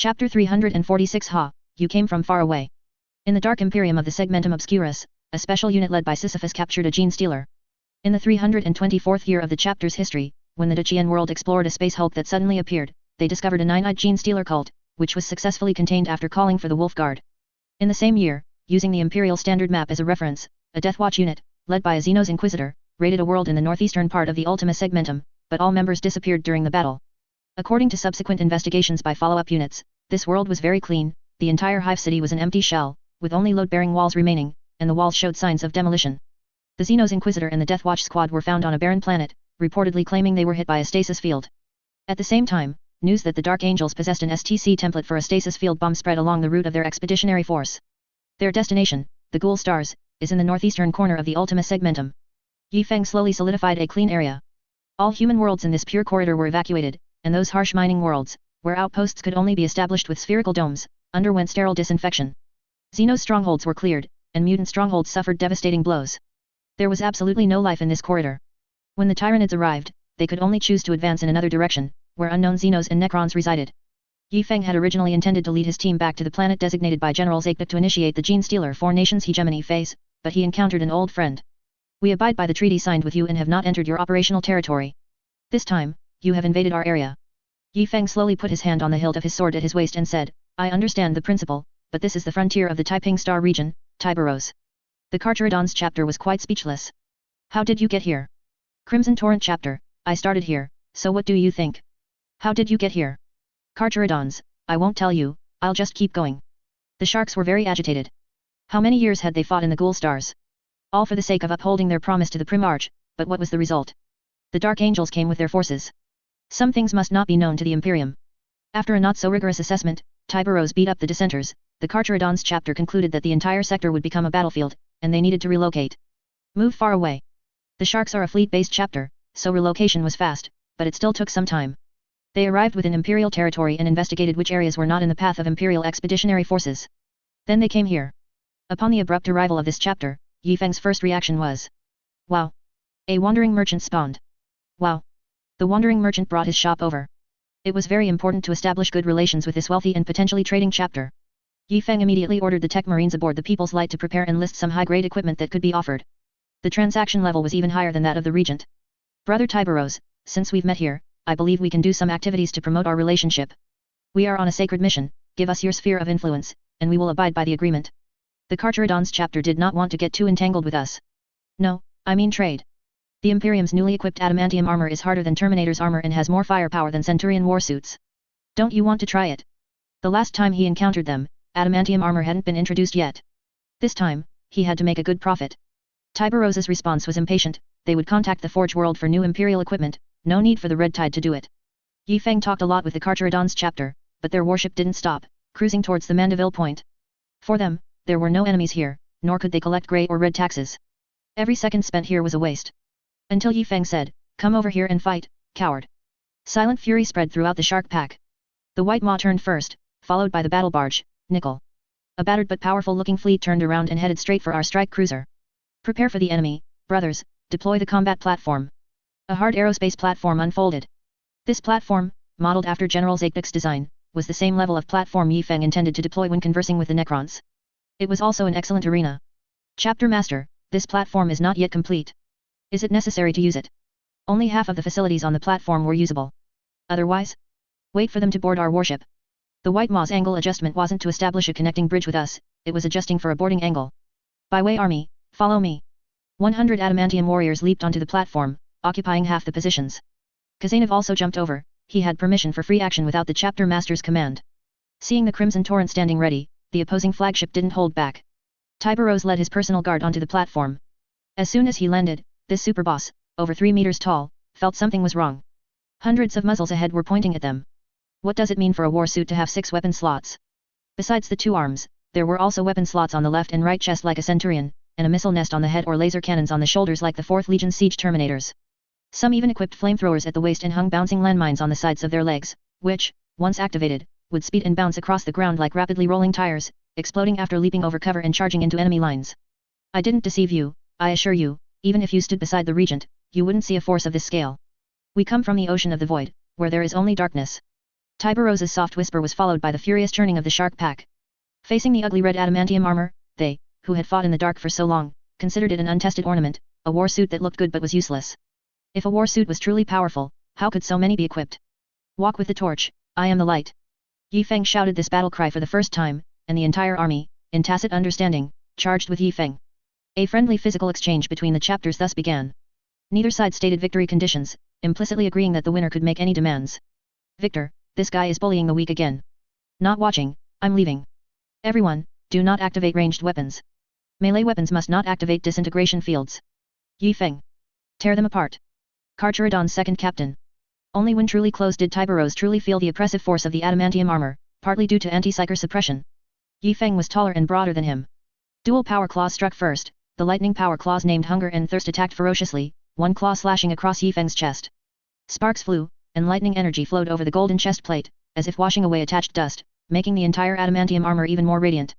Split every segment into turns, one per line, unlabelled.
Chapter 346 Ha, you came from far away. In the dark Imperium of the Segmentum Obscurus, a special unit led by Sisyphus captured a gene stealer. In the 324th year of the chapter's history, when the Dacian world explored a space hulk that suddenly appeared, they discovered a nine-eyed gene stealer cult, which was successfully contained after calling for the Wolf Guard. In the same year, using the Imperial Standard Map as a reference, a Death Watch unit, led by a Xenos Inquisitor, raided a world in the northeastern part of the Ultima Segmentum, but all members disappeared during the battle. According to subsequent investigations by follow-up units, this world was very clean, the entire hive city was an empty shell, with only load-bearing walls remaining, and the walls showed signs of demolition. The Xenos Inquisitor and the Death Watch squad were found on a barren planet, reportedly claiming they were hit by a stasis field. At the same time, news that the Dark Angels possessed an STC template for a stasis field bomb spread along the route of their expeditionary force. Their destination, the Ghoul Stars, is in the northeastern corner of the Ultima Segmentum. Yifeng slowly solidified a clean area. All human worlds in this pure corridor were evacuated, and those harsh mining worlds, where outposts could only be established with spherical domes, underwent sterile disinfection. Xenos strongholds were cleared, and mutant strongholds suffered devastating blows. There was absolutely no life in this corridor. When the Tyranids arrived, they could only choose to advance in another direction, where unknown Xenos and Necrons resided. Yifeng had originally intended to lead his team back to the planet designated by General Zaikduk to initiate the Gene Stealer Four Nations hegemony phase, but he encountered an old friend. We abide by the treaty signed with you and have not entered your operational territory. This time, you have invaded our area. Yifeng slowly put his hand on the hilt of his sword at his waist and said, I understand the principle, but this is the frontier of the Taiping Star region, Tiberos. The Carcharodon's chapter was quite speechless. How did you get here? Crimson Torrent chapter, I started here, so what do you think? How did you get here? Carcharodons, I won't tell you, I'll just keep going. The sharks were very agitated. How many years had they fought in the Ghoul Stars? All for the sake of upholding their promise to the Primarch, but what was the result? The Dark Angels came with their forces. Some things must not be known to the Imperium. After a not-so-rigorous assessment, Tiberos beat up the dissenters. The Carcharodon's chapter concluded that the entire sector would become a battlefield, and they needed to relocate. Move far away. The sharks are a fleet-based chapter, so relocation was fast, but it still took some time. They arrived within Imperial territory and investigated which areas were not in the path of Imperial expeditionary forces. Then they came here. Upon the abrupt arrival of this chapter, Yifeng's first reaction was, wow! A wandering merchant spawned. Wow! The wandering merchant brought his shop over. It was very important to establish good relations with this wealthy and potentially trading chapter. Yifeng immediately ordered the Tech Marines aboard the People's Light to prepare and list some high-grade equipment that could be offered. The transaction level was even higher than that of the Regent. Brother Tiberos, since we've met here, I believe we can do some activities to promote our relationship. We are on a sacred mission, give us your sphere of influence, and we will abide by the agreement. The Carcharodon's chapter did not want to get too entangled with us. No, I mean trade. The Imperium's newly equipped adamantium armor is harder than Terminator's armor and has more firepower than Centurion warsuits. Don't you want to try it? The last time he encountered them, adamantium armor hadn't been introduced yet. This time, he had to make a good profit. Tiberos's response was impatient. They would contact the Forge World for new Imperial equipment, no need for the Red Tide to do it. Yifeng talked a lot with the Carcharodon's chapter, but their warship didn't stop, cruising towards the Mandeville point. For them, there were no enemies here, nor could they collect grey or red taxes. Every second spent here was a waste. Until Yifeng said, come over here and fight, coward. Silent fury spread throughout the shark pack. The White Maw turned first, followed by the battle barge, Nickel. A battered but powerful-looking fleet turned around and headed straight for our strike cruiser. Prepare for the enemy, brothers, deploy the combat platform. A hard aerospace platform unfolded. This platform, modeled after General Zaikduk's design, was the same level of platform Yifeng intended to deploy when conversing with the Necrons. It was also an excellent arena. Chapter Master, this platform is not yet complete. Is it necessary to use it? Only half of the facilities on the platform were usable. Otherwise? Wait for them to board our warship. The White Maw's angle adjustment wasn't to establish a connecting bridge with us, it was adjusting for a boarding angle. Byway army, follow me. 100 adamantium warriors leaped onto the platform, occupying half the positions. Kazanov also jumped over, he had permission for free action without the chapter master's command. Seeing the Crimson Torrent standing ready, the opposing flagship didn't hold back. Tiberos led his personal guard onto the platform. As soon as he landed, this superboss, over 3 meters tall, felt something was wrong. Hundreds of muzzles ahead were pointing at them. What does it mean for a warsuit to have 6 weapon slots? Besides the 2 arms, there were also weapon slots on the left and right chest like a Centurion, and a missile nest on the head or laser cannons on the shoulders like the 4th Legion siege Terminators. Some even equipped flamethrowers at the waist and hung bouncing landmines on the sides of their legs, which, once activated, would speed and bounce across the ground like rapidly rolling tires, exploding after leaping over cover and charging into enemy lines. I didn't deceive you, I assure you, even if you stood beside the Regent, you wouldn't see a force of this scale. We come from the ocean of the void, where there is only darkness. Tiberose's soft whisper was followed by the furious churning of the shark pack. Facing the ugly red adamantium armor, they, who had fought in the dark for so long, considered it an untested ornament, a war suit that looked good but was useless. If a war suit was truly powerful, how could so many be equipped? Walk with the torch, I am the light. Yi Feng shouted this battle cry for the first time, and the entire army, in tacit understanding, charged with Yi Feng. A friendly physical exchange between the chapters thus began. Neither side stated victory conditions, implicitly agreeing that the winner could make any demands. Victor, this guy is bullying the weak again. Not watching, I'm leaving. Everyone, do not activate ranged weapons. Melee weapons must not activate disintegration fields. Yi Feng. Tear them apart. Carcharodon's second captain. Only when truly closed did Tiberose truly feel the oppressive force of the adamantium armor, partly due to anti-psyker suppression. Yi Feng was taller and broader than him. Dual power claws struck first, the lightning power claws named Hunger and Thirst attacked ferociously, one claw slashing across Yi Feng's chest. Sparks flew, and lightning energy flowed over the golden chest plate, as if washing away attached dust, making the entire adamantium armor even more radiant.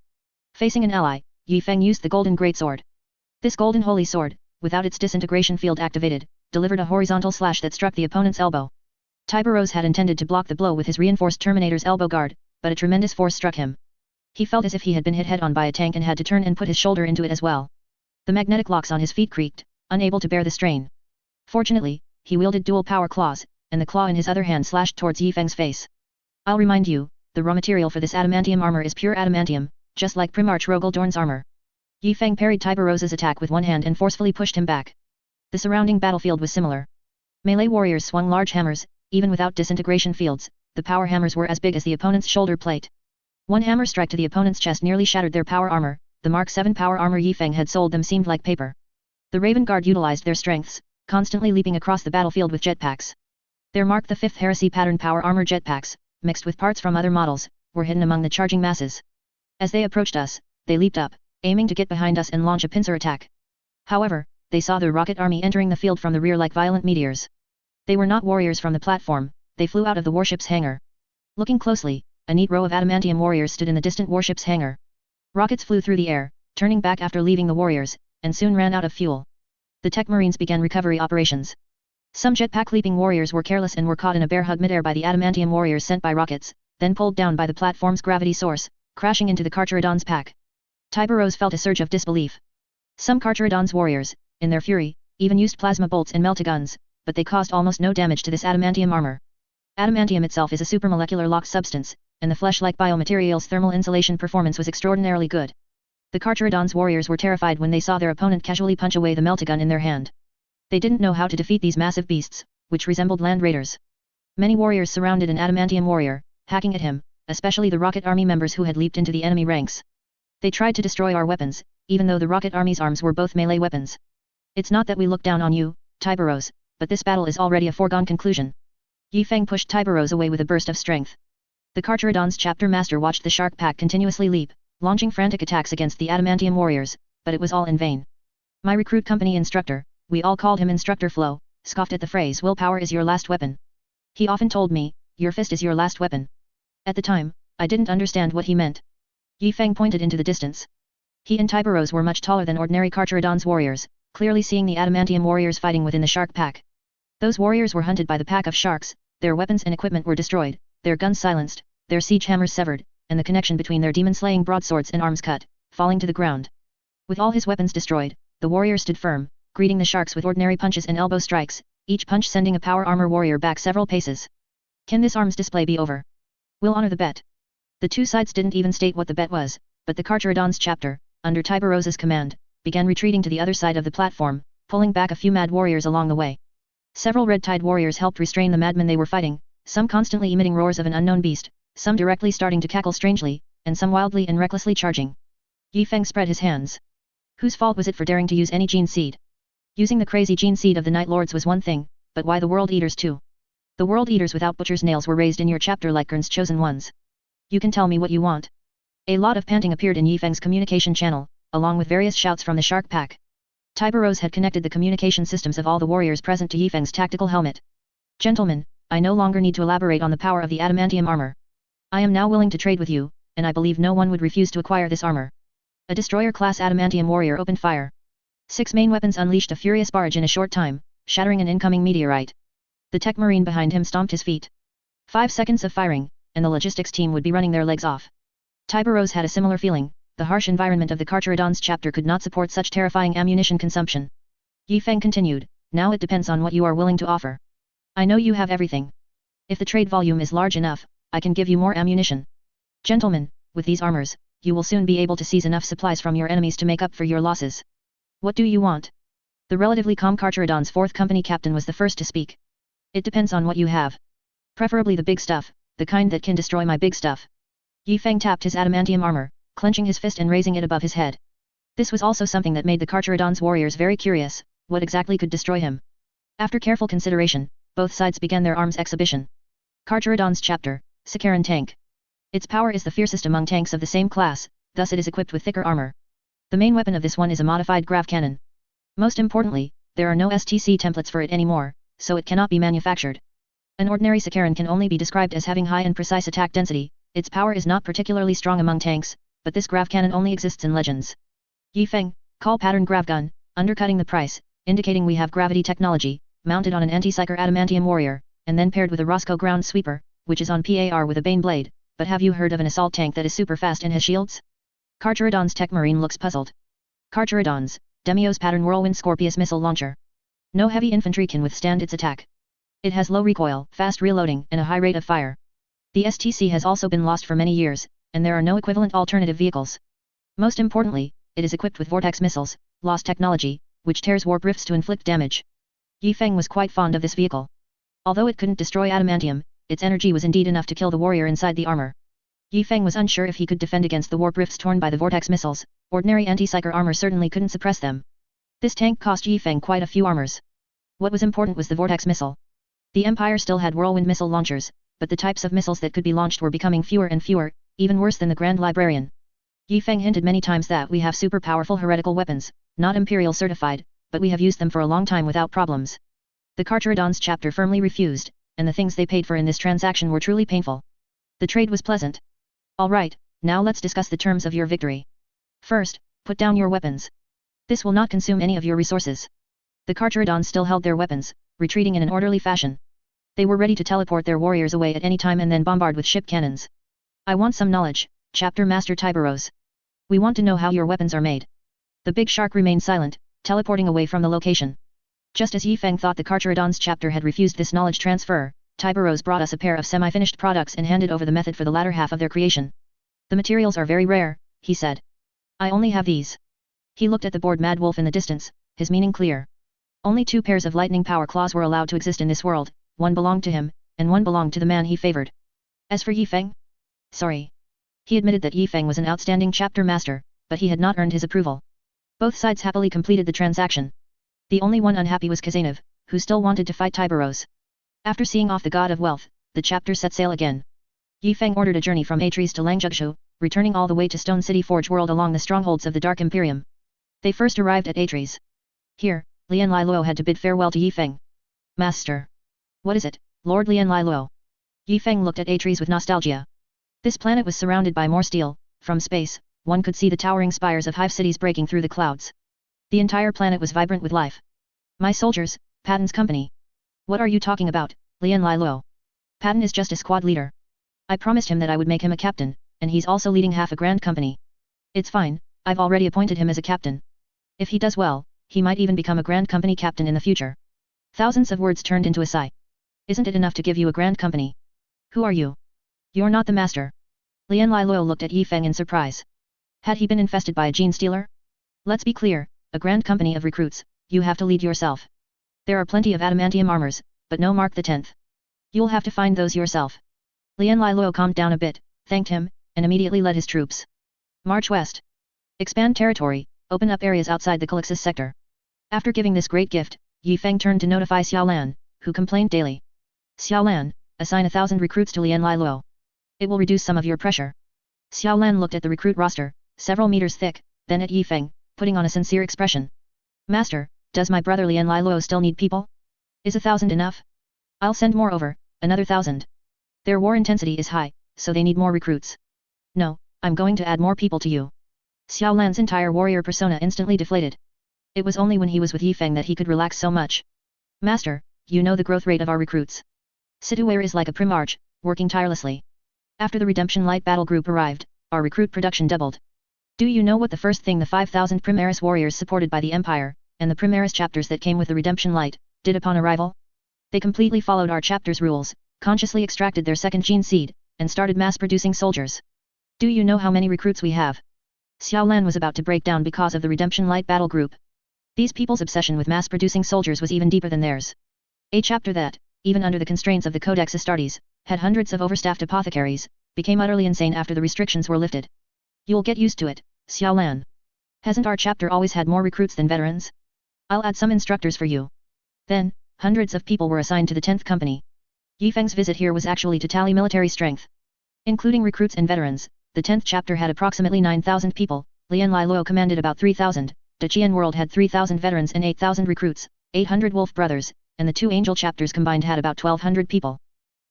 Facing an ally, Yi Feng used the golden greatsword. This golden holy sword, without its disintegration field activated, delivered a horizontal slash that struck the opponent's elbow. Tiberose had intended to block the blow with his reinforced Terminator's elbow guard, but a tremendous force struck him. He felt as if he had been hit head-on by a tank and had to turn and put his shoulder into it as well. The magnetic locks on his feet creaked, unable to bear the strain. Fortunately, he wielded dual power claws, and the claw in his other hand slashed towards Yi Feng's face. I'll remind you, the raw material for this adamantium armor is pure adamantium, just like Primarch Rogaldorn's armor. Yi Feng parried Tiberose's attack with one hand and forcefully pushed him back. The surrounding battlefield was similar. Melee warriors swung large hammers, even without disintegration fields, the power hammers were as big as the opponent's shoulder plate. One hammer strike to the opponent's chest nearly shattered their power armor, the Mark 7 power armor Yi Feng had sold them seemed like paper. The Raven Guard utilized their strengths, constantly leaping across the battlefield with jetpacks. Their Mark the 5th Heresy pattern power armor jetpacks, mixed with parts from other models, were hidden among the charging masses. As they approached us, they leaped up, aiming to get behind us and launch a pincer attack. However, they saw the rocket army entering the field from the rear like violent meteors. They were not warriors from the platform, they flew out of the warship's hangar. Looking closely, a neat row of adamantium warriors stood in the distant warship's hangar. Rockets flew through the air, turning back after leaving the warriors, and soon ran out of fuel. The tech marines began recovery operations. Some jetpack leaping warriors were careless and were caught in a bear hug midair by the adamantium warriors sent by rockets, then pulled down by the platform's gravity source, crashing into the Carcharodon's pack. Tiberose felt a surge of disbelief. Some Carcharodon's warriors, in their fury, even used plasma bolts and meltaguns, but they caused almost no damage to this adamantium armor. Adamantium itself is a supermolecular locked substance, and the flesh-like biomaterial's thermal insulation performance was extraordinarily good. The Carcharodon's warriors were terrified when they saw their opponent casually punch away the meltagun in their hand. They didn't know how to defeat these massive beasts, which resembled land raiders. Many warriors surrounded an adamantium warrior, hacking at him, especially the rocket army members who had leaped into the enemy ranks. They tried to destroy our weapons, even though the rocket army's arms were both melee weapons. It's not that we look down on you, Tiberose, but this battle is already a foregone conclusion. Yi Feng pushed Tiberose away with a burst of strength. The Carcharodon's chapter master watched the shark pack continuously leap, launching frantic attacks against the adamantium warriors, but it was all in vain. My recruit company instructor, we all called him Instructor Flo, scoffed at the phrase willpower is your last weapon. He often told me, your fist is your last weapon. At the time, I didn't understand what he meant. Yi Feng pointed into the distance. He and Tiberose were much taller than ordinary Carcharodon's warriors, clearly seeing the adamantium warriors fighting within the shark pack. Those warriors were hunted by the pack of sharks, their weapons and equipment were destroyed, their guns silenced, their siege hammers severed, and the connection between their demon-slaying broadswords and arms cut, falling to the ground. With all his weapons destroyed, the warrior stood firm, greeting the sharks with ordinary punches and elbow strikes, each punch sending a power armor warrior back several paces. Can this arms display be over? We'll honor the bet. The two sides didn't even state what the bet was, but the Carcharodon's chapter, under Tiberose's command, began retreating to the other side of the platform, pulling back a few mad warriors along the way. Several red-tide warriors helped restrain the madmen they were fighting, some constantly emitting roars of an unknown beast, some directly starting to cackle strangely, and some wildly and recklessly charging. Yi Feng spread his hands. Whose fault was it for daring to use any gene seed? Using the crazy gene seed of the Night Lords was one thing, but why the World Eaters too? The World Eaters without butcher's nails were raised in your chapter like Kern's chosen ones. You can tell me what you want. A lot of panting appeared in Yi Feng's communication channel, along with various shouts from the shark pack. Tiberose had connected the communication systems of all the warriors present to Yi Feng's tactical helmet. Gentlemen, I no longer need to elaborate on the power of the adamantium armor. I am now willing to trade with you, and I believe no one would refuse to acquire this armor. A destroyer-class adamantium warrior opened fire. 6 main weapons unleashed a furious barrage in a short time, shattering an incoming meteorite. The tech marine behind him stomped his feet. 5 seconds of firing, and the logistics team would be running their legs off. Tiberos had a similar feeling. The harsh environment of the Carcharodon's chapter could not support such terrifying ammunition consumption. Yi Feng continued, now it depends on what you are willing to offer. I know you have everything. If the trade volume is large enough, I can give you more ammunition. Gentlemen, with these armors, you will soon be able to seize enough supplies from your enemies to make up for your losses. What do you want? The relatively calm Carcharodon's fourth company captain was the first to speak. It depends on what you have. Preferably the big stuff, the kind that can destroy my big stuff. Yi Feng tapped his adamantium armor, clenching his fist and raising it above his head. This was also something that made the Carcharodon's warriors very curious, what exactly could destroy him. After careful consideration, both sides began their arms exhibition. Carcharodon's chapter, Sakaran tank. Its power is the fiercest among tanks of the same class, thus it is equipped with thicker armor. The main weapon of this one is a modified grav cannon. Most importantly, there are no STC templates for it anymore, so it cannot be manufactured. An ordinary Sakaran can only be described as having high and precise attack density. Its power is not particularly strong among tanks, but this grav cannon only exists in legends. Yi Feng, call pattern grav gun, undercutting the price, indicating we have gravity technology, mounted on an anti-psyker adamantium warrior, and then paired with a Roscoe ground sweeper, which is on par with a Bane blade. But have you heard of an assault tank that is super fast and has shields? Carcharodon's tech marine looks puzzled. Carcharodon's Demios pattern whirlwind Scorpius missile launcher. No heavy infantry can withstand its attack. It has low recoil, fast reloading, and a high rate of fire. The STC has also been lost for many years, and there are no equivalent alternative vehicles. Most importantly, it is equipped with vortex missiles, lost technology, which tears warp rifts to inflict damage. Yi Feng was quite fond of this vehicle. Although it couldn't destroy adamantium, its energy was indeed enough to kill the warrior inside the armor. Yi Feng was unsure if he could defend against the warp rifts torn by the vortex missiles. Ordinary anti-psyker armor certainly couldn't suppress them. This tank cost Yi Feng quite a few armors. What was important was the vortex missile. The Empire still had whirlwind missile launchers, but the types of missiles that could be launched were becoming fewer and fewer, even worse than the Grand Librarian. Yi Feng hinted many times that we have super powerful heretical weapons, not Imperial certified, but we have used them for a long time without problems. The Carcharodon's chapter firmly refused, and the things they paid for in this transaction were truly painful. The trade was pleasant. Alright, now let's discuss the terms of your victory. First, put down your weapons. This will not consume any of your resources. The Carcharodons still held their weapons, retreating in an orderly fashion. They were ready to teleport their warriors away at any time and then bombard with ship cannons. I want some knowledge, Chapter Master Tiberos. We want to know how your weapons are made. The big shark remained silent, teleporting away from the location. Just as Yi Feng thought the Carcharodon's chapter had refused this knowledge transfer, Tiberos brought us a pair of semi-finished products and handed over the method for the latter half of their creation. The materials are very rare, he said. I only have these. He looked at the bored Mad Wolf in the distance, his meaning clear. Only 2 pairs of lightning power claws were allowed to exist in this world, one belonged to him, and one belonged to the man he favored. As for Yi Feng? Sorry. He admitted that Yi Feng was an outstanding chapter master, but he had not earned his approval. Both sides happily completed the transaction. The only one unhappy was Kazanov, who still wanted to fight Tiberos. After seeing off the god of wealth, the chapter set sail again. Yi Feng ordered a journey from Atres to Langjugshu, returning all the way to Stone City Forge World along the strongholds of the Dark Imperium. They first arrived at Atres. Here, Lian Lai Luo had to bid farewell to Yi Feng. Master. What is it, Lord Lian Lai Luo? Yi Feng looked at Atres with nostalgia. This planet was surrounded by more steel. From space, one could see the towering spires of hive cities breaking through the clouds. The entire planet was vibrant with life. My soldiers, Patton's company. What are you talking about, Lian Lai Luo? Patton is just a squad leader. I promised him that I would make him a captain, and he's also leading half a grand company. It's fine, I've already appointed him as a captain. If he does well, he might even become a grand company captain in the future. Thousands of words turned into a sigh. Isn't it enough to give you a grand company? Who are you? You're not the master. Lian Lai Luo looked at Yi Feng in surprise. Had he been infested by a gene stealer? Let's be clear, a grand company of recruits, you have to lead yourself. There are plenty of adamantium armors, but no Mark the 10th. You'll have to find those yourself. Lian Lai Luo calmed down a bit, thanked him, and immediately led his troops. March west. Expand territory, open up areas outside the Calixis sector. After giving this great gift, Yi Feng turned to notify Xiaolan, who complained daily. Xiaolan, assign 1,000 recruits to Lian Lai Luo. It will reduce some of your pressure. Xiaolan looked at the recruit roster, several meters thick, then at Yi Feng, putting on a sincere expression. Master, does my brother Lian Lai Luo still need people? Is 1,000 enough? I'll send more over, another 1,000. Their war intensity is high, so they need more recruits. No, I'm going to add more people to you. Xiaolan's entire warrior persona instantly deflated. It was only when he was with Yi Feng that he could relax so much. Master, you know the growth rate of our recruits. Situare is like a primarch, working tirelessly. After the Redemption Light battle group arrived, our recruit production doubled. Do you know what the first thing the 5,000 Primaris warriors supported by the Empire, and the Primaris chapters that came with the Redemption Light, did upon arrival? They completely followed our chapter's rules, consciously extracted their second gene seed, and started mass-producing soldiers. Do you know how many recruits we have? Xiao Lan was about to break down because of the Redemption Light battle group. These people's obsession with mass-producing soldiers was even deeper than theirs. A chapter that, even under the constraints of the Codex Astartes, had hundreds of overstaffed apothecaries, became utterly insane after the restrictions were lifted. You'll get used to it, Xiao Lan. Hasn't our chapter always had more recruits than veterans? I'll add some instructors for you. Then, hundreds of people were assigned to the 10th Company. Yifeng's visit here was actually to tally military strength. Including recruits and veterans, the 10th chapter had approximately 9,000 people, Lian Lai Luo commanded about 3,000, the Qian world had 3,000 veterans and 8,000 recruits, 800 wolf brothers, and the two angel chapters combined had about 1,200 people.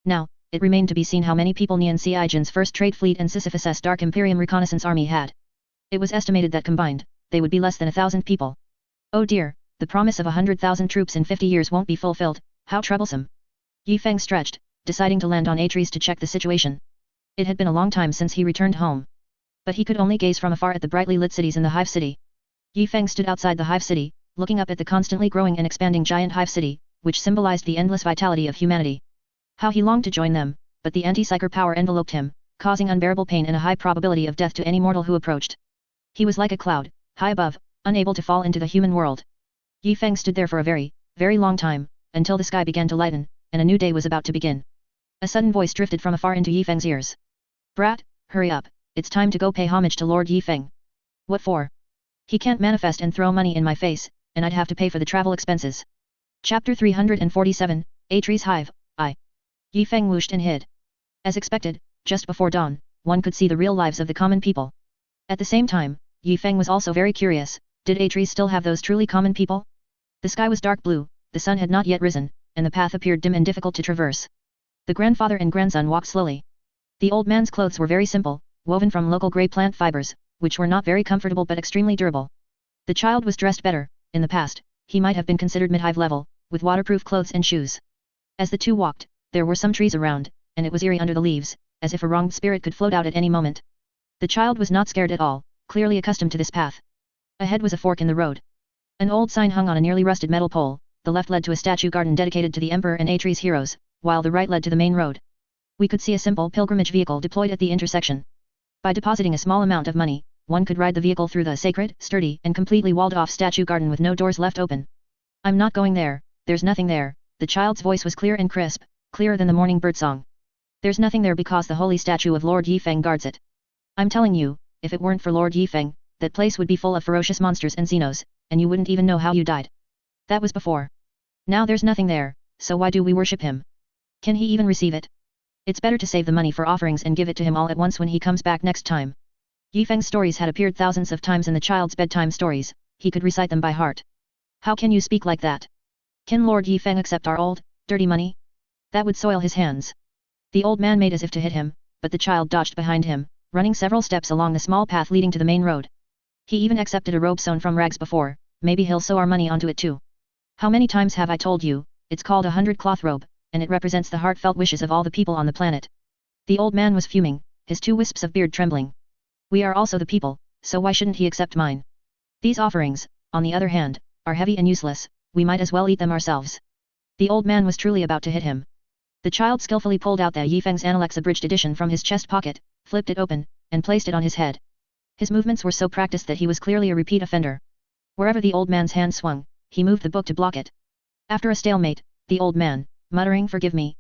Now, it remained to be seen how many people Nian Xiaijin's first trade fleet and Sisyphus' Dark Imperium reconnaissance army had. It was estimated that combined, they would be less than 1,000 people. Oh dear, the promise of 100,000 troops in 50 years won't be fulfilled, how troublesome. Yifeng stretched, deciding to land on Astartes to check the situation. It had been a long time since he returned home. But he could only gaze from afar at the brightly lit cities in the Hive City. Yifeng stood outside the Hive City, looking up at the constantly growing and expanding giant Hive City, which symbolized the endless vitality of humanity. How he longed to join them, but the anti-psyker power enveloped him, causing unbearable pain and a high probability of death to any mortal who approached. He was like a cloud, high above, unable to fall into the human world. Yifeng stood there for a very, very long time, until the sky began to lighten, and a new day was about to begin. A sudden voice drifted from afar into Yifeng's ears. Brat, hurry up, it's time to go pay homage to Lord Yifeng. What for? He can't manifest and throw money in my face, and I'd have to pay for the travel expenses. Chapter 347, Astartes Hive, I. Yifeng whooshed and hid. As expected, just before dawn, one could see the real lives of the common people. At the same time, Yifeng was also very curious, did Astartes still have those truly common people? The sky was dark blue, the sun had not yet risen, and the path appeared dim and difficult to traverse. The grandfather and grandson walked slowly. The old man's clothes were very simple, woven from local grey plant fibers, which were not very comfortable but extremely durable. The child was dressed better. In the past, he might have been considered mid-hive level, with waterproof clothes and shoes. As the two walked, there were some trees around, and it was eerie under the leaves, as if a wronged spirit could float out at any moment. The child was not scared at all, clearly accustomed to this path. Ahead was a fork in the road. An old sign hung on a nearly rusted metal pole, the left led to a statue garden dedicated to the Emperor and Astartes heroes, while the right led to the main road. We could see a simple pilgrimage vehicle deployed at the intersection. By depositing a small amount of money, one could ride the vehicle through the sacred, sturdy, and completely walled-off statue garden with no doors left open. I'm not going there, there's nothing there, the child's voice was clear and crisp, clearer than the morning birdsong. There's nothing there because the holy statue of Lord Yifeng guards it. I'm telling you, if it weren't for Lord Yifeng, that place would be full of ferocious monsters and xenos, and you wouldn't even know how you died. That was before. Now there's nothing there, so why do we worship him? Can he even receive it? It's better to save the money for offerings and give it to him all at once when he comes back next time. Yifeng's stories had appeared thousands of times in the child's bedtime stories, he could recite them by heart. How can you speak like that? Can Lord Yifeng accept our old, dirty money? That would soil his hands. The old man made as if to hit him, but the child dodged behind him, running several steps along the small path leading to the main road. He even accepted a robe sewn from rags before, maybe he'll sew our money onto it too. How many times have I told you, it's called a 100-cloth robe, and it represents the heartfelt wishes of all the people on the planet. The old man was fuming, his two wisps of beard trembling. We are also the people, so why shouldn't he accept mine? These offerings, on the other hand, are heavy and useless, we might as well eat them ourselves. The old man was truly about to hit him. The child skillfully pulled out the Yifeng's Analects abridged edition from his chest pocket, flipped it open, and placed it on his head. His movements were so practiced that he was clearly a repeat offender. Wherever the old man's hand swung, he moved the book to block it. After a stalemate, the old man, muttering forgive me,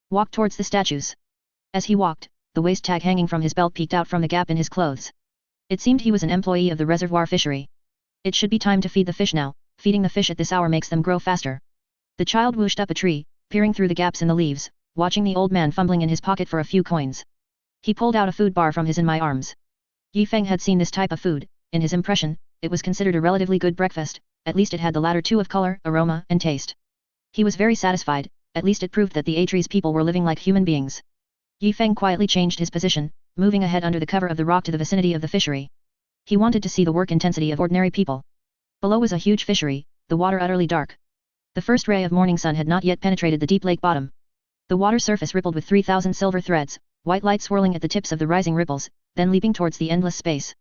walked towards the statues. As he walked, the waist tag hanging from his belt peeked out from the gap in his clothes. It seemed he was an employee of the reservoir fishery. It should be time to feed the fish now, feeding the fish at this hour makes them grow faster. The child whooshed up a tree, peering through the gaps in the leaves, watching the old man fumbling in his pocket for a few coins. He pulled out a food bar from his in my arms. Yifeng had seen this type of food, in his impression, it was considered a relatively good breakfast, at least it had the latter two of color, aroma, and taste. He was very satisfied, at least it proved that the Astartes people were living like human beings. Yifeng quietly changed his position, moving ahead under the cover of the rock to the vicinity of the fishery. He wanted to see the work intensity of ordinary people. Below was a huge fishery, the water utterly dark. The first ray of morning sun had not yet penetrated the deep lake bottom. The water surface rippled with 3,000 silver threads, white light swirling at the tips of the rising ripples, then leaping towards the endless space.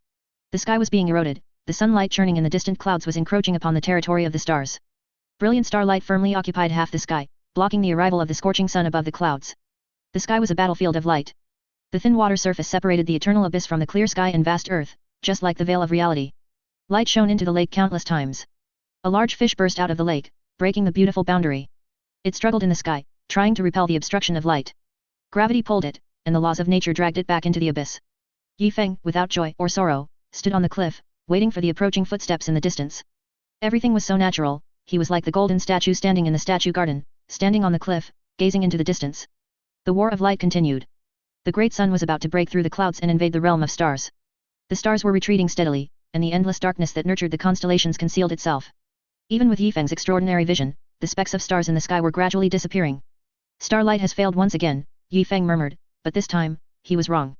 The sky was being eroded, the sunlight churning in the distant clouds was encroaching upon the territory of the stars. Brilliant starlight firmly occupied half the sky, blocking the arrival of the scorching sun above the clouds. The sky was a battlefield of light. The thin water surface separated the eternal abyss from the clear sky and vast earth, just like the veil of reality. Light shone into the lake countless times. A large fish burst out of the lake, breaking the beautiful boundary. It struggled in the sky, trying to repel the obstruction of light. Gravity pulled it, and the laws of nature dragged it back into the abyss. Yi Feng, without joy or sorrow, stood on the cliff, waiting for the approaching footsteps in the distance. Everything was so natural, he was like the golden statue standing in the statue garden, standing on the cliff, gazing into the distance. The war of light continued. The great sun was about to break through the clouds and invade the realm of stars. The stars were retreating steadily, and the endless darkness that nurtured the constellations concealed itself. Even with Yi Feng's extraordinary vision, the specks of stars in the sky were gradually disappearing. Starlight has failed once again, Yi Feng murmured, but this time, he was wrong.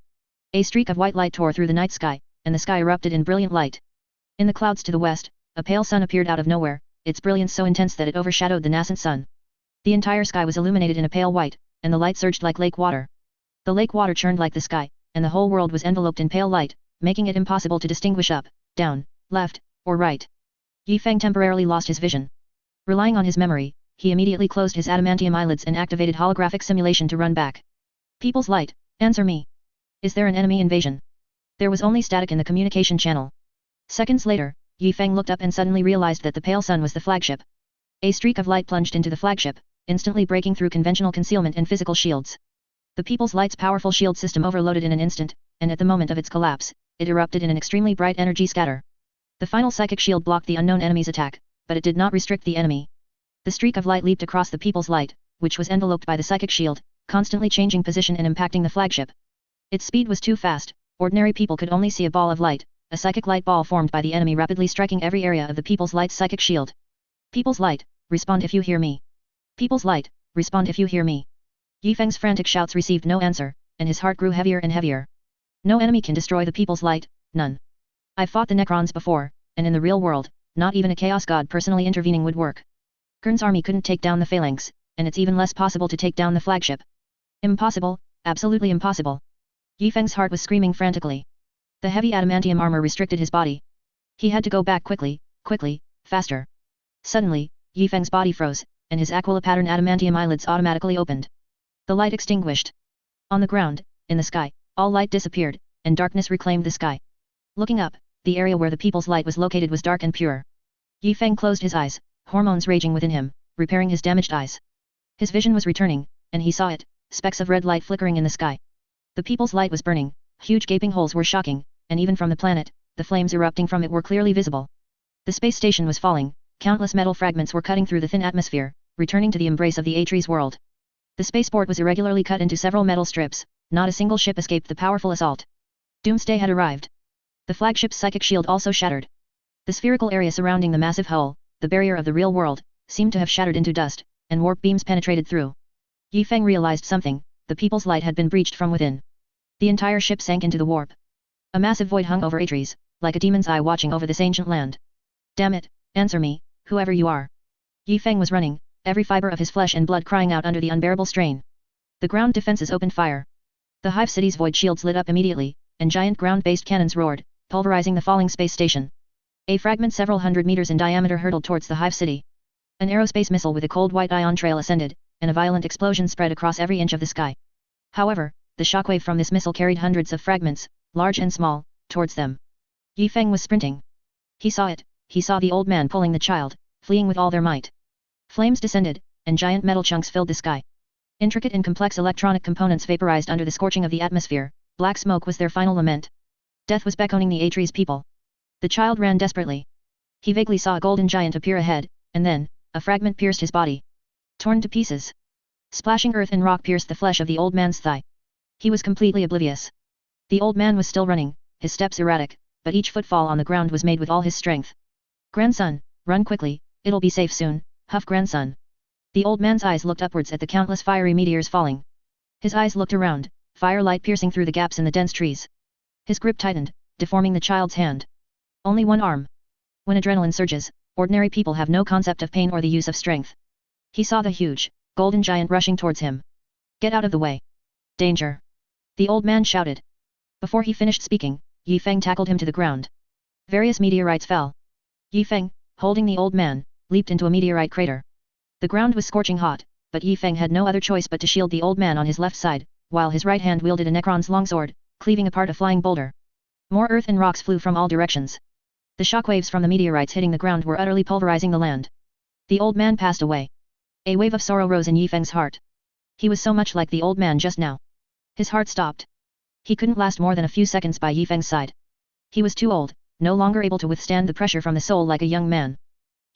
A streak of white light tore through the night sky, and the sky erupted in brilliant light. In the clouds to the west, a pale sun appeared out of nowhere, its brilliance so intense that it overshadowed the nascent sun. The entire sky was illuminated in a pale white, and the light surged like lake water. The lake water churned like the sky, and the whole world was enveloped in pale light, making it impossible to distinguish up, down, left, or right. Yi Feng temporarily lost his vision. Relying on his memory, he immediately closed his adamantium eyelids and activated holographic simulation to run back. People's light, answer me. Is there an enemy invasion? There was only static in the communication channel. Seconds later, Yi Feng looked up and suddenly realized that the pale sun was the flagship. A streak of light plunged into the flagship, instantly breaking through conventional concealment and physical shields. The People's Light's powerful shield system overloaded in an instant, and at the moment of its collapse, it erupted in an extremely bright energy scatter. The final psychic shield blocked the unknown enemy's attack, but it did not restrict the enemy. The streak of light leaped across the People's Light, which was enveloped by the psychic shield, constantly changing position and impacting the flagship. Its speed was too fast, ordinary people could only see a ball of light, a psychic light ball formed by the enemy rapidly striking every area of the People's Light's psychic shield. People's Light, respond if you hear me. People's Light, respond if you hear me. Yi Feng's frantic shouts received no answer, and his heart grew heavier and heavier. No enemy can destroy the People's Light, none. I've fought the Necrons before, and in the real world, not even a Chaos God personally intervening would work. Kern's army couldn't take down the Phalanx, and it's even less possible to take down the flagship. Impossible, absolutely impossible. Yi Feng's heart was screaming frantically. The heavy adamantium armor restricted his body. He had to go back quickly, faster. Suddenly, Yi Feng's body froze, and his aquila pattern adamantium eyelids automatically opened. The light extinguished. On the ground, in the sky, all light disappeared, and darkness reclaimed the sky. Looking up, the area where the People's Light was located was dark and pure. Yi Feng closed his eyes, hormones raging within him, repairing his damaged eyes. His vision was returning, and he saw it, specks of red light flickering in the sky. The People's Light was burning, huge gaping holes were shocking, and even from the planet, the flames erupting from it were clearly visible. The space station was falling, countless metal fragments were cutting through the thin atmosphere, returning to the embrace of the Atreides world. The spaceport was irregularly cut into several metal strips, not a single ship escaped the powerful assault. Doomsday had arrived. The flagship's psychic shield also shattered. The spherical area surrounding the massive hull, the barrier of the real world, seemed to have shattered into dust, and warp beams penetrated through. Yi Feng realized something, the People's Light had been breached from within. The entire ship sank into the warp. A massive void hung over Atreides, like a demon's eye watching over this ancient land. Damn it, answer me, whoever you are. Yi Feng was running, every fiber of his flesh and blood crying out under the unbearable strain. The ground defenses opened fire. The Hive City's void shields lit up immediately, and giant ground-based cannons roared, pulverizing the falling space station. A fragment several hundred meters in diameter hurtled towards the Hive City. An aerospace missile with a cold white ion trail ascended, and a violent explosion spread across every inch of the sky. However, the shockwave from this missile carried hundreds of fragments, large and small, towards them. Yi Feng was sprinting. He saw it, he saw the old man pulling the child, fleeing with all their might. Flames descended, and giant metal chunks filled the sky. Intricate and complex electronic components vaporized under the scorching of the atmosphere, black smoke was their final lament. Death was beckoning the Atreides people. The child ran desperately. He vaguely saw a golden giant appear ahead, and then, a fragment pierced his body. Torn to pieces. Splashing earth and rock pierced the flesh of the old man's thigh. He was completely oblivious. The old man was still running, his steps erratic, but each footfall on the ground was made with all his strength. Grandson, run quickly, it'll be safe soon, huff grandson. The old man's eyes looked upwards at the countless fiery meteors falling. His eyes looked around, firelight piercing through the gaps in the dense trees. His grip tightened, deforming the child's hand. Only one arm. When adrenaline surges, ordinary people have no concept of pain or the use of strength. He saw the huge, golden giant rushing towards him. Get out of the way. Danger. The old man shouted. Before he finished speaking, Yi Feng tackled him to the ground. Various meteorites fell. Yi Feng, holding the old man, leaped into a meteorite crater. The ground was scorching hot, but Yi Feng had no other choice but to shield the old man on his left side, while his right hand wielded a Necron's longsword, cleaving apart a flying boulder. More earth and rocks flew from all directions. The shockwaves from the meteorites hitting the ground were utterly pulverizing the land. The old man passed away. A wave of sorrow rose in Yi Feng's heart. He was so much like the old man just now. His heart stopped. He couldn't last more than a few seconds by Yi Feng's side. He was too old, no longer able to withstand the pressure from the soul like a young man.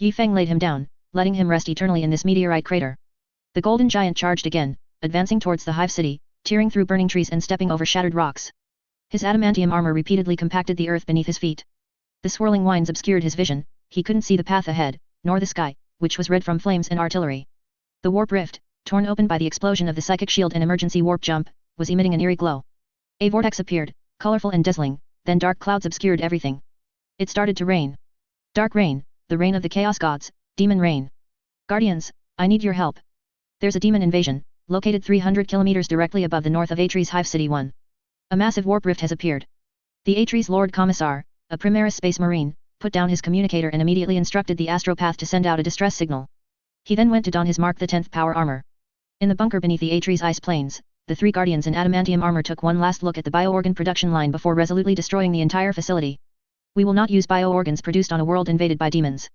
Yi Feng laid him down, letting him rest eternally in this meteorite crater. The golden giant charged again, advancing towards the hive city, tearing through burning trees and stepping over shattered rocks. His adamantium armor repeatedly compacted the earth beneath his feet. The swirling winds obscured his vision, he couldn't see the path ahead, nor the sky, which was red from flames and artillery. The warp rift, torn open by the explosion of the psychic shield and emergency warp jump, was emitting an eerie glow. A vortex appeared, colorful and dazzling, then dark clouds obscured everything. It started to rain. Dark rain, the rain of the chaos gods, demon rain. Guardians, I need your help. There's a demon invasion, located 300 kilometers directly above the north of Atre's Hive City 1. A massive warp rift has appeared. The Atre's Lord Commissar, a Primaris space marine, put down his communicator and immediately instructed the astropath to send out a distress signal. He then went to don his Mark the 10th power armor. In the bunker beneath the Atre's ice plains, the three guardians in adamantium armor took one last look at the bioorgan production line before resolutely destroying the entire facility. We will not use bioorgans produced on a world invaded by demons.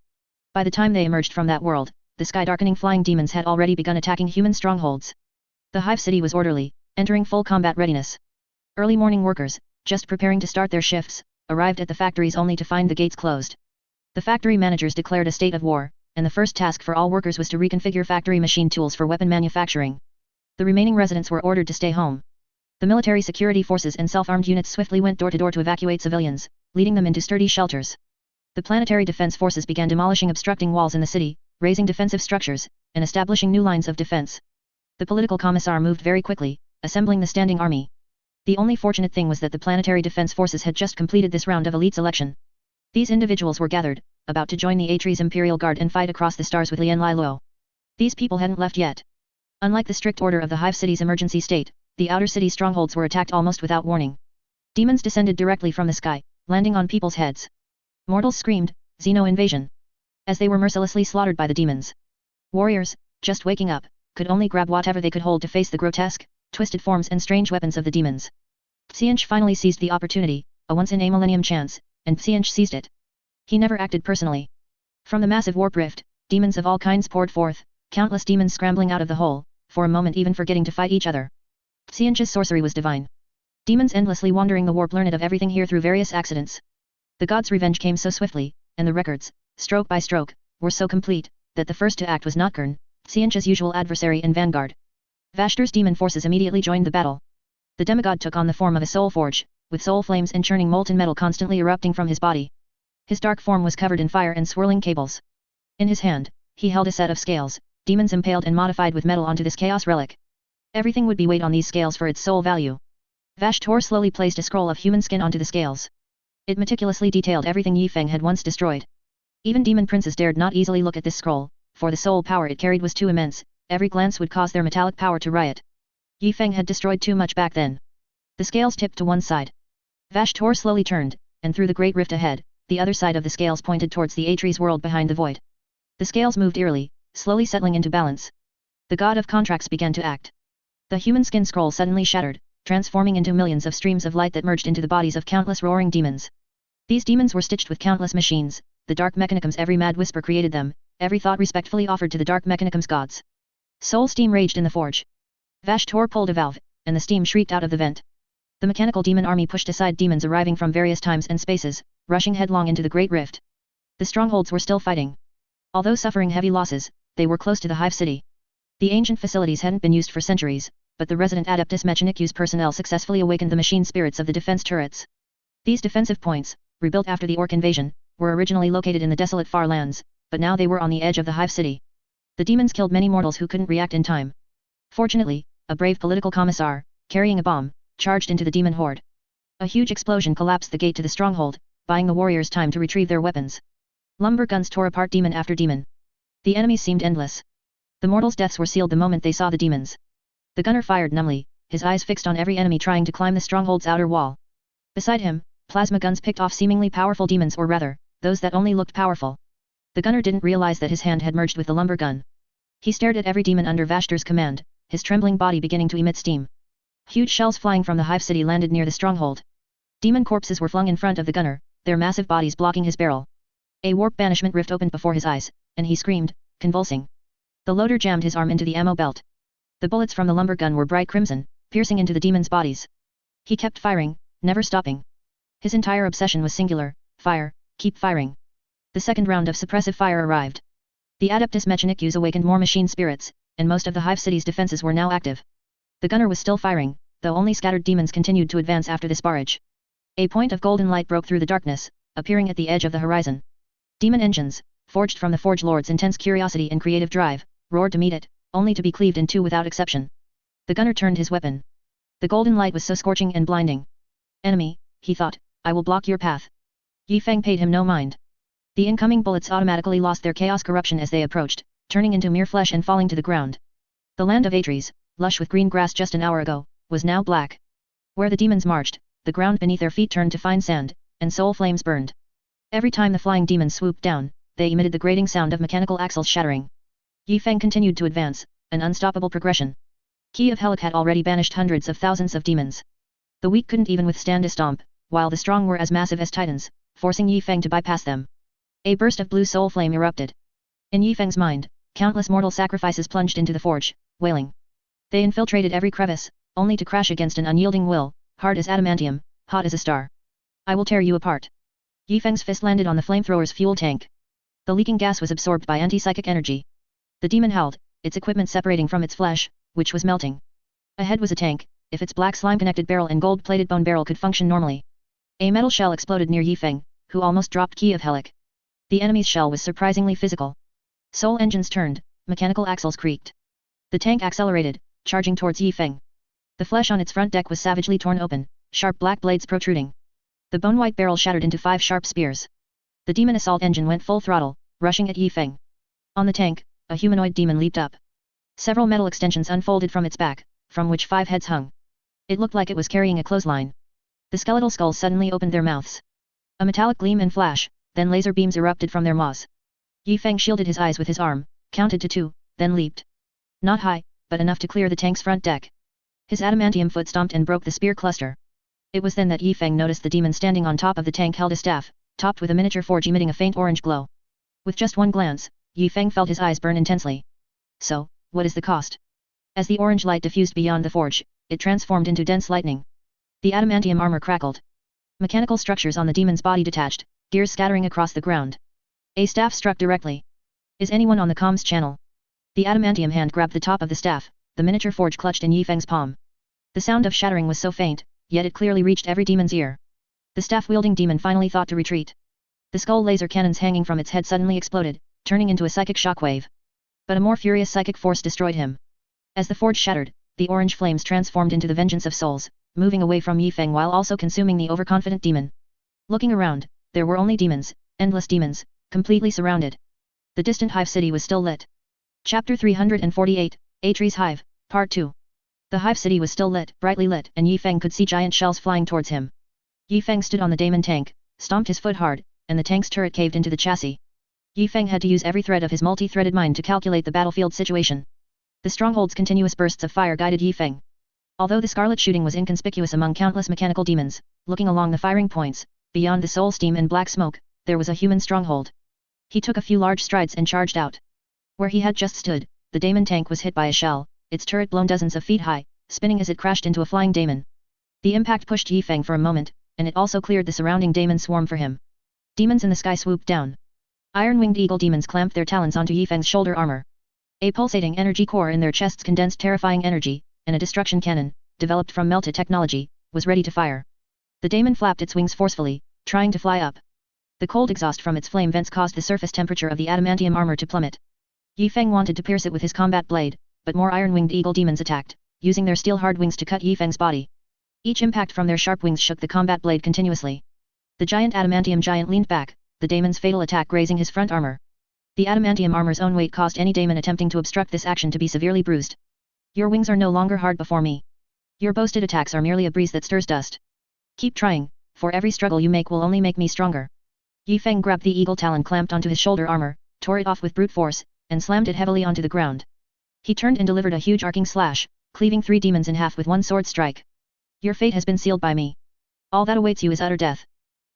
By the time they emerged from that world, the sky-darkening flying demons had already begun attacking human strongholds. The hive city was orderly, entering full combat readiness. Early morning workers, just preparing to start their shifts, arrived at the factories only to find the gates closed. The factory managers declared a state of war, and the first task for all workers was to reconfigure factory machine tools for weapon manufacturing. The remaining residents were ordered to stay home. The military security forces and self-armed units swiftly went door to door to evacuate civilians, leading them into sturdy shelters. The planetary defense forces began demolishing obstructing walls in the city, raising defensive structures, and establishing new lines of defense. The political commissar moved very quickly, assembling the standing army. The only fortunate thing was that the planetary defense forces had just completed this round of elite selection. These individuals were gathered, about to join the Atre's Imperial Guard and fight across the stars with Lian Lai Luo. These people hadn't left yet. Unlike the strict order of the Hive City's emergency state, the outer city strongholds were attacked almost without warning. Demons descended directly from the sky, landing on people's heads. Mortals screamed, "Xeno invasion!" as they were mercilessly slaughtered by the demons. Warriors, just waking up, could only grab whatever they could hold to face the grotesque, twisted forms and strange weapons of the demons. Xianch finally seized the opportunity, a once-in-a-millennium chance, and Xianch seized it. He never acted personally. From the massive warp rift, demons of all kinds poured forth, countless demons scrambling out of the hole, for a moment even forgetting to fight each other. Xianch's sorcery was divine. Demons endlessly wandering the warp learned of everything here through various accidents. The god's revenge came so swiftly, and the records, stroke by stroke, were so complete, that the first to act was not Kern, Xianch's usual adversary and vanguard. Vashtor's demon forces immediately joined the battle. The demigod took on the form of a soul forge, with soul flames and churning molten metal constantly erupting from his body. His dark form was covered in fire and swirling cables. In his hand, he held a set of scales, demons impaled and modified with metal onto this chaos relic. Everything would be weighed on these scales for its soul value. Vashtor slowly placed a scroll of human skin onto the scales. It meticulously detailed everything Yi Feng had once destroyed. Even demon princes dared not easily look at this scroll, for the soul power it carried was too immense, every glance would cause their metallic power to riot. Yi Feng had destroyed too much back then. The scales tipped to one side. Vashtor slowly turned, and through the great rift ahead, the other side of the scales pointed towards the Atre's world behind the void. The scales moved eerily, slowly settling into balance. The god of contracts began to act. The human skin scroll suddenly shattered, transforming into millions of streams of light that merged into the bodies of countless roaring demons. These demons were stitched with countless machines, the dark mechanicums every mad whisper created them, every thought respectfully offered to the dark mechanicums gods. Soul steam raged in the forge. Vashtor pulled a valve, and the steam shrieked out of the vent. The mechanical demon army pushed aside demons arriving from various times and spaces, rushing headlong into the great rift. The strongholds were still fighting. Although suffering heavy losses, they were close to the hive city. The ancient facilities hadn't been used for centuries, but the resident Adeptus Mechanicus personnel successfully awakened the machine spirits of the defense turrets. These defensive points, rebuilt after the Orc invasion, were originally located in the desolate far lands, but now they were on the edge of the hive city. The demons killed many mortals who couldn't react in time. Fortunately, a brave political commissar, carrying a bomb, charged into the demon horde. A huge explosion collapsed the gate to the stronghold, buying the warriors time to retrieve their weapons. Lumber guns tore apart demon after demon. The enemies seemed endless. The mortals' deaths were sealed the moment they saw the demons. The gunner fired numbly, his eyes fixed on every enemy trying to climb the stronghold's outer wall. Beside him, plasma guns picked off seemingly powerful demons, or rather, those that only looked powerful. The gunner didn't realize that his hand had merged with the lumber gun. He stared at every demon under Vashtor's command, his trembling body beginning to emit steam. Huge shells flying from the hive city landed near the stronghold. Demon corpses were flung in front of the gunner, their massive bodies blocking his barrel. A warp banishment rift opened before his eyes, and he screamed, convulsing. The loader jammed his arm into the ammo belt. The bullets from the lumber gun were bright crimson, piercing into the demons' bodies. He kept firing, never stopping. His entire obsession was singular: fire, keep firing. The second round of suppressive fire arrived. The Adeptus Mechanicus awakened more machine spirits, and most of the hive city's defenses were now active. The gunner was still firing, though only scattered demons continued to advance after this barrage. A point of golden light broke through the darkness, appearing at the edge of the horizon. Demon engines, forged from the Forge Lord's intense curiosity and creative drive, roared to meet it, only to be cleaved in two without exception. The gunner turned his weapon. The golden light was so scorching and blinding. Enemy, he thought, I will block your path. Yi Feng paid him no mind. The incoming bullets automatically lost their chaos corruption as they approached, turning into mere flesh and falling to the ground. The land of Atres, lush with green grass just an hour ago, was now black. Where the demons marched, the ground beneath their feet turned to fine sand, and soul flames burned. Every time the flying demons swooped down, they emitted the grating sound of mechanical axles shattering. Yi Feng continued to advance, an unstoppable progression. Qi of Helic had already banished hundreds of thousands of demons. The weak couldn't even withstand a stomp, while the strong were as massive as titans, forcing Yi Feng to bypass them. A burst of blue soul flame erupted. In Yi Feng's mind, countless mortal sacrifices plunged into the forge, wailing. They infiltrated every crevice, only to crash against an unyielding will, hard as adamantium, hot as a star. I will tear you apart. Yi Feng's fist landed on the flamethrower's fuel tank. The leaking gas was absorbed by anti-psychic energy. The demon howled, its equipment separating from its flesh, which was melting. Ahead was a tank, if its black slime-connected barrel and gold-plated bone barrel could function normally. A metal shell exploded near Yi Feng, who almost dropped Qi of Helic. The enemy's shell was surprisingly physical. Soul engines turned, mechanical axles creaked. The tank accelerated, charging towards Yi Feng. The flesh on its front deck was savagely torn open, sharp black blades protruding. The bone-white barrel shattered into 5 sharp spears. The demon assault engine went full throttle, rushing at Yi Feng. On the tank, a humanoid demon leaped up. Several metal extensions unfolded from its back, from which 5 heads hung. It looked like it was carrying a clothesline. The skeletal skulls suddenly opened their mouths. A metallic gleam and flash, then laser beams erupted from their maws. Yi Feng shielded his eyes with his arm, counted to 2, then leaped. Not high, but enough to clear the tank's front deck. His adamantium foot stomped and broke the spear cluster. It was then that Yi Feng noticed the demon standing on top of the tank held a staff, topped with a miniature forge emitting a faint orange glow. With just one glance, Yi Feng felt his eyes burn intensely. So, what is the cost? As the orange light diffused beyond the forge, it transformed into dense lightning. The adamantium armor crackled. Mechanical structures on the demon's body detached, gears scattering across the ground. A staff struck directly. Is anyone on the comms channel? The adamantium hand grabbed the top of the staff, the miniature forge clutched in Yi Feng's palm. The sound of shattering was so faint, yet it clearly reached every demon's ear. The staff-wielding demon finally thought to retreat. The skull laser cannons hanging from its head suddenly exploded, turning into a psychic shockwave. But a more furious psychic force destroyed him. As the forge shattered, the orange flames transformed into the vengeance of souls, moving away from Yi Feng while also consuming the overconfident demon. Looking around, there were only demons, endless demons, completely surrounded. The distant hive city was still lit. Chapter 348, Atres Hive, Part 2. The hive city was still lit, brightly lit, and Yi Feng could see giant shells flying towards him. Yi Feng stood on the daemon tank, stomped his foot hard, and the tank's turret caved into the chassis. Yi Feng had to use every thread of his multi-threaded mind to calculate the battlefield situation. The stronghold's continuous bursts of fire guided Yi Feng. Although the scarlet shooting was inconspicuous among countless mechanical demons, looking along the firing points, beyond the soul steam and black smoke, there was a human stronghold. He took a few large strides and charged out. Where he had just stood, the daemon tank was hit by a shell, its turret blown dozens of feet high, spinning as it crashed into a flying daemon. The impact pushed Yi Feng for a moment, and it also cleared the surrounding daemon swarm for him. Demons in the sky swooped down. Iron-winged eagle demons clamped their talons onto Yi Feng's shoulder armor. A pulsating energy core in their chests condensed terrifying energy, and a destruction cannon, developed from melted technology, was ready to fire. The daemon flapped its wings forcefully, trying to fly up. The cold exhaust from its flame vents caused the surface temperature of the adamantium armor to plummet. Yi Feng wanted to pierce it with his combat blade, but more iron-winged eagle demons attacked, using their steel-hard wings to cut Yi Feng's body. Each impact from their sharp wings shook the combat blade continuously. The giant adamantium giant leaned back, the daemon's fatal attack grazing his front armor. The adamantium armor's own weight caused any daemon attempting to obstruct this action to be severely bruised. Your wings are no longer hard before me. Your boasted attacks are merely a breeze that stirs dust. Keep trying, for every struggle you make will only make me stronger. Yi Feng grabbed the eagle talon clamped onto his shoulder armor, tore it off with brute force, and slammed it heavily onto the ground. He turned and delivered a huge arcing slash, cleaving 3 demons in half with one sword strike. Your fate has been sealed by me. All that awaits you is utter death.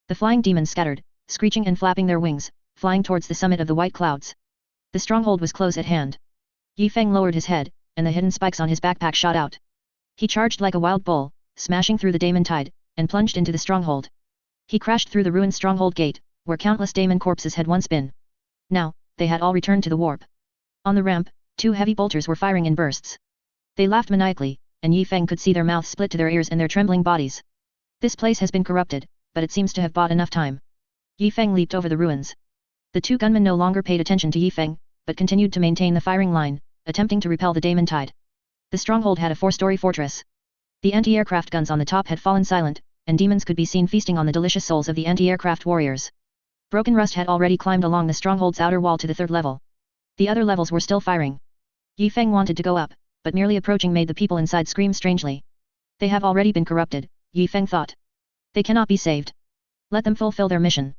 The flying demons scattered, screeching and flapping their wings, flying towards the summit of the white clouds. The stronghold was close at hand. Yi Feng lowered his head, and the hidden spikes on his backpack shot out. He charged like a wild bull, smashing through the daemon tide, and plunged into the stronghold. He crashed through the ruined stronghold gate, where countless daemon corpses had once been. Now, they had all returned to the warp. On the ramp, 2 heavy bolters were firing in bursts. They laughed maniacally, and Yi Feng could see their mouths split to their ears and their trembling bodies. This place has been corrupted, but it seems to have bought enough time. Yi Feng leaped over the ruins. The 2 gunmen no longer paid attention to Yi Feng, but continued to maintain the firing line, attempting to repel the daemon tide. The stronghold had a 4-story fortress. The anti-aircraft guns on the top had fallen silent, and demons could be seen feasting on the delicious souls of the anti-aircraft warriors. Broken rust had already climbed along the stronghold's outer wall to the 3rd level. The other levels were still firing. Yi Feng wanted to go up, but merely approaching made the people inside scream strangely. They have already been corrupted, Yi Feng thought. They cannot be saved. Let them fulfill their mission.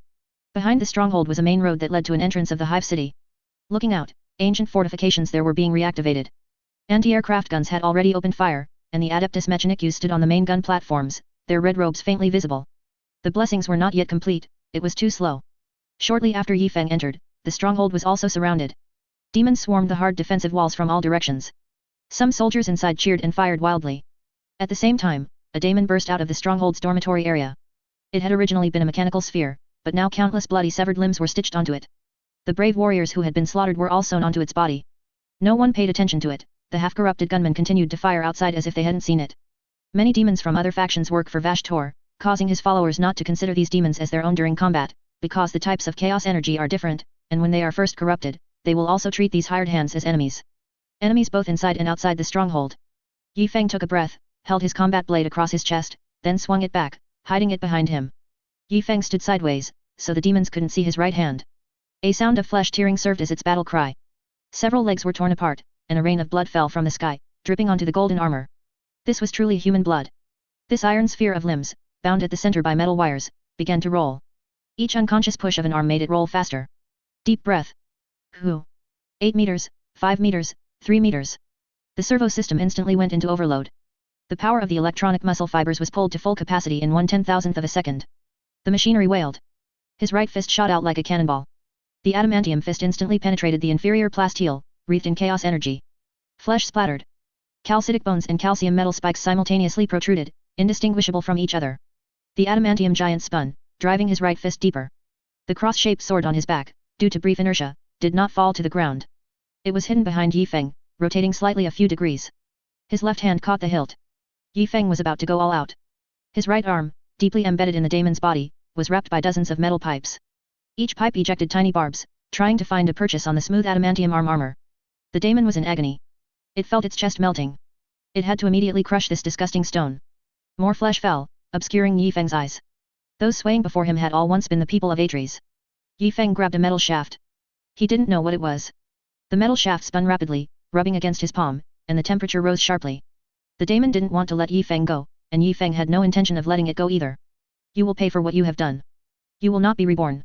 Behind the stronghold was a main road that led to an entrance of the hive city. Looking out, ancient fortifications there were being reactivated. Anti-aircraft guns had already opened fire, and the Adeptus Mechanicus stood on the main gun platforms, their red robes faintly visible. The blessings were not yet complete, it was too slow. Shortly after Yi Feng entered, the stronghold was also surrounded. Demons swarmed the hard defensive walls from all directions. Some soldiers inside cheered and fired wildly. At the same time, a daemon burst out of the stronghold's dormitory area. It had originally been a mechanical sphere, but now countless bloody severed limbs were stitched onto it. The brave warriors who had been slaughtered were all sewn onto its body. No one paid attention to it, the half-corrupted gunmen continued to fire outside as if they hadn't seen it. Many demons from other factions work for Vashtor, causing his followers not to consider these demons as their own during combat, because the types of chaos energy are different, and when they are first corrupted, they will also treat these hired hands as enemies. Enemies both inside and outside the stronghold. Yi Feng took a breath, held his combat blade across his chest, then swung it back, hiding it behind him. Yi Feng stood sideways, so the demons couldn't see his right hand. A sound of flesh tearing served as its battle cry. Several legs were torn apart, and a rain of blood fell from the sky, dripping onto the golden armor. This was truly human blood. This iron sphere of limbs, bound at the center by metal wires, began to roll. Each unconscious push of an arm made it roll faster. Deep breath. 8 meters, 5 meters, 3 meters. The servo system instantly went into overload. The power of the electronic muscle fibers was pulled to full capacity in 1/10,000th of a second. The machinery wailed. His right fist shot out like a cannonball. The adamantium fist instantly penetrated the inferior plasteel, wreathed in chaos energy. Flesh splattered. Calcitic bones and calcium metal spikes simultaneously protruded, indistinguishable from each other. The adamantium giant spun, driving his right fist deeper. The cross-shaped sword on his back, due to brief inertia, did not fall to the ground. It was hidden behind Yi Feng, rotating slightly a few degrees. His left hand caught the hilt. Yi Feng was about to go all out. His right arm, deeply embedded in the daemon's body, was wrapped by dozens of metal pipes. Each pipe ejected tiny barbs, trying to find a purchase on the smooth adamantium armor. The daemon was in agony. It felt its chest melting. It had to immediately crush this disgusting stone. More flesh fell, obscuring Yi Feng's eyes. Those swaying before him had all once been the people of Atres. Yi Feng grabbed a metal shaft. He didn't know what it was. The metal shaft spun rapidly, rubbing against his palm, and the temperature rose sharply. The daemon didn't want to let Yi Feng go, and Yi Feng had no intention of letting it go either. You will pay for what you have done. You will not be reborn.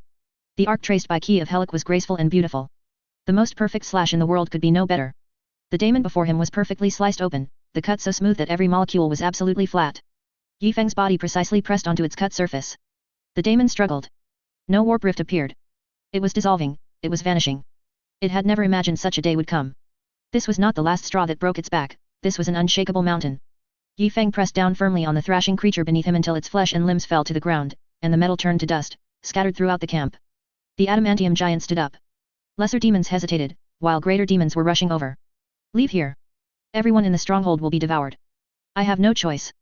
The arc traced by Key of Helic was graceful and beautiful. The most perfect slash in the world could be no better. The daemon before him was perfectly sliced open, the cut so smooth that every molecule was absolutely flat. Yi Feng's body precisely pressed onto its cut surface. The daemon struggled. No warp rift appeared. It was dissolving, it was vanishing. It had never imagined such a day would come. This was not the last straw that broke its back, this was an unshakable mountain. Yi Feng pressed down firmly on the thrashing creature beneath him until its flesh and limbs fell to the ground, and the metal turned to dust, scattered throughout the camp. The adamantium giant stood up. Lesser demons hesitated, while greater demons were rushing over. Leave here. Everyone in the stronghold will be devoured. I have no choice.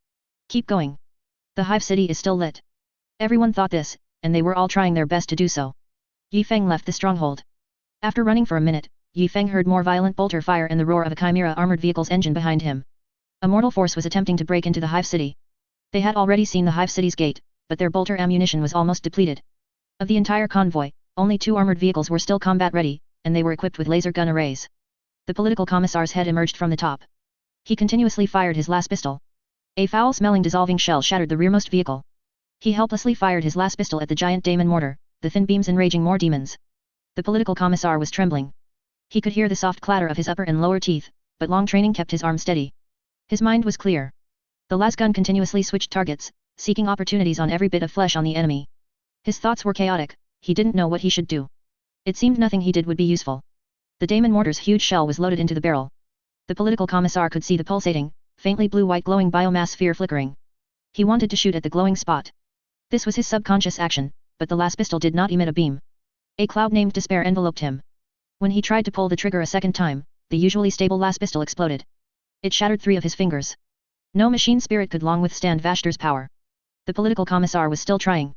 Keep going. The hive city is still lit. Everyone thought this, and they were all trying their best to do so. Yi Feng left the stronghold. After running for a minute, Yi Feng heard more violent bolter fire and the roar of a chimera armored vehicle's engine behind him. A mortal force was attempting to break into the hive city. They had already seen the hive city's gate, but their bolter ammunition was almost depleted. Of the entire convoy, only 2 armored vehicles were still combat ready, and they were equipped with laser gun arrays. The political commissar's head emerged from the top. He continuously fired his last pistol. A foul-smelling dissolving shell shattered the rearmost vehicle. He helplessly fired his last pistol at the giant daemon mortar, the thin beams enraging more demons. The political commissar was trembling. He could hear the soft clatter of his upper and lower teeth, but long training kept his arm steady. His mind was clear. The lasgun continuously switched targets, seeking opportunities on every bit of flesh on the enemy. His thoughts were chaotic, he didn't know what he should do. It seemed nothing he did would be useful. The daemon mortar's huge shell was loaded into the barrel. The political commissar could see the pulsating, faintly blue-white glowing biomass sphere flickering. He wanted to shoot at the glowing spot. This was his subconscious action, but the last pistol did not emit a beam. A cloud named despair enveloped him. When he tried to pull the trigger a second time, the usually stable last pistol exploded. It shattered 3 of his fingers. No machine spirit could long withstand Vashtor's power. The political commissar was still trying.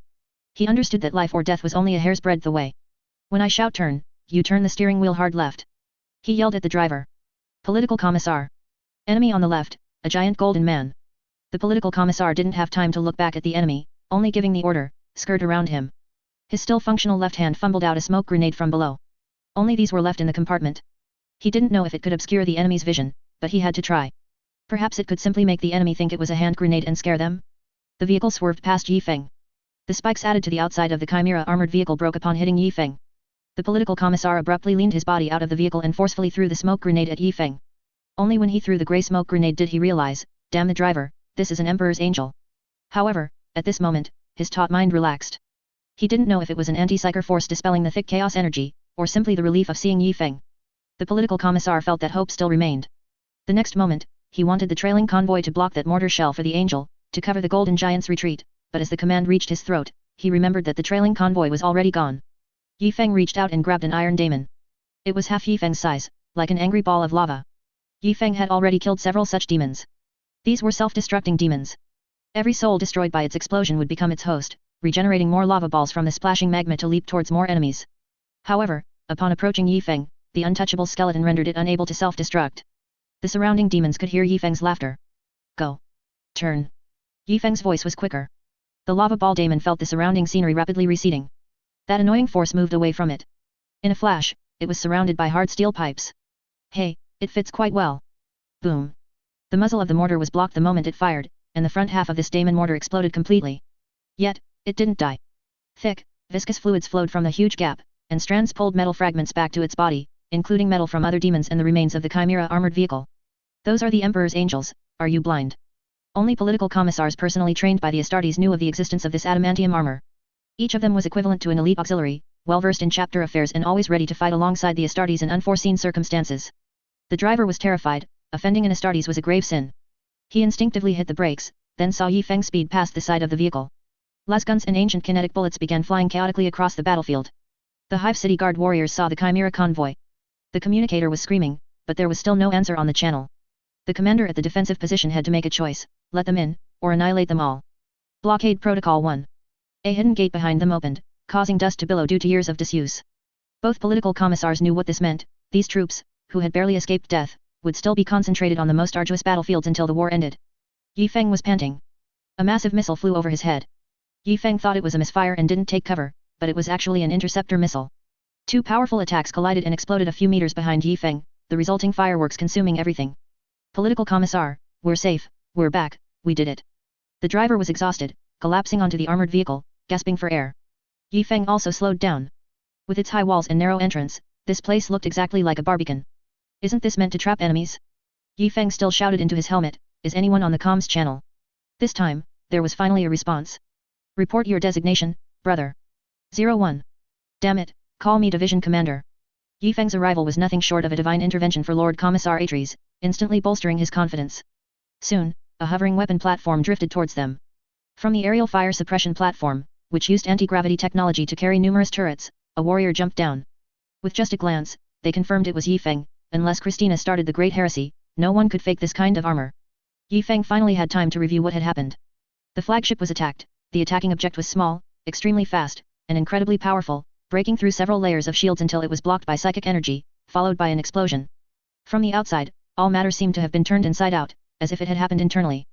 He understood that life or death was only a hair's breadth away. When I shout turn, you turn the steering wheel hard left. He yelled at the driver. Political commissar. Enemy on the left, a giant golden man. The political commissar didn't have time to look back at the enemy, only giving the order, skirt around him. His still functional left hand fumbled out a smoke grenade from below. Only these were left in the compartment. He didn't know if it could obscure the enemy's vision, but he had to try. Perhaps it could simply make the enemy think it was a hand grenade and scare them? The vehicle swerved past Yi Feng. The spikes added to the outside of the Chimera armored vehicle broke upon hitting Yi Feng. The political commissar abruptly leaned his body out of the vehicle and forcefully threw the smoke grenade at Yi Feng. Only when he threw the grey smoke grenade did he realize, damn the driver, this is an Emperor's angel. However, at this moment, his taut mind relaxed. He didn't know if it was an anti-psyker force dispelling the thick chaos energy, or simply the relief of seeing Yi Feng. The political commissar felt that hope still remained. The next moment, he wanted the trailing convoy to block that mortar shell for the angel, to cover the golden giant's retreat, but as the command reached his throat, he remembered that the trailing convoy was already gone. Yi Feng reached out and grabbed an iron daemon. It was half Yi Feng's size, like an angry ball of lava. Yi Feng had already killed several such demons. These were self-destructing demons. Every soul destroyed by its explosion would become its host, regenerating more lava balls from the splashing magma to leap towards more enemies. However, upon approaching Yi Feng, the untouchable skeleton rendered it unable to self-destruct. The surrounding demons could hear Yi Feng's laughter. Go. Turn. Yi Feng's voice was quicker. The lava ball daemon felt the surrounding scenery rapidly receding. That annoying force moved away from it. In a flash, it was surrounded by hard steel pipes. Hey, it fits quite well. Boom. The muzzle of the mortar was blocked the moment it fired, and the front half of this daemon mortar exploded completely. Yet, it didn't die. Thick, viscous fluids flowed from the huge gap, and strands pulled metal fragments back to its body, including metal from other demons and the remains of the Chimera armored vehicle. Those are the Emperor's angels, are you blind? Only political commissars personally trained by the Astartes knew of the existence of this adamantium armor. Each of them was equivalent to an elite auxiliary, well-versed in chapter affairs and always ready to fight alongside the Astartes in unforeseen circumstances. The driver was terrified, offending an Astartes was a grave sin. He instinctively hit the brakes, then saw Yi Feng speed past the side of the vehicle. Lasguns and ancient kinetic bullets began flying chaotically across the battlefield. The Hive City Guard warriors saw the Chimera convoy. The communicator was screaming, but there was still no answer on the channel. The commander at the defensive position had to make a choice, let them in, or annihilate them all. Blockade Protocol 1. A hidden gate behind them opened, causing dust to billow due to years of disuse. Both political commissars knew what this meant. These troops, who had barely escaped death, would still be concentrated on the most arduous battlefields until the war ended. Yi Feng was panting. A massive missile flew over his head. Yi Feng thought it was a misfire and didn't take cover, but it was actually an interceptor missile. 2 powerful attacks collided and exploded a few meters behind Yi Feng, the resulting fireworks consuming everything. Political commissar, we're safe, we're back, we did it. The driver was exhausted, collapsing onto the armored vehicle, gasping for air. Yi Feng also slowed down. With its high walls and narrow entrance, this place looked exactly like a barbican. Isn't this meant to trap enemies? Yi Feng still shouted into his helmet, is anyone on the comms channel? This time, there was finally a response. Report your designation, brother. 01. Damn it, call me division commander. Yi Feng's arrival was nothing short of a divine intervention for Lord Commissar Atres, instantly bolstering his confidence. Soon, a hovering weapon platform drifted towards them. From the aerial fire suppression platform, which used anti-gravity technology to carry numerous turrets, a warrior jumped down. With just a glance, they confirmed it was Yi Feng. Unless Christina started the Great Heresy, no one could fake this kind of armor. Yi Feng finally had time to review what had happened. The flagship was attacked. The attacking object was small, extremely fast, and incredibly powerful, breaking through several layers of shields until it was blocked by psychic energy, followed by an explosion. From the outside, all matter seemed to have been turned inside out, as if it had happened internally.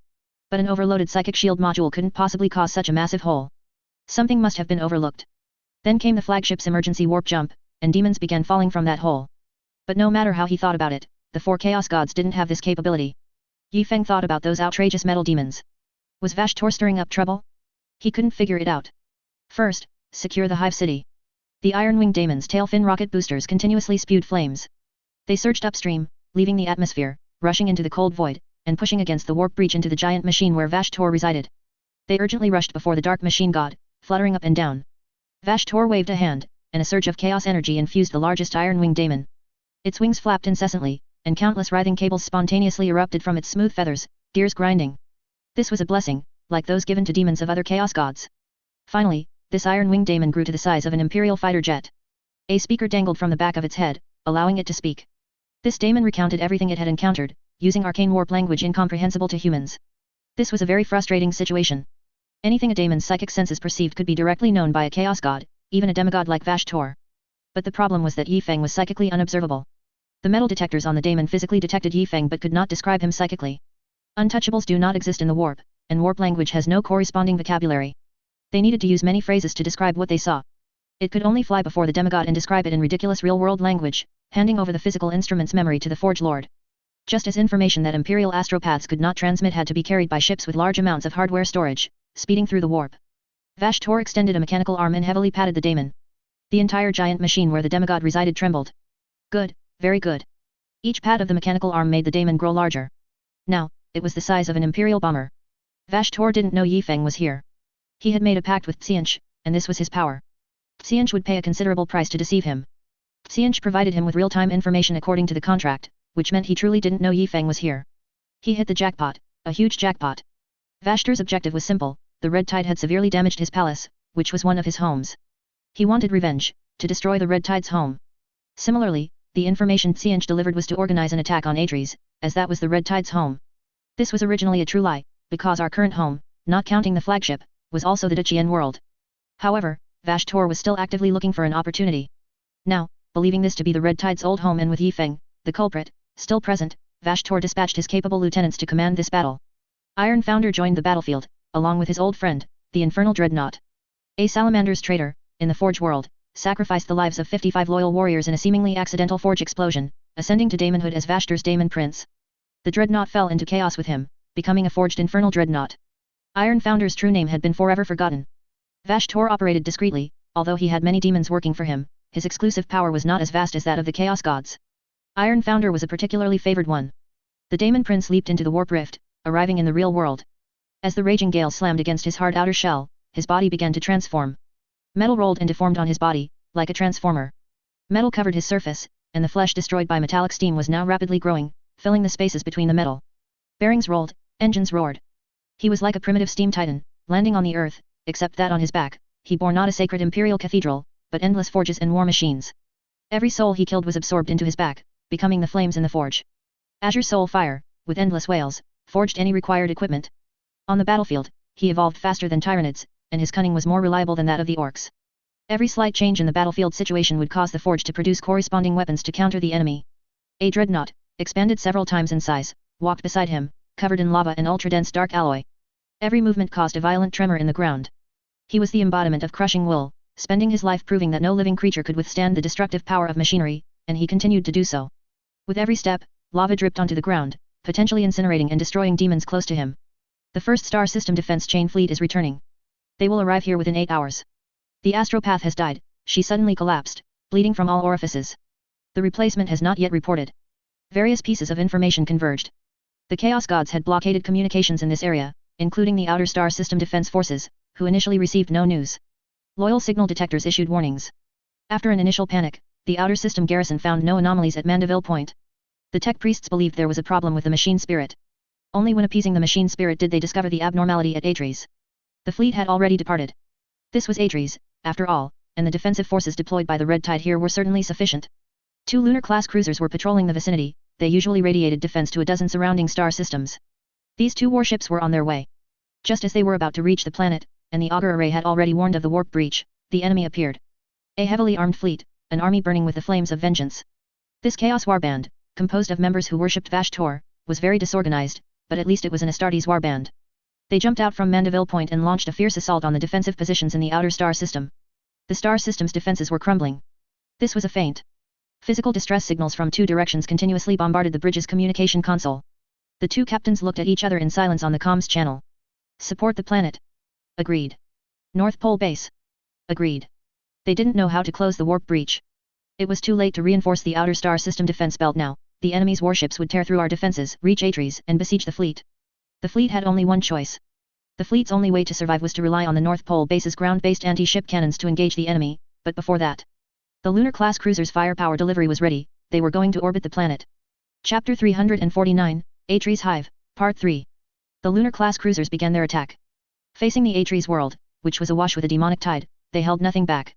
But an overloaded psychic shield module couldn't possibly cause such a massive hole. Something must have been overlooked. Then came the flagship's emergency warp jump, and demons began falling from that hole. But no matter how he thought about it, the 4 Chaos Gods didn't have this capability. Yi Feng thought about those outrageous metal demons. Was Vashtor stirring up trouble? He couldn't figure it out. First, secure the hive city. The iron-winged daemons' tail-fin rocket boosters continuously spewed flames. They surged upstream, leaving the atmosphere, rushing into the cold void, and pushing against the warp breach into the giant machine where Vashtor resided. They urgently rushed before the dark machine god, fluttering up and down. Vashtor waved a hand, and a surge of chaos energy infused the largest iron-winged daemon. Its wings flapped incessantly, and countless writhing cables spontaneously erupted from its smooth feathers, gears grinding. This was a blessing, like those given to demons of other chaos gods. Finally, this iron-winged daemon grew to the size of an imperial fighter jet. A speaker dangled from the back of its head, allowing it to speak. This daemon recounted everything it had encountered, using arcane warp language incomprehensible to humans. This was a very frustrating situation. Anything a daemon's psychic senses perceived could be directly known by a chaos god, even a demigod like Vashtor. But the problem was that Yi Feng was psychically unobservable. The metal detectors on the daemon physically detected Yi Feng but could not describe him psychically. Untouchables do not exist in the warp, and warp language has no corresponding vocabulary. They needed to use many phrases to describe what they saw. It could only fly before the demigod and describe it in ridiculous real-world language, handing over the physical instrument's memory to the Forge Lord. Just as information that imperial astropaths could not transmit had to be carried by ships with large amounts of hardware storage, speeding through the warp. Vashtor extended a mechanical arm and heavily patted the daemon. The entire giant machine where the demigod resided trembled. Good, very good. Each pat of the mechanical arm made the daemon grow larger. Now, it was the size of an imperial bomber. Vashtor didn't know Yi Feng was here. He had made a pact with Xianch, and this was his power. Xianch would pay a considerable price to deceive him. Xianch provided him with real-time information according to the contract, which meant he truly didn't know Yi Feng was here. He hit the jackpot, a huge jackpot. Vashtor's objective was simple: the red tide had severely damaged his palace, which was one of his homes. He wanted revenge, to destroy the red tide's home. Similarly, the information Xianch delivered was to organize an attack on Astartes, as that was the red tide's home. This was originally a true lie, because our current home, not counting the flagship, was also the Qing world. However, Vashtor was still actively looking for an opportunity. Now, believing this to be the red tide's old home and with Yi Feng, the culprit, still present, Vashtor dispatched his capable lieutenants to command this battle. Iron Founder joined the battlefield, along with his old friend, the Infernal Dreadnought. A Salamander's traitor, in the Forge world, sacrificed the lives of 55 loyal warriors in a seemingly accidental forge explosion, ascending to daemonhood as Vashtor's Daemon Prince. The Dreadnought fell into chaos with him, becoming a forged Infernal Dreadnought. Iron Founder's true name had been forever forgotten. Vashtor operated discreetly, although he had many demons working for him, his exclusive power was not as vast as that of the Chaos Gods. Iron Founder was a particularly favored one. The Daemon Prince leaped into the warp rift, arriving in the real world. As the raging gale slammed against his hard outer shell, his body began to transform. Metal rolled and deformed on his body, like a transformer. Metal covered his surface, and the flesh destroyed by metallic steam was now rapidly growing, filling the spaces between the metal. Bearings rolled, engines roared. He was like a primitive steam titan, landing on the earth, except that on his back, he bore not a sacred imperial cathedral, but endless forges and war machines. Every soul he killed was absorbed into his back, becoming the flames in the forge. Azure Soul Fire, with endless wails, forged any required equipment. On the battlefield, he evolved faster than Tyranids, and his cunning was more reliable than that of the orcs. Every slight change in the battlefield situation would cause the forge to produce corresponding weapons to counter the enemy. A dreadnought, expanded several times in size, walked beside him, covered in lava and ultra-dense dark alloy. Every movement caused a violent tremor in the ground. He was the embodiment of crushing will, spending his life proving that no living creature could withstand the destructive power of machinery, and he continued to do so. With every step, lava dripped onto the ground, potentially incinerating and destroying demons close to him. The first star system defense chain fleet is returning. They will arrive here within 8 hours. The astropath has died, she suddenly collapsed, bleeding from all orifices. The replacement has not yet reported. Various pieces of information converged. The Chaos Gods had blockaded communications in this area, including the Outer Star System Defense Forces, who initially received no news. Loyal signal detectors issued warnings. After an initial panic, the Outer System Garrison found no anomalies at Mandeville Point. The tech priests believed there was a problem with the machine spirit. Only when appeasing the machine spirit did they discover the abnormality at Astartes. The fleet had already departed. This was Astartes, after all, and the defensive forces deployed by the Red Tide here were certainly sufficient. 2 lunar-class cruisers were patrolling the vicinity, they usually radiated defense to a dozen surrounding star systems. These 2 warships were on their way. Just as they were about to reach the planet, and the augur array had already warned of the warp breach, the enemy appeared. A heavily armed fleet, an army burning with the flames of vengeance. This Chaos Warband, composed of members who worshipped Vashtor, was very disorganized, but at least it was an Astartes warband. They jumped out from Mandeville Point and launched a fierce assault on the defensive positions in the outer star system. The star system's defenses were crumbling. This was a feint. Physical distress signals from 2 directions continuously bombarded the bridge's communication console. The two captains looked at each other in silence on the comms channel. Support the planet. Agreed. North Pole Base. Agreed. They didn't know how to close the warp breach. It was too late to reinforce the outer star system defense belt now. The enemy's warships would tear through our defenses, reach Astartes, and besiege the fleet. The fleet had only one choice. The fleet's only way to survive was to rely on the North Pole Base's ground-based anti-ship cannons to engage the enemy, but before that, the lunar-class cruiser's firepower delivery was ready. They were going to orbit the planet. Chapter 349, Astartes Hive, Part 3. The lunar-class cruisers began their attack. Facing the Astartes world, which was awash with a demonic tide, they held nothing back.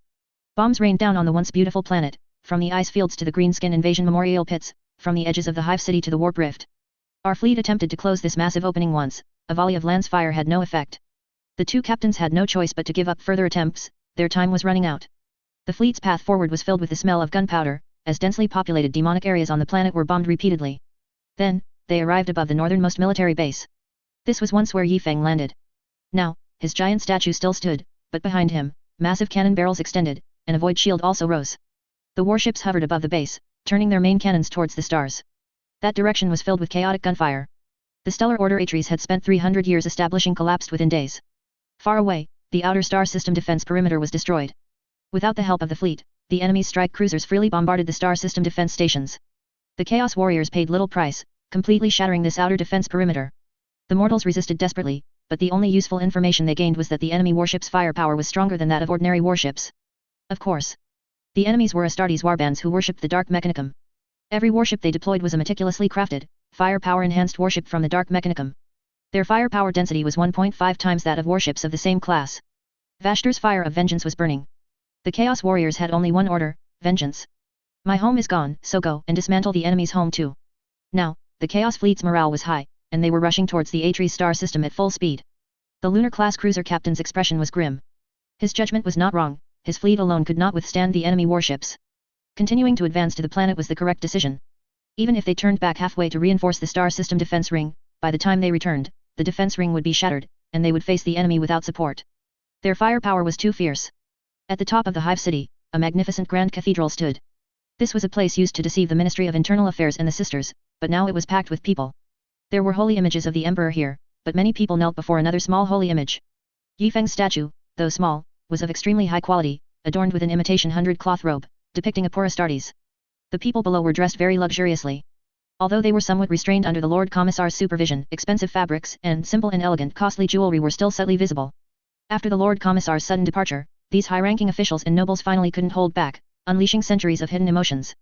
Bombs rained down on the once beautiful planet, from the ice fields to the greenskin invasion memorial pits, from the edges of the Hive City to the warp rift. Our fleet attempted to close this massive opening once. A volley of lance fire had no effect. The two captains had no choice but to give up further attempts. Their time was running out. The fleet's path forward was filled with the smell of gunpowder, as densely populated demonic areas on the planet were bombed repeatedly. Then, they arrived above the northernmost military base. This was once where Yifeng landed. Now, his giant statue still stood, but behind him, massive cannon barrels extended, and a void shield also rose. The warships hovered above the base, turning their main cannons towards the stars. That direction was filled with chaotic gunfire. The Stellar Order Astartes had spent 300 years establishing collapsed within days. Far away, the outer star system defense perimeter was destroyed. Without the help of the fleet, the enemy's strike cruisers freely bombarded the star system defense stations. The Chaos Warriors paid little price, completely shattering this outer defense perimeter. The mortals resisted desperately, but the only useful information they gained was that the enemy warship's firepower was stronger than that of ordinary warships. Of course. The enemies were Astartes warbands who worshipped the Dark Mechanicum. Every warship they deployed was a meticulously crafted, firepower-enhanced warship from the Dark Mechanicum. Their firepower density was 1.5 times that of warships of the same class. Vashtor's fire of vengeance was burning. The Chaos Warriors had only one order: vengeance. My home is gone, so go and dismantle the enemy's home too. Now, the Chaos Fleet's morale was high, and they were rushing towards the Astartes star system at full speed. The lunar-class cruiser captain's expression was grim. His judgment was not wrong. His fleet alone could not withstand the enemy warships. Continuing to advance to the planet was the correct decision. Even if they turned back halfway to reinforce the star system defense ring, by the time they returned, the defense ring would be shattered, and they would face the enemy without support. Their firepower was too fierce. At the top of the Hive City, a magnificent grand cathedral stood. This was a place used to deceive the Ministry of Internal Affairs and the Sisters, but now it was packed with people. There were holy images of the Emperor here, but many people knelt before another small holy image. Yifeng's statue, though small, was of extremely high quality, adorned with an imitation 100-cloth robe, depicting a poor Astartes. The people below were dressed very luxuriously. Although they were somewhat restrained under the Lord Commissar's supervision, expensive fabrics and simple and elegant costly jewelry were still subtly visible. After the Lord Commissar's sudden departure, these high-ranking officials and nobles finally couldn't hold back, unleashing centuries of hidden emotions.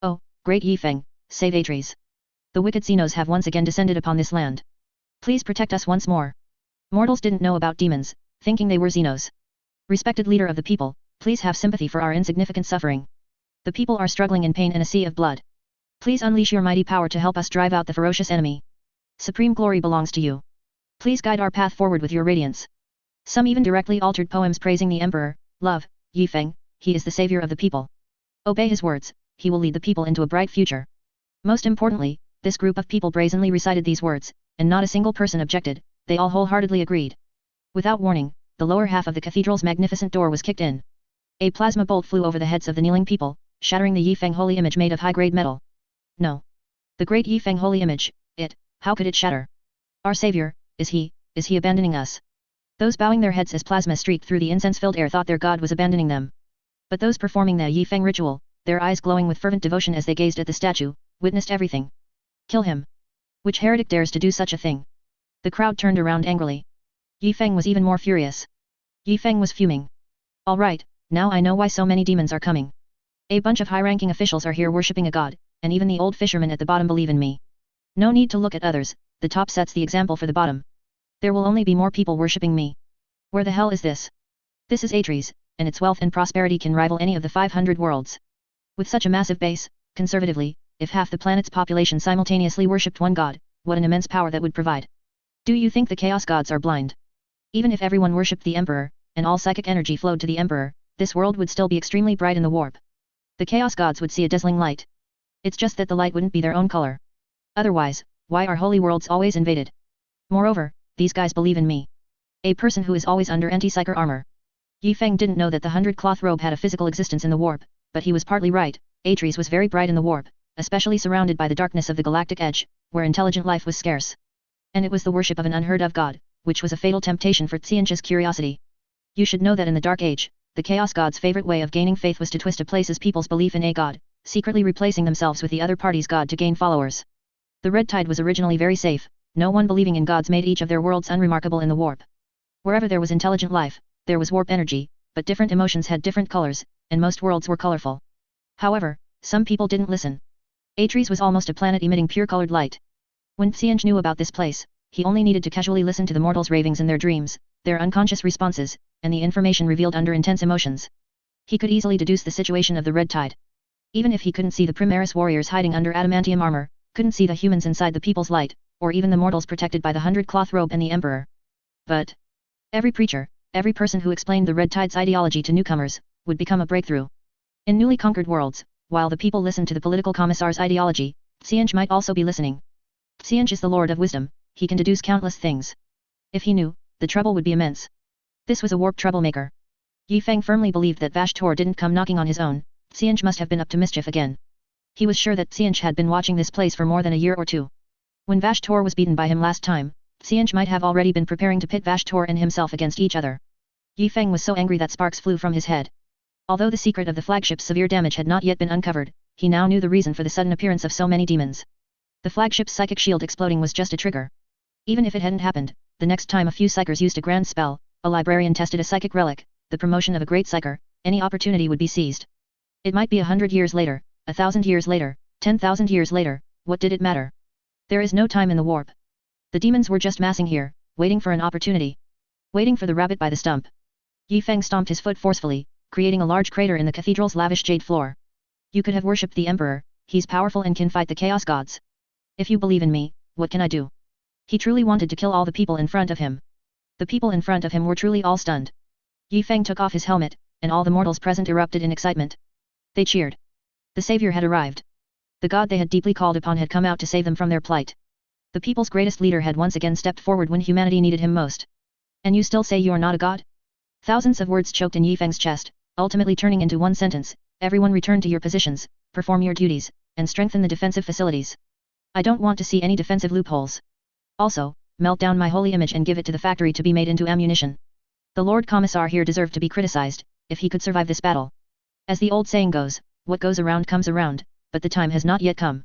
Oh, great Yifeng, save Astartes. The wicked Xenos have once again descended upon this land. Please protect us once more. Mortals didn't know about demons, thinking they were Xenos. Respected leader of the people, please have sympathy for our insignificant suffering. The people are struggling in pain and a sea of blood. Please unleash your mighty power to help us drive out the ferocious enemy. Supreme glory belongs to you. Please guide our path forward with your radiance. Some even directly altered poems praising the Emperor. Love, Yifeng, he is the savior of the people. Obey his words, he will lead the people into a bright future. Most importantly, this group of people brazenly recited these words, and not a single person objected, they all wholeheartedly agreed. Without warning, the lower half of the cathedral's magnificent door was kicked in. A plasma bolt flew over the heads of the kneeling people, shattering the Yifeng holy image made of high-grade metal. No. The great Yifeng holy image, how could it shatter? Our savior, is he abandoning us? Those bowing their heads as plasma streaked through the incense-filled air thought their god was abandoning them. But those performing the Yifeng ritual, their eyes glowing with fervent devotion as they gazed at the statue, witnessed everything. Kill him. Which heretic dares to do such a thing? The crowd turned around angrily. Yifeng was even more furious. Yifeng was fuming. All right, now I know why so many demons are coming. A bunch of high-ranking officials are here worshipping a god, and even the old fishermen at the bottom believe in me. No need to look at others, the top sets the example for the bottom. There will only be more people worshipping me. Where the hell is this? This is Astartes, and its wealth and prosperity can rival any of the 500 worlds. With such a massive base, conservatively, if half the planet's population simultaneously worshipped one god, what an immense power that would provide. Do you think the Chaos Gods are blind? Even if everyone worshipped the Emperor, and all psychic energy flowed to the Emperor, this world would still be extremely bright in the warp. The Chaos Gods would see a dazzling light. It's just that the light wouldn't be their own color. Otherwise, why are holy worlds always invaded? Moreover, these guys believe in me. A person who is always under anti-psyker armor. Yifeng didn't know that the 100-cloth robe had a physical existence in the warp, but he was partly right. Astartes was very bright in the warp, especially surrounded by the darkness of the galactic edge, where intelligent life was scarce. And it was the worship of an unheard-of god, which was a fatal temptation for Qian's curiosity. You should know that in the Dark Age, the Chaos God's favorite way of gaining faith was to twist a place's people's belief in a god, secretly replacing themselves with the other party's god to gain followers. The Red Tide was originally very safe, no one believing in gods made each of their worlds unremarkable in the warp. Wherever there was intelligent life, there was warp energy, but different emotions had different colors, and most worlds were colorful. However, some people didn't listen. Atres was almost a planet emitting pure colored light. When Qian knew about this place, he only needed to casually listen to the mortals' ravings in their dreams, their unconscious responses, and the information revealed under intense emotions. He could easily deduce the situation of the Red Tide. Even if he couldn't see the Primaris warriors hiding under adamantium armor, couldn't see the humans inside the people's light, or even the mortals protected by the 100-cloth robe and the Emperor. But every preacher, every person who explained the Red Tide's ideology to newcomers, would become a breakthrough. In newly conquered worlds, while the people listened to the political commissar's ideology, Qian might also be listening. Qian is the Lord of Wisdom, he can deduce countless things. If he knew, the trouble would be immense. This was a warped troublemaker. Yi Feng firmly believed that Vashtor didn't come knocking on his own, Qian must have been up to mischief again. He was sure that Qian had been watching this place for more than a year or two. When Vashtor was beaten by him last time, Qian might have already been preparing to pit Vashtor and himself against each other. Yi Feng was so angry that sparks flew from his head. Although the secret of the flagship's severe damage had not yet been uncovered, he now knew the reason for the sudden appearance of so many demons. The flagship's psychic shield exploding was just a trigger. Even if it hadn't happened, the next time a few psychers used a grand spell, a librarian tested a psychic relic, the promotion of a great psycher, any opportunity would be seized. It might be 100 years later, 1,000 years later, 10,000 years later, what did it matter? There is no time in the warp. The demons were just massing here, waiting for an opportunity. Waiting for the rabbit by the stump. Yi Feng stomped his foot forcefully, creating a large crater in the cathedral's lavish jade floor. You could have worshipped the Emperor, he's powerful and can fight the Chaos Gods. If you believe in me, what can I do? He truly wanted to kill all the people in front of him. The people in front of him were truly all stunned. Yi Feng took off his helmet, and all the mortals present erupted in excitement. They cheered. The savior had arrived. The god they had deeply called upon had come out to save them from their plight. The people's greatest leader had once again stepped forward when humanity needed him most. And you still say you're not a god? Thousands of words choked in Yi Feng's chest, ultimately turning into one sentence: everyone return to your positions, perform your duties, and strengthen the defensive facilities. I don't want to see any defensive loopholes. Also, melt down my holy image and give it to the factory to be made into ammunition. The Lord Commissar here deserved to be criticized, if he could survive this battle. As the old saying goes, what goes around comes around, but the time has not yet come.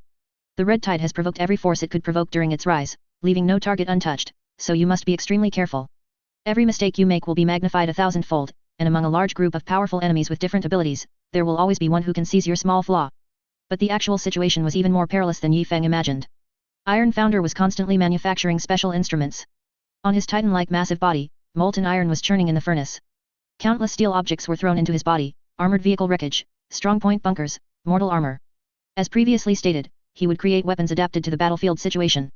The Red Tide has provoked every force it could provoke during its rise, leaving no target untouched, so you must be extremely careful. Every mistake you make will be magnified 1,000-fold, and among a large group of powerful enemies with different abilities, there will always be one who can seize your small flaw. But the actual situation was even more perilous than Yi Feng imagined. Iron Founder was constantly manufacturing special instruments. On his titan-like massive body, molten iron was churning in the furnace. Countless steel objects were thrown into his body: armored vehicle wreckage, strong-point bunkers, mortal armor. As previously stated, he would create weapons adapted to the battlefield situation.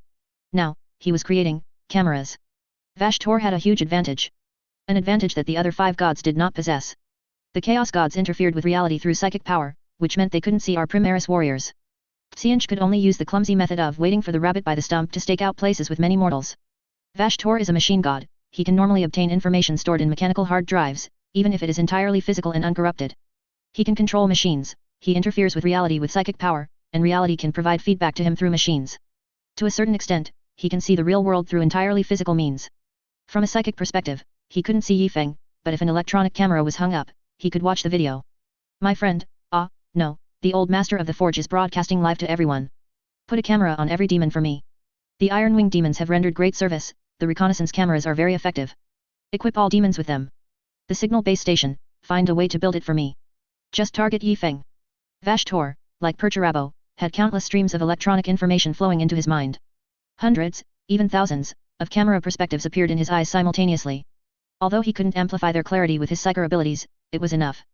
Now, he was creating cameras. Vashtor had a huge advantage. An advantage that the other 5 gods did not possess. The Chaos Gods interfered with reality through psychic power, which meant they couldn't see our Primaris warriors. Qian could only use the clumsy method of waiting for the rabbit by the stump to stake out places with many mortals. Vashtor is a machine god, he can normally obtain information stored in mechanical hard drives, even if it is entirely physical and uncorrupted. He can control machines, he interferes with reality with psychic power, and reality can provide feedback to him through machines. To a certain extent, he can see the real world through entirely physical means. From a psychic perspective, he couldn't see Yi Feng, but if an electronic camera was hung up, he could watch the video. My friend, no, the old master of the forge is broadcasting live to everyone. Put a camera on every demon for me. The Iron-Winged demons have rendered great service, the reconnaissance cameras are very effective. Equip all demons with them. The signal base station, find a way to build it for me. Just target Yi Feng. Vashtor, like Perturabo, had countless streams of electronic information flowing into his mind. Hundreds, even thousands, of camera perspectives appeared in his eyes simultaneously. Although he couldn't amplify their clarity with his psyker abilities, it was enough.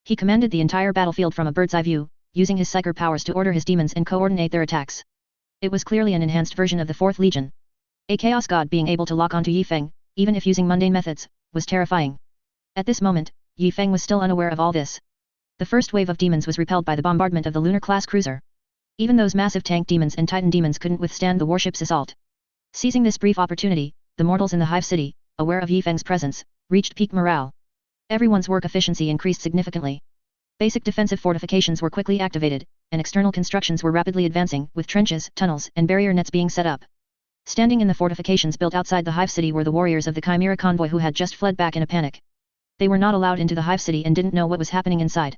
He commanded the entire battlefield from a bird's-eye view, using his psyker powers to order his demons and coordinate their attacks. It was clearly an enhanced version of the 4th Legion. A Chaos God being able to lock onto Yi Feng, even if using mundane methods, was terrifying. At this moment, Yi Feng was still unaware of all this. The first wave of demons was repelled by the bombardment of the lunar-class cruiser. Even those massive tank demons and titan demons couldn't withstand the warship's assault. Seizing this brief opportunity, the mortals in the Hive City, aware of Yi Feng's presence, reached peak morale. Everyone's work efficiency increased significantly. Basic defensive fortifications were quickly activated, and external constructions were rapidly advancing, with trenches, tunnels, and barrier nets being set up. Standing in the fortifications built outside the hive city were the warriors of the Chimera convoy who had just fled back in a panic. They were not allowed into the hive city and didn't know what was happening inside.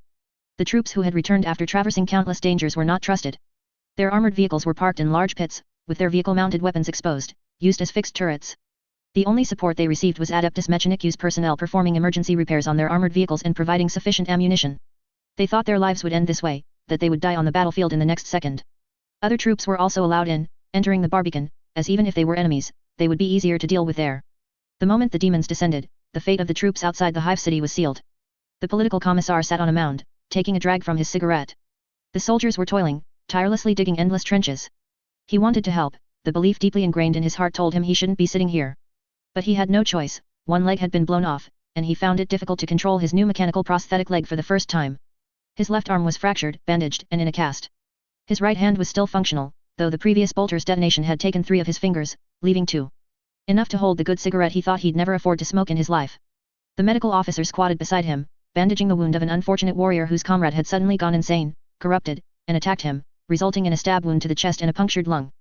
The troops who had returned after traversing countless dangers were not trusted. Their armored vehicles were parked in large pits, with their vehicle-mounted weapons exposed, used as fixed turrets. The only support they received was Adeptus Mechanicus personnel performing emergency repairs on their armored vehicles and providing sufficient ammunition. They thought their lives would end this way, that they would die on the battlefield in the next second. Other troops were also allowed in, entering the Barbican, as even if they were enemies, they would be easier to deal with there. The moment the demons descended, the fate of the troops outside the hive city was sealed. The political commissar sat on a mound, taking a drag from his cigarette. The soldiers were toiling, tirelessly digging endless trenches. He wanted to help, the belief deeply ingrained in his heart told him he shouldn't be sitting here. But he had no choice, one leg had been blown off, and he found it difficult to control his new mechanical prosthetic leg for the first time. His left arm was fractured, bandaged, and in a cast. His right hand was still functional, though the previous bolter's detonation had taken 3 of his fingers, leaving 2. Enough to hold the good cigarette he thought he'd never afford to smoke in his life. The medical officer squatted beside him, bandaging the wound of an unfortunate warrior whose comrade had suddenly gone insane, corrupted, and attacked him, resulting in a stab wound to the chest and a punctured lung.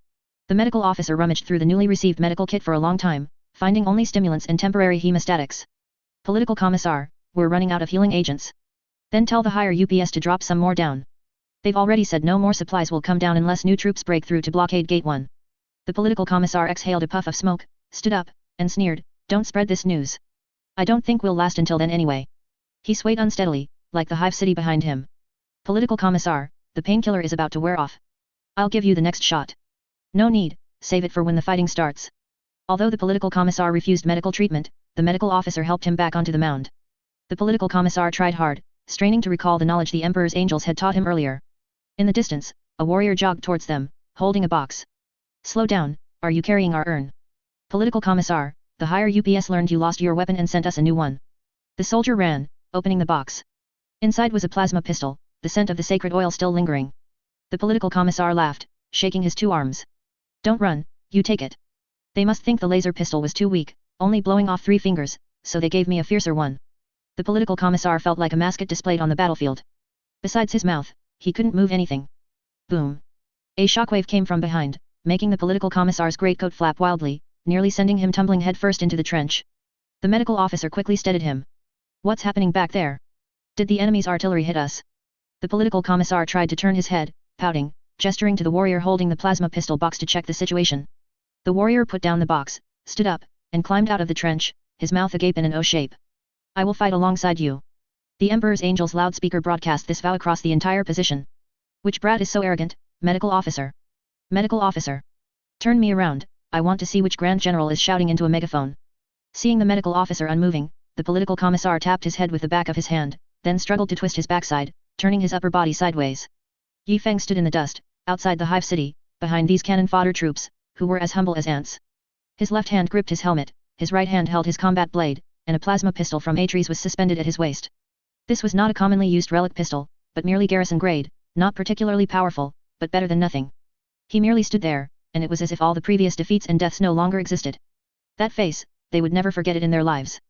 The medical officer rummaged through the newly received medical kit for a long time, finding only stimulants and temporary hemostatics. Political commissar, we're running out of healing agents. Then tell the higher UPS to drop some more down. They've already said no more supplies will come down unless new troops break through to blockade Gate 1. The political commissar exhaled a puff of smoke, stood up, and sneered, don't spread this news. I don't think we'll last until then anyway. He swayed unsteadily, like the hive city behind him. Political commissar, the painkiller is about to wear off. I'll give you the next shot. No need, save it for when the fighting starts. Although the political commissar refused medical treatment, the medical officer helped him back onto the mound. The political commissar tried hard, straining to recall the knowledge the Emperor's angels had taught him earlier. In the distance, a warrior jogged towards them, holding a box. Slow down, are you carrying our urn? Political commissar, the higher UPS learned you lost your weapon and sent us a new one. The soldier ran, opening the box. Inside was a plasma pistol, the scent of the sacred oil still lingering. The political commissar laughed, shaking his 2 arms. Don't run, you take it. They must think the laser pistol was too weak, only blowing off 3 fingers, so they gave me a fiercer one. The political commissar felt like a mascot displayed on the battlefield. Besides his mouth, he couldn't move anything. Boom. A shockwave came from behind, making the political commissar's greatcoat flap wildly, nearly sending him tumbling headfirst into the trench. The medical officer quickly steadied him. What's happening back there? Did the enemy's artillery hit us? The political commissar tried to turn his head, pouting, gesturing to the warrior holding the plasma pistol box to check the situation. The warrior put down the box, stood up, and climbed out of the trench, his mouth agape in an O shape. I will fight alongside you. The Emperor's Angel's loudspeaker broadcast this vow across the entire position. Which brat is so arrogant, medical officer? Medical officer. Turn me around, I want to see which Grand General is shouting into a megaphone. Seeing the medical officer unmoving, the political commissar tapped his head with the back of his hand, then struggled to twist his backside, turning his upper body sideways. Yi Feng stood in the dust, outside the hive city, behind these cannon fodder troops, who were as humble as ants. His left hand gripped his helmet, his right hand held his combat blade, and a plasma pistol from Atres was suspended at his waist. This was not a commonly used relic pistol, but merely garrison grade, not particularly powerful, but better than nothing. He merely stood there, and it was as if all the previous defeats and deaths no longer existed. That face, they would never forget it in their lives.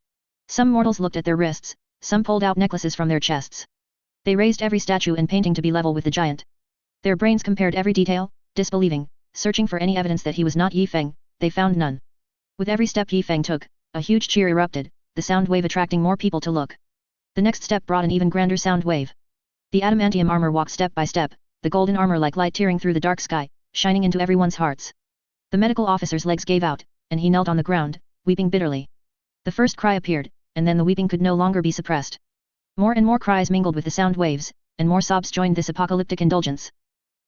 Some mortals looked at their wrists, some pulled out necklaces from their chests. They raised every statue and painting to be level with the giant. Their brains compared every detail, disbelieving, searching for any evidence that he was not Yi Feng, they found none. With every step Yi Feng took, a huge cheer erupted, the sound wave attracting more people to look. The next step brought an even grander sound wave. The adamantium armor walked step by step, the golden armor like light tearing through the dark sky, shining into everyone's hearts. The medical officer's legs gave out, and he knelt on the ground, weeping bitterly. The first cry appeared, and then the weeping could no longer be suppressed. More and more cries mingled with the sound waves, and more sobs joined this apocalyptic indulgence.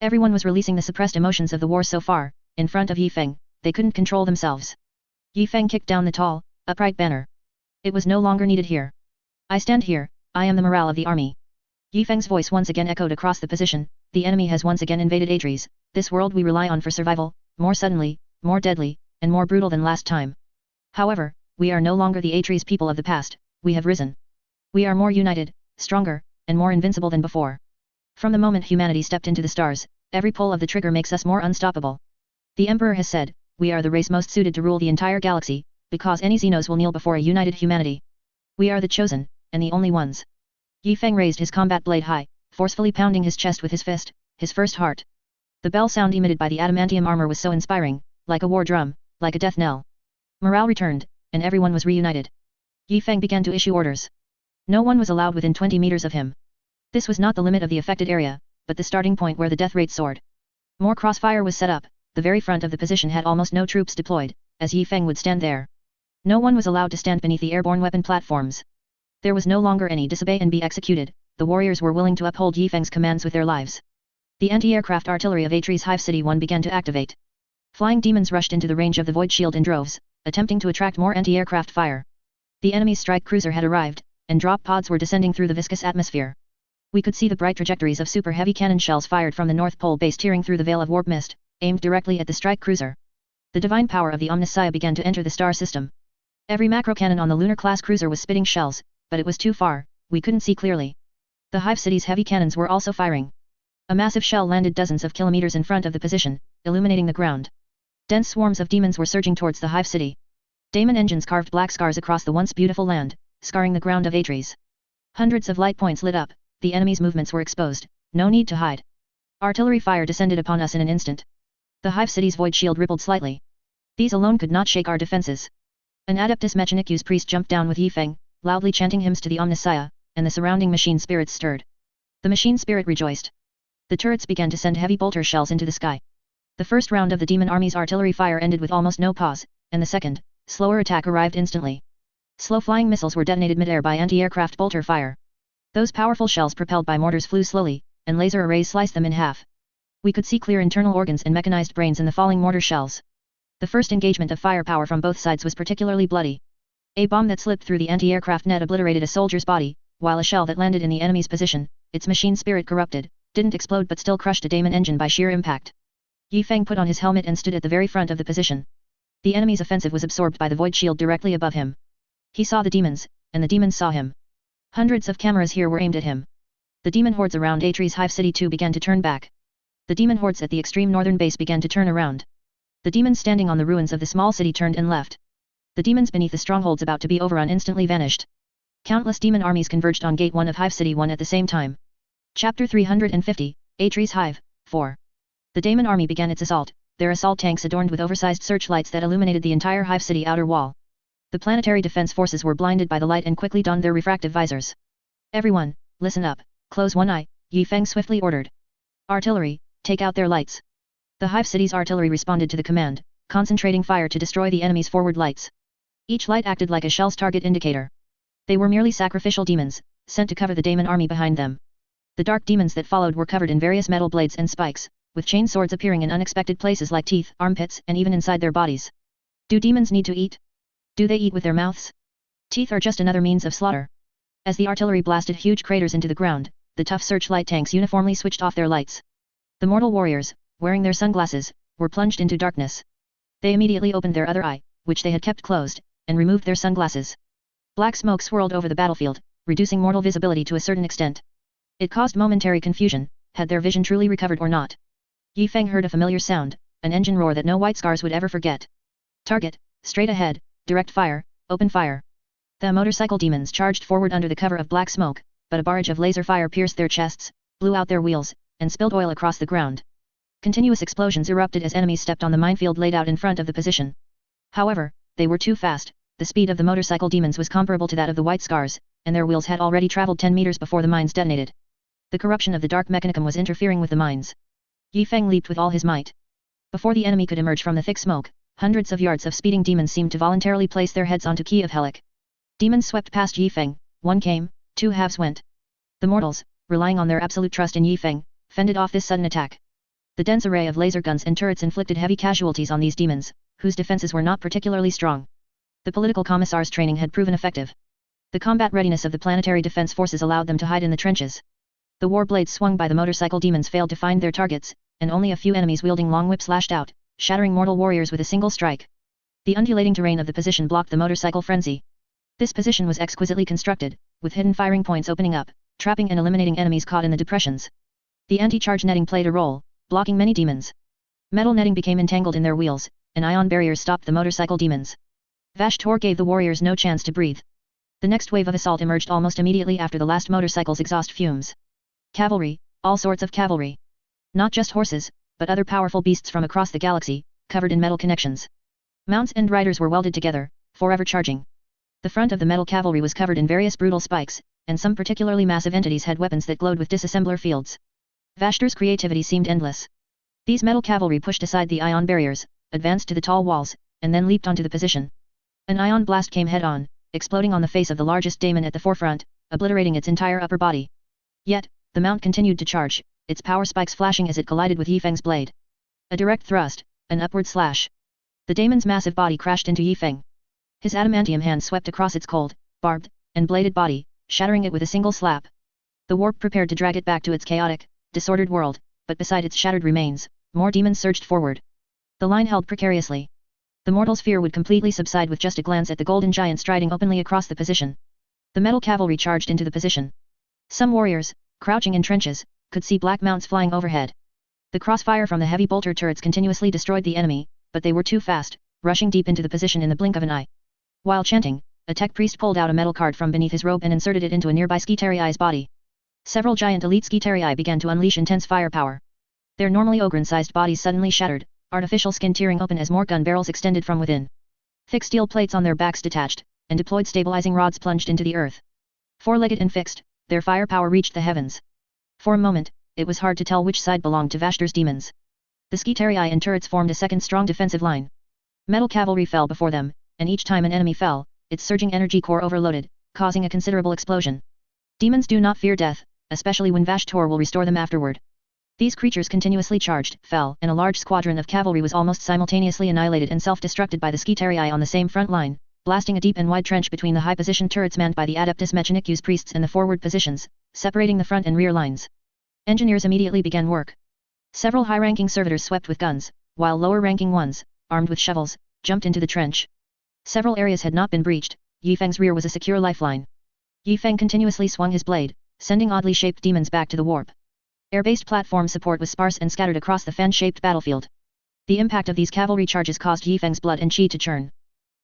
Everyone was releasing the suppressed emotions of the war so far, in front of Yi Feng, they couldn't control themselves. Yi Feng kicked down the tall, upright banner. It was no longer needed here. I stand here, I am the morale of the army. Yi Feng's voice once again echoed across the position, the enemy has once again invaded Atres, this world we rely on for survival, more suddenly, more deadly, and more brutal than last time. However, we are no longer the Atres people of the past, we have risen. We are more united, stronger, and more invincible than before. From the moment humanity stepped into the stars, every pull of the trigger makes us more unstoppable. The Emperor has said, we are the race most suited to rule the entire galaxy, because any Xenos will kneel before a united humanity. We are the chosen, and the only ones. Yi Feng raised his combat blade high, forcefully pounding his chest with his fist, his first heart. The bell sound emitted by the adamantium armor was so inspiring, like a war drum, like a death knell. Morale returned, and everyone was reunited. Yi Feng began to issue orders. No one was allowed within 20 meters of him. This was not the limit of the affected area, but the starting point where the death rate soared. More crossfire was set up, the very front of the position had almost no troops deployed, as Yi Feng would stand there. No one was allowed to stand beneath the airborne weapon platforms. There was no longer any disobey and be executed, the warriors were willing to uphold Yi Feng's commands with their lives. The anti-aircraft artillery of Atre's Hive City 1 began to activate. Flying demons rushed into the range of the void shield in droves, attempting to attract more anti-aircraft fire. The enemy's strike cruiser had arrived, and drop pods were descending through the viscous atmosphere. We could see the bright trajectories of super heavy cannon shells fired from the North Pole base tearing through the veil of warp mist, aimed directly at the strike cruiser. The divine power of the Omnissiah began to enter the star system. Every macro cannon on the lunar-class cruiser was spitting shells, but it was too far, we couldn't see clearly. The Hive City's heavy cannons were also firing. A massive shell landed dozens of kilometers in front of the position, illuminating the ground. Dense swarms of demons were surging towards the Hive City. Daemon engines carved black scars across the once beautiful land, scarring the ground of Atres. Hundreds of light points lit up, the enemy's movements were exposed, no need to hide. Artillery fire descended upon us in an instant. The Hive City's void shield rippled slightly. These alone could not shake our defenses. An Adeptus Mechanicus priest jumped down with Yi Feng, loudly chanting hymns to the Omnissiah, and the surrounding machine spirits stirred. The machine spirit rejoiced. The turrets began to send heavy bolter shells into the sky. The first round of the demon army's artillery fire ended with almost no pause, and the second, slower attack arrived instantly. Slow-flying missiles were detonated mid-air by anti-aircraft bolter fire. Those powerful shells propelled by mortars flew slowly, and laser arrays sliced them in half. We could see clear internal organs and mechanized brains in the falling mortar shells. The first engagement of firepower from both sides was particularly bloody. A bomb that slipped through the anti-aircraft net obliterated a soldier's body, while a shell that landed in the enemy's position, its machine spirit corrupted, didn't explode but still crushed a daemon engine by sheer impact. Yi Feng put on his helmet and stood at the very front of the position. The enemy's offensive was absorbed by the void shield directly above him. He saw the demons, and the demons saw him. Hundreds of cameras here were aimed at him. The demon hordes around Atre's Hive City 2 began to turn back. The demon hordes at the extreme northern base began to turn around. The demons standing on the ruins of the small city turned and left. The demons beneath the strongholds about to be overrun instantly vanished. Countless demon armies converged on Gate 1 of Hive City 1 at the same time. Chapter 350, Atre's Hive, 4. The Daemon army began its assault, their assault tanks adorned with oversized searchlights that illuminated the entire Hive City outer wall. The planetary defense forces were blinded by the light and quickly donned their refractive visors. Everyone, listen up, close one eye, Yi Feng swiftly ordered. Artillery, take out their lights. The Hive City's artillery responded to the command, concentrating fire to destroy the enemy's forward lights. Each light acted like a shell's target indicator. They were merely sacrificial demons, sent to cover the Daemon army behind them. The dark demons that followed were covered in various metal blades and spikes, with chain swords appearing in unexpected places like teeth, armpits, and even inside their bodies. Do demons need to eat? Do they eat with their mouths? Teeth are just another means of slaughter. As the artillery blasted huge craters into the ground, the tough searchlight tanks uniformly switched off their lights. The mortal warriors, wearing their sunglasses, were plunged into darkness. They immediately opened their other eye, which they had kept closed, and removed their sunglasses. Black smoke swirled over the battlefield, reducing mortal visibility to a certain extent. It caused momentary confusion, had their vision truly recovered or not. Yi Feng heard a familiar sound, an engine roar that no white scars would ever forget. Target, straight ahead, direct fire, open fire. The motorcycle demons charged forward under the cover of black smoke, but a barrage of laser fire pierced their chests, blew out their wheels, and spilled oil across the ground. Continuous explosions erupted as enemies stepped on the minefield laid out in front of the position. However, they were too fast, the speed of the motorcycle demons was comparable to that of the white scars, and their wheels had already traveled 10 meters before the mines detonated. The corruption of the dark mechanicum was interfering with the mines. Yi Feng leaped with all his might. Before the enemy could emerge from the thick smoke, hundreds of yards of speeding demons seemed to voluntarily place their heads onto Key of Helic. Demons swept past Yi Feng, one came, two halves went. The mortals, relying on their absolute trust in Yi Feng, fended off this sudden attack. The dense array of laser guns and turrets inflicted heavy casualties on these demons, whose defenses were not particularly strong. The political commissar's training had proven effective. The combat readiness of the planetary defense forces allowed them to hide in the trenches. The war blades swung by the motorcycle demons failed to find their targets, and only a few enemies wielding long whips lashed out, shattering mortal warriors with a single strike. The undulating terrain of the position blocked the motorcycle frenzy. This position was exquisitely constructed, with hidden firing points opening up, trapping and eliminating enemies caught in the depressions. The anti-charge netting played a role, blocking many demons. Metal netting became entangled in their wheels, and ion barriers stopped the motorcycle demons. Vashtor gave the warriors no chance to breathe. The next wave of assault emerged almost immediately after the last motorcycle's exhaust fumes. Cavalry, all sorts of cavalry. Not just horses, but other powerful beasts from across the galaxy, covered in metal connections. Mounts and riders were welded together, forever charging. The front of the metal cavalry was covered in various brutal spikes, and some particularly massive entities had weapons that glowed with disassembler fields. Vashtor's creativity seemed endless. These metal cavalry pushed aside the ion barriers, advanced to the tall walls, and then leaped onto the position. An ion blast came head-on, exploding on the face of the largest daemon at the forefront, obliterating its entire upper body. Yet, the mount continued to charge, its power spikes flashing as it collided with Yifeng's blade. A direct thrust, an upward slash. The daemon's massive body crashed into Yifeng. His adamantium hand swept across its cold, barbed, and bladed body, shattering it with a single slap. The warp prepared to drag it back to its chaotic, disordered world, but beside its shattered remains, more demons surged forward. The line held precariously. The mortal's fear would completely subside with just a glance at the golden giant striding openly across the position. The metal cavalry charged into the position. Some warriors, crouching in trenches, could see black mounts flying overhead. The crossfire from the heavy bolter turrets continuously destroyed the enemy, but they were too fast, rushing deep into the position in the blink of an eye. While chanting, a tech priest pulled out a metal card from beneath his robe and inserted it into a nearby Skitarii's body. Several giant elite Skitarii began to unleash intense firepower. Their normally Ogryn-sized bodies suddenly shattered, artificial skin tearing open as more gun barrels extended from within. Thick steel plates on their backs detached, and deployed stabilizing rods plunged into the earth. Four-legged and fixed, their firepower reached the heavens. For a moment, it was hard to tell which side belonged to Vashtor's demons. The Skitarii and turrets formed a second strong defensive line. Metal cavalry fell before them, and each time an enemy fell, its surging energy core overloaded, causing a considerable explosion. Demons do not fear death, especially when Vashtor will restore them afterward. These creatures continuously charged, fell, and a large squadron of cavalry was almost simultaneously annihilated and self-destructed by the Skitarii on the same front line, blasting a deep and wide trench between the high-positioned turrets manned by the Adeptus Mechanicus priests and the forward positions, separating the front and rear lines. Engineers immediately began work. Several high-ranking servitors swept with guns, while lower-ranking ones, armed with shovels, jumped into the trench. Several areas had not been breached. Yifeng's rear was a secure lifeline. Yifeng continuously swung his blade, sending oddly shaped demons back to the warp. Air-based platform support was sparse and scattered across the fan-shaped battlefield. The impact of these cavalry charges caused Yifeng's blood and chi to churn.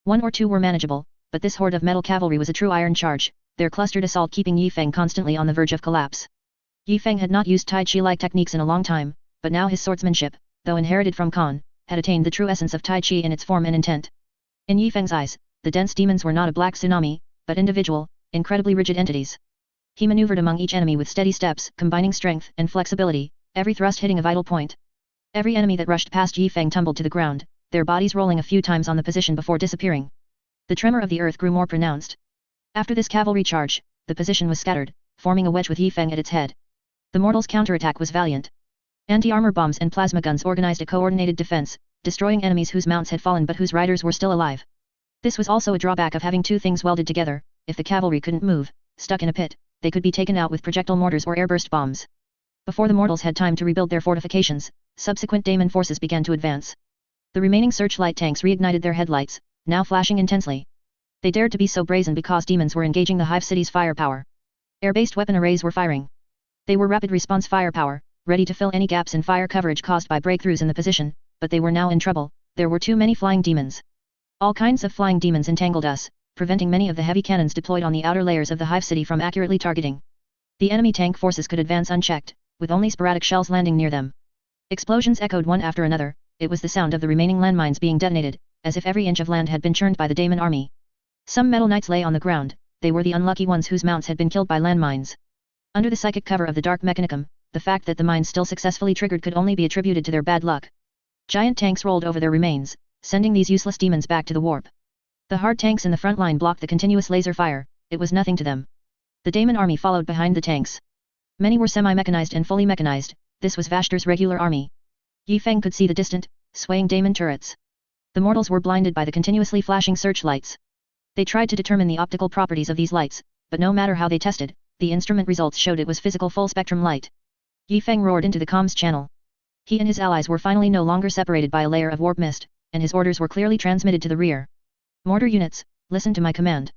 One or two were manageable, but this horde of metal cavalry was a true iron charge, their clustered assault keeping Yifeng constantly on the verge of collapse. Yifeng had not used Tai Chi-like techniques in a long time, but now his swordsmanship, though inherited from Khan, had attained the true essence of Tai Chi in its form and intent. In Yifeng's eyes, the dense demons were not a black tsunami, but individual, incredibly rigid entities. He maneuvered among each enemy with steady steps, combining strength and flexibility, every thrust hitting a vital point. Every enemy that rushed past Yifeng tumbled to the ground, their bodies rolling a few times on the position before disappearing. The tremor of the earth grew more pronounced. After this cavalry charge, the position was scattered, forming a wedge with Yifeng at its head. The mortals' counterattack was valiant. Anti-armor bombs and plasma guns organized a coordinated defense, destroying enemies whose mounts had fallen but whose riders were still alive. This was also a drawback of having two things welded together. If the cavalry couldn't move, stuck in a pit, they could be taken out with projectile mortars or airburst bombs. Before the mortals had time to rebuild their fortifications, subsequent daemon forces began to advance. The remaining searchlight tanks reignited their headlights, now flashing intensely. They dared to be so brazen because demons were engaging the Hive City's firepower. Air-based weapon arrays were firing. They were rapid response firepower, ready to fill any gaps in fire coverage caused by breakthroughs in the position, but they were now in trouble. There were too many flying demons. All kinds of flying demons entangled us, preventing many of the heavy cannons deployed on the outer layers of the Hive City from accurately targeting. The enemy tank forces could advance unchecked, with only sporadic shells landing near them. Explosions echoed one after another. It was the sound of the remaining landmines being detonated, as if every inch of land had been churned by the Daemon army. Some metal knights lay on the ground. They were the unlucky ones whose mounts had been killed by landmines. Under the psychic cover of the Dark Mechanicum, the fact that the mines still successfully triggered could only be attributed to their bad luck. Giant tanks rolled over their remains, sending these useless demons back to the warp. The hard tanks in the front line blocked the continuous laser fire. It was nothing to them. The Daemon army followed behind the tanks. Many were semi-mechanized and fully mechanized. This was Vashtor's regular army. Yifeng could see the distant, swaying Daemon turrets. The mortals were blinded by the continuously flashing searchlights. They tried to determine the optical properties of these lights, but no matter how they tested, the instrument results showed it was physical full-spectrum light. Yifeng roared into the comms channel. He and his allies were finally no longer separated by a layer of warp mist, and his orders were clearly transmitted to the rear. Mortar units, listen to my command.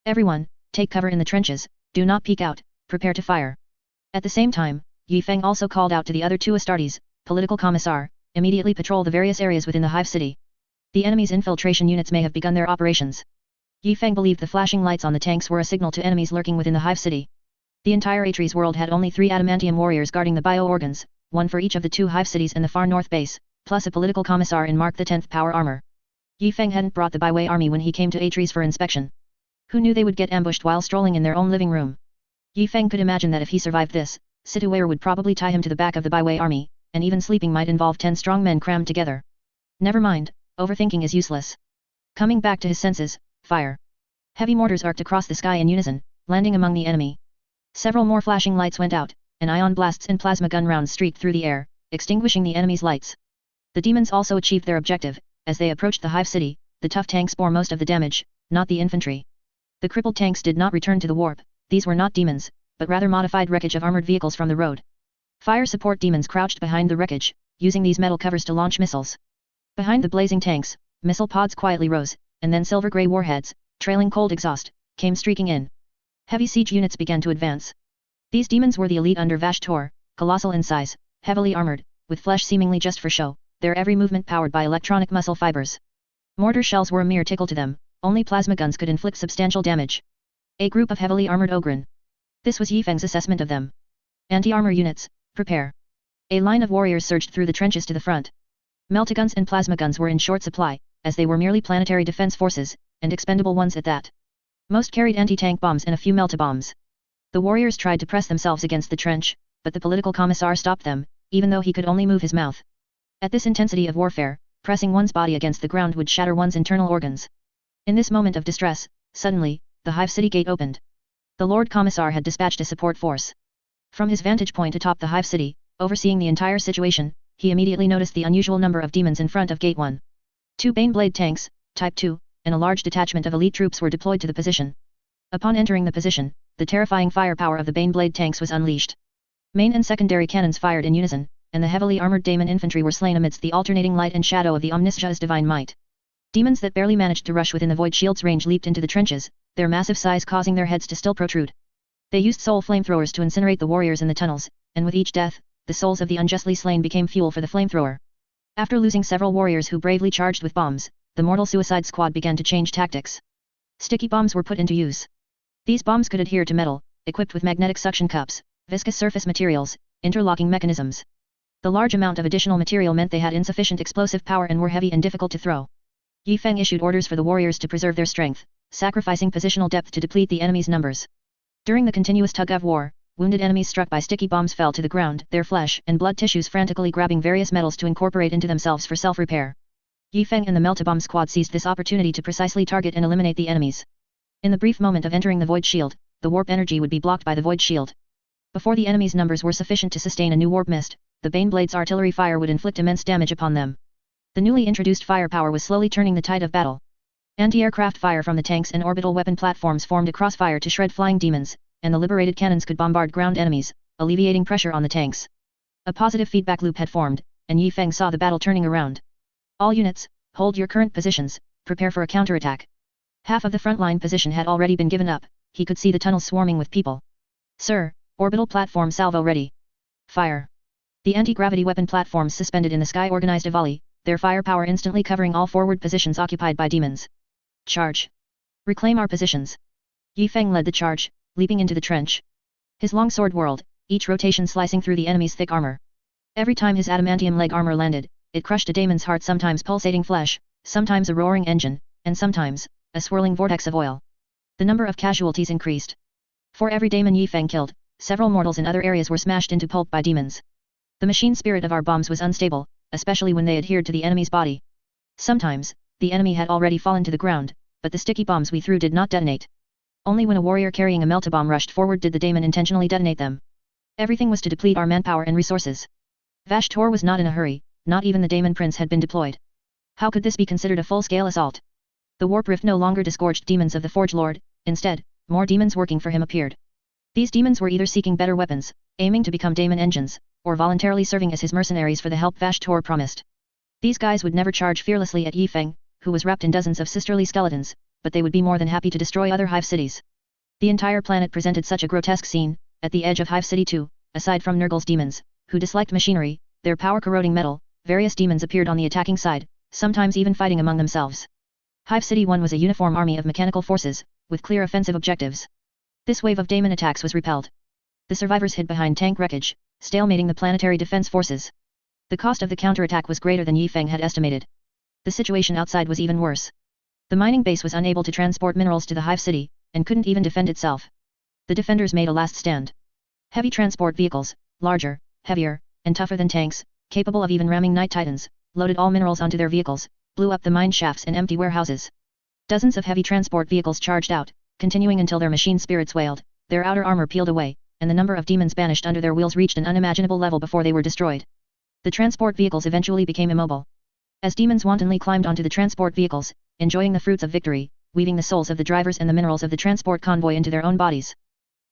Everyone, take cover in the trenches, do not peek out, prepare to fire. At the same time, Yifeng also called out to the other two Astartes, political commissar, immediately patrol the various areas within the Hive City. The enemy's infiltration units may have begun their operations. Yifeng believed the flashing lights on the tanks were a signal to enemies lurking within the Hive City. The entire Atres world had only 3 adamantium warriors guarding the bio-organs, one for each of the 2 hive cities and the far north base, plus a political commissar in Mark the 10th power armor. Yi Feng hadn't brought the byway army when he came to Atres for inspection. Who knew they would get ambushed while strolling in their own living room? Yi Feng could imagine that if he survived this, Situate would probably tie him to the back of the byway army, and even sleeping might involve 10 strong men crammed together. Never mind, overthinking is useless. Coming back to his senses, fire. Heavy mortars arced across the sky in unison, landing among the enemy. Several more flashing lights went out, and ion blasts and plasma gun rounds streaked through the air, extinguishing the enemy's lights. The demons also achieved their objective. As they approached the hive city, the tough tanks bore most of the damage, not the infantry. The crippled tanks did not return to the warp. These were not demons, but rather modified wreckage of armored vehicles from the road. Fire support demons crouched behind the wreckage, using these metal covers to launch missiles. Behind the blazing tanks, missile pods quietly rose, and then silver-gray warheads, trailing cold exhaust, came streaking in. Heavy siege units began to advance. These demons were the elite under Vashtor, colossal in size, heavily armored, with flesh seemingly just for show, their every movement powered by electronic muscle fibers. Mortar shells were a mere tickle to them, only plasma guns could inflict substantial damage. A group of heavily armored Ogren. This was Yi Feng's assessment of them. Anti-armor units, prepare. A line of warriors surged through the trenches to the front. Meltaguns and plasma guns were in short supply, as they were merely planetary defense forces, and expendable ones at that. Most carried anti-tank bombs and a few melta-bombs. The warriors tried to press themselves against the trench, but the political commissar stopped them, even though he could only move his mouth. At this intensity of warfare, pressing one's body against the ground would shatter one's internal organs. In this moment of distress, suddenly, the hive city gate opened. The Lord Commissar had dispatched a support force. From his vantage point atop the hive city, overseeing the entire situation, he immediately noticed the unusual number of demons in front of Gate 1. 2 Baneblade tanks, Type 2, and a large detachment of elite troops were deployed to the position. Upon entering the position, the terrifying firepower of the Baneblade tanks was unleashed. Main and secondary cannons fired in unison, and the heavily armored Daemon infantry were slain amidst the alternating light and shadow of the Omniscia's divine might. Demons that barely managed to rush within the Void Shield's range leaped into the trenches, their massive size causing their heads to still protrude. They used soul flamethrowers to incinerate the warriors in the tunnels, and with each death, the souls of the unjustly slain became fuel for the flamethrower. After losing several warriors who bravely charged with bombs, the mortal suicide squad began to change tactics. Sticky bombs were put into use. These bombs could adhere to metal, equipped with magnetic suction cups, viscous surface materials, interlocking mechanisms. The large amount of additional material meant they had insufficient explosive power and were heavy and difficult to throw. Yi Feng issued orders for the warriors to preserve their strength, sacrificing positional depth to deplete the enemy's numbers. During the continuous tug-of-war, wounded enemies struck by sticky bombs fell to the ground, their flesh and blood tissues frantically grabbing various metals to incorporate into themselves for self-repair. Yi Feng and the Meltabomb squad seized this opportunity to precisely target and eliminate the enemies. In the brief moment of entering the Void Shield, the warp energy would be blocked by the Void Shield. Before the enemy's numbers were sufficient to sustain a new warp mist, the Baneblade's artillery fire would inflict immense damage upon them. The newly introduced firepower was slowly turning the tide of battle. Anti-aircraft fire from the tanks and orbital weapon platforms formed a crossfire to shred flying demons, and the liberated cannons could bombard ground enemies, alleviating pressure on the tanks. A positive feedback loop had formed, and Yi Feng saw the battle turning around. All units, hold your current positions, prepare for a counterattack. Half of the frontline position had already been given up, he could see the tunnels swarming with people. Sir, orbital platform salvo ready. Fire. The anti-gravity weapon platforms suspended in the sky organized a volley, their firepower instantly covering all forward positions occupied by demons. Charge. Reclaim our positions. Yi Feng led the charge, leaping into the trench. His long sword whirled, each rotation slicing through the enemy's thick armor. Every time his adamantium leg armor landed, it crushed a daemon's heart, sometimes pulsating flesh, sometimes a roaring engine, and sometimes a swirling vortex of oil. The number of casualties increased. For every daemon Yi Feng killed, several mortals in other areas were smashed into pulp by demons. The machine spirit of our bombs was unstable, especially when they adhered to the enemy's body. Sometimes, the enemy had already fallen to the ground, but the sticky bombs we threw did not detonate. Only when a warrior carrying a meltabomb rushed forward did the daemon intentionally detonate them. Everything was to deplete our manpower and resources. Vashtor was not in a hurry, not even the daemon prince had been deployed. How could this be considered a full-scale assault? The warp rift no longer disgorged demons of the Forge Lord, instead, more demons working for him appeared. These demons were either seeking better weapons, aiming to become daemon engines, or voluntarily serving as his mercenaries for the help Vashtor promised. These guys would never charge fearlessly at Yi Feng, who was wrapped in dozens of sisterly skeletons, but they would be more than happy to destroy other hive cities. The entire planet presented such a grotesque scene. At the edge of Hive City 2, aside from Nurgle's demons, who disliked machinery, their power-corroding metal, various demons appeared on the attacking side, sometimes even fighting among themselves. Hive City 1 was a uniform army of mechanical forces, with clear offensive objectives. This wave of daemon attacks was repelled. The survivors hid behind tank wreckage, stalemating the planetary defense forces. The cost of the counterattack was greater than Yi Feng had estimated. The situation outside was even worse. The mining base was unable to transport minerals to the Hive City, and couldn't even defend itself. The defenders made a last stand. Heavy transport vehicles, larger, heavier, and tougher than tanks, capable of even ramming Night Titans, loaded all minerals onto their vehicles, blew up the mine shafts and empty warehouses. Dozens of heavy transport vehicles charged out, continuing until their machine spirits wailed, their outer armor peeled away, and the number of demons banished under their wheels reached an unimaginable level before they were destroyed. The transport vehicles eventually became immobile. As demons wantonly climbed onto the transport vehicles, enjoying the fruits of victory, weaving the souls of the drivers and the minerals of the transport convoy into their own bodies.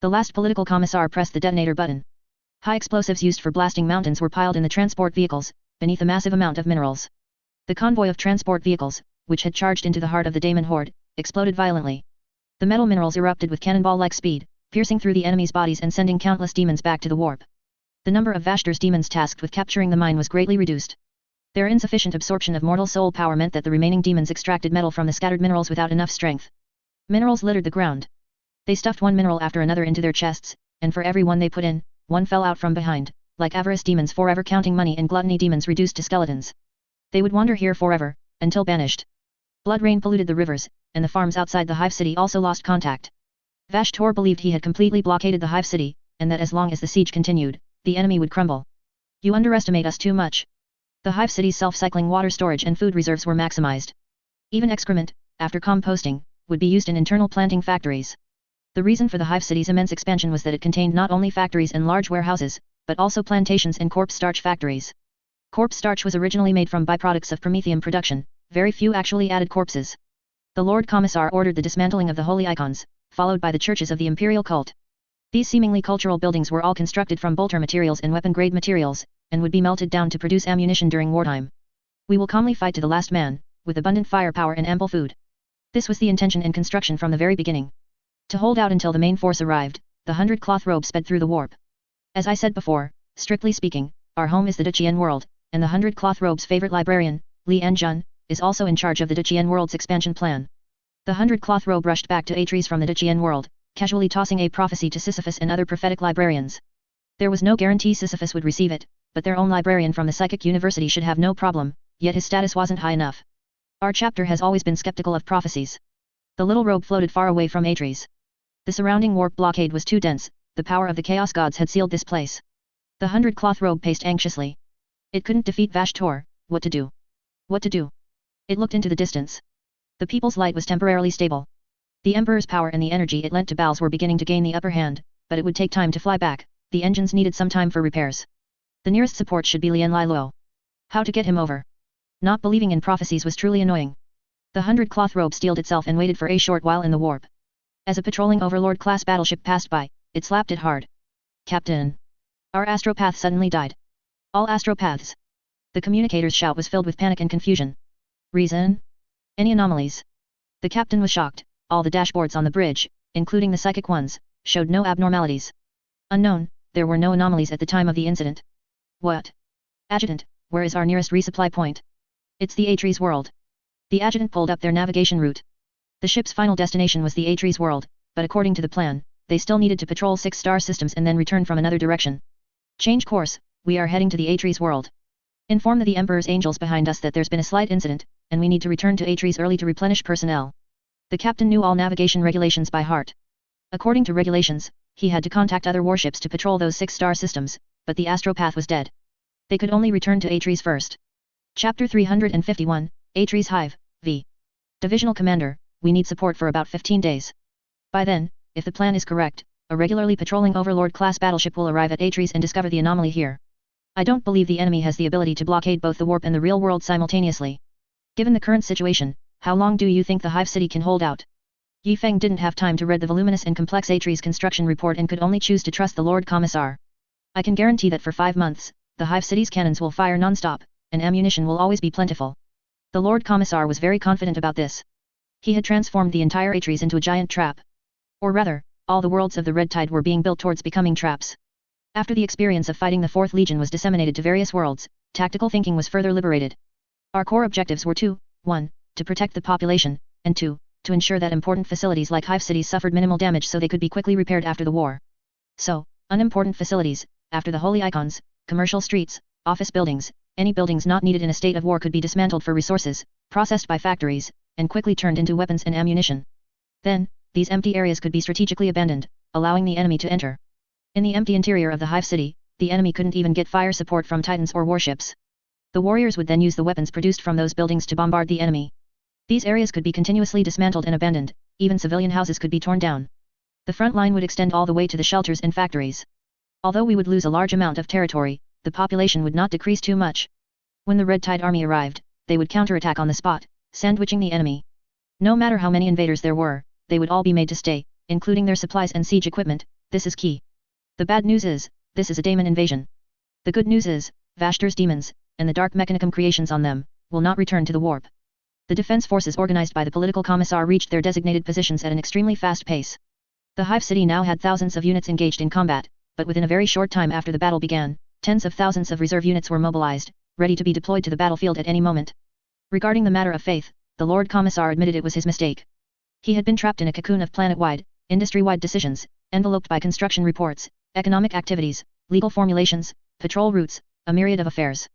The last political commissar pressed the detonator button. High explosives used for blasting mountains were piled in the transport vehicles, beneath a massive amount of minerals. The convoy of transport vehicles, which had charged into the heart of the Daemon Horde, exploded violently. The metal minerals erupted with cannonball-like speed, piercing through the enemy's bodies and sending countless demons back to the warp. The number of Vashtor's demons tasked with capturing the mine was greatly reduced. Their insufficient absorption of mortal soul power meant that the remaining demons extracted metal from the scattered minerals without enough strength. Minerals littered the ground. They stuffed one mineral after another into their chests, and for every one they put in, one fell out from behind, like avarice demons forever counting money and gluttony demons reduced to skeletons. They would wander here forever, until banished. Blood rain polluted the rivers, and the farms outside the Hive City also lost contact. Vashtor believed he had completely blockaded the Hive City, and that as long as the siege continued, the enemy would crumble. You underestimate us too much. The Hive City's self-cycling water storage and food reserves were maximized. Even excrement, after composting, would be used in internal planting factories. The reason for the Hive City's immense expansion was that it contained not only factories and large warehouses, but also plantations and corpse starch factories. Corpse starch was originally made from byproducts of promethium production, very few actually added corpses. The Lord Commissar ordered the dismantling of the holy icons, followed by the churches of the imperial cult. These seemingly cultural buildings were all constructed from bolter materials and weapon-grade materials, and would be melted down to produce ammunition during wartime. We will calmly fight to the last man, with abundant firepower and ample food. This was the intention and construction from the very beginning. To hold out until the main force arrived, the 100 cloth robe sped through the warp. As I said before, strictly speaking, our home is the Duchian world, and the 100 cloth robe's favorite librarian, Li Anjun, is also in charge of the Duchian world's expansion plan. The 100 cloth robe rushed back to Atres from the Duchian world, casually tossing a prophecy to Sisyphus and other prophetic librarians. There was no guarantee Sisyphus would receive it, but their own librarian from the Psychic University should have no problem, yet his status wasn't high enough. Our chapter has always been skeptical of prophecies. The little robe floated far away from Atres. The surrounding warp blockade was too dense, the power of the Chaos Gods had sealed this place. The 100 cloth robe paced anxiously. It couldn't defeat Vashtor, what to do? What to do? It looked into the distance. The people's light was temporarily stable. The Emperor's power and the energy it lent to Baals were beginning to gain the upper hand, but it would take time to fly back, the engines needed some time for repairs. The nearest support should be Lian Lai Luo. How to get him over? Not believing in prophecies was truly annoying. The 100 cloth robe steeled itself and waited for a short while in the warp. As a patrolling Overlord-class battleship passed by, it slapped it hard. Captain! Our astropath suddenly died. All astropaths! The communicator's shout was filled with panic and confusion. Reason? Any anomalies? The captain was shocked. All the dashboards on the bridge, including the psychic ones, showed no abnormalities. Unknown, there were no anomalies at the time of the incident. What? Adjutant, where is our nearest resupply point? It's the Atres world. The adjutant pulled up their navigation route. The ship's final destination was the Atres world, but according to the plan, they still needed to patrol 6 star systems and then return from another direction. Change course, we are heading to the Atres world. Inform the Emperor's angels behind us that there's been a slight incident, and we need to return to Atres early to replenish personnel. The captain knew all navigation regulations by heart. According to regulations, he had to contact other warships to patrol those 6 star systems, but the astropath was dead. They could only return to Atres first. Chapter 351, Atres Hive, v. Divisional Commander, we need support for about 15 days. By then, if the plan is correct, a regularly patrolling Overlord-class battleship will arrive at Atres and discover the anomaly here. I don't believe the enemy has the ability to blockade both the warp and the real world simultaneously. Given the current situation, how long do you think the Hive City can hold out? Yi Feng didn't have time to read the voluminous and complex Atres construction report and could only choose to trust the Lord Commissar. I can guarantee that for 5 months, the Hive City's cannons will fire non-stop, and ammunition will always be plentiful. The Lord Commissar was very confident about this. He had transformed the entire Atres into a giant trap. Or rather, all the worlds of the Red Tide were being built towards becoming traps. After the experience of fighting the 4th Legion was disseminated to various worlds, tactical thinking was further liberated. Our core objectives were 1. To protect the population, and 2. To ensure that important facilities like Hive Cities suffered minimal damage so they could be quickly repaired after the war. So, unimportant facilities, after the holy icons, commercial streets, office buildings, any buildings not needed in a state of war could be dismantled for resources, processed by factories, and quickly turned into weapons and ammunition. Then, these empty areas could be strategically abandoned, allowing the enemy to enter. In the empty interior of the hive city, the enemy couldn't even get fire support from titans or warships. The warriors would then use the weapons produced from those buildings to bombard the enemy. These areas could be continuously dismantled and abandoned, even civilian houses could be torn down. The front line would extend all the way to the shelters and factories. Although we would lose a large amount of territory, the population would not decrease too much. When the Red Tide army arrived, they would counterattack on the spot, sandwiching the enemy. No matter how many invaders there were, they would all be made to stay, including their supplies and siege equipment. This is key. The bad news is, this is a daemon invasion. The good news is, Vashtor's demons, and the dark mechanicum creations on them, will not return to the warp. The defense forces organized by the political commissar reached their designated positions at an extremely fast pace. The hive city now had thousands of units engaged in combat, but within a very short time after the battle began, tens of thousands of reserve units were mobilized, ready to be deployed to the battlefield at any moment. Regarding the matter of faith, the Lord Commissar admitted it was his mistake. He had been trapped in a cocoon of planet-wide, industry-wide decisions, enveloped by construction reports, economic activities, legal formulations, patrol routes, a myriad of affairs.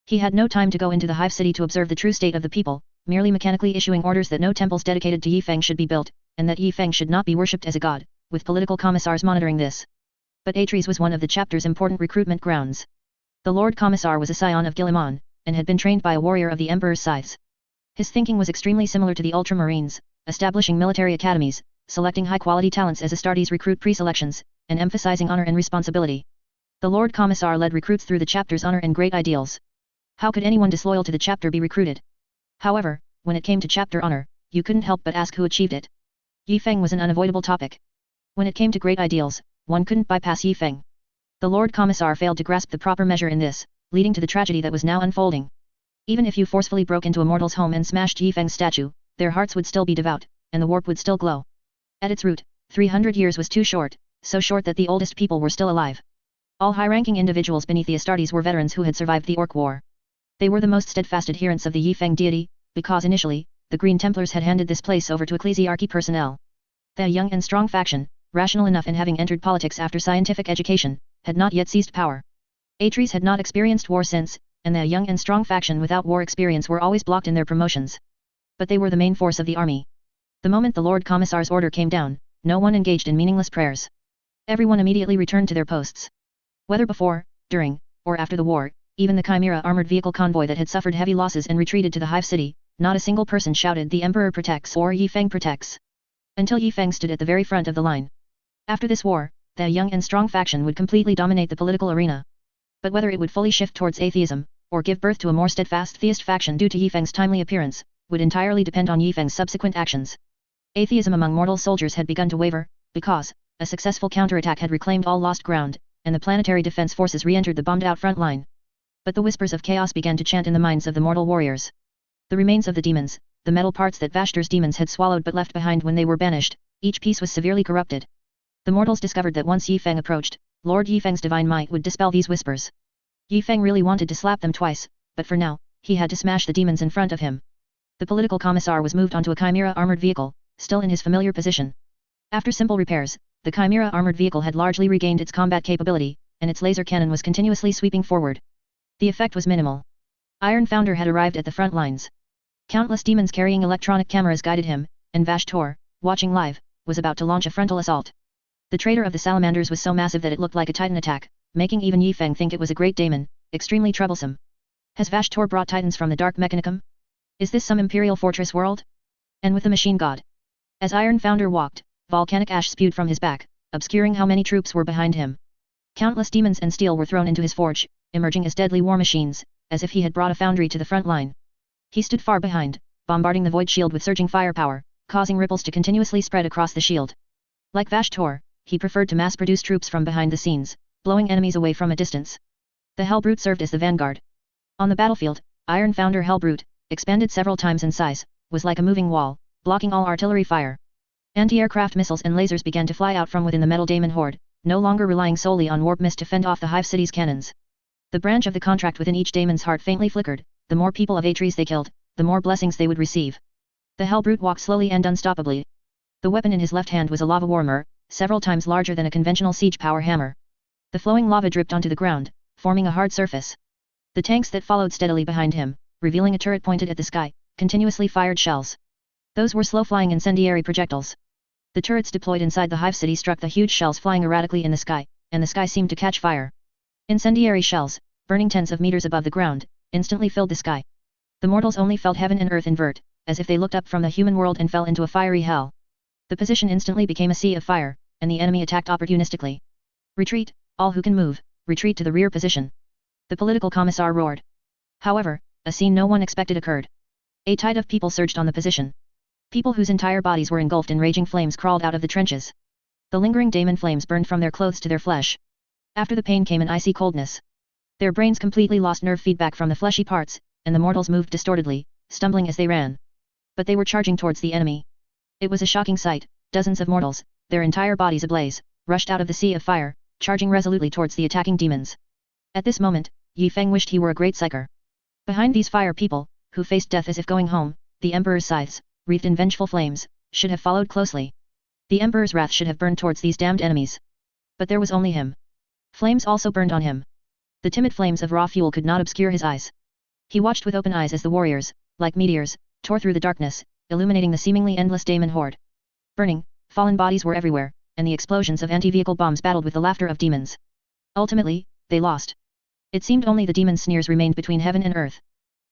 He had no time to go into the hive city to observe the true state of the people, merely mechanically issuing orders that no temples dedicated to Yifeng should be built, and that Yifeng should not be worshipped as a god, with political commissars monitoring this. But Astartes was one of the chapter's important recruitment grounds. The Lord Commissar was a scion of Guillemon, and had been trained by a warrior of the Emperor's scythes. His thinking was extremely similar to the Ultramarines, establishing military academies, selecting high-quality talents as Astartes recruit pre-selections, and emphasizing honor and responsibility. The Lord Commissar led recruits through the chapter's honor and great ideals. How could anyone disloyal to the chapter be recruited? However, when it came to chapter honor, you couldn't help but ask who achieved it. Yifeng was an unavoidable topic. When it came to great ideals, one couldn't bypass Yifeng. The Lord Commissar failed to grasp the proper measure in this, leading to the tragedy that was now unfolding. Even if you forcefully broke into a mortal's home and smashed Yifeng's statue, their hearts would still be devout, and the warp would still glow. At its root, 300 years was too short, so short that the oldest people were still alive. All high-ranking individuals beneath the Astartes were veterans who had survived the Orc War. They were the most steadfast adherents of the Yifeng deity, because initially, the Green Templars had handed this place over to ecclesiarchy personnel. The young and strong faction, rational enough in having entered politics after scientific education, had not yet seized power. Astartes had not experienced war since, and the young and strong faction without war experience were always blocked in their promotions. But they were the main force of the army. The moment the Lord Commissar's order came down, no one engaged in meaningless prayers. Everyone immediately returned to their posts. Whether before, during, or after the war, even the Chimera armored vehicle convoy that had suffered heavy losses and retreated to the hive city, not a single person shouted "The Emperor protects" or "Yifeng protects," until Yifeng stood at the very front of the line. After this war, the young and strong faction would completely dominate the political arena. But whether it would fully shift towards atheism, or give birth to a more steadfast theist faction due to Yifeng's timely appearance, would entirely depend on Yifeng's subsequent actions. Atheism among mortal soldiers had begun to waver, because a successful counterattack had reclaimed all lost ground, and the planetary defense forces re-entered the bombed-out front line. But the whispers of chaos began to chant in the minds of the mortal warriors. The remains of the demons, the metal parts that Vashtor's demons had swallowed but left behind when they were banished, each piece was severely corrupted. The mortals discovered that once Yifeng approached, Lord Yifeng's divine might would dispel these whispers. Yifeng really wanted to slap them twice, but for now, he had to smash the demons in front of him. The political commissar was moved onto a Chimera armored vehicle, still in his familiar position. After simple repairs, the Chimera armored vehicle had largely regained its combat capability, and its laser cannon was continuously sweeping forward. The effect was minimal. Iron Founder had arrived at the front lines. Countless demons carrying electronic cameras guided him, and Vashtor, watching live, was about to launch a frontal assault. The traitor of the Salamanders was so massive that it looked like a Titan attack, making even Yifeng think it was a great daemon, extremely troublesome. Has Vashtor brought Titans from the Dark Mechanicum? Is this some Imperial Fortress world? And with the Machine God? As Iron Founder walked, volcanic ash spewed from his back, obscuring how many troops were behind him. Countless demons and steel were thrown into his forge, emerging as deadly war machines, as if he had brought a foundry to the front line. He stood far behind, bombarding the void shield with surging firepower, causing ripples to continuously spread across the shield. Like Vashtor, he preferred to mass-produce troops from behind the scenes, blowing enemies away from a distance. The Hellbrute served as the vanguard. On the battlefield, Iron Founder Hellbrute, expanded several times in size, was like a moving wall, blocking all artillery fire. Anti-aircraft missiles and lasers began to fly out from within the metal daemon horde, no longer relying solely on warp mist to fend off the hive city's cannons. The branch of the contract within each daemon's heart faintly flickered. The more people of Astartes they killed, the more blessings they would receive. The Hellbrute walked slowly and unstoppably. The weapon in his left hand was a lava warmer, several times larger than a conventional siege power hammer. The flowing lava dripped onto the ground, forming a hard surface. The tanks that followed steadily behind him, revealing a turret pointed at the sky, continuously fired shells. Those were slow-flying incendiary projectiles. The turrets deployed inside the hive city struck the huge shells flying erratically in the sky, and the sky seemed to catch fire. Incendiary shells, burning tens of meters above the ground, instantly filled the sky. The mortals only felt heaven and earth invert, as if they looked up from the human world and fell into a fiery hell. The position instantly became a sea of fire, and the enemy attacked opportunistically. Retreat, all who can move, retreat to the rear position. The political commissar roared. However, a scene no one expected occurred. A tide of people surged on the position. People whose entire bodies were engulfed in raging flames crawled out of the trenches. The lingering daemon flames burned from their clothes to their flesh. After the pain came an icy coldness. Their brains completely lost nerve feedback from the fleshy parts, and the mortals moved distortedly, stumbling as they ran. But they were charging towards the enemy. It was a shocking sight. Dozens of mortals, their entire bodies ablaze, rushed out of the sea of fire, charging resolutely towards the attacking demons. At this moment, Yi Feng wished he were a great psyker. Behind these fire people, who faced death as if going home, the emperor's scythes, wreathed in vengeful flames, should have followed closely. The emperor's wrath should have burned towards these damned enemies. But there was only him. Flames also burned on him. The timid flames of raw fuel could not obscure his eyes. He watched with open eyes as the warriors, like meteors, tore through the darkness, illuminating the seemingly endless daemon horde. Burning, fallen bodies were everywhere, and the explosions of anti-vehicle bombs battled with the laughter of demons. Ultimately, they lost. It seemed only the demons' sneers remained between heaven and earth.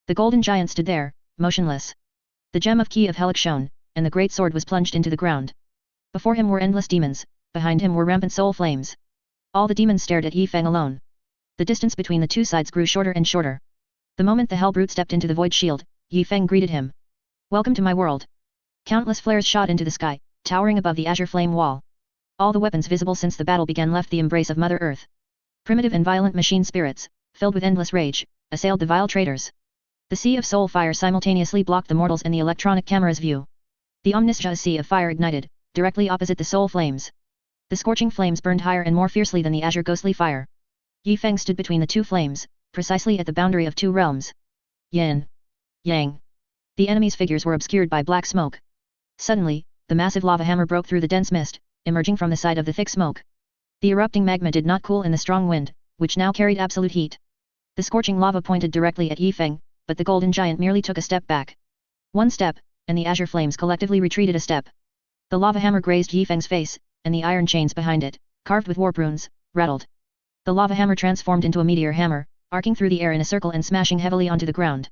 The golden giant stood there, motionless. The gem of key of Helix shone, and the great sword was plunged into the ground. Before him were endless demons, behind him were rampant soul flames. All the demons stared at Yi Feng alone. The distance between the two sides grew shorter and shorter. The moment the Hellbrute stepped into the void shield, Yi Feng greeted him. Welcome to my world. Countless flares shot into the sky, towering above the azure flame wall. All the weapons visible since the battle began left the embrace of Mother Earth. Primitive and violent machine spirits, filled with endless rage, assailed the vile traitors. The sea of soul fire simultaneously blocked the mortals and the electronic camera's view. The omniscient sea of fire ignited, directly opposite the soul flames. The scorching flames burned higher and more fiercely than the azure ghostly fire. Yi Feng stood between the two flames, precisely at the boundary of two realms. Yin. Yang. The enemy's figures were obscured by black smoke. Suddenly, the massive lava hammer broke through the dense mist, emerging from the side of the thick smoke. The erupting magma did not cool in the strong wind, which now carried absolute heat. The scorching lava pointed directly at Yi Feng, but the golden giant merely took a step back. One step, and the azure flames collectively retreated a step. The lava hammer grazed Yi Feng's face, and the iron chains behind it, carved with warp runes, rattled. The lava hammer transformed into a meteor hammer, arcing through the air in a circle and smashing heavily onto the ground.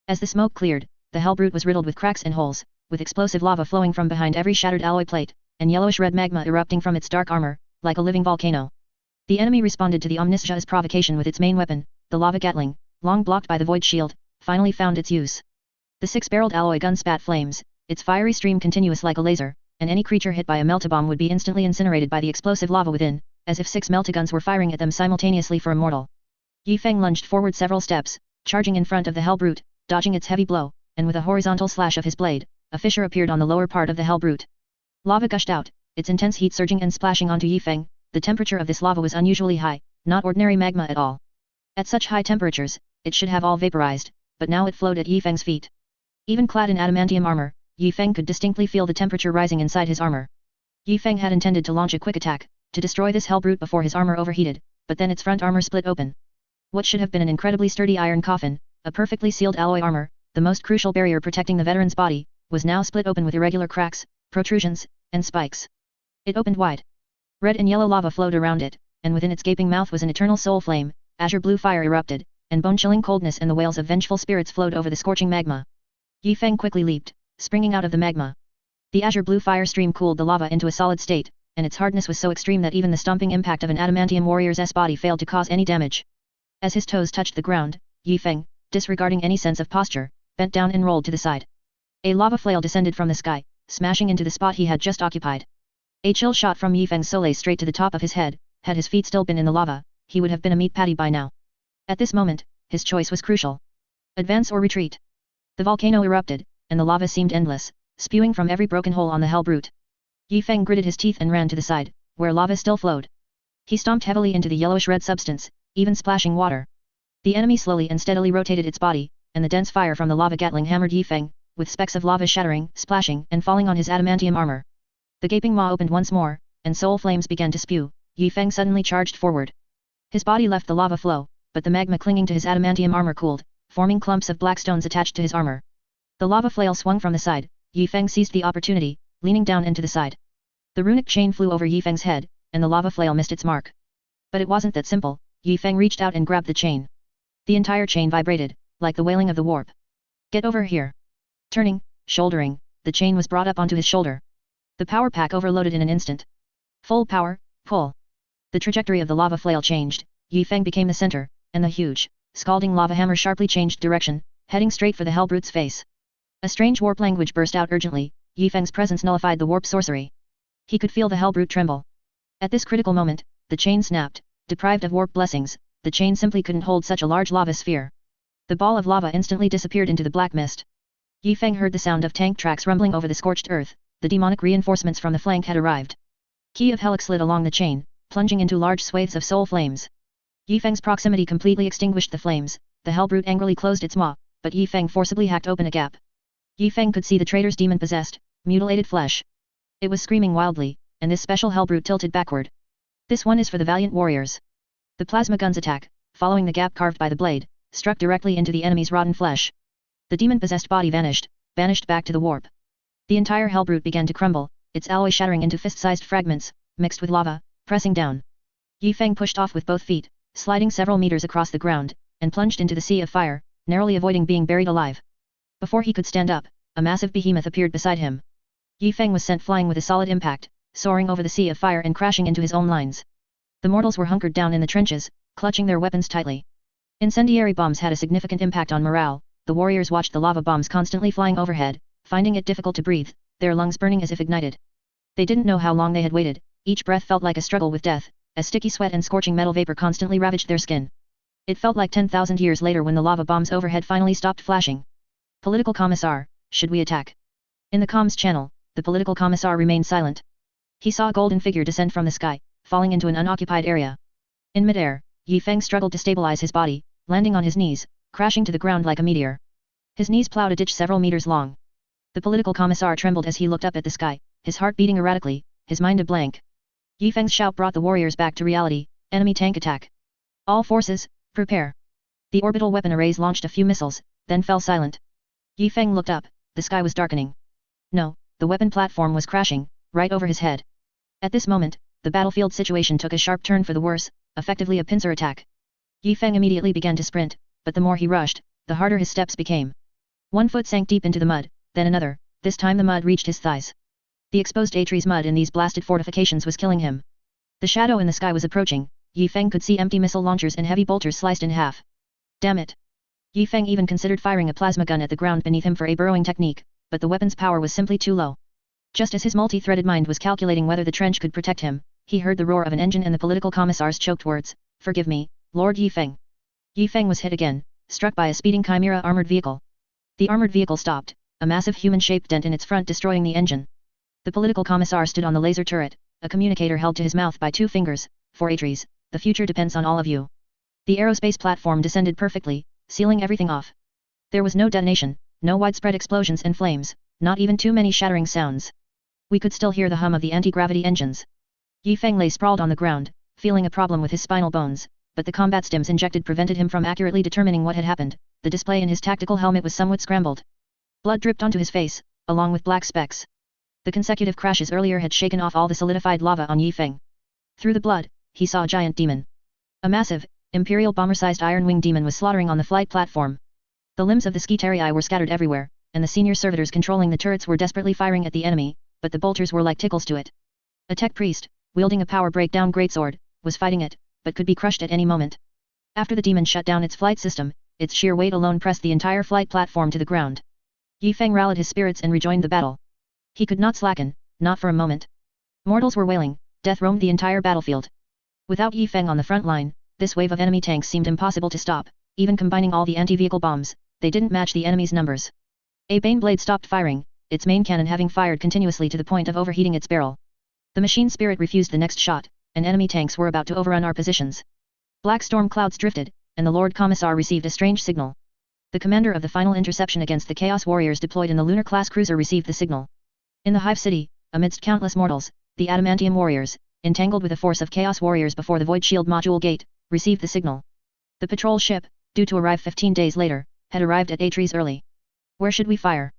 As the smoke cleared, the Hellbrute was riddled with cracks and holes, with explosive lava flowing from behind every shattered alloy plate, and yellowish-red magma erupting from its dark armor, like a living volcano. The enemy responded to the Omniscia's provocation with its main weapon, the lava gatling, long blocked by the void shield, finally found its use. The six-barreled alloy gun spat flames, its fiery stream continuous like a laser, and any creature hit by a meltabomb would be instantly incinerated by the explosive lava within, as if 6 meltaguns were firing at them simultaneously for a mortal. Yi Feng lunged forward several steps, charging in front of the Hellbrute, dodging its heavy blow, and with a horizontal slash of his blade, a fissure appeared on the lower part of the Hellbrute. Lava gushed out, its intense heat surging and splashing onto Yi Feng. The temperature of this lava was unusually high, not ordinary magma at all. At such high temperatures, it should have all vaporized, but now it flowed at Yi Feng's feet. Even clad in adamantium armor, Yi Feng could distinctly feel the temperature rising inside his armor. Yi Feng had intended to launch a quick attack, to destroy this Hellbrute before his armor overheated, but then its front armor split open. What should have been an incredibly sturdy iron coffin, a perfectly sealed alloy armor, the most crucial barrier protecting the veteran's body, was now split open with irregular cracks, protrusions, and spikes. It opened wide. Red and yellow lava flowed around it, and within its gaping mouth was an eternal soul flame, azure blue fire erupted, and bone-chilling coldness and the wails of vengeful spirits flowed over the scorching magma. Yi Feng quickly leaped, springing out of the magma. The azure blue fire stream cooled the lava into a solid state, and its hardness was so extreme that even the stomping impact of an adamantium warrior's body failed to cause any damage. As his toes touched the ground, Yi Feng, disregarding any sense of posture, bent down and rolled to the side. A lava flail descended from the sky, smashing into the spot he had just occupied. A chill shot from Yi Feng's soles straight to the top of his head. Had his feet still been in the lava, he would have been a meat patty by now. At this moment, his choice was crucial. Advance or retreat. The volcano erupted, and the lava seemed endless, spewing from every broken hole on the Hellbrute. Yi Feng gritted his teeth and ran to the side, where lava still flowed. He stomped heavily into the yellowish-red substance, even splashing water. The enemy slowly and steadily rotated its body, and the dense fire from the lava gatling hammered Yi Feng, with specks of lava shattering, splashing, and falling on his adamantium armor. The gaping maw opened once more, and soul flames began to spew. Yi Feng suddenly charged forward. His body left the lava flow, but the magma clinging to his adamantium armor cooled, forming clumps of black stones attached to his armor. The lava flail swung from the side. Yi Feng seized the opportunity, leaning down into the side. The runic chain flew over Yi Feng's head, and the lava flail missed its mark. But it wasn't that simple. Yi Feng reached out and grabbed the chain. The entire chain vibrated, like the wailing of the warp. Get over here. Turning, shouldering, the chain was brought up onto his shoulder. The power pack overloaded in an instant. Full power, pull. The trajectory of the lava flail changed. Yi Feng became the center, and the huge, scalding lava hammer sharply changed direction, heading straight for the Hellbrute's face. A strange warp language burst out urgently. Yi Feng's presence nullified the warp sorcery. He could feel the Hellbrute tremble. At this critical moment, the chain snapped. Deprived of warp blessings, the chain simply couldn't hold such a large lava sphere. The ball of lava instantly disappeared into the black mist. Yi Feng heard the sound of tank tracks rumbling over the scorched earth. The demonic reinforcements from the flank had arrived. Key of Helix slid along the chain, plunging into large swathes of soul flames. Yi Feng's proximity completely extinguished the flames. The Hellbrute angrily closed its maw, but Yi Feng forcibly hacked open a gap. Yi Feng could see the traitor's demon-possessed, mutilated flesh. It was screaming wildly, and this special Hellbrute tilted backward. This one is for the valiant warriors. The plasma gun's attack, following the gap carved by the blade, struck directly into the enemy's rotten flesh. The demon-possessed body vanished back to the warp. The entire Hellbrute began to crumble, its alloy shattering into fist-sized fragments, mixed with lava, pressing down. Yi Feng pushed off with both feet, sliding several meters across the ground, and plunged into the sea of fire, narrowly avoiding being buried alive. Before he could stand up, a massive behemoth appeared beside him. Yi Feng was sent flying with a solid impact, soaring over the sea of fire and crashing into his own lines. The mortals were hunkered down in the trenches, clutching their weapons tightly. Incendiary bombs had a significant impact on morale. The warriors watched the lava bombs constantly flying overhead, finding it difficult to breathe, their lungs burning as if ignited. They didn't know how long they had waited. Each breath felt like a struggle with death, as sticky sweat and scorching metal vapor constantly ravaged their skin. It felt like 10,000 years later when the lava bombs overhead finally stopped flashing. Political Commissar, should we attack? In the comms channel, the political commissar remained silent. He saw a golden figure descend from the sky, falling into an unoccupied area. In midair, Yi Feng struggled to stabilize his body, landing on his knees, crashing to the ground like a meteor. His knees plowed a ditch several meters long. The political commissar trembled as he looked up at the sky, his heart beating erratically, his mind a blank. Yi Feng's shout brought the warriors back to reality. Enemy tank attack. All forces, prepare. The orbital weapon arrays launched a few missiles, then fell silent. Yi Feng looked up, the sky was darkening. No, the weapon platform was crashing, right over his head. At this moment, the battlefield situation took a sharp turn for the worse, effectively a pincer attack. Yi Feng immediately began to sprint, but the more he rushed, the harder his steps became. One foot sank deep into the mud, then another, this time the mud reached his thighs. The exposed Atre's mud in these blasted fortifications was killing him. The shadow in the sky was approaching. Yi Feng could see empty missile launchers and heavy bolters sliced in half. Damn it! Yi Feng even considered firing a plasma gun at the ground beneath him for a burrowing technique, but the weapon's power was simply too low. Just as his multi-threaded mind was calculating whether the trench could protect him, he heard the roar of an engine and the political commissar's choked words, "Forgive me, Lord Yi Feng." Yi Feng was hit again, struck by a speeding chimera armored vehicle. The armored vehicle stopped, a massive human-shaped dent in its front destroying the engine. The political commissar stood on the laser turret, a communicator held to his mouth by 2 fingers. "For Atres, the future depends on all of you." The aerospace platform descended perfectly, sealing everything off. There was no detonation, no widespread explosions and flames, not even too many shattering sounds. We could still hear the hum of the anti-gravity engines. Yi Feng lay sprawled on the ground, feeling a problem with his spinal bones, but the combat stims injected prevented him from accurately determining what had happened. The display in his tactical helmet was somewhat scrambled. Blood dripped onto his face, along with black specks. The consecutive crashes earlier had shaken off all the solidified lava on Yi Feng. Through the blood, he saw a giant demon. A massive, imperial bomber-sized iron-winged demon was slaughtering on the flight platform. The limbs of the Skitarii were scattered everywhere, and the senior servitors controlling the turrets were desperately firing at the enemy, but the bolters were like tickles to it. A tech priest, wielding a power breakdown greatsword, was fighting it, but could be crushed at any moment. After the demon shut down its flight system, its sheer weight alone pressed the entire flight platform to the ground. Yi Feng rallied his spirits and rejoined the battle. He could not slacken, not for a moment. Mortals were wailing, death roamed the entire battlefield. Without Yi Feng on the front line, this wave of enemy tanks seemed impossible to stop. Even combining all the anti-vehicle bombs, they didn't match the enemy's numbers. A Bane blade stopped firing, its main cannon having fired continuously to the point of overheating its barrel. The machine spirit refused the next shot, and enemy tanks were about to overrun our positions. Black storm clouds drifted, and the Lord Commissar received a strange signal. The commander of the final interception against the Chaos Warriors deployed in the lunar-class cruiser received the signal. In the Hive City, amidst countless mortals, the Adamantium Warriors, entangled with a force of Chaos Warriors before the Void Shield module gate, received the signal. The patrol ship, due to arrive 15 days later, had arrived at Astartes early. Where should we fire?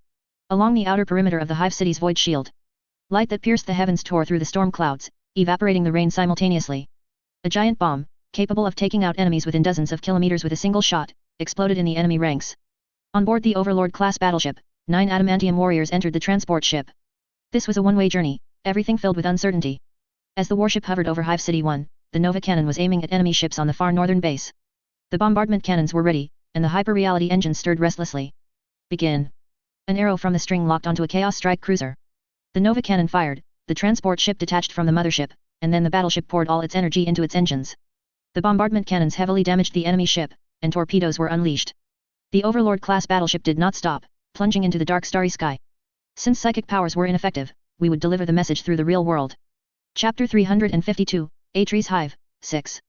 Along the outer perimeter of the Hive City's void shield. Light that pierced the heavens tore through the storm clouds, evaporating the rain simultaneously. A giant bomb, capable of taking out enemies within dozens of kilometers with a single shot, exploded in the enemy ranks. On board the Overlord-class battleship, 9 adamantium warriors entered the transport ship. This was a one-way journey, everything filled with uncertainty. As the warship hovered over Hive City 1, the Nova cannon was aiming at enemy ships on the far northern base. The bombardment cannons were ready, and the hyper-reality engines stirred restlessly. Begin. An arrow from the string locked onto a Chaos Strike cruiser. The Nova cannon fired, the transport ship detached from the mothership, and then the battleship poured all its energy into its engines. The bombardment cannons heavily damaged the enemy ship, and torpedoes were unleashed. The Overlord-class battleship did not stop, plunging into the dark starry sky. Since psychic powers were ineffective, we would deliver the message through the real world. Chapter 352, Astartes Hive, 6.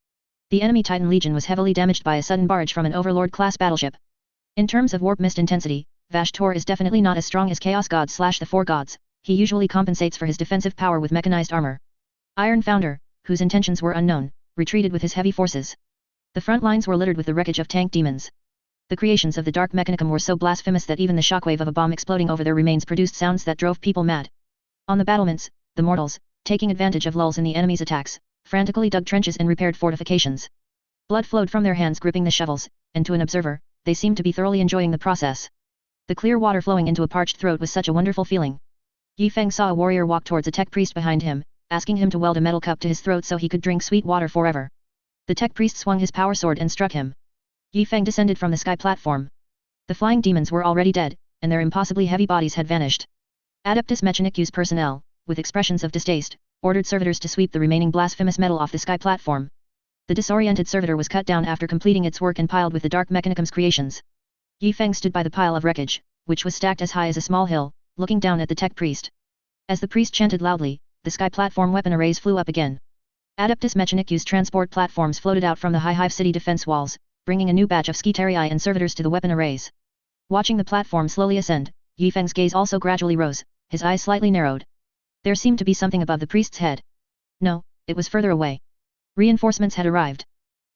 The enemy Titan Legion was heavily damaged by a sudden barrage from an Overlord-class battleship. In terms of warp mist intensity, Vashtor is definitely not as strong as Chaos God / the Four Gods. He usually compensates for his defensive power with mechanized armor. Iron Founder, whose intentions were unknown, retreated with his heavy forces. The front lines were littered with the wreckage of tank demons. The creations of the Dark Mechanicum were so blasphemous that even the shockwave of a bomb exploding over their remains produced sounds that drove people mad. On the battlements, the mortals, taking advantage of lulls in the enemy's attacks, frantically dug trenches and repaired fortifications. Blood flowed from their hands gripping the shovels, and to an observer, they seemed to be thoroughly enjoying the process. The clear water flowing into a parched throat was such a wonderful feeling. Yi Feng saw a warrior walk towards a tech priest behind him, asking him to weld a metal cup to his throat so he could drink sweet water forever. The tech priest swung his power sword and struck him. Yi Feng descended from the sky platform. The flying demons were already dead, and their impossibly heavy bodies had vanished. Adeptus Mechanicus personnel, with expressions of distaste, ordered servitors to sweep the remaining blasphemous metal off the sky platform. The disoriented servitor was cut down after completing its work and piled with the Dark Mechanicum's creations. Yi Feng stood by the pile of wreckage, which was stacked as high as a small hill, looking down at the tech priest. As the priest chanted loudly, the sky platform weapon arrays flew up again. Adeptus Mechanicus transport platforms floated out from the high Hive City defense walls, bringing a new batch of Skitarii and servitors to the weapon arrays. Watching the platform slowly ascend, Yi Feng's gaze also gradually rose, his eyes slightly narrowed. There seemed to be something above the priest's head. No, it was further away. Reinforcements had arrived.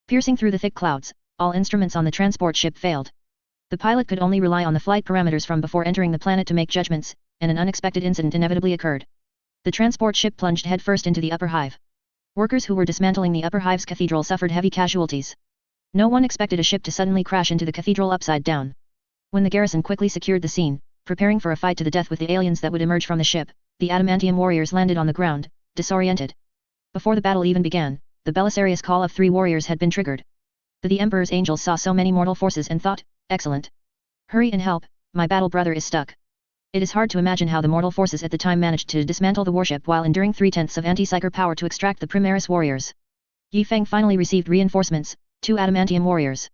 Piercing through the thick clouds, all instruments on the transport ship failed. The pilot could only rely on the flight parameters from before entering the planet to make judgments, and an unexpected incident inevitably occurred. The transport ship plunged headfirst into the upper hive. Workers who were dismantling the upper hive's cathedral suffered heavy casualties. No one expected a ship to suddenly crash into the cathedral upside down. When the garrison quickly secured the scene, preparing for a fight to the death with the aliens that would emerge from the ship, the adamantium warriors landed on the ground, disoriented. Before the battle even began, the Belisarius call of 3 warriors had been triggered. The Emperor's angels saw so many mortal forces and thought, excellent. Hurry and help, my battle brother is stuck. It is hard to imagine how the mortal forces at the time managed to dismantle the warship while enduring 3/10 of anti-psyker power to extract the Primaris warriors. Yi Feng finally received reinforcements, 2 adamantium warriors.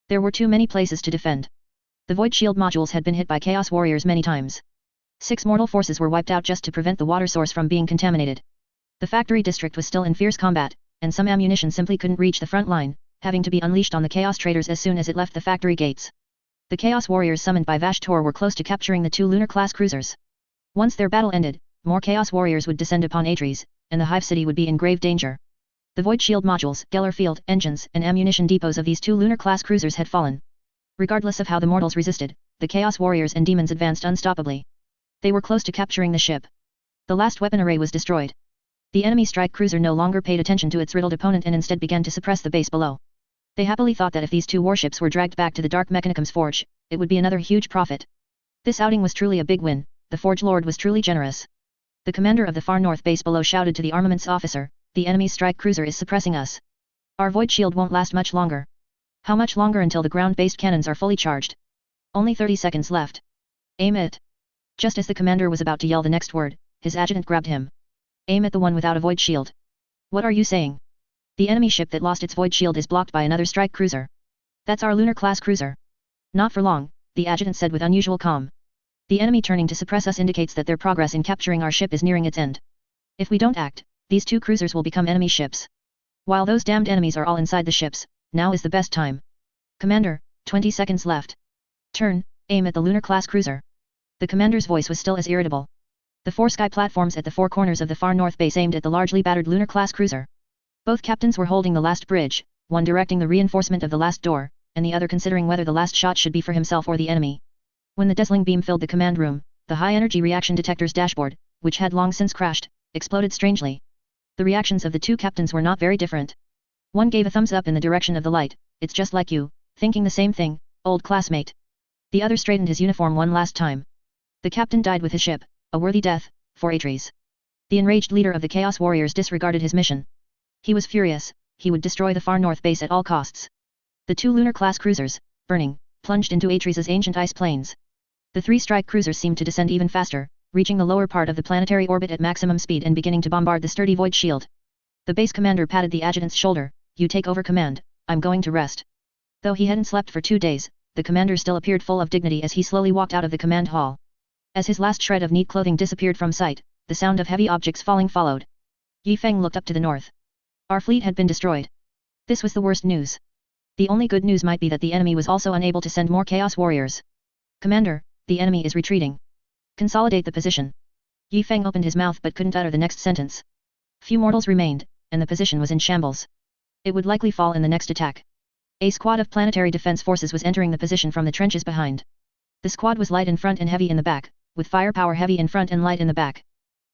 There were too many places to defend. The void shield modules had been hit by chaos warriors many times. 6 mortal forces were wiped out just to prevent the water source from being contaminated. The factory district was still in fierce combat, and some ammunition simply couldn't reach the front line, having to be unleashed on the chaos traders as soon as it left the factory gates. The Chaos Warriors summoned by Vashtor were close to capturing the 2 lunar-class cruisers. Once their battle ended, more Chaos Warriors would descend upon Astartes, and the Hive City would be in grave danger. The Void Shield modules, Geller Field, engines, and ammunition depots of these 2 lunar-class cruisers had fallen. Regardless of how the mortals resisted, the Chaos Warriors and demons advanced unstoppably. They were close to capturing the ship. The last weapon array was destroyed. The enemy strike cruiser no longer paid attention to its riddled opponent and instead began to suppress the base below. They happily thought that if these 2 warships were dragged back to the Dark Mechanicum's forge, it would be another huge profit. This outing was truly a big win, the Forge Lord was truly generous. The commander of the far north base below shouted to the armaments officer, the enemy's strike cruiser is suppressing us. Our void shield won't last much longer. How much longer until the ground-based cannons are fully charged? Only 30 seconds left. Aim it. Just as the commander was about to yell the next word, his adjutant grabbed him. Aim at the one without a void shield. What are you saying? The enemy ship that lost its void shield is blocked by another strike cruiser. That's our lunar-class cruiser. Not for long, the adjutant said with unusual calm. The enemy turning to suppress us indicates that their progress in capturing our ship is nearing its end. If we don't act, these 2 cruisers will become enemy ships. While those damned enemies are all inside the ships, now is the best time. Commander, 20 seconds left. Turn, aim at the lunar-class cruiser. The commander's voice was still as irritable. The 4 sky platforms at the 4 corners of the far north base aimed at the largely battered lunar-class cruiser. Both captains were holding the last bridge, one directing the reinforcement of the last door, and the other considering whether the last shot should be for himself or the enemy. When the dazzling beam filled the command room, the high-energy reaction detector's dashboard, which had long since crashed, exploded strangely. The reactions of the two captains were not very different. One gave a thumbs up in the direction of the light. "It's just like you, thinking the same thing, old classmate." The other straightened his uniform one last time. The captain died with his ship, a worthy death, for Atres. The enraged leader of the Chaos Warriors disregarded his mission. He was furious, he would destroy the far north base at all costs. The two lunar-class cruisers, burning, plunged into Atres's ancient ice plains. The three strike cruisers seemed to descend even faster, reaching the lower part of the planetary orbit at maximum speed and beginning to bombard the sturdy void shield. The base commander patted the adjutant's shoulder. "You take over command, I'm going to rest." Though he hadn't slept for 2 days, the commander still appeared full of dignity as he slowly walked out of the command hall. As his last shred of neat clothing disappeared from sight, the sound of heavy objects falling followed. Yi Feng looked up to the north. Our fleet had been destroyed. This was the worst news. The only good news might be that the enemy was also unable to send more Chaos Warriors. "Commander, the enemy is retreating. Consolidate the position." Yi Feng opened his mouth but couldn't utter the next sentence. Few mortals remained, and the position was in shambles. It would likely fall in the next attack. A squad of planetary defense forces was entering the position from the trenches behind. The squad was light in front and heavy in the back, with firepower heavy in front and light in the back.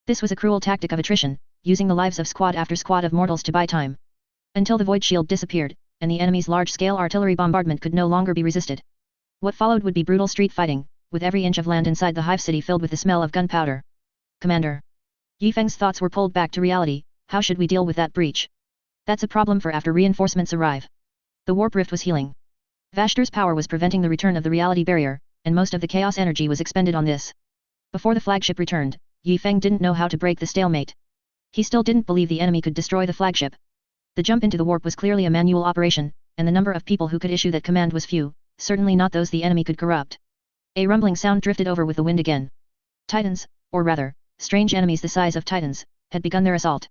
This was a cruel tactic of attrition, using the lives of squad after squad of mortals to buy time. Until the void shield disappeared, and the enemy's large-scale artillery bombardment could no longer be resisted. What followed would be brutal street fighting, with every inch of land inside the hive city filled with the smell of gunpowder. "Commander." Yi Feng's thoughts were pulled back to reality. "How should we deal with that breach? That's a problem for after reinforcements arrive." The warp rift was healing. Vashtor's power was preventing the return of the reality barrier, and most of the chaos energy was expended on this. Before the flagship returned, Yi Feng didn't know how to break the stalemate. He still didn't believe the enemy could destroy the flagship. The jump into the warp was clearly a manual operation, and the number of people who could issue that command was few, certainly not those the enemy could corrupt. A rumbling sound drifted over with the wind again. Titans, or rather, strange enemies the size of titans, had begun their assault.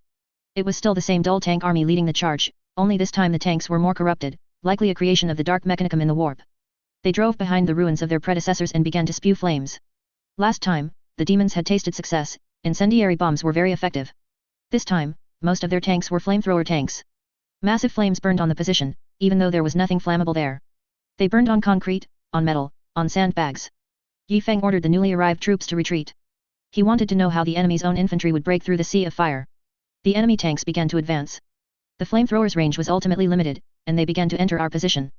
It was still the same dull tank army leading the charge, only this time the tanks were more corrupted, likely a creation of the dark mechanicum in the warp. They drove behind the ruins of their predecessors and began to spew flames. Last time, the demons had tasted success, incendiary bombs were very effective. This time, most of their tanks were flamethrower tanks. Massive flames burned on the position, even though there was nothing flammable there. They burned on concrete, on metal, on sandbags. Yi Feng ordered the newly arrived troops to retreat. He wanted to know how the enemy's own infantry would break through the sea of fire. The enemy tanks began to advance. The flamethrowers' range was ultimately limited, and they began to enter our position.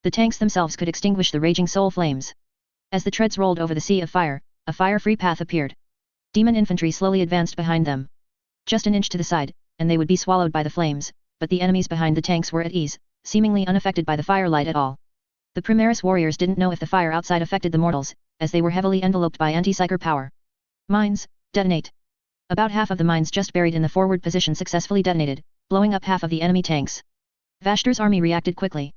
The tanks themselves could extinguish the raging soul flames. As the treads rolled over the sea of fire, a fire-free path appeared. Demon infantry slowly advanced behind them. Just an inch to the side, and they would be swallowed by the flames, but the enemies behind the tanks were at ease, seemingly unaffected by the firelight at all. The Primaris warriors didn't know if the fire outside affected the mortals, as they were heavily enveloped by anti-psyker power. Mines, detonate. About half of the mines just buried in the forward position successfully detonated, blowing up half of the enemy tanks. Vashtor's army reacted quickly.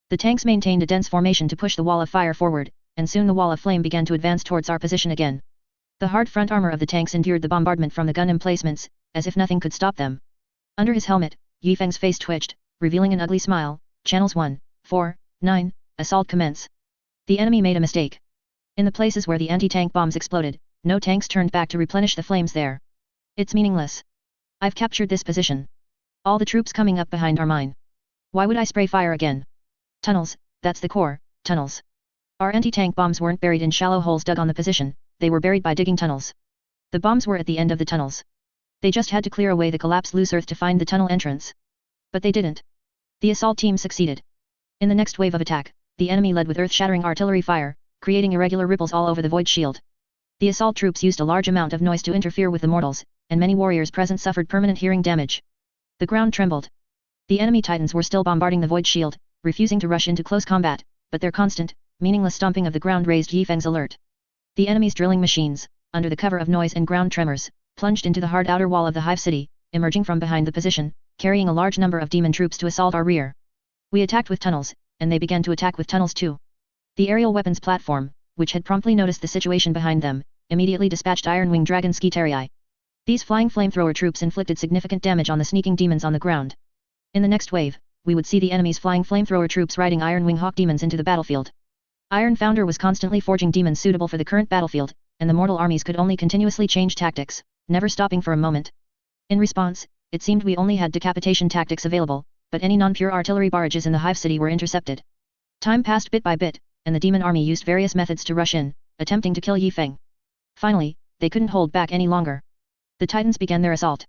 The tanks maintained a dense formation to push the wall of fire forward, and soon the wall of flame began to advance towards our position again. The hard front armor of the tanks endured the bombardment from the gun emplacements, as if nothing could stop them. Under his helmet, Yi Feng's face twitched, revealing an ugly smile. Channels 1, 4, 9, assault commence. The enemy made a mistake. In the places where the anti-tank bombs exploded, no tanks turned back to replenish the flames there. It's meaningless. I've captured this position. All the troops coming up behind are mine. Why would I spray fire again? Tunnels, that's the core, tunnels. Our anti-tank bombs weren't buried in shallow holes dug on the position, they were buried by digging tunnels. The bombs were at the end of the tunnels. They just had to clear away the collapsed loose earth to find the tunnel entrance. But they didn't. The assault team succeeded. In the next wave of attack, the enemy led with earth-shattering artillery fire, creating irregular ripples all over the void shield. The assault troops used a large amount of noise to interfere with the mortals, and many warriors present suffered permanent hearing damage. The ground trembled. The enemy titans were still bombarding the void shield, refusing to rush into close combat, but their constant, meaningless stomping of the ground raised Yi Feng's alert. The enemy's drilling machines, under the cover of noise and ground tremors, plunged into the hard outer wall of the hive city, emerging from behind the position, carrying a large number of demon troops to assault our rear. We attacked with tunnels, and they began to attack with tunnels too. The aerial weapons platform, which had promptly noticed the situation behind them, immediately dispatched Iron-Wing Dragon Skitarii. These flying flamethrower troops inflicted significant damage on the sneaking demons on the ground. In the next wave, we would see the enemy's flying flamethrower troops riding Iron-Wing Hawk demons into the battlefield. Iron Founder was constantly forging demons suitable for the current battlefield, and the mortal armies could only continuously change tactics, never stopping for a moment. In response, it seemed we only had decapitation tactics available, but any non-pure artillery barrages in the hive city were intercepted. Time passed bit by bit, and the demon army used various methods to rush in, attempting to kill Yi Feng. Finally, they couldn't hold back any longer. The Titans began their assault.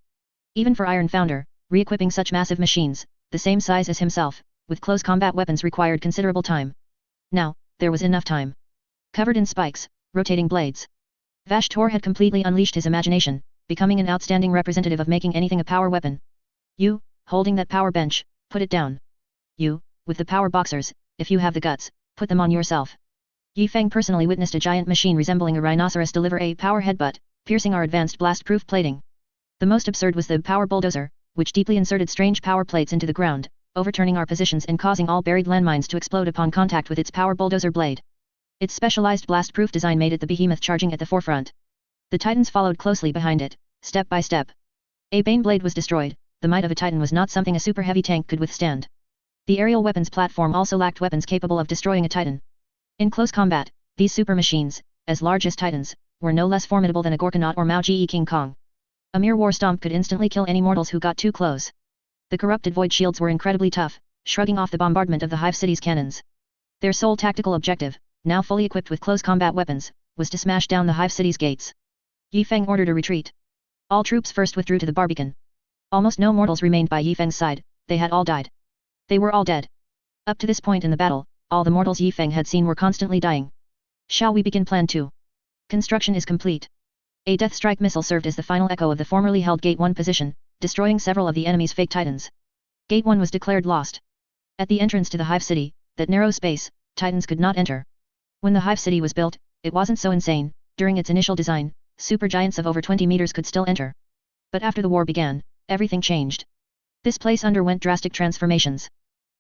Even for Iron Founder, re-equipping such massive machines, the same size as himself, with close combat weapons required considerable time. Now, there was enough time. Covered in spikes, rotating blades, Vashtor had completely unleashed his imagination, becoming an outstanding representative of making anything a power weapon. You, holding that power bench, put it down. You, with the power boxers, if you have the guts, put them on yourself. Yi Feng personally witnessed a giant machine resembling a rhinoceros deliver a power headbutt, piercing our advanced blast-proof plating. The most absurd was the power bulldozer, which deeply inserted strange power plates into the ground, overturning our positions and causing all buried landmines to explode upon contact with its power bulldozer blade. Its specialized blast-proof design made it the behemoth charging at the forefront. The Titans followed closely behind it, step by step. A Bane blade was destroyed. The might of a Titan was not something a super heavy tank could withstand. The aerial weapons platform also lacked weapons capable of destroying a Titan. In close combat, these super machines, as large as Titans, were no less formidable than a Gorkanaut or Mao-Ge King Kong. A mere war stomp could instantly kill any mortals who got too close. The corrupted void shields were incredibly tough, shrugging off the bombardment of the hive city's cannons. Their sole tactical objective, now fully equipped with close combat weapons, was to smash down the hive city's gates. Yi Feng ordered a retreat. All troops first withdrew to the Barbican. Almost no mortals remained by Yi Feng's side, they had all died. They were all dead. Up to this point in the battle, all the mortals Yi Feng had seen were constantly dying. Shall we begin Plan 2? Construction is complete. A Death Strike missile served as the final echo of the formerly held Gate 1 position, destroying several of the enemy's fake Titans. Gate 1 was declared lost. At the entrance to the hive city, that narrow space, Titans could not enter. When the hive city was built, it wasn't so insane. During its initial design, supergiants of over 20 meters could still enter. But after the war began, everything changed. This place underwent drastic transformations.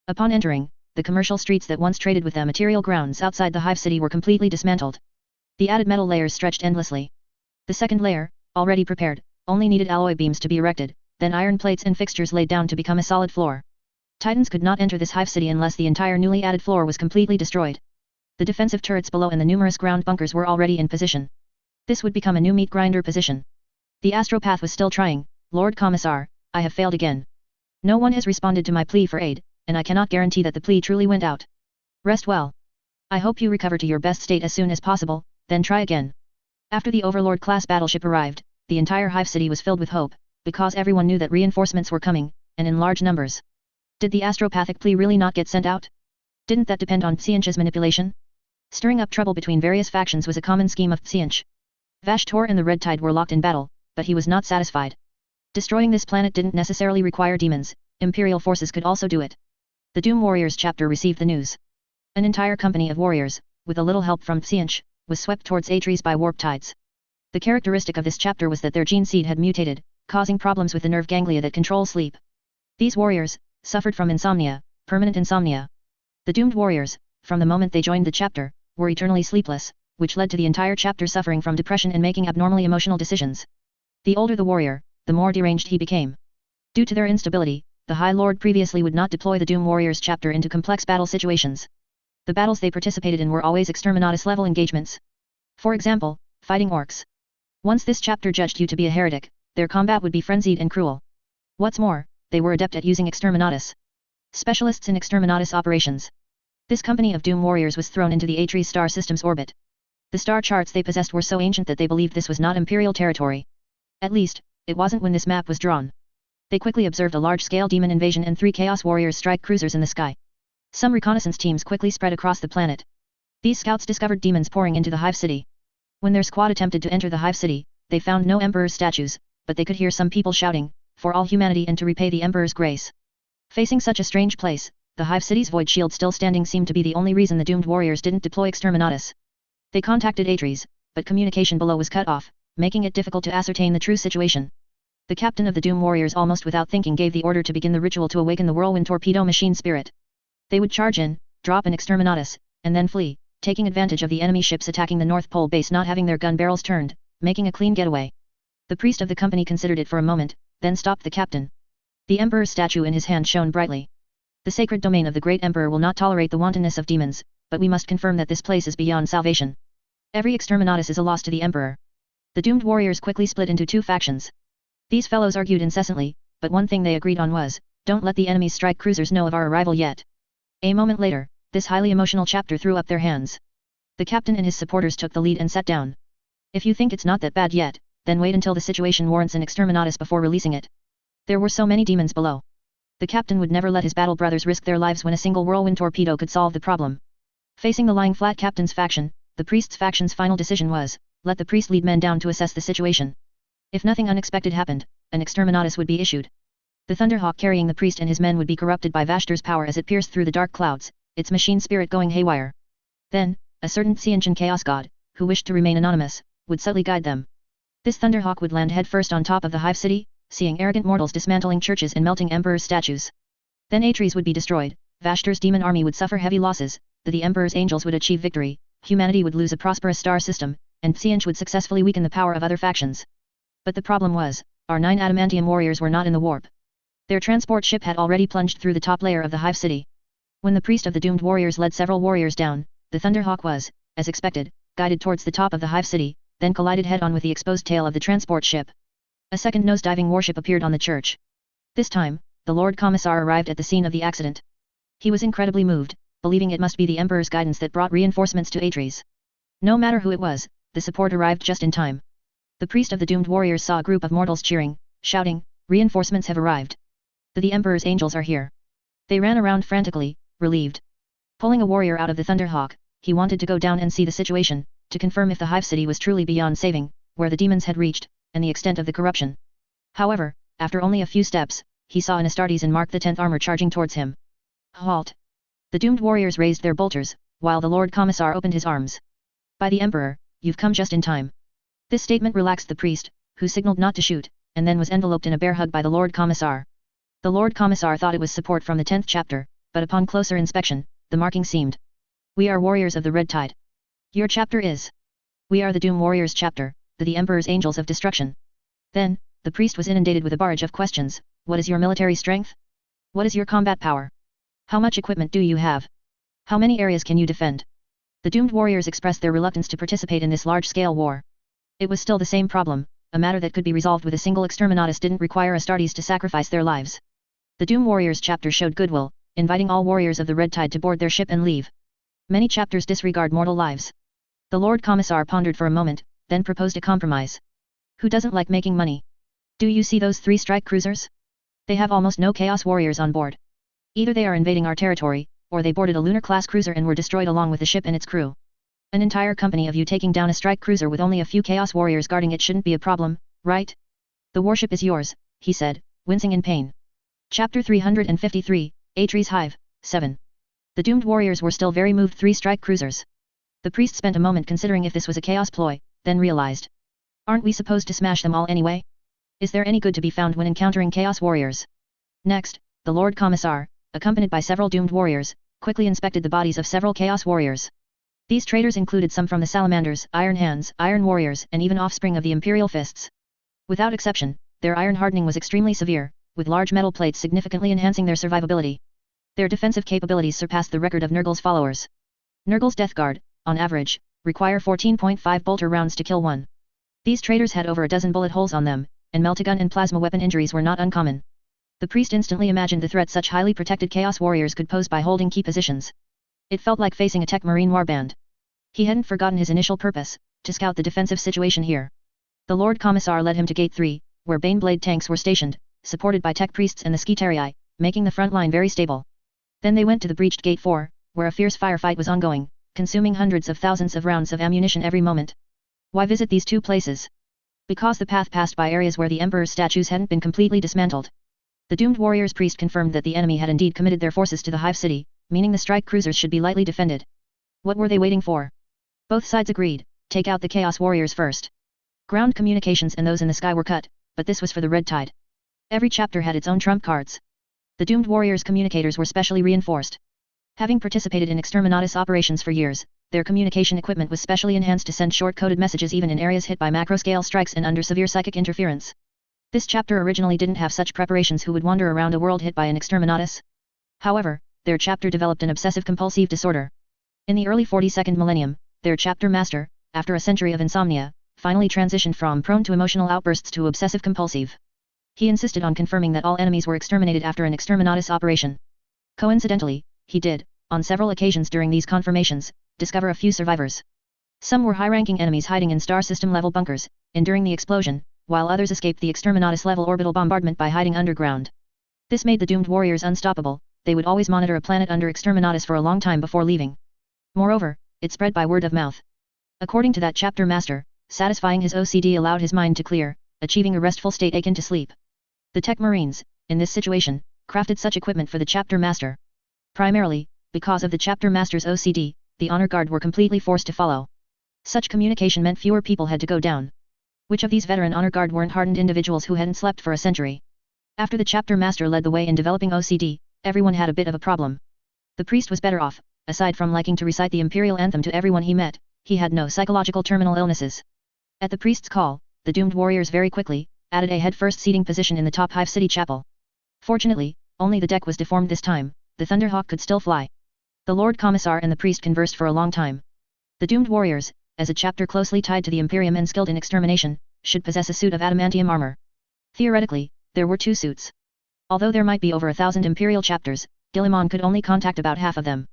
Upon entering, the commercial streets that once traded with the material grounds outside the hive city were completely dismantled. The added metal layers stretched endlessly. The second layer, already prepared, only needed alloy beams to be erected, then iron plates and fixtures laid down to become a solid floor. Titans could not enter this hive city unless the entire newly added floor was completely destroyed. The defensive turrets below and the numerous ground bunkers were already in position. This would become a new meat grinder position. The astropath was still trying. Lord Commissar, I have failed again. No one has responded to my plea for aid, and I cannot guarantee that the plea truly went out. Rest well. I hope you recover to your best state as soon as possible, then try again. After the Overlord-class battleship arrived, the entire hive city was filled with hope, because everyone knew that reinforcements were coming, and in large numbers. Did the astropathic plea really not get sent out? Didn't that depend on Xianche's manipulation? Stirring up trouble between various factions was a common scheme of Xianche. Vashtor and the Red Tide were locked in battle, but he was not satisfied. Destroying this planet didn't necessarily require demons, Imperial forces could also do it. The Doom Warriors chapter received the news. An entire company of warriors, with a little help from Xianche, was swept towards Atres by warp tides. The characteristic of this chapter was that their gene seed had mutated, causing problems with the nerve ganglia that control sleep. These warriors suffered from insomnia, permanent insomnia. The doomed warriors, from the moment they joined the chapter, were eternally sleepless, which led to the entire chapter suffering from depression and making abnormally emotional decisions. The older the warrior, the more deranged he became. Due to their instability, the High Lord previously would not deploy the Doom Warriors chapter into complex battle situations. The battles they participated in were always Exterminatus-level engagements. For example, fighting orcs. Once this chapter judged you to be a heretic, their combat would be frenzied and cruel. What's more, they were adept at using Exterminatus. Specialists in Exterminatus operations. This company of Doom Warriors was thrown into the Atres star system's orbit. The star charts they possessed were so ancient that they believed this was not Imperial territory. At least, it wasn't when this map was drawn. They quickly observed a large-scale demon invasion and 3 Chaos Warriors strike cruisers in the sky. Some reconnaissance teams quickly spread across the planet. These scouts discovered demons pouring into the Hive City. When their squad attempted to enter the Hive City, they found no Emperor's statues, but they could hear some people shouting, "For all humanity and to repay the Emperor's grace." Facing such a strange place, the Hive City's void shield still standing seemed to be the only reason the doomed warriors didn't deploy Exterminatus. They contacted Atres, but communication below was cut off, making it difficult to ascertain the true situation. The captain of the Doom Warriors almost without thinking gave the order to begin the ritual to awaken the whirlwind torpedo machine spirit. They would charge in, drop an Exterminatus, and then flee, taking advantage of the enemy ships attacking the North Pole base not having their gun barrels turned, making a clean getaway. The priest of the company considered it for a moment, then stopped the captain. The Emperor's statue in his hand shone brightly. The sacred domain of the great Emperor will not tolerate the wantonness of demons, but we must confirm that this place is beyond salvation. Every Exterminatus is a loss to the Emperor. The doomed warriors quickly split into 2 factions. These fellows argued incessantly, but one thing they agreed on was, Don't let the enemy's strike cruisers know of our arrival yet. A moment later, this highly emotional chapter threw up their hands. The captain and his supporters took the lead and sat down. If you think it's not that bad yet, then wait until the situation warrants an exterminatus before releasing it. There were so many demons below. The captain would never let his battle brothers risk their lives when a single whirlwind torpedo could solve the problem. Facing the lying flat captain's faction, the priest's faction's final decision was, let the priest lead men down to assess the situation. If nothing unexpected happened, an exterminatus would be issued. The Thunderhawk carrying the priest and his men would be corrupted by Vashtor's power as it pierced through the dark clouds, its machine spirit going haywire. Then, a certain Qian chaos god, who wished to remain anonymous, would subtly guide them. This Thunderhawk would land headfirst on top of the hive city, seeing arrogant mortals dismantling churches and melting emperor's statues. Then Astartes would be destroyed, Vashtor's demon army would suffer heavy losses, the emperor's angels would achieve victory, humanity would lose a prosperous star system, and Qian would successfully weaken the power of other factions. But the problem was, our 9 adamantium warriors were not in the warp. Their transport ship had already plunged through the top layer of the hive city. When the priest of the doomed warriors led several warriors down, the Thunderhawk was, as expected, guided towards the top of the hive city, then collided head-on with the exposed tail of the transport ship. A second nose-diving warship appeared on the church. This time, the Lord Commissar arrived at the scene of the accident. He was incredibly moved, believing it must be the Emperor's guidance that brought reinforcements to Astartes. No matter who it was, the support arrived just in time. The priest of the doomed warriors saw a group of mortals cheering, shouting, "Reinforcements have arrived. The Emperor's angels are here." They ran around frantically, relieved. Pulling a warrior out of the Thunderhawk, he wanted to go down and see the situation, to confirm if the hive city was truly beyond saving, where the demons had reached, and the extent of the corruption. However, after only a few steps, he saw an Astartes in Mark the 10th armor charging towards him. Halt! The doomed warriors raised their bolters, while the Lord Commissar opened his arms. By the Emperor, you've come just in time. This statement relaxed the priest, who signaled not to shoot, and then was enveloped in a bear hug by the Lord Commissar. The Lord Commissar thought it was support from the 10th chapter, but upon closer inspection, the marking seemed. We are warriors of the Red Tide. Your chapter is. We are the Doom Warriors chapter, the Emperor's Angels of Destruction. Then, the priest was inundated with a barrage of questions. What is your military strength? What is your combat power? How much equipment do you have? How many areas can you defend? The doomed warriors expressed their reluctance to participate in this large-scale war. It was still the same problem, a matter that could be resolved with a single exterminatus didn't require Astartes to sacrifice their lives. The Doom Warriors chapter showed goodwill, inviting all warriors of the Red Tide to board their ship and leave. Many chapters disregard mortal lives. The Lord Commissar pondered for a moment, then proposed a compromise. Who doesn't like making money? Do you see those 3 strike cruisers? They have almost no Chaos Warriors on board. Either they are invading our territory, or they boarded a lunar-class cruiser and were destroyed along with the ship and its crew. An entire company of you taking down a strike cruiser with only a few Chaos Warriors guarding it shouldn't be a problem, right? The warship is yours, he said, wincing in pain. Chapter 353, Astartes Hive, 7. The doomed warriors were still very moved 3 strike cruisers. The priest spent a moment considering if this was a chaos ploy, then realized. Aren't we supposed to smash them all anyway? Is there any good to be found when encountering Chaos Warriors? Next, the Lord Commissar, accompanied by several doomed warriors, quickly inspected the bodies of several Chaos Warriors. These traitors included some from the Salamanders, Iron Hands, Iron Warriors, and even offspring of the Imperial Fists. Without exception, their iron hardening was extremely severe, with large metal plates significantly enhancing their survivability. Their defensive capabilities surpassed the record of Nurgle's followers. Nurgle's Death Guard, on average, require 14.5 bolter rounds to kill one. These traitors had over a dozen bullet holes on them, and meltagun and plasma weapon injuries were not uncommon. The priest instantly imagined the threat such highly protected Chaos Warriors could pose by holding key positions. It felt like facing a tech marine warband. He hadn't forgotten his initial purpose, to scout the defensive situation here. The Lord Commissar led him to Gate 3, where Baneblade tanks were stationed, supported by tech priests and the Skitarii, making the front line very stable. Then they went to the breached Gate 4, where a fierce firefight was ongoing, consuming hundreds of thousands of rounds of ammunition every moment. Why visit these 2 places? Because the path passed by areas where the Emperor's statues hadn't been completely dismantled. The doomed warriors priest confirmed that the enemy had indeed committed their forces to the Hive City, meaning the strike cruisers should be lightly defended. What were they waiting for? Both sides agreed, take out the Chaos Warriors first. Ground communications and those in the sky were cut, but this was for the Red Tide. Every chapter had its own trump cards. The doomed warriors' communicators were specially reinforced. Having participated in exterminatus operations for years, their communication equipment was specially enhanced to send short-coded messages even in areas hit by macro-scale strikes and under severe psychic interference. This chapter originally didn't have such preparations who would wander around a world hit by an exterminatus. However, their chapter developed an obsessive-compulsive disorder. In the early 42nd millennium, their chapter master, after a century of insomnia, finally transitioned from prone to emotional outbursts to obsessive-compulsive. He insisted on confirming that all enemies were exterminated after an exterminatus operation. Coincidentally, he did, on several occasions during these confirmations, discover a few survivors. Some were high-ranking enemies hiding in star system-level bunkers, enduring the explosion, while others escaped the exterminatus-level orbital bombardment by hiding underground. This made the doomed warriors unstoppable. They would always monitor a planet under exterminatus for a long time before leaving. Moreover, it spread by word of mouth. According to that chapter master, satisfying his OCD allowed his mind to clear, achieving a restful state akin to sleep. The Tech Marines, in this situation, crafted such equipment for the chapter master. Primarily, because of the chapter master's OCD, the honor guard were completely forced to follow. Such communication meant fewer people had to go down. Which of these veteran honor guard weren't hardened individuals who hadn't slept for a century? After the chapter master led the way in developing OCD, everyone had a bit of a problem. The priest was better off. Aside from liking to recite the imperial anthem to everyone he met, he had no psychological terminal illnesses. At the priest's call, the doomed warriors very quickly added a head-first seating position in the top Hive City chapel. Fortunately, only the deck was deformed this time. The Thunderhawk could still fly. The Lord Commissar and the priest conversed for a long time. The doomed warriors, as a chapter closely tied to the Imperium and skilled in extermination, should possess a suit of adamantium armor. Theoretically, there were 2 suits. Although there might be over 1,000 Imperial chapters, Guilliman could only contact about half of them.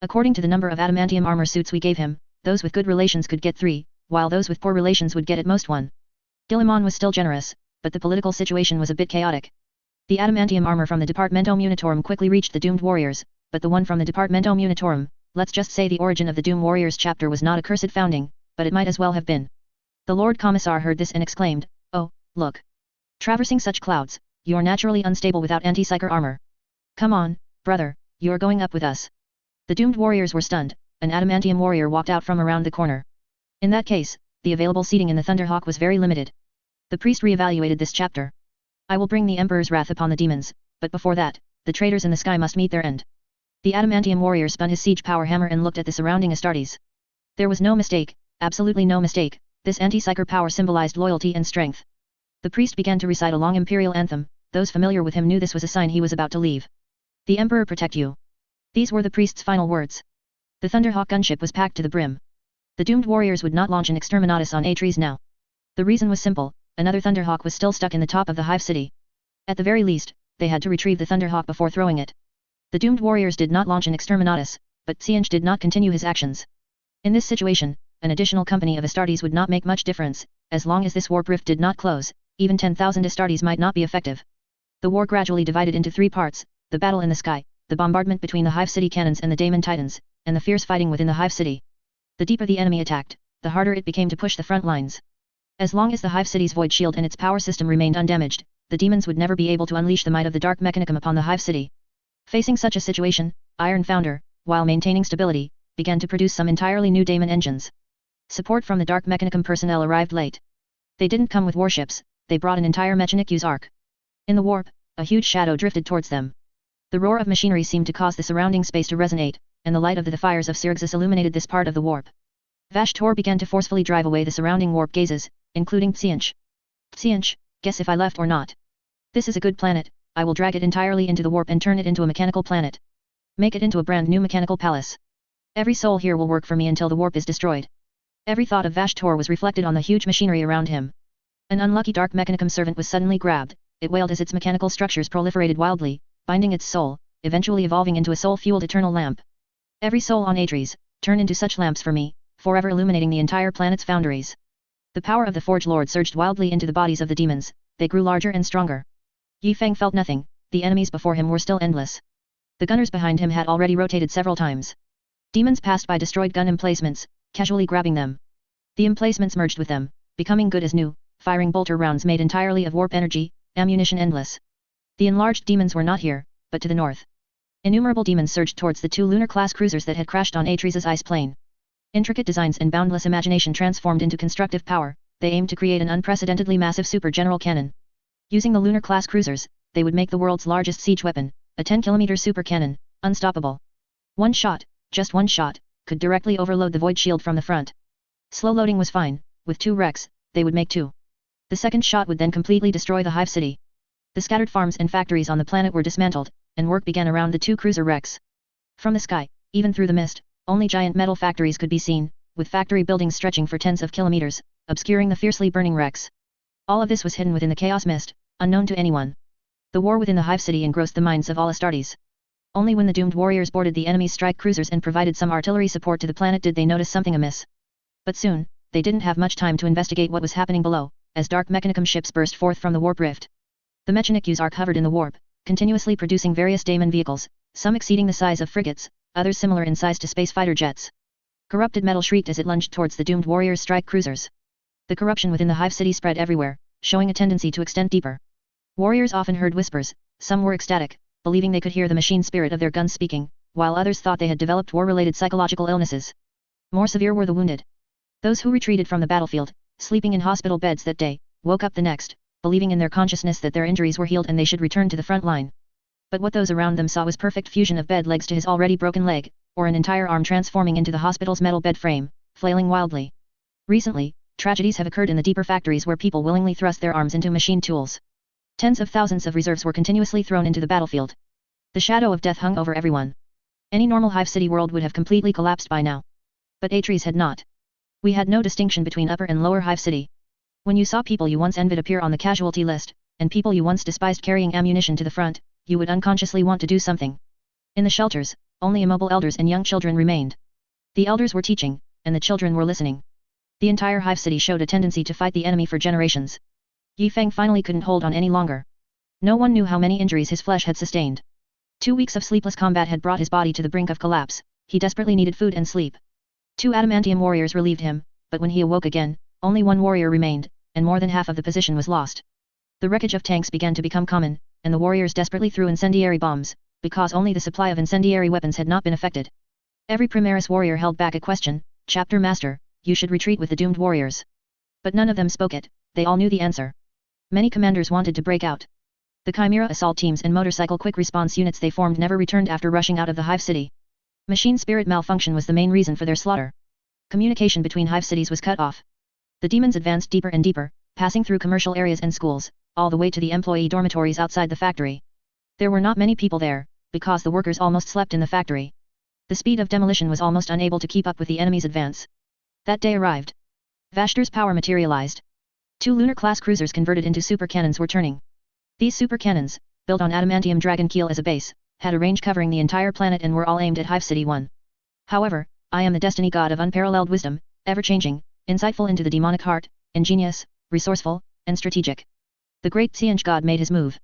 According to the number of adamantium armor suits we gave him, those with good relations could get 3, while those with poor relations would get at most 1. Guilliman was still generous, but the political situation was a bit chaotic. The adamantium armor from the Departmentum Unitorum quickly reached the doomed warriors, but the one from the Departmentum Unitorum, let's just say the origin of the Doom Warriors chapter was not a cursed founding, but it might as well have been. The Lord Commissar heard this and exclaimed, "Oh, look. Traversing such clouds, you're naturally unstable without anti-psyker armor. Come on, brother, you're going up with us." The doomed warriors were stunned. An adamantium warrior walked out from around the corner. In that case, the available seating in the Thunderhawk was very limited. The priest re-evaluated this chapter. "I will bring the Emperor's wrath upon the demons, but before that, the traitors in the sky must meet their end." The adamantium warrior spun his siege power hammer and looked at the surrounding Astartes. There was no mistake, absolutely no mistake, this anti-psyker power symbolized loyalty and strength. The priest began to recite a long imperial anthem. Those familiar with him knew this was a sign he was about to leave. "The Emperor protect you." These were the priest's final words. The Thunderhawk gunship was packed to the brim. The doomed warriors would not launch an exterminatus on Atres now. The reason was simple, another Thunderhawk was still stuck in the top of the Hive City. At the very least, they had to retrieve the Thunderhawk before throwing it. The doomed warriors did not launch an exterminatus, but Qing did not continue his actions. In this situation, an additional company of Astartes would not make much difference. As long as this warp rift did not close, even 10,000 Astartes might not be effective. The war gradually divided into 3 parts, the battle in the sky, the bombardment between the Hive City cannons and the Daemon Titans, and the fierce fighting within the Hive City. The deeper the enemy attacked, the harder it became to push the front lines. As long as the Hive City's void shield and its power system remained undamaged, the demons would never be able to unleash the might of the Dark Mechanicum upon the Hive City. Facing such a situation, Iron Founder, while maintaining stability, began to produce some entirely new Daemon engines. Support from the Dark Mechanicum personnel arrived late. They didn't come with warships, they brought an entire Mechanic-Use arc. In the warp, a huge shadow drifted towards them. The roar of machinery seemed to cause the surrounding space to resonate, and the light of the fires of Syrixus illuminated this part of the warp. Vashtor began to forcefully drive away the surrounding warp gazes, including Qing. "Qing, guess if I left or not. This is a good planet, I will drag it entirely into the warp and turn it into a mechanical planet. Make it into a brand new mechanical palace. Every soul here will work for me until the warp is destroyed." Every thought of Vashtor was reflected on the huge machinery around him. An unlucky Dark Mechanicum servant was suddenly grabbed. It wailed as its mechanical structures proliferated wildly, binding its soul, eventually evolving into a soul-fueled eternal lamp. "Every soul on Atres, turn into such lamps for me, forever illuminating the entire planet's foundries." The power of the Forge Lord surged wildly into the bodies of the demons. They grew larger and stronger. Yi Feng felt nothing, the enemies before him were still endless. The gunners behind him had already rotated several times. Demons passed by destroyed gun emplacements, casually grabbing them. The emplacements merged with them, becoming good as new, firing bolter rounds made entirely of warp energy, ammunition endless. The enlarged demons were not here, but to the north. Innumerable demons surged towards the 2 lunar-class cruisers that had crashed on Atres's ice plain. Intricate designs and boundless imagination transformed into constructive power, they aimed to create an unprecedentedly massive super general cannon. Using the lunar-class cruisers, they would make the world's largest siege weapon, a 10-kilometer super cannon, unstoppable. One shot, just one shot, could directly overload the void shield from the front. Slow loading was fine, with 2 wrecks, they would make 2. The second shot would then completely destroy the Hive City. The scattered farms and factories on the planet were dismantled, and work began around the 2 cruiser wrecks. From the sky, even through the mist, only giant metal factories could be seen, with factory buildings stretching for tens of kilometers, obscuring the fiercely burning wrecks. All of this was hidden within the chaos mist, unknown to anyone. The war within the Hive City engrossed the minds of all Astartes. Only when the doomed warriors boarded the enemy's strike cruisers and provided some artillery support to the planet did they notice something amiss. But soon, they didn't have much time to investigate what was happening below, as dark Mechanicum ships burst forth from the warp rift. The Mechanic Ark hovered in the warp, continuously producing various daemon vehicles, some exceeding the size of frigates, others similar in size to space fighter jets. Corrupted metal shrieked as it lunged towards the doomed warriors' strike cruisers. The corruption within the Hive City spread everywhere, showing a tendency to extend deeper. Warriors often heard whispers, some were ecstatic, believing they could hear the machine spirit of their guns speaking, while others thought they had developed war-related psychological illnesses. More severe were the wounded. Those who retreated from the battlefield, sleeping in hospital beds that day, woke up the next, believing in their consciousness that their injuries were healed and they should return to the front line. But what those around them saw was perfect fusion of bed legs to his already broken leg, or an entire arm transforming into the hospital's metal bed frame, flailing wildly. Recently, tragedies have occurred in the deeper factories where people willingly thrust their arms into machine tools. Tens of thousands of reserves were continuously thrown into the battlefield. The shadow of death hung over everyone. Any normal Hive City world would have completely collapsed by now. But Atres had not. We had no distinction between upper and lower Hive City. When you saw people you once envied appear on the casualty list, and people you once despised carrying ammunition to the front, you would unconsciously want to do something. In the shelters, only immobile elders and young children remained. The elders were teaching, and the children were listening. The entire Hive City showed a tendency to fight the enemy for generations. Yi Feng finally couldn't hold on any longer. No one knew how many injuries his flesh had sustained. 2 weeks of sleepless combat had brought his body to the brink of collapse, he desperately needed food and sleep. 2 adamantium warriors relieved him, but when he awoke again, only 1 warrior remained, and more than half of the position was lost. The wreckage of tanks began to become common, and the warriors desperately threw incendiary bombs, because only the supply of incendiary weapons had not been affected. Every Primaris warrior held back a question, "Chapter Master, you should retreat with the doomed warriors." But none of them spoke it, they all knew the answer. Many commanders wanted to break out. The Chimera assault teams and motorcycle quick response units they formed never returned after rushing out of the Hive City. Machine spirit malfunction was the main reason for their slaughter. Communication between Hive Cities was cut off. The demons advanced deeper and deeper, passing through commercial areas and schools, all the way to the employee dormitories outside the factory. There were not many people there, because the workers almost slept in the factory. The speed of demolition was almost unable to keep up with the enemy's advance. That day arrived. Vashtor's power materialized. 2 lunar-class cruisers converted into super cannons were turning. These super cannons, built on adamantium dragon keel as a base, had a range covering the entire planet and were all aimed at Hive City 1. However, I am the destiny god of unparalleled wisdom, ever-changing, insightful into the demonic heart, ingenious, resourceful, and strategic. The great Qing god made his move.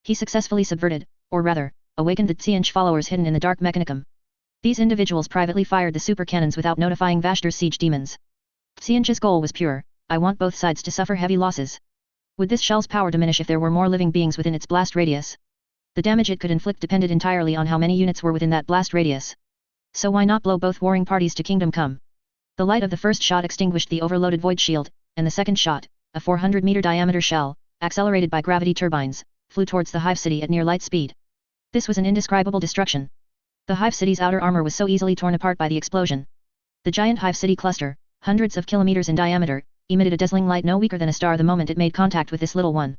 He successfully subverted, or rather, awakened the Qing followers hidden in the dark Mechanicum. These individuals privately fired the super cannons without notifying Vashtor's siege demons. Qing's goal was pure: I want both sides to suffer heavy losses. Would this shell's power diminish if there were more living beings within its blast radius? The damage it could inflict depended entirely on how many units were within that blast radius. So why not blow both warring parties to kingdom come? The light of the first shot extinguished the overloaded void shield, and the second shot, a 400-meter diameter shell, accelerated by gravity turbines, flew towards the Hive City at near light speed. This was an indescribable destruction. The Hive City's outer armor was so easily torn apart by the explosion. The giant Hive City cluster, hundreds of kilometers in diameter, emitted a dazzling light no weaker than a star the moment it made contact with this little one.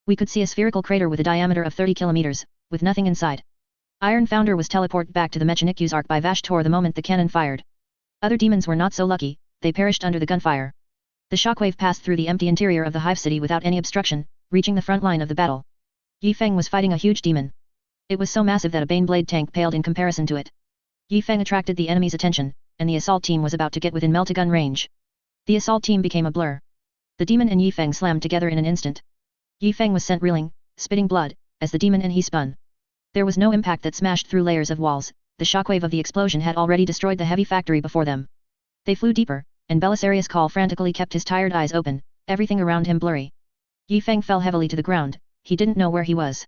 We could see a spherical crater with a diameter of 30 kilometers, with nothing inside. Iron Founder was teleported back to the Mechanic Ark by Vashtor the moment the cannon fired. Other demons were not so lucky, they perished under the gunfire. The shockwave passed through the empty interior of the Hive City without any obstruction, reaching the front line of the battle. Yi Feng was fighting a huge demon. It was so massive that a Baneblade tank paled in comparison to it. Yi Feng attracted the enemy's attention, and the assault team was about to get within meltagun range. The assault team became a blur. The demon and Yi Feng slammed together in an instant. Yi Feng was sent reeling, spitting blood, as the demon and he spun. There was no impact that smashed through layers of walls, the shockwave of the explosion had already destroyed the heavy factory before them. They flew deeper, and Belisarius Call frantically kept his tired eyes open, everything around him blurry. Yi Feng fell heavily to the ground, he didn't know where he was.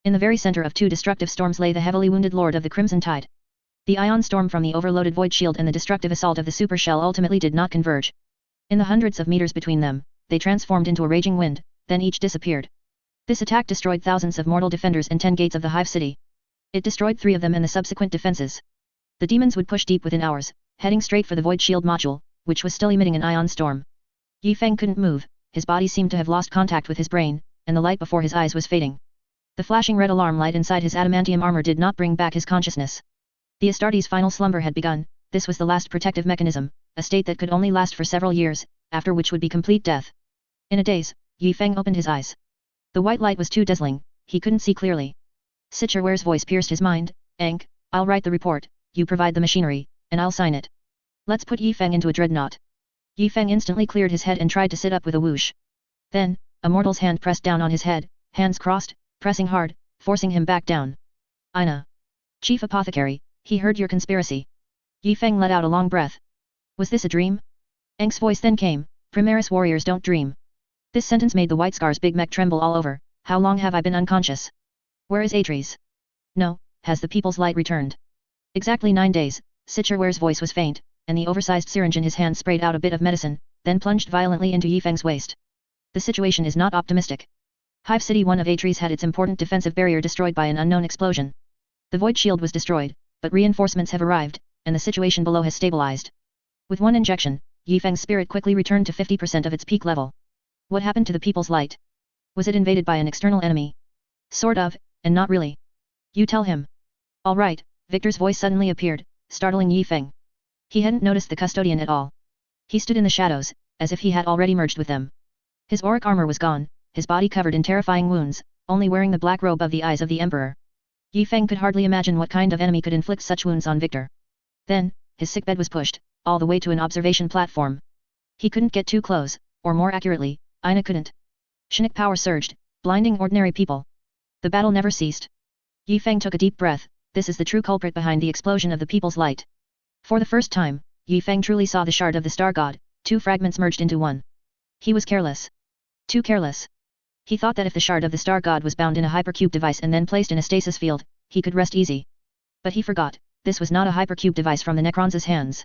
In the very center of 2 destructive storms lay the heavily wounded Lord of the Crimson Tide. The ion storm from the overloaded void shield and the destructive assault of the super shell ultimately did not converge. In the hundreds of meters between them, they transformed into a raging wind, then each disappeared. This attack destroyed thousands of mortal defenders and 10 gates of the Hive City. It destroyed 3 of them and the subsequent defenses. The demons would push deep within hours, heading straight for the void shield module, which was still emitting an ion storm. Yi Feng couldn't move, his body seemed to have lost contact with his brain, and the light before his eyes was fading. The flashing red alarm light inside his adamantium armor did not bring back his consciousness. The Astartes' final slumber had begun, this was the last protective mechanism, a state that could only last for several years, after which would be complete death. In a daze, Yi Feng opened his eyes. The white light was too dazzling, he couldn't see clearly. Sichuan's voice pierced his mind. Enk, I'll write the report, you provide the machinery, and I'll sign it. Let's put Yifeng into a dreadnought. Yifeng instantly cleared his head and tried to sit up with a whoosh. Then, a mortal's hand pressed down on his head, hands crossed, pressing hard, forcing him back down. Ina. Chief Apothecary, he heard your conspiracy. Yifeng let out a long breath. Was this a dream? Enk's voice then came, Primaris warriors don't dream. This sentence made the White Scar's big mech tremble all over. How long have I been unconscious? Where is Astartes? No, has the people's light returned? Exactly 9 days, Sichuan's voice was faint, and the oversized syringe in his hand sprayed out a bit of medicine, then plunged violently into Yifeng's waist. The situation is not optimistic. Hive City, one of Astartes, had its important defensive barrier destroyed by an unknown explosion. The void shield was destroyed, but reinforcements have arrived, and the situation below has stabilized. With one injection, Yifeng's spirit quickly returned to 50% of its peak level. What happened to the people's light? Was it invaded by an external enemy? Sort of, and not really. You tell him. All right, Victor's voice suddenly appeared, startling Yifeng. He hadn't noticed the custodian at all. He stood in the shadows, as if he had already merged with them. His auric armor was gone, his body covered in terrifying wounds, only wearing the black robe of the eyes of the Emperor. Yifeng could hardly imagine what kind of enemy could inflict such wounds on Victor. Then, his sickbed was pushed, all the way to an observation platform. He couldn't get too close, or more accurately, Ina couldn't. Chinook power surged, blinding ordinary people. The battle never ceased. Yifeng took a deep breath. This is the true culprit behind the explosion of the people's light. For the first time, Yifeng truly saw the shard of the star god, 2 fragments merged into one. He was careless. Too careless. He thought that if the shard of the star god was bound in a hypercube device and then placed in a stasis field, he could rest easy. But he forgot, this was not a hypercube device from the Necrons' hands.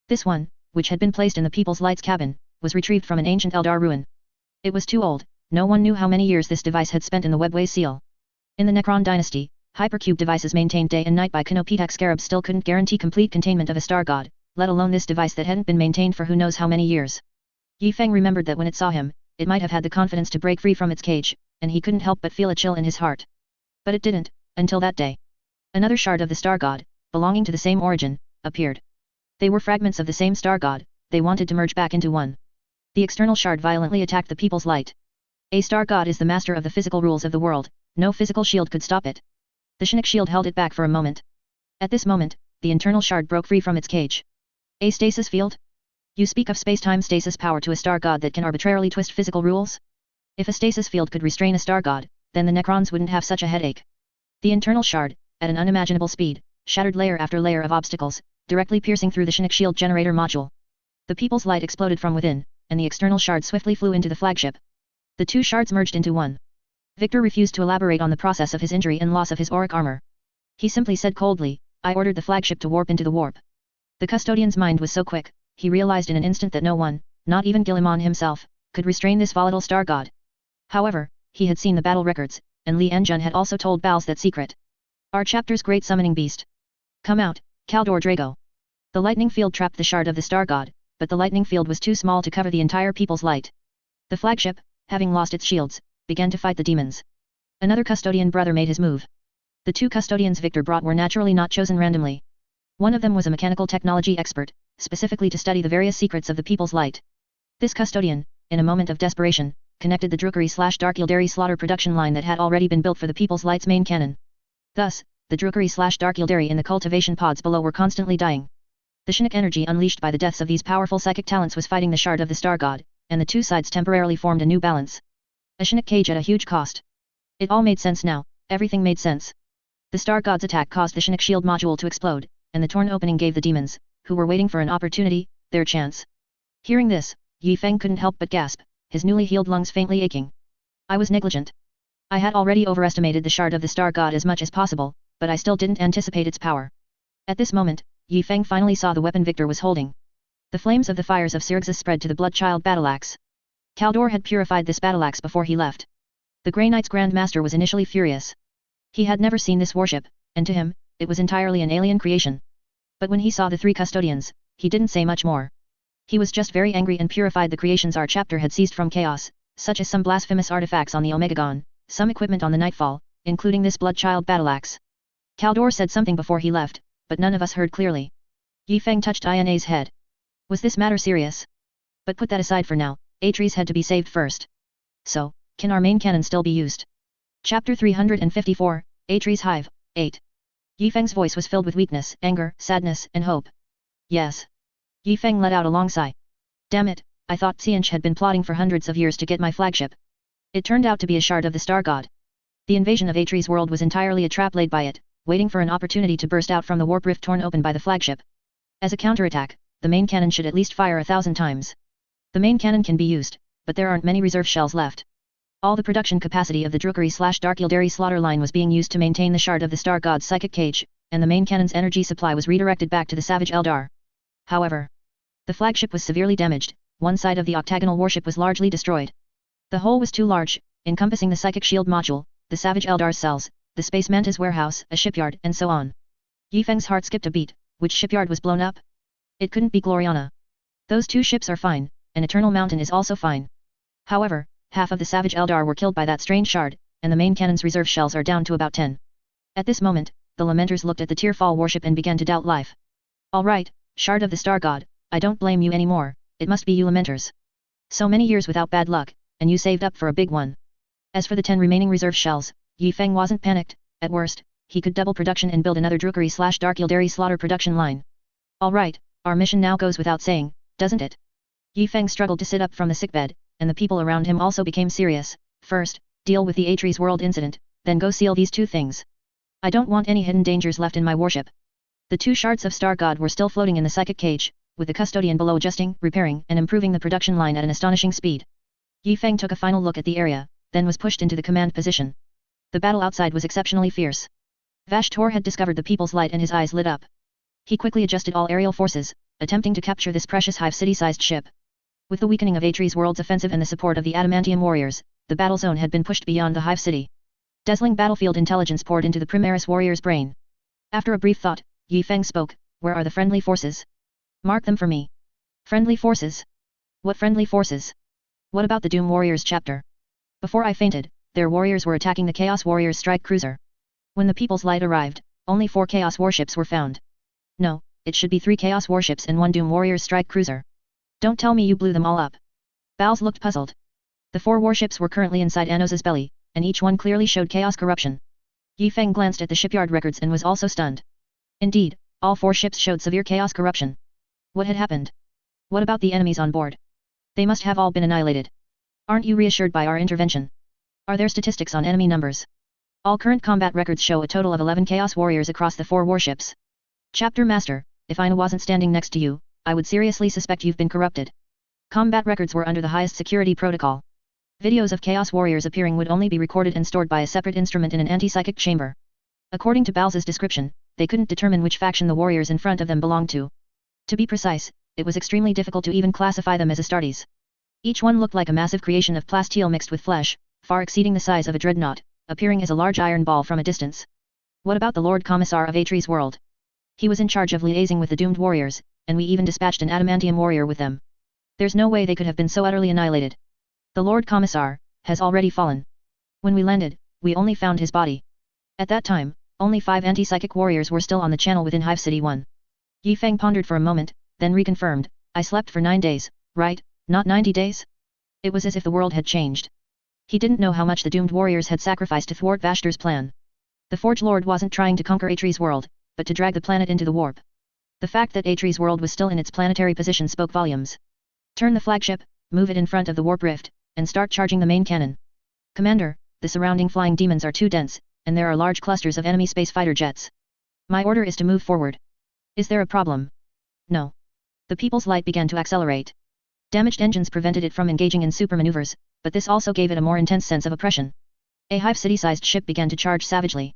This one, which had been placed in the people's light's cabin, was retrieved from an ancient Eldar ruin. It was too old, no one knew how many years this device had spent in the Webway seal. In the Necron dynasty, hypercube devices maintained day and night by Canopitac scarabs still couldn't guarantee complete containment of a star god, let alone this device that hadn't been maintained for who knows how many years. Yifeng remembered that when it saw him, it might have had the confidence to break free from its cage, and he couldn't help but feel a chill in his heart. But it didn't, until that day. Another shard of the star god, belonging to the same origin, appeared. They were fragments of the same star god, they wanted to merge back into one. The external shard violently attacked the people's light. A star god is the master of the physical rules of the world, no physical shield could stop it. The Chinook shield held it back for a moment. At this moment, the internal shard broke free from its cage. A stasis field? You speak of space-time stasis power to a star god that can arbitrarily twist physical rules? If a stasis field could restrain a star god, then the Necrons wouldn't have such a headache. The internal shard, at an unimaginable speed, shattered layer after layer of obstacles, directly piercing through the Chinook shield generator module. The people's light exploded from within, and the external shard swiftly flew into the flagship. The 2 shards merged into one. Victor refused to elaborate on the process of his injury and loss of his auric armor. He simply said coldly, I ordered the flagship to warp into the warp. The custodian's mind was so quick, he realized in an instant that no one, not even Guilliman himself, could restrain this volatile star god. However, he had seen the battle records, and Li Enjun had also told Bals that secret. Our chapter's great summoning beast. Come out, Kaldor Drago. The lightning field trapped the shard of the star god, but the lightning field was too small to cover the entire people's light. The flagship, having lost its shields, began to fight the demons. Another custodian brother made his move. The 2 custodians Victor brought were naturally not chosen randomly. One of them was a mechanical technology expert, specifically to study the various secrets of the people's light. This custodian, in a moment of desperation, connected the Drukari/Dark Yildari slaughter production line that had already been built for the people's light's main cannon. Thus, the Drukari/Dark Yildari in the cultivation pods below were constantly dying. The Chinook energy unleashed by the deaths of these powerful psychic talents was fighting the shard of the star god, and the 2 sides temporarily formed a new balance. A Chinook cage at a huge cost. It all made sense now, everything made sense. The star god's attack caused the Chinook shield module to explode, and the torn opening gave the demons, who were waiting for an opportunity, their chance. Hearing this, Yifeng couldn't help but gasp, his newly healed lungs faintly aching. I was negligent. I had already overestimated the shard of the star god as much as possible, but I still didn't anticipate its power. At this moment, Yifeng finally saw the weapon Victor was holding. The flames of the fires of Sirixus spread to the Bloodchild battleaxe. Kaldor had purified this battleaxe before he left. The Grey Knight's Grand Master was initially furious. He had never seen this warship, and to him, it was entirely an alien creation. But when he saw the 3 custodians, he didn't say much more. He was just very angry and purified the creations our chapter had seized from chaos, such as some blasphemous artifacts on the Omegagon, some equipment on the Nightfall, including this Bloodchild battleaxe. Kaldor said something before he left, but none of us heard clearly. Yifeng touched Ina's head. Was this matter serious? But put that aside for now, Astartes had to be saved first. So, Can our main cannon still be used? Chapter 354, Atre's Hive, 8. Yi Feng's voice was filled with weakness, anger, sadness, and hope. Yes. Yi Feng let out a long sigh. Damn it, I thought Xianch had been plotting for hundreds of years to get my flagship. It turned out to be a shard of the Star God. The invasion of Atre's world was entirely a trap laid by it, waiting for an opportunity to burst out from the warp rift torn open by the flagship. As a counterattack, the main cannon should at least fire 1,000 times. The main cannon can be used, but there aren't many reserve shells left. All the production capacity of the Drukari/Dark Yildari slaughter line was being used to maintain the shard of the Star God's psychic cage, and the main cannon's energy supply was redirected back to the Savage Eldar. However, the flagship was severely damaged, one side of the octagonal warship was largely destroyed. The hole was too large, encompassing the psychic shield module, the Savage Eldar's cells, the Space Mantis warehouse, a shipyard, and so on. Yi Feng's heart skipped a beat. Which shipyard was blown up? It couldn't be Gloriana. Those two ships are fine, and Eternal Mountain is also fine. However, half of the Savage Eldar were killed by that strange shard, and the main cannon's reserve shells are down to about 10. At this moment, the Lamenters looked at the Tearfall warship and began to doubt life. Alright, Shard of the Star God, I don't blame you anymore, it must be you Lamenters. So many years without bad luck, and you saved up for a big one. As for the 10 remaining reserve shells, Yi Feng wasn't panicked. At worst, he could double production and build another Drukari/Dark Yildari slaughter production line. Alright, our mission now goes without saying, doesn't it? Yi Feng struggled to sit up from the sickbed, and the people around him also became serious. First, deal with the Atre's world incident, then go seal these two things. I don't want any hidden dangers left in my warship. The 2 shards of Star God were still floating in the psychic cage, with the custodian below adjusting, repairing, and improving the production line at an astonishing speed. Yi Feng took a final look at the area, then was pushed into the command position. The battle outside was exceptionally fierce. Vashtor had discovered the people's light and his eyes lit up. He quickly adjusted all aerial forces, attempting to capture this precious hive city-sized ship. With the weakening of Atre's world's offensive and the support of the Adamantium warriors, the battle zone had been pushed beyond the hive city. Dazzling battlefield intelligence poured into the Primaris warrior's brain. After a brief thought, Yi Feng spoke, "Where are the friendly forces? Mark them for me." Friendly forces? What friendly forces? What about the Doom Warriors chapter? Before I fainted, their warriors were attacking the Chaos Warriors strike cruiser. When the People's Light arrived, only 4 Chaos warships were found. No, it should be 3 Chaos warships and 1 Doom Warriors strike cruiser. Don't tell me you blew them all up. Bowles looked puzzled. The 4 warships were currently inside Anos's belly, and each one clearly showed chaos corruption. Yi Feng glanced at the shipyard records and was also stunned. Indeed, all 4 ships showed severe chaos corruption. What had happened? What about the enemies on board? They must have all been annihilated. Aren't you reassured by our intervention? Are there statistics on enemy numbers? All current combat records show a total of 11 Chaos Warriors across the 4 warships. Chapter Master, if Ina wasn't standing next to you, I would seriously suspect you've been corrupted. Combat records were under the highest security protocol. Videos of Chaos Warriors appearing would only be recorded and stored by a separate instrument in an anti-psychic chamber. According to Bowles' description, they couldn't determine which faction the warriors in front of them belonged to. To be precise, it was extremely difficult to even classify them as Astartes. Each one looked like a massive creation of plasteel mixed with flesh, far exceeding the size of a dreadnought, appearing as a large iron ball from a distance. What about the Lord Commissar of Atre's world? He was in charge of liaising with the doomed warriors, and we even dispatched an adamantium warrior with them. There's no way they could have been so utterly annihilated. The Lord Commissar has already fallen. When we landed, we only found his body. At that time, only 5 anti-psychic warriors were still on the channel within Hive City 1. Yi Feng pondered for a moment, then reconfirmed, I slept for 9 days, right, not 90 days? It was as if the world had changed. He didn't know how much the doomed warriors had sacrificed to thwart Vashtor's plan. The Forge Lord wasn't trying to conquer Atre's world, but to drag the planet into the warp. The fact that Atre's world was still in its planetary position spoke volumes. Turn the flagship, move it in front of the warp rift, and start charging the main cannon. Commander, the surrounding flying demons are too dense, and there are large clusters of enemy space fighter jets. My order is to move forward. Is there a problem? No. The People's Light began to accelerate. Damaged engines prevented it from engaging in supermaneuvers, but this also gave it a more intense sense of oppression. A Hive City-sized ship began to charge savagely.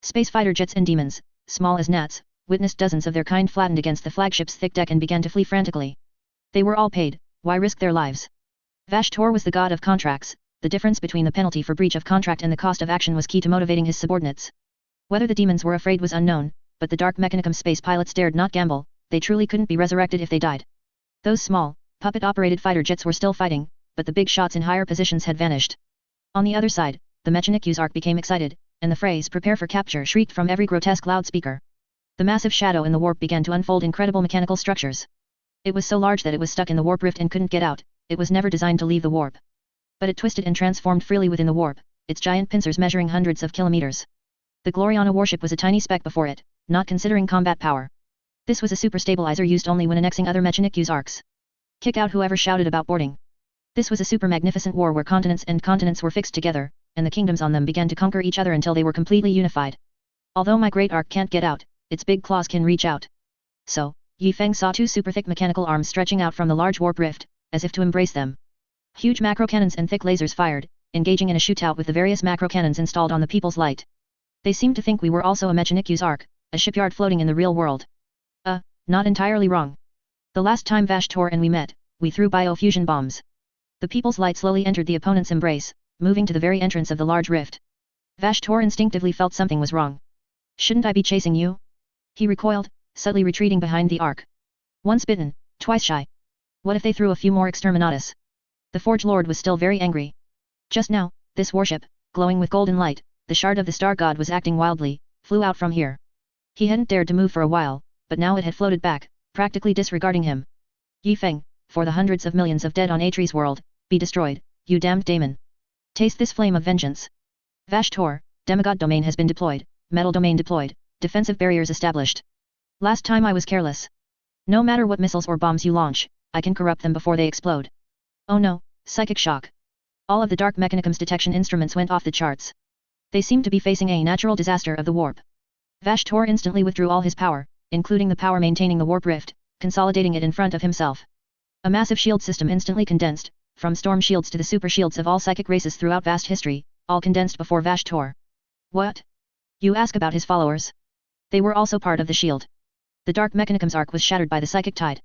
Space fighter jets and demons, small as gnats, witnessed dozens of their kind flattened against the flagship's thick deck and began to flee frantically. They were all paid, why risk their lives? Vashtor was the god of contracts, the difference between the penalty for breach of contract and the cost of action was key to motivating his subordinates. Whether the demons were afraid was unknown, but the Dark Mechanicum space pilots dared not gamble, they truly couldn't be resurrected if they died. Those small, puppet-operated fighter jets were still fighting, but the big shots in higher positions had vanished. On the other side, the Mechanic Uzark became excited, and the phrase "prepare for capture" shrieked from every grotesque loudspeaker. The massive shadow in the warp began to unfold incredible mechanical structures. It was so large that it was stuck in the warp rift and couldn't get out, it was never designed to leave the warp. But it twisted and transformed freely within the warp, its giant pincers measuring hundreds of kilometers. The Gloriana warship was a tiny speck before it, not considering combat power. This was a super stabilizer used only when annexing other Mechanic-U's arcs. Kick out whoever shouted about boarding. This was a super magnificent war where continents and continents were fixed together, and the kingdoms on them began to conquer each other until they were completely unified. Although my great arc can't get out, its big claws can reach out. So, Yi Feng saw two super thick mechanical arms stretching out from the large warp rift, as if to embrace them. Huge macro cannons and thick lasers fired, engaging in a shootout with the various macro cannons installed on the People's Light. They seemed to think we were also a Mechanic-U's arc, a shipyard floating in the real world. Not entirely wrong. The last time Vashtor and we met, we threw biofusion bombs. The People's Light slowly entered the opponent's embrace, moving to the very entrance of the large rift. Vashtor instinctively felt something was wrong. Shouldn't I be chasing you? He recoiled, subtly retreating behind the arc. Once bitten, twice shy. What if they threw a few more exterminatus? The Forge Lord was still very angry. Just now, this warship, glowing with golden light, the shard of the Star God was acting wildly, flew out from here. He hadn't dared to move for a while, but now it had floated back, practically disregarding him. Yi Feng, for the hundreds of millions of dead on Atreus' world, be destroyed, you damned daemon. Taste this flame of vengeance. Vashtor, demigod domain has been deployed, metal domain deployed, defensive barriers established. Last time I was careless. No matter what missiles or bombs you launch, I can corrupt them before they explode. Oh no, psychic shock. All of the Dark Mechanicum's detection instruments went off the charts. They seemed to be facing a natural disaster of the warp. Vashtor instantly withdrew all his power, including the power maintaining the warp rift, consolidating it in front of himself. A massive shield system instantly condensed, from storm shields to the super shields of all psychic races throughout vast history, all condensed before Vashtor. What? You ask about his followers? They were also part of the shield. The Dark Mechanicum's arc was shattered by the psychic tide.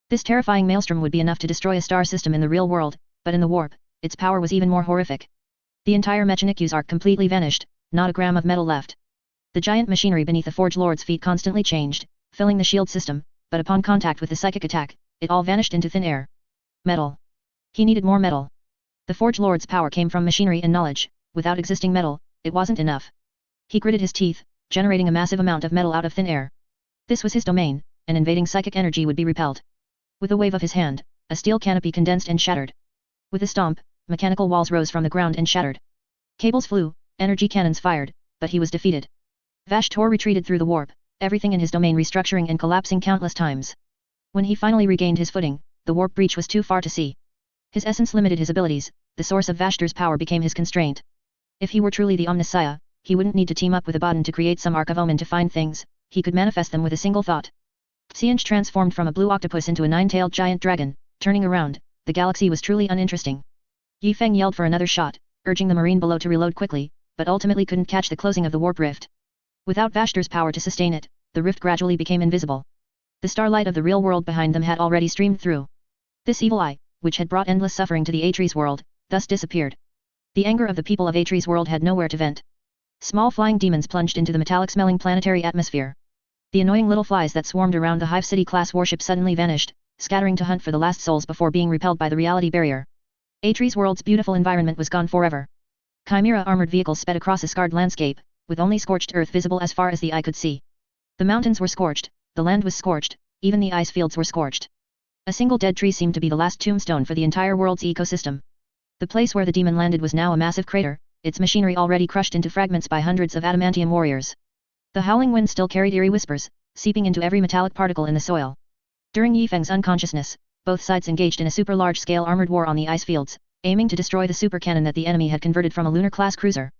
This terrifying maelstrom would be enough to destroy a star system in the real world, but in the warp, its power was even more horrific. The entire Mechanic-U's arc completely vanished, not a gram of metal left. The giant machinery beneath the Forge Lord's feet constantly changed, filling the shield system, but upon contact with the psychic attack, it all vanished into thin air. Metal. He needed more metal. The Forge Lord's power came from machinery and knowledge, without existing metal, it wasn't enough. He gritted his teeth, generating a massive amount of metal out of thin air. This was his domain, and invading psychic energy would be repelled. With a wave of his hand, a steel canopy condensed and shattered. With a stomp, mechanical walls rose from the ground and shattered. Cables flew, energy cannons fired, but he was defeated. Vashtor retreated through the warp, everything in his domain restructuring and collapsing countless times. When he finally regained his footing, the warp breach was too far to see. His essence limited his abilities, the source of Vashtor's power became his constraint. If he were truly the Omnissiah, he wouldn't need to team up with Abaddon to create some Arc of Omen to find things, he could manifest them with a single thought. Xiange transformed from a blue octopus into a nine-tailed giant dragon, turning around, the galaxy was truly uninteresting. Yi Feng yelled for another shot, urging the marine below to reload quickly, but ultimately couldn't catch the closing of the warp rift. Without Vashtor's power to sustain it, the rift gradually became invisible. The starlight of the real world behind them had already streamed through. This evil eye, which had brought endless suffering to the Atreus world, thus disappeared. The anger of the people of Atreus world had nowhere to vent. Small flying demons plunged into the metallic-smelling planetary atmosphere. The annoying little flies that swarmed around the Hive City-class warship suddenly vanished, scattering to hunt for the last souls before being repelled by the reality barrier. Atreus world's beautiful environment was gone forever. Chimera armored vehicles sped across a scarred landscape, with only scorched earth visible as far as the eye could see. The mountains were scorched, the land was scorched, even the ice fields were scorched. A single dead tree seemed to be the last tombstone for the entire world's ecosystem. The place where the demon landed was now a massive crater, its machinery already crushed into fragments by hundreds of adamantium warriors. The howling wind still carried eerie whispers, seeping into every metallic particle in the soil. During Yi Feng's unconsciousness, both sides engaged in a super large-scale armored war on the ice fields, aiming to destroy the super cannon that the enemy had converted from a lunar-class cruiser.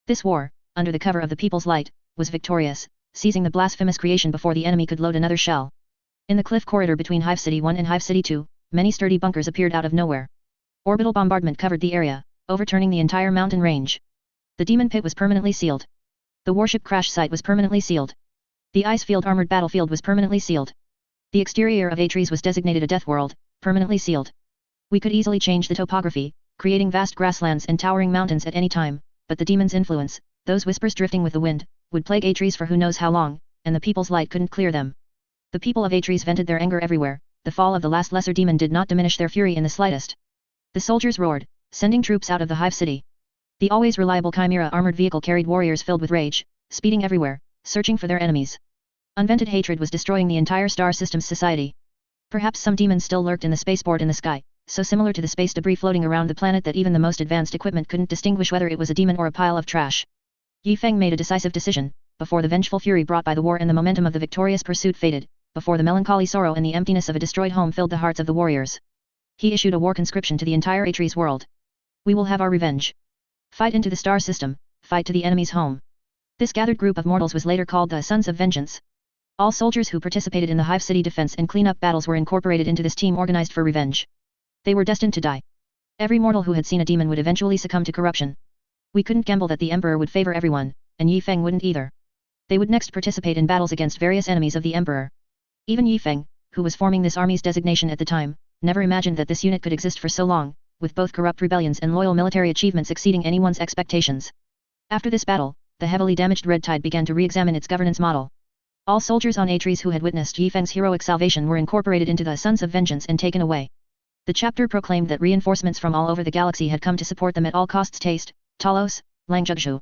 This war, under the cover of the People's Light, was victorious, seizing the blasphemous creation before the enemy could load another shell. In the cliff corridor between Hive City 1 and Hive City 2, many sturdy bunkers appeared out of nowhere. Orbital bombardment covered the area, overturning the entire mountain range. The demon pit was permanently sealed. The warship crash site was permanently sealed. The ice field armored battlefield was permanently sealed. The exterior of Atreus was designated a death world, permanently sealed. We could easily change the topography, creating vast grasslands and towering mountains at any time, but the demon's influence, those whispers drifting with the wind, would plague Atreus for who knows how long, and the People's Light couldn't clear them. The people of Atreus vented their anger everywhere, the fall of the last lesser demon did not diminish their fury in the slightest. The soldiers roared, sending troops out of the Hive City. The always reliable Chimera armored vehicle carried warriors filled with rage, speeding everywhere, searching for their enemies. Unvented hatred was destroying the entire star system's society. Perhaps some demons still lurked in the spaceport in the sky, so similar to the space debris floating around the planet that even the most advanced equipment couldn't distinguish whether it was a demon or a pile of trash. Yi Feng made a decisive decision, before the vengeful fury brought by the war and the momentum of the victorious pursuit faded, before the melancholy sorrow and the emptiness of a destroyed home filled the hearts of the warriors. He issued a war conscription to the entire Atres world. We will have our revenge. Fight into the star system, fight to the enemy's home. This gathered group of mortals was later called the Sons of Vengeance. All soldiers who participated in the Hive City defense and cleanup battles were incorporated into this team organized for revenge. They were destined to die. Every mortal who had seen a demon would eventually succumb to corruption. We couldn't gamble that the Emperor would favor everyone, and Yi Feng wouldn't either. They would next participate in battles against various enemies of the Emperor. Even Yi Feng, who was forming this army's designation at the time, never imagined that this unit could exist for so long, with both corrupt rebellions and loyal military achievements exceeding anyone's expectations. After this battle, the heavily damaged Red Tide began to re-examine its governance model. All soldiers on Atres who had witnessed Yi Feng's heroic salvation were incorporated into the Sons of Vengeance and taken away. The chapter proclaimed that reinforcements from all over the galaxy had come to support them at all costs. Taste, Talos, Langjugzhu.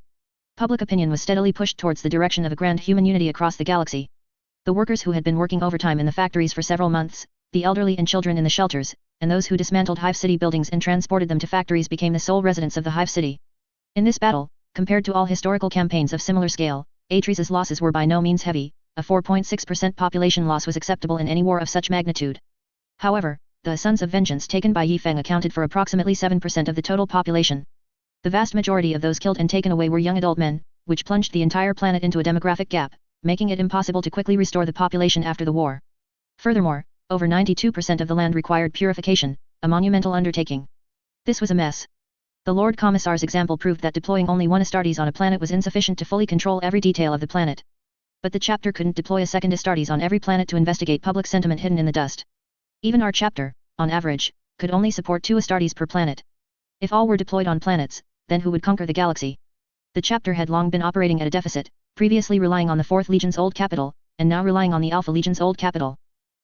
Public opinion was steadily pushed towards the direction of a grand human unity across the galaxy. The workers who had been working overtime in the factories for several months, the elderly and children in the shelters, and those who dismantled Hive City buildings and transported them to factories became the sole residents of the Hive City. In this battle, compared to all historical campaigns of similar scale, Atres's losses were by no means heavy. A 4.6% population loss was acceptable in any war of such magnitude. However, the Sons of Vengeance taken by Yi Feng accounted for approximately 7% of the total population. The vast majority of those killed and taken away were young adult men, which plunged the entire planet into a demographic gap, making it impossible to quickly restore the population after the war. Furthermore, over 92% of the land required purification, a monumental undertaking. This was a mess. The Lord Commissar's example proved that deploying only one Astartes on a planet was insufficient to fully control every detail of the planet. But the chapter couldn't deploy a second Astartes on every planet to investigate public sentiment hidden in the dust. Even our chapter, on average, could only support 2 Astartes per planet. If all were deployed on planets, then who would conquer the galaxy? The chapter had long been operating at a deficit, previously relying on the 4th Legion's old capital, and now relying on the Alpha Legion's old capital.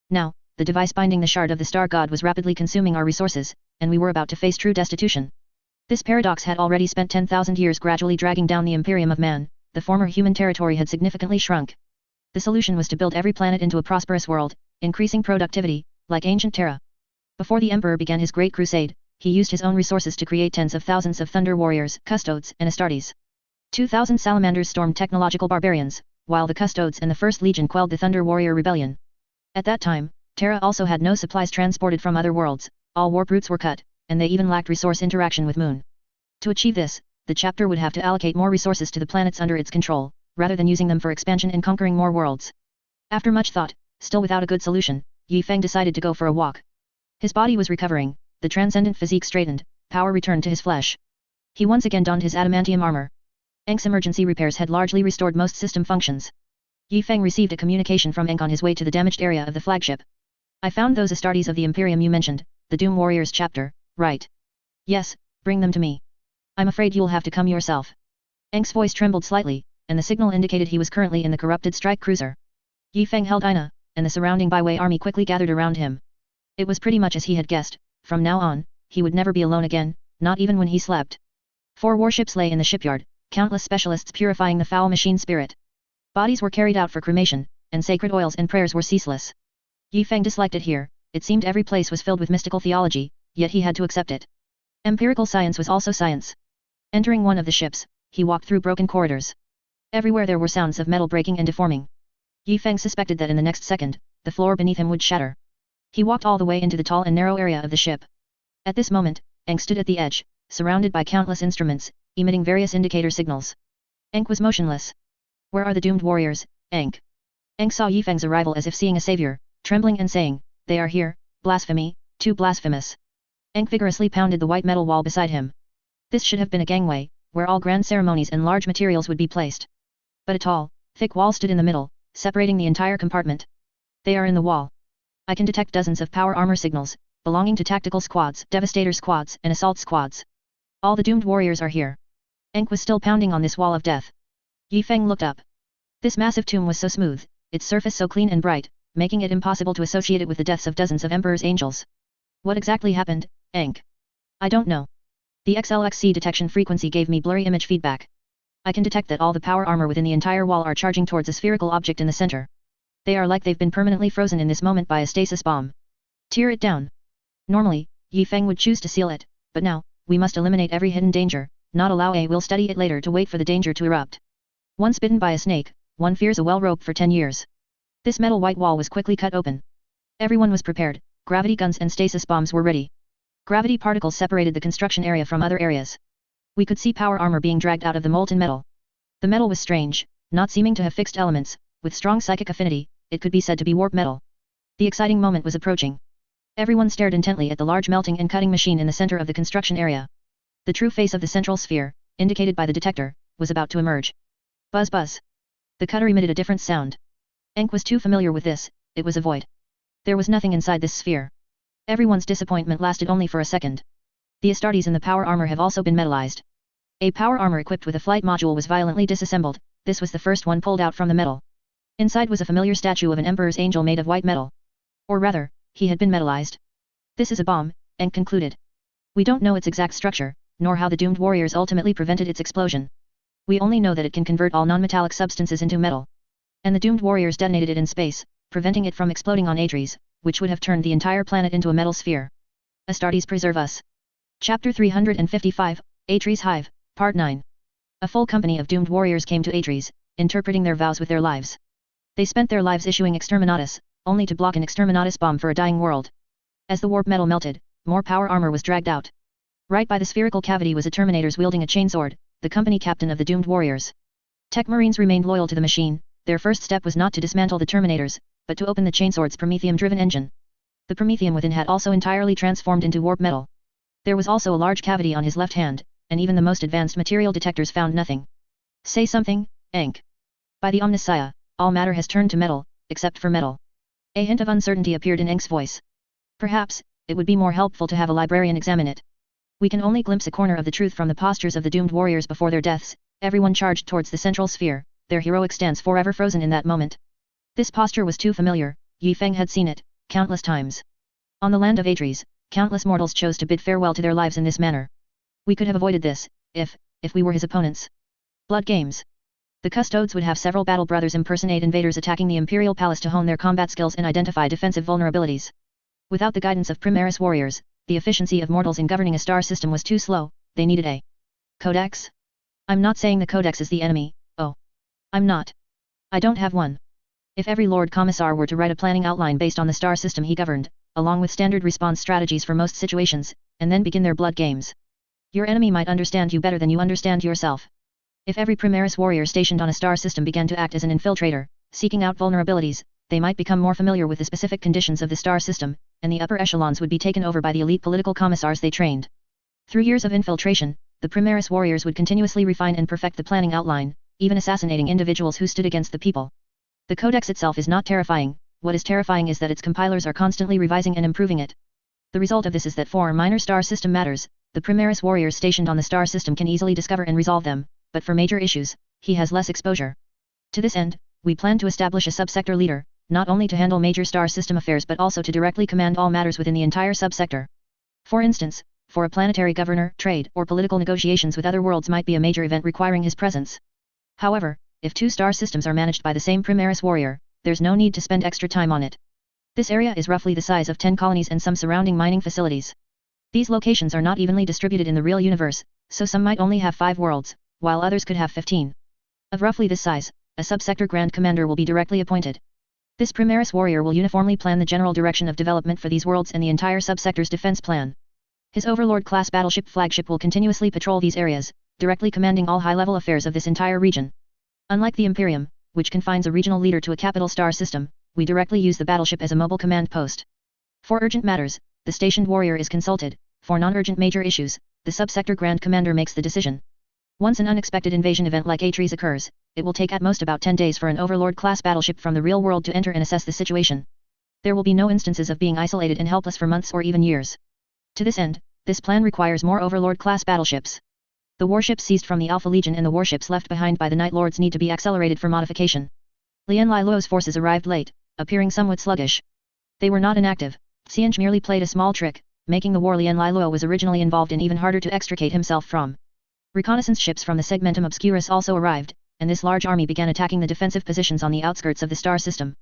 Now, the device binding the shard of the Star God was rapidly consuming our resources, and we were about to face true destitution. This paradox had already spent 10,000 years gradually dragging down the Imperium of Man. The former human territory had significantly shrunk. The solution was to build every planet into a prosperous world, increasing productivity, like ancient Terra. Before the Emperor began his great crusade, he used his own resources to create tens of thousands of Thunder Warriors, Custodes, and Astartes. 2,000 Salamanders stormed technological barbarians, while the Custodes and the First Legion quelled the Thunder Warrior rebellion. At that time, Terra also had no supplies transported from other worlds, all warp routes were cut, and they even lacked resource interaction with Moon. To achieve this, the chapter would have to allocate more resources to the planets under its control, rather than using them for expansion and conquering more worlds. After much thought, still without a good solution, Yi Feng decided to go for a walk. His body was recovering, the transcendent physique straightened, power returned to his flesh. He once again donned his adamantium armor. Enk's emergency repairs had largely restored most system functions. Yi Feng received a communication from Enk on his way to the damaged area of the flagship. I found those Astartes of the Imperium you mentioned, the Doom Warriors chapter, right? Yes, bring them to me. I'm afraid you'll have to come yourself. Enk's voice trembled slightly, and the signal indicated he was currently in the corrupted strike cruiser. Yi Feng held Ina, and the surrounding byway army quickly gathered around him. It was pretty much as he had guessed. From now on, he would never be alone again, not even when he slept. 4 warships lay in the shipyard, countless specialists purifying the foul machine spirit. Bodies were carried out for cremation, and sacred oils and prayers were ceaseless. Yi Feng disliked it here. It seemed every place was filled with mystical theology, yet he had to accept it. Empirical science was also science. Entering one of the ships, he walked through broken corridors. Everywhere there were sounds of metal breaking and deforming. Yi Feng suspected that in the next second, the floor beneath him would shatter. He walked all the way into the tall and narrow area of the ship. At this moment, Enk stood at the edge, surrounded by countless instruments, emitting various indicator signals. Enk was motionless. Where are the doomed warriors, Enk? Enk saw Yi Feng's arrival as if seeing a savior, trembling and saying, "They are here, blasphemy, too blasphemous." Enk vigorously pounded the white metal wall beside him. This should have been a gangway, where all grand ceremonies and large materials would be placed. But a tall, thick wall stood in the middle, separating the entire compartment. They are in the wall. I can detect dozens of power armor signals, belonging to tactical squads, devastator squads, and assault squads. All the doomed warriors are here. Enk was still pounding on this wall of death. Yi Feng looked up. This massive tomb was so smooth, its surface so clean and bright, making it impossible to associate it with the deaths of dozens of Emperor's angels. What exactly happened, Enk? I don't know. The XLXC detection frequency gave me blurry image feedback. I can detect that all the power armor within the entire wall are charging towards a spherical object in the center. They are like they've been permanently frozen in this moment by a stasis bomb. Tear it down. Normally, Yi Feng would choose to seal it, but now, we must eliminate every hidden danger, not allow a will study it later to wait for the danger to erupt. Once bitten by a snake, one fears a well-rope for 10 years. This metal white wall was quickly cut open. Everyone was prepared, gravity guns and stasis bombs were ready. Gravity particles separated the construction area from other areas. We could see power armor being dragged out of the molten metal. The metal was strange, not seeming to have fixed elements, with strong psychic affinity, it could be said to be warp metal. The exciting moment was approaching. Everyone stared intently at the large melting and cutting machine in the center of the construction area. The true face of the central sphere, indicated by the detector, was about to emerge. Buzz buzz. The cutter emitted a different sound. Enk was too familiar with this, it was a void. There was nothing inside this sphere. Everyone's disappointment lasted only for a second. The Astartes in the power armor have also been metallized. A power armor equipped with a flight module was violently disassembled, this was the first one pulled out from the metal. Inside was a familiar statue of an emperor's angel made of white metal. Or rather, he had been metallized. This is a bomb, Enk concluded. We don't know its exact structure, nor how the doomed warriors ultimately prevented its explosion. We only know that it can convert all non-metallic substances into metal. And the doomed warriors detonated it in space, preventing it from exploding on Astartes, which would have turned the entire planet into a metal sphere. Astartes preserve us. Chapter 355, Astartes Hive, Part 9. A full company of doomed warriors came to Astartes, interpreting their vows with their lives. They spent their lives issuing exterminatus, only to block an exterminatus bomb for a dying world. As the warp metal melted, more power armor was dragged out. Right by the spherical cavity was a Terminator's wielding a chainsword, the company captain of the doomed warriors. Tech Marines remained loyal to the machine, their first step was not to dismantle the Terminators, but to open the chainsword's promethium-driven engine. The promethium within had also entirely transformed into warp metal. There was also a large cavity on his left hand, and even the most advanced material detectors found nothing. Say something, Enk. By the Omnissiah, all matter has turned to metal, except for metal. A hint of uncertainty appeared in Enk's voice. Perhaps, it would be more helpful to have a librarian examine it. We can only glimpse a corner of the truth from the postures of the doomed warriors before their deaths, everyone charged towards the central sphere, their heroic stance forever frozen in that moment. This posture was too familiar, Yi Feng had seen it, countless times. On the land of Astartes, countless mortals chose to bid farewell to their lives in this manner. We could have avoided this, if we were his opponents. Blood games. The custodes would have several battle brothers impersonate invaders attacking the imperial palace to hone their combat skills and identify defensive vulnerabilities. Without the guidance of Primaris warriors, the efficiency of mortals in governing a star system was too slow, they needed a codex? I'm not saying the codex is the enemy, oh. I'm not. I don't have one. If every Lord Commissar were to write a planning outline based on the star system he governed, along with standard response strategies for most situations, and then begin their blood games. Your enemy might understand you better than you understand yourself. If every Primaris warrior stationed on a star system began to act as an infiltrator, seeking out vulnerabilities, they might become more familiar with the specific conditions of the star system, and the upper echelons would be taken over by the elite political commissars they trained. Through years of infiltration, the Primaris warriors would continuously refine and perfect the planning outline, even assassinating individuals who stood against the people. The codex itself is not terrifying, what is terrifying is that its compilers are constantly revising and improving it. The result of this is that for minor star system matters, the Primaris warriors stationed on the star system can easily discover and resolve them, but for major issues, he has less exposure. To this end, we plan to establish a subsector leader, not only to handle major star system affairs but also to directly command all matters within the entire subsector. For instance, for a planetary governor, trade or political negotiations with other worlds might be a major event requiring his presence. However, if two star systems are managed by the same Primaris warrior, there's no need to spend extra time on it. This area is roughly the size of 10 colonies and some surrounding mining facilities. These locations are not evenly distributed in the real universe, so some might only have 5 worlds, while others could have 15. Of roughly this size, a subsector grand commander will be directly appointed. This Primaris warrior will uniformly plan the general direction of development for these worlds and the entire subsector's defense plan. His Overlord-class battleship flagship will continuously patrol these areas, directly commanding all high-level affairs of this entire region. Unlike the Imperium, which confines a regional leader to a capital star system, we directly use the battleship as a mobile command post. For urgent matters, the stationed warrior is consulted. For non-urgent major issues, the subsector grand commander makes the decision. Once an unexpected invasion event like Astartes occurs, it will take at most about 10 days for an Overlord-class battleship from the real world to enter and assess the situation. There will be no instances of being isolated and helpless for months or even years. To this end, this plan requires more Overlord-class battleships. The warships seized from the Alpha Legion and the warships left behind by the Night Lords need to be accelerated for modification. Lien Lai Luo's forces arrived late, appearing somewhat sluggish. They were not inactive, Xianj merely played a small trick, making the war Lien Lai Luo was originally involved in even harder to extricate himself from. Reconnaissance ships from the Segmentum Obscurus also arrived, and this large army began attacking the defensive positions on the outskirts of the star system.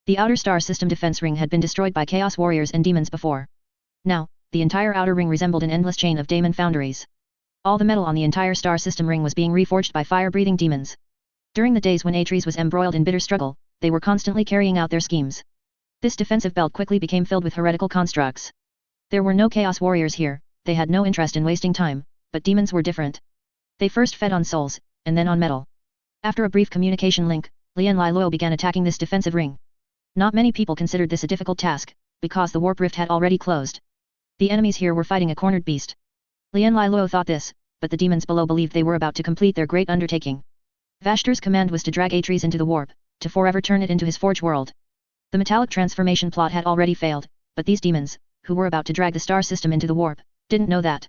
The outer star system defense ring had been destroyed by Chaos Warriors and Demons before. Now, the entire outer ring resembled an endless chain of daemon foundries. All the metal on the entire star system ring was being reforged by fire-breathing demons. During the days when Astartes was embroiled in bitter struggle, they were constantly carrying out their schemes. This defensive belt quickly became filled with heretical constructs. There were no chaos warriors here, they had no interest in wasting time, but demons were different. They first fed on souls, and then on metal. After a brief communication link, Lian Luo began attacking this defensive ring. Not many people considered this a difficult task, because the warp rift had already closed. The enemies here were fighting a cornered beast. Lian Luo thought this, but the demons below believed they were about to complete their great undertaking. Vashtor's command was to drag Astartes into the warp, to forever turn it into his forge world. The metallic transformation plot had already failed, but these demons, who were about to drag the star system into the warp, didn't know that.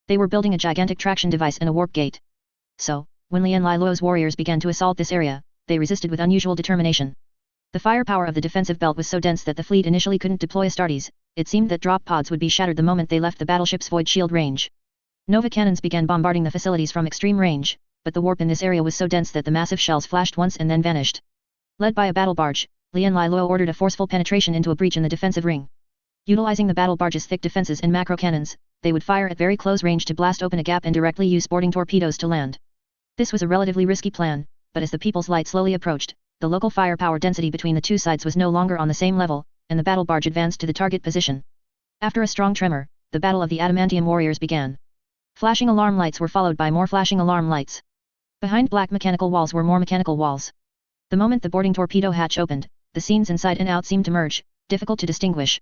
They were building a gigantic traction device and a warp gate. So, when Lian Luo's warriors began to assault this area, they resisted with unusual determination. The firepower of the defensive belt was so dense that the fleet initially couldn't deploy Astartes. It seemed that drop pods would be shattered the moment they left the battleship's void shield range. Nova cannons began bombarding the facilities from extreme range, but the warp in this area was so dense that the massive shells flashed once and then vanished. Led by a battle barge, Lian Luo ordered a forceful penetration into a breach in the defensive ring. Utilizing the battle barge's thick defenses and macro cannons, they would fire at very close range to blast open a gap and directly use boarding torpedoes to land. This was a relatively risky plan, but as the People's Light slowly approached, the local firepower density between the two sides was no longer on the same level, and the battle barge advanced to the target position. After a strong tremor, the battle of the adamantium warriors began. Flashing alarm lights were followed by more flashing alarm lights. Behind black mechanical walls were more mechanical walls. The moment the boarding torpedo hatch opened, the scenes inside and out seemed to merge, difficult to distinguish.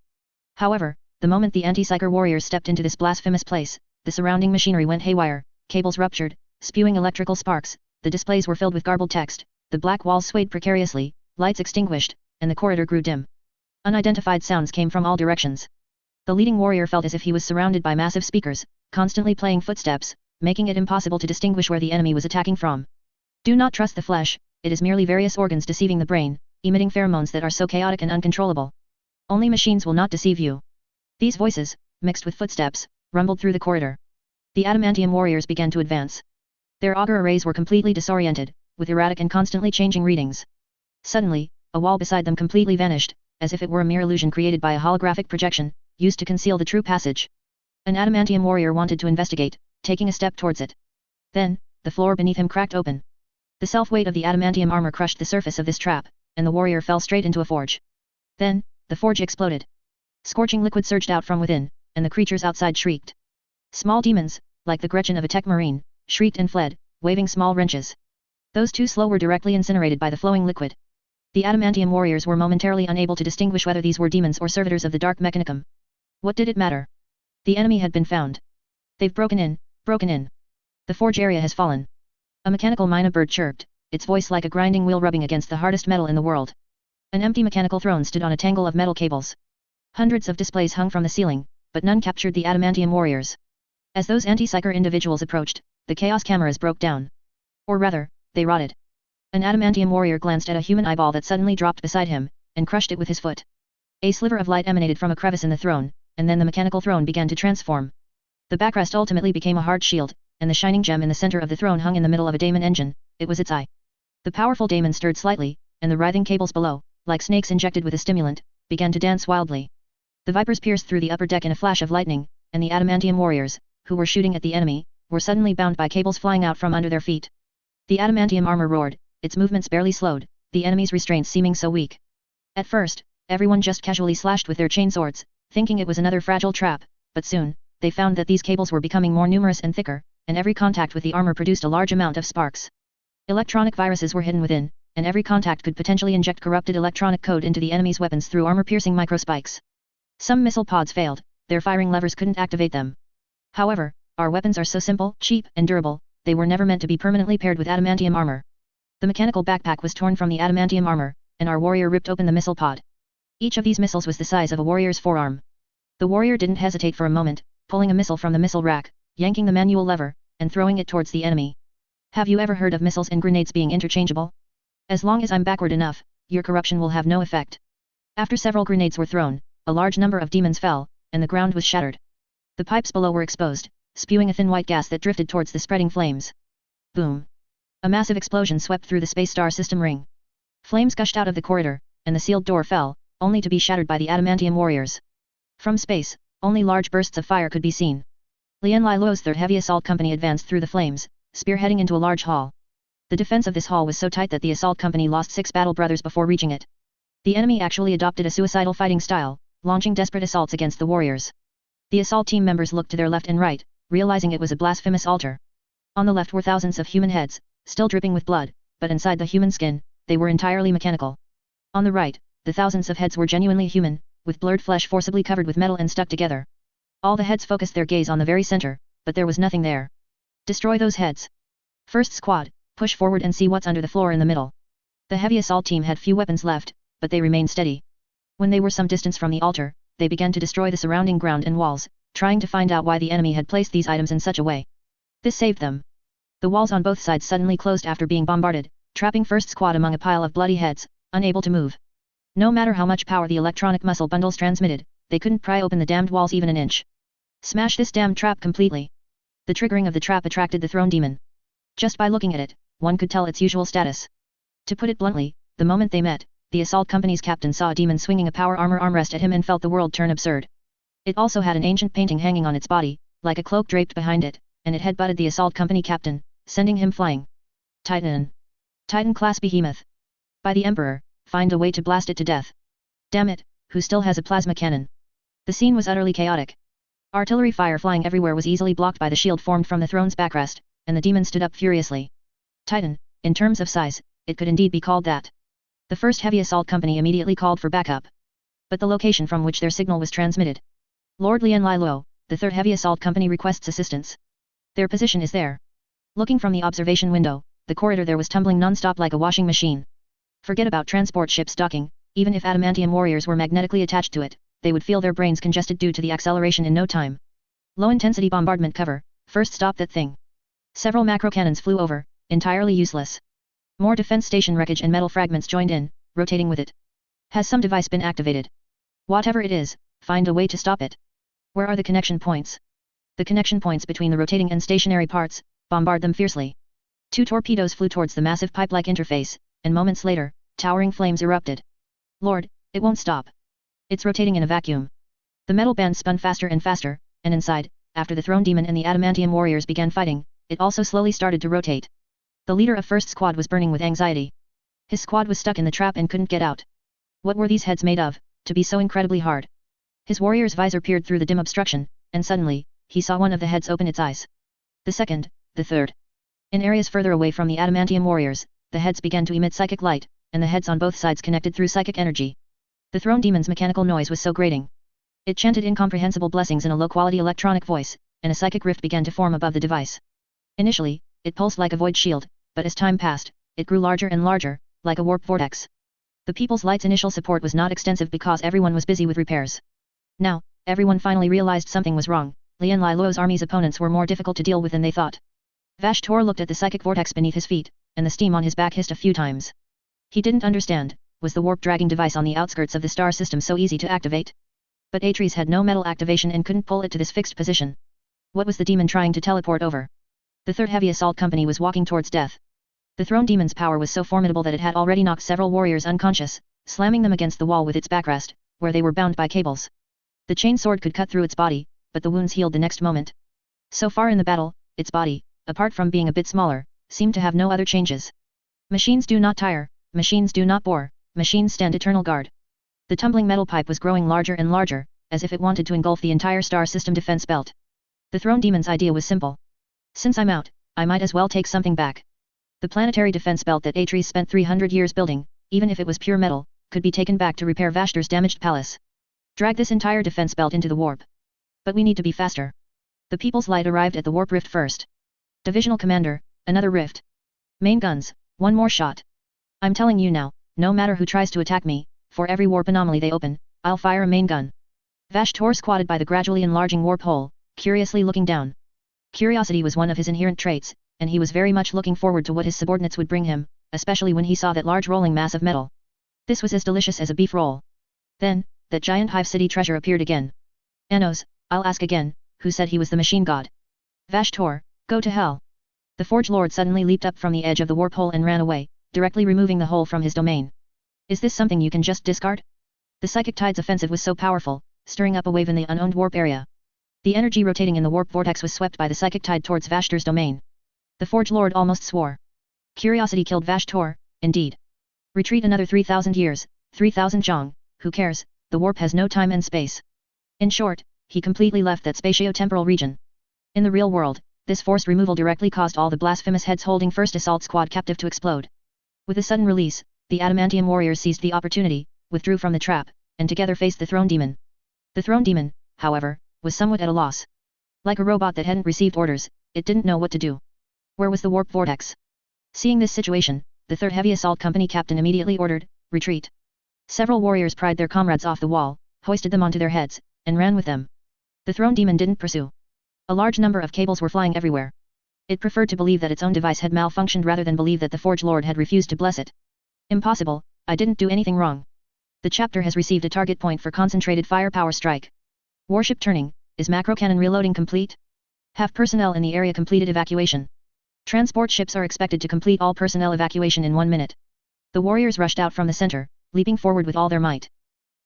However, the moment the anti-psyker warriors stepped into this blasphemous place, the surrounding machinery went haywire, cables ruptured, spewing electrical sparks, the displays were filled with garbled text, the black walls swayed precariously, lights extinguished, and the corridor grew dim. Unidentified sounds came from all directions. The leading warrior felt as if he was surrounded by massive speakers, constantly playing footsteps, making it impossible to distinguish where the enemy was attacking from. Do not trust the flesh, it is merely various organs deceiving the brain, emitting pheromones that are so chaotic and uncontrollable. Only machines will not deceive you. These voices, mixed with footsteps, rumbled through the corridor. The adamantium warriors began to advance. Their auger arrays were completely disoriented, with erratic and constantly changing readings. Suddenly, a wall beside them completely vanished, as if it were a mere illusion created by a holographic projection, used to conceal the true passage. An adamantium warrior wanted to investigate, taking a step towards it. Then, the floor beneath him cracked open. The self-weight of the adamantium armor crushed the surface of this trap, and the warrior fell straight into a forge. Then, the forge exploded. Scorching liquid surged out from within, and the creatures outside shrieked. Small demons, like the Gretchen of a tech marine, shrieked and fled, waving small wrenches. Those too slow were directly incinerated by the flowing liquid. The adamantium warriors were momentarily unable to distinguish whether these were demons or servitors of the dark mechanicum. What did it matter? The enemy had been found. They've broken in, broken in. The forge area has fallen. A mechanical mina bird chirped, its voice like a grinding wheel rubbing against the hardest metal in the world. An empty mechanical throne stood on a tangle of metal cables. Hundreds of displays hung from the ceiling, but none captured the adamantium warriors. As those anti-psyker individuals approached, the chaos cameras broke down. Or rather, they rotted. An adamantium warrior glanced at a human eyeball that suddenly dropped beside him, and crushed it with his foot. A sliver of light emanated from a crevice in the throne, and then the mechanical throne began to transform. The backrest ultimately became a hard shield, and the shining gem in the center of the throne hung in the middle of a daemon engine. It was its eye. The powerful daemon stirred slightly, and the writhing cables below, like snakes injected with a stimulant, began to dance wildly. The vipers pierced through the upper deck in a flash of lightning, and the adamantium warriors, who were shooting at the enemy, were suddenly bound by cables flying out from under their feet. The adamantium armor roared, its movements barely slowed, the enemy's restraints seeming so weak. At first, everyone just casually slashed with their chainswords, thinking it was another fragile trap, but soon, they found that these cables were becoming more numerous and thicker, and every contact with the armor produced a large amount of sparks. Electronic viruses were hidden within, and every contact could potentially inject corrupted electronic code into the enemy's weapons through armor-piercing microspikes. Some missile pods failed, their firing levers couldn't activate them. However, our weapons are so simple, cheap, and durable, they were never meant to be permanently paired with adamantium armor. The mechanical backpack was torn from the adamantium armor, and our warrior ripped open the missile pod. Each of these missiles was the size of a warrior's forearm. The warrior didn't hesitate for a moment, pulling a missile from the missile rack, yanking the manual lever, and throwing it towards the enemy. Have you ever heard of missiles and grenades being interchangeable? As long as I'm backward enough, your corruption will have no effect. After several grenades were thrown, a large number of demons fell, and the ground was shattered. The pipes below were exposed, spewing a thin white gas that drifted towards the spreading flames. Boom! A massive explosion swept through the space star system ring. Flames gushed out of the corridor, and the sealed door fell, only to be shattered by the adamantium warriors. From space, Only large bursts of fire could be seen. Lian Lai Luo's third heavy assault company advanced through the flames, spearheading into a large hall. The defense of this hall was so tight that the assault company lost 6 battle brothers before reaching it. The enemy actually adopted a suicidal fighting style, launching desperate assaults against the warriors. The assault team members looked to their left and right, realizing it was a blasphemous altar. On the left were thousands of human heads, still dripping with blood, but inside the human skin, they were entirely mechanical. On the right, the thousands of heads were genuinely human, with blurred flesh forcibly covered with metal and stuck together. All the heads focused their gaze on the very center, but there was nothing there. Destroy those heads. First squad, push forward and see what's under the floor in the middle. The heavy assault team had few weapons left, but they remained steady. When they were some distance from the altar, they began to destroy the surrounding ground and walls, trying to find out why the enemy had placed these items in such a way. This saved them. The walls on both sides suddenly closed after being bombarded, trapping first squad among a pile of bloody heads, unable to move. No matter how much power the electronic muscle bundles transmitted, they couldn't pry open the damned walls even an inch. Smash this damned trap completely. The triggering of the trap attracted the throne demon. Just by looking at it, one could tell its usual status. To put it bluntly, the moment they met, the assault company's captain saw a demon swinging a power armor armrest at him and felt the world turn absurd. It also had an ancient painting hanging on its body, like a cloak draped behind it, and it headbutted the assault company captain, sending him flying. Titan. Titan-class behemoth. By the Emperor, find a way to blast it to death. Damn it, who still has a plasma cannon? The scene was utterly chaotic. Artillery fire flying everywhere was easily blocked by the shield formed from the throne's backrest, and the demon stood up furiously. Titan, in terms of size, it could indeed be called that. The first heavy assault company immediately called for backup. But the location from which their signal was transmitted. Lord Lian Lai Luo, the third heavy assault company requests assistance. Their position is there. Looking from the observation window, the corridor there was tumbling non-stop like a washing machine. Forget about transport ships docking, even if adamantium warriors were magnetically attached to it, they would feel their brains congested due to the acceleration in no time. Low-intensity bombardment cover, first stop that thing. Several macro cannons flew over, entirely useless. More defense station wreckage and metal fragments joined in, rotating with it. Has some device been activated? Whatever it is, find a way to stop it. Where are the connection points? The connection points between the rotating and stationary parts, bombard them fiercely. 2 torpedoes flew towards the massive pipe-like interface, and moments later, towering flames erupted. Lord, it won't stop. It's rotating in a vacuum. The metal band spun faster and faster, and inside, after the throne demon and the adamantium warriors began fighting, it also slowly started to rotate. The leader of first squad was burning with anxiety. His squad was stuck in the trap and couldn't get out. What were these heads made of, to be so incredibly hard? His warrior's visor peered through the dim obstruction, and suddenly, he saw one of the heads open its eyes. The second, the third. In areas further away from the adamantium warriors, the heads began to emit psychic light, and the heads on both sides connected through psychic energy. The throne demon's mechanical noise was so grating. It chanted incomprehensible blessings in a low-quality electronic voice, and a psychic rift began to form above the device. Initially, it pulsed like a void shield, but as time passed, it grew larger and larger, like a warp vortex. The People's Light's initial support was not extensive because everyone was busy with repairs. Now, everyone finally realized something was wrong. Lian Lai Luo's army's opponents were more difficult to deal with than they thought. Vashtor looked at the psychic vortex beneath his feet, and the steam on his back hissed a few times. He didn't understand, was the warp-dragging device on the outskirts of the star system so easy to activate? But Atres had no metal activation and couldn't pull it to this fixed position. What was the demon trying to teleport over? The third heavy assault company was walking towards death. The throne demon's power was so formidable that it had already knocked several warriors unconscious, slamming them against the wall with its backrest, where they were bound by cables. The chain sword could cut through its body, but the wounds healed the next moment. So far in the battle, its body, apart from being a bit smaller, seemed to have no other changes. Machines do not tire, machines do not bore, machines stand eternal guard. The tumbling metal pipe was growing larger and larger, as if it wanted to engulf the entire star system defense belt. The throne demon's idea was simple. Since I'm out, I might as well take something back. The planetary defense belt that Atres spent 300 years building, even if it was pure metal, could be taken back to repair Vashtor's damaged palace. Drag this entire defense belt into the warp. But we need to be faster. The People's Light arrived at the warp rift first. Divisional commander, another rift. Main guns, one more shot. I'm telling you now, no matter who tries to attack me, for every warp anomaly they open, I'll fire a main gun. Vashtor squatted by the gradually enlarging warp hole, curiously looking down. Curiosity was one of his inherent traits, and he was very much looking forward to what his subordinates would bring him, especially when he saw that large rolling mass of metal. This was as delicious as a beef roll. Then, that giant hive city treasure appeared again. Anos, I'll ask again, who said he was the machine god? Vashtor, go to hell. The Forge Lord suddenly leaped up from the edge of the warp hole and ran away, directly removing the hole from his domain. Is this something you can just discard? The Psychic Tide's offensive was so powerful, stirring up a wave in the unowned warp area. The energy rotating in the warp vortex was swept by the psychic tide towards Vashtor's domain. The Forge Lord almost swore. Curiosity killed Vashtor, indeed. Retreat another 3,000 years, 3,000 zhang, who cares, the warp has no time and space. In short, he completely left that spatio-temporal region. In the real world, this forced removal directly caused all the blasphemous heads holding First Assault Squad captive to explode. With a sudden release, the adamantium warriors seized the opportunity, withdrew from the trap, and together faced the Throne Demon. The Throne Demon, however, was somewhat at a loss. Like a robot that hadn't received orders, it didn't know what to do. Where was the warp vortex? Seeing this situation, the 3rd Heavy Assault Company captain immediately ordered, retreat. Several warriors pried their comrades off the wall, hoisted them onto their heads, and ran with them. The Throne Demon didn't pursue. A large number of cables were flying everywhere. It preferred to believe that its own device had malfunctioned rather than believe that the Forge Lord had refused to bless it. Impossible, I didn't do anything wrong. The chapter has received a target point for concentrated firepower strike. Warship turning, is macro cannon reloading complete? Have personnel in the area completed evacuation? Transport ships are expected to complete all personnel evacuation in 1 minute. The warriors rushed out from the center, leaping forward with all their might.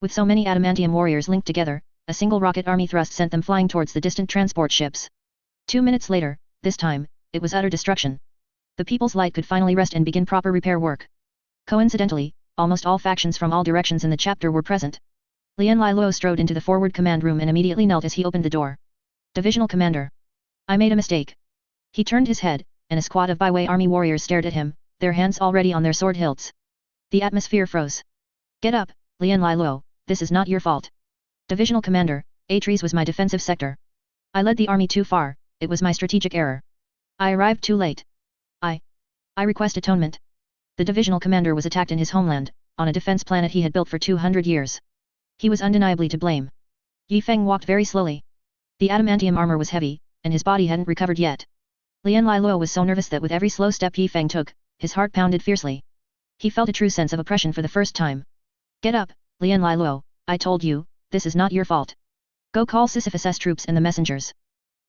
With so many adamantium warriors linked together, a single rocket army thrust sent them flying towards the distant transport ships. 2 minutes later, this time, it was utter destruction. The People's Light could finally rest and begin proper repair work. Coincidentally, almost all factions from all directions in the chapter were present. Lian Liluo strode into the forward command room and immediately knelt as he opened the door. Divisional Commander. I made a mistake. He turned his head, and a squad of byway army warriors stared at him, their hands already on their sword hilts. The atmosphere froze. Get up, Lian Liluo, this is not your fault. Divisional Commander, Atres was my defensive sector. I led the army too far, it was my strategic error. I arrived too late. I request atonement. The divisional commander was attacked in his homeland, on a defense planet he had built for 200 years. He was undeniably to blame. Yi Feng walked very slowly. The adamantium armor was heavy, and his body hadn't recovered yet. Lian Liluo was so nervous that with every slow step Yi Feng took, his heart pounded fiercely. He felt a true sense of oppression for the first time. Get up, Lian Liluo, I told you, this is not your fault. Go call Sisyphus' troops and the messengers.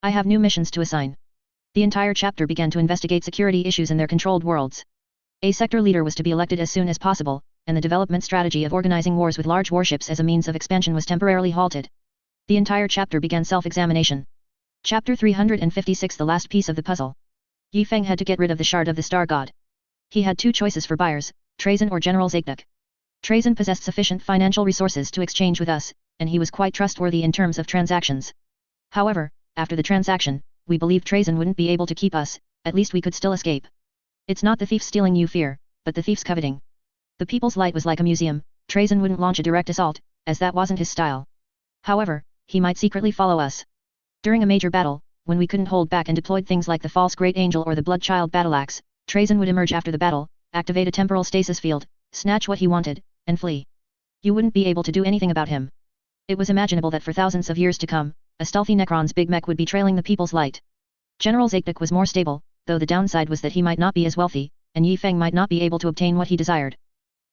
I have new missions to assign. The entire chapter began to investigate security issues in their controlled worlds. A sector leader was to be elected as soon as possible, and the development strategy of organizing wars with large warships as a means of expansion was temporarily halted. The entire chapter began self-examination. Chapter 356, the last piece of the puzzle. Yi Feng had to get rid of the shard of the Star God. He had 2 choices for buyers, Trazen or General Zaekduk. Trazen possessed sufficient financial resources to exchange with us, and he was quite trustworthy in terms of transactions. However, after the transaction, we believed Trazen wouldn't be able to keep us, at least we could still escape. It's not the thief stealing you fear, but the thief's coveting. The People's Light was like a museum, Trazen wouldn't launch a direct assault, as that wasn't his style. However, he might secretly follow us. During a major battle, when we couldn't hold back and deployed things like the False Great Angel or the Bloodchild Battleaxe, Trazen would emerge after the battle, activate a temporal stasis field, snatch what he wanted, and flee. You wouldn't be able to do anything about him. It was imaginable that for thousands of years to come, a stealthy Necron's big mech would be trailing the People's Light. General Zaekduk was more stable, though the downside was that he might not be as wealthy, and Yi Feng might not be able to obtain what he desired.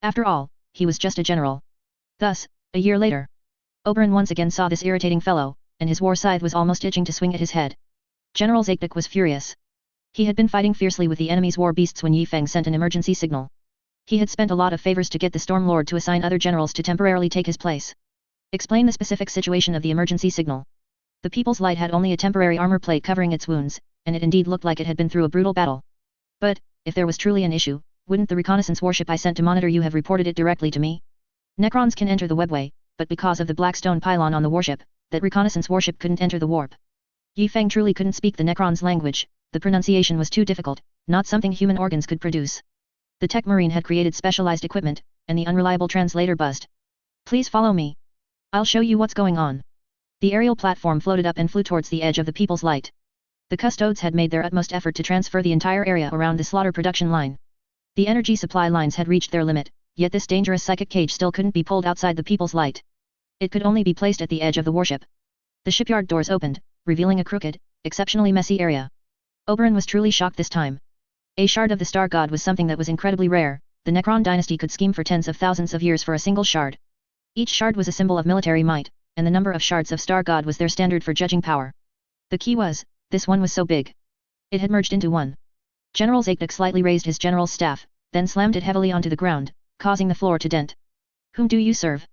After all, he was just a general. Thus, a year later, Oberon once again saw this irritating fellow, and his war scythe was almost itching to swing at his head. General Zaekduk was furious. He had been fighting fiercely with the enemy's war beasts when Yi Feng sent an emergency signal. He had spent a lot of favors to get the Storm Lord to assign other generals to temporarily take his place. Explain the specific situation of the emergency signal. The People's Light had only a temporary armor plate covering its wounds, and it indeed looked like it had been through a brutal battle. But, if there was truly an issue, wouldn't the reconnaissance warship I sent to monitor you have reported it directly to me? Necrons can enter the webway, but because of the black stone pylon on the warship, that reconnaissance warship couldn't enter the warp. Yi Feng truly couldn't speak the Necrons' language, the pronunciation was too difficult, not something human organs could produce. The Tech Marine had created specialized equipment, and the unreliable translator buzzed. Please follow me. I'll show you what's going on. The aerial platform floated up and flew towards the edge of the People's Light. The custodes had made their utmost effort to transfer the entire area around the slaughter production line. The energy supply lines had reached their limit, yet this dangerous psychic cage still couldn't be pulled outside the People's Light. It could only be placed at the edge of the warship. The shipyard doors opened, revealing a crooked, exceptionally messy area. Oberon was truly shocked this time. A shard of the Star God was something that was incredibly rare, the Necron dynasty could scheme for tens of thousands of years for a single shard. Each shard was a symbol of military might, and the number of shards of Star God was their standard for judging power. The key was, this one was so big. It had merged into one. General Zaekduk slightly raised his general's staff, then slammed it heavily onto the ground, causing the floor to dent. Whom do you serve?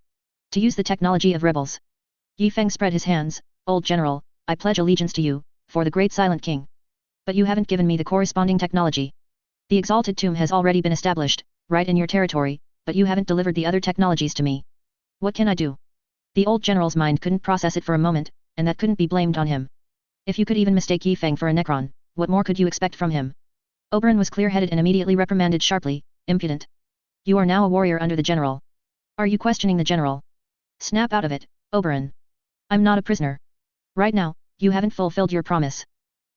To use the technology of rebels. Yi Feng spread his hands. Old general, I pledge allegiance to you, for the great silent king. But you haven't given me the corresponding technology. The exalted tomb has already been established, right in your territory, but you haven't delivered the other technologies to me. What can I do? The old general's mind couldn't process it for a moment, and that couldn't be blamed on him. If you could even mistake Yi Feng for a Necron, what more could you expect from him? Oberon was clear-headed and immediately reprimanded sharply, impudent. You are now a warrior under the general. Are you questioning the general? Snap out of it, Oberon. I'm not a prisoner. Right now, you haven't fulfilled your promise.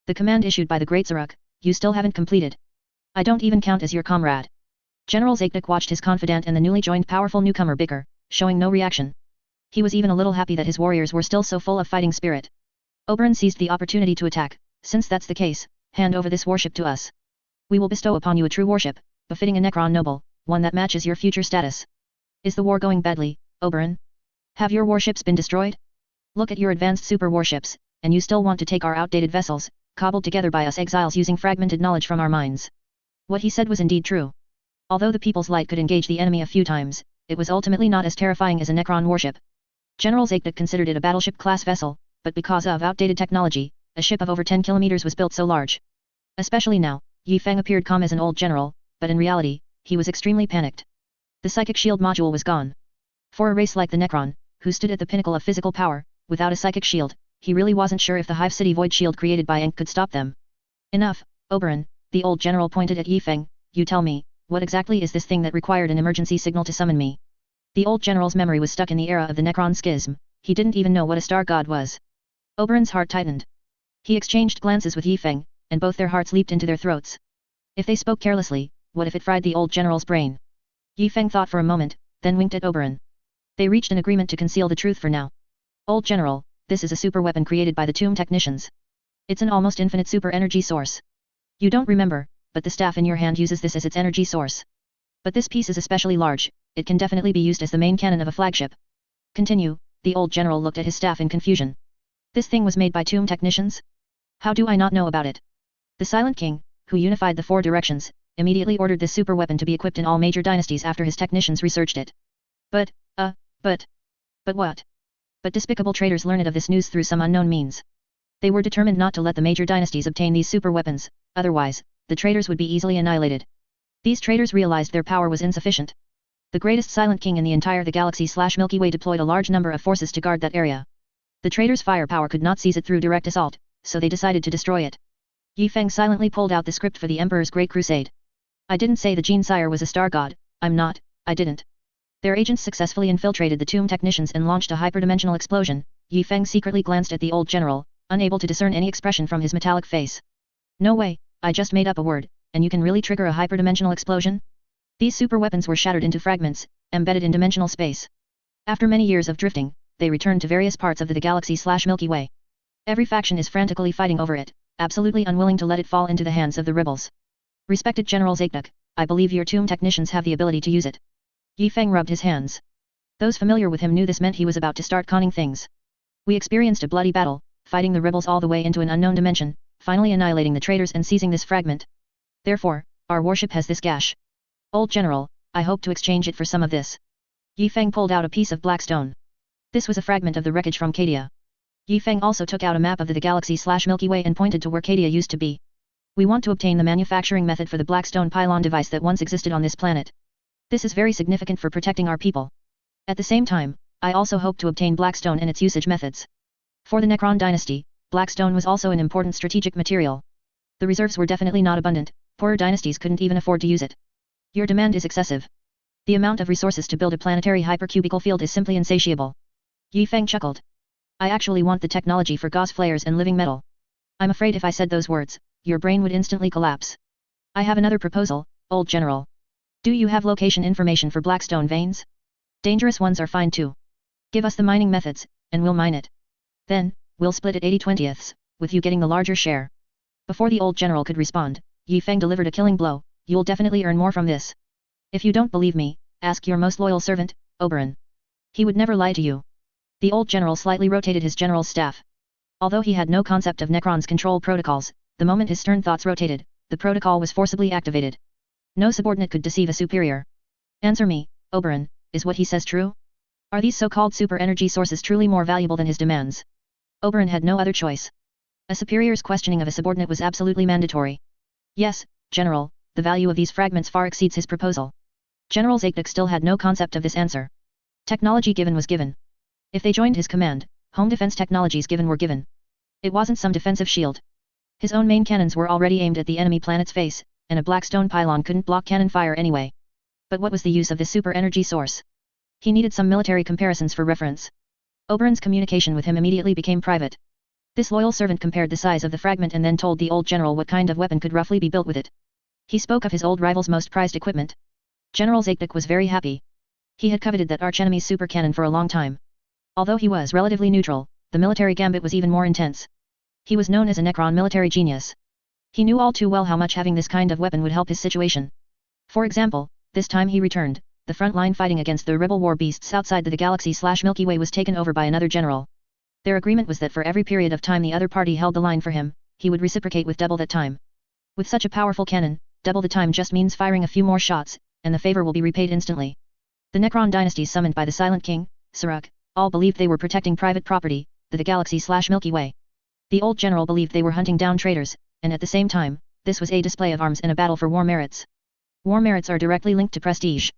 The command issued by the Great Zaruk, you still haven't completed. I don't even count as your comrade. General Zayknik watched his confidant and the newly joined powerful newcomer bicker, showing no reaction. He was even a little happy that his warriors were still so full of fighting spirit. Oberon seized the opportunity to attack. Since that's the case, hand over this warship to us. We will bestow upon you a true warship, befitting a Necron noble, one that matches your future status. Is the war going badly, Oberon? Have your warships been destroyed? Look at your advanced super warships, and you still want to take our outdated vessels, cobbled together by us exiles using fragmented knowledge from our minds. What he said was indeed true. Although the People's Light could engage the enemy a few times, it was ultimately not as terrifying as a Necron warship. General Zayknik considered it a battleship-class vessel, but because of outdated technology, a ship of over 10 kilometers was built so large. Especially now, Yi Feng appeared calm as an old general, but in reality, he was extremely panicked. The psychic shield module was gone. For a race like the Necron, who stood at the pinnacle of physical power, without a psychic shield, he really wasn't sure if the Hive City void shield created by Ink could stop them. Enough, Oberon, the old general pointed at Yi Feng, you tell me, what exactly is this thing that required an emergency signal to summon me? The old general's memory was stuck in the era of the Necron schism, he didn't even know what a star god was. Oberon's heart tightened. He exchanged glances with Yi Feng, and both their hearts leaped into their throats. If they spoke carelessly, what if it fried the old general's brain? Yi Feng thought for a moment, then winked at Oberon. They reached an agreement to conceal the truth for now. Old general, this is a super weapon created by the tomb technicians. It's an almost infinite super energy source. You don't remember, but the staff in your hand uses this as its energy source. But this piece is especially large, it can definitely be used as the main cannon of a flagship. Continue, the old general looked at his staff in confusion. This thing was made by tomb technicians? How do I not know about it? The Silent King, who unified the four directions, immediately ordered this super weapon to be equipped in all major dynasties after his technicians researched it. But what? But despicable traitors learned of this news through some unknown means. They were determined not to let the major dynasties obtain these super weapons, otherwise, the traitors would be easily annihilated. These traitors realized their power was insufficient. The greatest Silent King in the entire the Galaxy/Milky Way deployed a large number of forces to guard that area. The traitors' firepower could not seize it through direct assault, so they decided to destroy it. Yi Feng silently pulled out the script for the Emperor's Great Crusade. I didn't say the Gene Sire was a star god, I didn't. Their agents successfully infiltrated the tomb technicians and launched a hyperdimensional explosion. Yi Feng secretly glanced at the old general, unable to discern any expression from his metallic face. No way, I just made up a word, and you can really trigger a hyperdimensional explosion? These super weapons were shattered into fragments, embedded in dimensional space. After many years of drifting, they returned to various parts of the Galaxy/Milky Way. Every faction is frantically fighting over it, absolutely unwilling to let it fall into the hands of the rebels. Respected General Zayknik, I believe your tomb technicians have the ability to use it. Yi Feng rubbed his hands. Those familiar with him knew this meant he was about to start conning things. We experienced a bloody battle, fighting the rebels all the way into an unknown dimension, finally annihilating the traitors and seizing this fragment. Therefore, our warship has this gash. Old General, I hope to exchange it for some of this. Yi Feng pulled out a piece of black stone. This was a fragment of the wreckage from Cadia. Yi Feng also took out a map of the Galaxy/Milky Way and pointed to where Cadia used to be. We want to obtain the manufacturing method for the Blackstone pylon device that once existed on this planet. This is very significant for protecting our people. At the same time, I also hope to obtain Blackstone and its usage methods. For the Necron dynasty, Blackstone was also an important strategic material. The reserves were definitely not abundant, poorer dynasties couldn't even afford to use it. Your demand is excessive. The amount of resources to build a planetary hypercubical field is simply insatiable. Yi Feng chuckled. I actually want the technology for gauze flares and living metal. I'm afraid if I said those words, your brain would instantly collapse. I have another proposal, Old General. Do you have location information for Blackstone veins? Dangerous ones are fine too. Give us the mining methods, and we'll mine it. Then, we'll split it 80/20ths, with you getting the larger share. Before the Old General could respond, Yi Feng delivered a killing blow. You'll definitely earn more from this. If you don't believe me, ask your most loyal servant, Oberon. He would never lie to you. The Old General slightly rotated his general's staff. Although he had no concept of Necron's control protocols, the moment his stern thoughts rotated, the protocol was forcibly activated. No subordinate could deceive a superior. Answer me, Oberon, is what he says true? Are these so-called super energy sources truly more valuable than his demands? Oberon had no other choice. A superior's questioning of a subordinate was absolutely mandatory. Yes, General, the value of these fragments far exceeds his proposal. General Zayduk still had no concept of this answer. Technology given was given. If they joined his command, home defense technologies given were given. It wasn't some defensive shield. His own main cannons were already aimed at the enemy planet's face, and a black stone pylon couldn't block cannon fire anyway. But what was the use of this super energy source? He needed some military comparisons for reference. Oberon's communication with him immediately became private. This loyal servant compared the size of the fragment and then told the old general what kind of weapon could roughly be built with it. He spoke of his old rival's most prized equipment. General Zayduk was very happy. He had coveted that archenemy's super cannon for a long time. Although he was relatively neutral, the military gambit was even more intense. He was known as a Necron military genius. He knew all too well how much having this kind of weapon would help his situation. For example, this time he returned, the front line fighting against the rebel war beasts outside the galaxy/Milky Way was taken over by another general. Their agreement was that for every period of time the other party held the line for him, he would reciprocate with double that time. With such a powerful cannon, double the time just means firing a few more shots, and the favor will be repaid instantly. The Necron dynasties summoned by the Silent King, Saruk, all believed they were protecting private property, the galaxy/Milky Way. The old general believed they were hunting down traitors, and at the same time, this was a display of arms in a battle for war merits. War merits are directly linked to prestige.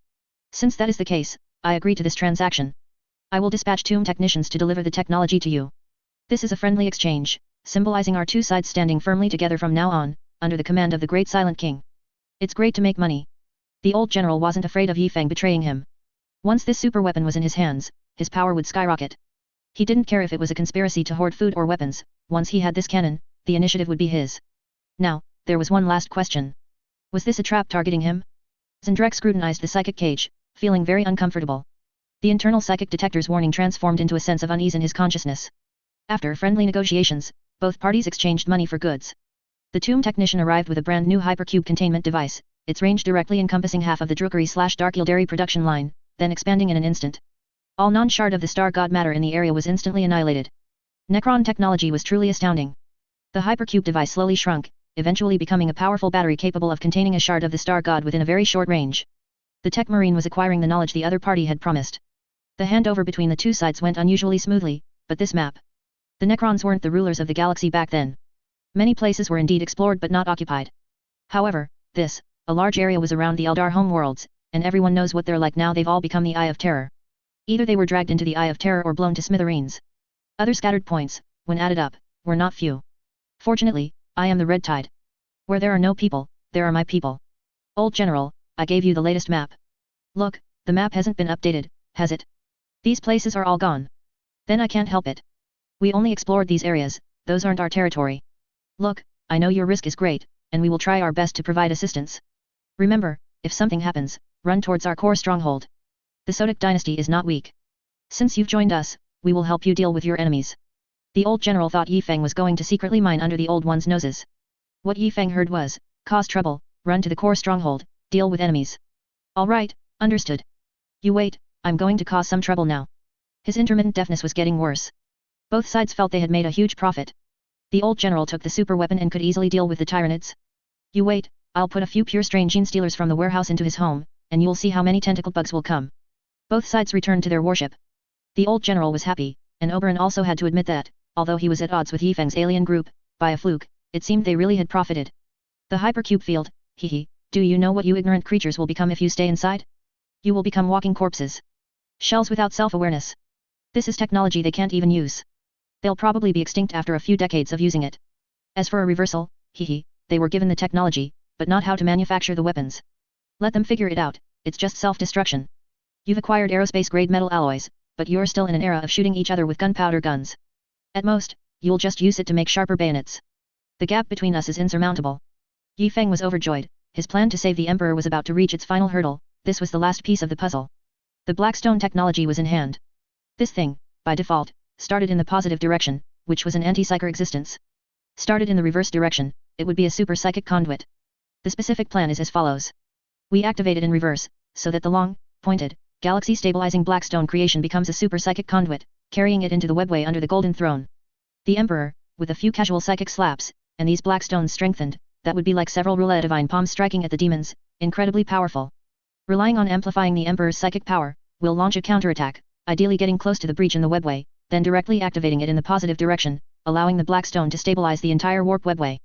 Since that is the case, I agree to this transaction. I will dispatch tomb technicians to deliver the technology to you. This is a friendly exchange, symbolizing our two sides standing firmly together from now on, under the command of the great Silent King. It's great to make money. The old general wasn't afraid of Yifeng betraying him. Once this super weapon was in his hands, his power would skyrocket. He didn't care if it was a conspiracy to hoard food or weapons, once he had this cannon, the initiative would be his. Now, there was one last question. Was this a trap targeting him? Zendrek scrutinized the psychic cage, feeling very uncomfortable. The internal psychic detector's warning transformed into a sense of unease in his consciousness. After friendly negotiations, both parties exchanged money for goods. The tomb technician arrived with a brand new hypercube containment device, its range directly encompassing half of the Drukari/Dark Yildari production line, then expanding in an instant. All non-shard of the star god matter in the area was instantly annihilated. Necron technology was truly astounding. The hypercube device slowly shrunk, eventually becoming a powerful battery capable of containing a shard of the star god within a very short range. The tech marine was acquiring the knowledge the other party had promised. The handover between the two sides went unusually smoothly, but this map. The Necrons weren't the rulers of the galaxy back then. Many places were indeed explored but not occupied. However, a large area was around the Eldar homeworlds, and everyone knows what they're like now. They've all become the Eye of Terror. Either they were dragged into the Eye of Terror or blown to smithereens. Other scattered points, when added up, were not few. Fortunately, I am the Red Tide. Where there are no people, there are my people. Old General, I gave you the latest map. Look, the map hasn't been updated, has it? These places are all gone. Then I can't help it. We only explored these areas, those aren't our territory. Look, I know your risk is great, and we will try our best to provide assistance. Remember, if something happens, run towards our core stronghold. The Sodic dynasty is not weak. Since you've joined us, we will help you deal with your enemies. The old general thought Yifeng was going to secretly mine under the old one's noses. What Yifeng heard was, cause trouble, run to the core stronghold, deal with enemies. All right, understood. You wait, I'm going to cause some trouble now. His intermittent deafness was getting worse. Both sides felt they had made a huge profit. The old general took the super weapon and could easily deal with the Tyranids. You wait, I'll put a few pure strain gene stealers from the warehouse into his home, and you'll see how many tentacled bugs will come. Both sides returned to their warship. The old general was happy, and Oberon also had to admit that, although he was at odds with Yifeng's alien group, by a fluke, it seemed they really had profited. The hypercube field, hehe, do you know what you ignorant creatures will become if you stay inside? You will become walking corpses. Shells without self-awareness. This is technology they can't even use. They'll probably be extinct after a few decades of using it. As for a reversal, hehe, they were given the technology, but not how to manufacture the weapons. Let them figure it out, it's just self-destruction. You've acquired aerospace-grade metal alloys, but you're still in an era of shooting each other with gunpowder guns. At most, you'll just use it to make sharper bayonets. The gap between us is insurmountable. Yifeng was overjoyed, his plan to save the Emperor was about to reach its final hurdle, this was the last piece of the puzzle. The Blackstone technology was in hand. This thing, by default, started in the positive direction, which was an anti-psyker existence. Started in the reverse direction, it would be a super psychic conduit. The specific plan is as follows. We activate it in reverse, so that the long, pointed, galaxy-stabilizing Blackstone creation becomes a super psychic conduit, carrying it into the webway under the Golden Throne. The Emperor, with a few casual psychic slaps, and these Blackstones strengthened, that would be like several roulette divine palms striking at the demons, incredibly powerful. Relying on amplifying the Emperor's psychic power, we'll launch a counterattack, ideally getting close to the breach in the webway, then directly activating it in the positive direction, allowing the black stone to stabilize the entire warp webway.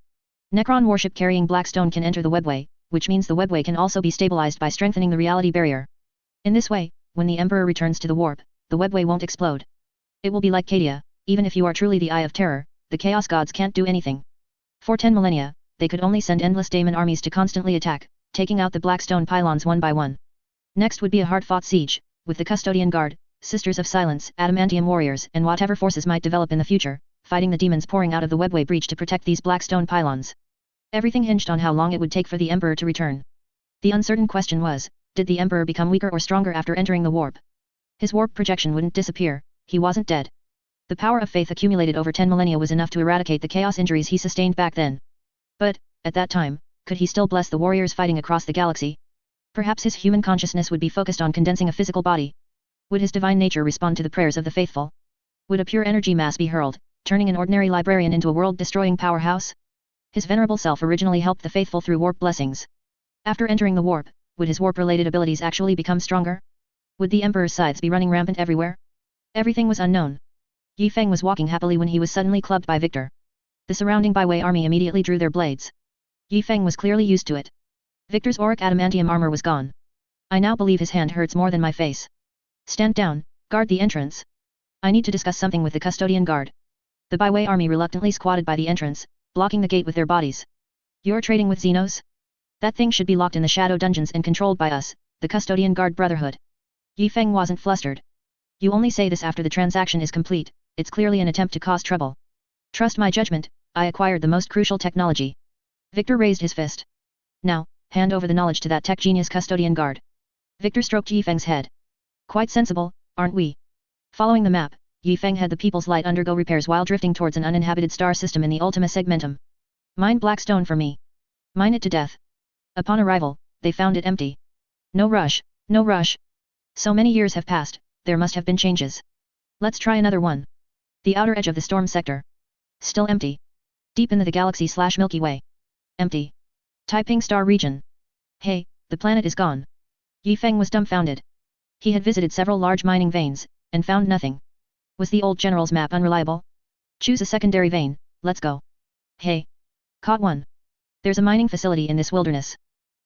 Necron warship carrying black stone can enter the webway, which means the webway can also be stabilized by strengthening the reality barrier. In this way, when the Emperor returns to the warp, the webway won't explode. It will be like Cadia, even if you are truly the Eye of Terror, the Chaos Gods can't do anything. For 10 millennia, they could only send endless daemon armies to constantly attack, taking out the black stone pylons one by one. Next would be a hard-fought siege, with the Custodian Guard, Sisters of Silence, Adamantium warriors and whatever forces might develop in the future, fighting the demons pouring out of the webway breach to protect these black stone pylons. Everything hinged on how long it would take for the Emperor to return. The uncertain question was, did the Emperor become weaker or stronger after entering the warp? His warp projection wouldn't disappear, he wasn't dead. The power of faith accumulated over 10 millennia was enough to eradicate the chaos injuries he sustained back then. But, at that time, could he still bless the warriors fighting across the galaxy? Perhaps his human consciousness would be focused on condensing a physical body. Would his divine nature respond to the prayers of the faithful? Would a pure energy mass be hurled, turning an ordinary librarian into a world-destroying powerhouse? His venerable self originally helped the faithful through warp blessings. After entering the warp, would his warp-related abilities actually become stronger? Would the Emperor's scythes be running rampant everywhere? Everything was unknown. Yi Feng was walking happily when he was suddenly clubbed by Victor. The surrounding byway army immediately drew their blades. Yi Feng was clearly used to it. Victor's auric adamantium armor was gone. I now believe his hand hurts more than my face. Stand down, guard the entrance. I need to discuss something with the Custodian Guard. The byway army reluctantly squatted by the entrance, blocking the gate with their bodies. You're trading with Xenos? That thing should be locked in the shadow dungeons and controlled by us, the Custodian Guard Brotherhood. Yi Feng wasn't flustered. You only say this after the transaction is complete, it's clearly an attempt to cause trouble. Trust my judgment, I acquired the most crucial technology. Victor raised his fist. Now, hand over the knowledge to that tech genius Custodian Guard. Victor stroked Yi Feng's head. Quite sensible, aren't we? Following the map, Yi Feng had the People's Light undergo repairs while drifting towards an uninhabited star system in the Ultima Segmentum. Mine Blackstone for me. Mine it to death. Upon arrival, they found it empty. No rush, no rush. So many years have passed, there must have been changes. Let's try another one. The outer edge of the storm sector. Still empty. Deep into the galaxy/Milky Way. Empty. Taiping star region. Hey, the planet is gone. Yi Feng was dumbfounded. He had visited several large mining veins, and found nothing. Was the old general's map unreliable? Choose a secondary vein, let's go. Hey. Caught one. There's a mining facility in this wilderness.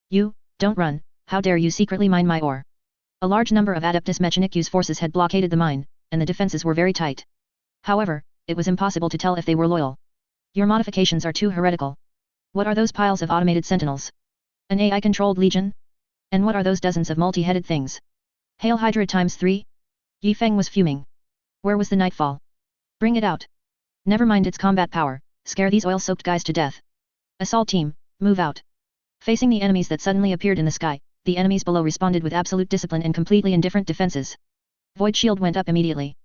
You, don't run, how dare you secretly mine my ore. A large number of Adeptus Mechanicus forces had blockaded the mine, and the defenses were very tight. However, it was impossible to tell if they were loyal. Your modifications are too heretical. What are those piles of automated sentinels? An AI-controlled legion? And what are those dozens of multi-headed things? Hail Hydra ×3? Yi Feng was fuming. Where was the nightfall? Bring it out. Never mind its combat power, scare these oil-soaked guys to death. Assault team, move out. Facing the enemies that suddenly appeared in the sky, the enemies below responded with absolute discipline and completely indifferent defenses. Void shield went up immediately.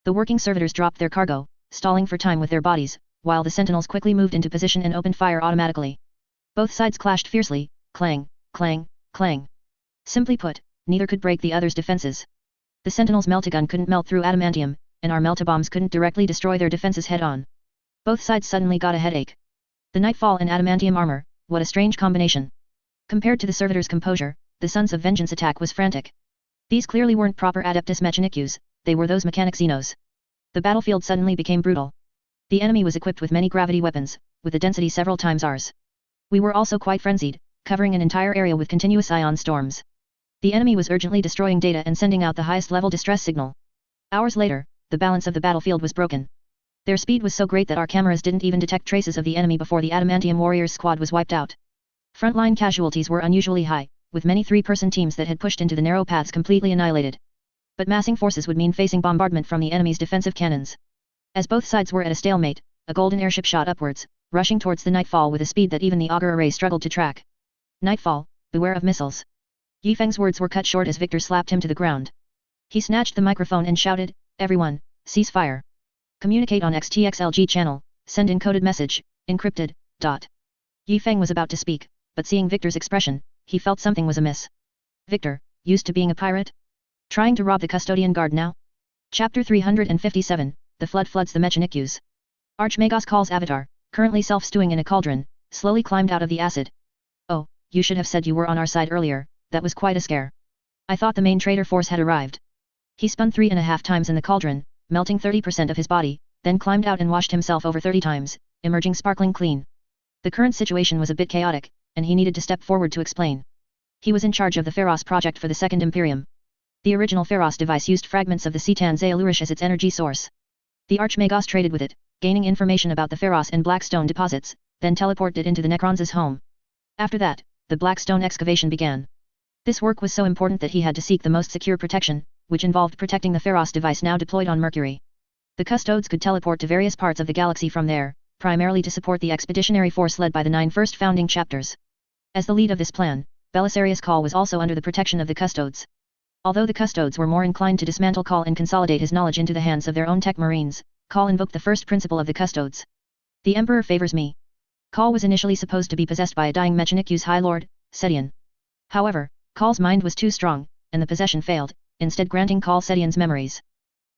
The working servitors dropped their cargo, stalling for time with their bodies, while the sentinels quickly moved into position and opened fire automatically. Both sides clashed fiercely, clang, clang, clang. Simply put, neither could break the other's defenses. The sentinel's meltagun couldn't melt through adamantium, and our meltabombs couldn't directly destroy their defenses head-on. Both sides suddenly got a headache. The nightfall and adamantium armor, what a strange combination. Compared to the servitors' composure, the Sons of Vengeance attack was frantic. These clearly weren't proper Adeptus Mechanicus, they were those mechanic Xenos. The battlefield suddenly became brutal. The enemy was equipped with many gravity weapons, with a density several times ours. We were also quite frenzied, covering an entire area with continuous ion storms. The enemy was urgently destroying data and sending out the highest level distress signal. Hours later, the balance of the battlefield was broken. Their speed was so great that our cameras didn't even detect traces of the enemy before the Adamantium Warriors squad was wiped out. Frontline casualties were unusually high, with many three-person teams that had pushed into the narrow paths completely annihilated. But massing forces would mean facing bombardment from the enemy's defensive cannons. As both sides were at a stalemate, a golden airship shot upwards, rushing towards the Nightfall with a speed that even the auger array struggled to track. Nightfall, beware of missiles. Yi Feng's words were cut short as Victor slapped him to the ground. He snatched the microphone and shouted, "Everyone, cease fire. Communicate on XTXLG channel, send encoded message, encrypted, dot." Yi Feng was about to speak, but seeing Victor's expression, he felt something was amiss. Victor, used to being a pirate? Trying to rob the Custodian Guard now? Chapter 357, The Flood floods the Mechanicus. Archmagos Call's avatar, currently self-stewing in a cauldron, slowly climbed out of the acid. "Oh, you should have said you were on our side earlier, that was quite a scare. I thought the main traitor force had arrived." He spun 3.5 times in the cauldron, melting 30% of his body, then climbed out and washed himself over 30 times, emerging sparkling clean. The current situation was a bit chaotic, and he needed to step forward to explain. He was in charge of the Pharos project for the Second Imperium. The original Pharos device used fragments of the Cetan Zayalurish as its energy source. The Archmagos traded with it, gaining information about the Pharos and Blackstone deposits, then teleported it into the Necrons' home. After that, the Blackstone excavation began. This work was so important that he had to seek the most secure protection, which involved protecting the Pharos device now deployed on Mercury. The Custodes could teleport to various parts of the galaxy from there, primarily to support the expeditionary force led by the 9 first founding chapters. As the lead of this plan, Belisarius Cawl was also under the protection of the Custodes. Although the Custodes were more inclined to dismantle Cawl and consolidate his knowledge into the hands of their own tech marines, Cawl invoked the first principle of the Custodes. The Emperor favors me. Cawl was initially supposed to be possessed by a dying Mechanicu's High Lord, Setian. However, Cawl's mind was too strong, and the possession failed, instead granting Cawl Setian's memories.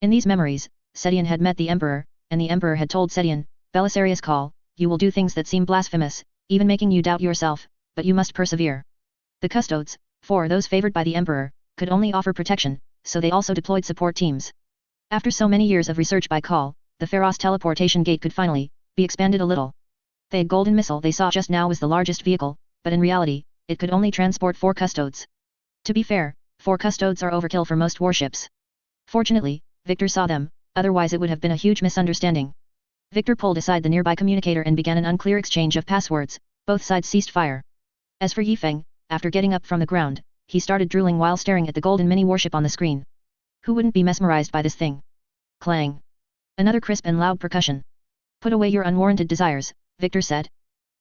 In these memories, Setian had met the Emperor, and the Emperor had told Setian, Belisarius Cawl, you will do things that seem blasphemous, even making you doubt yourself, but you must persevere. The Custodes, for those favored by the Emperor, could only offer protection, so they also deployed support teams. After so many years of research by Cawl, the Pharos teleportation gate could finally be expanded a little. The golden missile they saw just now was the largest vehicle, but in reality, it could only transport 4 Custodes. To be fair, 4 Custodes are overkill for most warships. Fortunately, Victor saw them, otherwise it would have been a huge misunderstanding. Victor pulled aside the nearby communicator and began an unclear exchange of passwords. Both sides ceased fire. As for Yifeng, after getting up from the ground, he started drooling while staring at the golden mini-warship on the screen. Who wouldn't be mesmerized by this thing? Clang. Another crisp and loud percussion. Put away your unwarranted desires, Victor said.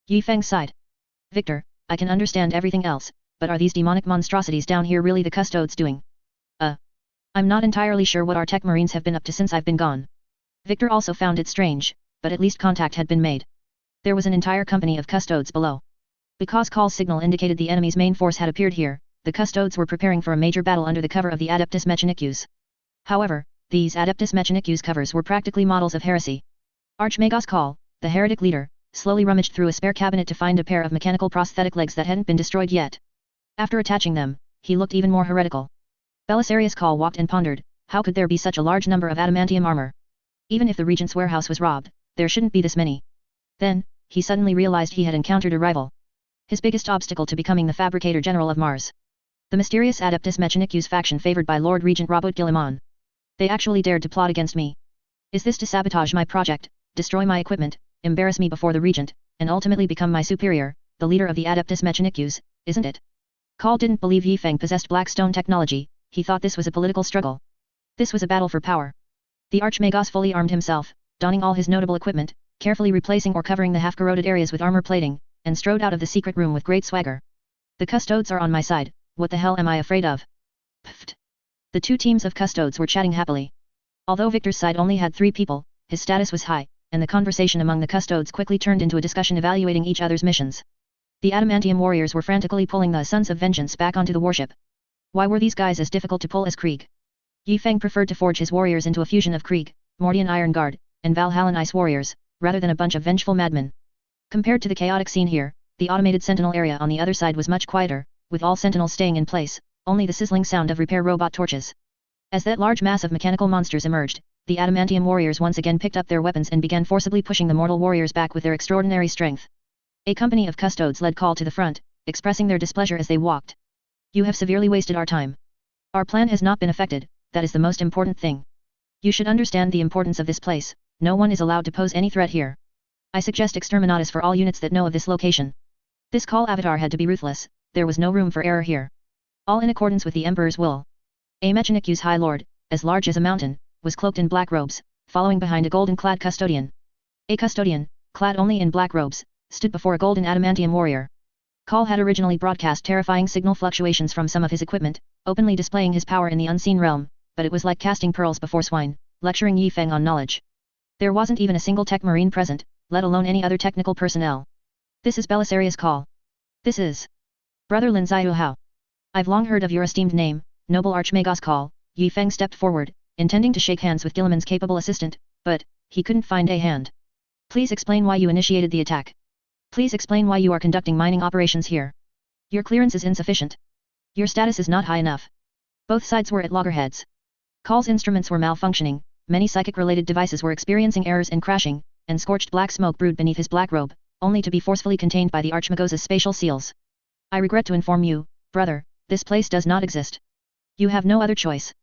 Yifeng sighed. Victor, I can understand everything else, but are these demonic monstrosities down here really the Custodes doing? I'm not entirely sure what our tech marines have been up to since I've been gone. Victor also found it strange, but at least contact had been made. There was an entire company of Custodes below. Because Call's signal indicated the enemy's main force had appeared here, the Custodes were preparing for a major battle under the cover of the Adeptus Mechanicus. However, these Adeptus Mechanicus covers were practically models of heresy. Archmagos Cawl, the heretic leader, slowly rummaged through a spare cabinet to find a pair of mechanical prosthetic legs that hadn't been destroyed yet. After attaching them, he looked even more heretical. Belisarius Cawl walked and pondered, how could there be such a large number of adamantium armor? Even if the regent's warehouse was robbed, there shouldn't be this many. Then, he suddenly realized he had encountered a rival. His biggest obstacle to becoming the Fabricator General of Mars. The mysterious Adeptus Mechanicus faction favored by Lord Regent Robert Guillemon. They actually dared to plot against me. Is this to sabotage my project, destroy my equipment, embarrass me before the regent, and ultimately become my superior, the leader of the Adeptus Mechanicus, isn't it? Cawl didn't believe Yifeng possessed Blackstone technology, he thought this was a political struggle. This was a battle for power. The Archmagos fully armed himself, donning all his notable equipment, carefully replacing or covering the half-corroded areas with armor plating, and strode out of the secret room with great swagger. The Custodes are on my side, what the hell am I afraid of? Pfft. The 2 teams of Custodes were chatting happily. Although Victor's side only had 3 people, his status was high, and the conversation among the Custodes quickly turned into a discussion evaluating each other's missions. The Adamantium warriors were frantically pulling the Sons of Vengeance back onto the warship. Why were these guys as difficult to pull as Krieg? Yifeng preferred to forge his warriors into a fusion of Krieg, Mordian Iron Guard, and Valhallan Ice warriors, rather than a bunch of vengeful madmen. Compared to the chaotic scene here, the automated sentinel area on the other side was much quieter, with all sentinels staying in place, only the sizzling sound of repair robot torches. As that large mass of mechanical monsters emerged, the Adamantium warriors once again picked up their weapons and began forcibly pushing the mortal warriors back with their extraordinary strength. A company of Custodes led Cawl to the front, expressing their displeasure as they walked. You have severely wasted our time. Our plan has not been affected, that is the most important thing. You should understand the importance of this place, no one is allowed to pose any threat here. I suggest exterminatus for all units that know of this location. This Cawl avatar had to be ruthless, there was no room for error here. All in accordance with the Emperor's will. A Mechanicus High Lord, as large as a mountain, was cloaked in black robes, following behind a golden-clad custodian. A custodian, clad only in black robes, stood before a golden adamantium warrior. Cawl had originally broadcast terrifying signal fluctuations from some of his equipment, openly displaying his power in the unseen realm, but it was like casting pearls before swine, lecturing Yifeng on knowledge. There wasn't even a single tech marine present, let alone any other technical personnel. This is Belisarius Cawl. This is Brother Lin Xiu Hao. I've long heard of your esteemed name, noble Archmagos Cawl. Yifeng stepped forward, intending to shake hands with Guillemon's capable assistant, but he couldn't find a hand. Please explain why you initiated the attack. Please explain why you are conducting mining operations here. Your clearance is insufficient. Your status is not high enough. Both sides were at loggerheads. Call's instruments were malfunctioning, many psychic-related devices were experiencing errors and crashing, and scorched black smoke brewed beneath his black robe, only to be forcefully contained by the Archmagosa's spatial seals. I regret to inform you, brother, this place does not exist. You have no other choice.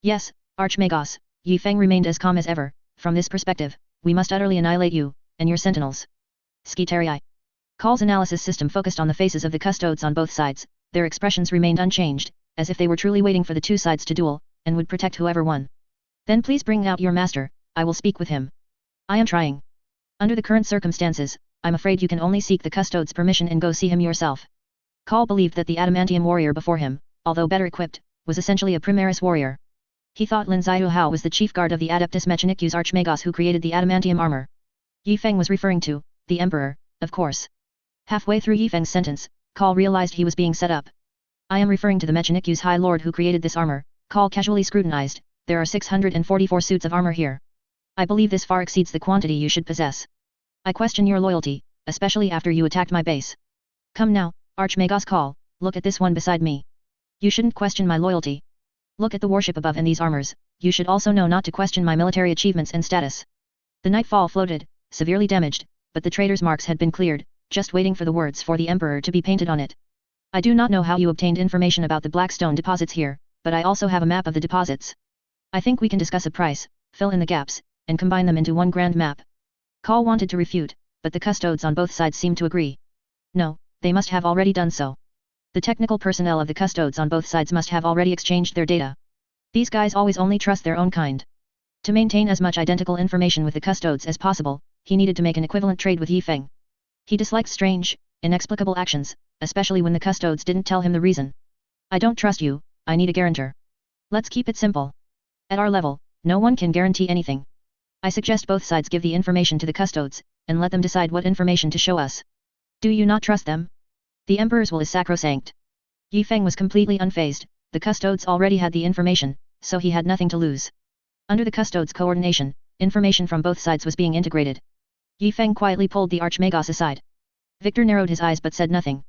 Yes, Archmagos, Yi Feng remained as calm as ever. From this perspective, we must utterly annihilate you, and your sentinels. Skitarii. Call's analysis system focused on the faces of the custodes on both sides, their expressions remained unchanged, as if they were truly waiting for the two sides to duel, and would protect whoever won. Then please bring out your master, I will speak with him. I am trying. Under the current circumstances, I'm afraid you can only seek the custode's permission and go see him yourself. Call believed that the adamantium warrior before him, although better equipped, was essentially a Primaris warrior. He thought Lin Xiu Hao was the chief guard of the Adeptus Mechanicus Archmagos who created the adamantium armor. Yi Feng was referring to the Emperor, of course. Halfway through Yi Feng's sentence, Call realized he was being set up. I am referring to the Mechanicus High Lord who created this armor. Call casually scrutinized. There are 644 suits of armor here. I believe this far exceeds the quantity you should possess. I question your loyalty, especially after you attacked my base. Come now, Archmagos Call, look at this one beside me. You shouldn't question my loyalty. Look at the warship above and these armors. You should also know not to question my military achievements and status. The Nightfall floated, severely damaged, but the traitor's marks had been cleared, just waiting for the words for the Emperor to be painted on it. I do not know how you obtained information about the Blackstone deposits here, but I also have a map of the deposits. I think we can discuss a price, fill in the gaps, and combine them into one grand map. Call wanted to refute, but the custodes on both sides seemed to agree. No, they must have already done so. The technical personnel of the custodes on both sides must have already exchanged their data. These guys always only trust their own kind. To maintain as much identical information with the custodes as possible, he needed to make an equivalent trade with Yi Feng. He disliked strange, inexplicable actions, especially when the custodes didn't tell him the reason. I don't trust you, I need a guarantor. Let's keep it simple. At our level, no one can guarantee anything. I suggest both sides give the information to the custodes, and let them decide what information to show us. Do you not trust them? The Emperor's will is sacrosanct. Yi Feng was completely unfazed. The custodes already had the information, so he had nothing to lose. Under the custodes' coordination, information from both sides was being integrated. Yi Feng quietly pulled the Archmagos aside. Victor narrowed his eyes but said nothing.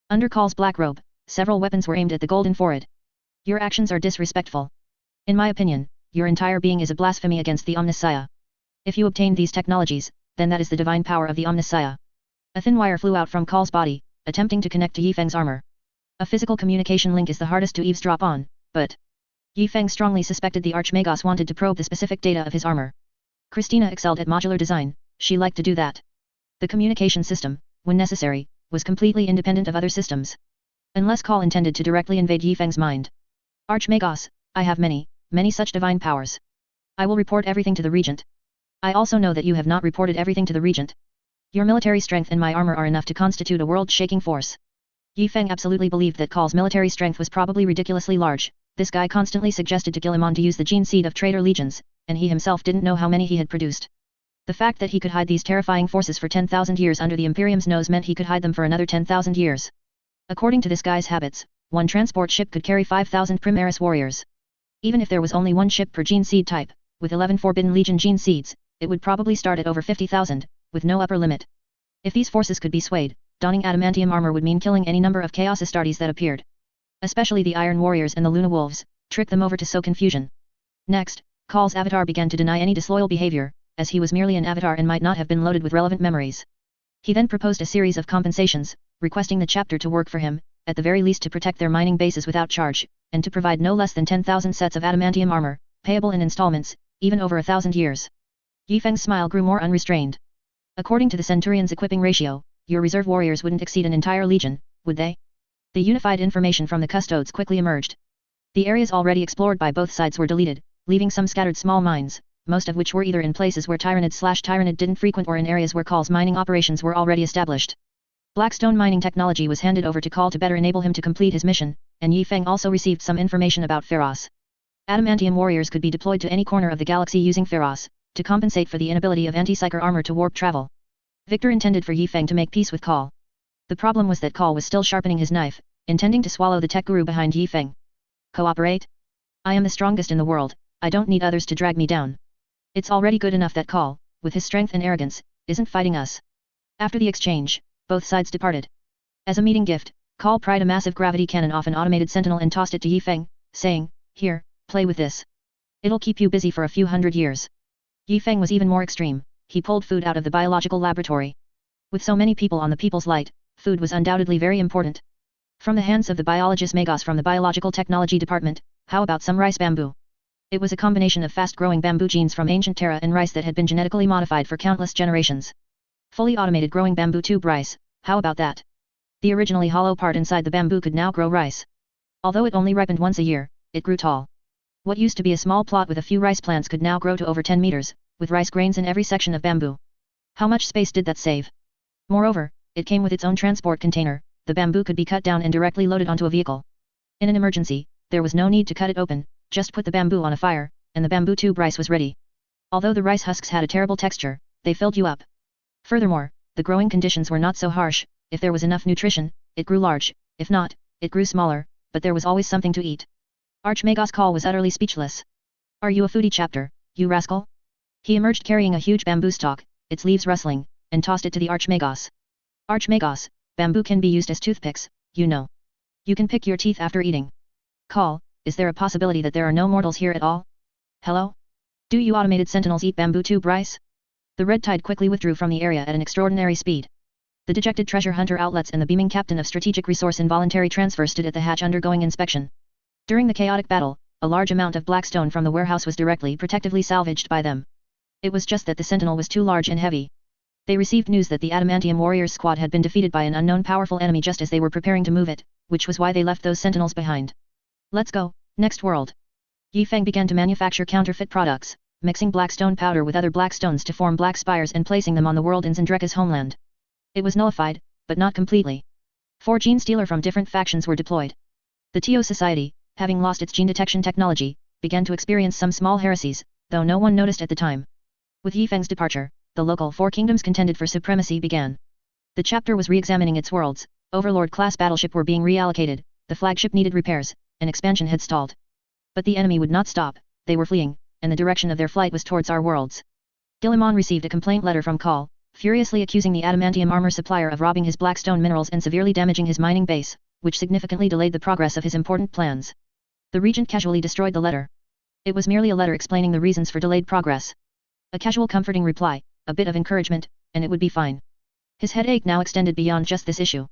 Under Call's black robe, several weapons were aimed at the golden forehead. Your actions are disrespectful. In my opinion, your entire being is a blasphemy against the Omnissiah. If you obtained these technologies, then that is the divine power of the Omnissiah. A thin wire flew out from Call's body, attempting to connect to Yi Feng's armor. A physical communication link is the hardest to eavesdrop on, but Yi Feng strongly suspected the Archmagos wanted to probe the specific data of his armor. Christina excelled at modular design, she liked to do that. The communication system, when necessary, was completely independent of other systems. Unless Call intended to directly invade Yi Feng's mind. Archmagos, I have many such divine powers. I will report everything to the Regent. I also know that you have not reported everything to the Regent. Your military strength and my armor are enough to constitute a world-shaking force. Yi Feng absolutely believed that Call's military strength was probably ridiculously large. This guy constantly suggested to Guillemon to use the gene seed of traitor legions, and he himself didn't know how many he had produced. The fact that he could hide these terrifying forces for 10,000 years under the Imperium's nose meant he could hide them for another 10,000 years. According to this guy's habits, one transport ship could carry 5,000 Primaris warriors. Even if there was only one ship per gene seed type, with 11 Forbidden Legion gene seeds, it would probably start at over 50,000, with no upper limit. If these forces could be swayed, donning adamantium armor would mean killing any number of Chaos Astartes that appeared. Especially the Iron Warriors and the Luna Wolves, trick them over to sow confusion. Next, Call's avatar began to deny any disloyal behavior, as he was merely an avatar and might not have been loaded with relevant memories. He then proposed a series of compensations, requesting the chapter to work for him, at the very least to protect their mining bases without charge, and to provide no less than 10,000 sets of adamantium armor, payable in installments, even over 1,000 years. Yi Feng's smile grew more unrestrained. According to the Centurion's equipping ratio, your reserve warriors wouldn't exceed an entire legion, would they? The unified information from the custodes quickly emerged. The areas already explored by both sides were deleted, leaving some scattered small mines, most of which were either in places where Tyrannid/Tyrannid didn't frequent or in areas where Call's mining operations were already established. Blackstone mining technology was handed over to Call to better enable him to complete his mission, and Yi Feng also received some information about Pharos. Adamantium warriors could be deployed to any corner of the galaxy using Pharos, to compensate for the inability of anti-psyker armor to warp travel. Victor intended for Yi Feng to make peace with Call. The problem was that Call was still sharpening his knife, intending to swallow the tech guru behind Yi Feng. Cooperate? I am the strongest in the world, I don't need others to drag me down. It's already good enough that Call, with his strength and arrogance, isn't fighting us. After the exchange, both sides departed. As a meeting gift, Call pried a massive gravity cannon off an automated sentinel and tossed it to Yi Feng, saying, "Here, play with this." It'll keep you busy for a few hundred years. Yi Feng was even more extreme, he pulled food out of the biological laboratory. With so many people on the People's Light, food was undoubtedly very important. From the hands of the biologist Magos from the Biological Technology Department, how about some rice bamboo? It was a combination of fast-growing bamboo genes from ancient Terra and rice that had been genetically modified for countless generations. Fully automated growing bamboo tube rice, how about that? The originally hollow part inside the bamboo could now grow rice. Although it only ripened once a year, it grew tall. What used to be a small plot with a few rice plants could now grow to over 10 meters, with rice grains in every section of bamboo. How much space did that save? Moreover, it came with its own transport container, the bamboo could be cut down and directly loaded onto a vehicle. In an emergency, there was no need to cut it open, just put the bamboo on a fire, and the bamboo tube rice was ready. Although the rice husks had a terrible texture, they filled you up. Furthermore, the growing conditions were not so harsh, if there was enough nutrition, it grew large, if not, it grew smaller, but there was always something to eat. Archmagos Call was utterly speechless. Are you a foodie chapter, you rascal? He emerged carrying a huge bamboo stalk, its leaves rustling, and tossed it to the Archmagos. Archmagos, bamboo can be used as toothpicks, you know. You can pick your teeth after eating. Call, is there a possibility that there are no mortals here at all? Hello? Do you automated sentinels eat bamboo tube rice? The red tide quickly withdrew from the area at an extraordinary speed. The dejected treasure hunter outlets and the beaming captain of strategic resource involuntary transfer stood at the hatch undergoing inspection. During the chaotic battle, a large amount of black stone from the warehouse was directly protectively salvaged by them. It was just that the sentinel was too large and heavy. They received news that the Adamantium Warriors squad had been defeated by an unknown powerful enemy just as they were preparing to move it, which was why they left those sentinels behind. Let's go, next world. Yi Feng began to manufacture counterfeit products, mixing black stone powder with other black stones to form black spires and placing them on the world in Zendreka's homeland. It was nullified, but not completely. 4 gene stealer from different factions were deployed. The Teo Society, having lost its gene detection technology, began to experience some small heresies, though no one noticed at the time. With Yi Feng's departure, the local 4 kingdoms contended for supremacy began. The chapter was re-examining its worlds, Overlord-class battleship were being reallocated, the flagship needed repairs, and expansion had stalled. But the enemy would not stop, they were fleeing, and the direction of their flight was towards our worlds. Gillimon received a complaint letter from Call, furiously accusing the adamantium armor supplier of robbing his blackstone minerals and severely damaging his mining base, which significantly delayed the progress of his important plans. The regent casually destroyed the letter. It was merely a letter explaining the reasons for delayed progress. A casual comforting reply, a bit of encouragement, and it would be fine. His headache now extended beyond just this issue.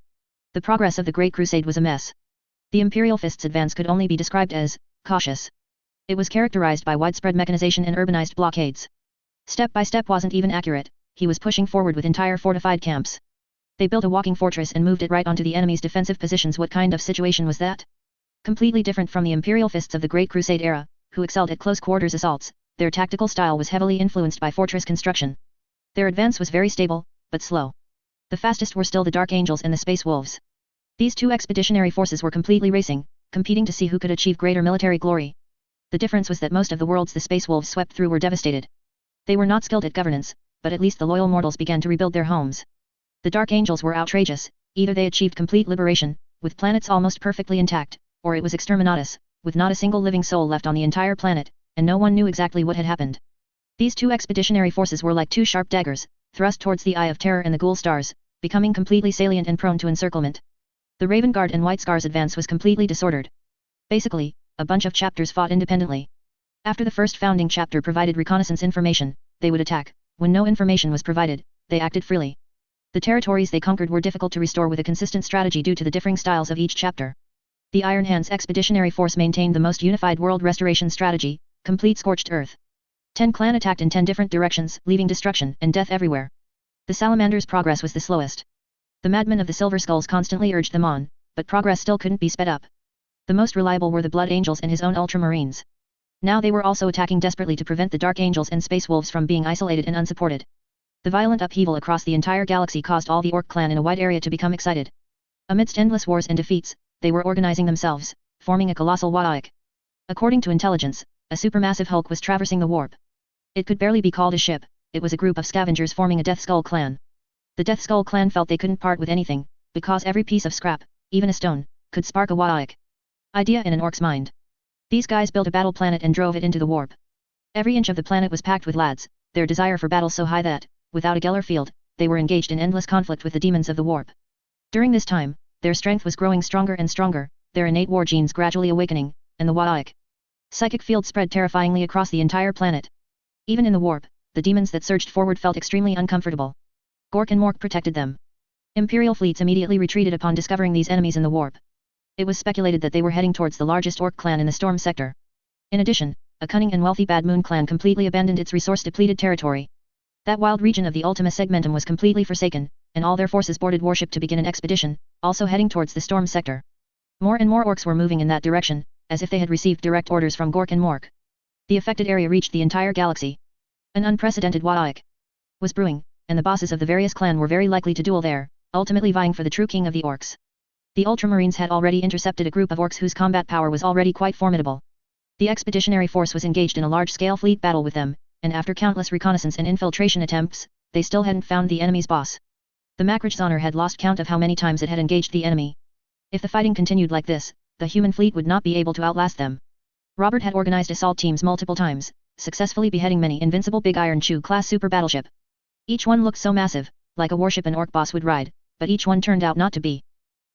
The progress of the Great Crusade was a mess. The Imperial Fist's advance could only be described as cautious. It was characterized by widespread mechanization and urbanized blockades. Step by step wasn't even accurate, he was pushing forward with entire fortified camps. They built a walking fortress and moved it right onto the enemy's defensive positions. What kind of situation was that? Completely different from the Imperial Fists of the Great Crusade era, who excelled at close quarters assaults, their tactical style was heavily influenced by fortress construction. Their advance was very stable, but slow. The fastest were still the Dark Angels and the Space Wolves. These 2 expeditionary forces were completely racing, competing to see who could achieve greater military glory. The difference was that most of the worlds the Space Wolves swept through were devastated. They were not skilled at governance, but at least the loyal mortals began to rebuild their homes. The Dark Angels were outrageous, either they achieved complete liberation, with planets almost perfectly intact, or it was exterminatus, with not a single living soul left on the entire planet, and no one knew exactly what had happened. These 2 expeditionary forces were like 2 sharp daggers, thrust towards the Eye of Terror and the Ghoul Stars, becoming completely salient and prone to encirclement. The Raven Guard and White Scar's advance was completely disordered. Basically, a bunch of chapters fought independently. After the first founding chapter provided reconnaissance information, they would attack. When no information was provided, they acted freely. The territories they conquered were difficult to restore with a consistent strategy due to the differing styles of each chapter. The Iron Hands Expeditionary Force maintained the most unified world restoration strategy, complete scorched earth. 10 clan attacked in 10 different directions, leaving destruction and death everywhere. The Salamander's progress was the slowest. The madmen of the Silver Skulls constantly urged them on, but progress still couldn't be sped up. The most reliable were the Blood Angels and his own Ultramarines. Now they were also attacking desperately to prevent the Dark Angels and Space Wolves from being isolated and unsupported. The violent upheaval across the entire galaxy caused all the Orc clan in a wide area to become excited. Amidst endless wars and defeats, they were organizing themselves, forming a colossal Wadaik. According to intelligence, a supermassive hulk was traversing the warp. It could barely be called a ship, it was a group of scavengers forming a Death Skull clan. The Death Skull clan felt they couldn't part with anything, because every piece of scrap, even a stone, could spark a Wadaik idea in an Orc's mind. These guys built a battle planet and drove it into the warp. Every inch of the planet was packed with lads, their desire for battle so high that, without a Geller field, they were engaged in endless conflict with the demons of the warp. During this time, their strength was growing stronger and stronger, their innate war genes gradually awakening, and the Wadaik Psychic fields spread terrifyingly across the entire planet. Even in the warp, the demons that surged forward felt extremely uncomfortable. Gork and Mork protected them. Imperial fleets immediately retreated upon discovering these enemies in the warp. It was speculated that they were heading towards the largest orc clan in the storm sector. In addition, a cunning and wealthy Bad Moon clan completely abandoned its resource-depleted territory. That wild region of the Ultima Segmentum was completely forsaken, and all their forces boarded warship to begin an expedition, also heading towards the storm sector. More and more orcs were moving in that direction, as if they had received direct orders from Gork and Mork. The affected area reached the entire galaxy. An unprecedented Wa'aik was brewing, and the bosses of the various clan were very likely to duel there, ultimately vying for the true king of the orcs. The Ultramarines had already intercepted a group of orcs whose combat power was already quite formidable. The expeditionary force was engaged in a large-scale fleet battle with them, and after countless reconnaissance and infiltration attempts, they still hadn't found the enemy's boss. The Makrachzahner had lost count of how many times it had engaged the enemy. If the fighting continued like this, the human fleet would not be able to outlast them. Robert had organized assault teams multiple times, successfully beheading many invincible Big Iron Chew class super battleship. Each one looked so massive, like a warship an orc boss would ride, but each one turned out not to be.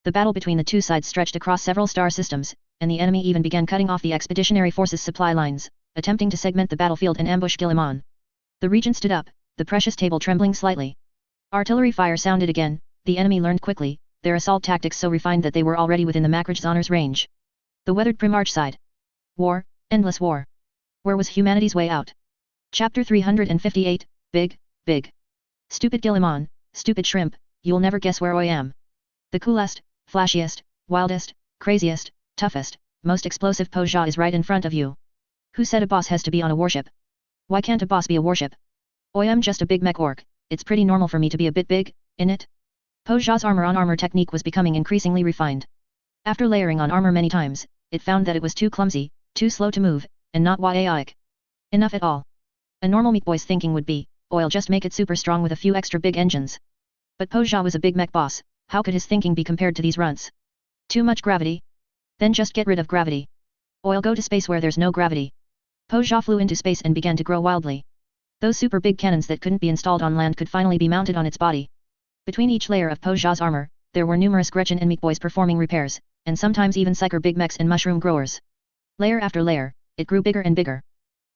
The battle between the two sides stretched across several star systems, and the enemy even began cutting off the expeditionary forces' supply lines, attempting to segment the battlefield and ambush Guilliman. The regent stood up, the precious table trembling slightly. Artillery fire sounded again. The enemy learned quickly, their assault tactics so refined that they were already within the Makrachzahner's range. The weathered Primarch sighed. War, endless war. Where was humanity's way out? Chapter 358, Big. Stupid Guilliman, stupid shrimp, you'll never guess where I am. The coolest, flashiest, wildest, craziest, toughest, most explosive Poja is right in front of you. Who said a boss has to be on a warship? Why can't a boss be a warship? I am just a big mech orc, it's pretty normal for me to be a bit big, innit? Poja's armor-on-armor technique was becoming increasingly refined. After layering on armor many times, it found that it was too clumsy, too slow to move, and not Wa'aik enough at all. A normal meat boy's thinking would be, I'll just make it super strong with a few extra big engines. But Poja was a big mech boss, how could his thinking be compared to these runts? Too much gravity? Then just get rid of gravity. I'll go to space where there's no gravity. Poja flew into space and began to grow wildly. Those super big cannons that couldn't be installed on land could finally be mounted on its body. Between each layer of Poja's armor, there were numerous Gretchen and Meat Boys performing repairs, and sometimes even Psyker big mechs and mushroom growers. Layer after layer, it grew bigger and bigger.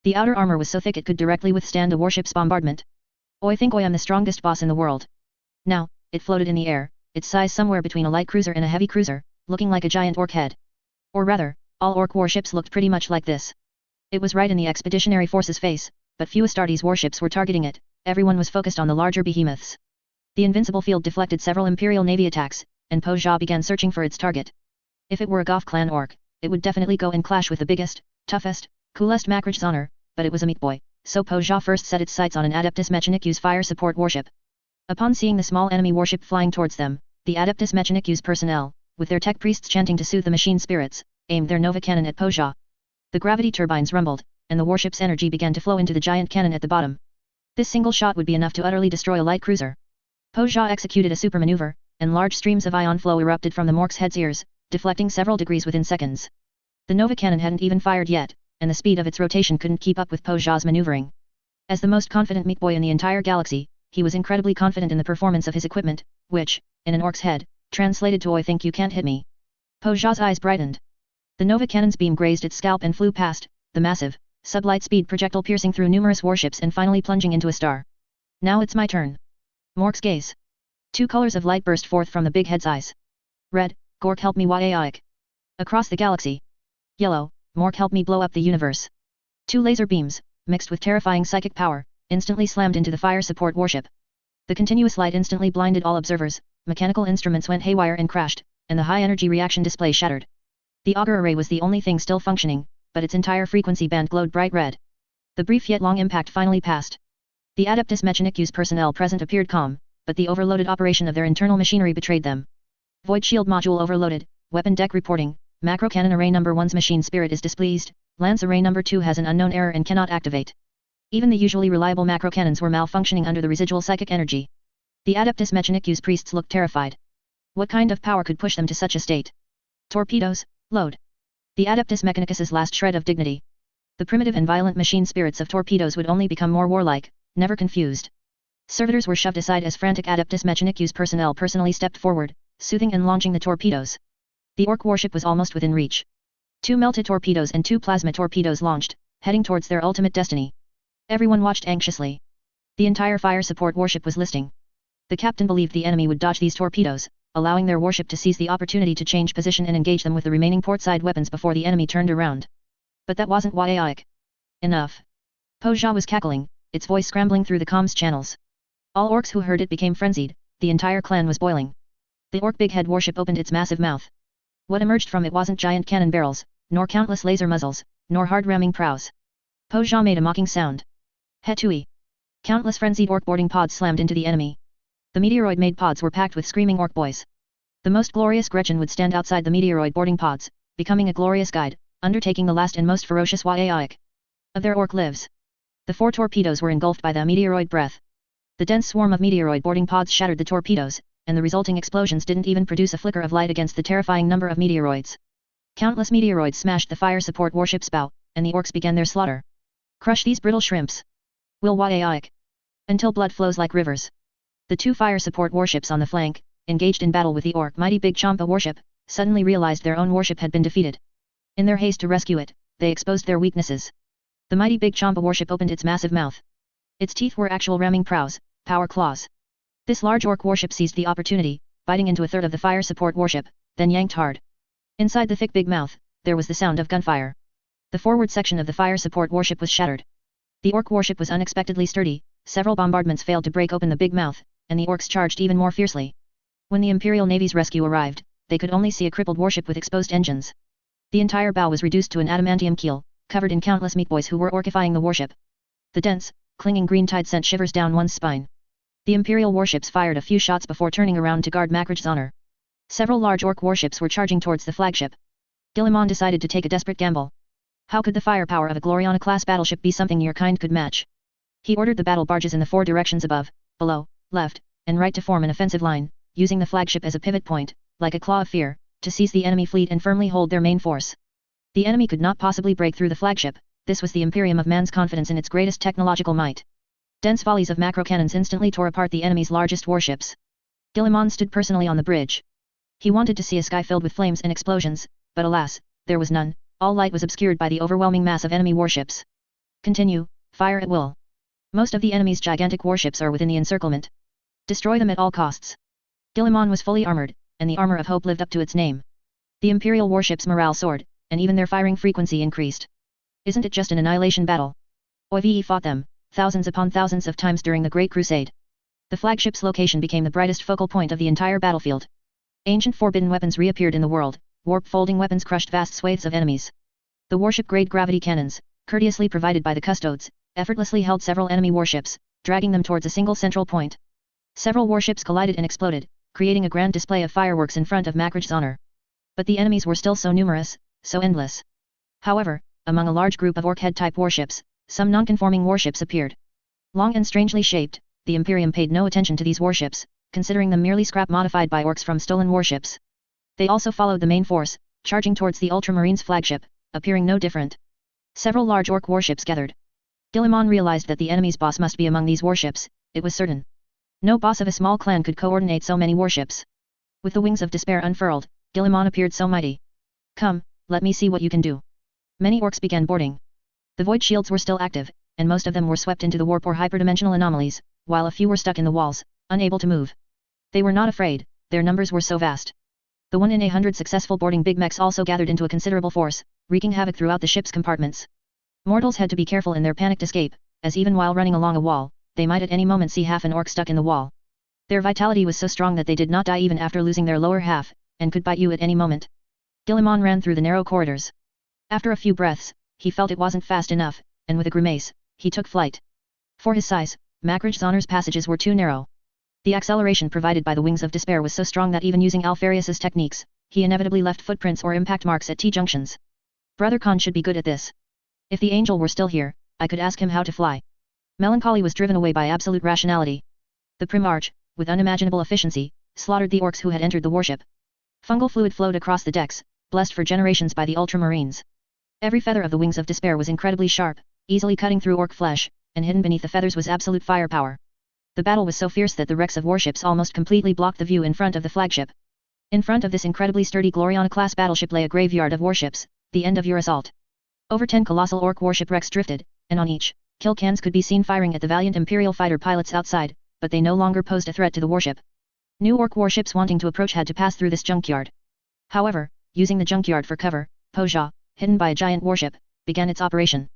The outer armor was so thick it could directly withstand a warship's bombardment. I think I am the strongest boss in the world. Now, it floated in the air, its size somewhere between a light cruiser and a heavy cruiser, looking like a giant orc head. Or rather, all orc warships looked pretty much like this. It was right in the expeditionary force's face, but few Astartes warships were targeting it, everyone was focused on the larger behemoths. The invincible field deflected several Imperial Navy attacks, and Poja began searching for its target. If it were a Goth clan orc, it would definitely go and clash with the biggest, toughest, coolest Makrachzahner, but it was a meat boy, so Poja first set its sights on an Adeptus Mechanicus fire support warship. Upon seeing the small enemy warship flying towards them, the Adeptus Mechanicus personnel, with their tech priests chanting to soothe the machine spirits, aimed their Nova cannon at Poja. The gravity turbines rumbled, and the warship's energy began to flow into the giant cannon at the bottom. This single shot would be enough to utterly destroy a light cruiser. Poja executed a super maneuver, and large streams of ion flow erupted from the Mork's head's ears, deflecting several degrees within seconds. The Nova cannon hadn't even fired yet, and the speed of its rotation couldn't keep up with Poja's maneuvering. As the most confident meat boy in the entire galaxy, he was incredibly confident in the performance of his equipment, which, in an orc's head, translated to I think you can't hit me. Poja's eyes brightened. The Nova cannon's beam grazed its scalp and flew past, the massive, sublight speed projectile piercing through numerous warships and finally plunging into a star. Now it's my turn. Mork's gaze. Two colors of light burst forth from the big head's eyes. Red, Gork help me Wa'aik. Across the galaxy. Yellow, Mork help me blow up the universe. Two laser beams, mixed with terrifying psychic power, instantly slammed into the fire support warship. The continuous light instantly blinded all observers, mechanical instruments went haywire and crashed, and the high-energy reaction display shattered. The auger array was the only thing still functioning, but its entire frequency band glowed bright red. The brief yet long impact finally passed. The Adeptus Mechanicus personnel present appeared calm, but the overloaded operation of their internal machinery betrayed them. Void shield module overloaded, weapon deck reporting, macro cannon array number 1's machine spirit is displeased, lance array number 2 has an unknown error and cannot activate. Even the usually reliable macro cannons were malfunctioning under the residual psychic energy. The Adeptus Mechanicus priests looked terrified. What kind of power could push them to such a state? Torpedoes, load. The Adeptus Mechanicus's last shred of dignity. The primitive and violent machine spirits of torpedoes would only become more warlike, never confused. Servitors were shoved aside as frantic Adeptus Mechanicus personnel personally stepped forward, soothing and launching the torpedoes. The orc warship was almost within reach. 2 melta torpedoes and 2 plasma torpedoes launched, heading towards their ultimate destiny. Everyone watched anxiously. The entire fire support warship was listing. The captain believed the enemy would dodge these torpedoes, allowing their warship to seize the opportunity to change position and engage them with the remaining portside weapons before the enemy turned around. But that wasn't Waiaic. Enough. Po Jia was cackling, its voice scrambling through the comms channels. All orcs who heard it became frenzied, the entire clan was boiling. The orc big head warship opened its massive mouth. What emerged from it wasn't giant cannon barrels, nor countless laser muzzles, nor hard-ramming prows. Po Jia made a mocking sound. Hetui. Countless frenzied orc boarding pods slammed into the enemy. The meteoroid-made pods were packed with screaming orc boys. The most glorious Gretchen would stand outside the meteoroid boarding pods, becoming a glorious guide, undertaking the last and most ferocious Waiaic of their orc lives. The 4 torpedoes were engulfed by the meteoroid breath. The dense swarm of meteoroid boarding pods shattered the torpedoes, and the resulting explosions didn't even produce a flicker of light against the terrifying number of meteoroids. Countless meteoroids smashed the fire support warship's bow, and the orcs began their slaughter. Crush these brittle shrimps. Will Waiaic. Until blood flows like rivers. The 2 fire support warships on the flank, engaged in battle with the orc mighty Big Champa warship, suddenly realized their own warship had been defeated. In their haste to rescue it, they exposed their weaknesses. The mighty Big Champa warship opened its massive mouth. Its teeth were actual ramming prows, power claws. This large orc warship seized the opportunity, biting into a third of the fire support warship, then yanked hard. Inside the thick big mouth, there was the sound of gunfire. The forward section of the fire support warship was shattered. The orc warship was unexpectedly sturdy, several bombardments failed to break open the big mouth, and the orcs charged even more fiercely. When the Imperial Navy's rescue arrived, they could only see a crippled warship with exposed engines. The entire bow was reduced to an adamantium keel, covered in countless meat boys who were orcifying the warship. The dense, clinging green tide sent shivers down one's spine. The Imperial warships fired a few shots before turning around to guard Makraj's honor. Several large orc warships were charging towards the flagship. Guilliman decided to take a desperate gamble. How could the firepower of a Gloriana-class battleship be something your kind could match? He ordered the battle barges in the 4 directions above, below, left, and right to form an offensive line, using the flagship as a pivot point, like a claw of fear, to seize the enemy fleet and firmly hold their main force. The enemy could not possibly break through the flagship. This was the Imperium of man's confidence in its greatest technological might. Dense volleys of macro cannons instantly tore apart the enemy's largest warships. Guilliman stood personally on the bridge. He wanted to see a sky filled with flames and explosions, but alas, there was none. All light was obscured by the overwhelming mass of enemy warships. Continue, fire at will. Most of the enemy's gigantic warships are within the encirclement. Destroy them at all costs. Guilliman was fully armored, and the armor of hope lived up to its name. The Imperial warships' morale soared, and even their firing frequency increased. Isn't it just an annihilation battle? OIVE fought them, thousands upon thousands of times during the Great Crusade. The flagship's location became the brightest focal point of the entire battlefield. Ancient forbidden weapons reappeared in the world, warp-folding weapons crushed vast swathes of enemies. The warship-grade gravity cannons, courteously provided by the custodes, effortlessly held several enemy warships, dragging them towards a single central point. Several warships collided and exploded, creating a grand display of fireworks in front of Makraj's honor. But the enemies were still so numerous, so endless. However, among a large group of orc-head-type warships, some non-conforming warships appeared. Long and strangely shaped, the Imperium paid no attention to these warships, considering them merely scrap modified by orcs from stolen warships. They also followed the main force, charging towards the Ultramarines flagship, appearing no different. Several large orc warships gathered. Guilliman realized that the enemy's boss must be among these warships, it was certain. No boss of a small clan could coordinate so many warships. With the wings of despair unfurled, Guilliman appeared so mighty. Come, let me see what you can do. Many orcs began boarding. The void shields were still active, and most of them were swept into the warp or hyperdimensional anomalies, while a few were stuck in the walls, unable to move. They were not afraid, their numbers were so vast. The 1 in 100 successful boarding big mechs also gathered into a considerable force, wreaking havoc throughout the ship's compartments. Mortals had to be careful in their panicked escape, as even while running along a wall, they might at any moment see half an orc stuck in the wall. Their vitality was so strong that they did not die even after losing their lower half, and could bite you at any moment. Guilliman ran through the narrow corridors. After a few breaths, he felt it wasn't fast enough, and with a grimace, he took flight. For his size, Makraj's honor's passages were too narrow. The acceleration provided by the wings of despair was so strong that even using Alfarius's techniques, he inevitably left footprints or impact marks at T-junctions. Brother Khan should be good at this. If the angel were still here, I could ask him how to fly. Melancholy was driven away by absolute rationality. The Primarch, with unimaginable efficiency, slaughtered the orcs who had entered the warship. Fungal fluid flowed across the decks, blessed for generations by the Ultramarines. Every feather of the wings of despair was incredibly sharp, easily cutting through orc flesh, and hidden beneath the feathers was absolute firepower. The battle was so fierce that the wrecks of warships almost completely blocked the view in front of the flagship. In front of this incredibly sturdy Gloriana-class battleship lay a graveyard of warships, the end of your assault. Over 10 colossal orc warship wrecks drifted, and on each, kill cans could be seen firing at the valiant Imperial fighter pilots outside, but they no longer posed a threat to the warship. New orc warships wanting to approach had to pass through this junkyard. However, using the junkyard for cover, Poja, hidden by a giant warship, began its operation.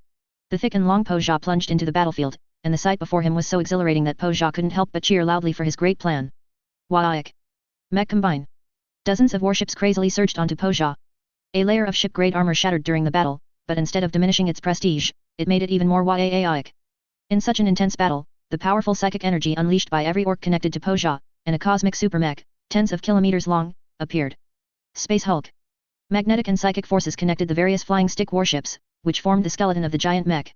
The thick and long Poja plunged into the battlefield, and the sight before him was so exhilarating that Poja couldn't help but cheer loudly for his great plan. Waik! Mech combine! Dozens of warships crazily surged onto Poja. A layer of ship-grade armor shattered during the battle, but instead of diminishing its prestige, it made it even more waik. In such an intense battle, the powerful psychic energy unleashed by every orc connected to Poja, and a cosmic super mech, tens of kilometers long, appeared. Space Hulk. Magnetic and psychic forces connected the various flying stick warships, which formed the skeleton of the giant mech.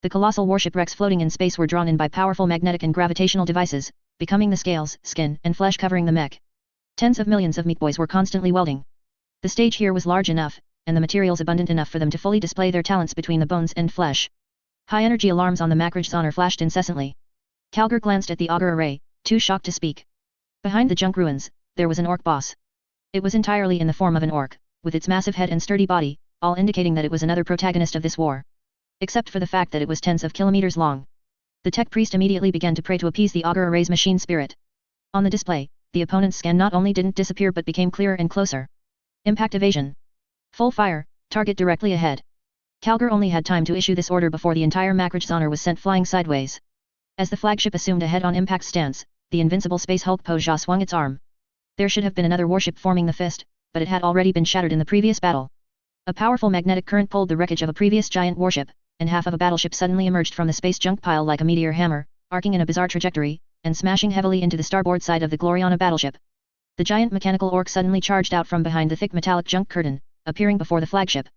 The colossal warship wrecks floating in space were drawn in by powerful magnetic and gravitational devices, becoming the scales, skin, and flesh covering the mech. Tens of millions of meat boys were constantly welding. The stage here was large enough, and the materials abundant enough for them to fully display their talents between the bones and flesh. High-energy alarms on the Macrage flashed incessantly. Calgar glanced at the auger array, too shocked to speak. Behind the junk ruins, there was an orc boss. It was entirely in the form of an orc, with its massive head and sturdy body, all indicating that it was another protagonist of this war. Except for the fact that it was tens of kilometers long. The tech priest immediately began to pray to appease the auger array's machine spirit. On the display, the opponent's scan not only didn't disappear but became clearer and closer. Impact evasion. Full fire, target directly ahead. Calgar only had time to issue this order before the entire Macrage was sent flying sideways. As the flagship assumed a head-on impact stance, the invincible Space Hulk Poja swung its arm. There should have been another warship forming the fist, but it had already been shattered in the previous battle. A powerful magnetic current pulled the wreckage of a previous giant warship, and half of a battleship suddenly emerged from the space junk pile like a meteor hammer, arcing in a bizarre trajectory, and smashing heavily into the starboard side of the Gloriana battleship. The giant mechanical orc suddenly charged out from behind the thick metallic junk curtain, appearing before the flagship.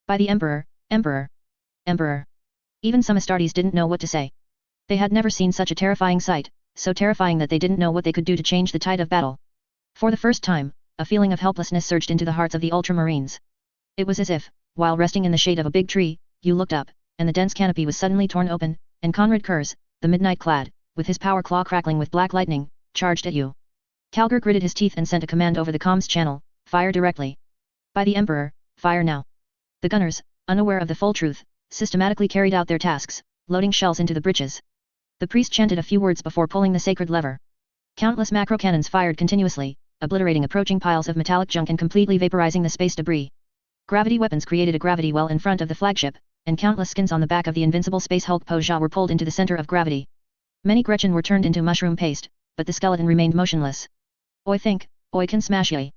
By the Emperor, Emperor, Emperor. Even some Astartes didn't know what to say. They had never seen such a terrifying sight, so terrifying that they didn't know what they could do to change the tide of battle. For the first time, a feeling of helplessness surged into the hearts of the Ultramarines. It was as if, while resting in the shade of a big tree, you looked up, and the dense canopy was suddenly torn open, and Conrad Kurz, the Midnight-clad, with his power claw crackling with black lightning, charged at you. Calgar gritted his teeth and sent a command over the comms channel, fire directly. By the Emperor, fire now. The gunners, unaware of the full truth, systematically carried out their tasks, loading shells into the breeches. The priest chanted a few words before pulling the sacred lever. Countless macro cannons fired continuously, obliterating approaching piles of metallic junk and completely vaporizing the space debris. Gravity weapons created a gravity well in front of the flagship, and countless skins on the back of the invincible Space Hulk Poja were pulled into the center of gravity. Many Gretchen were turned into mushroom paste, but the skeleton remained motionless. Oi think, oi can smash ye.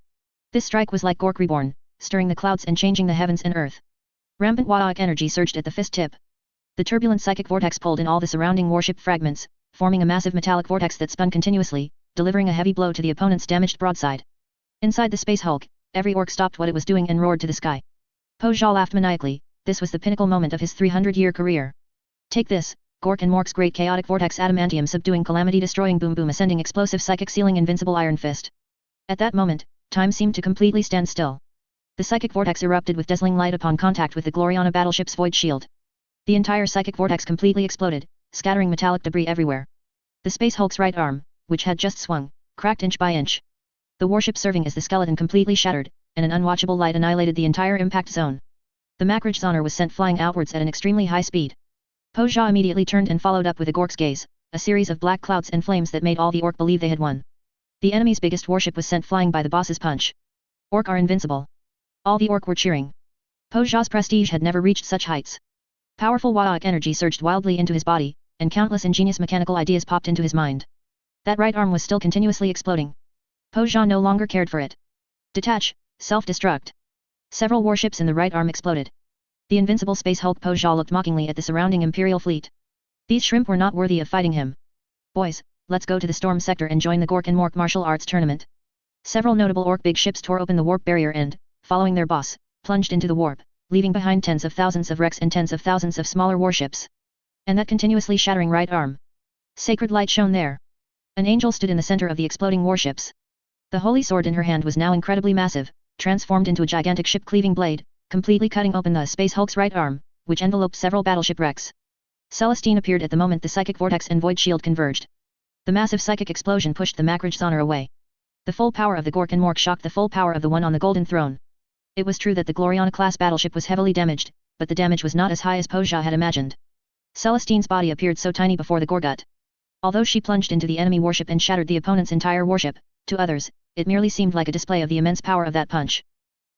This strike was like Gork reborn, stirring the clouds and changing the heavens and earth. Rampant Waik energy surged at the fist tip. The turbulent psychic vortex pulled in all the surrounding warship fragments, forming a massive metallic vortex that spun continuously, delivering a heavy blow to the opponent's damaged broadside. Inside the Space Hulk, every orc stopped what it was doing and roared to the sky. Poja laughed maniacally. This was the pinnacle moment of his 300-year career. Take this, Gork and Mork's great chaotic vortex adamantium subduing calamity destroying boom boom ascending explosive psychic sealing invincible iron fist. At that moment, time seemed to completely stand still. The psychic vortex erupted with dazzling light upon contact with the Gloriana battleship's void shield. The entire psychic vortex completely exploded, scattering metallic debris everywhere. The Space Hulk's right arm, which had just swung, cracked inch by inch. The warship serving as the skeleton completely shattered, and an unwatchable light annihilated the entire impact zone. The Macrage was sent flying outwards at an extremely high speed. Poja immediately turned and followed up with a Gork's gaze, a series of black clouds and flames that made all the orc believe they had won. The enemy's biggest warship was sent flying by the boss's punch. Orc are invincible. All the orc were cheering. Poja's prestige had never reached such heights. Powerful Waik energy surged wildly into his body, and countless ingenious mechanical ideas popped into his mind. That right arm was still continuously exploding. Poja no longer cared for it. Detach, self-destruct. Several warships in the right arm exploded. The invincible Space Hulk Poja looked mockingly at the surrounding Imperial fleet. These shrimp were not worthy of fighting him. Boys, let's go to the storm sector and join the Gork and Mork martial arts tournament. Several notable orc big ships tore open the warp barrier and, following their boss, plunged into the warp, leaving behind tens of thousands of wrecks and tens of thousands of smaller warships. And that continuously shattering right arm. Sacred light shone there. An angel stood in the center of the exploding warships. The holy sword in her hand was now incredibly massive, transformed into a gigantic ship-cleaving blade, completely cutting open the Space Hulk's right arm, which enveloped several battleship wrecks. Celestine appeared at the moment the psychic vortex and void shield converged. The massive psychic explosion pushed the Macrage away. The full power of the Gork and Mork shocked the full power of the one on the golden throne. It was true that the Gloriana-class battleship was heavily damaged, but the damage was not as high as Pozha had imagined. Celestine's body appeared so tiny before the Gorgut. Although she plunged into the enemy warship and shattered the opponent's entire warship, to others, it merely seemed like a display of the immense power of that punch.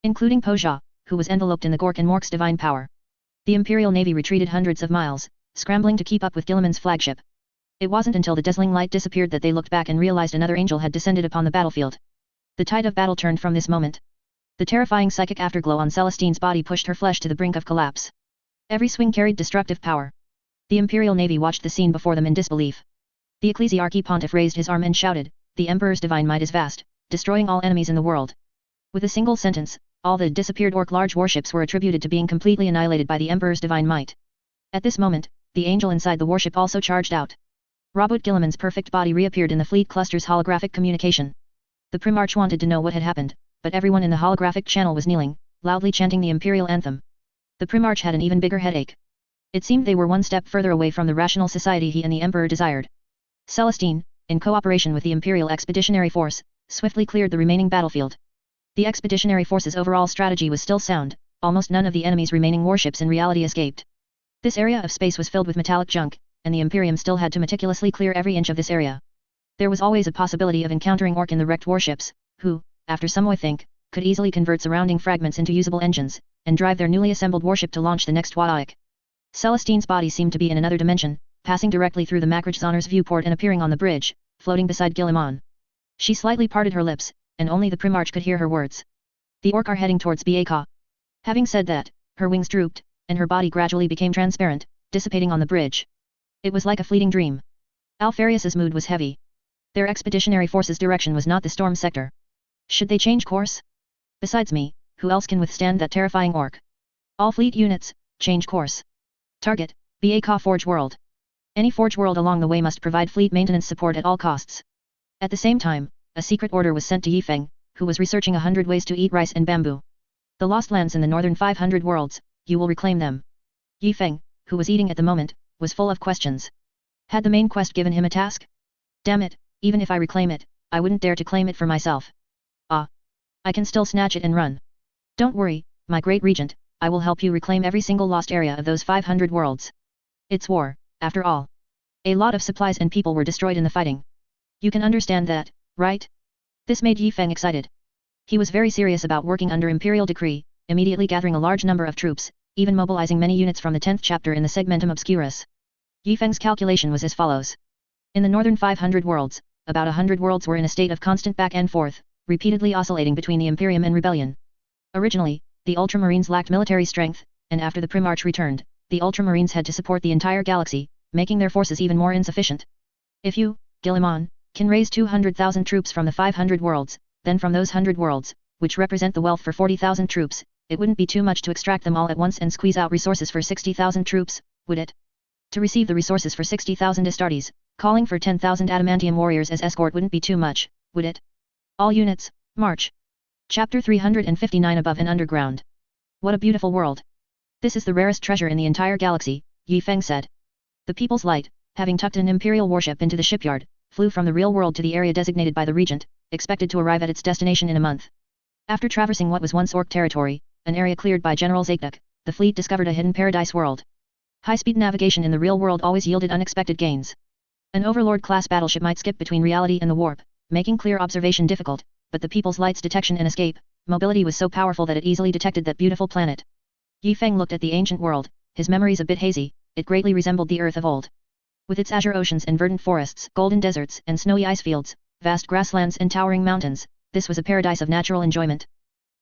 Including Pozha, who was enveloped in the Gork and Mork's divine power. The Imperial Navy retreated hundreds of miles, scrambling to keep up with Guilliman's flagship. It wasn't until the dazzling light disappeared that they looked back and realized another angel had descended upon the battlefield. The tide of battle turned from this moment. The terrifying psychic afterglow on Celestine's body pushed her flesh to the brink of collapse. Every swing carried destructive power. The Imperial Navy watched the scene before them in disbelief. The Ecclesiarchy Pontiff raised his arm and shouted, "The Emperor's divine might is vast, destroying all enemies in the world." With a single sentence, all the disappeared Orc large warships were attributed to being completely annihilated by the Emperor's divine might. At this moment, the angel inside the warship also charged out. Robot Guilliman's perfect body reappeared in the fleet cluster's holographic communication. The Primarch wanted to know what had happened, but everyone in the holographic channel was kneeling, loudly chanting the Imperial anthem. The Primarch had an even bigger headache. It seemed they were one step further away from the rational society he and the Emperor desired. Celestine, in cooperation with the Imperial Expeditionary Force, swiftly cleared the remaining battlefield. The Expeditionary Force's overall strategy was still sound, almost none of the enemy's remaining warships in reality escaped. This area of space was filled with metallic junk, and the Imperium still had to meticulously clear every inch of this area. There was always a possibility of encountering Orc in the wrecked warships, who, after some think, could easily convert surrounding fragments into usable engines, and drive their newly assembled warship to launch the next Wadaik. Celestine's body seemed to be in another dimension, passing directly through the Makrajzaner's viewport and appearing on the bridge, floating beside Guilliman. She slightly parted her lips, and only the Primarch could hear her words. "The Orc are heading towards Baeka." Having said that, her wings drooped, and her body gradually became transparent, dissipating on the bridge. It was like a fleeting dream. Alpharius's mood was heavy. Their expeditionary force's direction was not the storm sector. Should they change course? Besides me, who else can withstand that terrifying Orc? All fleet units, change course. Target, Baeka Forge World. Any Forge World along the way must provide fleet maintenance support at all costs. At the same time, a secret order was sent to Yifeng, who was researching 100 ways to eat rice and bamboo. The lost lands in the northern 500 worlds, you will reclaim them. Yifeng, who was eating at the moment, was full of questions. Had the main quest given him a task? Damn it, even if I reclaim it, I wouldn't dare to claim it for myself. I can still snatch it and run. Don't worry, my great regent, I will help you reclaim every single lost area of those 500 worlds. It's war, after all. A lot of supplies and people were destroyed in the fighting. You can understand that, right? This made Yifeng excited. He was very serious about working under imperial decree, immediately gathering a large number of troops, even mobilizing many units from the 10th chapter in the Segmentum Obscurus. Yifeng's calculation was as follows. In the northern 500 worlds, about 100 worlds were in a state of constant back and forth, repeatedly oscillating between the Imperium and Rebellion. Originally, the Ultramarines lacked military strength, and after the Primarch returned, the Ultramarines had to support the entire galaxy, making their forces even more insufficient. If you, Guilliman, can raise 200,000 troops from the 500 worlds, then from those 100 worlds, which represent the wealth for 40,000 troops, it wouldn't be too much to extract them all at once and squeeze out resources for 60,000 troops, would it? To receive the resources for 60,000 Astartes, calling for 10,000 adamantium warriors as escort wouldn't be too much, would it? All units, march. Chapter 359 Above and Underground. What a beautiful world. This is the rarest treasure in the entire galaxy, Yifeng said. The People's Light, having tucked an Imperial warship into the shipyard, flew from the real world to the area designated by the Regent, expected to arrive at its destination in a month. After traversing what was once Orc territory, an area cleared by General Zakduk, the fleet discovered a hidden paradise world. High-speed navigation in the real world always yielded unexpected gains. An Overlord-class battleship might skip between reality and the warp, making clear observation difficult, but the People's Light's detection and escape mobility was so powerful that it easily detected that beautiful planet. Yifeng looked at the ancient world, his memories a bit hazy. It greatly resembled the Earth of old. With its azure oceans and verdant forests, golden deserts and snowy ice fields, vast grasslands and towering mountains, this was a paradise of natural enjoyment.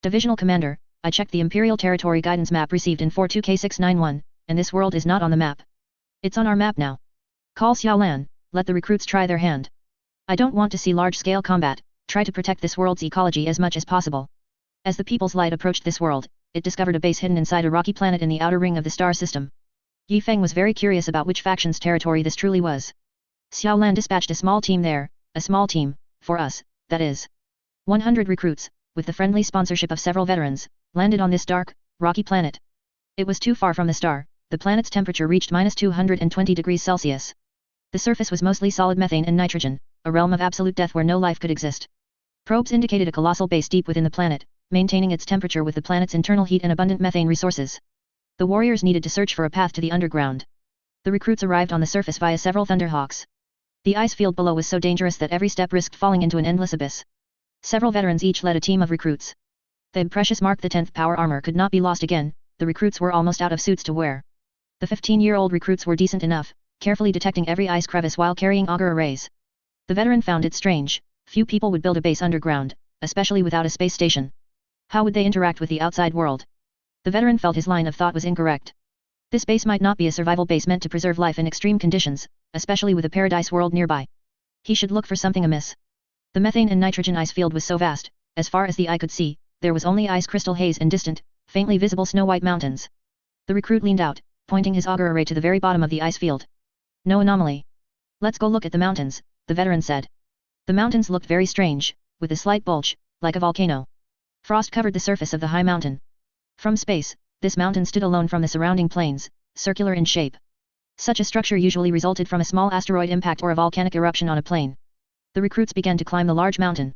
Divisional Commander, I checked the Imperial Territory Guidance Map received in 42K691, and this world is not on the map. It's on our map now. Call Xiaolan, let the recruits try their hand. I don't want to see large-scale combat, try to protect this world's ecology as much as possible. As the People's Light approached this world, it discovered a base hidden inside a rocky planet in the outer ring of the star system. Yifeng was very curious about which faction's territory this truly was. Xiaolan dispatched a small team there, a small team, for us, that is. 100 recruits, with the friendly sponsorship of several veterans, landed on this dark, rocky planet. It was too far from the star, the planet's temperature reached -220 degrees Celsius. The surface was mostly solid methane and nitrogen, a realm of absolute death where no life could exist. Probes indicated a colossal base deep within the planet, maintaining its temperature with the planet's internal heat and abundant methane resources. The warriors needed to search for a path to the underground. The recruits arrived on the surface via several thunderhawks. The ice field below was so dangerous that every step risked falling into an endless abyss. Several veterans each led a team of recruits. The precious Mark the 10th power armor could not be lost again. The recruits were almost out of suits to wear. The 15-year-old recruits were decent enough, carefully detecting every ice crevice while carrying auger arrays. The veteran found it strange. Few people would build a base underground, especially without a space station. How would they interact with the outside world? The veteran felt his line of thought was incorrect. This base might not be a survival base meant to preserve life in extreme conditions, especially with a paradise world nearby. He should look for something amiss. The methane and nitrogen ice field was so vast, as far as the eye could see, there was only ice crystal haze and distant, faintly visible snow-white mountains. The recruit leaned out, pointing his auger array to the very bottom of the ice field. No anomaly. Let's go look at the mountains, the veteran said. The mountains looked very strange, with a slight bulge, like a volcano. Frost covered the surface of the high mountain. From space, this mountain stood alone from the surrounding plains, circular in shape. Such a structure usually resulted from a small asteroid impact or a volcanic eruption on a plain. The recruits began to climb the large mountain.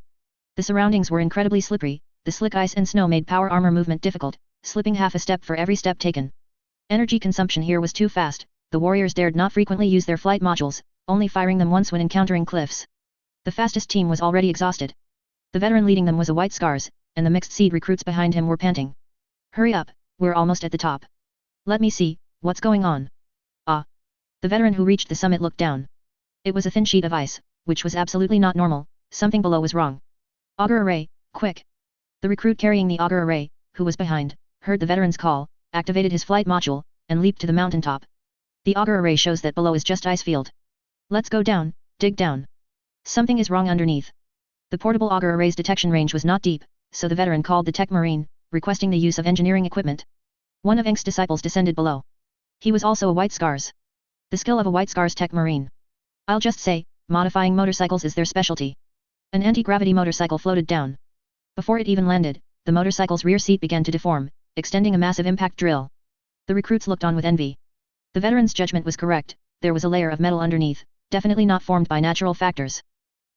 The surroundings were incredibly slippery, the slick ice and snow made power armor movement difficult, slipping half a step for every step taken. Energy consumption here was too fast, the warriors dared not frequently use their flight modules, only firing them once when encountering cliffs. The fastest team was already exhausted. The veteran leading them was a white scars, and the mixed seed recruits behind him were panting. Hurry up, we're almost at the top. Let me see, what's going on? Ah! The veteran who reached the summit looked down. It was a thin sheet of ice, which was absolutely not normal, something below was wrong. Auger array, quick! The recruit carrying the auger array, who was behind, heard the veteran's call, activated his flight module, and leaped to the mountaintop. The auger array shows that below is just ice field. Let's go down, dig down. Something is wrong underneath. The portable auger array's detection range was not deep, so the veteran called the tech marine, requesting the use of engineering equipment. One of Eng's disciples descended below. He was also a white scars. The skill of a white scars tech marine. I'll just say, modifying motorcycles is their specialty. An anti-gravity motorcycle floated down. Before it even landed, the motorcycle's rear seat began to deform, extending a massive impact drill. The recruits looked on with envy. The veteran's judgment was correct, there was a layer of metal underneath, definitely not formed by natural factors.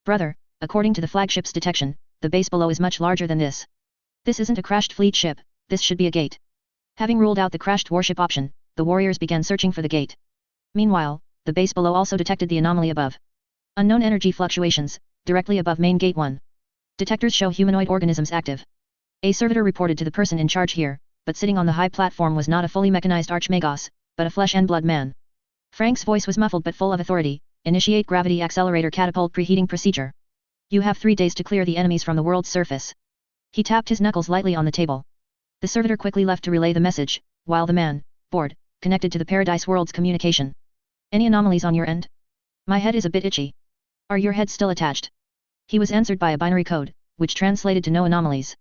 Brother, according to the flagship's detection, the base below is much larger than this. This isn't a crashed fleet ship, this should be a gate. Having ruled out the crashed warship option, the warriors began searching for the gate. Meanwhile, the base below also detected the anomaly above. Unknown energy fluctuations, directly above main gate 1. Detectors show humanoid organisms active. A servitor reported to the person in charge here, but sitting on the high platform was not a fully mechanized archmagos, but a flesh and blood man. Frank's voice was muffled but full of authority. Initiate gravity accelerator catapult preheating procedure. You have 3 days to clear the enemies from the world's surface. He tapped his knuckles lightly on the table. The servitor quickly left to relay the message, while the man, bored, connected to the Paradise World's communication. Any anomalies on your end? My head is a bit itchy. Are your heads still attached? He was answered by a binary code, which translated to no anomalies.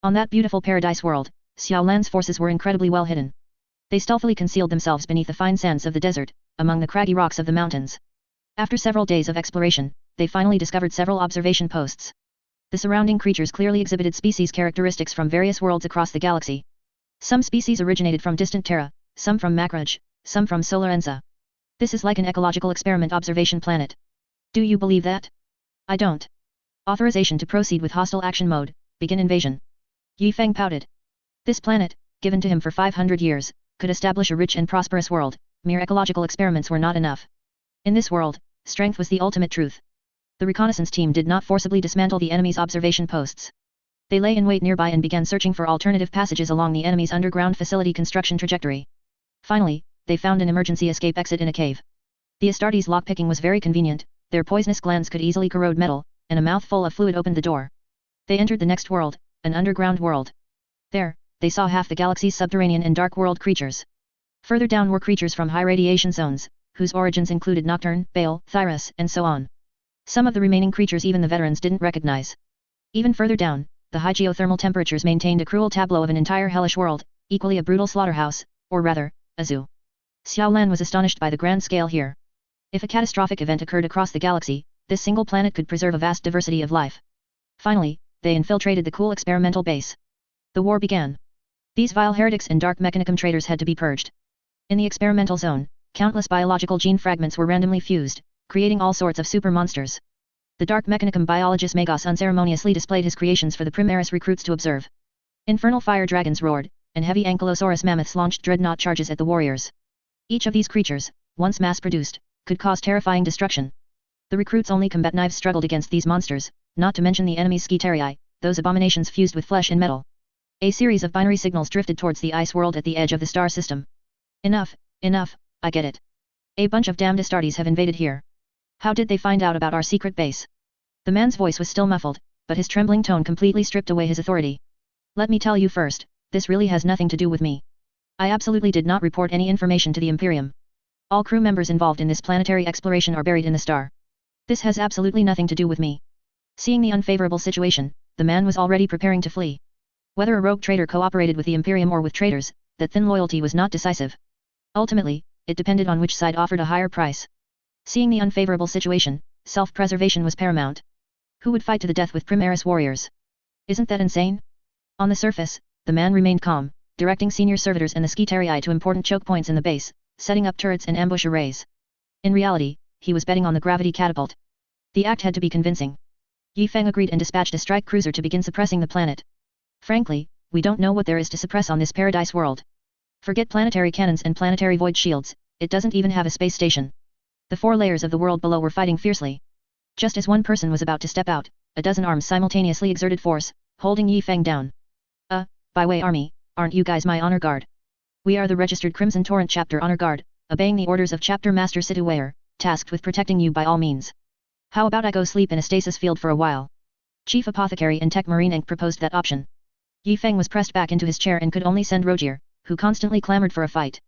On that beautiful Paradise World, Xiaolan's forces were incredibly well hidden. They stealthily concealed themselves beneath the fine sands of the desert, among the craggy rocks of the mountains. After several days of exploration, they finally discovered several observation posts. The surrounding creatures clearly exhibited species characteristics from various worlds across the galaxy. Some species originated from distant Terra, some from Macrage, some from Solar Enza. This is like an ecological experiment observation planet. Do you believe that? I don't. Authorization to proceed with hostile action mode, begin invasion. Yi Feng pouted. This planet, given to him for 500 years, could establish a rich and prosperous world, mere ecological experiments were not enough. In this world, strength was the ultimate truth. The reconnaissance team did not forcibly dismantle the enemy's observation posts. They lay in wait nearby and began searching for alternative passages along the enemy's underground facility construction trajectory. Finally, they found an emergency escape exit in a cave. The Astartes lockpicking was very convenient, their poisonous glands could easily corrode metal, and a mouthful of fluid opened the door. They entered the next world, an underground world. There, they saw half the galaxy's subterranean and dark world creatures. Further down were creatures from high radiation zones, whose origins included Nocturne, Bale, Thyrus, and so on. Some of the remaining creatures even the veterans didn't recognize. Even further down, the high geothermal temperatures maintained a cruel tableau of an entire hellish world, equally a brutal slaughterhouse, or rather, a zoo. Xiaolan was astonished by the grand scale here. If a catastrophic event occurred across the galaxy, this single planet could preserve a vast diversity of life. Finally, they infiltrated the cool experimental base. The war began. These vile heretics and dark mechanicum traitors had to be purged. In the experimental zone, countless biological gene fragments were randomly fused, creating all sorts of super monsters. The dark mechanicum biologist Magos unceremoniously displayed his creations for the Primaris recruits to observe. Infernal fire dragons roared, and heavy ankylosaurus mammoths launched dreadnought charges at the warriors. Each of these creatures, once mass-produced, could cause terrifying destruction. The recruits' only combat knives struggled against these monsters, not to mention the enemy's skiterii, those abominations fused with flesh and metal. A series of binary signals drifted towards the ice world at the edge of the star system. Enough, enough, I get it. A bunch of damned Astartes have invaded here. How did they find out about our secret base? The man's voice was still muffled, but his trembling tone completely stripped away his authority. Let me tell you first, this really has nothing to do with me. I absolutely did not report any information to the Imperium. All crew members involved in this planetary exploration are buried in the star. This has absolutely nothing to do with me. Seeing the unfavorable situation, the man was already preparing to flee. Whether a rogue traitor cooperated with the Imperium or with traitors, that thin loyalty was not decisive. Ultimately, it depended on which side offered a higher price. Seeing the unfavorable situation, self-preservation was paramount. Who would fight to the death with Primaris warriors? Isn't that insane? On the surface, the man remained calm, directing senior servitors and the skiterii to important choke points in the base, setting up turrets and ambush arrays. In reality, he was betting on the gravity catapult. The act had to be convincing. Yi Feng agreed and dispatched a strike cruiser to begin suppressing the planet. Frankly, we don't know what there is to suppress on this paradise world. Forget planetary cannons and planetary void shields, it doesn't even have a space station. The 4 layers of the world below were fighting fiercely. Just as one person was about to step out, a dozen arms simultaneously exerted force, holding Yi Feng down. By way army, aren't you guys my honor guard? We are the registered Crimson Torrent Chapter Honor Guard, obeying the orders of Chapter Master Situwayer, tasked with protecting you by all means. How about I go sleep in a stasis field for a while? Chief Apothecary and Tech Marine Inc. proposed that option. Yi Feng was pressed back into his chair and could only send Rogier, who constantly clamored for a fight.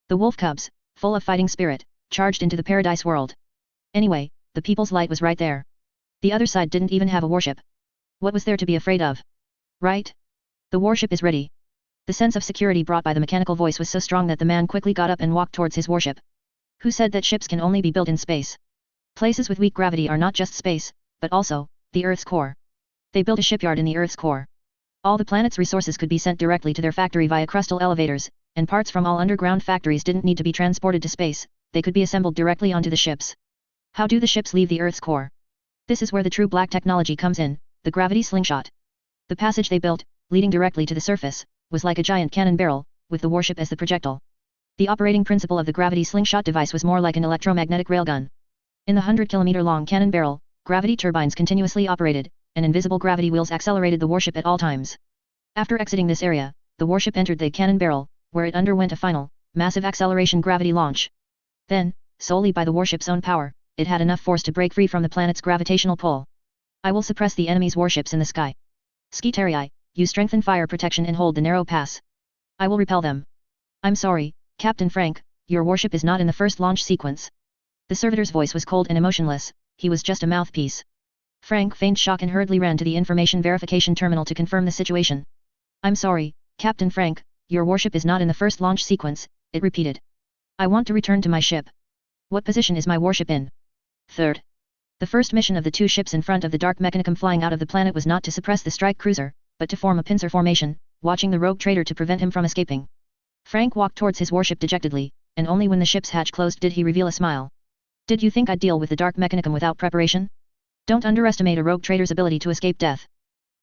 The wolf cubs, full of fighting spirit, charged into the paradise world. Anyway, the people's light was right there. The other side didn't even have a warship. What was there to be afraid of? Right? The warship is ready. The sense of security brought by the mechanical voice was so strong that the man quickly got up and walked towards his warship. Who said that ships can only be built in space? Places with weak gravity are not just space, but also the Earth's core. They built a shipyard in the Earth's core. All the planet's resources could be sent directly to their factory via crustal elevators, and parts from all underground factories didn't need to be transported to space, they could be assembled directly onto the ships. How do the ships leave the Earth's core? This is where the true black technology comes in, the gravity slingshot. The passage they built, leading directly to the surface, was like a giant cannon barrel, with the warship as the projectile. The operating principle of the gravity slingshot device was more like an electromagnetic railgun. In the 100-kilometer-long cannon barrel, gravity turbines continuously operated, and invisible gravity wheels accelerated the warship at all times. After exiting this area, the warship entered the cannon barrel, where it underwent a final, massive acceleration gravity launch. Then, solely by the warship's own power, it had enough force to break free from the planet's gravitational pull. I will suppress the enemy's warships in the sky. Skiterii, you strengthen fire protection and hold the narrow pass. I will repel them. I'm sorry, Captain Frank, your warship is not in the first launch sequence. The servitor's voice was cold and emotionless, he was just a mouthpiece. Frank feigned shock and hurriedly ran to the information verification terminal to confirm the situation. I'm sorry, Captain Frank, your warship is not in the first launch sequence, it repeated. I want to return to my ship. What position is my warship in? Third. The first mission of the 2 ships in front of the dark mechanicum flying out of the planet was not to suppress the strike cruiser, but to form a pincer formation, watching the rogue traitor to prevent him from escaping. Frank walked towards his warship dejectedly, and only when the ship's hatch closed did he reveal a smile. Did you think I'd deal with the dark mechanicum without preparation? Don't underestimate a rogue traitor's ability to escape death.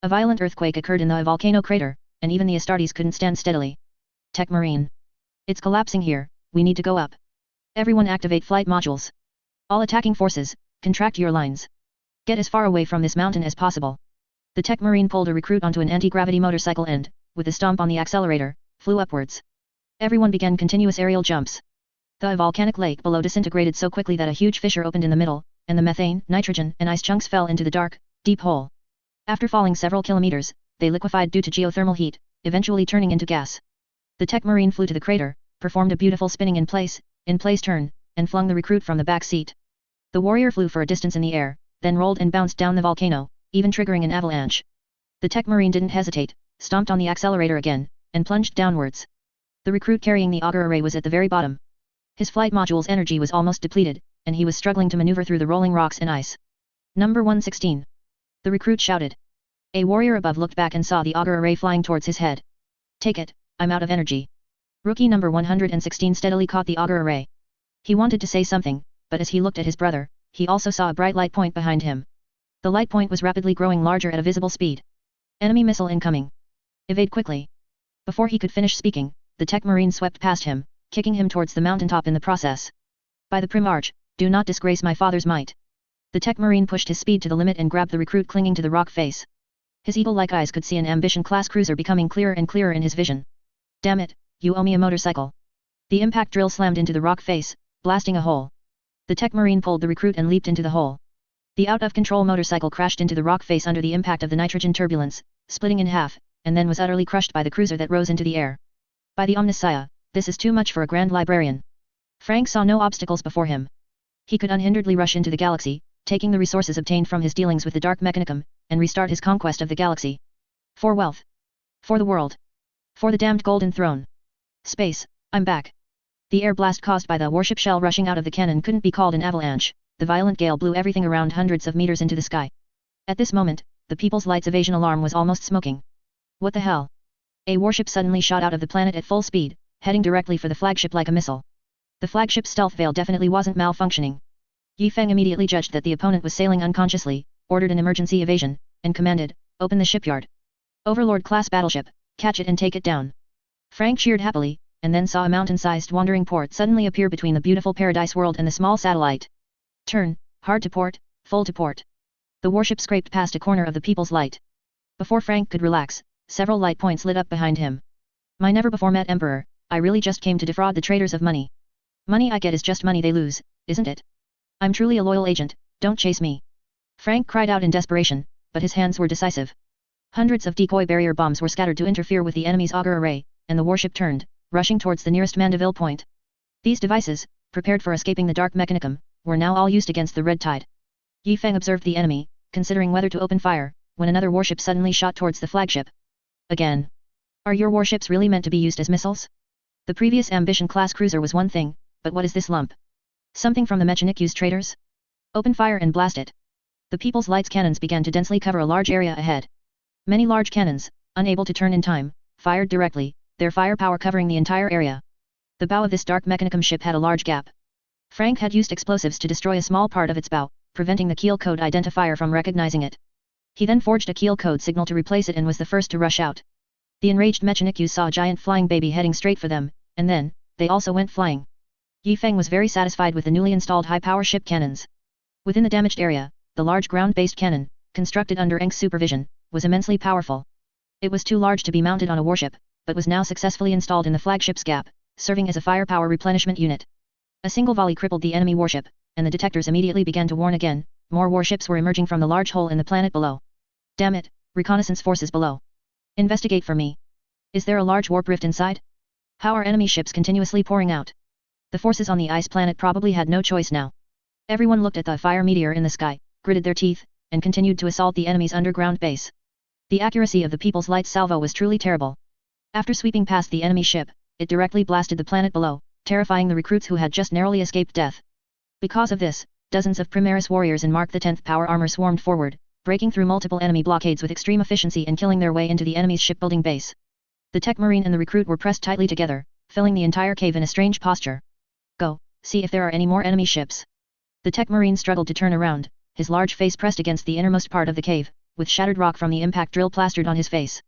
A violent earthquake occurred in the volcano crater, and even the Astartes couldn't stand steadily. Tech Marine. It's collapsing here, we need to go up. Everyone activate flight modules. All attacking forces, contract your lines. Get as far away from this mountain as possible. The Tech Marine pulled a recruit onto an anti-gravity motorcycle and, with a stomp on the accelerator, flew upwards. Everyone began continuous aerial jumps. The volcanic lake below disintegrated so quickly that a huge fissure opened in the middle, and the methane, nitrogen, and ice chunks fell into the dark, deep hole. After falling several kilometers, they liquefied due to geothermal heat, eventually turning into gas. The Tech Marine flew to the crater, performed a beautiful spinning in place turn, and flung the recruit from the back seat. The warrior flew for a distance in the air, then rolled and bounced down the volcano, even triggering an avalanche. The Tech Marine didn't hesitate, stomped on the accelerator again, and plunged downwards. The recruit carrying the auger array was at the very bottom. His flight module's energy was almost depleted, and he was struggling to maneuver through the rolling rocks and ice. Number 116. The recruit shouted. A warrior above looked back and saw the auger array flying towards his head. Take it, I'm out of energy. Rookie number 116 steadily caught the auger array. He wanted to say something, but as he looked at his brother, he also saw a bright light point behind him. The light point was rapidly growing larger at a visible speed. Enemy missile incoming. Evade quickly. Before he could finish speaking, the tech marine swept past him, kicking him towards the mountaintop in the process. By the Primarch, do not disgrace my father's might. The tech marine pushed his speed to the limit and grabbed the recruit clinging to the rock face. His eagle-like eyes could see an Ambition-class cruiser becoming clearer and clearer in his vision. Damn it, you owe me a motorcycle. The impact drill slammed into the rock face, blasting a hole. The tech marine pulled the recruit and leaped into the hole. The out-of-control motorcycle crashed into the rock face under the impact of the nitrogen turbulence, splitting in half, and then was utterly crushed by the cruiser that rose into the air. By the Omnissiah, this is too much for a Grand Librarian. Frank saw no obstacles before him. He could unhinderedly rush into the galaxy, taking the resources obtained from his dealings with the Dark Mechanicum, and restart his conquest of the galaxy. For wealth. For the world. For the damned Golden Throne. Space, I'm back. The air blast caused by the warship shell rushing out of the cannon couldn't be called an avalanche. The violent gale blew everything around hundreds of meters into the sky. At this moment, the People's Light's evasion alarm was almost smoking. What the hell? A warship suddenly shot out of the planet at full speed, heading directly for the flagship like a missile. The flagship's stealth veil definitely wasn't malfunctioning. Yi Feng immediately judged that the opponent was sailing unconsciously, ordered an emergency evasion, and commanded, "Open the shipyard. Overlord-class battleship, catch it and take it down." Frank cheered happily, and then saw a mountain-sized wandering port suddenly appear between the beautiful paradise world and the small satellite. Turn, hard to port, full to port. The warship scraped past a corner of the People's Light. Before Frank could relax, several light points lit up behind him. My never-before-met Emperor, I really just came to defraud the traders of money. Money I get is just money they lose, isn't it? I'm truly a loyal agent, don't chase me. Frank cried out in desperation, but his hands were decisive. Hundreds of decoy barrier bombs were scattered to interfere with the enemy's auger array, and the warship turned, rushing towards the nearest Mandeville point. These devices, prepared for escaping the Dark Mechanicum, were now all used against the Red Tide. Yi Feng observed the enemy, considering whether to open fire, when another warship suddenly shot towards the flagship. Again. Are your warships really meant to be used as missiles? The previous Ambition-class cruiser was one thing, but what is this lump? Something from the Mechanicu's traders? Open fire and blast it. The People's Light's cannons began to densely cover a large area ahead. Many large cannons, unable to turn in time, fired directly, their firepower covering the entire area. The bow of this Dark Mechanicum ship had a large gap. Frank had used explosives to destroy a small part of its bow, preventing the keel code identifier from recognizing it. He then forged a keel code signal to replace it and was the first to rush out. The enraged Mechanicus saw a giant flying baby heading straight for them, and then, they also went flying. Yi Feng was very satisfied with the newly installed high-power ship cannons. Within the damaged area, the large ground-based cannon, constructed under Eng's supervision, was immensely powerful. It was too large to be mounted on a warship, but was now successfully installed in the flagship's gap, serving as a firepower replenishment unit. A single volley crippled the enemy warship, and the detectors immediately began to warn again. More warships were emerging from the large hole in the planet below. Damn it, reconnaissance forces below. Investigate for me. Is there a large warp rift inside? How are enemy ships continuously pouring out? The forces on the ice planet probably had no choice now. Everyone looked at the fire meteor in the sky, gritted their teeth, and continued to assault the enemy's underground base. The accuracy of the People's Light salvo was truly terrible. After sweeping past the enemy ship, it directly blasted the planet below, terrifying the recruits who had just narrowly escaped death. Because of this, dozens of Primaris warriors in Mark X power armor swarmed forward, breaking through multiple enemy blockades with extreme efficiency and killing their way into the enemy's shipbuilding base. The tech marine and the recruit were pressed tightly together, filling the entire cave in a strange posture. Go, see if there are any more enemy ships. The tech marine struggled to turn around, his large face pressed against the innermost part of the cave, with shattered rock from the impact drill plastered on his face.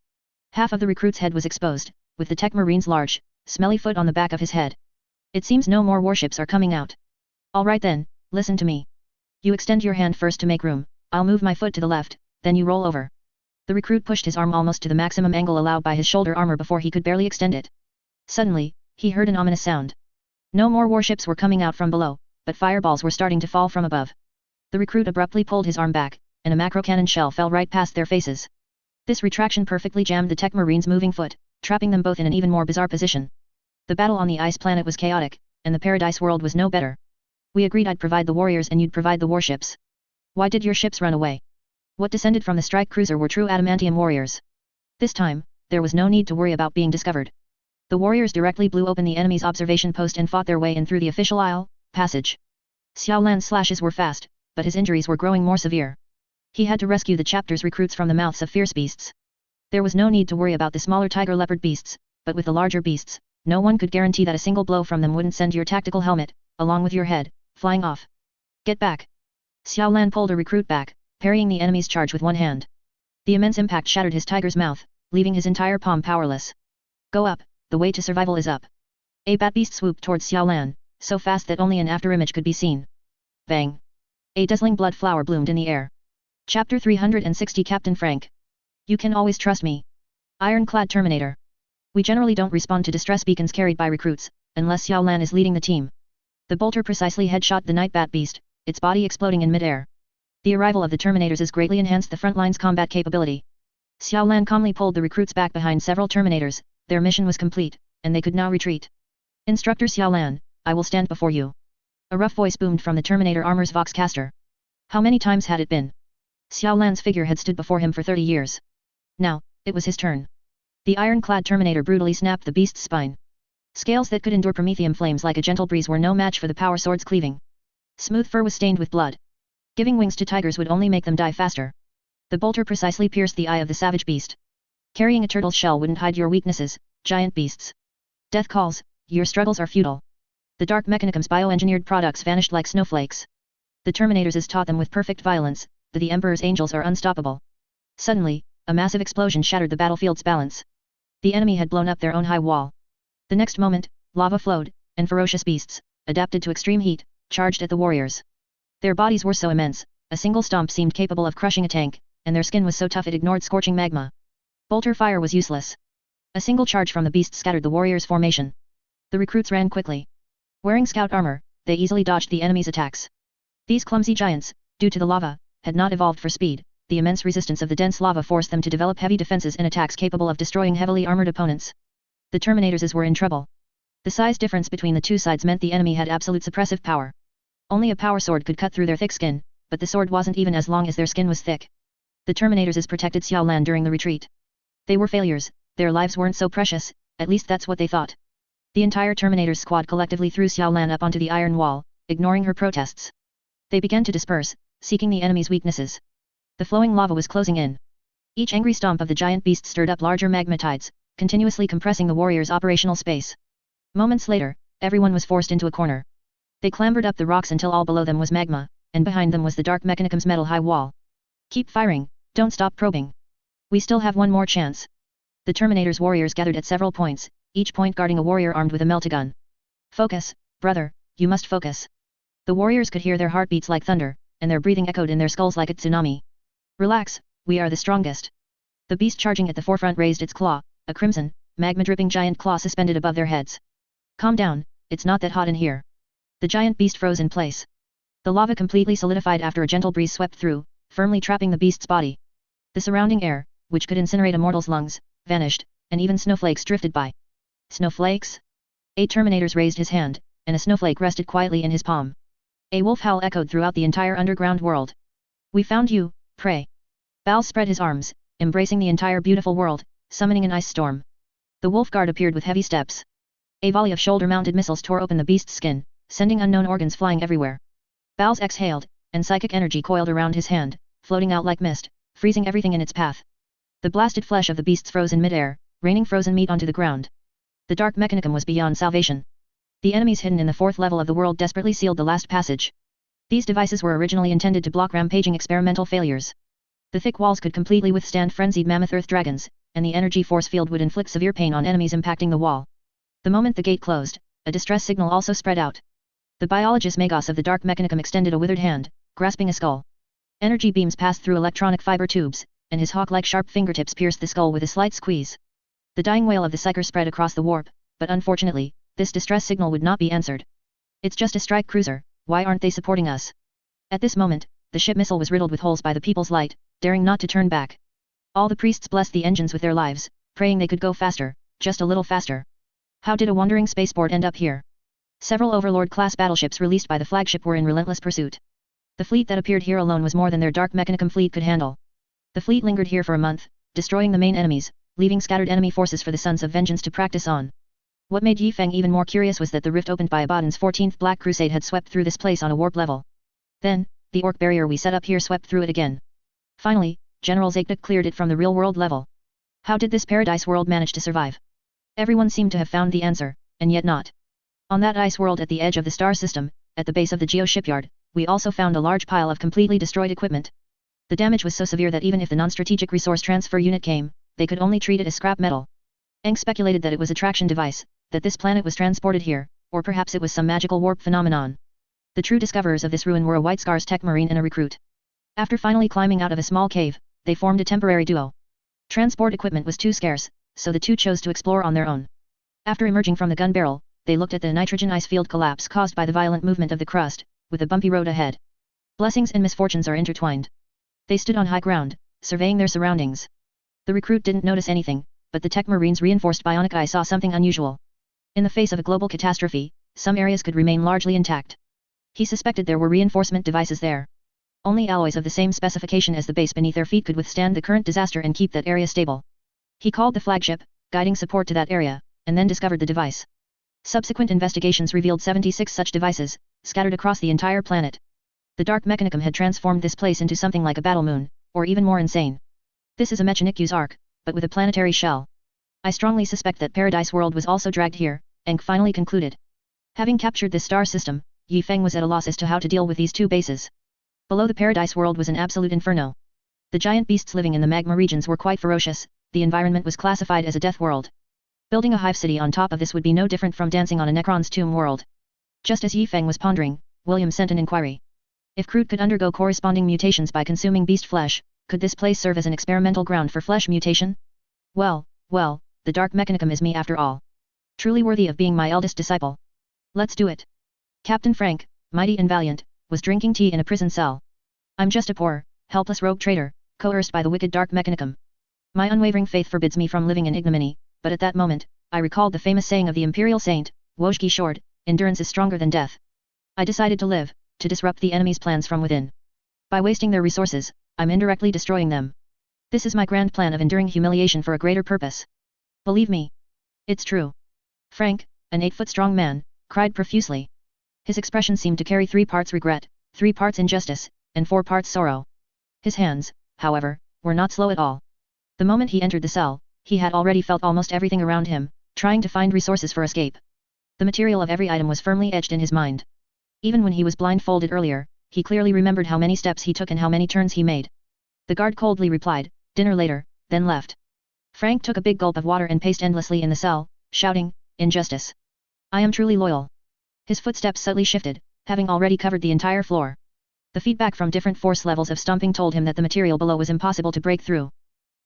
Half of the recruit's head was exposed, with the tech marine's large, smelly foot on the back of his head. It seems no more warships are coming out. Alright then, listen to me. You extend your hand first to make room, I'll move my foot to the left, then you roll over. The recruit pushed his arm almost to the maximum angle allowed by his shoulder armor before he could barely extend it. Suddenly, he heard an ominous sound. No more warships were coming out from below, but fireballs were starting to fall from above. The recruit abruptly pulled his arm back, and a macro cannon shell fell right past their faces. This retraction perfectly jammed the tech marine's moving foot, trapping them both in an even more bizarre position. The battle on the ice planet was chaotic, and the paradise world was no better. We agreed I'd provide the warriors and you'd provide the warships. Why did your ships run away? What descended from the strike cruiser were true adamantium warriors. This time, there was no need to worry about being discovered. The warriors directly blew open the enemy's observation post and fought their way in through the official aisle, passage. Xiao Lan's slashes were fast, but his injuries were growing more severe. He had to rescue the chapter's recruits from the mouths of fierce beasts. There was no need to worry about the smaller tiger leopard beasts, but with the larger beasts, no one could guarantee that a single blow from them wouldn't send your tactical helmet, along with your head, flying off. Get back. Xiao Lan pulled a recruit back, parrying the enemy's charge with one hand. The immense impact shattered his tiger's mouth, leaving his entire palm powerless. Go up, the way to survival is up. A bat beast swooped towards Xiaolan, so fast that only an afterimage could be seen. Bang! A dazzling blood flower bloomed in the air. Chapter 360 Captain Frank. You can always trust me. Ironclad Terminator. We generally don't respond to distress beacons carried by recruits, unless Xiaolan is leading the team. The bolter precisely headshot the night bat beast, its body exploding in mid-air. The arrival of the Terminators has greatly enhanced the front line's combat capability. Xiaolan calmly pulled the recruits back behind several Terminators, their mission was complete, and they could now retreat. Instructor Xiaolan, I will stand before you. A rough voice boomed from the Terminator armor's voxcaster. How many times had it been? Xiaolan's figure had stood before him for 30 years. Now, it was his turn. The ironclad Terminator brutally snapped the beast's spine. Scales that could endure promethium flames like a gentle breeze were no match for the power sword's cleaving. Smooth fur was stained with blood. Giving wings to tigers would only make them die faster. The bolter precisely pierced the eye of the savage beast. Carrying a turtle's shell wouldn't hide your weaknesses, giant beasts. Death calls, your struggles are futile. The Dark Mechanicum's bioengineered products vanished like snowflakes. The Terminators taught them with perfect violence, that the Emperor's angels are unstoppable. Suddenly, a massive explosion shattered the battlefield's balance. The enemy had blown up their own high wall. The next moment, lava flowed, and ferocious beasts, adapted to extreme heat, charged at the warriors. Their bodies were so immense, a single stomp seemed capable of crushing a tank, and their skin was so tough it ignored scorching magma. Bolter fire was useless. A single charge from the beasts scattered the warriors' formation. The recruits ran quickly. Wearing scout armor, they easily dodged the enemy's attacks. These clumsy giants, due to the lava, had not evolved for speed. The immense resistance of the dense lava forced them to develop heavy defenses and attacks capable of destroying heavily armored opponents. The Terminators were in trouble. The size difference between the two sides meant the enemy had absolute suppressive power. Only a power sword could cut through their thick skin, but the sword wasn't even as long as their skin was thick. The Terminators protected Xiaolan during the retreat. They were failures, their lives weren't so precious, at least that's what they thought. The entire Terminators squad collectively threw Xiaolan up onto the iron wall, ignoring her protests. They began to disperse, seeking the enemy's weaknesses. The flowing lava was closing in. Each angry stomp of the giant beast stirred up larger magma tides, continuously compressing the warriors' operational space. Moments later, everyone was forced into a corner. They clambered up the rocks until all below them was magma, and behind them was the Dark Mechanicum's metal high wall. Keep firing, don't stop probing. We still have one more chance. The Terminator's warriors gathered at several points, each point guarding a warrior armed with a meltagun. Focus, brother, you must focus. The warriors could hear their heartbeats like thunder, and their breathing echoed in their skulls like a tsunami. Relax, we are the strongest. The beast charging at the forefront raised its claw, a crimson, magma-dripping giant claw suspended above their heads. Calm down, it's not that hot in here. The giant beast froze in place. The lava completely solidified after a gentle breeze swept through, firmly trapping the beast's body. The surrounding air, which could incinerate a mortal's lungs, vanished, and even snowflakes drifted by. Snowflakes? A Terminator raised his hand, and a snowflake rested quietly in his palm. A wolf howl echoed throughout the entire underground world. We found you, prey. Baal spread his arms, embracing the entire beautiful world, summoning an ice storm. The wolf guard appeared with heavy steps. A volley of shoulder-mounted missiles tore open the beast's skin, sending unknown organs flying everywhere. Baal's exhaled, and psychic energy coiled around his hand, floating out like mist, freezing everything in its path. The blasted flesh of the beasts froze in mid-air, raining frozen meat onto the ground. The Dark Mechanicum was beyond salvation. The enemies hidden in the fourth level of the world desperately sealed the last passage. These devices were originally intended to block rampaging experimental failures. The thick walls could completely withstand frenzied mammoth earth dragons, and the energy force field would inflict severe pain on enemies impacting the wall. The moment the gate closed, a distress signal also spread out. The biologist Magos of the Dark Mechanicum extended a withered hand, grasping a skull. Energy beams passed through electronic fiber tubes, and his hawk-like sharp fingertips pierced the skull with a slight squeeze. The dying wail of the psyker spread across the warp, but unfortunately, this distress signal would not be answered. It's just a strike cruiser, why aren't they supporting us? At this moment, the ship missile was riddled with holes by the people's light, daring not to turn back. All the priests blessed the engines with their lives, praying they could go faster, just a little faster. How did a wandering spaceport end up here? Several Overlord-class battleships released by the flagship were in relentless pursuit. The fleet that appeared here alone was more than their Dark Mechanicum fleet could handle. The fleet lingered here for a month, destroying the main enemies, leaving scattered enemy forces for the Sons of Vengeance to practice on. What made Yifeng even more curious was that the rift opened by Abaddon's 14th Black Crusade had swept through this place on a warp level. Then, the orc barrier we set up here swept through it again. Finally, General Zayknik cleared it from the real-world level. How did this paradise world manage to survive? Everyone seemed to have found the answer, and yet not. On that ice world at the edge of the star system, at the base of the Geo shipyard, we also found a large pile of completely destroyed equipment. The damage was so severe that even if the non-strategic resource transfer unit came, they could only treat it as scrap metal. Aang speculated that it was a traction device, that this planet was transported here, or perhaps it was some magical warp phenomenon. The true discoverers of this ruin were a White Scars tech marine and a recruit. After finally climbing out of a small cave, they formed a temporary duo. Transport equipment was too scarce, so the two chose to explore on their own. After emerging from the gun barrel, they looked at the nitrogen ice field collapse caused by the violent movement of the crust, with a bumpy road ahead. Blessings and misfortunes are intertwined. They stood on high ground, surveying their surroundings. The recruit didn't notice anything, but the tech marine's reinforced bionic eye saw something unusual. In the face of a global catastrophe, some areas could remain largely intact. He suspected there were reinforcement devices there. Only alloys of the same specification as the base beneath their feet could withstand the current disaster and keep that area stable. He called the flagship, guiding support to that area, and then discovered the device. Subsequent investigations revealed 76 such devices, scattered across the entire planet. The dark mechanicum had transformed this place into something like a battle moon, or even more insane. This is a Mechanicu's ark, but with a planetary shell. I strongly suspect that Paradise World was also dragged here, Aang finally concluded. Having captured this star system, Yi Feng was at a loss as to how to deal with these two bases. Below the Paradise World was an absolute inferno. The giant beasts living in the magma regions were quite ferocious, the environment was classified as a death world. Building a hive city on top of this would be no different from dancing on a Necron's tomb world. Just as Yi Feng was pondering, William sent an inquiry. If Kroot could undergo corresponding mutations by consuming beast flesh, could this place serve as an experimental ground for flesh mutation? Well, the dark mechanicum is me after all. Truly worthy of being my eldest disciple. Let's do it. Captain Frank, mighty and valiant, was drinking tea in a prison cell. I'm just a poor, helpless rogue trader, coerced by the wicked dark mechanicum. My unwavering faith forbids me from living in ignominy, but at that moment, I recalled the famous saying of the imperial saint, Wojgi Short, endurance is stronger than death. I decided to live, to disrupt the enemy's plans from within. By wasting their resources, I'm indirectly destroying them. This is my grand plan of enduring humiliation for a greater purpose. Believe me. It's true. Frank, an 8-foot-strong man, cried profusely. His expression seemed to carry 3 parts regret, 3 parts injustice, and 4 parts sorrow. His hands, however, were not slow at all. The moment he entered the cell, he had already felt almost everything around him, trying to find resources for escape. The material of every item was firmly etched in his mind. Even when he was blindfolded earlier, he clearly remembered how many steps he took and how many turns he made. The guard coldly replied, "Dinner later," then left. Frank took a big gulp of water and paced endlessly in the cell, shouting, "Injustice! I am truly loyal." His footsteps subtly shifted, having already covered the entire floor. The feedback from different force levels of stomping told him that the material below was impossible to break through.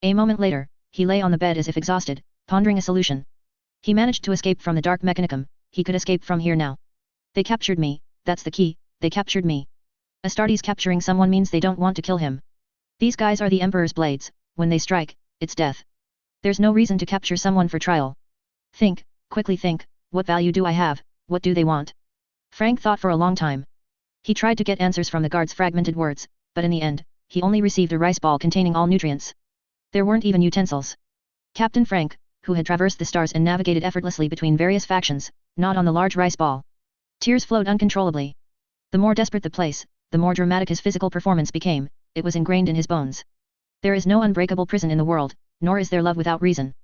A moment later, he lay on the bed as if exhausted, pondering a solution. He managed to escape from the dark mechanicum, he could escape from here now. They captured me, that's the key, they captured me. Astartes capturing someone means they don't want to kill him. These guys are the Emperor's blades, when they strike, it's death. There's no reason to capture someone for trial. Think, quickly think, what value do I have, what do they want? Frank thought for a long time. He tried to get answers from the guard's fragmented words, but in the end, he only received a rice ball containing all nutrients. There weren't even utensils. Captain Frank, who had traversed the stars and navigated effortlessly between various factions, gnawed on the large rice ball. Tears flowed uncontrollably. The more desperate the place, the more dramatic his physical performance became, it was ingrained in his bones. There is no unbreakable prison in the world, nor is there love without reason.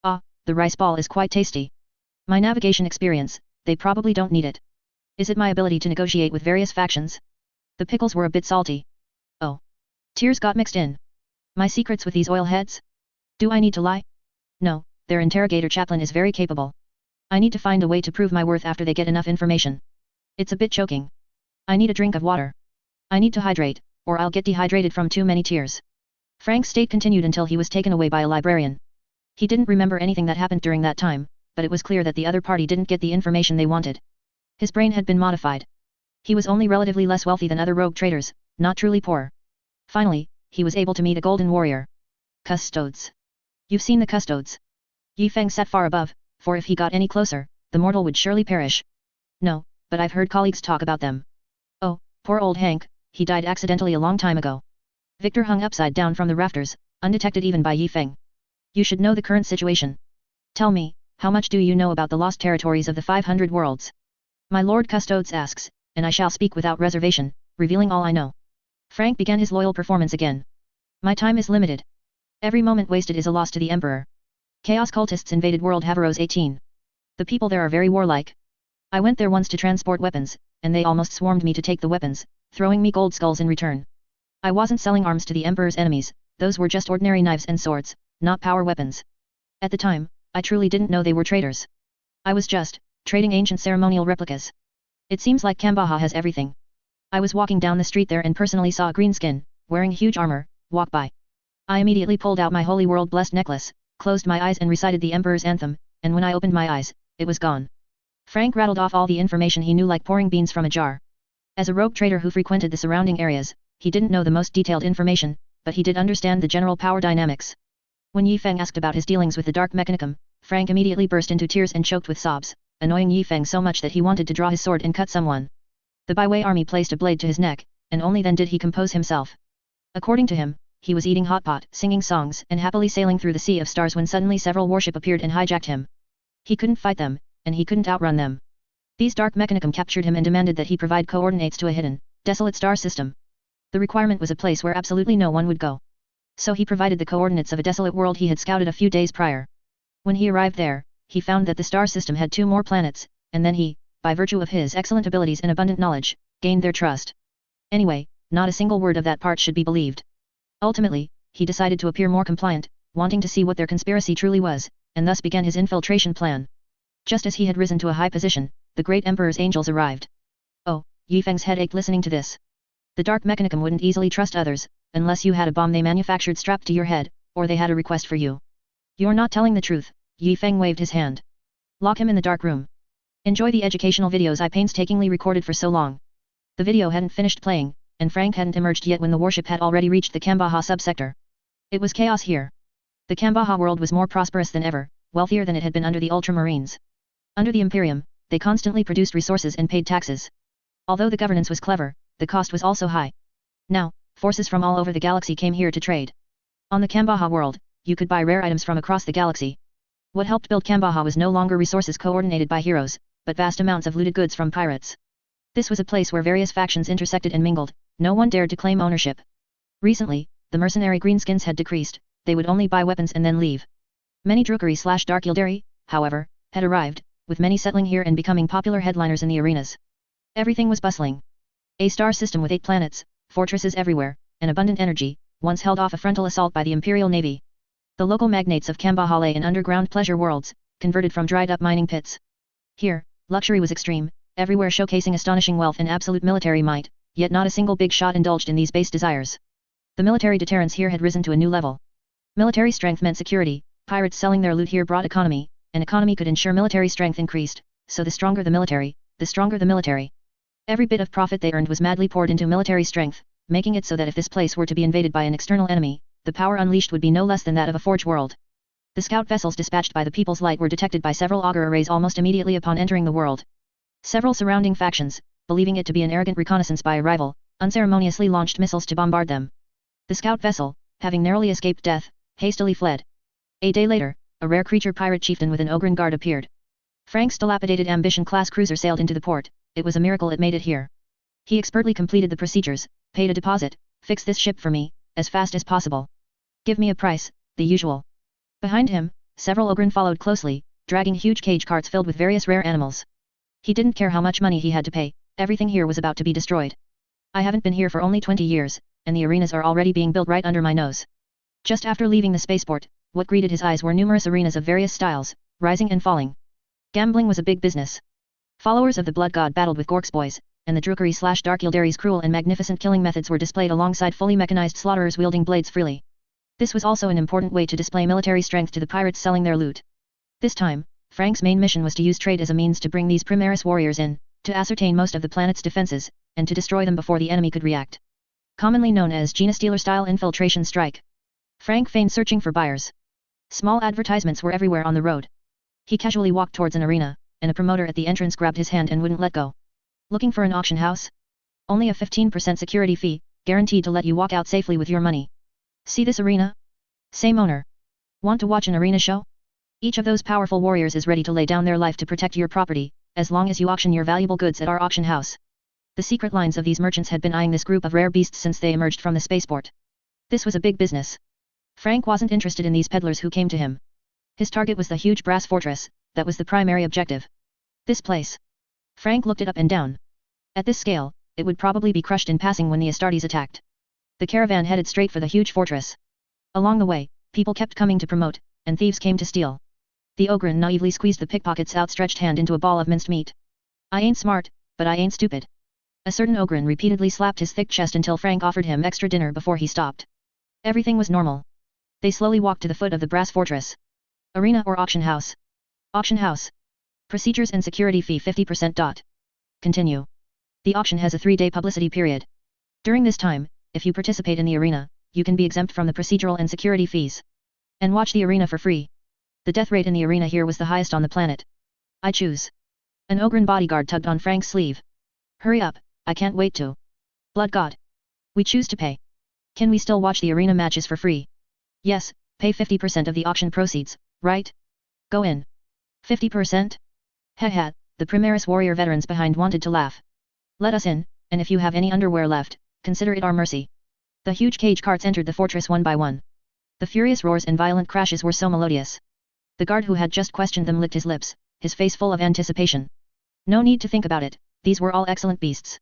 Ah, the rice ball is quite tasty. My navigation experience, they probably don't need it. Is it my ability to negotiate with various factions? The pickles were a bit salty. Oh. Tears got mixed in. My secrets with these oil heads? Do I need to lie? No, their interrogator chaplain is very capable. I need to find a way to prove my worth after they get enough information. It's a bit choking. I need a drink of water. I need to hydrate, or I'll get dehydrated from too many tears. Frank's state continued until he was taken away by a librarian. He didn't remember anything that happened during that time, but it was clear that the other party didn't get the information they wanted. His brain had been modified. He was only relatively less wealthy than other rogue traders, not truly poor. Finally, he was able to meet a golden warrior. Custodes. You've seen the custodes. Yi Feng sat far above, for if he got any closer, the mortal would surely perish. No, but I've heard colleagues talk about them. Oh, poor old Hank, he died accidentally a long time ago. Victor hung upside down from the rafters, undetected even by Yi Feng. You should know the current situation. Tell me, how much do you know about the lost territories of the 500 worlds? My Lord Custodes asks, and I shall speak without reservation, revealing all I know. Frank began his loyal performance again. My time is limited. Every moment wasted is a loss to the Emperor. Chaos cultists invaded World Haveros 18. The people there are very warlike. I went there once to transport weapons, and they almost swarmed me to take the weapons, throwing me gold skulls in return. I wasn't selling arms to the Emperor's enemies, those were just ordinary knives and swords, not power weapons. At the time, I truly didn't know they were traders. I was just trading ancient ceremonial replicas. It seems like Cambaha has everything. I was walking down the street there and personally saw a greenskin, wearing huge armor, walk by. I immediately pulled out my holy world blessed necklace, closed my eyes and recited the Emperor's anthem, and when I opened my eyes, it was gone. Frank rattled off all the information he knew like pouring beans from a jar. As a rogue trader who frequented the surrounding areas, he didn't know the most detailed information, but he did understand the general power dynamics. When Yi Feng asked about his dealings with the Dark Mechanicum, Frank immediately burst into tears and choked with sobs, annoying Yi Feng so much that he wanted to draw his sword and cut someone. The Baiwei army placed a blade to his neck, and only then did he compose himself. According to him, he was eating hot pot, singing songs and happily sailing through the sea of stars when suddenly several warship appeared and hijacked him. He couldn't fight them, and he couldn't outrun them. These Dark Mechanicum captured him and demanded that he provide coordinates to a hidden, desolate star system. The requirement was a place where absolutely no one would go. So he provided the coordinates of a desolate world he had scouted a few days prior. When he arrived there, he found that the star system had 2 more planets, and then he, by virtue of his excellent abilities and abundant knowledge, gained their trust. Anyway, not a single word of that part should be believed. Ultimately, he decided to appear more compliant, wanting to see what their conspiracy truly was, and thus began his infiltration plan. Just as he had risen to a high position, the great Emperor's angels arrived. Oh, Yi Feng's head ached listening to this. The Dark Mechanicum wouldn't easily trust others, unless you had a bomb they manufactured strapped to your head, or they had a request for you. You're not telling the truth, Yi Feng waved his hand. Lock him in the dark room. Enjoy the educational videos I painstakingly recorded for so long. The video hadn't finished playing, and Frank hadn't emerged yet when the warship had already reached the Cambaha subsector. It was chaos here. The Cambaha world was more prosperous than ever, wealthier than it had been under the Ultramarines. Under the Imperium, they constantly produced resources and paid taxes. Although the governance was clever, the cost was also high. Now, forces from all over the galaxy came here to trade. On the Cambaha world, you could buy rare items from across the galaxy. What helped build Cambaha was no longer resources coordinated by heroes, but vast amounts of looted goods from pirates. This was a place where various factions intersected and mingled, no one dared to claim ownership. Recently, the mercenary greenskins had decreased, they would only buy weapons and then leave. Many Drukari/Dark Yildari, however, had arrived, with many settling here and becoming popular headliners in the arenas. Everything was bustling. A star system with 8 planets, fortresses everywhere, and abundant energy, once held off a frontal assault by the Imperial Navy. The local magnates of Cambaha lay in underground pleasure worlds, converted from dried-up mining pits. Here, luxury was extreme, everywhere showcasing astonishing wealth and absolute military might, yet not a single big shot indulged in these base desires. The military deterrence here had risen to a new level. Military strength meant security, pirates selling their loot here brought economy, and economy could ensure military strength increased, so the stronger the military, the stronger the military. Every bit of profit they earned was madly poured into military strength, making it so that if this place were to be invaded by an external enemy, the power unleashed would be no less than that of a forge world. The scout vessels dispatched by the People's Light were detected by several augur arrays almost immediately upon entering the world. Several surrounding factions, believing it to be an arrogant reconnaissance by a rival, unceremoniously launched missiles to bombard them. The scout vessel, having narrowly escaped death, hastily fled. A day later, a rare creature pirate chieftain with an Ogren guard appeared. Frank's dilapidated Ambition-class cruiser sailed into the port, it was a miracle it made it here. He expertly completed the procedures, paid a deposit, fix this ship for me, as fast as possible. Give me a price, the usual. Behind him, several Ogren followed closely, dragging huge cage carts filled with various rare animals. He didn't care how much money he had to pay, everything here was about to be destroyed. I haven't been here for only 20 years, and the arenas are already being built right under my nose. Just after leaving the spaceport, what greeted his eyes were numerous arenas of various styles, rising and falling. Gambling was a big business. Followers of the Blood God battled with Gork's boys, and the Drukari/Dark Yildari's cruel and magnificent killing methods were displayed alongside fully mechanized slaughterers wielding blades freely. This was also an important way to display military strength to the pirates selling their loot. This time, Frank's main mission was to use trade as a means to bring these Primaris warriors in, to ascertain most of the planet's defenses, and to destroy them before the enemy could react. Commonly known as Gina Stealer-style infiltration strike. Frank feigned searching for buyers. Small advertisements were everywhere on the road. He casually walked towards an arena, and a promoter at the entrance grabbed his hand and wouldn't let go. Looking for an auction house? Only a 15% security fee, guaranteed to let you walk out safely with your money. See this arena? Same owner. Want to watch an arena show? Each of those powerful warriors is ready to lay down their life to protect your property, as long as you auction your valuable goods at our auction house. The secret lines of these merchants had been eyeing this group of rare beasts since they emerged from the spaceport. This was a big business. Frank wasn't interested in these peddlers who came to him. His target was the huge brass fortress, that was the primary objective. This place. Frank looked it up and down. At this scale, it would probably be crushed in passing when the Astartes attacked. The caravan headed straight for the huge fortress. Along the way, People kept coming to promote, and thieves came to steal. The Ogryn naively squeezed the pickpocket's outstretched hand into a ball of minced meat. I ain't smart, but I ain't stupid. A certain Ogryn repeatedly slapped his thick chest until Frank offered him extra dinner before he stopped. Everything was normal. They slowly walked to the foot of the brass fortress. Arena or auction house? Auction house. Procedures and security fee 50%. Continue. The auction has a 3-day publicity period. During this time, if you participate in the arena, you can be exempt from the procedural and security fees. And watch the arena for free. The death rate in the arena here was the highest on the planet. I choose. An Ogryn bodyguard tugged on Frank's sleeve. Hurry up, I can't wait to. Blood God. We choose to pay. Can we still watch the arena matches for free? Yes, pay 50% of the auction proceeds, right? Go in. 50%? Haha, the Primaris warrior veterans behind wanted to laugh. Let us in, and if you have any underwear left, consider it our mercy. The huge cage carts entered the fortress one by one. The furious roars and violent crashes were so melodious. The guard who had just questioned them licked his lips, his face full of anticipation. No need to think about it, these were all excellent beasts.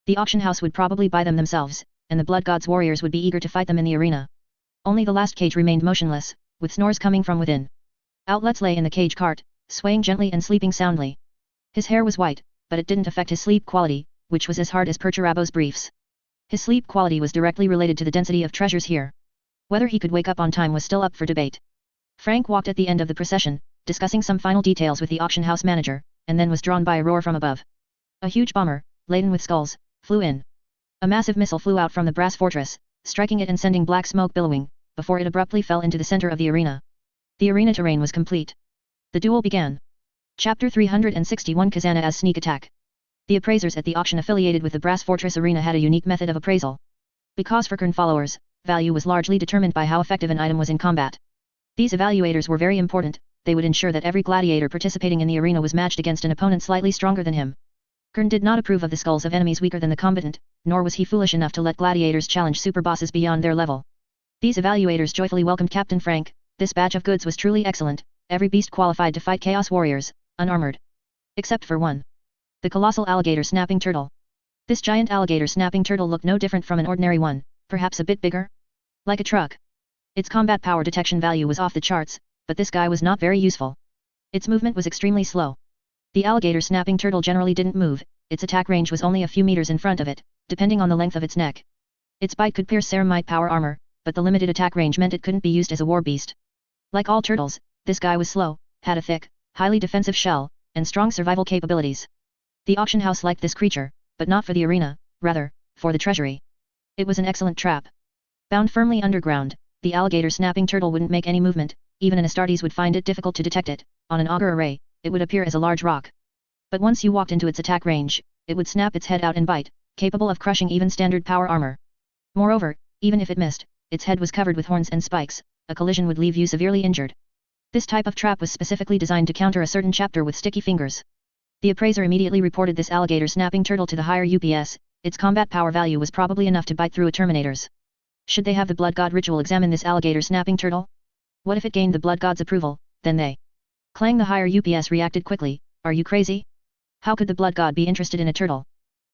The auction house would probably buy them themselves, and the Blood God's warriors would be eager to fight them in the arena. Only the last cage remained motionless, with snores coming from within. Outlets lay in the cage cart, swaying gently and sleeping soundly. His hair was white, but it didn't affect his sleep quality, which was as hard as Perturabo's briefs. His sleep quality was directly related to the density of treasures here. Whether he could wake up on time was still up for debate. Frank walked at the end of the procession, discussing some final details with the auction house manager, and then was drawn by a roar from above. A huge bomber, laden with skulls, flew in. A massive missile flew out from the brass fortress, striking it and sending black smoke billowing, before it abruptly fell into the center of the arena. The arena terrain was complete. The duel began. Chapter 361 Khazanah as Sneak Attack. The appraisers at the auction affiliated with the brass fortress arena had a unique method of appraisal. Because for Qing followers, value was largely determined by how effective an item was in combat. These evaluators were very important, they would ensure that every gladiator participating in the arena was matched against an opponent slightly stronger than him. Qing did not approve of the skulls of enemies weaker than the combatant, nor was he foolish enough to let gladiators challenge super bosses beyond their level. These evaluators joyfully welcomed Captain Frank. This batch of goods was truly excellent, every beast qualified to fight Chaos Warriors, unarmored. Except for one. The colossal alligator snapping turtle. This giant alligator snapping turtle looked no different from an ordinary one, perhaps a bit bigger? Like a truck. Its combat power detection value was off the charts, but this guy was not very useful. Its movement was extremely slow. The alligator snapping turtle generally didn't move, its attack range was only a few meters in front of it, depending on the length of its neck. Its bite could pierce ceramite power armor, but the limited attack range meant it couldn't be used as a war beast. Like all turtles, this guy was slow, had a thick, highly defensive shell, and strong survival capabilities. The auction house liked this creature, but not for the arena, rather, for the treasury. It was an excellent trap. Bound firmly underground, the alligator snapping turtle wouldn't make any movement, even an Astartes would find it difficult to detect it. On an auger array, it would appear as a large rock. But once you walked into its attack range, it would snap its head out and bite, capable of crushing even standard power armor. Moreover, even if it missed, its head was covered with horns and spikes, a collision would leave you severely injured. This type of trap was specifically designed to counter a certain chapter with sticky fingers. The appraiser immediately reported this alligator snapping turtle to the higher UPS, its combat power value was probably enough to bite through a Terminator's. Should they have the Blood God ritual examine this alligator snapping turtle? What if it gained the Blood God's approval, then they? Clang the higher UPS reacted quickly, are you crazy? How could the Blood God be interested in a turtle?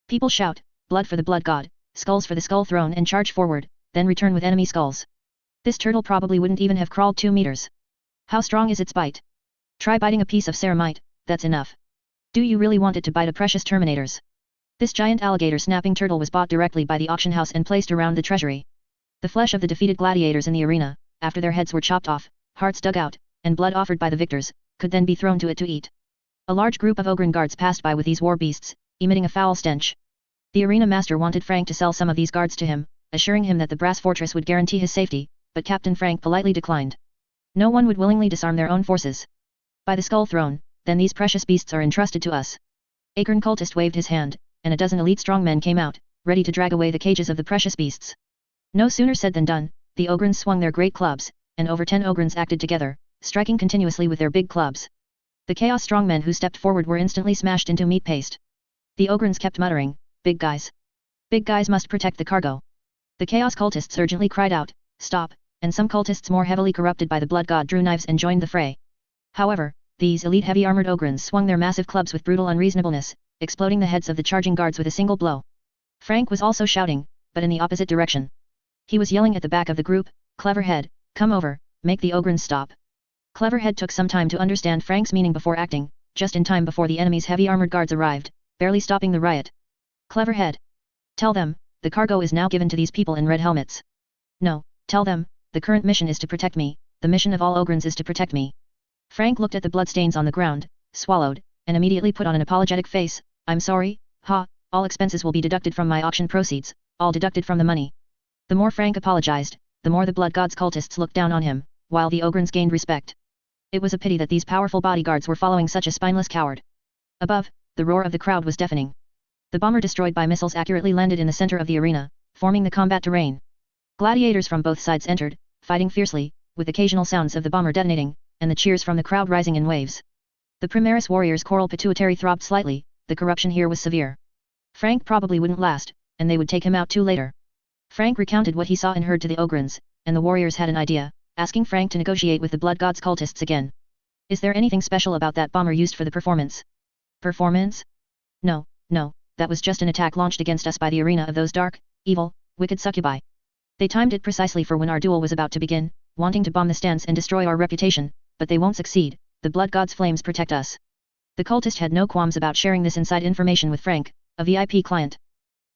People shout, blood for the Blood God, skulls for the Skull Throne and charge forward, then return with enemy skulls. This turtle probably wouldn't even have crawled 2 meters. How strong is its bite? Try biting a piece of ceramite, that's enough. Do you really want it to bite a precious Terminator's? This giant alligator snapping turtle was bought directly by the auction house and placed around the treasury. The flesh of the defeated gladiators in the arena, after their heads were chopped off, hearts dug out, and blood offered by the victors, could then be thrown to it to eat. A large group of Ogryn guards passed by with these war beasts, emitting a foul stench. The arena master wanted Frank to sell some of these guards to him, assuring him that the brass fortress would guarantee his safety, but Captain Frank politely declined. No one would willingly disarm their own forces. By the Skull Throne, then these precious beasts are entrusted to us. Ogryn cultist waved his hand, and a dozen elite strongmen came out, ready to drag away the cages of the precious beasts. No sooner said than done, the Ogryns swung their great clubs, and over 10 Ogryns acted together, striking continuously with their big clubs. The Chaos strongmen who stepped forward were instantly smashed into meat paste. The Ogryns kept muttering, big guys. Big guys must protect the cargo. The Chaos cultists urgently cried out, stop, and some cultists more heavily corrupted by the Blood God drew knives and joined the fray. However, these elite heavy-armored Ogryns swung their massive clubs with brutal unreasonableness, exploding the heads of the charging guards with a single blow. Frank was also shouting, but in the opposite direction. He was yelling at the back of the group, clever head, come over, make the Ogrins stop. Cleverhead took some time to understand Frank's meaning before acting, just in time before the enemy's heavy armored guards arrived, barely stopping the riot. Cleverhead. Tell them, the cargo is now given to these people in red helmets. No, tell them, the current mission is to protect me, the mission of all Ogrins is to protect me. Frank looked at the bloodstains on the ground, swallowed, and immediately put on an apologetic face. I'm sorry, all expenses will be deducted from my auction proceeds, all deducted from the money. The more Frank apologized, the more the Blood God's cultists looked down on him, while the Ogrins gained respect. It was a pity that these powerful bodyguards were following such a spineless coward. Above, the roar of the crowd was deafening. The bomber destroyed by missiles accurately landed in the center of the arena, forming the combat terrain. Gladiators from both sides entered, fighting fiercely, with occasional sounds of the bomber detonating, and the cheers from the crowd rising in waves. The Primaris warriors' choral pituitary throbbed slightly, the corruption here was severe. Frank probably wouldn't last, and they would take him out too later. Frank recounted what he saw and heard to the Ogrins, and the warriors had an idea, asking Frank to negotiate with the Blood God's cultists again. Is there anything special about that bomber used for the performance? Performance? No, that was just an attack launched against us by the arena of those dark, evil, wicked succubi. They timed it precisely for when our duel was about to begin, wanting to bomb the stands and destroy our reputation, but they won't succeed, the Blood God's flames protect us. The cultist had no qualms about sharing this inside information with Frank, a VIP client.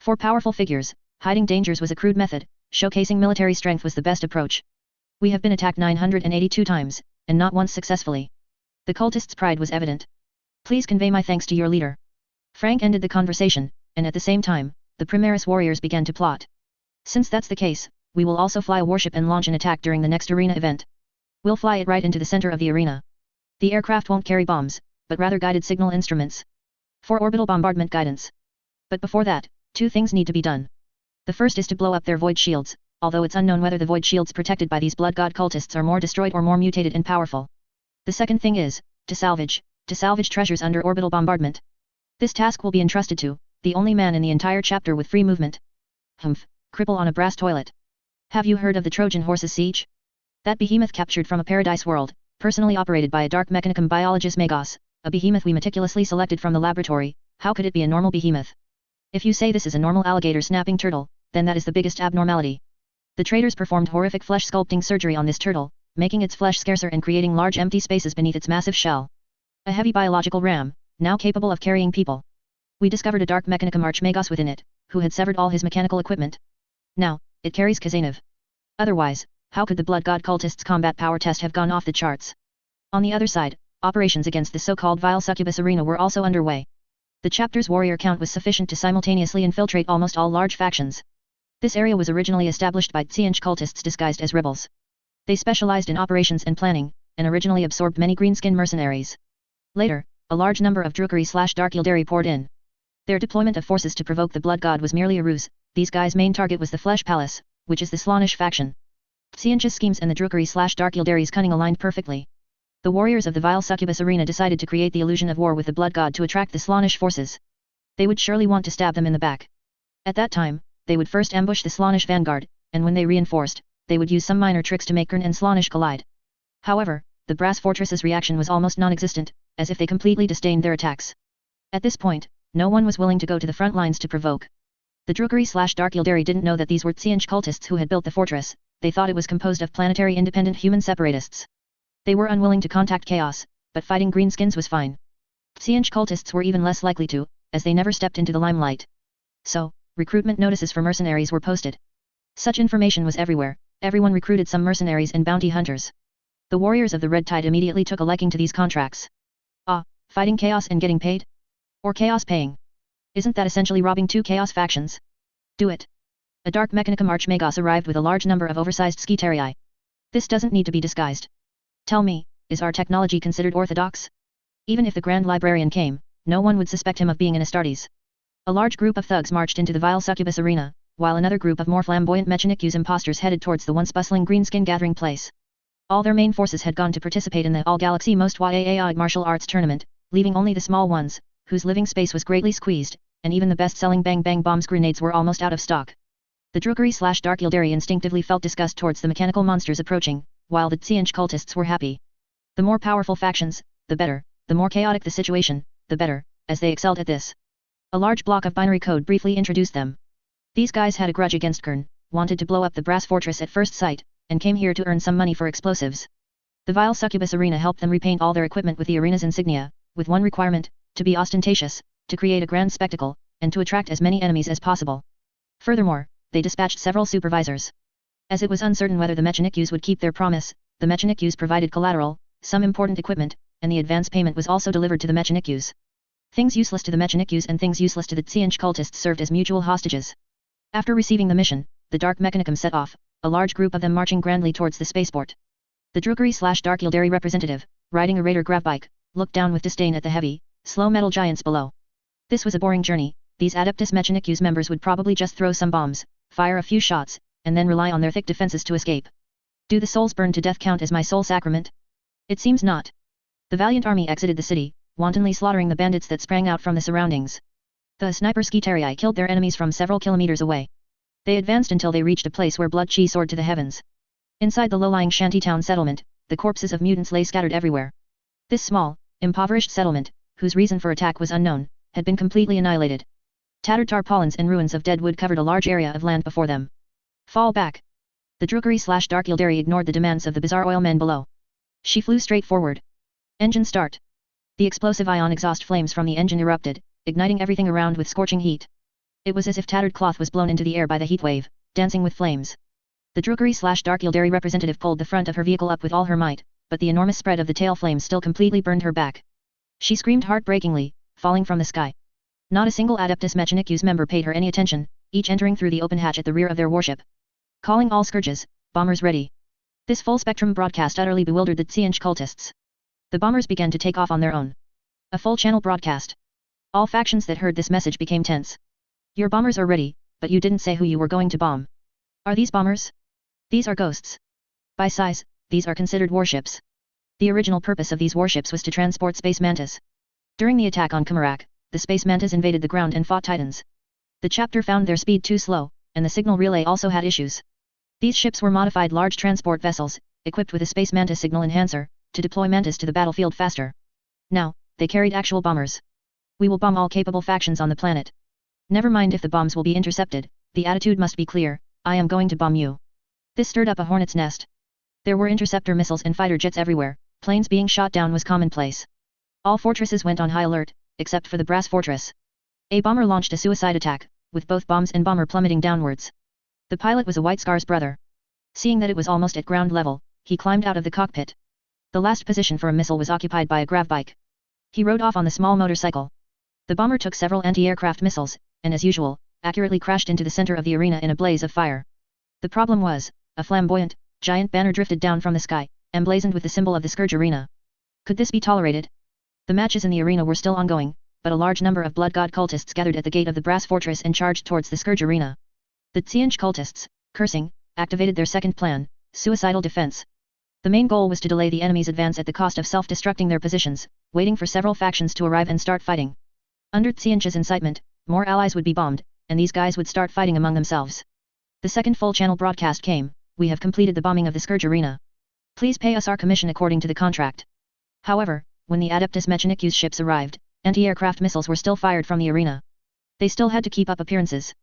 For powerful figures, hiding dangers was a crude method, showcasing military strength was the best approach. We have been attacked 982 times, and not once successfully. The cultist's pride was evident. Please convey my thanks to your leader. Frank ended the conversation, and at the same time, the Primaris warriors began to plot. Since that's the case, we will also fly a warship and launch an attack during the next arena event. We'll fly it right into the center of the arena. The aircraft won't carry bombs, but rather guided signal instruments. For orbital bombardment guidance. But before that, two things need to be done. The first is to blow up their void shields, although it's unknown whether the void shields protected by these Blood God cultists are more destroyed or more mutated and powerful. The second thing is, to salvage treasures under orbital bombardment. This task will be entrusted to, the only man in the entire chapter with free movement. Cripple on a brass toilet. Have you heard of the Trojan horse's siege? That behemoth captured from a paradise world, personally operated by a dark mechanicum biologist Magos, a behemoth we meticulously selected from the laboratory. How could it be a normal behemoth? If you say this is a normal alligator snapping turtle, then that is the biggest abnormality. The traders performed horrific flesh sculpting surgery on this turtle, making its flesh scarcer and creating large empty spaces beneath its massive shell. A heavy biological ram, now capable of carrying people. We discovered a dark mechanicum archmagos within it, who had severed all his mechanical equipment. Now, it carries Kazanov. Otherwise, how could the Blood God cultists' combat power test have gone off the charts? On the other side, operations against the so-called vile succubus arena were also underway. The chapter's warrior count was sufficient to simultaneously infiltrate almost all large factions. This area was originally established by Qing cultists disguised as rebels. They specialized in operations and planning, and originally absorbed many greenskin mercenaries. Later, a large number of Drukari/Dark Yildari poured in. Their deployment of forces to provoke the Blood God was merely a ruse. These guys' main target was the Flesh Palace, which is the Slaanesh faction. Xian's schemes and the Drukari/Dark Yildari's cunning aligned perfectly. The warriors of the vile succubus arena decided to create the illusion of war with the Blood God to attract the Slaanesh forces. They would surely want to stab them in the back. At that time, they would first ambush the Slaanesh vanguard, and when they reinforced, they would use some minor tricks to make Kern and Slaanesh collide. However, the brass fortress's reaction was almost non-existent, as if they completely disdained their attacks. At this point, no one was willing to go to the front lines to provoke. The Drukari/Dark Yildari didn't know that these were Xian's cultists who had built the fortress. They thought it was composed of planetary independent human separatists. They were unwilling to contact chaos, but fighting greenskins was fine. Xian's cultists were even less likely to, as they never stepped into the limelight. So, recruitment notices for mercenaries were posted. Such information was everywhere. Everyone recruited some mercenaries and bounty hunters. The warriors of the Red Tide immediately took a liking to these contracts. Fighting chaos and getting paid? Or chaos paying? Isn't that essentially robbing two chaos factions? Do it. A dark mechanicum archmagos arrived with a large number of oversized skitarii. This doesn't need to be disguised. Tell me, is our technology considered orthodox? Even if the Grand Librarian came, no one would suspect him of being an Astartes. A large group of thugs marched into the vile succubus arena, while another group of more flamboyant Mechanic-use imposters headed towards the once bustling greenskin gathering place. All their main forces had gone to participate in the all-galaxy most YAAI martial arts tournament, leaving only the small ones, whose living space was greatly squeezed, and even the best-selling Bang Bang Bombs grenades were almost out of stock. The Drukari/Dark Yildari instinctively felt disgust towards the mechanical monsters approaching, while the Xianch cultists were happy. The more powerful factions, the better, the more chaotic the situation, the better, as they excelled at this. A large block of binary code briefly introduced them. These guys had a grudge against Kern, wanted to blow up the brass fortress at first sight, and came here to earn some money for explosives. The vile succubus arena helped them repaint all their equipment with the arena's insignia, with one requirement, to be ostentatious, to create a grand spectacle, and to attract as many enemies as possible. Furthermore, they dispatched several supervisors. As it was uncertain whether the Mechanicues would keep their promise, the Mechanicues provided collateral, some important equipment, and the advance payment was also delivered to the Mechanicues. Things useless to the Mechanicues and things useless to the Qing cultists served as mutual hostages. After receiving the mission, the Dark Mechanicum set off, a large group of them marching grandly towards the spaceport. The Drukari/Dark Yildari representative, riding a raider grav bike, looked down with disdain at the heavy, slow metal giants below. This was a boring journey. These Adeptus Mechanicues members would probably just throw some bombs, fire a few shots, and then rely on their thick defenses to escape. Do the souls burned to death count as my soul sacrament? It seems not. The valiant army exited the city, wantonly slaughtering the bandits that sprang out from the surroundings. The sniper skitarii killed their enemies from several kilometers away. They advanced until they reached a place where blood chi soared to the heavens. Inside the low-lying shantytown settlement, the corpses of mutants lay scattered everywhere. This small, impoverished settlement, whose reason for attack was unknown, had been completely annihilated. Tattered tarpaulins and ruins of dead wood covered a large area of land before them. Fall back. The Drukari/Dark Yildari ignored the demands of the bizarre oil men below. She flew straight forward. Engine start. The explosive ion exhaust flames from the engine erupted, igniting everything around with scorching heat. It was as if tattered cloth was blown into the air by the heat wave, dancing with flames. The Drukari/Dark Yildari representative pulled the front of her vehicle up with all her might, but the enormous spread of the tail flames still completely burned her back. She screamed heartbreakingly, falling from the sky. Not a single Adeptus Mechanicues member paid her any attention, each entering through the open hatch at the rear of their warship. Calling all scourges, bombers ready. This full-spectrum broadcast utterly bewildered the Qing cultists. The bombers began to take off on their own. A full-channel broadcast. All factions that heard this message became tense. Your bombers are ready, but you didn't say who you were going to bomb. Are these bombers? These are ghosts. By size, these are considered warships. The original purpose of these warships was to transport space mantas. During the attack on Kumarak, the space mantas invaded the ground and fought titans. The chapter found their speed too slow, and the signal relay also had issues. These ships were modified large transport vessels, equipped with a space mantis signal enhancer, to deploy mantas to the battlefield faster. Now, they carried actual bombers. We will bomb all capable factions on the planet. Never mind if the bombs will be intercepted, the attitude must be clear, I am going to bomb you. This stirred up a hornet's nest. There were interceptor missiles and fighter jets everywhere, planes being shot down was commonplace. All fortresses went on high alert, except for the Brass Fortress. A bomber launched a suicide attack, with both bombs and bomber plummeting downwards. The pilot was a White Scar's brother. Seeing that it was almost at ground level, he climbed out of the cockpit. The last position for a missile was occupied by a grav bike. He rode off on the small motorcycle. The bomber took several anti-aircraft missiles, and as usual, accurately crashed into the center of the arena in a blaze of fire. The problem was, a flamboyant, giant banner drifted down from the sky, emblazoned with the symbol of the Scourge Arena. Could this be tolerated? The matches in the arena were still ongoing, but a large number of Blood God cultists gathered at the gate of the Brass Fortress and charged towards the Scourge Arena. The Qing cultists, cursing, activated their second plan, suicidal defense. The main goal was to delay the enemy's advance at the cost of self-destructing their positions, waiting for several factions to arrive and start fighting. Under Qing's incitement, more allies would be bombed, and these guys would start fighting among themselves. The second full-channel broadcast came, we have completed the bombing of the Scourge Arena. Please pay us our commission according to the contract. However, when the Adeptus Mechanicues ships arrived, anti-aircraft missiles were still fired from the arena. They still had to keep up appearances.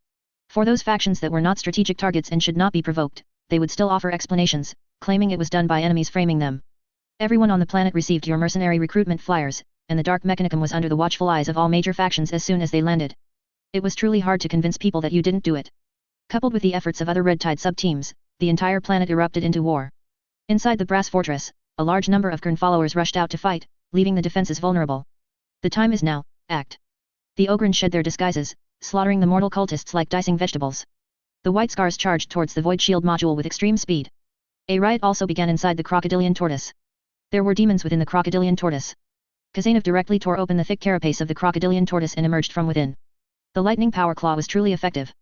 For those factions that were not strategic targets and should not be provoked, they would still offer explanations, claiming it was done by enemies framing them. Everyone on the planet received your mercenary recruitment flyers, and the Dark Mechanicum was under the watchful eyes of all major factions as soon as they landed. It was truly hard to convince people that you didn't do it. Coupled with the efforts of other Red Tide sub-teams, the entire planet erupted into war. Inside the Brass Fortress, a large number of Kern followers rushed out to fight, leaving the defenses vulnerable. The time is now, act. The Ogryn shed their disguises, slaughtering the mortal cultists like dicing vegetables. The White Scars charged towards the Void Shield module with extreme speed. A riot also began inside the Crocodilian Tortoise. There were demons within the Crocodilian Tortoise. Kazanov directly tore open the thick carapace of the Crocodilian Tortoise and emerged from within. The lightning power claw was truly effective.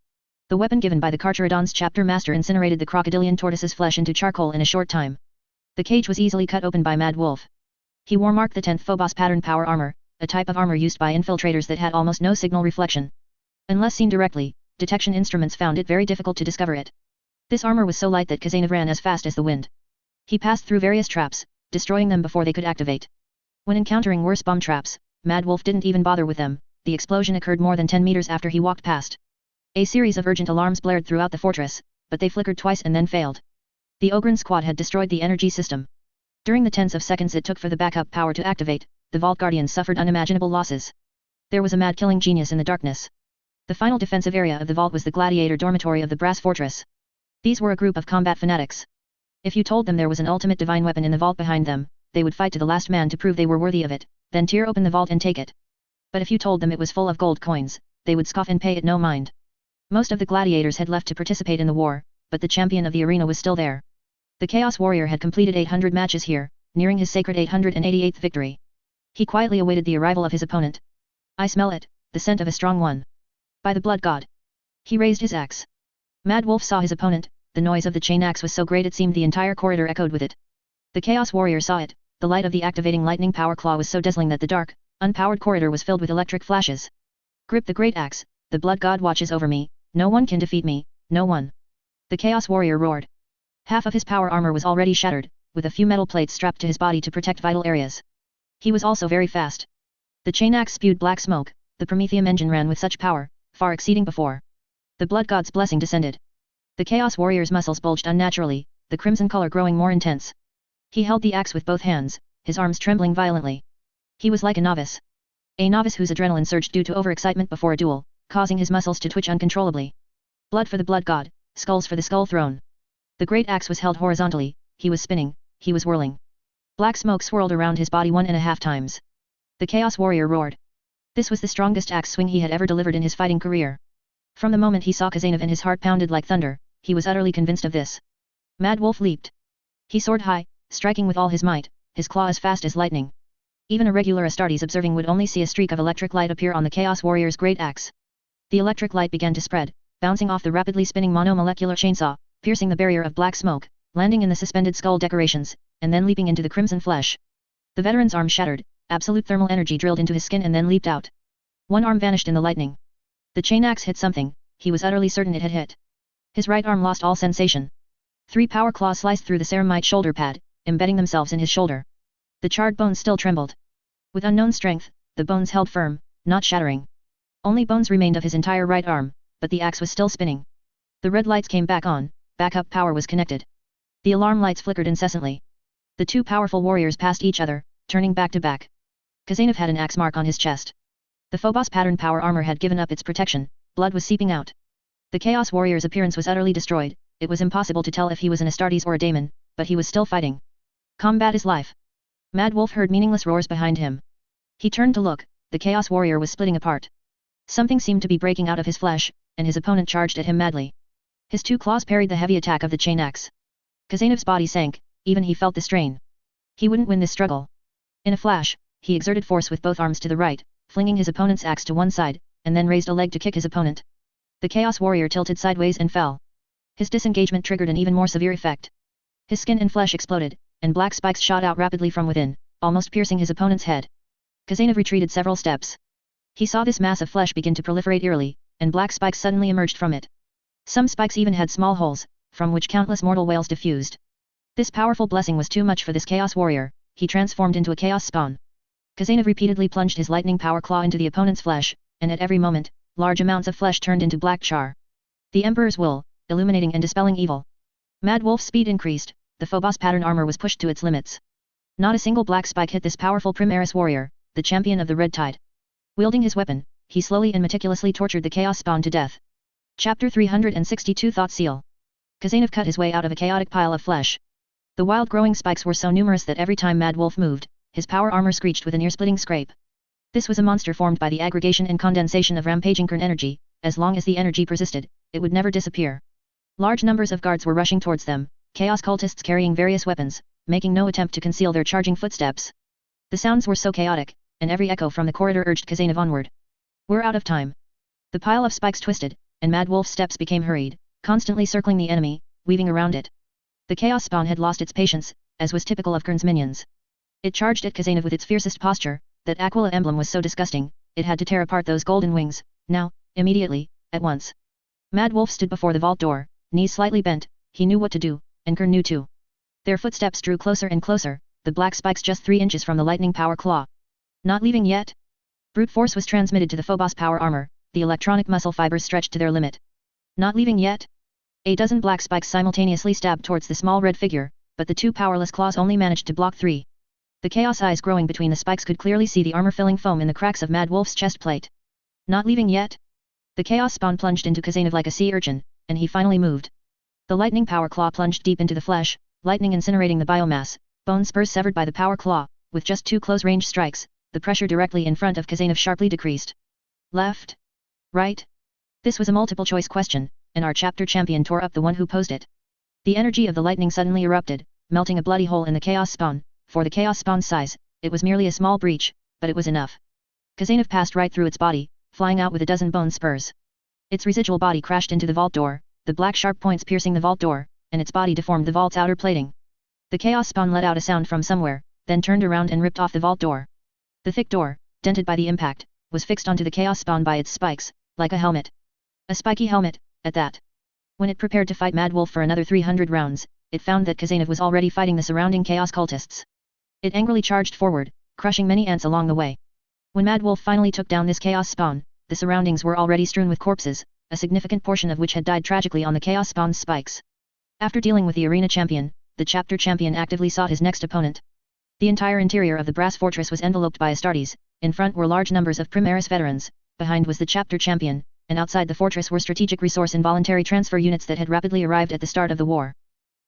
The weapon given by the Carcharodon's chapter master incinerated the Crocodilian Tortoise's flesh into charcoal in a short time. The cage was easily cut open by Mad Wolf. He wore Mark the 10th Phobos pattern power armor, a type of armor used by infiltrators that had almost no signal reflection. Unless seen directly, detection instruments found it very difficult to discover it. This armor was so light that Kazanov ran as fast as the wind. He passed through various traps, destroying them before they could activate. When encountering worse bomb traps, Mad Wolf didn't even bother with them. The explosion occurred more than 10 meters after he walked past. A series of urgent alarms blared throughout the fortress, but they flickered twice and then failed. The Ogryn squad had destroyed the energy system. During the tens of seconds it took for the backup power to activate, the Vault Guardians suffered unimaginable losses. There was a mad killing genius in the darkness. The final defensive area of the vault was the gladiator dormitory of the Brass Fortress. These were a group of combat fanatics. If you told them there was an ultimate divine weapon in the vault behind them, they would fight to the last man to prove they were worthy of it, then tear open the vault and take it. But if you told them it was full of gold coins, they would scoff and pay it no mind. Most of the gladiators had left to participate in the war, but the champion of the arena was still there. The Chaos Warrior had completed 800 matches here, nearing his sacred 888th victory. He quietly awaited the arrival of his opponent. I smell it, the scent of a strong one. By the blood god. He raised his axe. Mad Wolf saw his opponent, the noise of the chain axe was so great it seemed the entire corridor echoed with it. The Chaos Warrior saw it, the light of the activating lightning power claw was so dazzling that the dark, unpowered corridor was filled with electric flashes. Grip the great axe, the blood god watches over me, no one can defeat me, no one. The Chaos Warrior roared. Half of his power armor was already shattered, with a few metal plates strapped to his body to protect vital areas. He was also very fast. The chain axe spewed black smoke, the Prometheum engine ran with such power, far exceeding before. The blood god's blessing descended. The Chaos Warrior's muscles bulged unnaturally, the crimson color growing more intense. He held the axe with both hands, his arms trembling violently. He was like a novice. A novice whose adrenaline surged due to overexcitement before a duel, causing his muscles to twitch uncontrollably. Blood for the blood god, skulls for the skull throne. The great axe was held horizontally, he was spinning, he was whirling. Black smoke swirled around his body 1.5 times. The Chaos Warrior roared. This was the strongest axe swing he had ever delivered in his fighting career. From the moment he saw Khazanov and his heart pounded like thunder, he was utterly convinced of this. Mad Wolf leaped. He soared high, striking with all his might, his claw as fast as lightning. Even a regular Astartes observing would only see a streak of electric light appear on the Chaos Warrior's great axe. The electric light began to spread, bouncing off the rapidly spinning monomolecular chainsaw, piercing the barrier of black smoke, landing in the suspended skull decorations, and then leaping into the crimson flesh. The veteran's arm shattered, absolute thermal energy drilled into his skin and then leaped out. One arm vanished in the lightning. The chain axe hit something, he was utterly certain it had hit. His right arm lost all sensation. 3 power claws sliced through the ceramite shoulder pad, embedding themselves in his shoulder. The charred bones still trembled. With unknown strength, the bones held firm, not shattering. Only bones remained of his entire right arm, but the axe was still spinning. The red lights came back on, backup power was connected. The alarm lights flickered incessantly. The 2 powerful warriors passed each other, turning back to back. Khazanov had an axe mark on his chest. The Phobos pattern power armor had given up its protection, blood was seeping out. The Chaos Warrior's appearance was utterly destroyed, it was impossible to tell if he was an Astartes or a daemon, but he was still fighting. Combat is life. Mad Wolf heard meaningless roars behind him. He turned to look, the Chaos Warrior was splitting apart. Something seemed to be breaking out of his flesh, and his opponent charged at him madly. His 2 claws parried the heavy attack of the chain axe. Khazanov's body sank, even he felt the strain. He wouldn't win this struggle. In a flash, he exerted force with both arms to the right, flinging his opponent's axe to one side, and then raised a leg to kick his opponent. The Chaos Warrior tilted sideways and fell. His disengagement triggered an even more severe effect. His skin and flesh exploded, and black spikes shot out rapidly from within, almost piercing his opponent's head. Khazanov retreated several steps. He saw this mass of flesh begin to proliferate eerily, and black spikes suddenly emerged from it. Some spikes even had small holes, from which countless mortal wails diffused. This powerful blessing was too much for this Chaos Warrior, he transformed into a chaos spawn. Khazanov repeatedly plunged his lightning power claw into the opponent's flesh, and at every moment, large amounts of flesh turned into black char. The Emperor's will, illuminating and dispelling evil. Mad Wolf's speed increased, the Phobos pattern armor was pushed to its limits. Not a single black spike hit this powerful Primaris warrior, the champion of the Red Tide. Wielding his weapon, he slowly and meticulously tortured the chaos spawn to death. Chapter 362 Thought Seal. Khazanov cut his way out of a chaotic pile of flesh. The wild-growing spikes were so numerous that every time Mad Wolf moved, his power armor screeched with an ear-splitting scrape. This was a monster formed by the aggregation and condensation of rampaging kern energy. As long as the energy persisted, it would never disappear. Large numbers of guards were rushing towards them, chaos cultists carrying various weapons, making no attempt to conceal their charging footsteps. The sounds were so chaotic, and every echo from the corridor urged Khazanov onward. We're out of time. The pile of spikes twisted, and Mad Wolf's steps became hurried, constantly circling the enemy, weaving around it. The chaos spawn had lost its patience, as was typical of Kern's minions. It charged at Khazanov with its fiercest posture. That Aquila emblem was so disgusting, it had to tear apart those golden wings, now, immediately, at once. Mad Wolf stood before the vault door, knees slightly bent, he knew what to do, and Kern knew too. Their footsteps drew closer and closer, the black spikes just 3 inches from the lightning power claw. Not leaving yet? Brute force was transmitted to the Phobos power armor, the electronic muscle fibers stretched to their limit. Not leaving yet? A dozen black spikes simultaneously stabbed towards the small red figure, but the two powerless claws only managed to block three. The chaos eyes growing between the spikes could clearly see the armor-filling foam in the cracks of Mad Wolf's chest plate. Not leaving yet? The chaos spawn plunged into Khazanov like a sea urchin, and he finally moved. The lightning power claw plunged deep into the flesh, lightning incinerating the biomass, bone spurs severed by the power claw. With just two close-range strikes, the pressure directly in front of Khazanov sharply decreased. Left? Right? This was a multiple-choice question, and our chapter champion tore up the one who posed it. The energy of the lightning suddenly erupted, melting a bloody hole in the chaos spawn. For the chaos spawn's size, it was merely a small breach, but it was enough. Khazanov passed right through its body, flying out with a dozen bone spurs. Its residual body crashed into the vault door, the black sharp points piercing the vault door, and its body deformed the vault's outer plating. The chaos spawn let out a sound from somewhere, then turned around and ripped off the vault door. The thick door, dented by the impact, was fixed onto the chaos spawn by its spikes, like a helmet. A spiky helmet, at that. When it prepared to fight Mad Wolf for another 300 rounds, it found that Khazanov was already fighting the surrounding chaos cultists. It angrily charged forward, crushing many ants along the way. When Mad Wolf finally took down this chaos spawn, the surroundings were already strewn with corpses, a significant portion of which had died tragically on the chaos spawn's spikes. After dealing with the arena champion, the chapter champion actively sought his next opponent. The entire interior of the brass fortress was enveloped by Astartes. In front were large numbers of Primaris veterans, behind was the chapter champion, and outside the fortress were strategic resource involuntary transfer units that had rapidly arrived at the start of the war.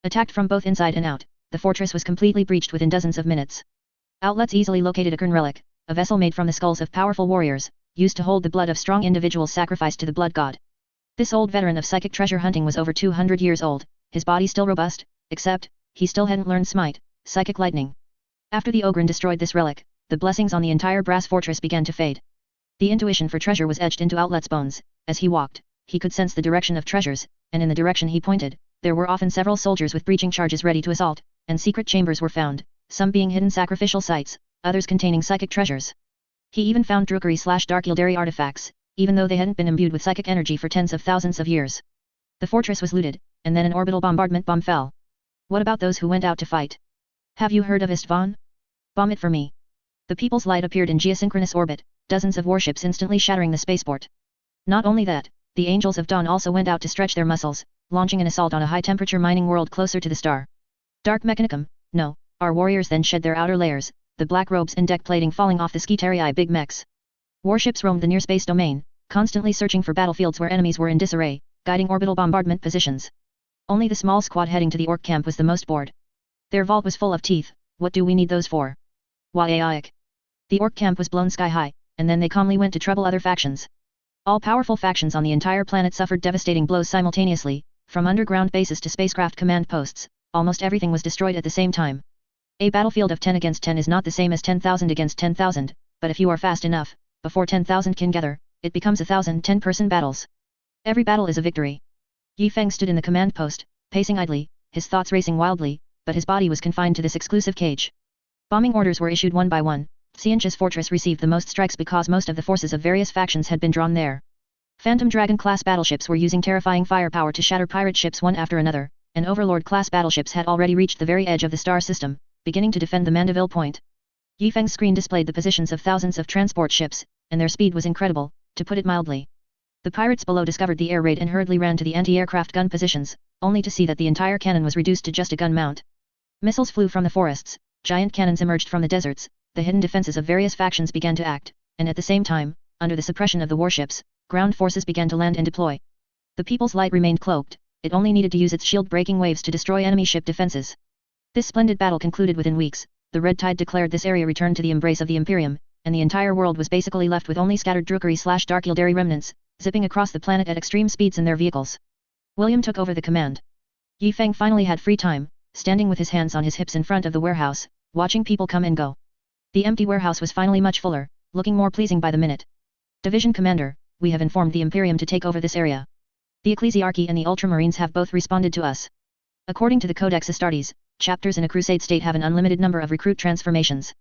Attacked from both inside and out, the fortress was completely breached within dozens of minutes. Outlets easily located a Qing relic, a vessel made from the skulls of powerful warriors, used to hold the blood of strong individuals sacrificed to the blood god. This old veteran of psychic treasure hunting was over 200 years old, his body still robust, except, he still hadn't learned Smite, Psychic Lightning. After the Ogren destroyed this relic, the blessings on the entire brass fortress began to fade. The intuition for treasure was etched into Outlet's bones. As he walked, he could sense the direction of treasures, and in the direction he pointed, there were often several soldiers with breaching charges ready to assault, and secret chambers were found, some being hidden sacrificial sites, others containing psychic treasures. He even found Drukari/Dark Yildari artifacts, even though they hadn't been imbued with psychic energy for tens of thousands of years. The fortress was looted, and then an orbital bombardment bomb fell. What about those who went out to fight? Have you heard of Istvan? Bomb it for me. The People's Light appeared in geosynchronous orbit, dozens of warships instantly shattering the spaceport. Not only that, the Angels of Dawn also went out to stretch their muscles, launching an assault on a high-temperature mining world closer to the star. Dark Mechanicum, no, our warriors then shed their outer layers, the black robes and deck plating falling off the Skitarii big mechs. Warships roamed the near-space domain, constantly searching for battlefields where enemies were in disarray, guiding orbital bombardment positions. Only the small squad heading to the Orc camp was the most bored. Their vault was full of teeth, what do we need those for? Why? The Orc camp was blown sky high, and then they calmly went to trouble other factions. All powerful factions on the entire planet suffered devastating blows simultaneously, from underground bases to spacecraft command posts, almost everything was destroyed at the same time. A battlefield of 10 against 10 is not the same as 10,000 against 10,000, but if you are fast enough, before 10,000 can gather, it becomes 1,000 10-person battles. Every battle is a victory. Yi Feng stood in the command post, pacing idly, his thoughts racing wildly, but his body was confined to this exclusive cage. Bombing orders were issued one by one. Xianxu's fortress received the most strikes because most of the forces of various factions had been drawn there. Phantom Dragon-class battleships were using terrifying firepower to shatter pirate ships one after another, and Overlord-class battleships had already reached the very edge of the star system, beginning to defend the Mandeville Point. Yi Feng's screen displayed the positions of thousands of transport ships, and their speed was incredible, to put it mildly. The pirates below discovered the air raid and hurriedly ran to the anti-aircraft gun positions, only to see that the entire cannon was reduced to just a gun mount. Missiles flew from the forests, giant cannons emerged from the deserts, the hidden defenses of various factions began to act, and at the same time, under the suppression of the warships, ground forces began to land and deploy. The People's Light remained cloaked, it only needed to use its shield-breaking waves to destroy enemy ship defenses. This splendid battle concluded within weeks, the Red Tide declared this area returned to the embrace of the Imperium, and the entire world was basically left with only scattered Drukari/Dark Yildari remnants, zipping across the planet at extreme speeds in their vehicles. William took over the command. Yi Feng finally had free time, standing with his hands on his hips in front of the warehouse, watching people come and go. The empty warehouse was finally much fuller, looking more pleasing by the minute. Division Commander, we have informed the Imperium to take over this area. The Ecclesiarchy and the Ultramarines have both responded to us. According to the Codex Astartes, chapters in a crusade state have an unlimited number of recruit transformations.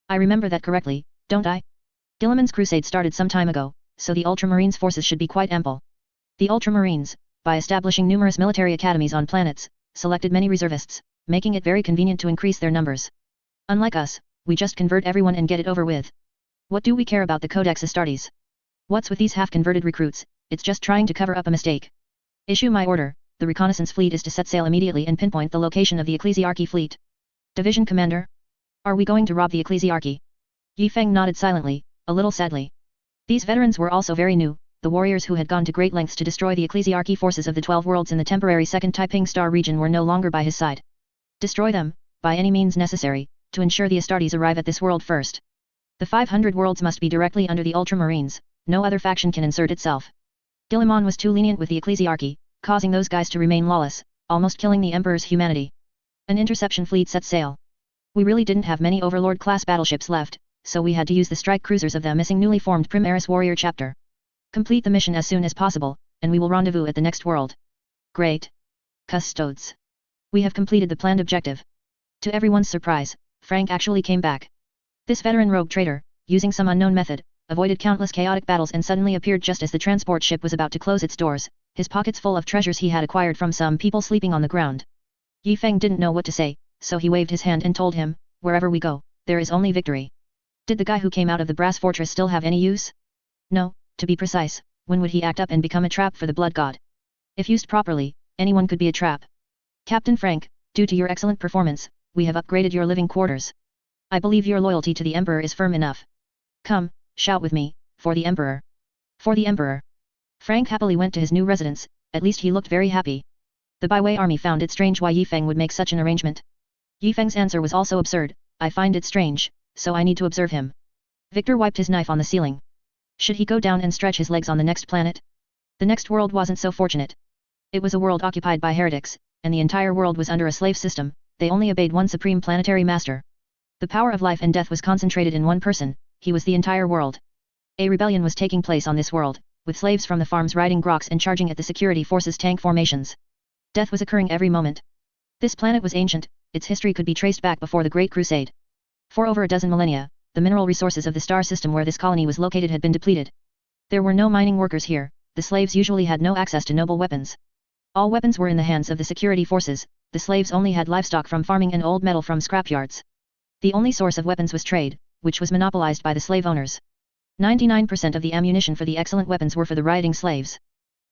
I remember that correctly, don't I? Gilliman's crusade started some time ago, so the Ultramarines' forces should be quite ample. The Ultramarines, by establishing numerous military academies on planets, selected many reservists, making it very convenient to increase their numbers. Unlike us, we just convert everyone and get it over with. What do we care about the Codex Astartes? What's with these half-converted recruits, it's just trying to cover up a mistake. Issue my order, the reconnaissance fleet is to set sail immediately and pinpoint the location of the Ecclesiarchy fleet. Division Commander? Are we going to rob the Ecclesiarchy? Yifeng nodded silently, a little sadly. These veterans were also very new, the warriors who had gone to great lengths to destroy the Ecclesiarchy forces of the 12 worlds in the temporary Second Taiping Star region were no longer by his side. Destroy them, by any means necessary, to ensure the Astartes arrive at this world first. The 500 worlds must be directly under the Ultramarines, no other faction can insert itself. Guillemon was too lenient with the Ecclesiarchy, causing those guys to remain lawless, almost killing the Emperor's humanity. An interception fleet set sail. We really didn't have many Overlord-class battleships left, so we had to use the strike cruisers of the missing newly formed Primaris Warrior chapter. Complete the mission as soon as possible, and we will rendezvous at the next world. Great. Custodes. We have completed the planned objective. To everyone's surprise, Frank actually came back. This veteran rogue trader, using some unknown method, avoided countless chaotic battles and suddenly appeared just as the transport ship was about to close its doors, his pockets full of treasures he had acquired from some people sleeping on the ground. Yifeng didn't know what to say, so he waved his hand and told him, wherever we go, there is only victory. Did the guy who came out of the brass fortress still have any use? No. To be precise, when would he act up and become a trap for the blood god? If used properly, anyone could be a trap. Captain Frank, due to your excellent performance, we have upgraded your living quarters. I believe your loyalty to the Emperor is firm enough. Come, shout with me, for the Emperor. For the Emperor. Frank happily went to his new residence, at least he looked very happy. The Byway army found it strange why Yifeng would make such an arrangement. Yifeng's answer was also absurd, I find it strange, so I need to observe him. Victor wiped his knife on the ceiling. Should he go down and stretch his legs on the next planet? The next world wasn't so fortunate. It was a world occupied by heretics, and the entire world was under a slave system, they only obeyed one supreme planetary master. The power of life and death was concentrated in one person, he was the entire world. A rebellion was taking place on this world, with slaves from the farms riding groks and charging at the security forces' tank formations. Death was occurring every moment. This planet was ancient, its history could be traced back before the Great Crusade. For over a dozen millennia, the mineral resources of the star system where this colony was located had been depleted. There were no mining workers here, the slaves usually had no access to noble weapons. All weapons were in the hands of the security forces, the slaves only had livestock from farming and old metal from scrapyards. The only source of weapons was trade, which was monopolized by the slave owners. 99% of the ammunition for the excellent weapons were for the rioting slaves.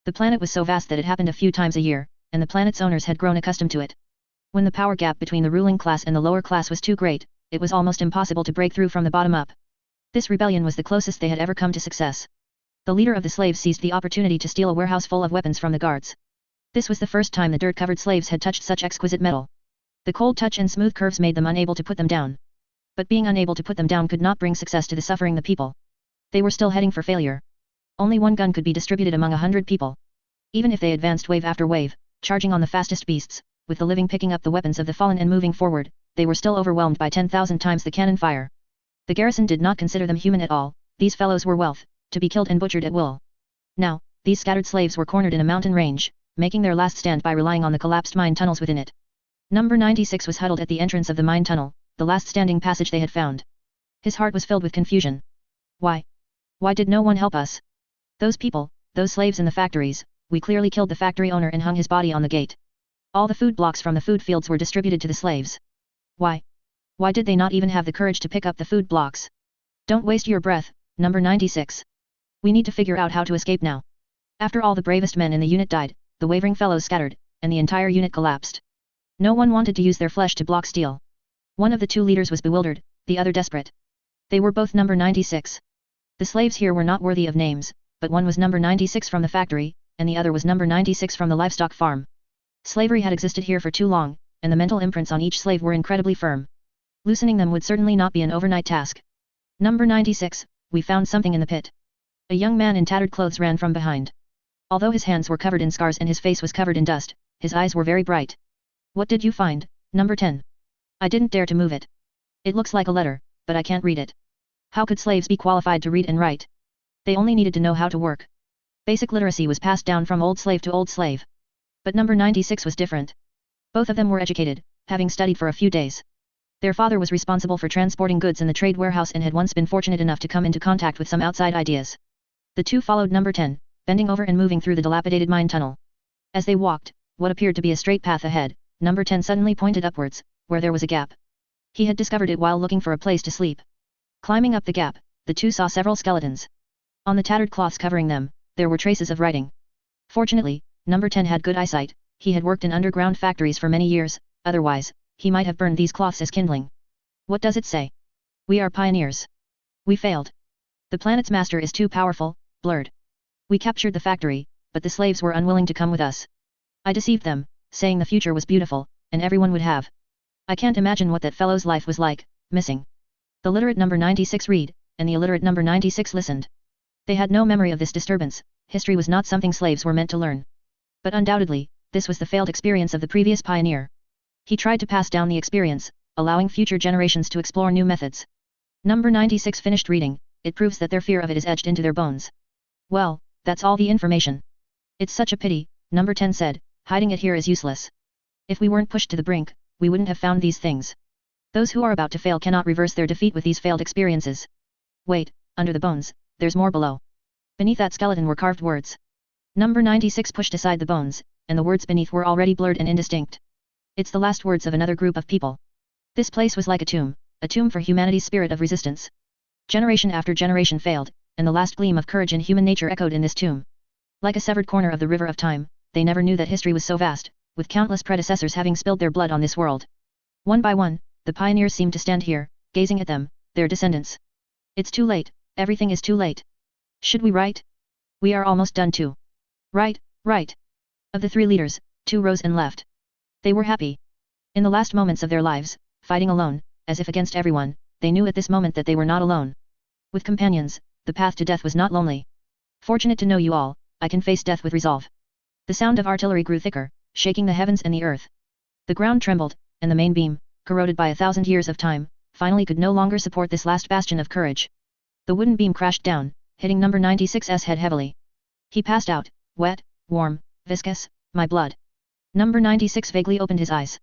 The planet was so vast that it happened a few times a year, and the planet's owners had grown accustomed to it. When the power gap between the ruling class and the lower class was too great, it was almost impossible to break through from the bottom up. This rebellion was the closest they had ever come to success. The leader of the slaves seized the opportunity to steal a warehouse full of weapons from the guards. This was the first time the dirt-covered slaves had touched such exquisite metal. The cold touch and smooth curves made them unable to put them down. But being unable to put them down could not bring success to the suffering the people. They were still heading for failure. Only one gun could be distributed among 100 people. Even if they advanced wave after wave, charging on the fastest beasts, with the living picking up the weapons of the fallen and moving forward, they were still overwhelmed by 10,000 times the cannon fire. The garrison did not consider them human at all, these fellows were wealth, to be killed and butchered at will. Now, these scattered slaves were cornered in a mountain range, making their last stand by relying on the collapsed mine tunnels within it. Number 96 was huddled at the entrance of the mine tunnel, the last standing passage they had found. His heart was filled with confusion. Why? Why did no one help us? Those people, those slaves in the factories, we clearly killed the factory owner and hung his body on the gate. All the food blocks from the food fields were distributed to the slaves. Why? Why did they not even have the courage to pick up the food blocks? Don't waste your breath, number 96. We need to figure out how to escape now. After all the bravest men in the unit died, the wavering fellows scattered, and the entire unit collapsed. No one wanted to use their flesh to block steel. One of the two leaders was bewildered, the other desperate. They were both number 96. The slaves here were not worthy of names, but one was number 96 from the factory, and the other was number 96 from the livestock farm. Slavery had existed here for too long, and the mental imprints on each slave were incredibly firm. Loosening them would certainly not be an overnight task. Number 96, we found something in the pit. A young man in tattered clothes ran from behind. Although his hands were covered in scars and his face was covered in dust, his eyes were very bright. What did you find, number 10? I didn't dare to move it. It looks like a letter, but I can't read it. How could slaves be qualified to read and write? They only needed to know how to work. Basic literacy was passed down from old slave to old slave. But number 96 was different. Both of them were educated, having studied for a few days. Their father was responsible for transporting goods in the trade warehouse and had once been fortunate enough to come into contact with some outside ideas. The two followed number 10, bending over and moving through the dilapidated mine tunnel. As they walked, what appeared to be a straight path ahead, number 10 suddenly pointed upwards, where there was a gap. He had discovered it while looking for a place to sleep. Climbing up the gap, the two saw several skeletons. On the tattered cloths covering them, there were traces of writing. Fortunately, number 10 had good eyesight, He had worked in underground factories for many years, otherwise, he might have burned these cloths as kindling. What does it say? We are pioneers. We failed. The planet's master is too powerful, blurred. We captured the factory, but the slaves were unwilling to come with us. I deceived them, saying the future was beautiful, and everyone would have. I can't imagine what that fellow's life was like, missing. The literate number 96 read, and the illiterate number 96 listened. They had no memory of this disturbance. History was not something slaves were meant to learn. But undoubtedly, this was the failed experience of the previous pioneer. He tried to pass down the experience, allowing future generations to explore new methods. Number 96 finished reading. It proves that their fear of it is etched into their bones. Well, that's all the information. It's such a pity, number 10 said, hiding it here is useless. If we weren't pushed to the brink, we wouldn't have found these things. Those who are about to fail cannot reverse their defeat with these failed experiences. Wait, under the bones, there's more below. Beneath that skeleton were carved words. Number 96 pushed aside the bones, and the words beneath were already blurred and indistinct. It's the last words of another group of people. This place was like a tomb for humanity's spirit of resistance. Generation after generation failed, and the last gleam of courage in human nature echoed in this tomb. Like a severed corner of the river of time, they never knew that history was so vast, with countless predecessors having spilled their blood on this world. One by one, the pioneers seemed to stand here, gazing at them, their descendants. It's too late, everything is too late. Should we write? We are almost done too. Right. Of the 3 leaders, 2 rose and left. They were happy. In the last moments of their lives, fighting alone, as if against everyone, they knew at this moment that they were not alone. With companions, the path to death was not lonely. Fortunate to know you all, I can face death with resolve. The sound of artillery grew thicker, shaking the heavens and the earth. The ground trembled, and the main beam, corroded by 1,000 years of time, finally could no longer support this last bastion of courage. The wooden beam crashed down, hitting number 96's head heavily. He passed out, wet, warm, viscous, my blood. Number 96 vaguely opened his eyes.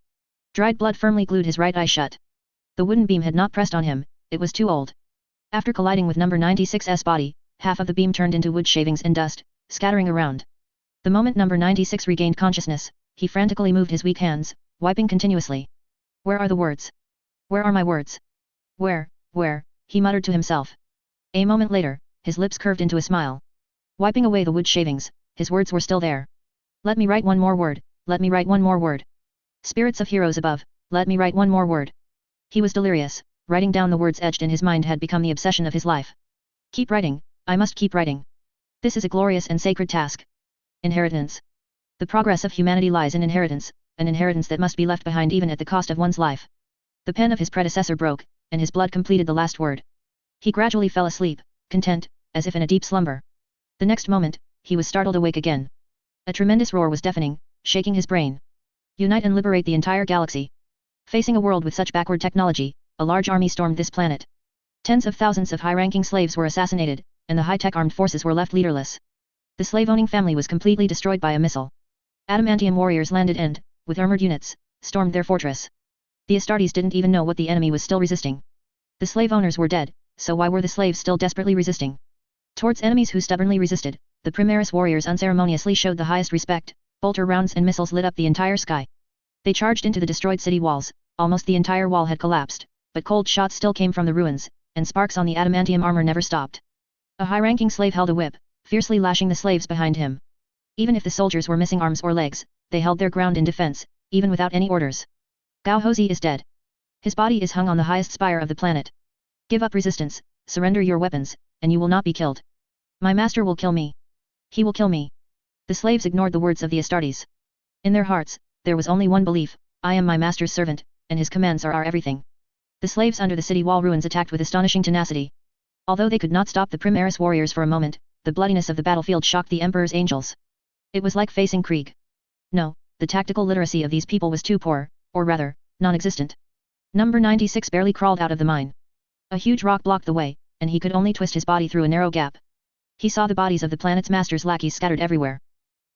Dried blood firmly glued his right eye shut. The wooden beam had not pressed on him, it was too old. After colliding with number 96's body, half of the beam turned into wood shavings and dust, scattering around. The moment number 96 regained consciousness, he frantically moved his weak hands, wiping continuously. Where are the words? Where are my words? Where, he muttered to himself. A moment later, his lips curved into a smile. Wiping away the wood shavings, his words were still there. Let me write one more word, let me write one more word. Spirits of heroes above, let me write one more word. He was delirious, writing down the words etched in his mind had become the obsession of his life. Keep writing, I must keep writing. This is a glorious and sacred task. Inheritance. The progress of humanity lies in inheritance, an inheritance that must be left behind even at the cost of one's life. The pen of his predecessor broke, and his blood completed the last word. He gradually fell asleep, content, as if in a deep slumber. The next moment, he was startled awake again. A tremendous roar was deafening, shaking his brain. Unite and liberate the entire galaxy. Facing a world with such backward technology, a large army stormed this planet. Tens of thousands of high-ranking slaves were assassinated, and the high-tech armed forces were left leaderless. The slave-owning family was completely destroyed by a missile. Adamantium warriors landed and, with armored units, stormed their fortress. The Astartes didn't even know what the enemy was still resisting. The slave owners were dead, so why were the slaves still desperately resisting? Towards enemies who stubbornly resisted, the Primaris warriors unceremoniously showed the highest respect. Bolter rounds and missiles lit up the entire sky. They charged into the destroyed city walls, almost the entire wall had collapsed, but cold shots still came from the ruins, and sparks on the adamantium armor never stopped. A high-ranking slave held a whip, fiercely lashing the slaves behind him. Even if the soldiers were missing arms or legs, they held their ground in defense, even without any orders. Gao Hozi is dead. His body is hung on the highest spire of the planet. Give up resistance, surrender your weapons, and you will not be killed. My master will kill me. He will kill me. The slaves ignored the words of the Astartes. In their hearts, there was only one belief: I am my master's servant, and his commands are our everything. The slaves under the city wall ruins attacked with astonishing tenacity. Although they could not stop the Primaris warriors for a moment, the bloodiness of the battlefield shocked the Emperor's angels. It was like facing Krieg. No, the tactical literacy of these people was too poor, or rather, non-existent. Number 96 barely crawled out of the mine. A huge rock blocked the way, and he could only twist his body through a narrow gap. He saw the bodies of the planet's master's lackeys scattered everywhere.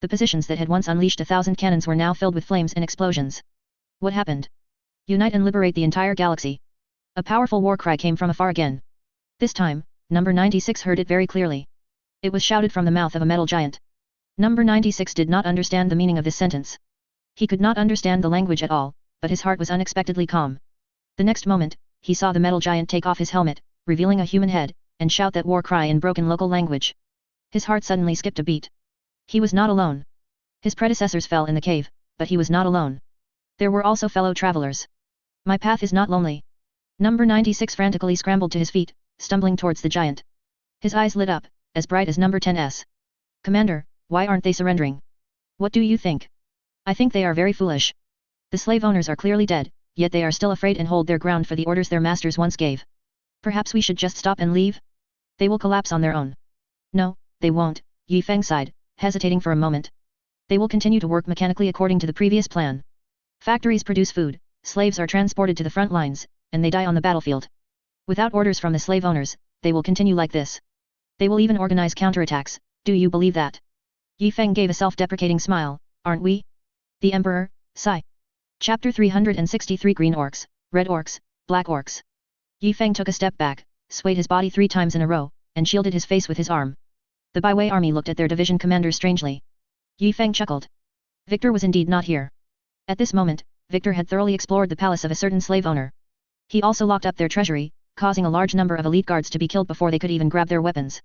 The positions that had once unleashed 1,000 cannons were now filled with flames and explosions. What happened? Unite and liberate the entire galaxy. A powerful war cry came from afar again. This time, number 96 heard it very clearly. It was shouted from the mouth of a metal giant. Number 96 did not understand the meaning of this sentence. He could not understand the language at all, but his heart was unexpectedly calm. The next moment, he saw the metal giant take off his helmet, revealing a human head, and shout that war cry in broken local language. His heart suddenly skipped a beat. He was not alone. His predecessors fell in the cave, but he was not alone. There were also fellow travelers. My path is not lonely. Number 96 frantically scrambled to his feet, stumbling towards the giant. His eyes lit up, as bright as number 10's. Commander, why aren't they surrendering? What do you think? I think they are very foolish. The slave owners are clearly dead, yet they are still afraid and hold their ground for the orders their masters once gave. Perhaps we should just stop and leave? They will collapse on their own. No, they won't, Yi Feng sighed, hesitating for a moment. They will continue to work mechanically according to the previous plan. Factories produce food, slaves are transported to the front lines, and they die on the battlefield. Without orders from the slave owners, they will continue like this. They will even organize counterattacks, do you believe that? Yi Feng gave a self-deprecating smile, aren't we? The Emperor, sigh. Chapter 363 Green Orcs, Red Orcs, Black Orcs. Yi Feng took a step back, swayed his body 3 times in a row, and shielded his face with his arm. The Baiwei army looked at their division commander strangely. Yi Feng chuckled. Victor was indeed not here. At this moment, Victor had thoroughly explored the palace of a certain slave owner. He also locked up their treasury, causing a large number of elite guards to be killed before they could even grab their weapons.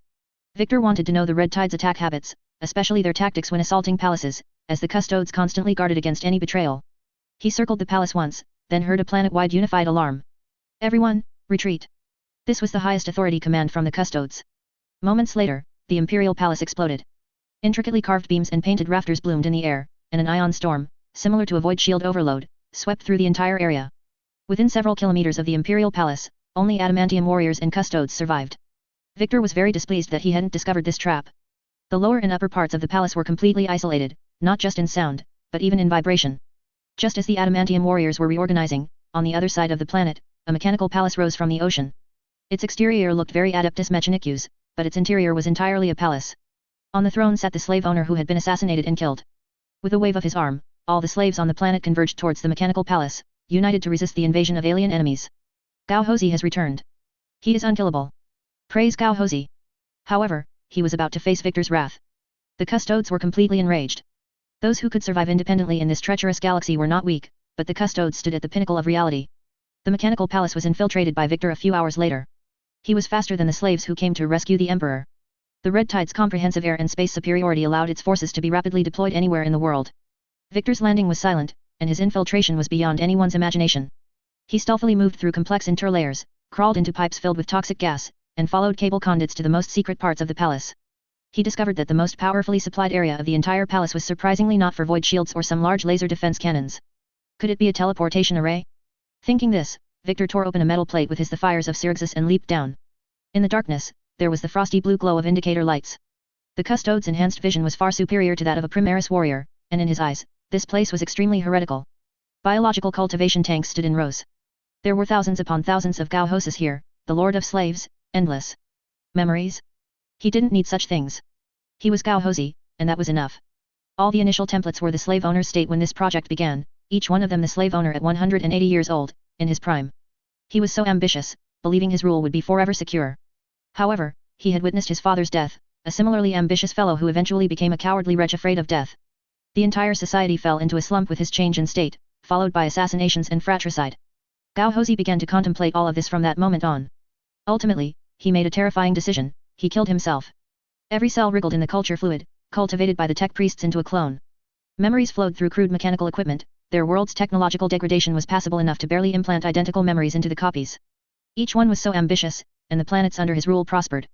Victor wanted to know the Red Tide's attack habits, especially their tactics when assaulting palaces, as the custodes constantly guarded against any betrayal. He circled the palace once, then heard a planet-wide unified alarm. Everyone, retreat. This was the highest authority command from the custodes. Moments later, the imperial palace exploded. Intricately carved beams and painted rafters bloomed in the air, and an ion storm, similar to a void shield overload, swept through the entire area. Within several kilometers of the imperial palace, only adamantium warriors and custodes survived. Victor was very displeased that he hadn't discovered this trap. The lower and upper parts of the palace were completely isolated, not just in sound, but even in vibration. Just as the adamantium warriors were reorganizing, on the other side of the planet, a mechanical palace rose from the ocean. Its exterior looked very Adeptus Mechanicus, but its interior was entirely a palace. On the throne sat the slave owner who had been assassinated and killed. With a wave of his arm, all the slaves on the planet converged towards the mechanical palace, united to resist the invasion of alien enemies. Gao Hozi has returned. He is unkillable. Praise Gao Hozi. However, he was about to face Victor's wrath. The custodes were completely enraged. Those who could survive independently in this treacherous galaxy were not weak, but the custodes stood at the pinnacle of reality. The mechanical palace was infiltrated by Victor a few hours later. He was faster than the slaves who came to rescue the Emperor. The Red Tide's comprehensive air and space superiority allowed its forces to be rapidly deployed anywhere in the world. Victor's landing was silent, and his infiltration was beyond anyone's imagination. He stealthily moved through complex interlayers, crawled into pipes filled with toxic gas, and followed cable conduits to the most secret parts of the palace. He discovered that the most powerfully supplied area of the entire palace was surprisingly not for void shields or some large laser defense cannons. Could it be a teleportation array? Thinking this, Victor tore open a metal plate with his the fires of Syrixus and leaped down. In the darkness, there was the frosty blue glow of indicator lights. The custode's enhanced vision was far superior to that of a Primaris warrior, and in his eyes, this place was extremely heretical. Biological cultivation tanks stood in rows. There were thousands upon thousands of Gao Hoses here, the lord of slaves, endless. Memories? He didn't need such things. He was Gao Hozi, and that was enough. All the initial templates were the slave owner's state when this project began, each one of them the slave owner at 180 years old, in his prime. He was so ambitious, believing his rule would be forever secure. However, he had witnessed his father's death, a similarly ambitious fellow who eventually became a cowardly wretch afraid of death. The entire society fell into a slump with his change in state, followed by assassinations and fratricide. Gao Hozi began to contemplate all of this from that moment on. Ultimately, he made a terrifying decision: he killed himself. Every cell wriggled in the culture fluid, cultivated by the tech priests into a clone. Memories flowed through crude mechanical equipment, their world's technological degradation was passable enough to barely implant identical memories into the copies. Each one was so ambitious, and the planets under his rule prospered.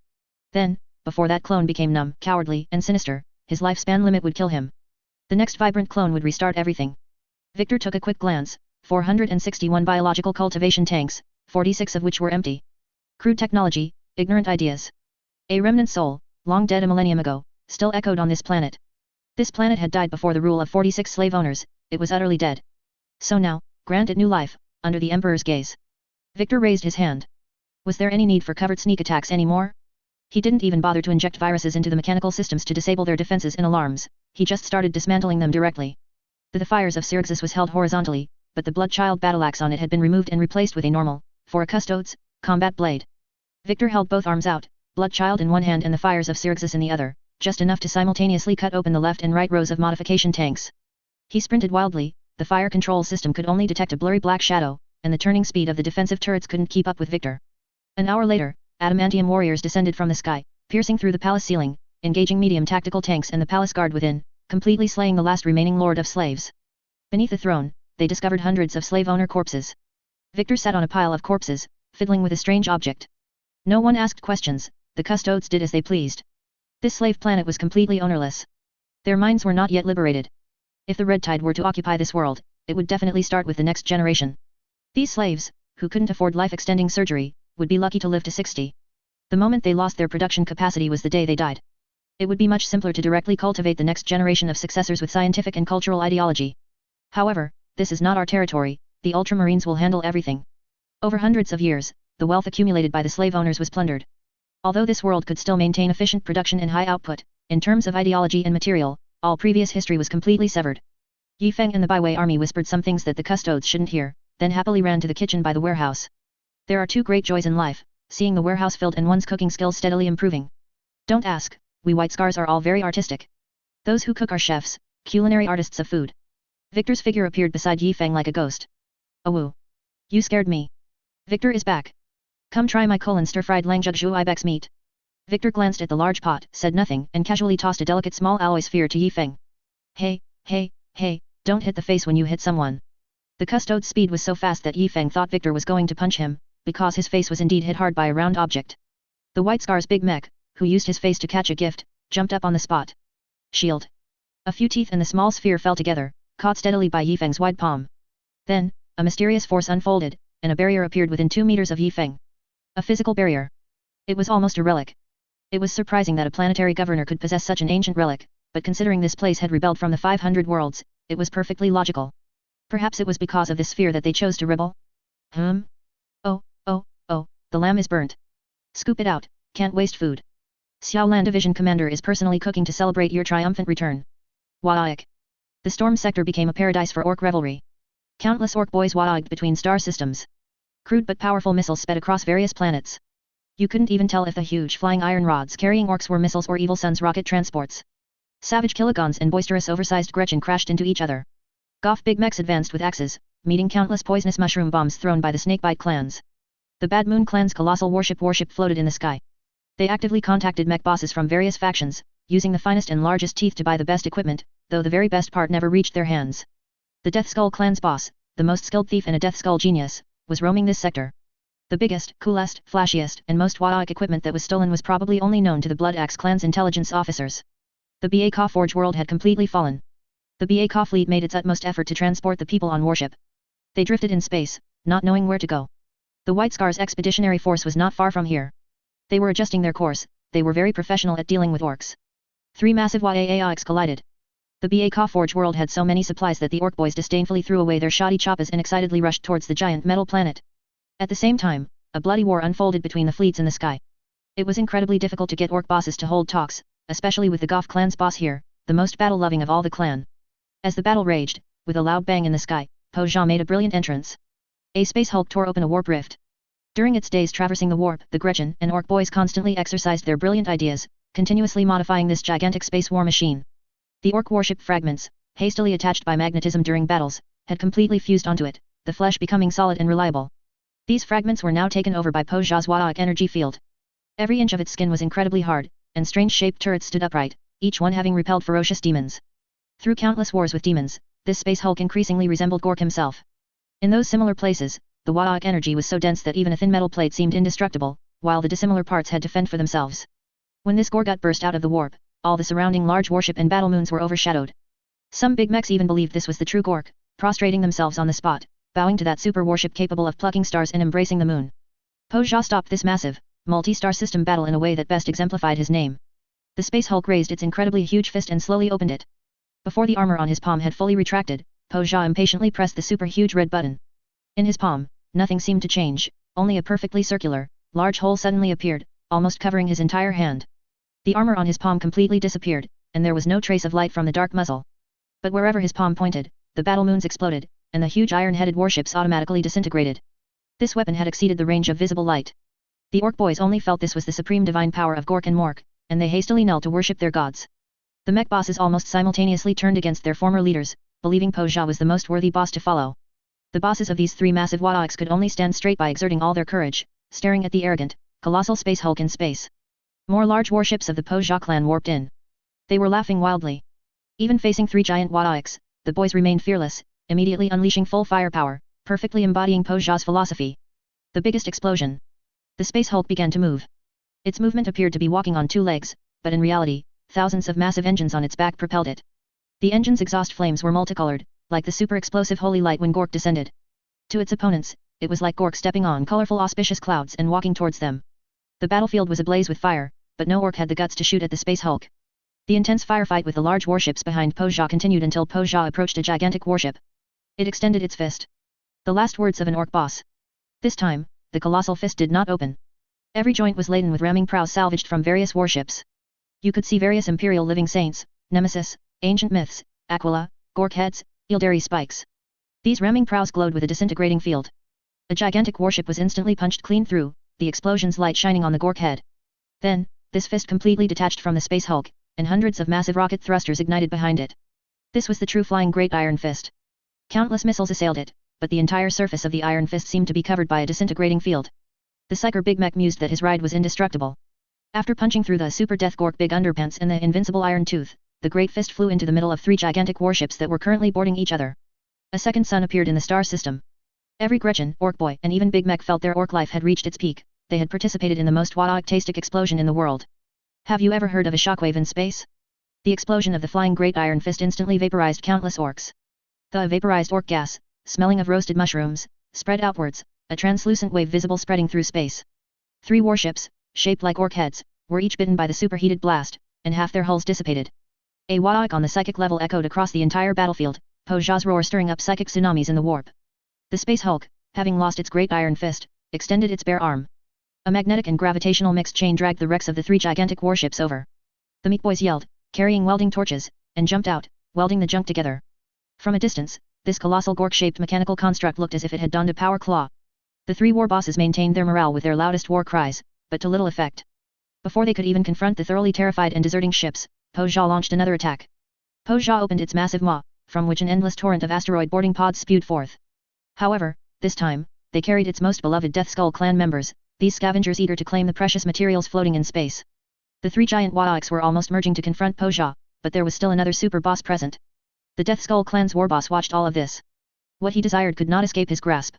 Then, before that clone became numb, cowardly, and sinister, his lifespan limit would kill him. The next vibrant clone would restart everything. Victor took a quick glance: 461 biological cultivation tanks, 46 of which were empty. Crude technology, ignorant ideas. A remnant soul, long dead a millennium ago, still echoed on this planet. This planet had died before the rule of 46 slave owners, it was utterly dead. So now, grant it new life, under the Emperor's gaze. Victor raised his hand. Was there any need for covert sneak attacks anymore? He didn't even bother to inject viruses into the mechanical systems to disable their defenses and alarms, he just started dismantling them directly. The fires of Syrixus was held horizontally, but the Bloodchild battleaxe on it had been removed and replaced with a normal, for a custodes, combat blade. Victor held both arms out, Bloodchild in one hand and the fires of Syrixus in the other, just enough to simultaneously cut open the left and right rows of modification tanks. He sprinted wildly, the fire control system could only detect a blurry black shadow, and the turning speed of the defensive turrets couldn't keep up with Victor. An hour later, adamantium warriors descended from the sky, piercing through the palace ceiling, engaging medium tactical tanks and the palace guard within, completely slaying the last remaining lord of slaves. Beneath the throne, they discovered hundreds of slave owner corpses. Victor sat on a pile of corpses, fiddling with a strange object. No one asked questions, the custodes did as they pleased. This slave planet was completely ownerless. Their minds were not yet liberated. If the Red Tide were to occupy this world, it would definitely start with the next generation. These slaves, who couldn't afford life-extending surgery, would be lucky to live to 60. The moment they lost their production capacity was the day they died. It would be much simpler to directly cultivate the next generation of successors with scientific and cultural ideology. However, this is not our territory, the Ultramarines will handle everything. Over hundreds of years, the wealth accumulated by the slave owners was plundered. Although this world could still maintain efficient production and high output, in terms of ideology and material, all previous history was completely severed. Yi Feng and the Baiwei army whispered some things that the custodes shouldn't hear, then happily ran to the kitchen by the warehouse. There are two great joys in life, seeing the warehouse filled and one's cooking skills steadily improving. Don't ask, we White Scars are all very artistic. Those who cook are chefs, culinary artists of food. Victor's figure appeared beside Yi Feng like a ghost. Oh, you scared me. Victor is back. Come try my stir-fried Langjugzhu ibex meat. Victor glanced at the large pot, said nothing, and casually tossed a delicate small alloy sphere to Yi Feng. Hey, don't hit the face when you hit someone. The custode's speed was so fast that Yi Feng thought Victor was going to punch him, because his face was indeed hit hard by a round object. The White Scar's big mech, who used his face to catch a gift, jumped up on the spot. Shield. A few teeth and the small sphere fell together, caught steadily by Yi Feng's wide palm. Then, a mysterious force unfolded, and a barrier appeared within 2 meters of Yi Feng. A physical barrier. It was almost a relic. It was surprising that a planetary governor could possess such an ancient relic, but considering this place had rebelled from the 500 worlds, it was perfectly logical. Perhaps it was because of this sphere that they chose to rebel? Oh, the lamb is burnt. Scoop it out, can't waste food. Xiaolan Division Commander is personally cooking to celebrate your triumphant return. Wa'ik. The storm sector became a paradise for orc revelry. Countless orc boys wa'iked between star systems. Crude but powerful missiles sped across various planets. You couldn't even tell if the huge flying iron rods carrying orcs were missiles or Evil Sun's rocket transports. Savage kilogons and boisterous oversized Gretchen crashed into each other. Goth big mechs advanced with axes, meeting countless poisonous mushroom bombs thrown by the Snakebite clans. The Bad Moon clan's colossal warship floated in the sky. They actively contacted mech bosses from various factions, using the finest and largest teeth to buy the best equipment, though the very best part never reached their hands. The Death Skull clan's boss, the most skilled thief and a Death Skull genius, was roaming this sector. The biggest, coolest, flashiest, and most Wa'ik equipment that was stolen was probably only known to the Blood Axe clan's intelligence officers. The Ba Forge world had completely fallen. The Ba fleet made its utmost effort to transport the people on warship. They drifted in space, not knowing where to go. The White Scar's expeditionary force was not far from here. They were adjusting their course, they were very professional at dealing with orcs. 3 massive Wa'aks collided. The Ba Forge world had so many supplies that the orc boys disdainfully threw away their shoddy choppas and excitedly rushed towards the giant metal planet. At the same time, a bloody war unfolded between the fleets in the sky. It was incredibly difficult to get orc bosses to hold talks, especially with the Goth clan's boss here, the most battle-loving of all the clan. As the battle raged, with a loud bang in the sky, Po Zha made a brilliant entrance. A space hulk tore open a warp rift. During its days traversing the warp, the Gretchen and orc boys constantly exercised their brilliant ideas, continuously modifying this gigantic space war machine. The orc warship fragments, hastily attached by magnetism during battles, had completely fused onto it, the flesh becoming solid and reliable. These fragments were now taken over by Po Zha's Wa'ik energy field. Every inch of its skin was incredibly hard, and strange-shaped turrets stood upright, each one having repelled ferocious demons. Through countless wars with demons, this space hulk increasingly resembled Gork himself. In those similar places, the Wa'ik energy was so dense that even a thin metal plate seemed indestructible, while the dissimilar parts had to fend for themselves. When this Gorgut burst out of the warp, all the surrounding large warship and battle moons were overshadowed. Some big mechs even believed this was the true Gork, prostrating themselves on the spot, bowing to that super warship capable of plucking stars and embracing the moon. Po Zha stopped this massive, multi-star system battle in a way that best exemplified his name. The space hulk raised its incredibly huge fist and slowly opened it. Before the armor on his palm had fully retracted, Po Zha impatiently pressed the super huge red button. In his palm, nothing seemed to change, only a perfectly circular, large hole suddenly appeared, almost covering his entire hand. The armor on his palm completely disappeared, and there was no trace of light from the dark muzzle. But wherever his palm pointed, the battle moons exploded, and the huge iron-headed warships automatically disintegrated. This weapon had exceeded the range of visible light. The orc boys only felt this was the supreme divine power of Gork and Mork, and they hastily knelt to worship their gods. The mech bosses almost simultaneously turned against their former leaders, believing Po Zha was the most worthy boss to follow. The bosses of these 3 massive Wa'aks could only stand straight by exerting all their courage, staring at the arrogant, colossal space hulk in space. More large warships of the Po Zha clan warped in. They were laughing wildly. Even facing 3 giant Wa'aks, the boys remained fearless, immediately unleashing full firepower, perfectly embodying Po Jia's philosophy. The biggest explosion. The Space Hulk began to move. Its movement appeared to be walking on two legs, but in reality, thousands of massive engines on its back propelled it. The engine's exhaust flames were multicolored, like the super explosive holy light when Gork descended. To its opponents, it was like Gork stepping on colorful auspicious clouds and walking towards them. The battlefield was ablaze with fire, but no orc had the guts to shoot at the Space Hulk. The intense firefight with the large warships behind Po Jia continued until Po Jia approached a gigantic warship. It extended its fist. The last words of an orc boss. This time, the colossal fist did not open. Every joint was laden with ramming prows salvaged from various warships. You could see various Imperial living saints, Nemesis, ancient myths, Aquila, Gork heads, Ildari spikes. These ramming prows glowed with a disintegrating field. A gigantic warship was instantly punched clean through, the explosion's light shining on the Gork head. Then, this fist completely detached from the Space Hulk, and hundreds of massive rocket thrusters ignited behind it. This was the true flying great Iron Fist. Countless missiles assailed it, but the entire surface of the Iron Fist seemed to be covered by a disintegrating field. The Psyker Big Mech mused that his ride was indestructible. After punching through the Super Death Gork Big Underpants and the invincible Iron Tooth, the Great Fist flew into the middle of three gigantic warships that were currently boarding each other. A second sun appeared in the star system. Every Gretchen, Orc Boy, and even Big Mech felt their orc life had reached its peak. They had participated in the most Wadaok-tastic explosion in the world. Have you ever heard of a shockwave in space? The explosion of the flying Great Iron Fist instantly vaporized countless orcs. The vaporized orc gas, smelling of roasted mushrooms, spread outwards, a translucent wave visible spreading through space. Three warships, shaped like orc heads, were each bitten by the superheated blast, and half their hulls dissipated. A Wadaok on the psychic level echoed across the entire battlefield, Po Jia's roar stirring up psychic tsunamis in the warp. The Space Hulk, having lost its Great Iron Fist, extended its bare arm. A magnetic and gravitational mixed chain dragged the wrecks of the three gigantic warships over. The Meat Boys yelled, carrying welding torches, and jumped out, welding the junk together. From a distance, this colossal Gork-shaped mechanical construct looked as if it had donned a power claw. The three war bosses maintained their morale with their loudest war cries, but to little effect. Before they could even confront the thoroughly terrified and deserting ships, Po Jia launched another attack. Po Jia opened its massive maw, from which an endless torrent of asteroid boarding pods spewed forth. However, this time, they carried its most beloved Death Skull clan members, these scavengers eager to claim the precious materials floating in space. The three giant Wadaoks were almost merging to confront Po Jia, but there was still another super boss present. The Death Skull clan's warboss watched all of this. What he desired could not escape his grasp.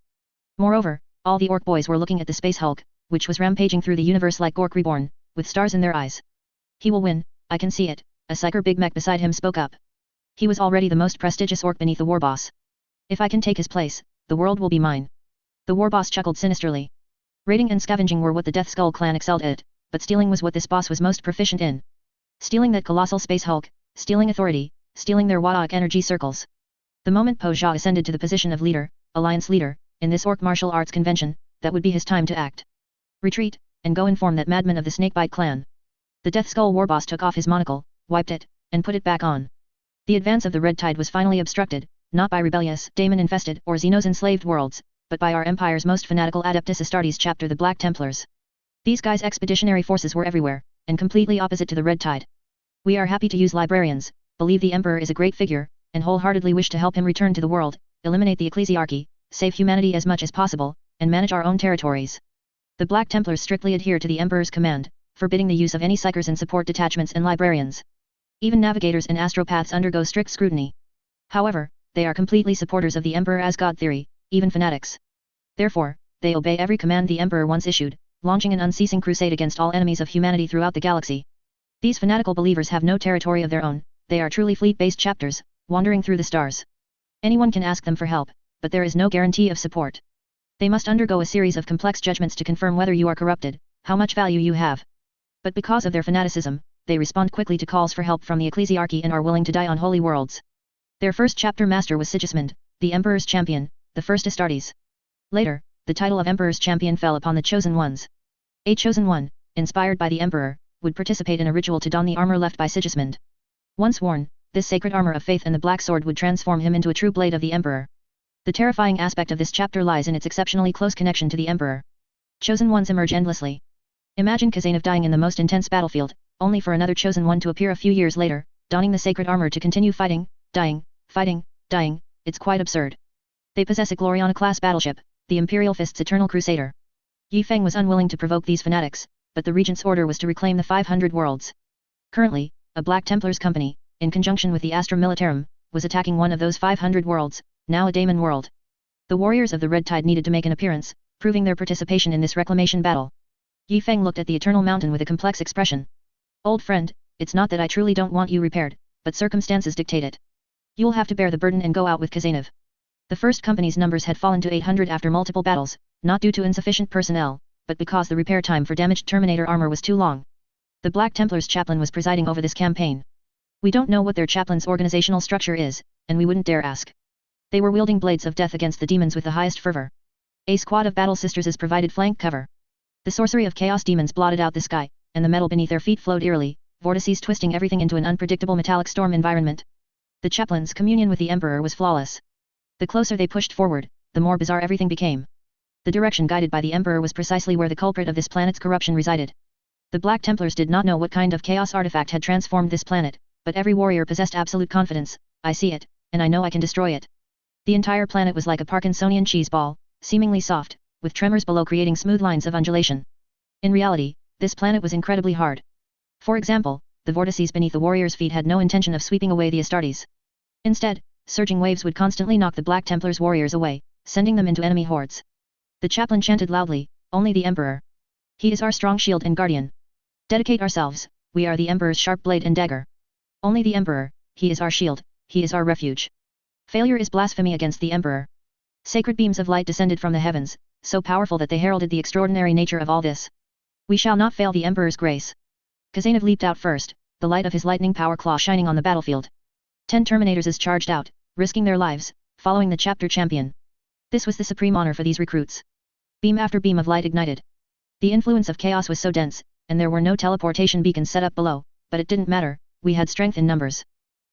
Moreover, all the orc boys were looking at the Space Hulk, which was rampaging through the universe like Gork reborn, with stars in their eyes. He will win, I can see it, a Psyker Big Mech beside him spoke up. He was already the most prestigious orc beneath the warboss. If I can take his place, the world will be mine. The warboss chuckled sinisterly. Raiding and scavenging were what the Death Skull clan excelled at, but stealing was what this boss was most proficient in. Stealing that colossal Space Hulk, stealing authority, stealing their Wadaok energy circles. The moment Po Jia ascended to the position of leader, alliance leader, in this orc martial arts convention, that would be his time to act. Retreat, and go inform that madman of the Snakebite clan. The Death Skull warboss took off his monocle, wiped it, and put it back on. The advance of the Red Tide was finally obstructed, not by rebellious, demon-infested, or Xenos-enslaved worlds, but by our empire's most fanatical Adeptus Astartes chapter, the Black Templars. These guys' expeditionary forces were everywhere, and completely opposite to the Red Tide. We are happy to use librarians, believe the Emperor is a great figure, and wholeheartedly wish to help him return to the world, eliminate the ecclesiarchy, save humanity as much as possible, and manage our own territories. The Black Templars strictly adhere to the Emperor's command, forbidding the use of any psychers and support detachments and librarians. Even navigators and astropaths undergo strict scrutiny. However, they are completely supporters of the Emperor as God theory, even fanatics. Therefore, they obey every command the Emperor once issued, launching an unceasing crusade against all enemies of humanity throughout the galaxy. These fanatical believers have no territory of their own, they are truly fleet-based chapters, wandering through the stars. Anyone can ask them for help, but there is no guarantee of support. They must undergo a series of complex judgments to confirm whether you are corrupted, how much value you have. But because of their fanaticism, they respond quickly to calls for help from the ecclesiarchy and are willing to die on holy worlds. Their first chapter master was Sigismund, the Emperor's champion, the first Astartes. Later, the title of Emperor's champion fell upon the Chosen Ones. A Chosen One, inspired by the Emperor, would participate in a ritual to don the armor left by Sigismund. Once worn, this sacred armor of faith and the black sword would transform him into a true blade of the Emperor. The terrifying aspect of this chapter lies in its exceptionally close connection to the Emperor. Chosen Ones emerge endlessly. Imagine Kazanov dying in the most intense battlefield, only for another Chosen One to appear a few years later, donning the sacred armor to continue fighting, dying, fighting, dying. It's quite absurd. They possess a Gloriana-class battleship, the Imperial Fist's Eternal Crusader. Yi Feng was unwilling to provoke these fanatics, but the Regent's order was to reclaim the 500 worlds. Currently, a Black Templars company, in conjunction with the Astra Militarum, was attacking one of those 500 worlds, now a daemon world. The warriors of the Red Tide needed to make an appearance, proving their participation in this reclamation battle. Yi Feng looked at the Eternal Mountain with a complex expression. Old friend, it's not that I truly don't want you repaired, but circumstances dictate it. You'll have to bear the burden and go out with Khazanov. The first company's numbers had fallen to 800 after multiple battles, not due to insufficient personnel, but because the repair time for damaged Terminator armor was too long. The Black Templar's chaplain was presiding over this campaign. We don't know what their chaplain's organizational structure is, and we wouldn't dare ask. They were wielding blades of death against the demons with the highest fervor. A squad of battle sisters provided flank cover. The sorcery of chaos demons blotted out the sky, and the metal beneath their feet flowed eerily, vortices twisting everything into an unpredictable metallic storm environment. The chaplain's communion with the Emperor was flawless. The closer they pushed forward, the more bizarre everything became. The direction guided by the Emperor was precisely where the culprit of this planet's corruption resided. The Black Templars did not know what kind of chaos artifact had transformed this planet, but every warrior possessed absolute confidence. I see it, and I know I can destroy it. The entire planet was like a Parkinsonian cheese ball, seemingly soft, with tremors below creating smooth lines of undulation. In reality, this planet was incredibly hard. For example, the vortices beneath the warriors' feet had no intention of sweeping away the Astartes. Instead, surging waves would constantly knock the Black Templars' warriors away, sending them into enemy hordes. The chaplain chanted loudly, "Only the Emperor. He is our strong shield and guardian. Dedicate ourselves, we are the Emperor's sharp blade and dagger. Only the Emperor, he is our shield, he is our refuge. Failure is blasphemy against the Emperor." Sacred beams of light descended from the heavens, so powerful that they heralded the extraordinary nature of all this. "We shall not fail the Emperor's grace." Khazanov leaped out first, the light of his lightning power claw shining on the battlefield. 10 Terminators charged out, risking their lives, following the chapter champion. This was the supreme honor for these recruits. Beam after beam of light ignited. The influence of chaos was so dense, and there were no teleportation beacons set up below, but it didn't matter, we had strength in numbers.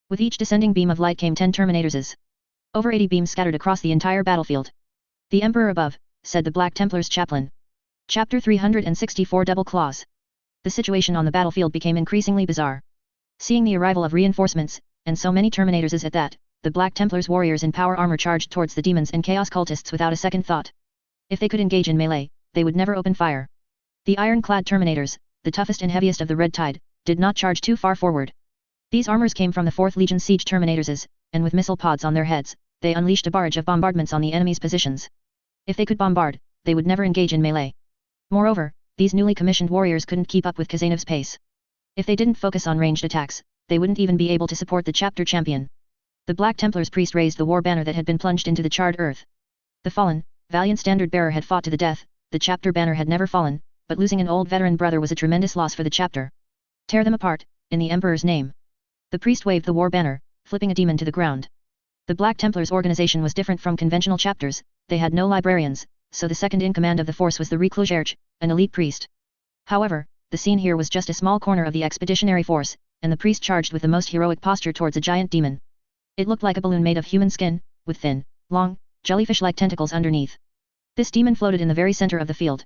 With each descending beam of light came 10 Terminators. Over 80 beams scattered across the entire battlefield. "The Emperor above," said the Black Templar's chaplain. Chapter 364 Double Claws. The situation on the battlefield became increasingly bizarre. Seeing the arrival of reinforcements, and so many Terminators at that, the Black Templars' warriors in power armor charged towards the demons and chaos cultists without a second thought. If they could engage in melee, they would never open fire. The iron-clad Terminators, the toughest and heaviest of the Red Tide, did not charge too far forward. These armors came from the 4th Legion siege Terminators, and with missile pods on their heads, they unleashed a barrage of bombardments on the enemy's positions. If they could bombard, they would never engage in melee. Moreover, these newly commissioned warriors couldn't keep up with Khazanov's pace. If they didn't focus on ranged attacks, they wouldn't even be able to support the chapter champion. The Black Templar's priest raised the war banner that had been plunged into the charred earth. The fallen, valiant standard-bearer had fought to the death, the chapter banner had never fallen, but losing an old veteran brother was a tremendous loss for the chapter. "Tear them apart, in the Emperor's name." The priest waved the war banner, flipping a demon to the ground. The Black Templars' organization was different from conventional chapters, they had no librarians, so the second in command of the force was the Recluserge, an elite priest. However, the scene here was just a small corner of the expeditionary force, and the priest charged with the most heroic posture towards a giant demon. It looked like a balloon made of human skin, with thin, long, jellyfish-like tentacles underneath. This demon floated in the very center of the field.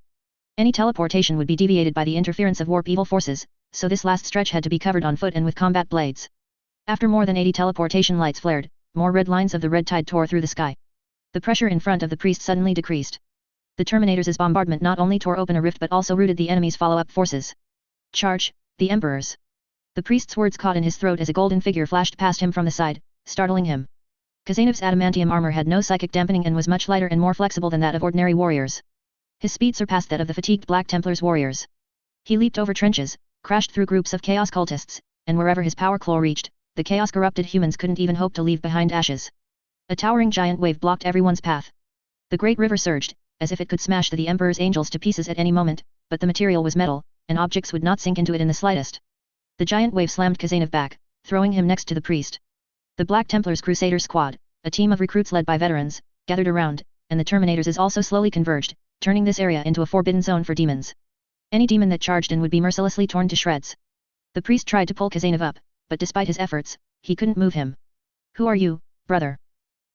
Any teleportation would be deviated by the interference of warp evil forces, so this last stretch had to be covered on foot and with combat blades. After more than 80 teleportation lights flared, more red lines of the Red Tide tore through the sky. The pressure in front of the priest suddenly decreased. The Terminators' bombardment not only tore open a rift but also routed the enemy's follow-up forces. "Charge, the Emperors!" The priest's words caught in his throat as a golden figure flashed past him from the side, startling him. Khazanov's adamantium armor had no psychic dampening and was much lighter and more flexible than that of ordinary warriors. His speed surpassed that of the fatigued Black Templars' warriors. He leaped over trenches, crashed through groups of chaos cultists, and wherever his power claw reached, the chaos-corrupted humans couldn't even hope to leave behind ashes. A towering giant wave blocked everyone's path. The great river surged, as if it could smash the Emperor's angels to pieces at any moment, but the material was metal, and objects would not sink into it in the slightest. The giant wave slammed Khazanov back, throwing him next to the priest. The Black Templars' Crusader Squad, a team of recruits led by veterans, gathered around, and the Terminators also slowly converged, turning this area into a forbidden zone for demons. Any demon that charged in would be mercilessly torn to shreds. The priest tried to pull Khazanov up, but despite his efforts, he couldn't move him. "Who are you, brother?"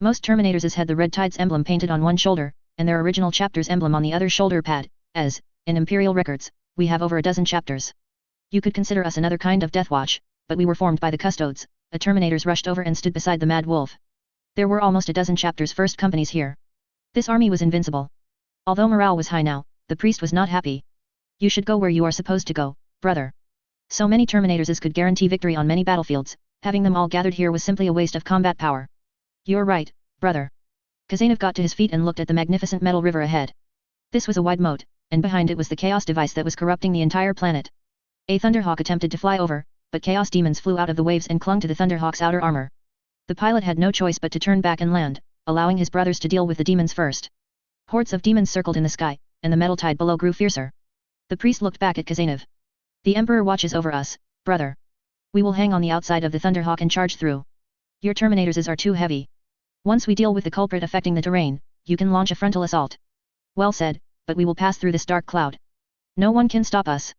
Most Terminators had the Red Tide's emblem painted on one shoulder, and their original chapter's emblem on the other shoulder pad, as, in Imperial records, we have over a dozen chapters. "You could consider us another kind of Death Watch, but we were formed by the Custodes." The Terminators rushed over and stood beside the Mad Wolf. There were almost a dozen chapters' first companies here. This army was invincible. Although morale was high now, the priest was not happy. "You should go where you are supposed to go, brother. So many Terminators could guarantee victory on many battlefields, having them all gathered here was simply a waste of combat power." "You're right, brother. Kazanov got to his feet and looked at the magnificent metal river ahead. This was a wide moat, and behind it was the chaos device that was corrupting the entire planet. A Thunderhawk attempted to fly over, but chaos demons flew out of the waves and clung to the Thunderhawk's outer armor. The pilot had no choice but to turn back and land, allowing his brothers to deal with the demons first. Hordes of demons circled in the sky, and the metal tide below grew fiercer. The priest looked back at Kazanov. The Emperor watches over us, brother. We will hang on the outside of the Thunderhawk and charge through. Your Terminators are too heavy. Once we deal with the culprit affecting the terrain, you can launch a frontal assault. Well said, but we will pass through this dark cloud. No one can stop us.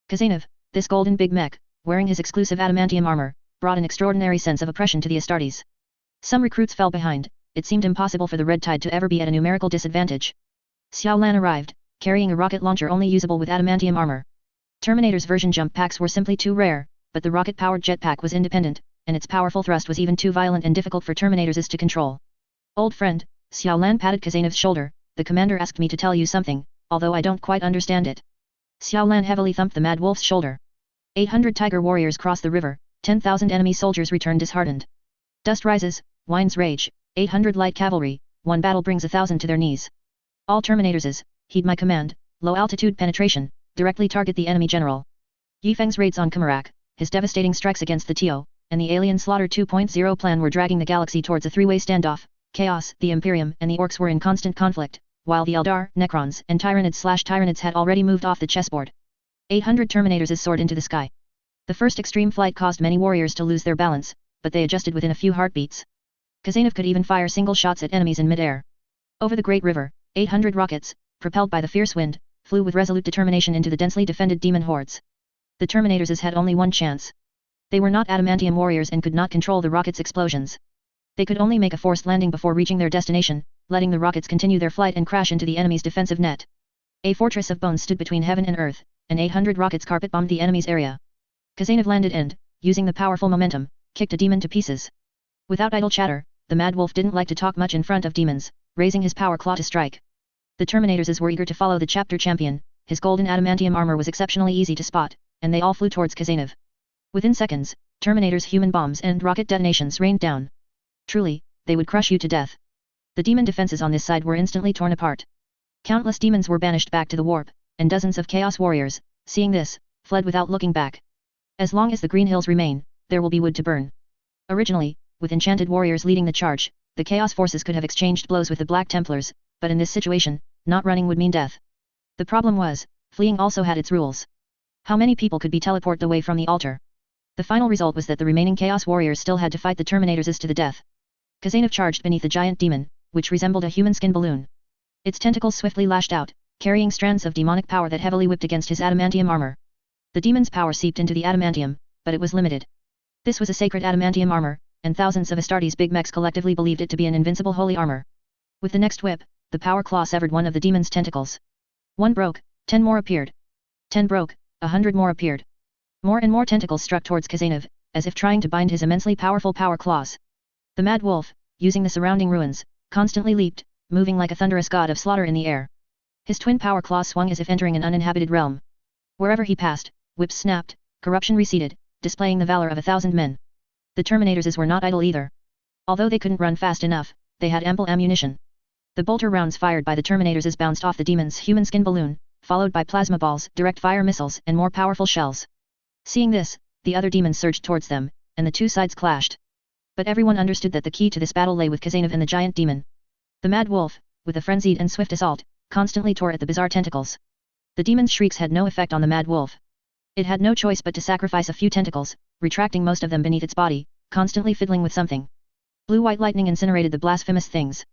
Kazanov, this golden big mech, wearing his exclusive adamantium armor, brought an extraordinary sense of oppression to the Astartes. Some recruits fell behind. It seemed impossible for the Red Tide to ever be at a numerical disadvantage. Xiao Lan arrived, carrying a rocket launcher only usable with adamantium armor. Terminator's version jump packs were simply too rare, but the rocket-powered jetpack was independent, and its powerful thrust was even too violent and difficult for Terminators to control. Old friend, Xiao Lan patted Kazanov's shoulder, the commander asked me to tell you something, although I don't quite understand it. Xiao Lan heavily thumped the Mad Wolf's shoulder. 800 Tiger warriors crossed the river, 10,000 enemy soldiers returned disheartened. Dust rises, winds rage, 800 light cavalry, one battle brings 1,000 to their knees. All Terminators, heed my command, low-altitude penetration, directly target the enemy general. Yifeng's raids on Kamarak, his devastating strikes against the Tio, and the Alien Slaughter 2.0 plan were dragging the galaxy towards a three-way standoff. Chaos, the Imperium, and the Orcs were in constant conflict, while the Eldar, Necrons, and Tyranids had already moved off the chessboard. 800 Terminators soared into the sky. The first extreme flight caused many warriors to lose their balance, but they adjusted within a few heartbeats. Kazanov could even fire single shots at enemies in mid-air. Over the Great River, 800 rockets, propelled by the fierce wind, flew with resolute determination into the densely defended demon hordes. The Terminators had only one chance. They were not adamantium warriors and could not control the rockets' explosions. They could only make a forced landing before reaching their destination, letting the rockets continue their flight and crash into the enemy's defensive net. A fortress of bones stood between heaven and earth, and 800 rockets carpet-bombed the enemy's area. Kazanov landed and, using the powerful momentum, kicked a demon to pieces. Without idle chatter, the Mad Wolf didn't like to talk much in front of demons, raising his power claw to strike. The Terminators were eager to follow the chapter champion, his golden adamantium armor was exceptionally easy to spot, and they all flew towards Kazanov. Within seconds, Terminator's human bombs and rocket detonations rained down. Truly, they would crush you to death. The demon defenses on this side were instantly torn apart. Countless demons were banished back to the warp, and dozens of Chaos warriors, seeing this, fled without looking back. As long as the Green Hills remain, there will be wood to burn. Originally, with enchanted warriors leading the charge, the Chaos forces could have exchanged blows with the Black Templars, but in this situation, not running would mean death. The problem was, fleeing also had its rules. How many people could be teleported away from the altar? The final result was that the remaining Chaos warriors still had to fight the Terminators to the death. Kazanov charged beneath the giant demon, which resembled a human skin balloon. Its tentacles swiftly lashed out, carrying strands of demonic power that heavily whipped against his adamantium armor. The demon's power seeped into the adamantium, but it was limited. This was a sacred adamantium armor, and thousands of Astartes big mechs collectively believed it to be an invincible holy armor. With the next whip, the power claw severed one of the demon's tentacles. One broke, 10 more appeared. 10 broke, 100 more appeared. More and more tentacles struck towards Kazanov, as if trying to bind his immensely powerful power claws. The Mad Wolf, using the surrounding ruins, constantly leaped, moving like a thunderous god of slaughter in the air. His twin power claws swung as if entering an uninhabited realm. Wherever he passed, whips snapped, corruption receded, displaying the valor of 1,000 men. The Terminators were not idle either. Although they couldn't run fast enough, they had ample ammunition. The bolter rounds fired by the Terminators bounced off the demon's human skin balloon, followed by plasma balls, direct fire missiles, and more powerful shells. Seeing this, the other demons surged towards them, and the two sides clashed. But everyone understood that the key to this battle lay with Kazanov and the giant demon. The Mad Wolf, with a frenzied and swift assault, constantly tore at the bizarre tentacles. The demon's shrieks had no effect on the Mad Wolf. It had no choice but to sacrifice a few tentacles, retracting most of them beneath its body, constantly fiddling with something. Blue-white lightning incinerated the blasphemous things.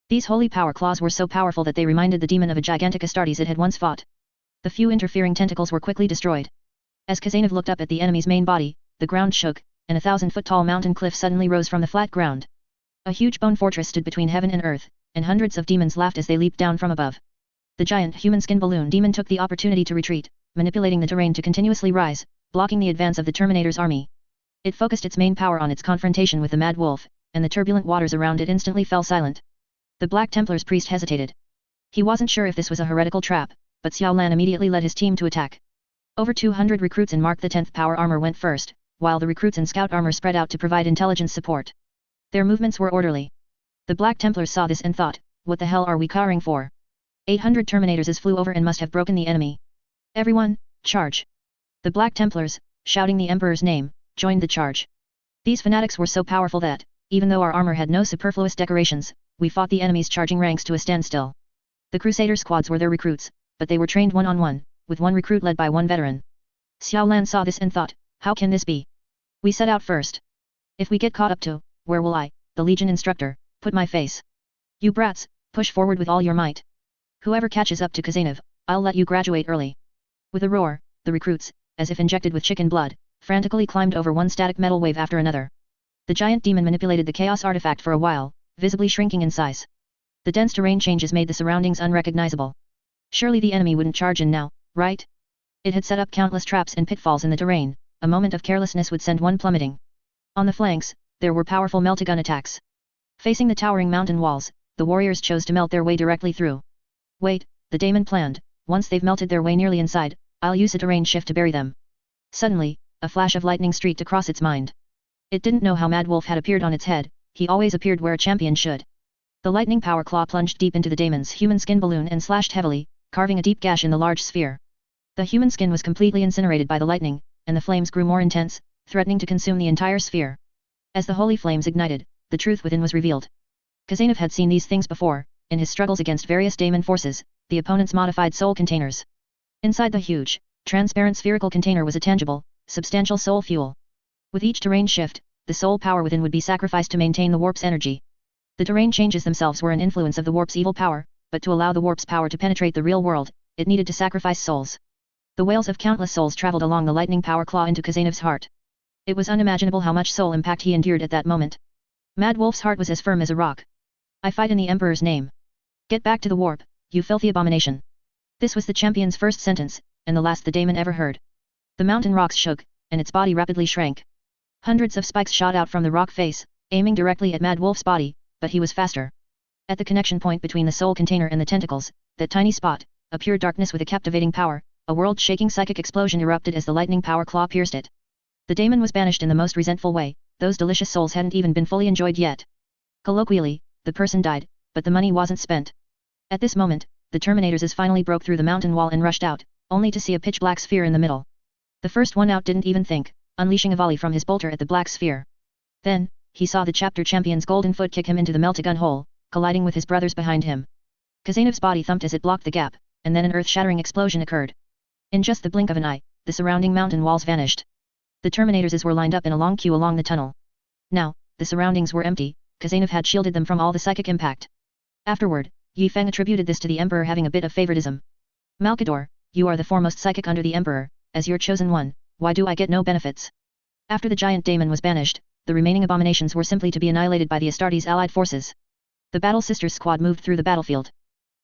These holy power claws were so powerful that they reminded the demon of a gigantic Astartes it had once fought. The few interfering tentacles were quickly destroyed. As Kazanov looked up at the enemy's main body, the ground shook, and a 1,000-foot-tall mountain cliff suddenly rose from the flat ground. A huge bone fortress stood between heaven and earth, and hundreds of demons laughed as they leaped down from above. The giant human skin balloon demon took the opportunity to retreat, manipulating the terrain to continuously rise, blocking the advance of the Terminator's army. It focused its main power on its confrontation with the Mad Wolf, and the turbulent waters around it instantly fell silent. The Black Templar's priest hesitated. He wasn't sure if this was a heretical trap, but Xiao Lan immediately led his team to attack. Over 200 recruits in Mark the 10th power armor went first, while the recruits in scout armor spread out to provide intelligence support. Their movements were orderly. The Black Templars saw this and thought, what the hell are we cowering for? 800 Terminators flew over and must have broken the enemy. Everyone, charge! The Black Templars, shouting the Emperor's name, joined the charge. These fanatics were so powerful that, even though our armor had no superfluous decorations, we fought the enemy's charging ranks to a standstill. The Crusader squads were their recruits, but they were trained one-on-one, with one recruit led by one veteran. Xiao Lan saw this and thought, how can this be? We set out first. If we get caught up to, where will I, the Legion instructor, put my face? You brats, push forward with all your might. Whoever catches up to Khazanov, I'll let you graduate early. With a roar, the recruits, as if injected with chicken blood, frantically climbed over one static metal wave after another. The giant demon manipulated the chaos artifact for a while, visibly shrinking in size. The dense terrain changes made the surroundings unrecognizable. Surely the enemy wouldn't charge in now, right? It had set up countless traps and pitfalls in the terrain, a moment of carelessness would send one plummeting. On the flanks, there were powerful melt-gun attacks. Facing the towering mountain walls, the warriors chose to melt their way directly through. Wait, the daemon planned, once they've melted their way nearly inside, I'll use a terrain shift to bury them. Suddenly, a flash of lightning streaked across its mind. It didn't know how Mad Wolf had appeared on its head, he always appeared where a champion should. The lightning power claw plunged deep into the daemon's human skin balloon and slashed heavily, carving a deep gash in the large sphere. The human skin was completely incinerated by the lightning, and the flames grew more intense, threatening to consume the entire sphere. As the holy flames ignited, the truth within was revealed. Khazanov had seen these things before, in his struggles against various daemon forces, the opponent's modified soul containers. Inside the huge, transparent spherical container was a tangible, substantial soul fuel. With each terrain shift, the soul power within would be sacrificed to maintain the warp's energy. The terrain changes themselves were an influence of the warp's evil power, but to allow the warp's power to penetrate the real world, it needed to sacrifice souls. The wails of countless souls traveled along the lightning power claw into Khazanov's heart. It was unimaginable how much soul impact he endured at that moment. Mad Wolf's heart was as firm as a rock. I fight in the Emperor's name. Get back to the warp, you filthy abomination. This was the champion's first sentence, and the last the daemon ever heard. The mountain rocks shook, and its body rapidly shrank. Hundreds of spikes shot out from the rock face, aiming directly at Mad Wolf's body, but he was faster. At the connection point between the soul container and the tentacles, that tiny spot, a pure darkness with a captivating power, a world-shaking psychic explosion erupted as the lightning power claw pierced it. The daemon was banished in the most resentful way, those delicious souls hadn't even been fully enjoyed yet. Colloquially, the person died, but the money wasn't spent. At this moment, the Terminators finally broke through the mountain wall and rushed out, only to see a pitch-black sphere in the middle. The first one out didn't even think, unleashing a volley from his bolter at the black sphere. Then, he saw the chapter champion's golden foot kick him into the melt-gun hole, colliding with his brothers behind him. Khazanov's body thumped as it blocked the gap, and then an earth-shattering explosion occurred. In just the blink of an eye, the surrounding mountain walls vanished. The Terminators were lined up in a long queue along the tunnel. Now, the surroundings were empty, Khazanov had shielded them from all the psychic impact. Afterward, Yi Feng attributed this to the Emperor having a bit of favoritism. Malkador, you are the foremost psychic under the Emperor, as your chosen one, why do I get no benefits? After the giant daemon was banished, the remaining abominations were simply to be annihilated by the Astartes allied forces. The Battle Sisters squad moved through the battlefield.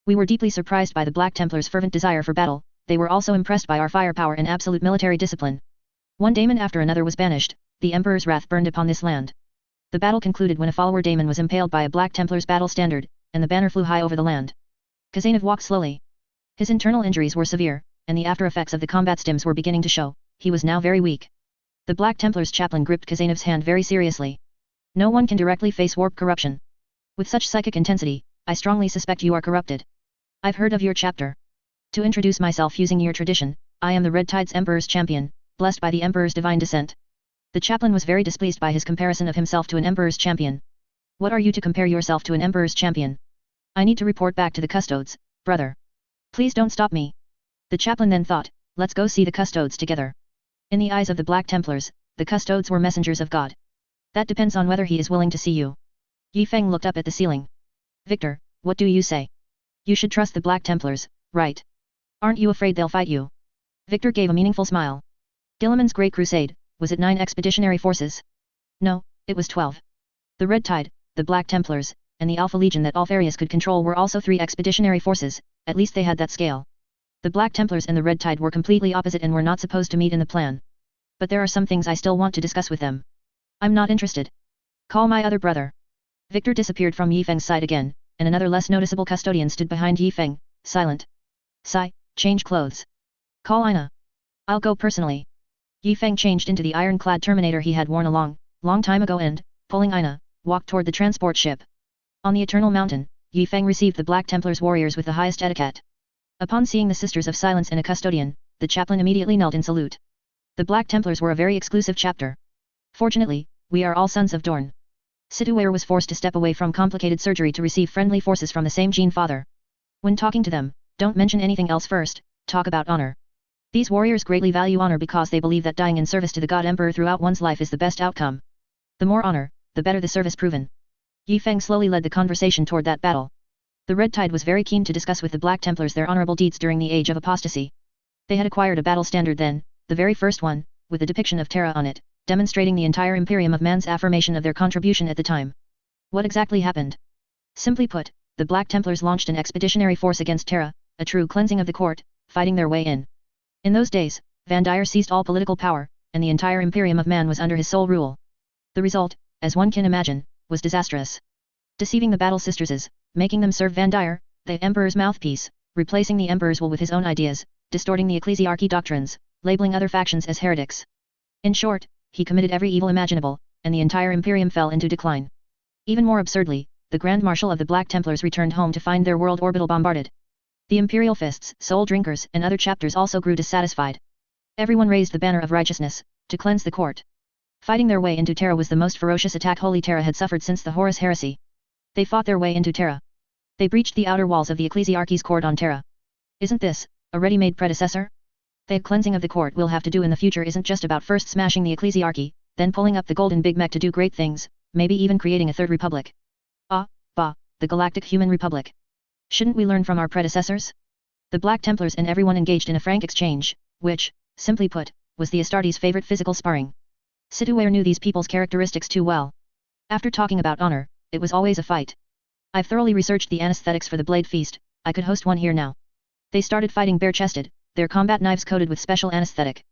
We were deeply surprised by the Black Templars' fervent desire for battle, they were also impressed by our firepower and absolute military discipline. One daemon after another was banished, the Emperor's wrath burned upon this land. The battle concluded when a follower daemon was impaled by a Black Templar's battle standard, and the banner flew high over the land. Khazanov walked slowly. His internal injuries were severe, and the after-effects of the combat stims were beginning to show, he was now very weak. The Black Templar's chaplain gripped Khazanov's hand very seriously. No one can directly face warp corruption. With such psychic intensity, I strongly suspect you are corrupted. I've heard of your chapter. To introduce myself using your tradition, I am the Red Tide's Emperor's champion, blessed by the Emperor's divine descent. The chaplain was very displeased by his comparison of himself to an Emperor's champion. What are you to compare yourself to an Emperor's champion? I need to report back to the custodes, brother. Please don't stop me. The chaplain then thought, let's go see the custodes together. In the eyes of the Black Templars, the custodes were messengers of God. That depends on whether he is willing to see you. Yi Feng looked up at the ceiling. Victor, what do you say? You should trust the Black Templars, right? Aren't you afraid they'll fight you? Victor gave a meaningful smile. Gilliman's Great Crusade, was it 9 expeditionary forces? No, it was 12. The Red Tide, the Black Templars, and the Alpha Legion that Alfarius could control were also 3 expeditionary forces, at least they had that scale. The Black Templars and the Red Tide were completely opposite and were not supposed to meet in the plan. But there are some things I still want to discuss with them. I'm not interested. Call my other brother. Victor disappeared from Yi Feng's side again, and another less noticeable custodian stood behind Yi Feng, silent. Sigh, change clothes. Call Ina. I'll go personally. Yi Feng changed into the iron-clad Terminator he had worn a long time ago and, pulling Ina, walked toward the transport ship. On the Eternal Mountain, Yi Feng received the Black Templars warriors with the highest etiquette. Upon seeing the Sisters of Silence and a custodian, the chaplain immediately knelt in salute. The Black Templars were a very exclusive chapter. Fortunately, we are all sons of Dorn. Situare was forced to step away from complicated surgery to receive friendly forces from the same Gene Father. When talking to them, don't mention anything else first, talk about honor. These warriors greatly value honor because they believe that dying in service to the God Emperor throughout one's life is the best outcome. The more honor, the better the service proven. Yi Feng slowly led the conversation toward that battle. The Red Tide was very keen to discuss with the Black Templars their honorable deeds during the Age of Apostasy. They had acquired a battle standard then, the very first one, with the depiction of Terra on it, demonstrating the entire Imperium of Man's affirmation of their contribution at the time. What exactly happened? Simply put, the Black Templars launched an expeditionary force against Terra, a true cleansing of the court, fighting their way in. In those days, Van Dyer seized all political power, and the entire Imperium of Man was under his sole rule. The result, as one can imagine, was disastrous. Deceiving the Battle Sisters, making them serve Van Dyer, the Emperor's mouthpiece, replacing the Emperor's will with his own ideas, distorting the ecclesiarchy doctrines, labeling other factions as heretics. In short, he committed every evil imaginable, and the entire Imperium fell into decline. Even more absurdly, the Grand Marshal of the Black Templars returned home to find their world orbital bombarded. The Imperial Fists, Soul Drinkers and other chapters also grew dissatisfied. Everyone raised the banner of righteousness, to cleanse the court. Fighting their way into Terra was the most ferocious attack Holy Terra had suffered since the Horus Heresy. They fought their way into Terra. They breached the outer walls of the ecclesiarchy's court on Terra. Isn't this a ready-made predecessor? The cleansing of the court we'll have to do in the future isn't just about first smashing the ecclesiarchy, then pulling up the golden Big Mech to do great things, maybe even creating a third republic. The Galactic Human Republic. Shouldn't we learn from our predecessors? The Black Templars and everyone engaged in a frank exchange, which, simply put, was the Astartes' favorite physical sparring. Situare knew these people's characteristics too well. After talking about honor, it was always a fight. I've thoroughly researched the anesthetics for the Blade Feast, I could host one here now. They started fighting bare-chested, their combat knives coated with special anesthetic.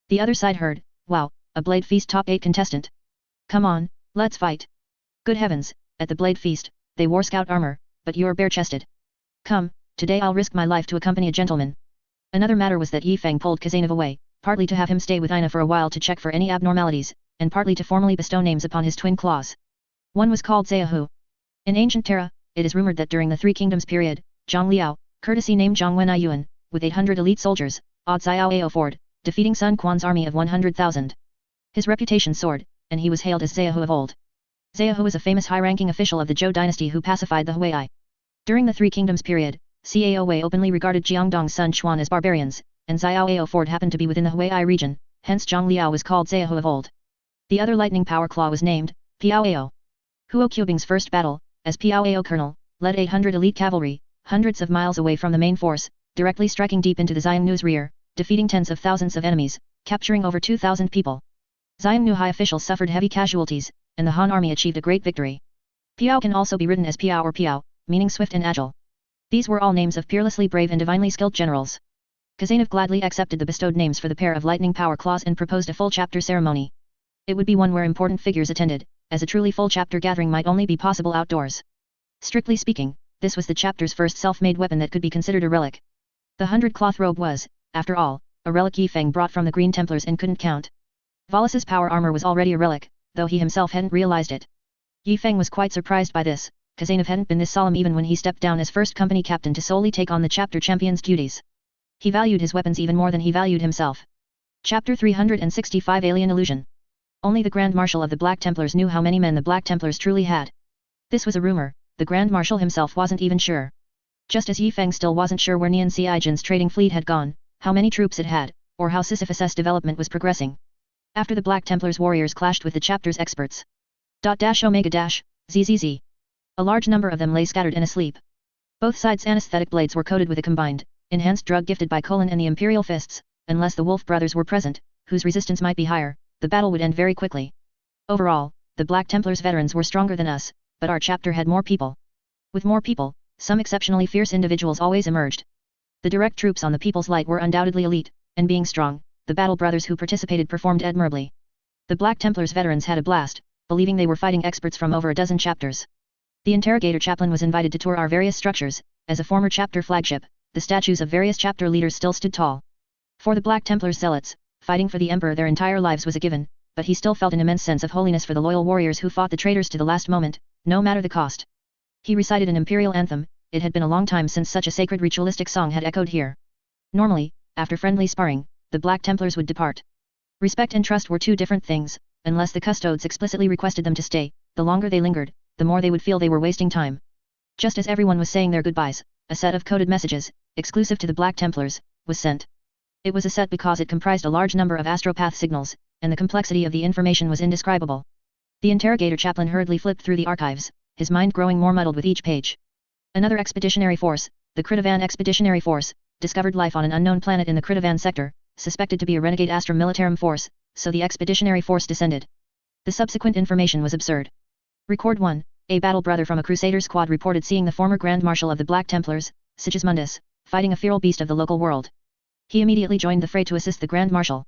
The other side heard, wow, a Blade Feast top 8 contestant. Come on, let's fight. Good heavens, at the Blade Feast, they wore scout armor, but you're bare-chested. Come, today I'll risk my life to accompany a gentleman. Another matter was that Yi Feng pulled Khazanov away, partly to have him stay with Ina for a while to check for any abnormalities, and partly to formally bestow names upon his twin claws. One was called Zayahu. In ancient Terra, it is rumored that during the Three Kingdoms period, Zhang Liao, courtesy named Zhang Wen Yuan, with 800 elite soldiers, awed Xiao Ao Ford, defeating Sun Quan's army of 100,000. His reputation soared, and he was hailed as Zayahu of old. Zayahu is a famous high-ranking official of the Zhou dynasty who pacified the Huai. During the Three Kingdoms period, Cao Wei openly regarded Jiangdong's Sun Quan as barbarians, and Xiao Ao Ford happened to be within the Huai region, hence Zhang Liao was called Zayahu of old. The other lightning power claw was named Piao Ao. Huo Qubing's first battle, as Piao Ao colonel, led 800 elite cavalry, hundreds of miles away from the main force, directly striking deep into the Xiongnu's rear, defeating tens of thousands of enemies, capturing over 2,000 people. Xiongnu high officials suffered heavy casualties, and the Han army achieved a great victory. Piao can also be written as Piao or Piao, meaning swift and agile. These were all names of peerlessly brave and divinely skilled generals. Khazanov gladly accepted the bestowed names for the pair of lightning power claws and proposed a full chapter ceremony. It would be one where important figures attended, as a truly full chapter gathering might only be possible outdoors. Strictly speaking, this was the chapter's first self-made weapon that could be considered a relic. The 100-cloth robe was, after all, a relic Yi Feng brought from the Green Templars and couldn't count. Valus's power armor was already a relic, though he himself hadn't realized it. Yi Feng was quite surprised by this. Khazanov hadn't been this solemn even when he stepped down as first company captain to solely take on the chapter champion's duties. He valued his weapons even more than he valued himself. Chapter 365 Alien Illusion. Only the Grand Marshal of the Black Templars knew how many men the Black Templars truly had. This was a rumor, the Grand Marshal himself wasn't even sure. Just as Yi Feng still wasn't sure where Nian Xiaijin's trading fleet had gone, how many troops it had, or how Sisyphus' development was progressing. After the Black Templars warriors clashed with the chapter's experts. ZZZ. A large number of them lay scattered and asleep. Both sides' anesthetic blades were coated with a combined, enhanced drug gifted by Colin and the Imperial Fists, unless the Wolf brothers were present, whose resistance might be higher, the battle would end very quickly. Overall, the Black Templars veterans were stronger than us, but our chapter had more people. With more people, some exceptionally fierce individuals always emerged. The direct troops on the People's Light were undoubtedly elite, and being strong, the battle brothers who participated performed admirably. The Black Templars veterans had a blast, believing they were fighting experts from over a dozen chapters. The interrogator chaplain was invited to tour our various structures. As a former chapter flagship, the statues of various chapter leaders still stood tall. For the Black Templars zealots, fighting for the Emperor their entire lives was a given, but he still felt an immense sense of holiness for the loyal warriors who fought the traitors to the last moment, no matter the cost. He recited an imperial anthem. It had been a long time since such a sacred ritualistic song had echoed here. Normally, after friendly sparring, the Black Templars would depart. Respect and trust were two different things, unless the custodes explicitly requested them to stay. The longer they lingered, the more they would feel they were wasting time. Just as everyone was saying their goodbyes, a set of coded messages, exclusive to the Black Templars, was sent. It was a set because it comprised a large number of astropath signals, and the complexity of the information was indescribable. The interrogator chaplain hurriedly flipped through the archives, his mind growing more muddled with each page. Another expeditionary force, the Kritavan Expeditionary Force, discovered life on an unknown planet in the Kritavan sector, suspected to be a renegade Astra Militarum force, so the expeditionary force descended. The subsequent information was absurd. Record 1. A battle brother from a Crusader squad reported seeing the former Grand Marshal of the Black Templars, Sigismundus, fighting a feral beast of the local world. He immediately joined the fray to assist the Grand Marshal.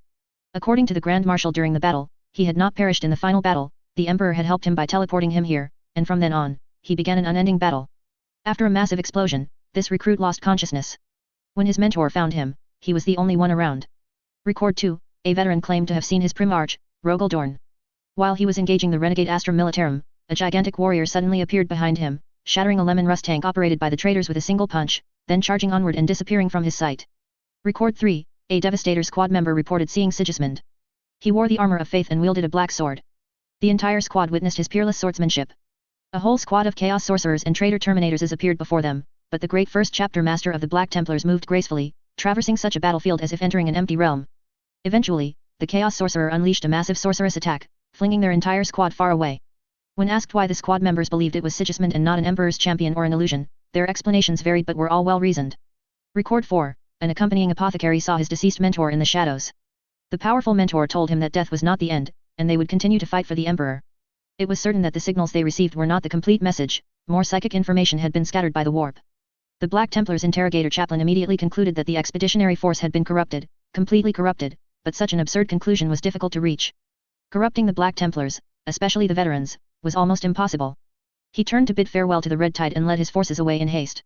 According to the Grand Marshal, during the battle, he had not perished in the final battle. The Emperor had helped him by teleporting him here, and from then on, he began an unending battle. After a massive explosion, this recruit lost consciousness. When his mentor found him, he was the only one around. Record 2. A veteran claimed to have seen his Primarch, Rogel Dorn. While he was engaging the renegade Astra Militarum, a gigantic warrior suddenly appeared behind him, shattering a lemon rust tank operated by the traitors with a single punch, then charging onward and disappearing from his sight. Record 3. A Devastator squad member reported seeing Sigismund. He wore the armor of faith and wielded a black sword. The entire squad witnessed his peerless swordsmanship. A whole squad of chaos sorcerers and traitor terminators appeared before them, but the great first chapter master of the Black Templars moved gracefully, traversing such a battlefield as if entering an empty realm. Eventually, the chaos sorcerer unleashed a massive sorceress attack, flinging their entire squad far away. When asked why the squad members believed it was Sigismund and not an Emperor's champion or an illusion, their explanations varied but were all well reasoned. Record 4. An accompanying apothecary saw his deceased mentor in the shadows. The powerful mentor told him that death was not the end, and they would continue to fight for the Emperor. It was certain that the signals they received were not the complete message. More psychic information had been scattered by the warp. The Black Templars interrogator chaplain immediately concluded that the expeditionary force had been corrupted, completely corrupted, but such an absurd conclusion was difficult to reach. Corrupting the Black Templars, especially the veterans, was almost impossible. He turned to bid farewell to the Red Tide and led his forces away in haste.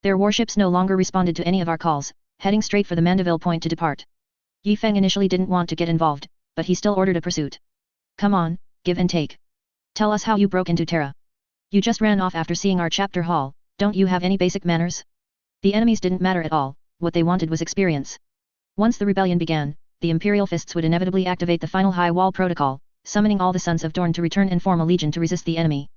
Their warships no longer responded to any of our calls, heading straight for the Mandeville point to depart. Yi Feng initially didn't want to get involved, but he still ordered a pursuit. Come on, give and take. Tell us how you broke into Terra. You just ran off after seeing our chapter hall, don't you have any basic manners? The enemies didn't matter at all, what they wanted was experience. Once the rebellion began, the Imperial Fists would inevitably activate the final High Wall Protocol, summoning all the Sons of Dorn to return and form a legion to resist the enemy.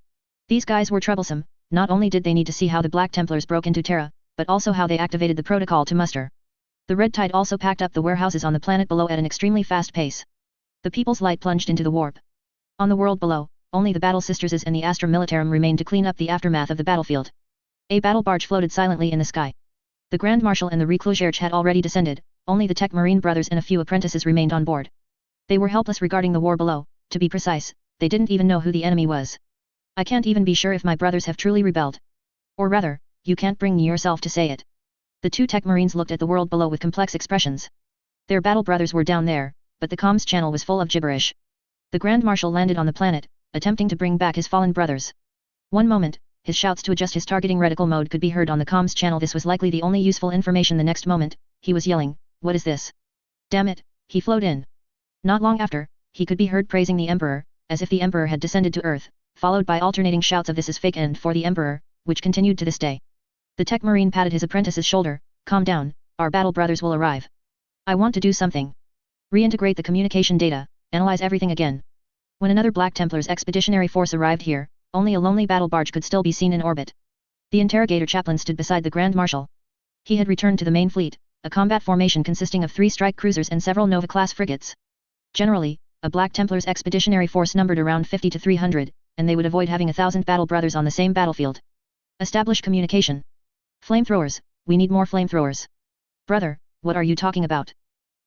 These guys were troublesome. Not only did they need to see how the Black Templars broke into Terra, but also how they activated the protocol to muster. The Red Tide also packed up the warehouses on the planet below at an extremely fast pace. The People's Light plunged into the warp. On the world below, only the Battle Sisters and the Astra Militarum remained to clean up the aftermath of the battlefield. A battle barge floated silently in the sky. The Grand Marshal and the Recluserge had already descended, only the Tech Marine brothers and a few apprentices remained on board. They were helpless regarding the war below. To be precise, they didn't even know who the enemy was. I can't even be sure if my brothers have truly rebelled. Or rather, you can't bring yourself to say it. The two Tech Marines looked at the world below with complex expressions. Their battle brothers were down there, but the comms channel was full of gibberish. The Grand Marshal landed on the planet, attempting to bring back his fallen brothers. One moment, his shouts to adjust his targeting reticle mode could be heard on the comms channel. This was likely the only useful information. The next moment, he was yelling, "What is this? Damn it, he flowed in." Not long after, he could be heard praising the Emperor, as if the Emperor had descended to Earth, followed by alternating shouts of "This is fake" and "For the Emperor," which continued to this day. The Tech Marine patted his apprentice's shoulder. "Calm down, our battle brothers will arrive. I want to do something. Reintegrate the communication data, analyze everything again." When another Black Templars expeditionary force arrived here, only a lonely battle barge could still be seen in orbit. The interrogator chaplain stood beside the Grand Marshal. He had returned to the main fleet, a combat formation consisting of 3 strike cruisers and several Nova-class frigates. Generally, a Black Templars expeditionary force numbered around 50 to 300, and they would avoid having 1,000 battle brothers on the same battlefield. Establish communication. Flamethrowers, we need more flamethrowers. Brother, what are you talking about?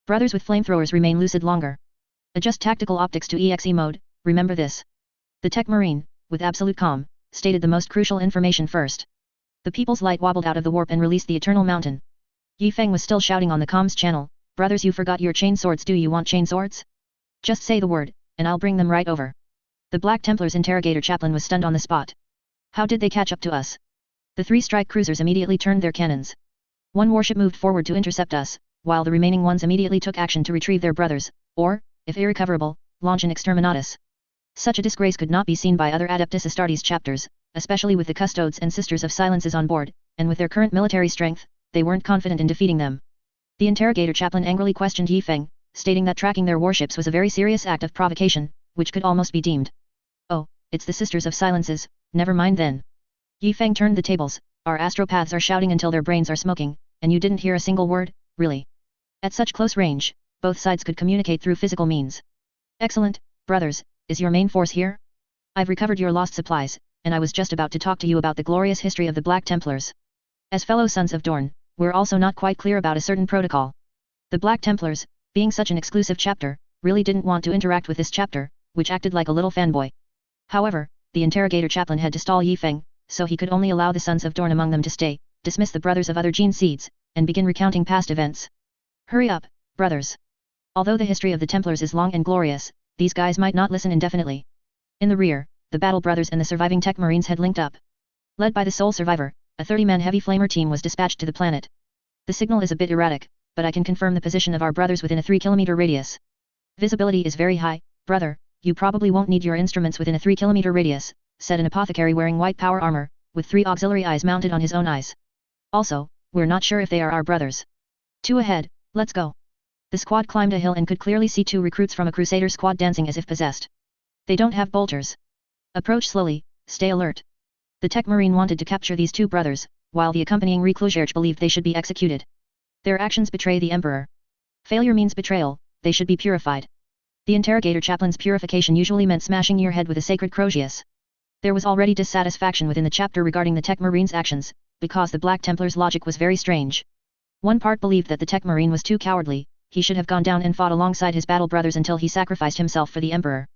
Brothers with flamethrowers remain lucid longer. Adjust tactical optics to EXE mode, remember this. The Tech Marine, with absolute calm, stated the most crucial information first. The People's Light wobbled out of the warp and released the Eternal Mountain. Yi Feng was still shouting on the comms channel, "Brothers, you forgot your chain swords. Do you want chain swords? Just say the word, and I'll bring them right over." The Black Templars interrogator chaplain was stunned on the spot. How did they catch up to us? The 3 strike cruisers immediately turned their cannons. One warship moved forward to intercept us, while the remaining ones immediately took action to retrieve their brothers, or, if irrecoverable, launch an exterminatus. Such a disgrace could not be seen by other Adeptus Astartes chapters, especially with the Custodes and Sisters of Silences on board, and with their current military strength, they weren't confident in defeating them. The interrogator chaplain angrily questioned Yi Feng, stating that tracking their warships was a very serious act of provocation, which could almost be deemed. Oh, it's the Sisters of Silences, never mind then. Yi Feng turned the tables. Our astropaths are shouting until their brains are smoking, and you didn't hear a single word, really? At such close range, both sides could communicate through physical means. Excellent, brothers, is your main force here? I've recovered your lost supplies, and I was just about to talk to you about the glorious history of the Black Templars. As fellow sons of Dorn, we're also not quite clear about a certain protocol. The Black Templars, being such an exclusive chapter, really didn't want to interact with this chapter, which acted like a little fanboy. However, the interrogator chaplain had to stall Yi Feng, so he could only allow the sons of Dorn among them to stay, dismiss the brothers of other gene seeds, and begin recounting past events. Hurry up, brothers. Although the history of the Templars is long and glorious, these guys might not listen indefinitely. In the rear, the Battle Brothers and the surviving Tech Marines had linked up. Led by the sole survivor, a 30-man heavy flamer team was dispatched to the planet. The signal is a bit erratic, but I can confirm the position of our brothers within a 3-kilometer radius. Visibility is very high, brother, you probably won't need your instruments within a 3-kilometer radius, said an apothecary wearing white power armor, with 3 auxiliary eyes mounted on his own eyes. Also, we're not sure if they are our brothers. 2 ahead, let's go. The squad climbed a hill and could clearly see 2 recruits from a Crusader squad dancing as if possessed. They don't have bolters. Approach slowly, stay alert. The Tech Marine wanted to capture these 2 brothers, while the accompanying Recluserge believed they should be executed. Their actions betray the Emperor. Failure means betrayal, they should be purified. The interrogator chaplain's purification usually meant smashing your head with a sacred Crozius. There was already dissatisfaction within the chapter regarding the Tech Marine's actions, because the Black Templar's logic was very strange. One part believed that the Tech Marine was too cowardly, he should have gone down and fought alongside his battle brothers until he sacrificed himself for the Emperor.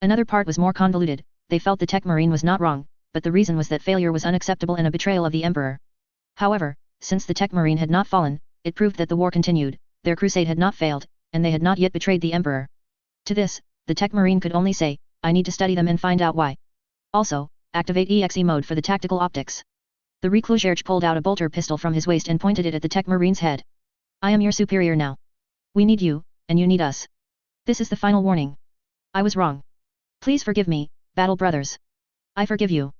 Another part was more convoluted, they felt the Tech Marine was not wrong, but the reason was that failure was unacceptable and a betrayal of the Emperor. However, since the Tech Marine had not fallen, it proved that the war continued, their crusade had not failed, and they had not yet betrayed the Emperor. To this, the Tech Marine could only say, I need to study them and find out why. Also, activate EXE mode for the tactical optics. The Recluserge pulled out a bolter pistol from his waist and pointed it at the Tech Marine's head. I am your superior now. We need you, and you need us. This is the final warning. I was wrong. Please forgive me, Battle Brothers. I forgive you.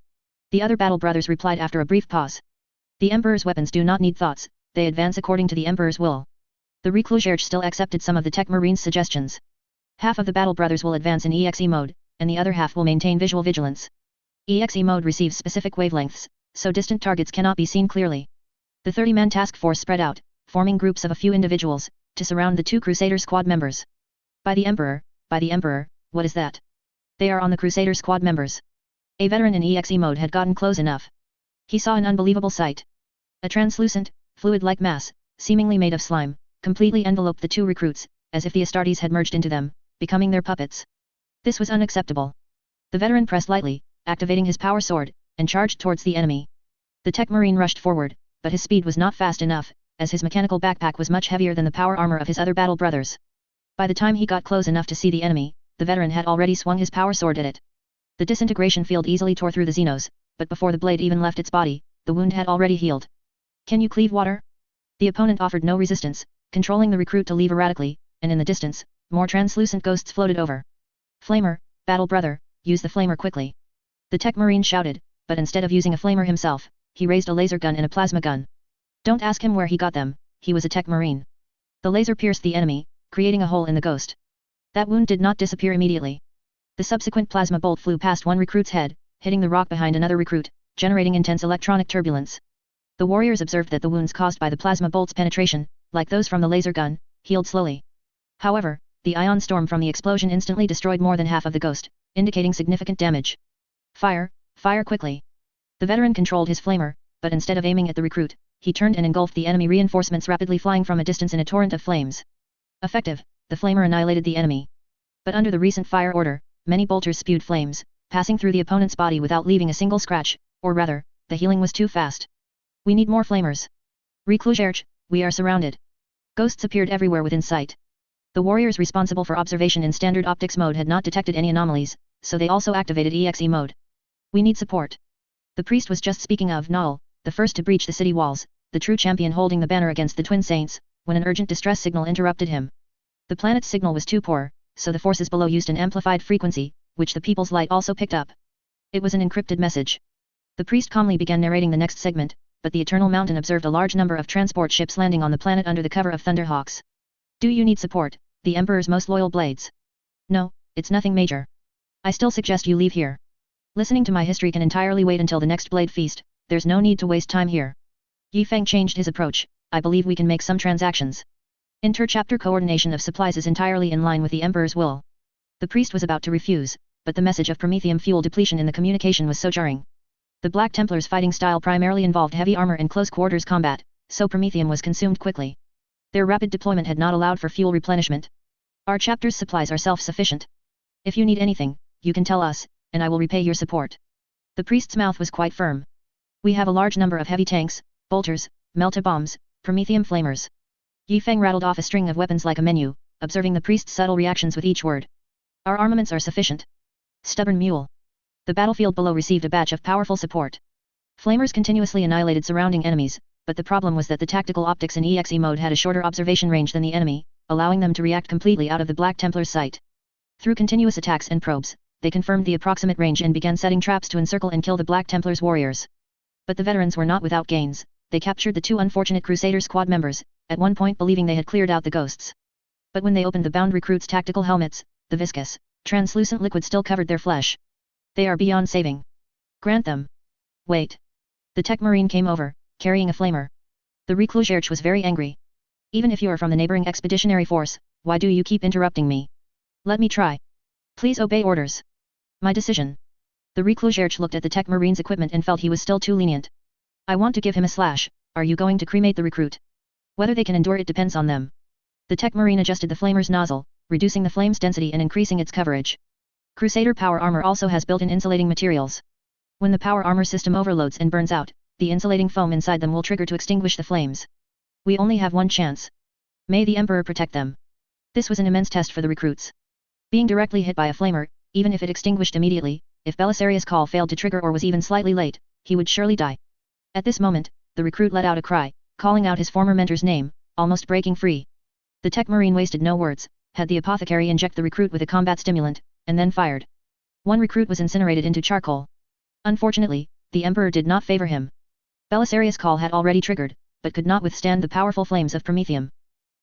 The other Battle Brothers replied after a brief pause. The Emperor's weapons do not need thoughts, they advance according to the Emperor's will. The Recluserge still accepted some of the Tech Marine's suggestions. Half of the Battle Brothers will advance in EXE mode, and the other half will maintain visual vigilance. EXE mode receives specific wavelengths, so distant targets cannot be seen clearly. The 30-man task force spread out, forming groups of a few individuals, to surround the 2 Crusader squad members. By the Emperor, what is that? They are on the Crusader squad members. A veteran in EXE mode had gotten close enough. He saw an unbelievable sight. A translucent, fluid-like mass, seemingly made of slime, completely enveloped the 2 recruits, as if the Astartes had merged into them, becoming their puppets. This was unacceptable. The veteran pressed lightly, activating his power sword, and charged towards the enemy. The Tech Marine rushed forward, but his speed was not fast enough, as his mechanical backpack was much heavier than the power armor of his other battle brothers. By the time he got close enough to see the enemy, the veteran had already swung his power sword at it. The disintegration field easily tore through the Xenos, but before the blade even left its body, the wound had already healed. Can you cleave water? The opponent offered no resistance, controlling the recruit to leave erratically, and in the distance, more translucent ghosts floated over. Flamer, battle brother, use the flamer quickly. The Tech Marine shouted, but instead of using a flamer himself, he raised a laser gun and a plasma gun. Don't ask him where he got them, he was a Tech Marine. The laser pierced the enemy, creating a hole in the ghost. That wound did not disappear immediately. The subsequent plasma bolt flew past one recruit's head, hitting the rock behind another recruit, generating intense electronic turbulence. The warriors observed that the wounds caused by the plasma bolt's penetration, like those from the laser gun, healed slowly. However, the ion storm from the explosion instantly destroyed more than half of the ghost, indicating significant damage. Fire, fire quickly. The veteran controlled his flamer, but instead of aiming at the recruit, he turned and engulfed the enemy reinforcements rapidly flying from a distance in a torrent of flames. Effective, the flamer annihilated the enemy. But under the recent fire order, many bolters spewed flames, passing through the opponent's body without leaving a single scratch, or rather, the healing was too fast. We need more flamers. Recluserge, we are surrounded. Ghosts appeared everywhere within sight. The warriors responsible for observation in standard optics mode had not detected any anomalies, so they also activated EXE mode. We need support. The priest was just speaking of Null, the first to breach the city walls, the true champion holding the banner against the twin saints, when an urgent distress signal interrupted him. The planet's signal was too poor, so the forces below used an amplified frequency, which the people's light also picked up. It was an encrypted message. The priest calmly began narrating the next segment, but the Eternal Mountain observed a large number of transport ships landing on the planet under the cover of Thunderhawks. Do you need support, the Emperor's most loyal blades? No, it's nothing major. I still suggest you leave here. Listening to my history can entirely wait until the next blade feast, there's no need to waste time here. Yi Feng changed his approach. I believe we can make some transactions. Inter-chapter coordination of supplies is entirely in line with the Emperor's will. The priest was about to refuse, but the message of promethium fuel depletion in the communication was so jarring. The Black Templars' fighting style primarily involved heavy armor and close-quarters combat, so promethium was consumed quickly. Their rapid deployment had not allowed for fuel replenishment. Our chapter's supplies are self-sufficient. If you need anything, you can tell us, and I will repay your support. The priest's mouth was quite firm. We have a large number of heavy tanks, bolters, melta-bombs, promethium flamers. Yi Feng rattled off a string of weapons like a menu, observing the priest's subtle reactions with each word. Our armaments are sufficient. Stubborn mule. The battlefield below received a batch of powerful support. Flamers continuously annihilated surrounding enemies, but the problem was that the tactical optics in EXE mode had a shorter observation range than the enemy, allowing them to react completely out of the Black Templar's sight. Through continuous attacks and probes, they confirmed the approximate range and began setting traps to encircle and kill the Black Templar's warriors. But the veterans were not without gains. They captured the two unfortunate Crusader squad members, at one point believing they had cleared out the ghosts. But when they opened the bound recruits' tactical helmets, the viscous, translucent liquid still covered their flesh. They are beyond saving. Grant them. Wait. The tech marine came over, carrying a flamer. The reclusiarch was very angry. Even if you are from the neighboring expeditionary force, why do you keep interrupting me? Let me try. Please obey orders. My decision. The reclusiarch looked at the tech marine's equipment and felt he was still too lenient. I want to give him a slash. Are you going to cremate the recruit? Whether they can endure it depends on them. The tech marine adjusted the flamer's nozzle, reducing the flame's density and increasing its coverage. Crusader power armor also has built-in insulating materials. When the power armor system overloads and burns out, the insulating foam inside them will trigger to extinguish the flames. We only have one chance. May the Emperor protect them. This was an immense test for the recruits. Being directly hit by a flamer, even if it extinguished immediately, if Belisarius' call failed to trigger or was even slightly late, he would surely die. At this moment, the recruit let out a cry, calling out his former mentor's name, almost breaking free. The tech marine wasted no words, had the apothecary inject the recruit with a combat stimulant, and then fired. One recruit was incinerated into charcoal. Unfortunately, the Emperor did not favor him. Belisarius' call had already triggered, but could not withstand the powerful flames of promethium.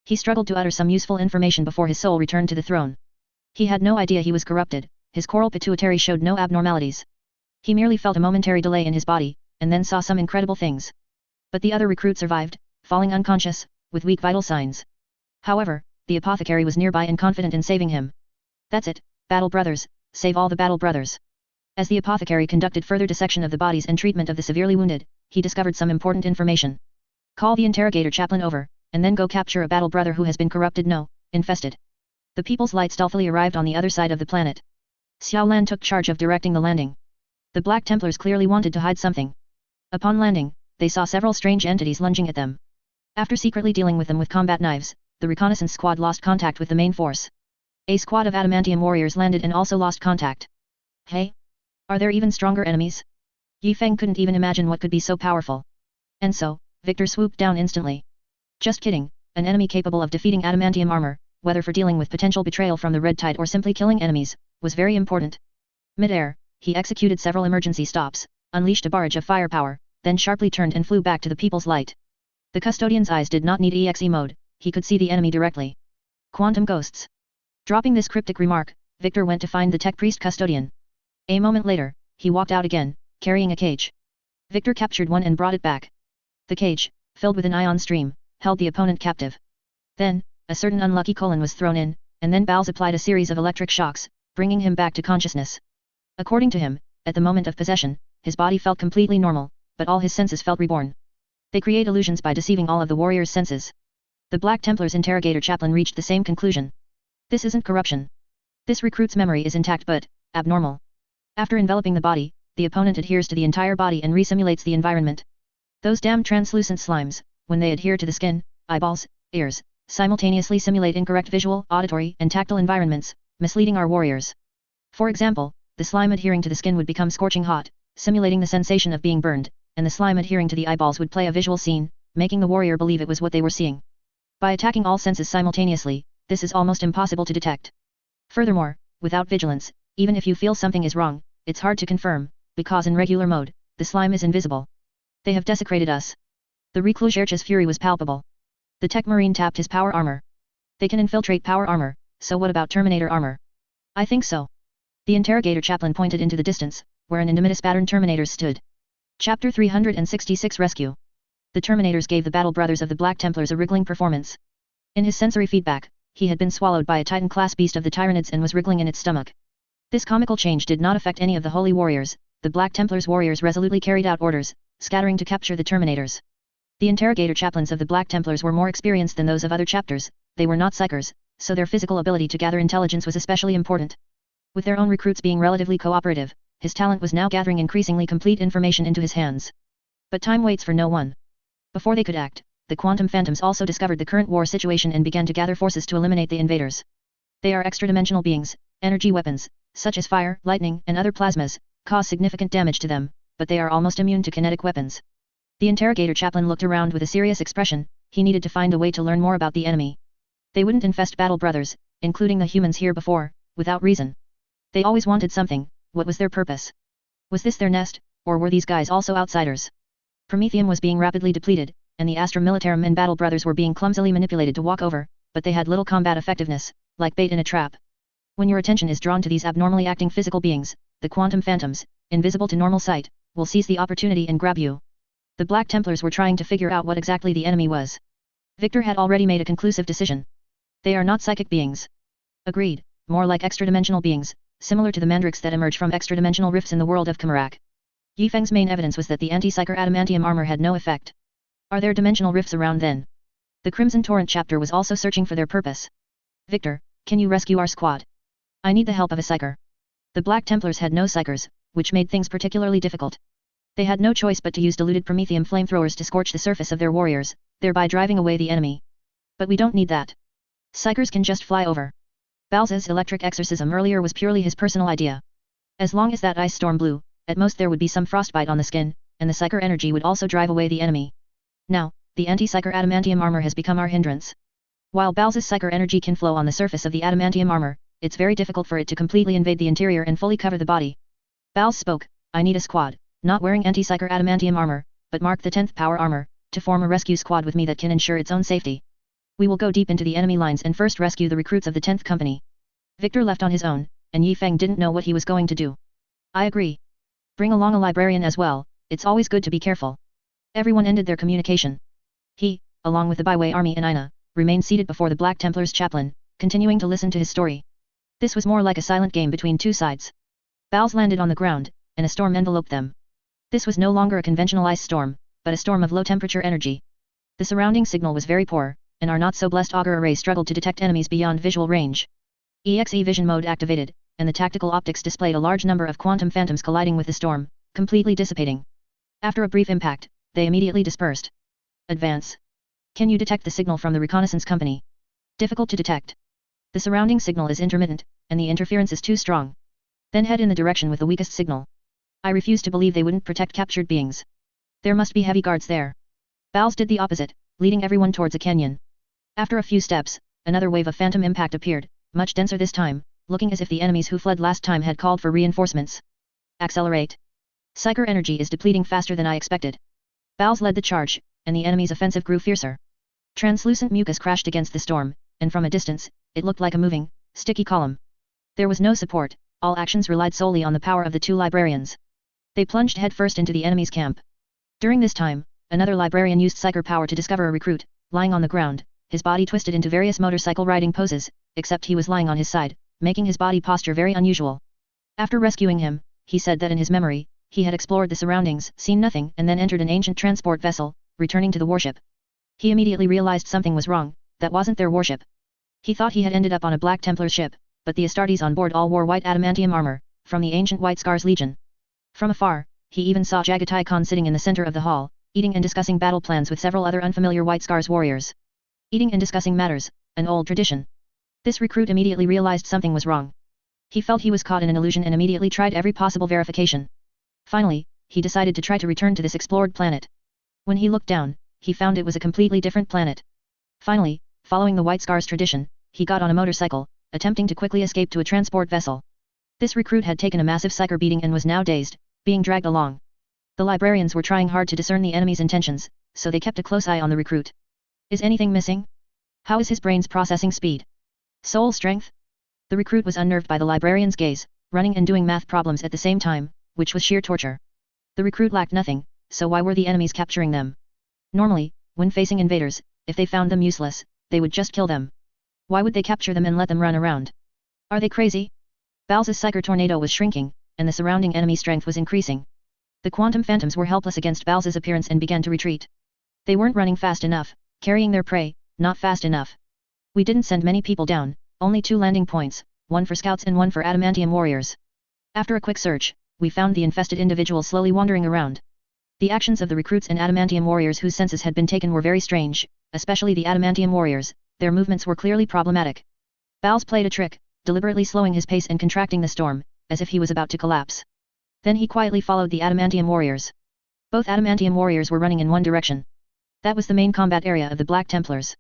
He struggled to utter some useful information before his soul returned to the throne. He had no idea he was corrupted, his coral pituitary showed no abnormalities. He merely felt a momentary delay in his body, and then saw some incredible things. But the other recruit survived, falling unconscious, with weak vital signs. However, the apothecary was nearby and confident in saving him. That's it, Battle Brothers, save all the Battle Brothers. As the apothecary conducted further dissection of the bodies and treatment of the severely wounded, he discovered some important information. Call the interrogator chaplain over, and then go capture a Battle Brother who has been corrupted infested. The People's Light stealthily arrived on the other side of the planet. Xiao Lan took charge of directing the landing. The Black Templars clearly wanted to hide something. Upon landing, they saw several strange entities lunging at them. After secretly dealing with them with combat knives, the reconnaissance squad lost contact with the main force. A squad of adamantium warriors landed and also lost contact. Hey? Are there even stronger enemies? Yi Feng couldn't even imagine what could be so powerful. And so, Victor swooped down instantly. Just kidding, an enemy capable of defeating adamantium armor, whether for dealing with potential betrayal from the Red Tide or simply killing enemies, was very important. Mid-air, he executed several emergency stops, unleashed a barrage of firepower, then sharply turned and flew back to the People's Light. The custodian's eyes did not need EXE mode, he could see the enemy directly. Quantum ghosts. Dropping this cryptic remark, Victor went to find the tech priest custodian. A moment later, he walked out again, carrying a cage. Victor captured one and brought it back. The cage, filled with an ion stream, held the opponent captive. Then, a certain unlucky colon was thrown in, and then Bowles applied a series of electric shocks, bringing him back to consciousness. According to him, at the moment of possession, his body felt completely normal, but all his senses felt reborn. They create illusions by deceiving all of the warrior's senses. The Black Templar's interrogator chaplain reached the same conclusion. This isn't corruption. This recruit's memory is intact but abnormal. After enveloping the body, the opponent adheres to the entire body and resimulates the environment. Those damn translucent slimes, when they adhere to the skin, eyeballs, ears, simultaneously simulate incorrect visual, auditory, and tactile environments, misleading our warriors. For example, the slime adhering to the skin would become scorching hot, simulating the sensation of being burned, and the slime adhering to the eyeballs would play a visual scene, making the warrior believe it was what they were seeing. By attacking all senses simultaneously, this is almost impossible to detect. Furthermore, without vigilance, Even if you feel something is wrong, it's hard to confirm, because in regular mode, the slime is invisible. They have desecrated us. The Recluserche's fury was palpable. The Tech Marine tapped his power armor. They can infiltrate power armor, so what about Terminator armor? I think so. The interrogator chaplain pointed into the distance, where an Indomitus pattern Terminators stood. Chapter 366 Rescue. The Terminators gave the Battle Brothers of the Black Templars a wriggling performance. In his sensory feedback, he had been swallowed by a Titan-class beast of the Tyranids and was wriggling in its stomach. This comical change did not affect any of the Holy Warriors. The Black Templars warriors resolutely carried out orders, scattering to capture the Terminators. The interrogator chaplains of the Black Templars were more experienced than those of other chapters. They were not psychers, so their physical ability to gather intelligence was especially important. With their own recruits being relatively cooperative, his talent was now gathering increasingly complete information into his hands. But time waits for no one. Before they could act, the Quantum Phantoms also discovered the current war situation and began to gather forces to eliminate the invaders. They are extra-dimensional beings. Energy weapons, such as fire, lightning, and other plasmas, cause significant damage to them, but they are almost immune to kinetic weapons. The interrogator chaplain looked around with a serious expression. He needed to find a way to learn more about the enemy. They wouldn't infest Battle Brothers, including the humans here before, without reason. They always wanted something. What was their purpose? Was this their nest, or were these guys also outsiders? Promethium was being rapidly depleted, and the Astra Militarum and Battle Brothers were being clumsily manipulated to walk over, but they had little combat effectiveness, like bait in a trap. When your attention is drawn to these abnormally acting physical beings, the Quantum Phantoms, invisible to normal sight, will seize the opportunity and grab you. The Black Templars were trying to figure out what exactly the enemy was. Victor had already made a conclusive decision. They are not psychic beings. Agreed, more like extra-dimensional beings, similar to the mandrakes that emerge from extra-dimensional rifts in the world of Kamarak. Yifeng's main evidence was that the anti-psyker adamantium armor had no effect. Are there dimensional rifts around then? The Crimson Torrent chapter was also searching for their purpose. Victor, can you rescue our squad? I need the help of a psyker. The Black Templars had no psykers, which made things particularly difficult. They had no choice but to use diluted promethium flamethrowers to scorch the surface of their warriors, thereby driving away the enemy. But we don't need that. Psykers can just fly over. Balza's electric exorcism earlier was purely his personal idea. As long as that ice storm blew, at most there would be some frostbite on the skin, and the psyker energy would also drive away the enemy. Now, the anti-psyker adamantium armor has become our hindrance. While Balza's psyker energy can flow on the surface of the adamantium armor, it's very difficult for it to completely invade the interior and fully cover the body. Balz spoke, I need a squad, not wearing anti-psyker adamantium armor, but mark the 10th power armor, to form a rescue squad with me that can ensure its own safety. We will go deep into the enemy lines and first rescue the recruits of the 10th company. Victor left on his own, and Yifeng didn't know what he was going to do. I agree. Bring along a librarian as well, it's always good to be careful. Everyone ended their communication. He, along with the byway army and Ina, remained seated before the Black Templars chaplain, continuing to listen to his story. This was more like a silent game between two sides. Balz landed on the ground, and a storm enveloped them. This was no longer a conventional ice storm, but a storm of low-temperature energy. The surrounding signal was very poor, and our not-so-blessed auger array struggled to detect enemies beyond visual range. EXE vision mode activated, and the tactical optics displayed a large number of quantum phantoms colliding with the storm, completely dissipating. After a brief impact, they immediately dispersed. Advance. Can you detect the signal from the reconnaissance company? Difficult to detect. The surrounding signal is intermittent, and the interference is too strong. Then head in the direction with the weakest signal. I refuse to believe they wouldn't protect captured beings. There must be heavy guards there. Balz did the opposite, leading everyone towards a canyon. After a few steps, another wave of phantom impact appeared, much denser this time, looking as if the enemies who fled last time had called for reinforcements. Accelerate. Psyker energy is depleting faster than I expected. Balz led the charge, and the enemy's offensive grew fiercer. Translucent mucus crashed against the storm, and from a distance, it looked like a moving, sticky column. There was no support, all actions relied solely on the power of the two librarians. They plunged headfirst into the enemy's camp. During this time, another librarian used psyker power to discover a recruit, lying on the ground, his body twisted into various motorcycle riding poses, except he was lying on his side, making his body posture very unusual. After rescuing him, he said that in his memory, he had explored the surroundings, seen nothing, and then entered an ancient transport vessel, returning to the warship. He immediately realized something was wrong, that wasn't their warship. He thought he had ended up on a Black Templar ship, but the Astartes on board all wore white adamantium armor, from the ancient White Scars Legion. From afar, he even saw Jagatai Khan sitting in the center of the hall, eating and discussing battle plans with several other unfamiliar White Scars warriors. Eating and discussing matters, an old tradition. This recruit immediately realized something was wrong. He felt he was caught in an illusion and immediately tried every possible verification. Finally, he decided to try to return to this explored planet. When he looked down, he found it was a completely different planet. Finally, following the White Scars tradition, he got on a motorcycle, attempting to quickly escape to a transport vessel. This recruit had taken a massive psyker beating and was now dazed, being dragged along. The librarians were trying hard to discern the enemy's intentions, so they kept a close eye on the recruit. Is anything missing? How is his brain's processing speed? Soul strength? The recruit was unnerved by the librarian's gaze, running and doing math problems at the same time, which was sheer torture. The recruit lacked nothing, so why were the enemies capturing them? Normally, when facing invaders, if they found them useless, they would just kill them. Why would they capture them and let them run around? Are they crazy? Balz's psyker tornado was shrinking, and the surrounding enemy strength was increasing. The quantum phantoms were helpless against Balz's appearance and began to retreat. They weren't running fast enough, carrying their prey, not fast enough. We didn't send many people down, only 2 landing points, one for scouts and one for adamantium warriors. After a quick search, we found the infested individuals slowly wandering around. The actions of the recruits and adamantium warriors whose senses had been taken were very strange, especially the adamantium warriors. Their movements were clearly problematic. Balz played a trick, deliberately slowing his pace and contracting the storm, as if he was about to collapse. Then he quietly followed the adamantium warriors. Both adamantium warriors were running in one direction. That was the main combat area of the Black Templars.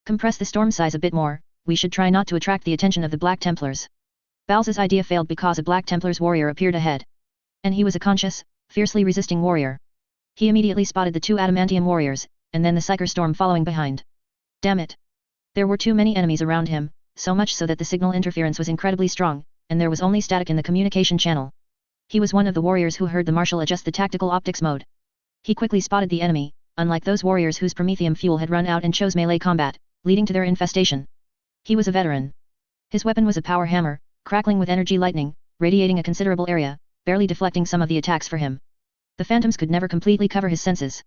Compress the storm size a bit more, we should try not to attract the attention of the Black Templars. Balz's idea failed because a Black Templars warrior appeared ahead. And he was a conscious, fiercely resisting warrior. He immediately spotted the 2 adamantium warriors, and then the psyker storm following behind. Damn it! There were too many enemies around him, so much so that the signal interference was incredibly strong, and there was only static in the communication channel. He was one of the warriors who heard the marshal adjust the tactical optics mode. He quickly spotted the enemy, unlike those warriors whose promethium fuel had run out and chose melee combat, leading to their infestation. He was a veteran. His weapon was a power hammer, crackling with energy lightning, radiating a considerable area, barely deflecting some of the attacks for him. The phantoms could never completely cover his senses.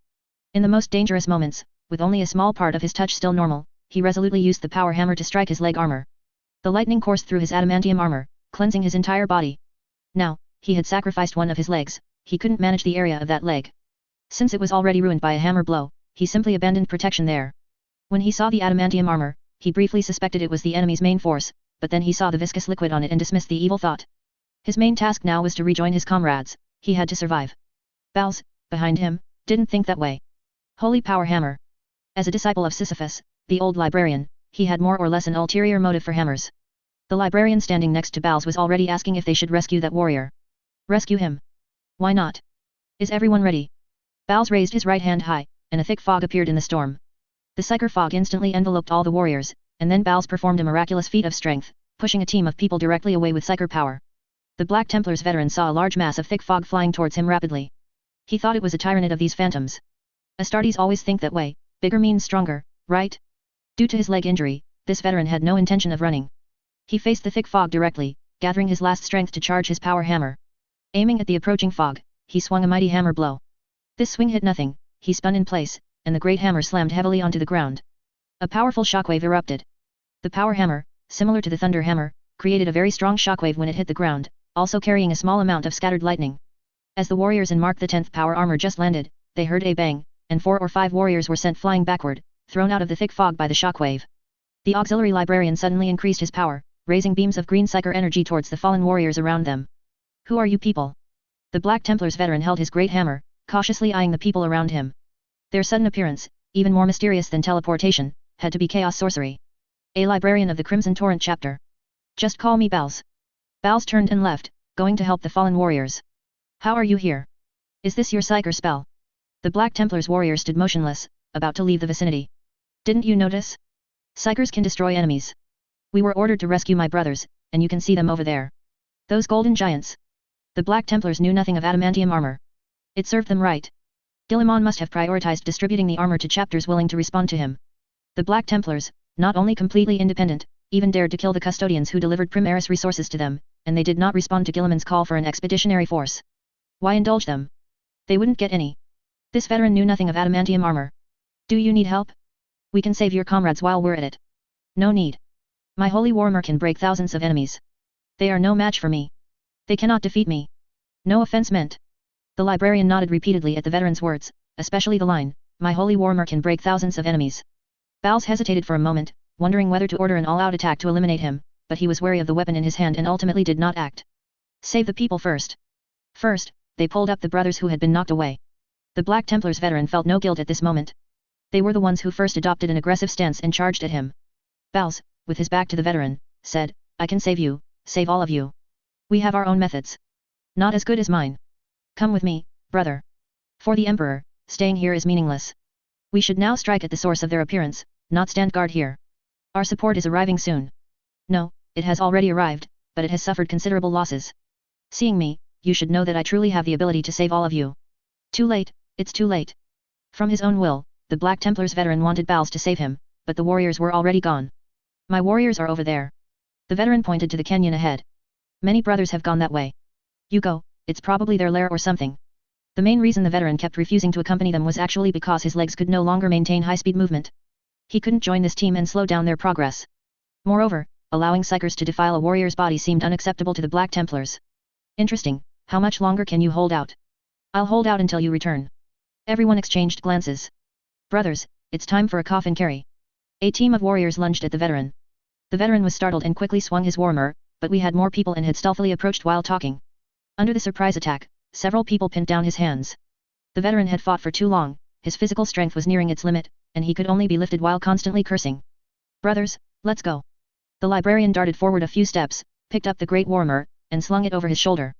In the most dangerous moments, with only a small part of his touch still normal, he resolutely used the power hammer to strike his leg armor. The lightning coursed through his adamantium armor, cleansing his entire body. Now, he had sacrificed one of his legs, he couldn't manage the area of that leg. Since it was already ruined by a hammer blow, he simply abandoned protection there. When he saw the adamantium armor, he briefly suspected it was the enemy's main force, but then he saw the viscous liquid on it and dismissed the evil thought. His main task now was to rejoin his comrades, he had to survive. Balz, behind him, didn't think that way. Holy power hammer. As a disciple of Sisyphus, the old librarian, he had more or less an ulterior motive for hammers. The librarian standing next to Balz was already asking if they should rescue that warrior. Rescue him? Why not? Is everyone ready? Balz raised his right hand high, and a thick fog appeared in the storm. The psyker fog instantly enveloped all the warriors, and then Balz performed a miraculous feat of strength, pushing a team of people directly away with psyker power. The Black Templars veteran saw a large mass of thick fog flying towards him rapidly. He thought it was a tyrannid of these phantoms. Astartes always think that way, bigger means stronger, right? Due to his leg injury, this veteran had no intention of running. He faced the thick fog directly, gathering his last strength to charge his power hammer. Aiming at the approaching fog, he swung a mighty hammer blow. This swing hit nothing, he spun in place, and the great hammer slammed heavily onto the ground. A powerful shockwave erupted. The power hammer, similar to the thunder hammer, created a very strong shockwave when it hit the ground, also carrying a small amount of scattered lightning. As the warriors in Mark the 10th power armor just landed, they heard a bang, and 4 or 5 warriors were sent flying backward, thrown out of the thick fog by the shockwave. The auxiliary librarian suddenly increased his power, raising beams of green psyker energy towards the fallen warriors around them. Who are you people? The Black Templars veteran held his great hammer, cautiously eyeing the people around him. Their sudden appearance, even more mysterious than teleportation, had to be chaos sorcery. A librarian of the Crimson Torrent chapter. Just call me Balz. Balz turned and left, going to help the fallen warriors. How are you here? Is this your psyker spell? The Black Templars warrior stood motionless, about to leave the vicinity. Didn't you notice? Psykers can destroy enemies. We were ordered to rescue my brothers, and you can see them over there. Those golden giants. The Black Templars knew nothing of adamantium armor. It served them right. Guilliman must have prioritized distributing the armor to chapters willing to respond to him. The Black Templars, not only completely independent, even dared to kill the custodians who delivered Primaris resources to them, and they did not respond to Guilliman's call for an expeditionary force. Why indulge them? They wouldn't get any. This veteran knew nothing of adamantium armor. Do you need help? We can save your comrades while we're at it. No need. My holy warhammer can break thousands of enemies. They are no match for me. They cannot defeat me. No offense meant. The librarian nodded repeatedly at the veteran's words, especially the line, my holy warhammer can break thousands of enemies. Balz hesitated for a moment, wondering whether to order an all-out attack to eliminate him, but he was wary of the weapon in his hand and ultimately did not act. Save the people first. First, they pulled up the brothers who had been knocked away. The Black Templars veteran felt no guilt at this moment. They were the ones who first adopted an aggressive stance and charged at him. Balz, with his back to the veteran, said, I can save you, save all of you. We have our own methods. Not as good as mine. Come with me, brother. For the Emperor, staying here is meaningless. We should now strike at the source of their appearance, not stand guard here. Our support is arriving soon. No, it has already arrived, but it has suffered considerable losses. Seeing me, you should know that I truly have the ability to save all of you. Too late, it's too late. From his own will, the Black Templars veteran wanted Bals to save him, but the warriors were already gone. My warriors are over there. The veteran pointed to the canyon ahead. Many brothers have gone that way. You go, it's probably their lair or something. The main reason the veteran kept refusing to accompany them was actually because his legs could no longer maintain high-speed movement. He couldn't join this team and slow down their progress. Moreover, allowing psychers to defile a warrior's body seemed unacceptable to the Black Templars. Interesting, how much longer can you hold out? I'll hold out until you return. Everyone exchanged glances. Brothers, it's time for a coffin carry. A team of warriors lunged at the veteran. The veteran was startled and quickly swung his Warhammer, but we had more people and had stealthily approached while talking. Under the surprise attack, several people pinned down his hands. The veteran had fought for too long, his physical strength was nearing its limit, and he could only be lifted while constantly cursing. Brothers, let's go. The librarian darted forward a few steps, picked up the great Warhammer, and slung it over his shoulder.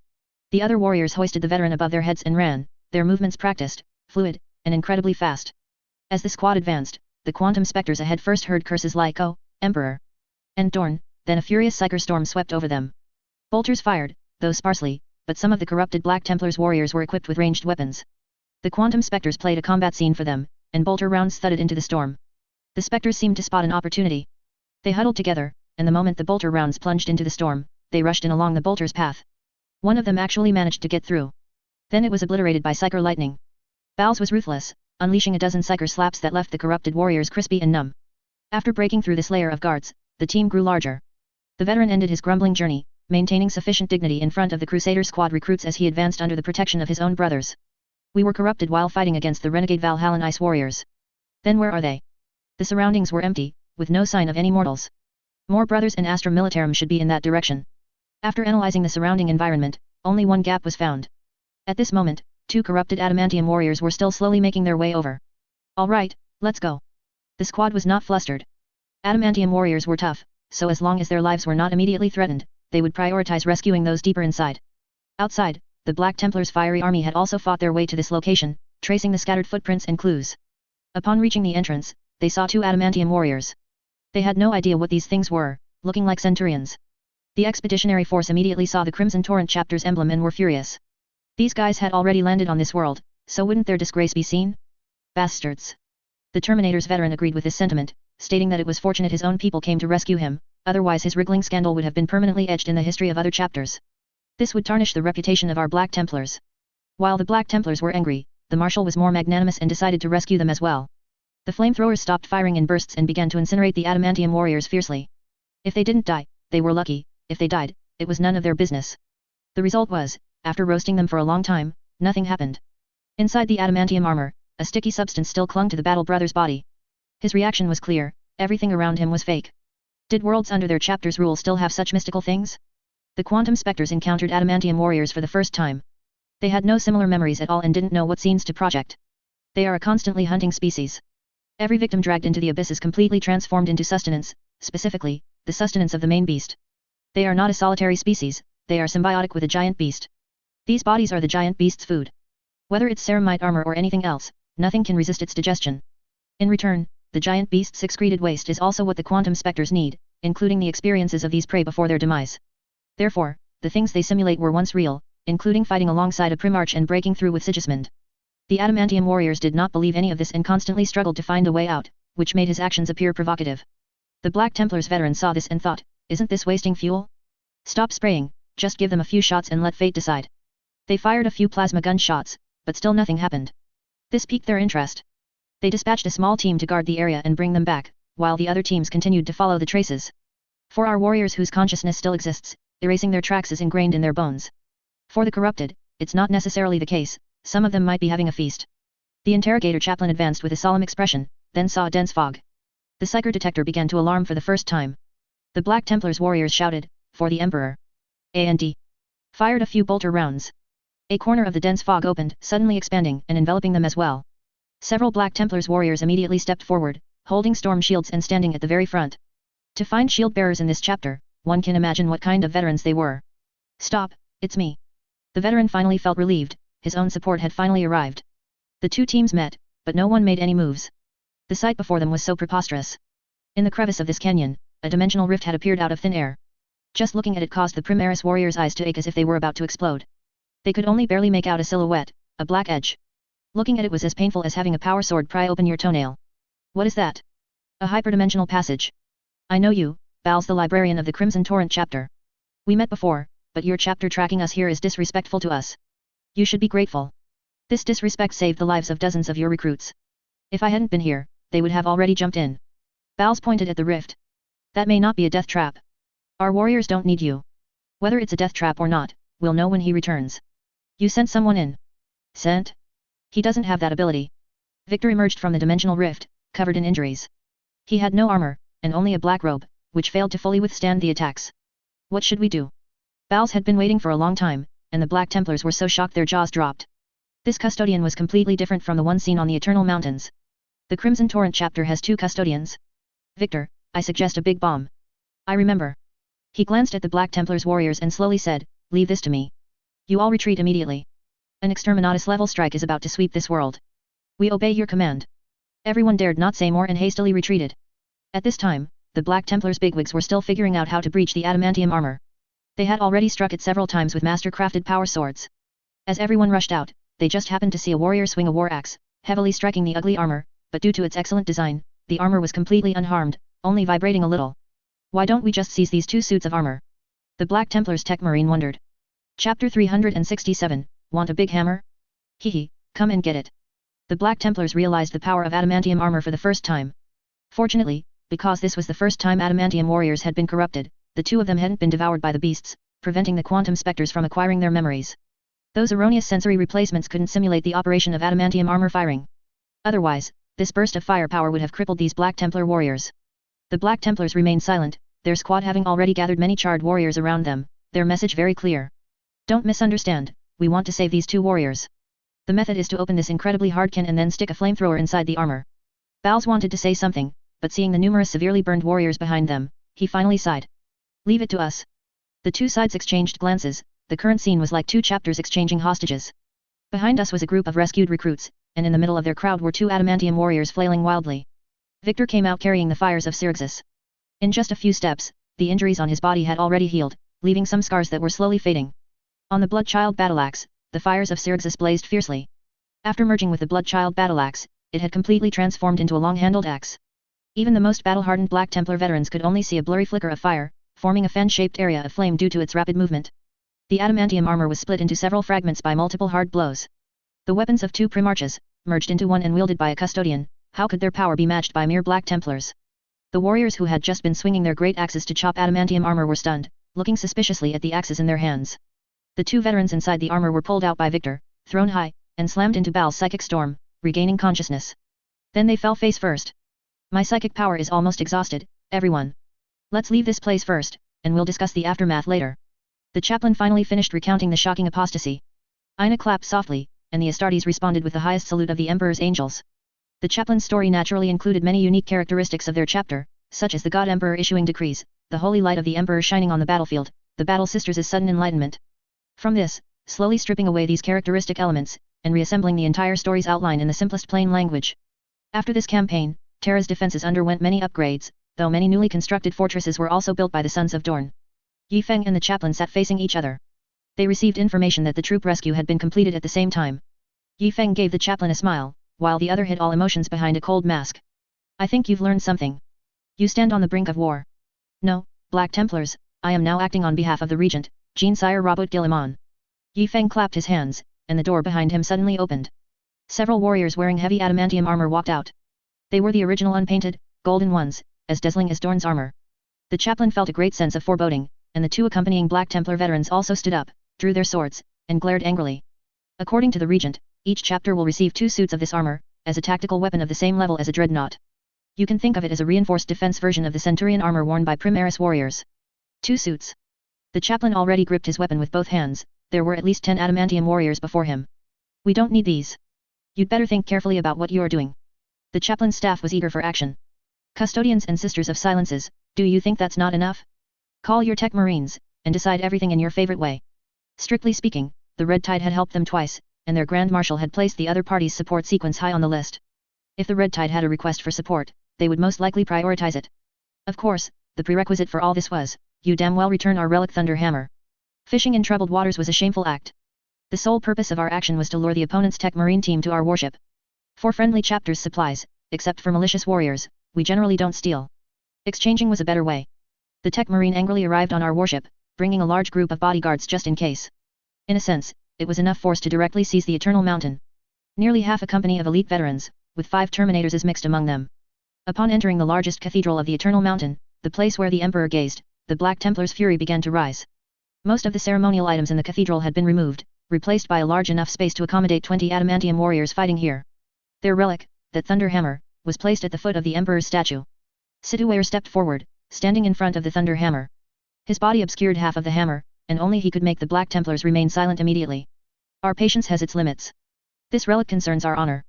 The other warriors hoisted the veteran above their heads and ran, their movements practiced, fluid, and incredibly fast. As the squad advanced, the quantum specters ahead first heard curses like "Oh, Emperor!" and "Dorn," then a furious psyker storm swept over them. Bolters fired, though sparsely, but some of the corrupted Black Templars warriors were equipped with ranged weapons. The quantum specters played a combat scene for them, and bolter rounds thudded into the storm. The specters seemed to spot an opportunity. They huddled together, and the moment the bolter rounds plunged into the storm, they rushed in along the bolter's path. One of them actually managed to get through. Then it was obliterated by psyker lightning. Bals was ruthless, unleashing a dozen psyker slaps that left the corrupted warriors crispy and numb. After breaking through this layer of guards, the team grew larger. The veteran ended his grumbling journey, maintaining sufficient dignity in front of the Crusader squad recruits as he advanced under the protection of his own brothers. We were corrupted while fighting against the renegade Valhallan ice warriors. Then where are they? The surroundings were empty, with no sign of any mortals. More brothers and Astra Militarum should be in that direction. After analyzing the surrounding environment, only one gap was found. At this moment, two corrupted adamantium warriors were still slowly making their way over. All right, let's go. The squad was not flustered. Adamantium warriors were tough, so as long as their lives were not immediately threatened, they would prioritize rescuing those deeper inside. Outside, the Black Templars' fiery army had also fought their way to this location, tracing the scattered footprints and clues. Upon reaching the entrance, they saw two adamantium warriors. They had no idea what these things were, looking like centurions. The expeditionary force immediately saw the Crimson Torrent chapter's emblem and were furious. These guys had already landed on this world, so wouldn't their disgrace be seen? Bastards. The Terminator's veteran agreed with this sentiment, stating that it was fortunate his own people came to rescue him, otherwise his wriggling scandal would have been permanently etched in the history of other chapters. This would tarnish the reputation of our Black Templars. While the Black Templars were angry, the Marshal was more magnanimous and decided to rescue them as well. The flamethrowers stopped firing in bursts and began to incinerate the adamantium warriors fiercely. If they didn't die, they were lucky; if they died, it was none of their business. The result was, after roasting them for a long time, nothing happened. Inside the adamantium armor, a sticky substance still clung to the battle brother's body. His reaction was clear: everything around him was fake. Did worlds under their chapter's rule still have such mystical things? The quantum specters encountered adamantium warriors for the first time. They had no similar memories at all and didn't know what scenes to project. They are a constantly hunting species. Every victim dragged into the abyss is completely transformed into sustenance, specifically, the sustenance of the main beast. They are not a solitary species, they are symbiotic with a giant beast. These bodies are the giant beast's food. Whether it's ceramite armor or anything else, nothing can resist its digestion. In return, the giant beast's excreted waste is also what the quantum specters need, including the experiences of these prey before their demise. Therefore, the things they simulate were once real, including fighting alongside a Primarch and breaking through with Sigismund. The adamantium warriors did not believe any of this and constantly struggled to find a way out, which made his actions appear provocative. The Black Templars veteran saw this and thought, isn't this wasting fuel? Stop spraying, just give them a few shots and let fate decide. They fired a few plasma gun shots, but still nothing happened. This piqued their interest. They dispatched a small team to guard the area and bring them back, while the other teams continued to follow the traces. For our warriors whose consciousness still exists, erasing their tracks is ingrained in their bones. For the corrupted, it's not necessarily the case, some of them might be having a feast. The interrogator chaplain advanced with a solemn expression, then saw a dense fog. The psyker detector began to alarm for the first time. The Black Templars warriors shouted, "For the Emperor!" and fired a few bolter rounds. A corner of the dense fog opened, suddenly expanding and enveloping them as well. Several Black Templars warriors immediately stepped forward, holding storm shields and standing at the very front. To find shield bearers in this chapter, one can imagine what kind of veterans they were. Stop, it's me. The veteran finally felt relieved, his own support had finally arrived. The two teams met, but no one made any moves. The sight before them was so preposterous. In the crevice of this canyon, a dimensional rift had appeared out of thin air. Just looking at it caused the Primaris warriors' eyes to ache as if they were about to explode. They could only barely make out a silhouette, a black edge. Looking at it was as painful as having a power sword pry open your toenail. What is that? A hyperdimensional passage. I know you, Bals, the librarian of the Crimson Torrent chapter. We met before, but your chapter tracking us here is disrespectful to us. You should be grateful. This disrespect saved the lives of dozens of your recruits. If I hadn't been here, they would have already jumped in. Bals pointed at the rift. That may not be a death trap. Our warriors don't need you. Whether it's a death trap or not, we'll know when he returns. You sent someone in. Sent? He doesn't have that ability. Victor emerged from the dimensional rift, covered in injuries. He had no armor, and only a black robe, which failed to fully withstand the attacks. What should we do? Bals had been waiting for a long time, and the Black Templars were so shocked their jaws dropped. This custodian was completely different from the one seen on the Eternal Mountains. The Crimson Torrent chapter has 2 custodians. Victor, I suggest a big bomb. I remember. He glanced at the Black Templars warriors and slowly said, leave this to me. You all retreat immediately. An Exterminatus level strike is about to sweep this world. We obey your command. Everyone dared not say more and hastily retreated. At this time, the Black Templars bigwigs were still figuring out how to breach the adamantium armor. They had already struck it several times with master-crafted power swords. As everyone rushed out, they just happened to see a warrior swing a war axe, heavily striking the ugly armor, but due to its excellent design, the armor was completely unharmed, only vibrating a little. Why don't we just seize these 2 suits of armor? The Black Templars Tech Marine wondered. Chapter 367, Want a big hammer? Hehe, come and get it. The Black Templars realized the power of adamantium armor for the first time. Fortunately, because this was the first time adamantium warriors had been corrupted, the 2 of them hadn't been devoured by the beasts, preventing the quantum specters from acquiring their memories. Those erroneous sensory replacements couldn't simulate the operation of adamantium armor firing. Otherwise, this burst of firepower would have crippled these Black Templar warriors. The Black Templars remained silent, their squad having already gathered many charred warriors around them, their message very clear. Don't misunderstand, we want to save these 2 warriors. The method is to open this incredibly hard can and then stick a flamethrower inside the armor. Bals wanted to say something, but seeing the numerous severely burned warriors behind them, he finally sighed. Leave it to us. The 2 sides exchanged glances, the current scene was like 2 chapters exchanging hostages. Behind us was a group of rescued recruits, and in the middle of their crowd were 2 adamantium warriors flailing wildly. Victor came out carrying the fires of Syrixus. In just a few steps, the injuries on his body had already healed, leaving some scars that were slowly fading. On the Bloodchild battleaxe, the fires of Syrixus blazed fiercely. After merging with the Bloodchild battleaxe, it had completely transformed into a long-handled axe. Even the most battle-hardened Black Templar veterans could only see a blurry flicker of fire, forming a fan-shaped area of flame due to its rapid movement. The adamantium armor was split into several fragments by multiple hard blows. The weapons of 2 Primarches, merged into one and wielded by a custodian, how could their power be matched by mere Black Templars? The warriors who had just been swinging their great axes to chop adamantium armor were stunned, looking suspiciously at the axes in their hands. The 2 veterans inside the armor were pulled out by Victor, thrown high, and slammed into Bal's psychic storm, regaining consciousness. Then they fell face first. My psychic power is almost exhausted, everyone. Let's leave this place first, and we'll discuss the aftermath later. The chaplain finally finished recounting the shocking apostasy. Ina clapped softly, and the Astartes responded with the highest salute of the Emperor's angels. The chaplain's story naturally included many unique characteristics of their chapter, such as the God Emperor issuing decrees, the holy light of the Emperor shining on the battlefield, the Battle Sisters' sudden enlightenment. From this, slowly stripping away these characteristic elements, and reassembling the entire story's outline in the simplest plain language. After this campaign, Terra's defenses underwent many upgrades, though many newly constructed fortresses were also built by the Sons of Dorn. Yifeng and the chaplain sat facing each other. They received information that the troop rescue had been completed at the same time. Yifeng gave the chaplain a smile, while the other hid all emotions behind a cold mask. I think you've learned something. You stand on the brink of war. No, Black Templars, I am now acting on behalf of the Regent, Jean Sire Robert Guillemon. Yifeng clapped his hands, and the door behind him suddenly opened. Several warriors wearing heavy adamantium armor walked out. They were the original unpainted, golden ones, as dazzling as Dorn's armor. The chaplain felt a great sense of foreboding, and the 2 accompanying Black Templar veterans also stood up, drew their swords, and glared angrily. According to the Regent, each chapter will receive 2 suits of this armor, as a tactical weapon of the same level as a dreadnought. You can think of it as a reinforced defense version of the Centurion armor worn by Primaris warriors. 2 suits. The chaplain already gripped his weapon with both hands, there were at least 10 adamantium warriors before him. We don't need these. You'd better think carefully about what you are doing. The chaplain's staff was eager for action. Custodians and Sisters of Silences, do you think that's not enough? Call your tech marines, and decide everything in your favorite way. Strictly speaking, the Red Tide had helped them twice, and their Grand Marshal had placed the other party's support sequence high on the list. If the Red Tide had a request for support, they would most likely prioritize it. Of course, the prerequisite for all this was, you damn well return our relic Thunder Hammer. Fishing in troubled waters was a shameful act. The sole purpose of our action was to lure the opponent's tech marine team to our warship. For friendly chapters' supplies, except for malicious warriors, we generally don't steal. Exchanging was a better way. The tech marine angrily arrived on our warship, bringing a large group of bodyguards just in case. In a sense, it was enough force to directly seize the Eternal Mountain. Nearly half a company of elite veterans, with 5 Terminators is mixed among them. Upon entering the largest cathedral of the Eternal Mountain, the place where the Emperor gazed, the Black Templar's fury began to rise. Most of the ceremonial items in the cathedral had been removed, replaced by a large enough space to accommodate 20 adamantium warriors fighting here. Their relic, that Thunder Hammer, was placed at the foot of the Emperor's statue. Situere stepped forward, standing in front of the Thunder Hammer. His body obscured half of the hammer, and only he could make the Black Templars remain silent immediately. Our patience has its limits. This relic concerns our honor.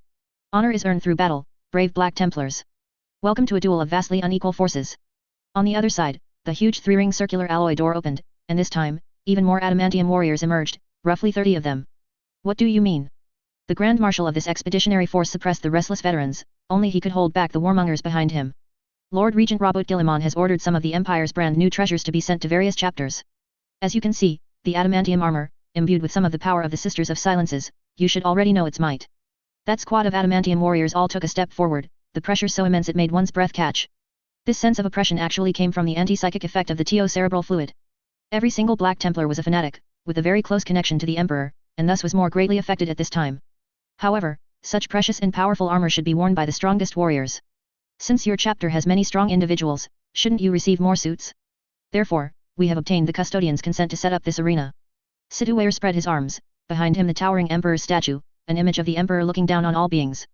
Honor is earned through battle, brave Black Templars. Welcome to a duel of vastly unequal forces. On the other side, the huge 3-ring circular alloy door opened, and this time, even more adamantium warriors emerged, roughly 30 of them. What do you mean? The Grand Marshal of this expeditionary force suppressed the restless veterans, only he could hold back the warmongers behind him. Lord Regent Robert Guillemon has ordered some of the Empire's brand new treasures to be sent to various chapters. As you can see, the adamantium armor, imbued with some of the power of the Sisters of Silences, you should already know its might. That squad of adamantium warriors all took a step forward, the pressure so immense it made one's breath catch. This sense of oppression actually came from the anti-psychic effect of the teocerebral fluid. Every single Black Templar was a fanatic, with a very close connection to the Emperor, and thus was more greatly affected at this time. However, such precious and powerful armor should be worn by the strongest warriors. Since your chapter has many strong individuals, shouldn't you receive more suits? Therefore, we have obtained the custodian's consent to set up this arena. Situere spread his arms, behind him the towering Emperor's statue, an image of the Emperor looking down on all beings.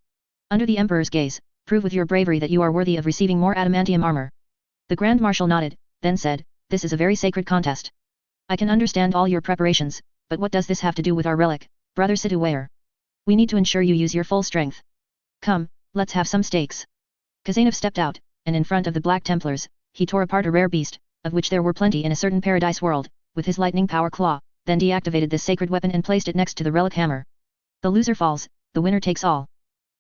Under the Emperor's gaze, prove with your bravery that you are worthy of receiving more adamantium armor. The Grand Marshal nodded, then said, this is a very sacred contest. I can understand all your preparations, but what does this have to do with our relic, Brother Situere? We need to ensure you use your full strength. Come, let's have some stakes. Kazanov stepped out, and in front of the Black Templars, he tore apart a rare beast, of which there were plenty in a certain paradise world, with his lightning power claw, then deactivated this sacred weapon and placed it next to the relic hammer. The loser falls, the winner takes all.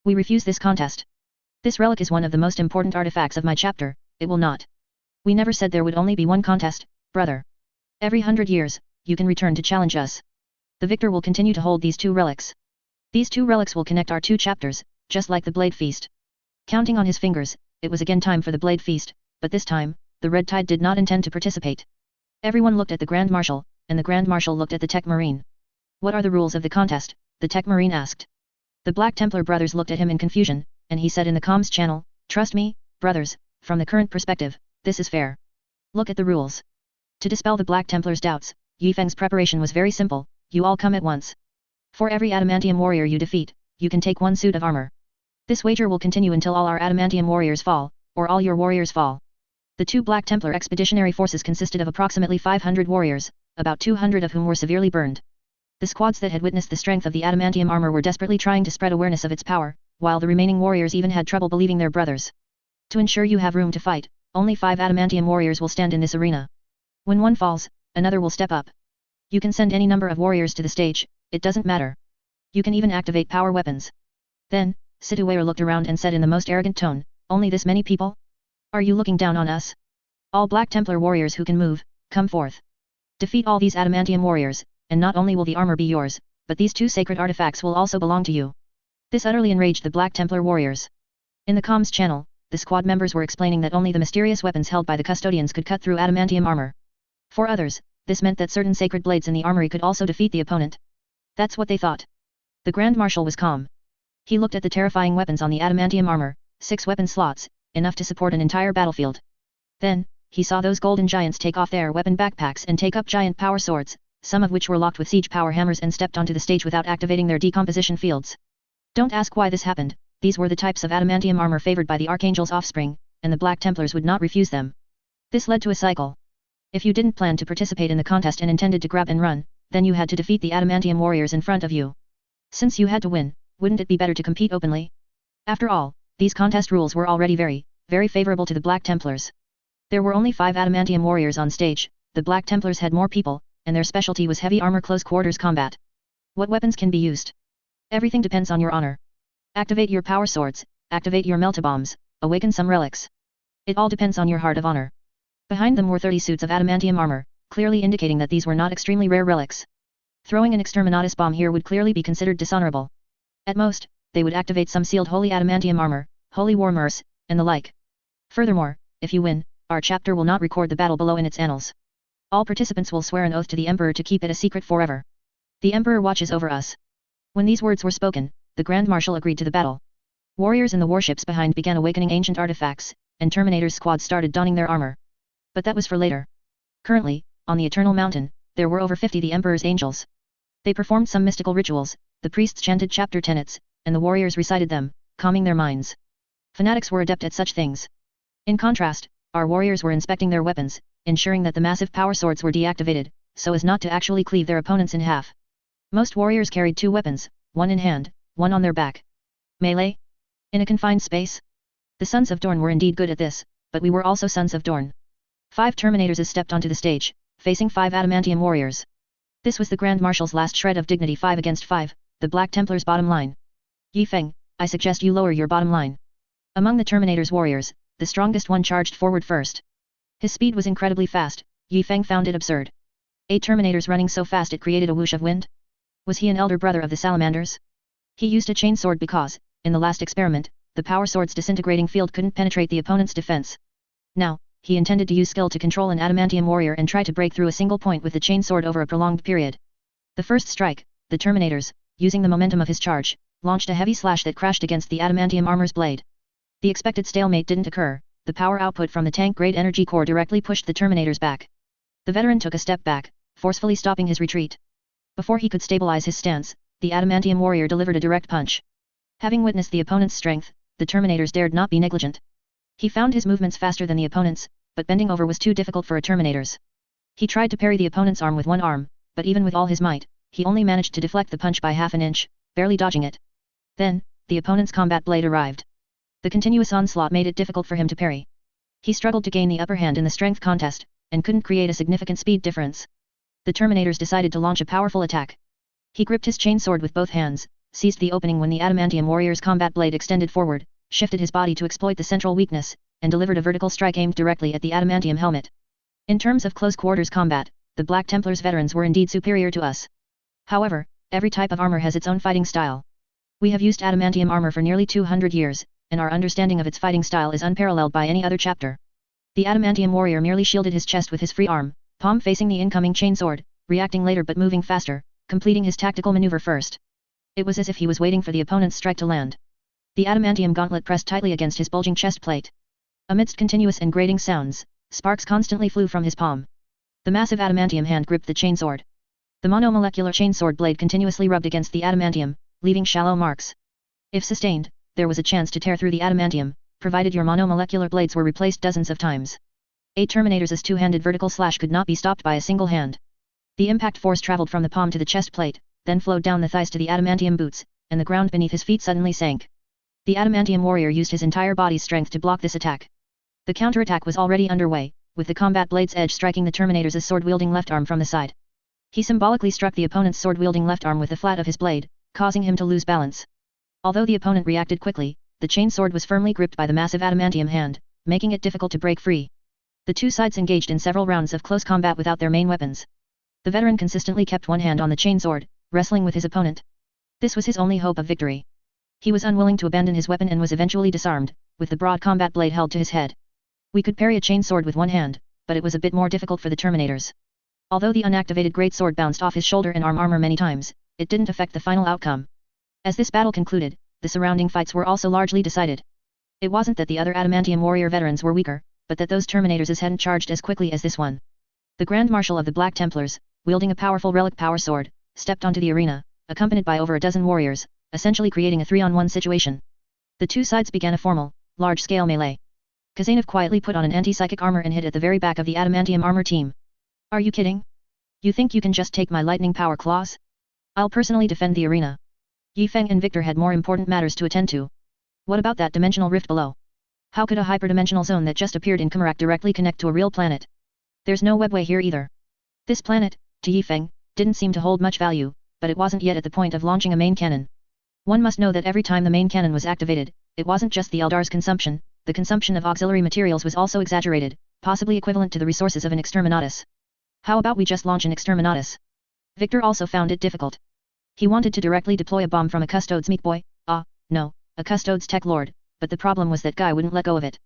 We refuse this contest. This relic is one of the most important artifacts of my chapter, it will not. We never said there would only be one contest, brother. Every 100 years, you can return to challenge us. The victor will continue to hold these 2 relics. These 2 relics will connect our 2 chapters, just like the Blade Feast. Counting on his fingers, it was again time for the Blade Feast, but this time, the Red Tide did not intend to participate. Everyone looked at the Grand Marshal, and the Grand Marshal looked at the Tech Marine. What are the rules of the contest? The Tech Marine asked. The Black Templar brothers looked at him in confusion, and he said in the comms channel, trust me, brothers, from the current perspective, this is fair. Look at the rules. To dispel the Black Templar's doubts, Yifeng's preparation was very simple, you all come at once. For every adamantium warrior you defeat, you can take 1 suit of armor. This wager will continue until all our adamantium warriors fall, or all your warriors fall. The 2 Black Templar expeditionary forces consisted of approximately 500 warriors, about 200 of whom were severely burned. The squads that had witnessed the strength of the adamantium armor were desperately trying to spread awareness of its power, while the remaining warriors even had trouble believing their brothers. To ensure you have room to fight, only 5 adamantium warriors will stand in this arena. When one falls, another will step up. You can send any number of warriors to the stage, it doesn't matter. You can even activate power weapons. Then, Situere looked around and said in the most arrogant tone, only this many people? Are you looking down on us? All Black Templar warriors who can move, come forth. Defeat all these adamantium warriors, and not only will the armor be yours, but these 2 sacred artifacts will also belong to you. This utterly enraged the Black Templar warriors. In the comms channel, the squad members were explaining that only the mysterious weapons held by the custodians could cut through adamantium armor. For others, this meant that certain sacred blades in the armory could also defeat the opponent. That's what they thought. The Grand Marshal was calm. He looked at the terrifying weapons on the adamantium armor, 6 weapon slots, enough to support an entire battlefield. Then, he saw those golden giants take off their weapon backpacks and take up giant power swords, some of which were locked with siege power hammers and stepped onto the stage without activating their decomposition fields. Don't ask why this happened, these were the types of adamantium armor favored by the Archangel's offspring, and the Black Templars would not refuse them. This led to a cycle. If you didn't plan to participate in the contest and intended to grab and run, then you had to defeat the adamantium warriors in front of you. Since you had to win, wouldn't it be better to compete openly? After all, these contest rules were already very favorable to the Black Templars. There were only 5 adamantium warriors on stage, the Black Templars had more people, and their specialty was heavy armor close quarters combat. What weapons can be used? Everything depends on your honor. Activate your power swords, activate your meltabombs, awaken some relics. It all depends on your heart of honor. Behind them were 30 suits of adamantium armor, clearly indicating that these were not extremely rare relics. Throwing an exterminatus bomb here would clearly be considered dishonorable. At most, they would activate some sealed holy adamantium armor, holy war mirrors, and the like. Furthermore, if you win, our chapter will not record the battle below in its annals. All participants will swear an oath to the Emperor to keep it a secret forever. The Emperor watches over us. When these words were spoken, the Grand Marshal agreed to the battle. Warriors in the warships behind began awakening ancient artifacts, and Terminator's squad started donning their armor. But that was for later. Currently, on the Eternal Mountain, there were over 50 the Emperor's angels. They performed some mystical rituals, the priests chanted chapter tenets, and the warriors recited them, calming their minds. Fanatics were adept at such things. In contrast, our warriors were inspecting their weapons, ensuring that the massive power swords were deactivated, so as not to actually cleave their opponents in half. Most warriors carried 2 weapons, one in hand, one on their back. Melee? In a confined space? The Sons of Dorn were indeed good at this, but we were also Sons of Dorn. 5 Terminators stepped onto the stage, facing 5 adamantium warriors. This was the Grand Marshal's last shred of dignity. 5 against 5, the Black Templar's bottom line. Yi Feng, I suggest you lower your bottom line. Among the Terminator's warriors, the strongest one charged forward first. His speed was incredibly fast. Yi Feng found it absurd. 8 Terminators running so fast it created a whoosh of wind? Was he an elder brother of the Salamanders? He used a chainsword because, in the last experiment, the power sword's disintegrating field couldn't penetrate the opponent's defense. Now, he intended to use skill to control an adamantium warrior and try to break through a single point with the chainsword over a prolonged period. The first strike, the Terminators, using the momentum of his charge, launched a heavy slash that crashed against the adamantium armor's blade. The expected stalemate didn't occur. The power output from the tank-grade energy core directly pushed the Terminators back. The veteran took a step back, forcefully stopping his retreat. Before he could stabilize his stance, the adamantium warrior delivered a direct punch. Having witnessed the opponent's strength, the Terminators dared not be negligent. He found his movements faster than the opponent's, but bending over was too difficult for a Terminator's. He tried to parry the opponent's arm with one arm, but even with all his might, he only managed to deflect the punch by half an inch, barely dodging it. Then, the opponent's combat blade arrived. The continuous onslaught made it difficult for him to parry. He struggled to gain the upper hand in the strength contest, and couldn't create a significant speed difference. The Terminators decided to launch a powerful attack. He gripped his chainsword with both hands, seized the opening when the adamantium warrior's combat blade extended forward, shifted his body to exploit the central weakness, and delivered a vertical strike aimed directly at the adamantium helmet. In terms of close quarters combat, the Black Templars veterans were indeed superior to us. However, every type of armor has its own fighting style. We have used adamantium armor for nearly 200 years, and our understanding of its fighting style is unparalleled by any other chapter. The adamantium warrior merely shielded his chest with his free arm, palm facing the incoming chainsword, reacting later but moving faster, completing his tactical maneuver first. It was as if he was waiting for the opponent's strike to land. The adamantium gauntlet pressed tightly against his bulging chest plate. Amidst continuous and grating sounds, sparks constantly flew from his palm. The massive adamantium hand gripped the chainsword. The monomolecular chainsword blade continuously rubbed against the adamantium, leaving shallow marks. If sustained, there was a chance to tear through the adamantium, provided your monomolecular blades were replaced dozens of times. 8 Terminators' two-handed vertical slash could not be stopped by a single hand. The impact force traveled from the palm to the chest plate, then flowed down the thighs to the adamantium boots, and the ground beneath his feet suddenly sank. The adamantium warrior used his entire body's strength to block this attack. The counterattack was already underway, with the combat blade's edge striking the Terminator's sword-wielding left arm from the side. He symbolically struck the opponent's sword-wielding left arm with the flat of his blade, causing him to lose balance. Although the opponent reacted quickly, the chainsword was firmly gripped by the massive adamantium hand, making it difficult to break free. The two sides engaged in several rounds of close combat without their main weapons. The veteran consistently kept one hand on the chainsword, wrestling with his opponent. This was his only hope of victory. He was unwilling to abandon his weapon and was eventually disarmed, with the broad combat blade held to his head. We could parry a chainsword with one hand, but it was a bit more difficult for the Terminators. Although the unactivated greatsword bounced off his shoulder and armor many times, it didn't affect the final outcome. As this battle concluded, the surrounding fights were also largely decided. It wasn't that the other adamantium warrior veterans were weaker, but that those Terminators hadn't charged as quickly as this one. The Grand Marshal of the Black Templars, wielding a powerful relic power sword, stepped onto the arena, accompanied by over a dozen warriors, essentially creating a 3-on-1 situation. The two sides began a formal, large-scale melee. Kazanov quietly put on an anti-psychic armor and hid at the very back of the adamantium armor team. Are you kidding? You think you can just take my lightning power claws? I'll personally defend the arena. Yi Feng and Victor had more important matters to attend to. What about that dimensional rift below? How could a hyperdimensional zone that just appeared in Kamarak directly connect to a real planet? There's no webway here either. This planet, to Yifeng, didn't seem to hold much value, but it wasn't yet at the point of launching a main cannon. One must know that every time the main cannon was activated, it wasn't just the Eldar's consumption, the consumption of auxiliary materials was also exaggerated, possibly equivalent to the resources of an exterminatus. How about we just launch an exterminatus? Victor also found it difficult. He wanted to directly deploy a bomb from a Custodes meat boy, no, a Custodes tech lord, but the problem was that guy wouldn't let go of it.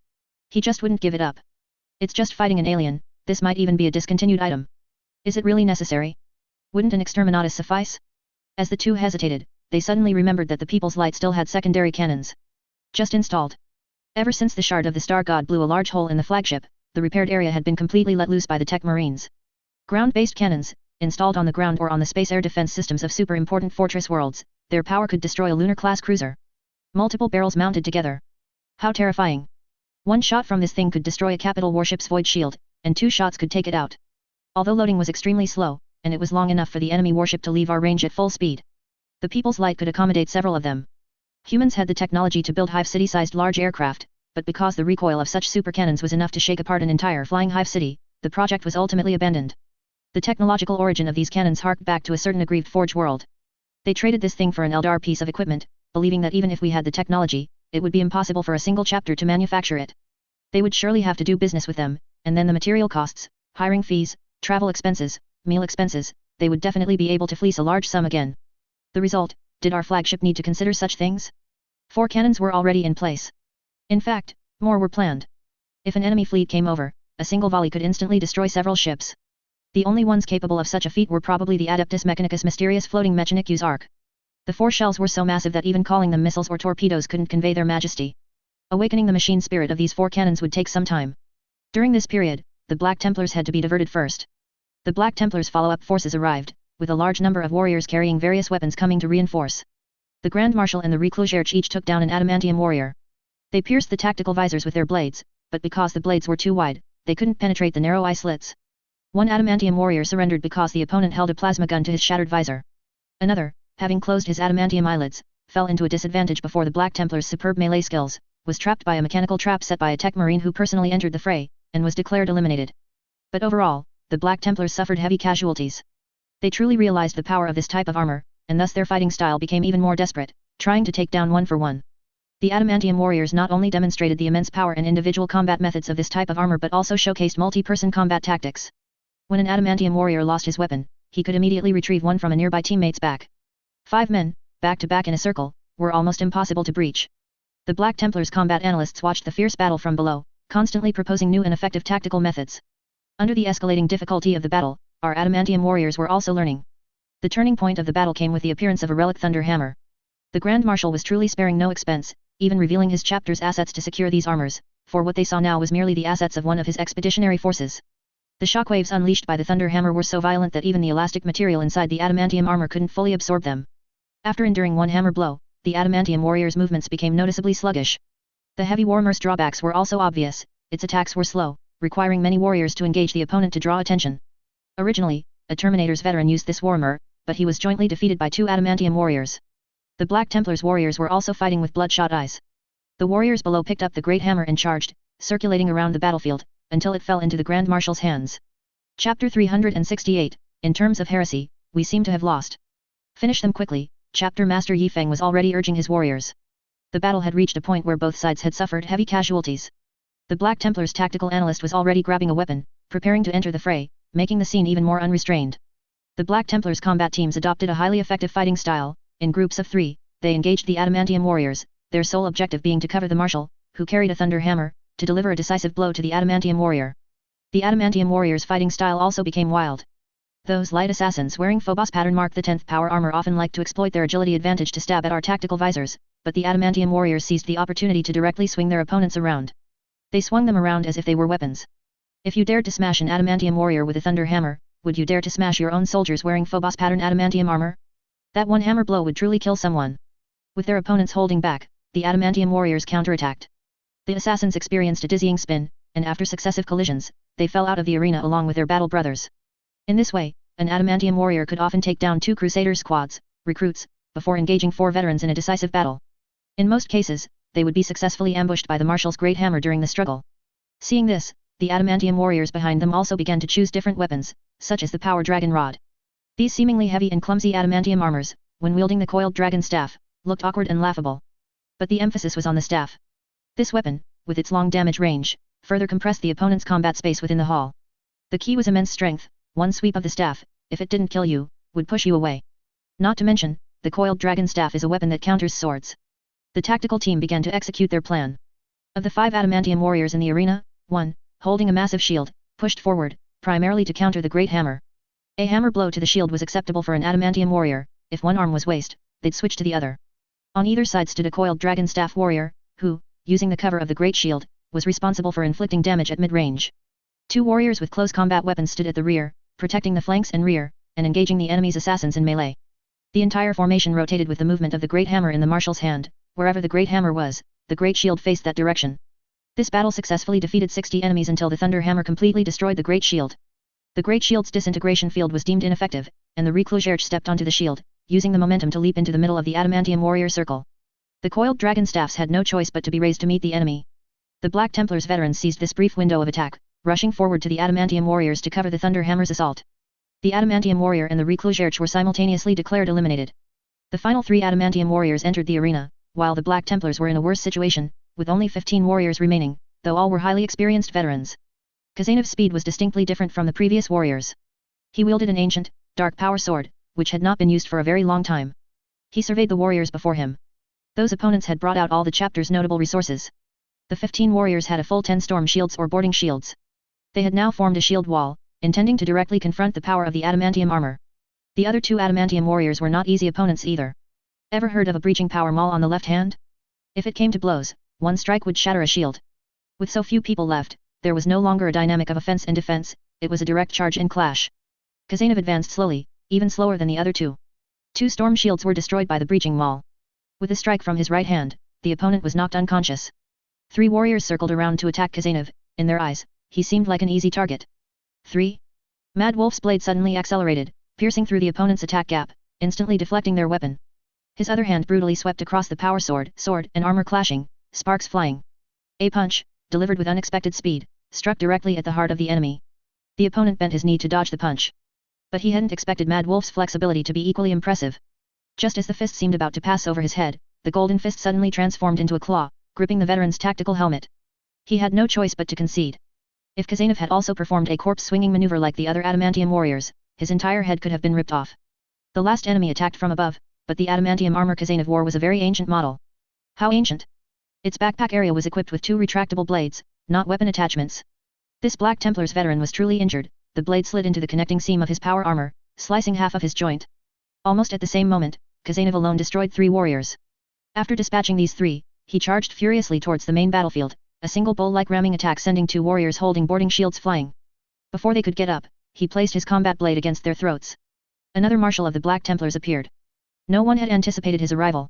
He just wouldn't give it up. It's just fighting an alien, this might even be a discontinued item. Is it really necessary? Wouldn't an exterminatus suffice? As the two hesitated, they suddenly remembered that the People's Light still had secondary cannons. Just installed. Ever since the shard of the Star God blew a large hole in the flagship, the repaired area had been completely let loose by the tech marines. Ground-based cannons, installed on the ground or on the space air defense systems of super important fortress worlds, their power could destroy a lunar-class cruiser. Multiple barrels mounted together. How terrifying. One shot from this thing could destroy a capital warship's void shield, and 2 shots could take it out. Although loading was extremely slow, and it was long enough for the enemy warship to leave our range at full speed, the People's Light could accommodate several of them. Humans had the technology to build hive city-sized large aircraft, but because the recoil of such super cannons was enough to shake apart an entire flying hive city, the project was ultimately abandoned. The technological origin of these cannons harked back to a certain aggrieved forge world. They traded this thing for an Eldar piece of equipment, believing that even if we had the technology, it would be impossible for a single chapter to manufacture it. They would surely have to do business with them, and then the material costs, hiring fees, travel expenses, meal expenses, they would definitely be able to fleece a large sum again. The result, did our flagship need to consider such things? 4 cannons were already in place. In fact, more were planned. If an enemy fleet came over, a single volley could instantly destroy several ships. The only ones capable of such a feat were probably the Adeptus Mechanicus mysterious floating Mechanicus Arc. The 4 shells were so massive that even calling them missiles or torpedoes couldn't convey their majesty. Awakening the machine spirit of these 4 cannons would take some time. During this period, the Black Templars had to be diverted first. The Black Templars' follow-up forces arrived, with a large number of warriors carrying various weapons coming to reinforce. The Grand Marshal and the Reclusiarch each took down an adamantium warrior. They pierced the tactical visors with their blades, but because the blades were too wide, they couldn't penetrate the narrow eye slits. One adamantium warrior surrendered because the opponent held a plasma gun to his shattered visor. Another, having closed his adamantium eyelids, fell into a disadvantage before the Black Templars' superb melee skills, was trapped by a mechanical trap set by a tech marine who personally entered the fray, and was declared eliminated. But overall, the Black Templars suffered heavy casualties. They truly realized the power of this type of armor, and thus their fighting style became even more desperate, trying to take down one for one. The adamantium warriors not only demonstrated the immense power and individual combat methods of this type of armor but also showcased multi-person combat tactics. When an adamantium warrior lost his weapon, he could immediately retrieve one from a nearby teammate's back. 5 men, back to back in a circle, were almost impossible to breach. The Black Templars combat analysts watched the fierce battle from below, constantly proposing new and effective tactical methods. Under the escalating difficulty of the battle, our adamantium warriors were also learning. The turning point of the battle came with the appearance of a relic thunder hammer. The Grand Marshal was truly sparing no expense, even revealing his chapter's assets to secure these armors, for what they saw now was merely the assets of one of his expeditionary forces. The shockwaves unleashed by the thunder hammer were so violent that even the elastic material inside the adamantium armor couldn't fully absorb them. After enduring one hammer blow, the adamantium warrior's movements became noticeably sluggish. The heavy Warhammer's drawbacks were also obvious, its attacks were slow, requiring many warriors to engage the opponent to draw attention. Originally, a Terminator's veteran used this Warhammer, but he was jointly defeated by 2 adamantium warriors. The Black Templars warriors were also fighting with bloodshot eyes. The warriors below picked up the great hammer and charged, circulating around the battlefield, until it fell into the Grand Marshal's hands. Chapter 368, in terms of heresy, we seem to have lost. Finish them quickly, Chapter Master Yifeng was already urging his warriors. The battle had reached a point where both sides had suffered heavy casualties. The Black Templar's tactical analyst was already grabbing a weapon, preparing to enter the fray, making the scene even more unrestrained. The Black Templars' combat teams adopted a highly effective fighting style. In groups of 3, they engaged the adamantium warriors, their sole objective being to cover the marshal, who carried a thunder hammer, to deliver a decisive blow to the adamantium warrior. The adamantium warriors' fighting style also became wild. Those light assassins wearing Phobos pattern Mark the 10th power armor often liked to exploit their agility advantage to stab at our tactical visors, but the adamantium warriors seized the opportunity to directly swing their opponents around. They swung them around as if they were weapons. If you dared to smash an adamantium warrior with a thunder hammer, would you dare to smash your own soldiers wearing Phobos pattern adamantium armor? That one hammer blow would truly kill someone. With their opponents holding back, the adamantium warriors counterattacked. The assassins experienced a dizzying spin, and after successive collisions, they fell out of the arena along with their battle brothers. In this way, an adamantium warrior could often take down 2 crusader squads, recruits, before engaging 4 veterans in a decisive battle. In most cases, they would be successfully ambushed by the marshal's great hammer during the struggle. Seeing this, the adamantium warriors behind them also began to choose different weapons, such as the power dragon rod. These seemingly heavy and clumsy adamantium armors, when wielding the coiled dragon staff, looked awkward and laughable. But the emphasis was on the staff. This weapon, with its long damage range, further compressed the opponent's combat space within the hall. The key was immense strength. One sweep of the staff, if it didn't kill you, would push you away. Not to mention, the coiled dragon staff is a weapon that counters swords. The tactical team began to execute their plan. Of the 5 adamantium warriors in the arena, one, holding a massive shield, pushed forward, primarily to counter the great hammer. A hammer blow to the shield was acceptable for an adamantium warrior. If one arm was waste, they'd switch to the other. On either side stood a coiled dragon staff warrior, who, using the cover of the great shield, was responsible for inflicting damage at mid-range. 2 warriors with close combat weapons stood at the rear, protecting the flanks and rear, and engaging the enemy's assassins in melee. The entire formation rotated with the movement of the great hammer in the marshal's hand. Wherever the great hammer was, the great shield faced that direction. This battle successfully defeated 60 enemies until the thunder hammer completely destroyed the great shield. The great shield's disintegration field was deemed ineffective, and the reclusier stepped onto the shield, using the momentum to leap into the middle of the adamantium warrior circle. The coiled dragon staffs had no choice but to be raised to meet the enemy. The Black Templars veterans seized this brief window of attack, rushing forward to the adamantium warriors to cover the thunder hammer's assault. The adamantium warrior and the reclusier were simultaneously declared eliminated. The final 3 adamantium warriors entered the arena, while the Black Templars were in a worse situation, with only 15 warriors remaining, though all were highly experienced veterans. Khazanev's speed was distinctly different from the previous warriors. He wielded an ancient, dark power sword, which had not been used for a very long time. He surveyed the warriors before him. Those opponents had brought out all the chapter's notable resources. The 15 warriors had a full 10 storm shields or boarding shields. They had now formed a shield wall, intending to directly confront the power of the adamantium armor. The other 2 adamantium warriors were not easy opponents either. Ever heard of a breaching power maul on the left hand? If it came to blows, one strike would shatter a shield. With so few people left, there was no longer a dynamic of offense and defense, it was a direct charge and clash. Khazanev advanced slowly, even slower than the other 2. 2 storm shields were destroyed by the breaching maul. With a strike from his right hand, the opponent was knocked unconscious. 3 warriors circled around to attack Khazanev. In their eyes, he seemed like an easy target. 3. Mad Wolf's blade suddenly accelerated, piercing through the opponent's attack gap, instantly deflecting their weapon. His other hand brutally swept across the power sword and armor clashing, sparks flying. A punch, delivered with unexpected speed, struck directly at the heart of the enemy. The opponent bent his knee to dodge the punch. But he hadn't expected Mad Wolf's flexibility to be equally impressive. Just as the fist seemed about to pass over his head, the golden fist suddenly transformed into a claw, gripping the veteran's tactical helmet. He had no choice but to concede. If Khazanev had also performed a corpse-swinging maneuver like the other adamantium warriors, his entire head could have been ripped off. The last enemy attacked from above, but the adamantium armor Khazanev wore was a very ancient model. How ancient? Its backpack area was equipped with 2 retractable blades, not weapon attachments. This Black Templar's veteran was truly injured. The blade slid into the connecting seam of his power armor, slicing half of his joint. Almost at the same moment, Khazanev alone destroyed 3 warriors. After dispatching these 3, he charged furiously towards the main battlefield, a single bull-like ramming attack sending 2 warriors holding boarding shields flying. Before they could get up, he placed his combat blade against their throats. Another marshal of the Black Templars appeared. No one had anticipated his arrival.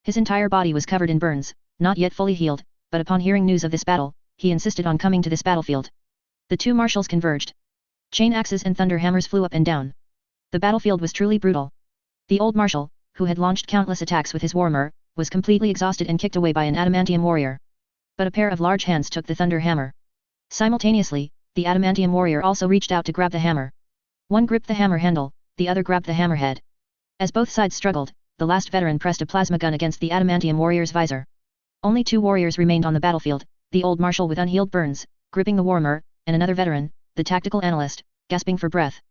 His entire body was covered in burns, not yet fully healed, but upon hearing news of this battle, he insisted on coming to this battlefield. The 2 marshals converged. Chain axes and thunder hammers flew up and down. The battlefield was truly brutal. The old marshal, who had launched countless attacks with his warhammer, was completely exhausted and kicked away by an adamantium warrior. But a pair of large hands took the thunder hammer. Simultaneously, the adamantium warrior also reached out to grab the hammer. One gripped the hammer handle, the other grabbed the hammerhead. As both sides struggled, the last veteran pressed a plasma gun against the adamantium warrior's visor. Only 2 warriors remained on the battlefield, the old marshal with unhealed burns, gripping the warhammer, and another veteran, the tactical analyst, gasping for breath.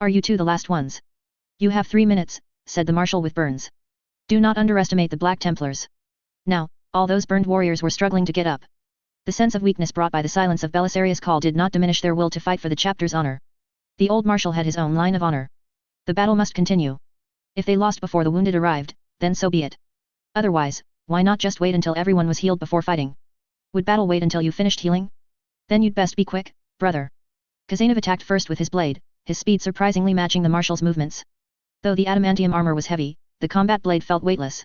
"Are you 2 the last ones?" "You have 3 minutes," said the marshal with burns. "Do not underestimate the Black Templars." Now, all those burned warriors were struggling to get up. The sense of weakness brought by the silence of Belisarius' call did not diminish their will to fight for the chapter's honor. The old marshal had his own line of honor. The battle must continue. If they lost before the wounded arrived, then so be it. Otherwise, why not just wait until everyone was healed before fighting? Would battle wait until you finished healing? Then you'd best be quick, brother. Khazanev attacked first with his blade, his speed surprisingly matching the marshal's movements. Though the adamantium armor was heavy, the combat blade felt weightless.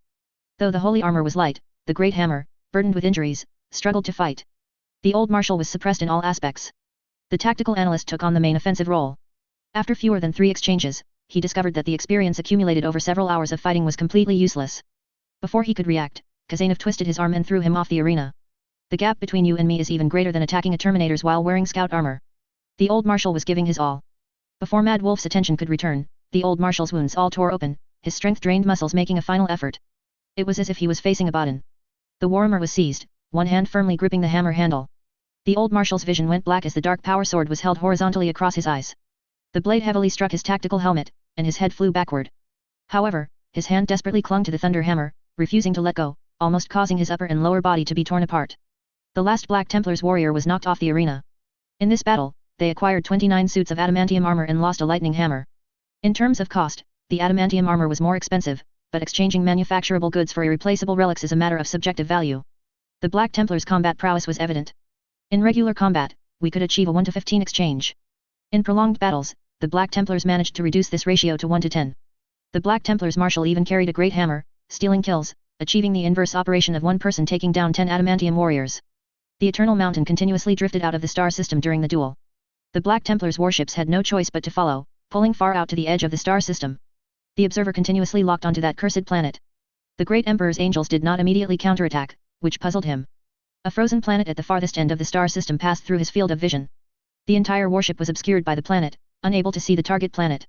Though the holy armor was light, the great hammer, burdened with injuries, struggled to fight. The old marshal was suppressed in all aspects. The tactical analyst took on the main offensive role. After fewer than 3 exchanges, he discovered that the experience accumulated over several hours of fighting was completely useless. Before he could react, Khazanev twisted his arm and threw him off the arena. "The gap between you and me is even greater than attacking a Terminator's while wearing scout armor." The old marshal was giving his all. Before Mad Wolf's attention could return, the old marshal's wounds all tore open, his strength-drained muscles making a final effort. It was as if he was facing a Baden. The Warhammer was seized, one hand firmly gripping the hammer handle. The old marshal's vision went black as the dark power sword was held horizontally across his eyes. The blade heavily struck his tactical helmet, and his head flew backward. However, his hand desperately clung to the thunder hammer, refusing to let go, almost causing his upper and lower body to be torn apart. The last Black Templar's warrior was knocked off the arena. In this battle, they acquired 29 suits of adamantium armor and lost a lightning hammer. In terms of cost, the adamantium armor was more expensive, but exchanging manufacturable goods for irreplaceable relics is a matter of subjective value. The Black Templar's combat prowess was evident. In regular combat, we could achieve a 1-to-15 exchange. In prolonged battles, the Black Templars managed to reduce this ratio to 1-to-10. The Black Templars marshal even carried a great hammer, stealing kills, achieving the inverse operation of one person taking down 10 adamantium warriors. The Eternal Mountain continuously drifted out of the star system during the duel. The Black Templars' warships had no choice but to follow, pulling far out to the edge of the star system. The observer continuously locked onto that cursed planet. The Great Emperor's angels did not immediately counterattack, which puzzled him. A frozen planet at the farthest end of the star system passed through his field of vision. The entire warship was obscured by the planet, unable to see the target planet.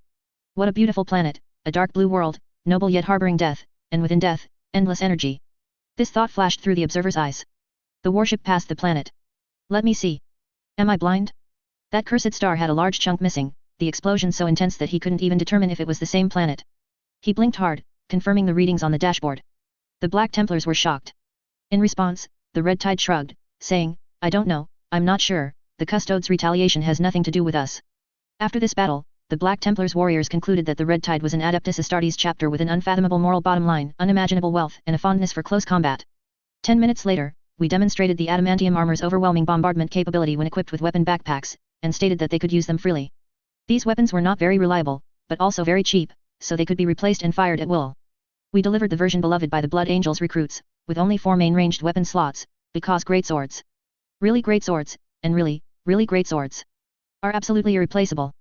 What a beautiful planet, a dark blue world, noble yet harboring death, and within death, endless energy. This thought flashed through the observer's eyes. The warship passed the planet. Let me see. Am I blind? That cursed star had a large chunk missing, the explosion so intense that he couldn't even determine if it was the same planet. He blinked hard, confirming the readings on the dashboard. The Black Templars were shocked. In response, the Red Tide shrugged, saying, I don't know, I'm not sure, the Custodes' retaliation has nothing to do with us. After this battle, the Black Templars' warriors concluded that the Red Tide was an Adeptus Astartes chapter with an unfathomable moral bottom line, unimaginable wealth, and a fondness for close combat. 10 minutes later, we demonstrated the adamantium armor's overwhelming bombardment capability when equipped with weapon backpacks, and stated that they could use them freely. These weapons were not very reliable, but also very cheap, so they could be replaced and fired at will. We delivered the version beloved by the Blood Angels recruits, with only 4 main ranged weapon slots, because great swords. Really great swords, and really great swords, are absolutely irreplaceable.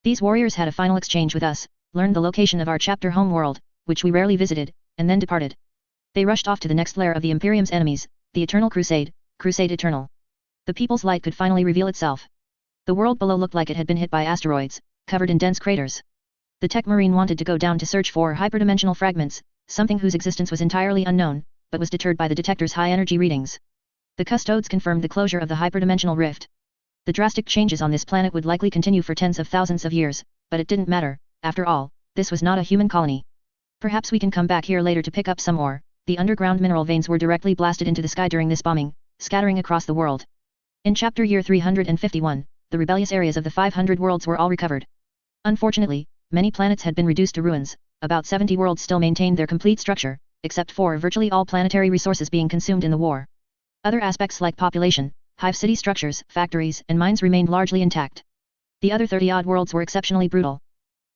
These warriors had a final exchange with us, learned the location of our chapter home world, which we rarely visited, and then departed. They rushed off to the next lair of the Imperium's enemies, the Eternal Crusade, Crusade Eternal. The people's light could finally reveal itself. The world below looked like it had been hit by asteroids, covered in dense craters. The Tech Marine wanted to go down to search for hyperdimensional fragments, something whose existence was entirely unknown, but was deterred by the detector's high energy readings. The Custodes confirmed the closure of the hyperdimensional rift. The drastic changes on this planet would likely continue for tens of thousands of years, but it didn't matter. After all, this was not a human colony. Perhaps we can come back here later to pick up some more. The underground mineral veins were directly blasted into the sky during this bombing, scattering across the world. In chapter year 351, the rebellious areas of the 500 worlds were all recovered. Unfortunately, many planets had been reduced to ruins. About 70 worlds still maintained their complete structure, except for virtually all planetary resources being consumed in the war. Other aspects like population, hive city structures, factories, and mines remained largely intact. The other 30-odd worlds were exceptionally brutal.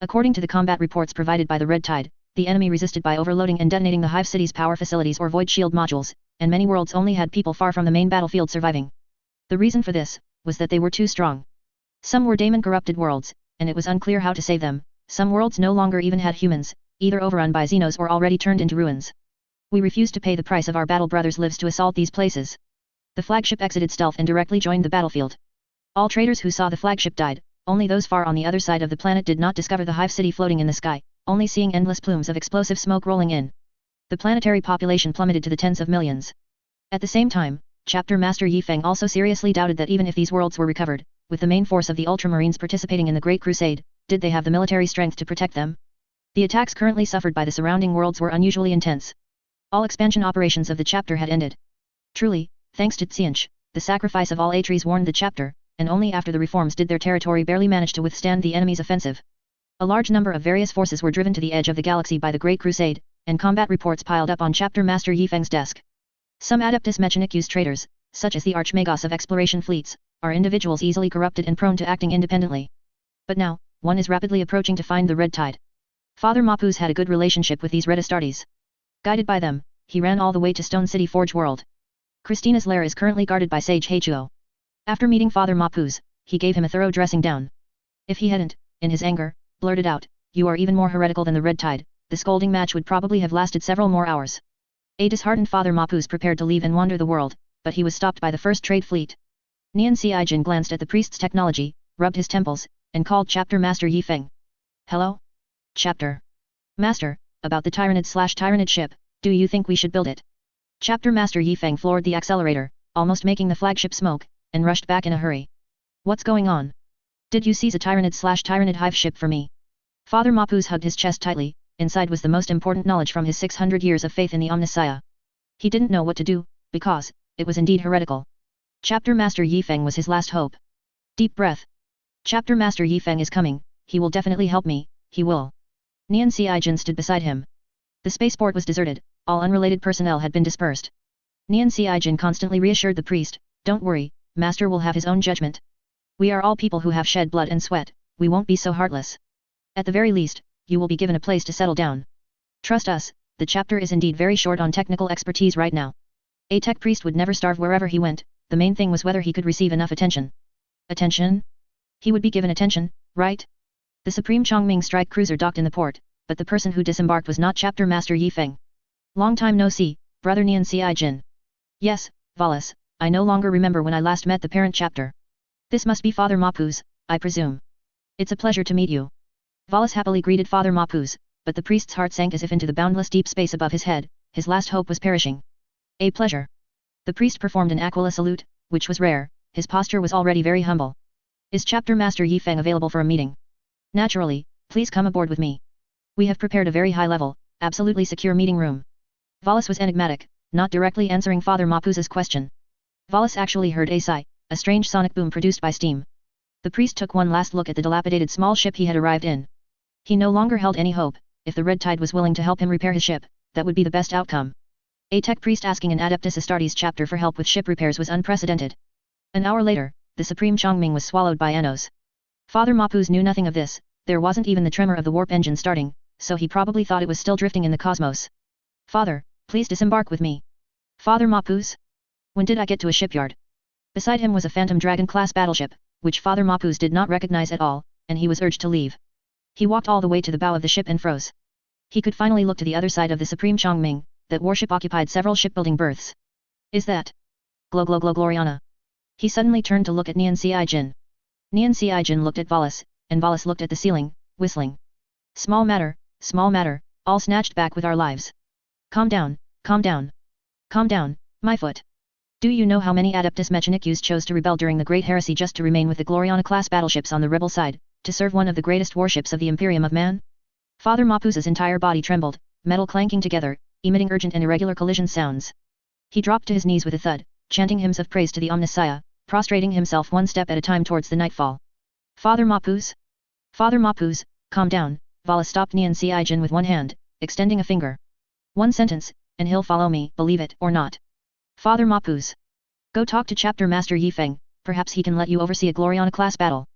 According to the combat reports provided by the Red Tide, the enemy resisted by overloading and detonating the hive city's power facilities or void shield modules, and many worlds only had people far from the main battlefield surviving. The reason for this was that they were too strong. Some were daemon-corrupted worlds, and it was unclear how to save them. Some worlds no longer even had humans, either overrun by Xenos or already turned into ruins. We refused to pay the price of our battle brothers' lives to assault these places. The flagship exited stealth and directly joined the battlefield. All traders who saw the flagship died, only those far on the other side of the planet did not discover the hive city floating in the sky, only seeing endless plumes of explosive smoke rolling in. The planetary population plummeted to the tens of millions. At the same time, Chapter Master Yi Feng also seriously doubted that even if these worlds were recovered, with the main force of the Ultramarines participating in the Great Crusade, did they have the military strength to protect them? The attacks currently suffered by the surrounding worlds were unusually intense. All expansion operations of the chapter had ended. Truly, thanks to Xianch, the sacrifice of all Atries warned the chapter, and only after the reforms did their territory barely manage to withstand the enemy's offensive. A large number of various forces were driven to the edge of the galaxy by the Great Crusade, and combat reports piled up on Chapter Master Yi Feng's desk. Some Adeptus Mechanicus traders, such as the Archmagos of exploration fleets, are individuals easily corrupted and prone to acting independently. But now, one is rapidly approaching to find the Red Tide. Father Mapuz had a good relationship with these Red Astartes. Guided by them, he ran all the way to Stone City Forge World. Christina's lair is currently guarded by Sage Heichuo. After meeting Father Mapuz, he gave him a thorough dressing down. If he hadn't, in his anger, blurted out, "You are even more heretical than the Red Tide," the scolding match would probably have lasted several more hours. A disheartened Father Mapuz prepared to leave and wander the world, but he was stopped by the first trade fleet. Nian Xiaijin glanced at the priest's technology, rubbed his temples, and called Chapter Master Yi Feng. "Hello? Chapter. Master, about the Tyrannid/Tyrannid ship, do you think we should build it? Chapter Master Yifeng floored the accelerator, almost making the flagship smoke, and rushed back in a hurry. What's going on? Did you seize a Tyrannid/Tyrannid hive ship for me? Father Mapuz hugged his chest tightly. Inside was the most important knowledge from his 600 years of faith in the Omnissiah. He didn't know what to do, because it was indeed heretical. Chapter Master Yifeng was his last hope. Deep breath. Chapter Master Yifeng is coming, he will definitely help me, he will. Nian Sijin stood beside him. The spaceport was deserted, all unrelated personnel had been dispersed. Nian Sijin constantly reassured the priest, don't worry, Master will have his own judgment. We are all people who have shed blood and sweat, we won't be so heartless. At the very least, you will be given a place to settle down. Trust us, the chapter is indeed very short on technical expertise right now. A tech priest would never starve wherever he went, the main thing was whether he could receive enough attention. Attention? He would be given attention, right? The Supreme Chongming strike cruiser docked in the port, but the person who disembarked was not Chapter Master Yifeng. Long time no see, Brother Nian Sijin. Yes, Valis, I no longer remember when I last met the parent chapter. This must be Father Mapuz, I presume. It's a pleasure to meet you. Valis happily greeted Father Mapuz, but the priest's heart sank as if into the boundless deep space above his head, his last hope was perishing. A pleasure. The priest performed an Aquila salute, which was rare, his posture was already very humble. Is Chapter Master Yifeng available for a meeting? Naturally, please come aboard with me. We have prepared a very high-level, absolutely secure meeting room. Valis was enigmatic, not directly answering Father Mapuz's question. Valis actually heard a sigh, a strange sonic boom produced by steam. The priest took one last look at the dilapidated small ship he had arrived in. He no longer held any hope. If the Red Tide was willing to help him repair his ship, that would be the best outcome. A tech priest asking an Adeptus Astartes chapter for help with ship repairs was unprecedented. An hour later, the Supreme Chongming was swallowed by Anos. Father Mapuz knew nothing of this, there wasn't even the tremor of the warp engine starting, so he probably thought it was still drifting in the cosmos. Father, please disembark with me. Father Mapuz? When did I get to a shipyard? Beside him was a Phantom Dragon-class battleship, which Father Mapuz did not recognize at all, and he was urged to leave. He walked all the way to the bow of the ship and froze. He could finally look to the other side of the Supreme Chongming, that warship occupied several shipbuilding berths. Is that Gloriana? He suddenly turned to look at Nian Sijin. Nian Sijin looked at Valis, and Valis looked at the ceiling, whistling. Small matter, all snatched back with our lives. Calm down, my foot. Do you know how many Adeptus Mechanicus chose to rebel during the Great Heresy just to remain with the Gloriana-class battleships on the rebel side, to serve one of the greatest warships of the Imperium of Man? Father Mapuz's entire body trembled, metal clanking together, emitting urgent and irregular collision sounds. He dropped to his knees with a thud, chanting hymns of praise to the Omnissiah, prostrating himself one step at a time towards the nightfall. Father Mapuz, calm down, Valis stopped Nian Sijin with one hand, extending a finger. One sentence, and he'll follow me, believe it or not. Father Mapuz. Go talk to Chapter Master Yifeng, perhaps he can let you oversee a Gloriana-class battle.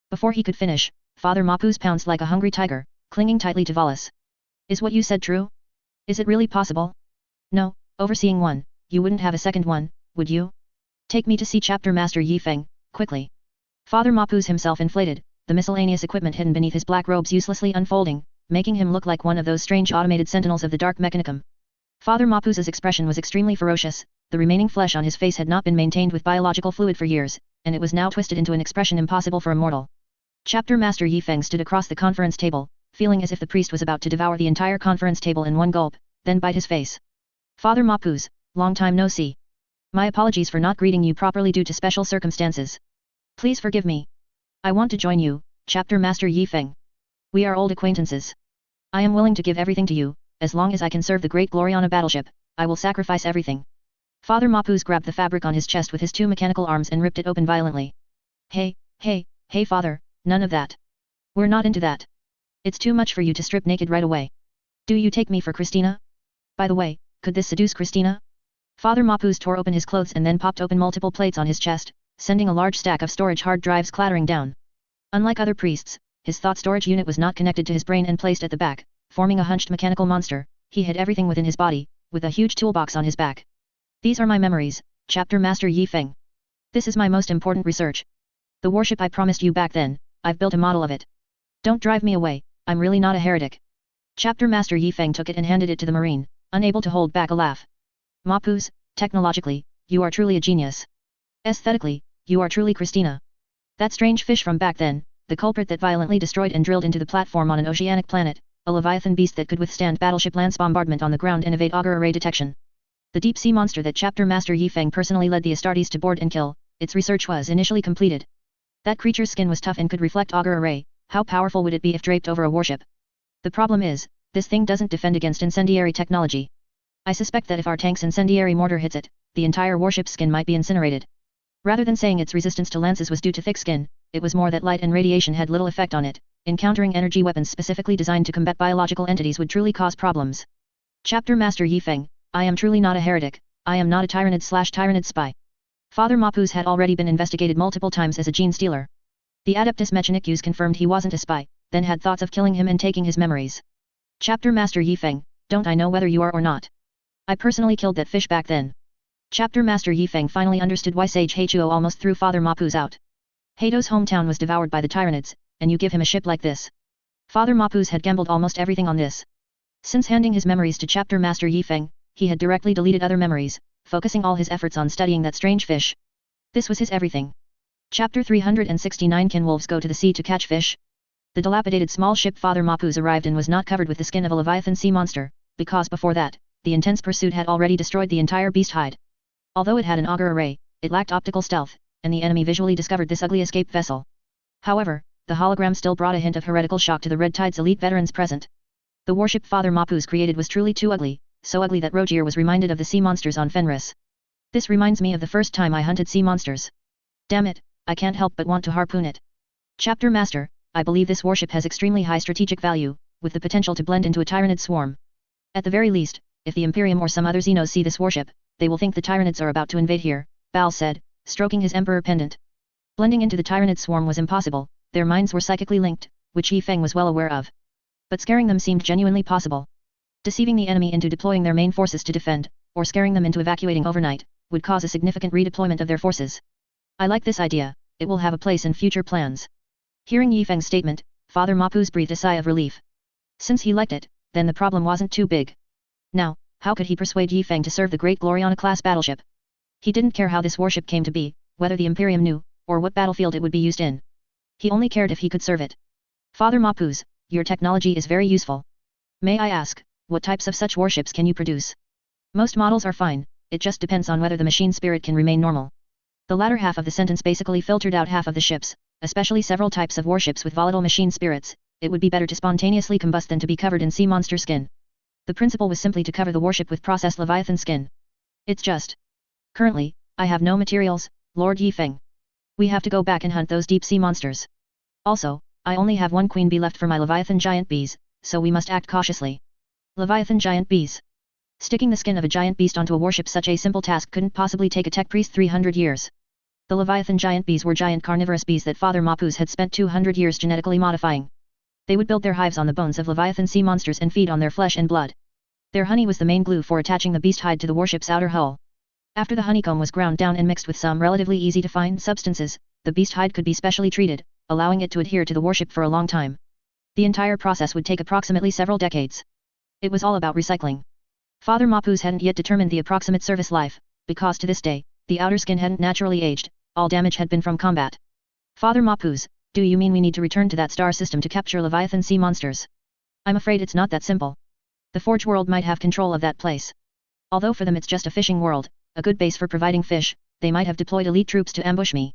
Before he could finish, Father Mapuz pounced like a hungry tiger, clinging tightly to Valis. Is what you said true? Is it really possible? No, overseeing one, you wouldn't have a second one, would you? Take me to see Chapter Master Yifeng, quickly. Father Mapuz himself inflated, the miscellaneous equipment hidden beneath his black robes uselessly unfolding, making him look like one of those strange automated sentinels of the Dark Mechanicum. Father Mapuz's expression was extremely ferocious, the remaining flesh on his face had not been maintained with biological fluid for years, and it was now twisted into an expression impossible for a mortal. Chapter Master Yifeng stood across the conference table, feeling as if the priest was about to devour the entire conference table in one gulp, then bite his face. Father Mapuz, long time no see. My apologies for not greeting you properly due to special circumstances. Please forgive me. I want to join you, Chapter Master Yifeng. We are old acquaintances. I am willing to give everything to you, as long as I can serve the great Gloriana battleship, I will sacrifice everything. Father Mapuz grabbed the fabric on his chest with his two mechanical arms and ripped it open violently. Hey, Father, none of that. We're not into that. It's too much for you to strip naked right away. Do you take me for Christina? By the way, could this seduce Christina? Father Mapuz tore open his clothes and then popped open multiple plates on his chest, sending a large stack of storage hard drives clattering down. Unlike other priests, his thought storage unit was not connected to his brain and placed at the back, forming a hunched mechanical monster. He hid everything within his body, with a huge toolbox on his back. These are my memories, Chapter Master Yifeng. This is my most important research. The warship I promised you back then, I've built a model of it. Don't drive me away, I'm really not a heretic. Chapter Master Yifeng took it and handed it to the Marine, unable to hold back a laugh. Mapuz, technologically, you are truly a genius. Aesthetically, you are truly Christina. That strange fish from back then, the culprit that violently destroyed and drilled into the platform on an oceanic planet, a Leviathan beast that could withstand battleship lance bombardment on the ground and evade auger array detection. The deep sea monster that Chapter Master Yi Feng personally led the Astartes to board and kill, its research was initially completed. That creature's skin was tough and could reflect auger array. How powerful would it be if draped over a warship? The problem is, this thing doesn't defend against incendiary technology. I suspect that if our tank's incendiary mortar hits it, the entire warship's skin might be incinerated. Rather than saying its resistance to lances was due to thick skin, it was more that light and radiation had little effect on it. Encountering energy weapons specifically designed to combat biological entities would truly cause problems. Chapter Master Yi Feng, I am truly not a heretic, I am not a tyrannid spy. Father Mapuz had already been investigated multiple times as a gene stealer. The Adeptus Mechanicus confirmed he wasn't a spy, then had thoughts of killing him and taking his memories. Chapter Master Yi Feng, don't I know whether you are or not? I personally killed that fish back then. Chapter Master Yi Feng finally understood why Sage Heichuo almost threw Father Mapuz out. Heito's hometown was devoured by the Tyrannids, and you give him a ship like this. Father Mapuz had gambled almost everything on this. Since handing his memories to Chapter Master Yi Feng, he had directly deleted other memories, focusing all his efforts on studying that strange fish. This was his everything. Chapter 369 Can wolves go to the sea to catch fish? The dilapidated small ship Father Mapuz arrived in was not covered with the skin of a Leviathan sea monster, because before that, the intense pursuit had already destroyed the entire beast hide. Although it had an auger array, it lacked optical stealth, and the enemy visually discovered this ugly escape vessel. However, the hologram still brought a hint of heretical shock to the Red Tide's elite veterans present. The warship Father Mapuz created was truly too ugly, so ugly that Rogier was reminded of the sea monsters on Fenris. This reminds me of the first time I hunted sea monsters. Damn it, I can't help but want to harpoon it. Chapter Master, I believe this warship has extremely high strategic value, with the potential to blend into a Tyrannid swarm. At the very least, if the Imperium or some other Xenos see this warship, they will think the Tyrannids are about to invade here, Bal said, stroking his Emperor pendant. Blending into the Tyrannid swarm was impossible, their minds were psychically linked, which Yi Feng was well aware of. But scaring them seemed genuinely possible. Deceiving the enemy into deploying their main forces to defend, or scaring them into evacuating overnight, would cause a significant redeployment of their forces. I like this idea, it will have a place in future plans. Hearing Yi Feng's statement, Father Mapuz breathed a sigh of relief. Since he liked it, then the problem wasn't too big. Now, how could he persuade Yi Feng to serve the Great Gloriana-class battleship? He didn't care how this warship came to be, whether the Imperium knew, or what battlefield it would be used in. He only cared if he could serve it. Father Mapuz, your technology is very useful. May I ask, what types of such warships can you produce? Most models are fine, it just depends on whether the machine spirit can remain normal. The latter half of the sentence basically filtered out half of the ships, especially several types of warships with volatile machine spirits. It would be better to spontaneously combust than to be covered in sea monster skin. The principle was simply to cover the warship with processed Leviathan skin. It's just. Currently, I have no materials, Lord Yi Feng. We have to go back and hunt those deep sea monsters. Also, I only have one queen bee left for my Leviathan giant bees, so we must act cautiously. Leviathan giant bees. Sticking the skin of a giant beast onto a warship, such a simple task couldn't possibly take a tech priest 300 years. The Leviathan giant bees were giant carnivorous bees that Father Mapuz had spent 200 years genetically modifying. They would build their hives on the bones of Leviathan sea monsters and feed on their flesh and blood. Their honey was the main glue for attaching the beast hide to the warship's outer hull. After the honeycomb was ground down and mixed with some relatively easy to find substances, the beast hide could be specially treated, allowing it to adhere to the warship for a long time. The entire process would take approximately several decades. It was all about recycling. Father Mapuz hadn't yet determined the approximate service life, because to this day, the outer skin hadn't naturally aged, all damage had been from combat. Father Mapuz, do you mean we need to return to that star system to capture Leviathan sea monsters? I'm afraid it's not that simple. The Forge world might have control of that place. Although for them it's just a fishing world, a good base for providing fish, they might have deployed elite troops to ambush me.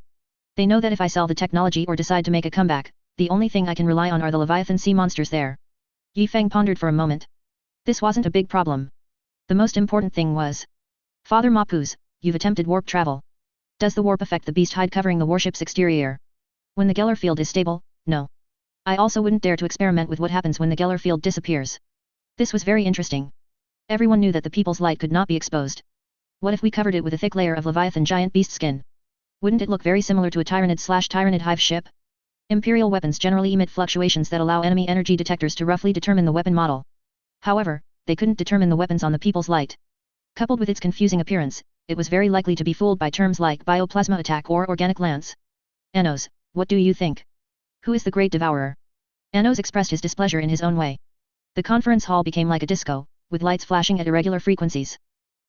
They know that if I sell the technology or decide to make a comeback, the only thing I can rely on are the Leviathan sea monsters there. Yi Feng pondered for a moment. This wasn't a big problem. The most important thing was, Father Mapuz, you've attempted warp travel. Does the warp affect the beast hide covering the warship's exterior? When the Geller field is stable, no. I also wouldn't dare to experiment with what happens when the Geller field disappears. This was very interesting. Everyone knew that the people's light could not be exposed. What if we covered it with a thick layer of Leviathan giant beast skin? Wouldn't it look very similar to a Tyrannid/Tyrannid hive ship? Imperial weapons generally emit fluctuations that allow enemy energy detectors to roughly determine the weapon model. However, they couldn't determine the weapons on the people's light. Coupled with its confusing appearance, it was very likely to be fooled by terms like bioplasma attack or organic lance. Anos, what do you think? Who is the great devourer? Anos expressed his displeasure in his own way. The conference hall became like a disco, with lights flashing at irregular frequencies.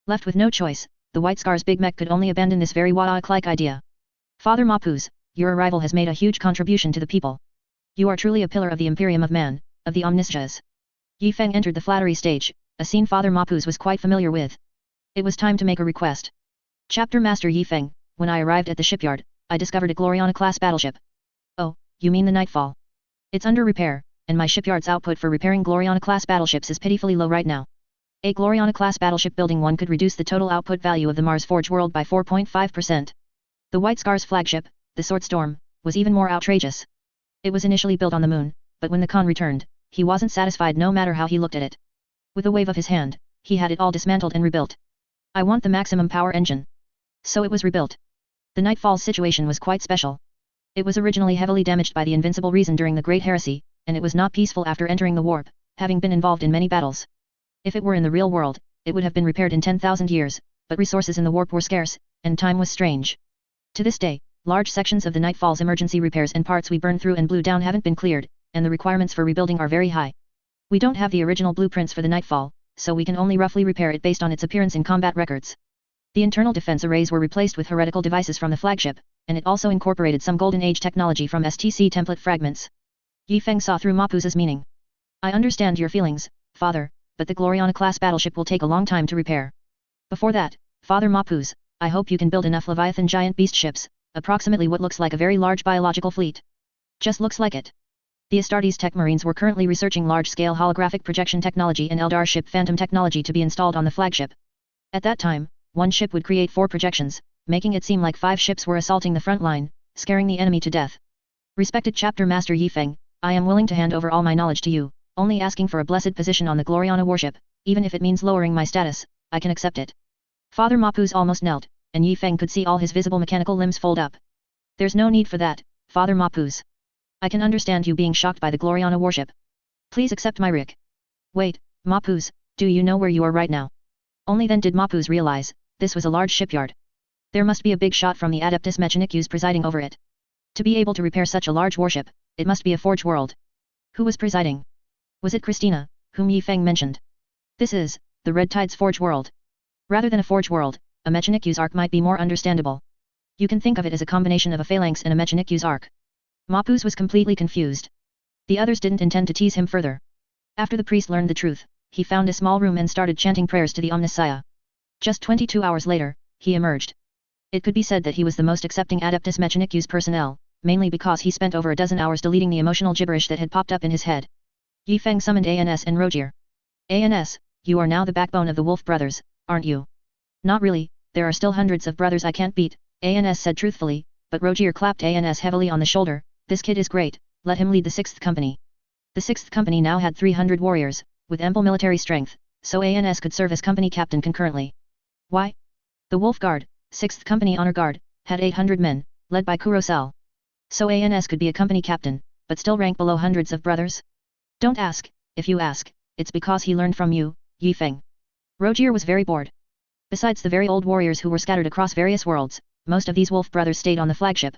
Left with no choice, the White Scar's big mech could only abandon this very Wadaak-like idea. Father Mapuz, your arrival has made a huge contribution to the people. You are truly a pillar of the Imperium of Man, of the Omniscias. Yi Feng entered the flattery stage, a scene Father Mapuz was quite familiar with. It was time to make a request. Chapter Master Yi Feng, when I arrived at the shipyard, I discovered a Gloriana-class battleship. Oh, you mean the Nightfall? It's under repair, and my shipyard's output for repairing Gloriana-class battleships is pitifully low right now. A Gloriana-class battleship building one could reduce the total output value of the Mars Forge world by 4.5%. The White Scar's flagship, the Sword Storm, was even more outrageous. It was initially built on the moon, but when the Khan returned, he wasn't satisfied no matter how he looked at it. With a wave of his hand, he had it all dismantled and rebuilt. I want the maximum power engine. So it was rebuilt. The Nightfall's situation was quite special. It was originally heavily damaged by the Invincible Reason during the Great Heresy, and it was not peaceful after entering the warp, having been involved in many battles. If it were in the real world, it would have been repaired in 10,000 years, but resources in the warp were scarce, and time was strange. To this day, large sections of the Nightfall's emergency repairs and parts we burned through and blew down haven't been cleared, and the requirements for rebuilding are very high. We don't have the original blueprints for the Nightfall, so we can only roughly repair it based on its appearance in combat records. The internal defense arrays were replaced with heretical devices from the flagship, and it also incorporated some Golden Age technology from STC template fragments. Yi Feng saw through Mapuz's meaning. I understand your feelings, Father, but the Gloriana-class battleship will take a long time to repair. Before that, Father Mapuz, I hope you can build enough Leviathan giant beast ships, approximately what looks like a very large biological fleet. Just looks like it. The Astartes Tech Marines were currently researching large-scale holographic projection technology and Eldar ship Phantom technology to be installed on the flagship. At that time, one ship would create 4 projections, making it seem like 5 ships were assaulting the front line, scaring the enemy to death. Respected Chapter Master Yi Feng, I am willing to hand over all my knowledge to you, only asking for a blessed position on the Gloriana warship, even if it means lowering my status, I can accept it. Father Mapuz almost knelt, and Yi Feng could see all his visible mechanical limbs fold up. There's no need for that, Father Mapuz. I can understand you being shocked by the Gloriana warship. Please accept my rick. Wait, Mapuz, do you know where you are right now? Only then did Mapuz realize, this was a large shipyard. There must be a big shot from the Adeptus Mechanicus presiding over it. To be able to repair such a large warship, it must be a forge world. Who was presiding? Was it Christina, whom Yi Feng mentioned? This is, the Red Tide's forge world. Rather than a forge world, a Mechanicus arc might be more understandable. You can think of it as a combination of a phalanx and a Mechanicus arc. Mapuz was completely confused. The others didn't intend to tease him further. After the priest learned the truth, he found a small room and started chanting prayers to the Omnissiah. Just 22 hours later, he emerged. It could be said that he was the most accepting Adeptus Mechanicus personnel, mainly because he spent over a dozen hours deleting the emotional gibberish that had popped up in his head. Yi Feng summoned ANS and Rogier. ANS, you are now the backbone of the Wolf Brothers, aren't you? Not really, there are still hundreds of brothers I can't beat, ANS said truthfully, but Rogier clapped ANS heavily on the shoulder. This kid is great, let him lead the 6th Company. The 6th Company now had 300 warriors, with ample military strength, so ANS could serve as company captain concurrently. Why? The Wolf Guard, 6th Company Honor Guard, had 800 men, led by Kurosal. So ANS could be a company captain, but still rank below hundreds of brothers? Don't ask, if you ask, it's because he learned from you, Yi Feng. Rogier was very bored. Besides the very old warriors who were scattered across various worlds, most of these Wolf brothers stayed on the flagship.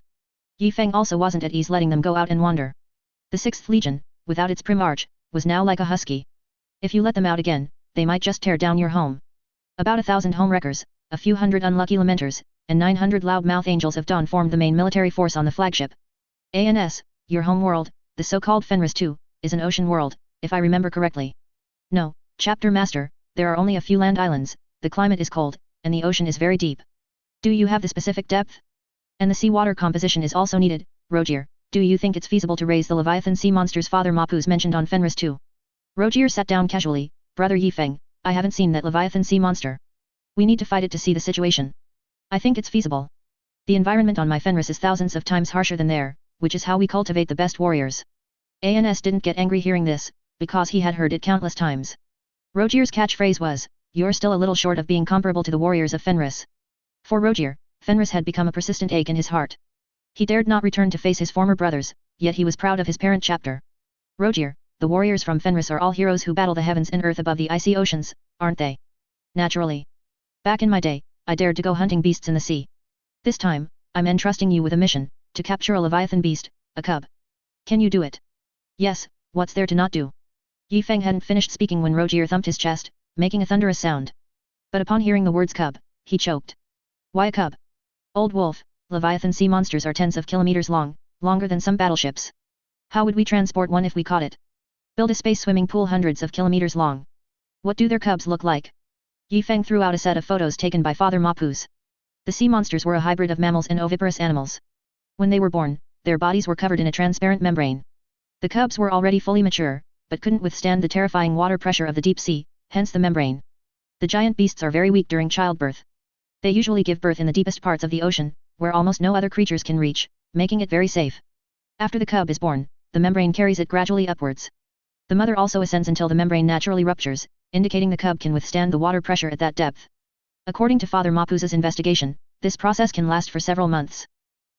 Yi Feng also wasn't at ease letting them go out and wander. The 6th Legion, without its Primarch, was now like a husky. If you let them out again, they might just tear down your home. About 1,000 homewreckers, a few hundred unlucky lamenters, and 900 loudmouth angels of dawn formed the main military force on the flagship. ANS, your home world, the so-called Fenris II, is an ocean world, if I remember correctly. No, Chapter Master, there are only a few land islands, the climate is cold, and the ocean is very deep. Do you have the specific depth? And the seawater composition is also needed, Rogier. Do you think it's feasible to raise the Leviathan sea monsters Father Mapuz mentioned on Fenris II? Rogier sat down casually. Brother Yi Feng, I haven't seen that Leviathan sea monster. We need to fight it to see the situation. I think it's feasible. The environment on my Fenris is thousands of times harsher than there, which is how we cultivate the best warriors. ANS didn't get angry hearing this, because he had heard it countless times. Rogier's catchphrase was, you're still a little short of being comparable to the warriors of Fenris. For Rogier, Fenris had become a persistent ache in his heart. He dared not return to face his former brothers, yet he was proud of his parent chapter. Rogier, the warriors from Fenris are all heroes who battle the heavens and earth above the icy oceans, aren't they? Naturally. Back in my day, I dared to go hunting beasts in the sea. This time, I'm entrusting you with a mission, to capture a Leviathan beast, a cub. Can you do it? Yes, what's there to not do? Yi Feng hadn't finished speaking when Rogier thumped his chest, making a thunderous sound. But upon hearing the words cub, he choked. Why a cub? Old wolf, Leviathan sea monsters are tens of kilometers long, longer than some battleships. How would we transport one if we caught it? Build a space swimming pool hundreds of kilometers long. What do their cubs look like? Yi Feng threw out a set of photos taken by Father Mapuz. The sea monsters were a hybrid of mammals and oviparous animals. When they were born, their bodies were covered in a transparent membrane. The cubs were already fully mature, but couldn't withstand the terrifying water pressure of the deep sea, hence the membrane. The giant beasts are very weak during childbirth. They usually give birth in the deepest parts of the ocean, where almost no other creatures can reach, making it very safe. After the cub is born, the membrane carries it gradually upwards. The mother also ascends until the membrane naturally ruptures, indicating the cub can withstand the water pressure at that depth. According to Father Mapuz's investigation, this process can last for several months.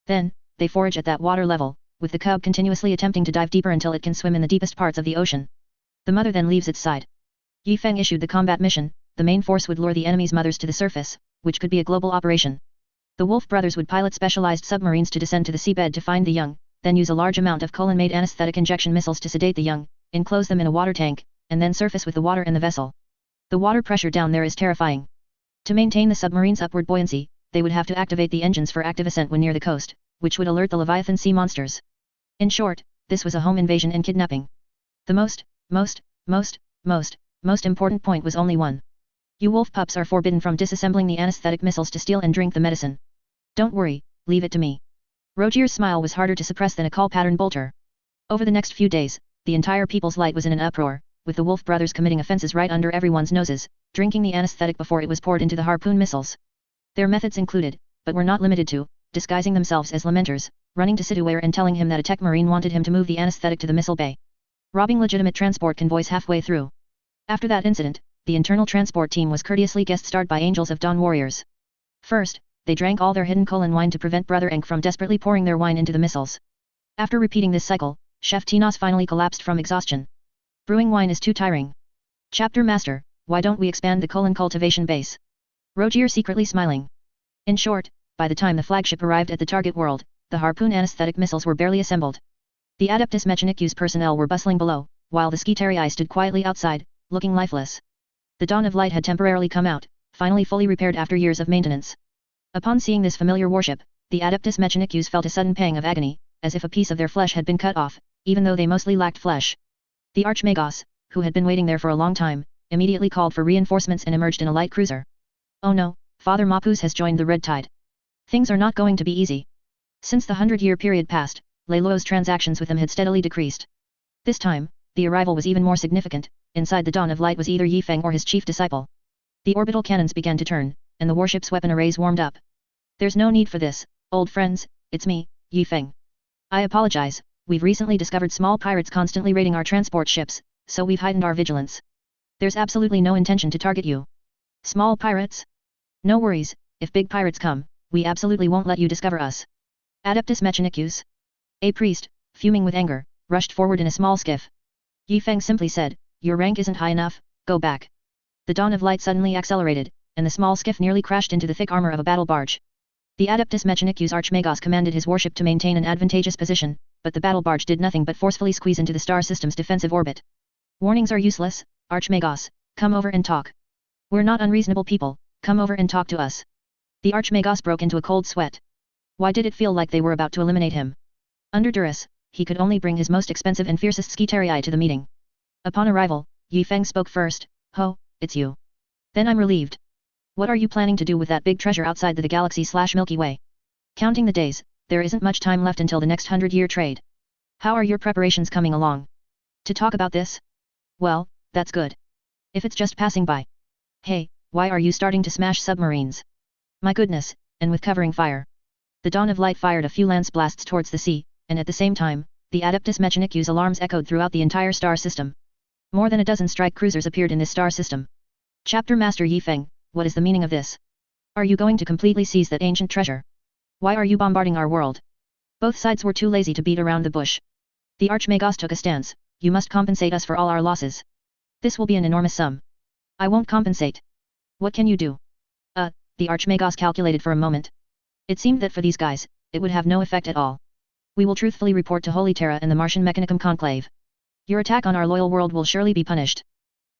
Then, they forage at that water level, with the cub continuously attempting to dive deeper until it can swim in the deepest parts of the ocean. The mother then leaves its side. Yi Feng issued the combat mission. The main force would lure the enemy's mothers to the surface, which could be a global operation. The Wolf brothers would pilot specialized submarines to descend to the seabed to find the young, then use a large amount of colon-made anesthetic injection missiles to sedate the young, enclose them in a water tank, and then surface with the water in the vessel. The water pressure down there is terrifying. To maintain the submarine's upward buoyancy, they would have to activate the engines for active ascent when near the coast, which would alert the Leviathan sea monsters. In short, this was a home invasion and kidnapping. The most important point was only one. You wolf pups are forbidden from disassembling the anesthetic missiles to steal and drink the medicine. Don't worry, leave it to me. Rogier's smile was harder to suppress than a call pattern bolter. Over the next few days, the entire People's Light was in an uproar, with the Wolf brothers committing offenses right under everyone's noses, drinking the anesthetic before it was poured into the harpoon missiles. Their methods included, but were not limited to, disguising themselves as lamenters, running to Situware and telling him that a tech marine wanted him to move the anesthetic to the missile bay. Robbing legitimate transport convoys halfway through. After that incident, the internal transport team was courteously guest-starred by Angels of Dawn warriors. First, they drank all their hidden colon wine to prevent Brother Enk from desperately pouring their wine into the missiles. After repeating this cycle, Chef Tinos finally collapsed from exhaustion. Brewing wine is too tiring. Chapter Master, why don't we expand the colon cultivation base? Rogier secretly smiling. In short, by the time the flagship arrived at the target world, the harpoon anesthetic missiles were barely assembled. The Adeptus Mechanicus personnel were bustling below, while the Skitarii stood quietly outside, looking lifeless. The dawn of light had temporarily come out, finally fully repaired after years of maintenance. Upon seeing this familiar warship, the Adeptus Mechanicus felt a sudden pang of agony, as if a piece of their flesh had been cut off, even though they mostly lacked flesh. The Archmagos, who had been waiting there for a long time, immediately called for reinforcements and emerged in a light cruiser. Oh no, Father Mapuz has joined the Red Tide. Things are not going to be easy. Since the 100-year period passed, Leilo's transactions with him had steadily decreased. This time, the arrival was even more significant. Inside the dawn of light was either Yi Feng or his chief disciple. The orbital cannons began to turn, and the warship's weapon arrays warmed up. There's no need for this, old friends, it's me, Yi Feng. I apologize, we've recently discovered small pirates constantly raiding our transport ships, so we've heightened our vigilance. There's absolutely no intention to target you. Small pirates? No worries, if big pirates come, we absolutely won't let you discover us. Adeptus Mechanicus? A priest, fuming with anger, rushed forward in a small skiff. Yi Feng simply said, your rank isn't high enough, go back. The dawn of light suddenly accelerated, and the small skiff nearly crashed into the thick armor of a battle barge. The Adeptus Mechanicus Archmagos commanded his warship to maintain an advantageous position, but the battle barge did nothing but forcefully squeeze into the star system's defensive orbit. Warnings are useless, Archmagos, come over and talk. We're not unreasonable people, come over and talk to us. The Archmagos broke into a cold sweat. Why did it feel like they were about to eliminate him? Under duress, he could only bring his most expensive and fiercest Skitarii to the meeting. Upon arrival, Yi Feng spoke first. Ho, it's you. Then I'm relieved. What are you planning to do with that big treasure outside the galaxy/Milky Way? Counting the days, there isn't much time left until the next 100-year trade. How are your preparations coming along? To talk about this? Well, that's good. If it's just passing by. Hey, why are you starting to smash submarines? My goodness, and with covering fire. The dawn of light fired a few lance blasts towards the sea, and at the same time, the Adeptus Mechanicus alarms echoed throughout the entire star system. More than a dozen strike cruisers appeared in this star system. Chapter Master Yi Feng, what is the meaning of this? Are you going to completely seize that ancient treasure? Why are you bombarding our world? Both sides were too lazy to beat around the bush. The Archmagos took a stance, you must compensate us for all our losses. This will be an enormous sum. I won't compensate. What can you do? The Archmagos calculated for a moment. It seemed that for these guys, it would have no effect at all. We will truthfully report to Holy Terra and the Martian Mechanicum Conclave. Your attack on our loyal world will surely be punished.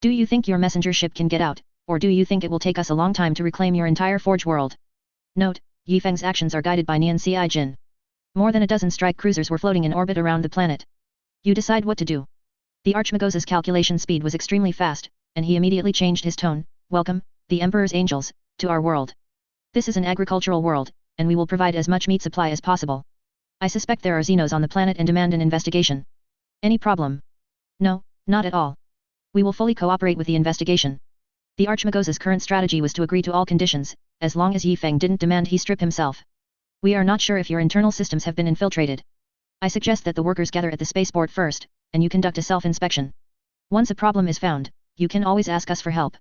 Do you think your messenger ship can get out, or do you think it will take us a long time to reclaim your entire Forge world? Note, Yi Feng's actions are guided by Nian Ci Jin. More than a dozen strike cruisers were floating in orbit around the planet. You decide what to do. The Archmagosa's calculation speed was extremely fast, and he immediately changed his tone. Welcome, the Emperor's angels, to our world. This is an agricultural world, and we will provide as much meat supply as possible. I suspect there are Xenos on the planet and demand an investigation. Any problem? No, not at all. We will fully cooperate with the investigation. The Archmagosa's current strategy was to agree to all conditions, as long as Yi Feng didn't demand he strip himself. We are not sure if your internal systems have been infiltrated. I suggest that the workers gather at the spaceport first, and you conduct a self-inspection. Once a problem is found, you can always ask us for help.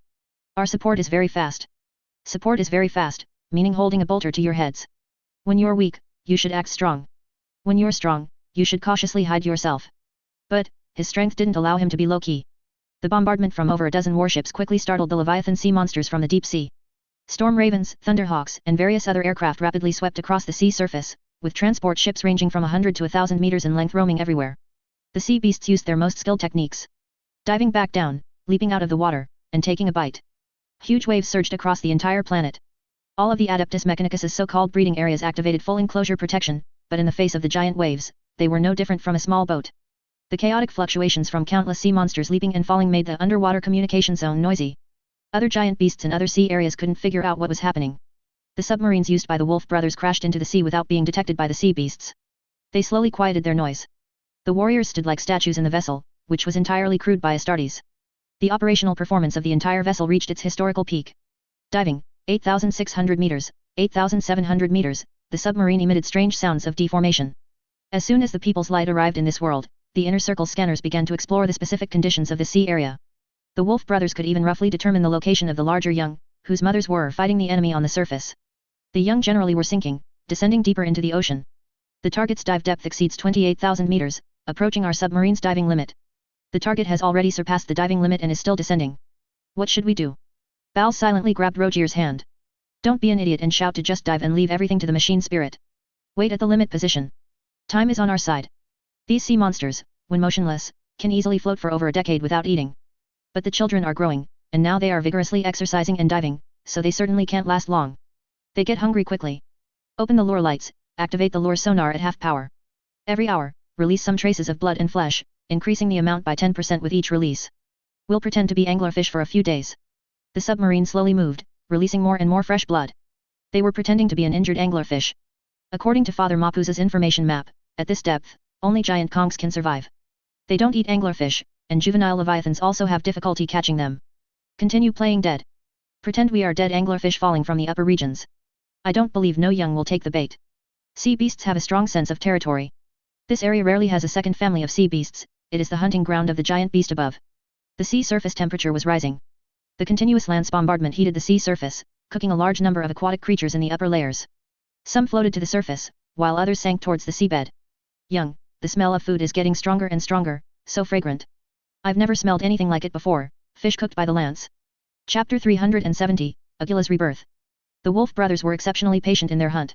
Our support is very fast. Support is very fast, meaning holding a bolter to your heads. When you're weak, you should act strong. When you're strong, you should cautiously hide yourself. But, his strength didn't allow him to be low-key. The bombardment from over a dozen warships quickly startled the Leviathan sea monsters from the deep sea. Storm Ravens, Thunderhawks, and various other aircraft rapidly swept across the sea surface, with transport ships ranging from 100 to 1,000 meters in length roaming everywhere. The sea beasts used their most skilled techniques. Diving back down, leaping out of the water, and taking a bite. Huge waves surged across the entire planet. All of the Adeptus Mechanicus's so-called breeding areas activated full enclosure protection, but in the face of the giant waves, they were no different from a small boat. The chaotic fluctuations from countless sea monsters leaping and falling made the underwater communication zone noisy. Other giant beasts in other sea areas couldn't figure out what was happening. The submarines used by the Wolf brothers crashed into the sea without being detected by the sea beasts. They slowly quieted their noise. The warriors stood like statues in the vessel, which was entirely crewed by Astartes. The operational performance of the entire vessel reached its historical peak. Diving, 8,600 meters, 8,700 meters, the submarine emitted strange sounds of deformation. As soon as the People's Light arrived in this world, the inner circle scanners began to explore the specific conditions of the sea area. The Wolf brothers could even roughly determine the location of the larger young, whose mothers were fighting the enemy on the surface. The young generally were sinking, descending deeper into the ocean. The target's dive depth exceeds 28,000 meters, approaching our submarine's diving limit. The target has already surpassed the diving limit and is still descending. What should we do? Bal silently grabbed Rogier's hand. Don't be an idiot and shout to just dive and leave everything to the machine spirit. Wait at the limit position. Time is on our side. These sea monsters, when motionless, can easily float for over a decade without eating. But the children are growing, and now they are vigorously exercising and diving, so they certainly can't last long. They get hungry quickly. Open the lure lights, activate the lure sonar at half power. Every hour, release some traces of blood and flesh, increasing the amount by 10% with each release. We'll pretend to be anglerfish for a few days. The submarine slowly moved, releasing more and more fresh blood. They were pretending to be an injured anglerfish. According to Father Mapusa's information map, at this depth, only giant conchs can survive. They don't eat anglerfish, and juvenile leviathans also have difficulty catching them. Continue playing dead. Pretend we are dead anglerfish falling from the upper regions. I don't believe no young will take the bait. Sea beasts have a strong sense of territory. This area rarely has a second family of sea beasts, it is the hunting ground of the giant beast above. The sea surface temperature was rising. The continuous lance bombardment heated the sea surface, cooking a large number of aquatic creatures in the upper layers. Some floated to the surface, while others sank towards the seabed. Young, the smell of food is getting stronger and stronger, so fragrant. I've never smelled anything like it before, fish cooked by the lance. Chapter 370, Agila's Rebirth. The Wolf brothers were exceptionally patient in their hunt.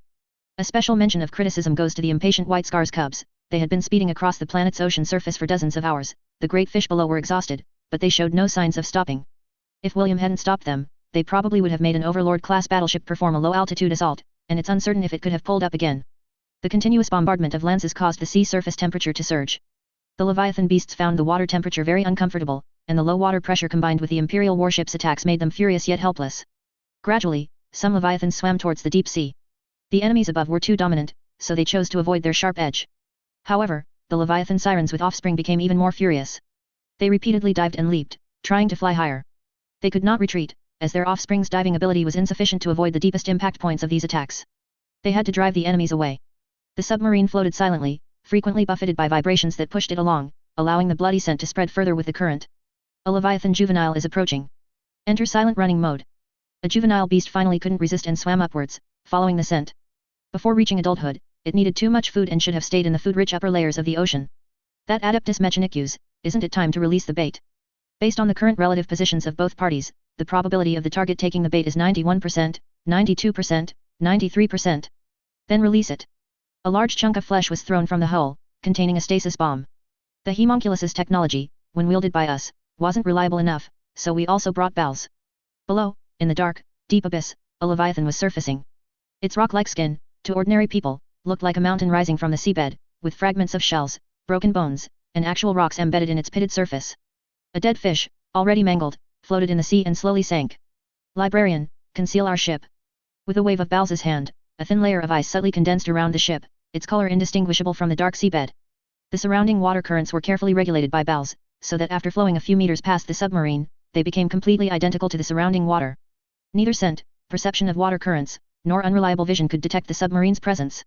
A special mention of criticism goes to the impatient White Scar's cubs. They had been speeding across the planet's ocean surface for dozens of hours, the great fish below were exhausted, but they showed no signs of stopping. If William hadn't stopped them, they probably would have made an Overlord-class battleship perform a low-altitude assault, and it's uncertain if it could have pulled up again. The continuous bombardment of lances caused the sea surface temperature to surge. The Leviathan beasts found the water temperature very uncomfortable, and the low water pressure combined with the Imperial warships' attacks made them furious yet helpless. Gradually, some Leviathans swam towards the deep sea. The enemies above were too dominant, so they chose to avoid their sharp edge. However, the Leviathan sirens with offspring became even more furious. They repeatedly dived and leaped, trying to fly higher. They could not retreat, as their offspring's diving ability was insufficient to avoid the deepest impact points of these attacks. They had to drive the enemies away. The submarine floated silently, frequently buffeted by vibrations that pushed it along, allowing the bloody scent to spread further with the current. A Leviathan juvenile is approaching. Enter silent running mode. A juvenile beast finally couldn't resist and swam upwards, following the scent. Before reaching adulthood, it needed too much food and should have stayed in the food-rich upper layers of the ocean. That Adeptus Mechanicus, isn't it time to release the bait? Based on the current relative positions of both parties, the probability of the target taking the bait is 91%, 92%, 93%. Then release it. A large chunk of flesh was thrown from the hull, containing a stasis bomb. The Homunculus's technology, when wielded by us, wasn't reliable enough, so we also brought bells. Below, in the dark, deep abyss, a Leviathan was surfacing. Its rock-like skin, to ordinary people, looked like a mountain rising from the seabed, with fragments of shells, broken bones, and actual rocks embedded in its pitted surface. A dead fish, already mangled, floated in the sea and slowly sank. Librarian, conceal our ship. With a wave of Balz's hand, a thin layer of ice subtly condensed around the ship, its color indistinguishable from the dark seabed. The surrounding water currents were carefully regulated by Balz, so that after flowing a few meters past the submarine, they became completely identical to the surrounding water. Neither scent, perception of water currents, nor unreliable vision could detect the submarine's presence.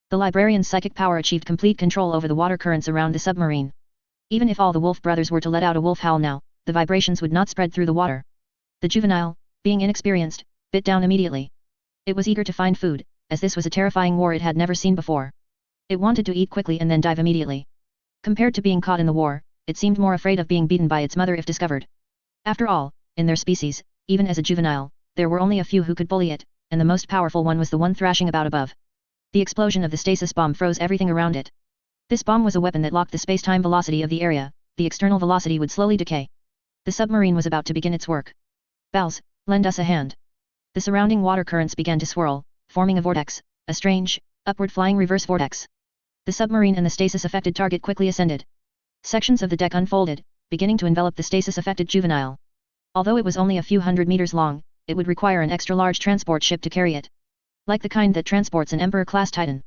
The librarian's psychic power achieved complete control over the water currents around the submarine. Even if all the wolf brothers were to let out a wolf howl now, the vibrations would not spread through the water. The juvenile, being inexperienced, bit down immediately. It was eager to find food, as this was a terrifying war it had never seen before. It wanted to eat quickly and then dive immediately. Compared to being caught in the war, it seemed more afraid of being beaten by its mother if discovered. After all, in their species, even as a juvenile, there were only a few who could bully it, and the most powerful one was the one thrashing about above. The explosion of the stasis bomb froze everything around it. This bomb was a weapon that locked the space-time velocity of the area, the external velocity would slowly decay. The submarine was about to begin its work. Balz, lend us a hand. The surrounding water currents began to swirl, forming a vortex, a strange, upward-flying reverse vortex. The submarine and the stasis-affected target quickly ascended. Sections of the deck unfolded, beginning to envelop the stasis-affected juvenile. Although it was only a few hundred meters long, it would require an extra-large transport ship to carry it. Like the kind that transports an Emperor-class Titan.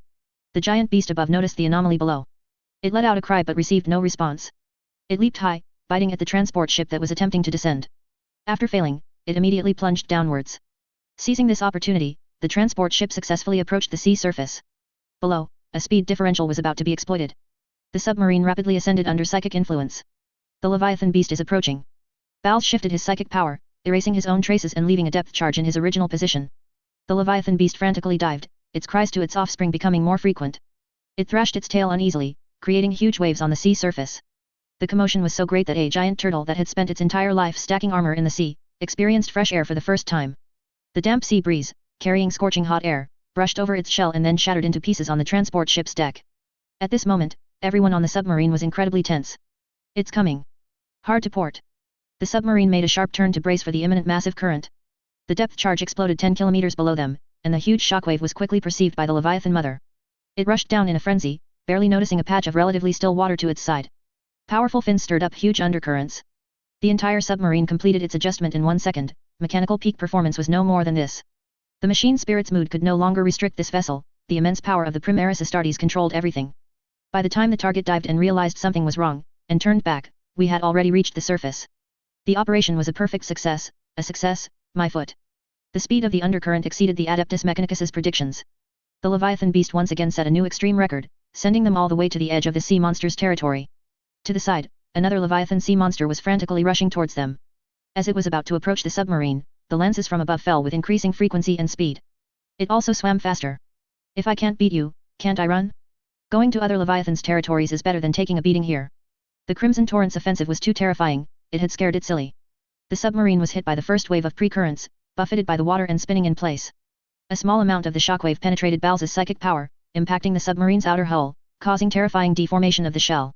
The giant beast above noticed the anomaly below. It let out a cry but received no response. It leaped high, biting at the transport ship that was attempting to descend. After failing, it immediately plunged downwards. Seizing this opportunity, the transport ship successfully approached the sea surface. Below, a speed differential was about to be exploited. The submarine rapidly ascended under psychic influence. The Leviathan beast is approaching. Balz shifted his psychic power, erasing his own traces and leaving a depth charge in his original position. The Leviathan beast frantically dived, its cries to its offspring becoming more frequent. It thrashed its tail uneasily, creating huge waves on the sea surface. The commotion was so great that a giant turtle that had spent its entire life stacking armor in the sea, experienced fresh air for the first time. The damp sea breeze, carrying scorching hot air, brushed over its shell and then shattered into pieces on the transport ship's deck. At this moment, everyone on the submarine was incredibly tense. It's coming. Hard to port. The submarine made a sharp turn to brace for the imminent massive current. The depth charge exploded 10 kilometers below them, and the huge shockwave was quickly perceived by the Leviathan mother. It rushed down in a frenzy, barely noticing a patch of relatively still water to its side. Powerful fins stirred up huge undercurrents. The entire submarine completed its adjustment in 1 second, mechanical peak performance was no more than this. The machine spirit's mood could no longer restrict this vessel, the immense power of the Primaris Astartes controlled everything. By the time the target dived and realized something was wrong, and turned back, we had already reached the surface. The operation was a perfect success, my foot. The speed of the undercurrent exceeded the Adeptus Mechanicus's predictions. The Leviathan beast once again set a new extreme record, sending them all the way to the edge of the sea monster's territory. To the side, another Leviathan sea monster was frantically rushing towards them. As it was about to approach the submarine, the lenses from above fell with increasing frequency and speed. It also swam faster. If I can't beat you, can't I run? Going to other Leviathan's territories is better than taking a beating here. The Crimson Torrent's offensive was too terrifying, it had scared it silly. The submarine was hit by the first wave of pre-currents, buffeted by the water and spinning in place. A small amount of the shockwave penetrated Balz's psychic power, impacting the submarine's outer hull, causing terrifying deformation of the shell.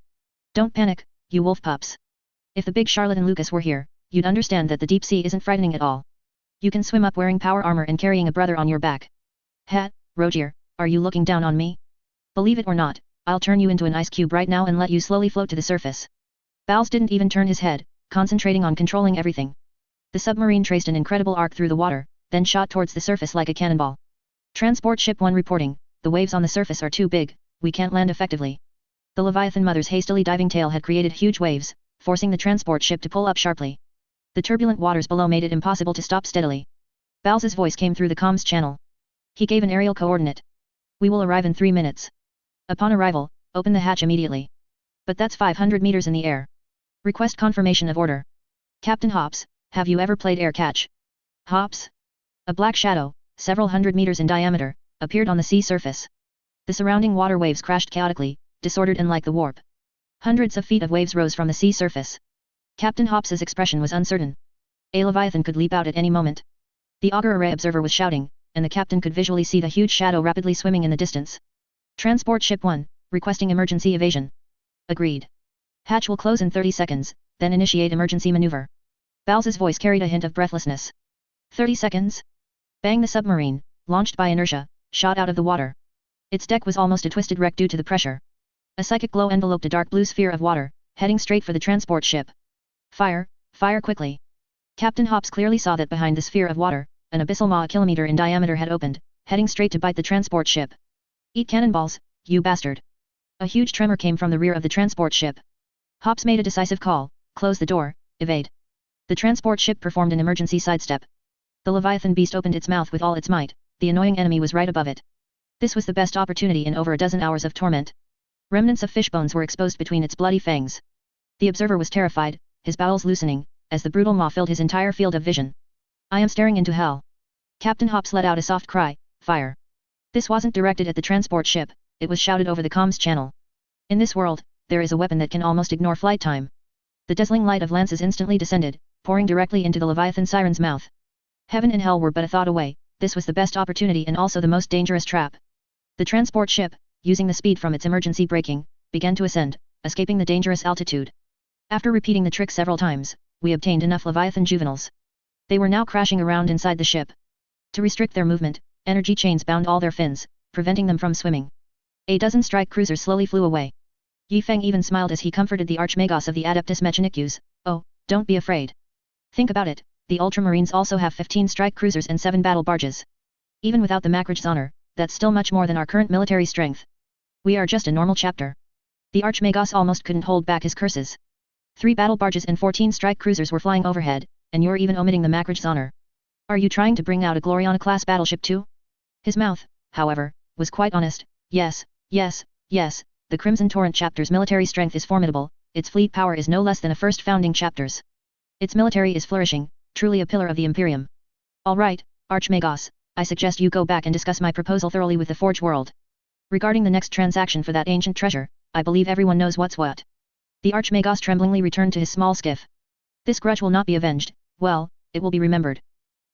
Don't panic, you wolf pups. If the big charlatan Lucas were here, you'd understand that the deep sea isn't frightening at all. You can swim up wearing power armor and carrying a brother on your back. Hat, Rogier, are you looking down on me? Believe it or not, I'll turn you into an ice cube right now and let you slowly float to the surface. Balz didn't even turn his head, concentrating on controlling everything. The submarine traced an incredible arc through the water, then shot towards the surface like a cannonball. Transport Ship 1 reporting, the waves on the surface are too big, we can't land effectively. The Leviathan mother's hastily diving tail had created huge waves, forcing the transport ship to pull up sharply. The turbulent waters below made it impossible to stop steadily. Balz's voice came through the comms channel. He gave an aerial coordinate. We will arrive in 3 minutes. Upon arrival, open the hatch immediately. But that's 500 meters in the air. Request confirmation of order. Captain Hops, have you ever played air catch? Hops? A black shadow, several hundred meters in diameter, appeared on the sea surface. The surrounding water waves crashed chaotically, disordered and like the warp. Hundreds of feet of waves rose from the sea surface. Captain Hops's expression was uncertain. A Leviathan could leap out at any moment. The auger array observer was shouting, and the captain could visually see the huge shadow rapidly swimming in the distance. Transport Ship 1, requesting emergency evasion. Agreed. Hatch will close in 30 seconds, then initiate emergency maneuver. Balz's voice carried a hint of breathlessness. 30 seconds? Bang! The submarine, launched by inertia, shot out of the water. Its deck was almost a twisted wreck due to the pressure. A psychic glow enveloped a dark blue sphere of water, heading straight for the transport ship. Fire, fire quickly. Captain Hops clearly saw that behind the sphere of water, an abyssal maw a kilometer in diameter had opened, heading straight to bite the transport ship. Eat cannonballs, you bastard. A huge tremor came from the rear of the transport ship. Hops made a decisive call, close the door, evade. The transport ship performed an emergency sidestep. The Leviathan beast opened its mouth with all its might, the annoying enemy was right above it. This was the best opportunity in over a dozen hours of torment. Remnants of fish bones were exposed between its bloody fangs. The observer was terrified, his bowels loosening, as the brutal maw filled his entire field of vision. I am staring into hell. Captain Hops let out a soft cry, fire. This wasn't directed at the transport ship, it was shouted over the comms channel. In this world, there is a weapon that can almost ignore flight time. The dazzling light of lances instantly descended, pouring directly into the Leviathan siren's mouth. Heaven and hell were but a thought away, this was the best opportunity and also the most dangerous trap. The transport ship, using the speed from its emergency braking, began to ascend, escaping the dangerous altitude. After repeating the trick several times, we obtained enough Leviathan juveniles. They were now crashing around inside the ship. To restrict their movement, energy chains bound all their fins, preventing them from swimming. A dozen strike cruisers slowly flew away. Yi Feng even smiled as he comforted the archmagos of the Adeptus Mechanicus. Oh, don't be afraid. Think about it, the Ultramarines also have 15 strike cruisers and 7 battle barges. Even without the Macrach's honor, that's still much more than our current military strength. We are just a normal chapter. The archmagos almost couldn't hold back his curses. 3 battle barges and 14 strike cruisers were flying overhead, and you're even omitting the Macrach's honor. Are you trying to bring out a Gloriana-class battleship too? His mouth, however, was quite honest. Yes, yes, yes, the Crimson Torrent chapter's military strength is formidable, its fleet power is no less than a first founding chapter's. Its military is flourishing, truly a pillar of the Imperium. Alright, Archmagos, I suggest you go back and discuss my proposal thoroughly with the Forge World. Regarding the next transaction for that ancient treasure, I believe everyone knows what's what. The Archmagos tremblingly returned to his small skiff. This grudge will not be avenged, well, it will be remembered.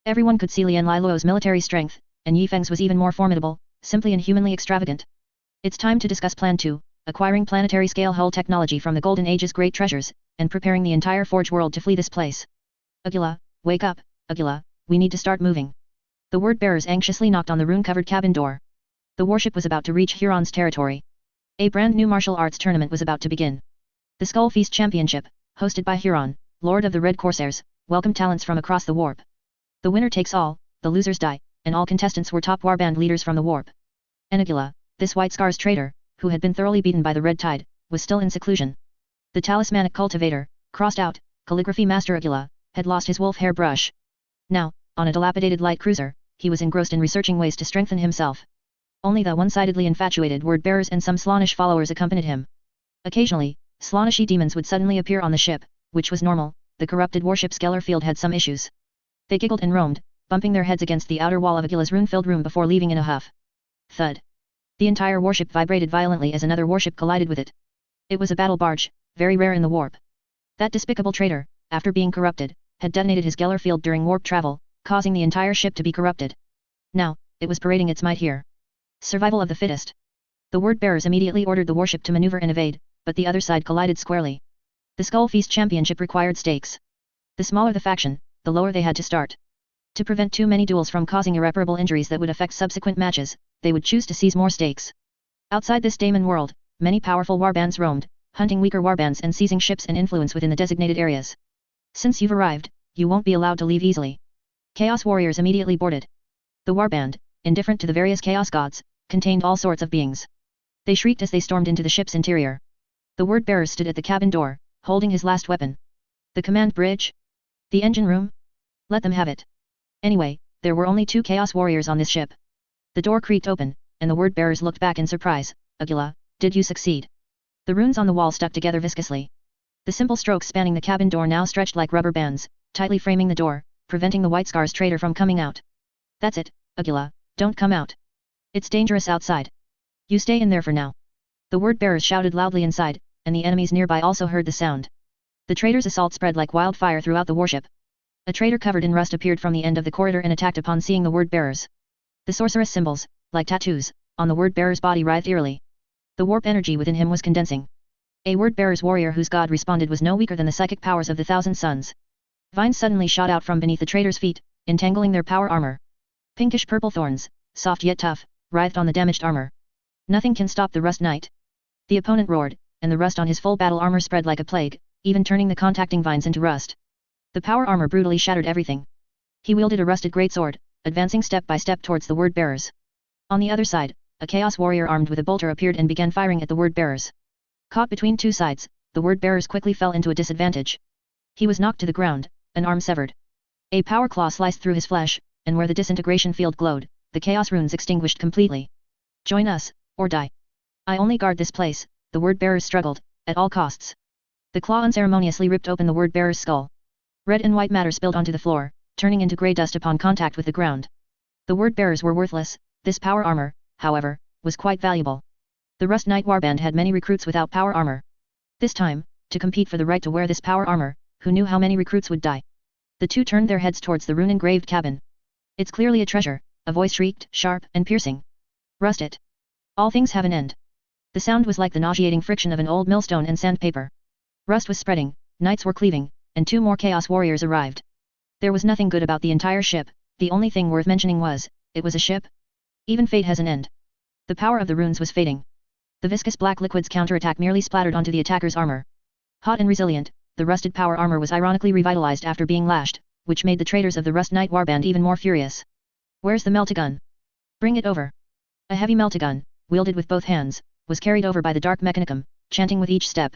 Everyone could see Lian Liluo's military strength, and Yi Feng's was even more formidable, simply inhumanly extravagant. It's time to discuss Plan 2, acquiring planetary-scale hull technology from the Golden Age's great treasures, and preparing the entire Forge World to flee this place. Agila, wake up, Agila, we need to start moving. The word-bearers anxiously knocked on the rune-covered cabin door. The warship was about to reach Huron's territory. A brand new martial arts tournament was about to begin. The Skull Feast Championship, hosted by Huron, Lord of the Red Corsairs, welcomed talents from across the warp. The winner takes all, the losers die, and all contestants were top warband leaders from the warp. And Agila, this White Scars traitor, who had been thoroughly beaten by the Red Tide, was still in seclusion. The talismanic cultivator, crossed out, calligraphy master Agila, had lost his wolf hair brush. Now, on a dilapidated light cruiser, he was engrossed in researching ways to strengthen himself. Only the one-sidedly infatuated word-bearers and some Slaanesh followers accompanied him. Occasionally, Slaaneshi demons would suddenly appear on the ship, which was normal, the corrupted warship Skeller Field had some issues. They giggled and roamed, bumping their heads against the outer wall of Agila's rune-filled room before leaving in a huff. Thud. The entire warship vibrated violently as another warship collided with it. It was a battle barge, very rare in the warp. That despicable traitor, after being corrupted, had detonated his Geller field during warp travel, causing the entire ship to be corrupted. Now, it was parading its might here. Survival of the fittest. The word-bearers immediately ordered the warship to maneuver and evade, but the other side collided squarely. The Skull Feast Championship required stakes. The smaller the faction, the lower they had to start. To prevent too many duels from causing irreparable injuries that would affect subsequent matches, they would choose to seize more stakes. Outside this daemon world, many powerful warbands roamed, hunting weaker warbands and seizing ships and influence within the designated areas. Since you've arrived, you won't be allowed to leave easily. Chaos warriors immediately boarded. The warband, indifferent to the various chaos gods, contained all sorts of beings. They shrieked as they stormed into the ship's interior. The word-bearer stood at the cabin door, holding his last weapon. The command bridge? The engine room? Let them have it. Anyway, there were only 2 chaos warriors on this ship. The door creaked open, and the word-bearers looked back in surprise. Agila, did you succeed? The runes on the wall stuck together viscously. The simple strokes spanning the cabin door now stretched like rubber bands, tightly framing the door, preventing the White Scars traitor from coming out. That's it, Agila, don't come out. It's dangerous outside. You stay in there for now. The word-bearers shouted loudly inside, and the enemies nearby also heard the sound. The traitor's assault spread like wildfire throughout the warship. A traitor covered in rust appeared from the end of the corridor and attacked upon seeing the word-bearers. The sorceress symbols, like tattoos, on the word-bearer's body writhed eerily. The warp energy within him was condensing. A word-bearer's warrior whose god responded was no weaker than the psychic powers of the Thousand Suns. Vines suddenly shot out from beneath the traitor's feet, entangling their power armor. Pinkish-purple thorns, soft yet tough, writhed on the damaged armor. Nothing can stop the Rust Knight. The opponent roared, and the rust on his full battle armor spread like a plague, even turning the contacting vines into rust. The power armor brutally shattered everything. He wielded a rusted greatsword, advancing step by step towards the word bearers. On the other side, a chaos warrior armed with a bolter appeared and began firing at the word bearers. Caught between two sides, the word bearers quickly fell into a disadvantage. He was knocked to the ground, an arm severed. A power claw sliced through his flesh, and where the disintegration field glowed, the chaos runes extinguished completely. Join us, or die. I only guard this place, the word bearers struggled, at all costs. The claw unceremoniously ripped open the word bearer's skull. Red and white matter spilled onto the floor, turning into grey dust upon contact with the ground. The word bearers were worthless. This power armor, however, was quite valuable. The Rust Knight Warband had many recruits without power armor. This time, to compete for the right to wear this power armor, who knew how many recruits would die? The two turned their heads towards the rune-engraved cabin. It's clearly a treasure, a voice shrieked, sharp and piercing. Rust it. All things have an end. The sound was like the nauseating friction of an old millstone and sandpaper. Rust was spreading, knights were cleaving, and two more chaos warriors arrived. There was nothing good about the entire ship. The only thing worth mentioning was, it was a ship. Even fate has an end. The power of the runes was fading. The viscous black liquid's counterattack merely splattered onto the attacker's armor. Hot and resilient, the rusted power armor was ironically revitalized after being lashed, which made the traitors of the Rust Knight Warband even more furious. Where's the meltagun? Bring it over. A heavy meltagun, wielded with both hands, was carried over by the dark mechanicum, chanting with each step.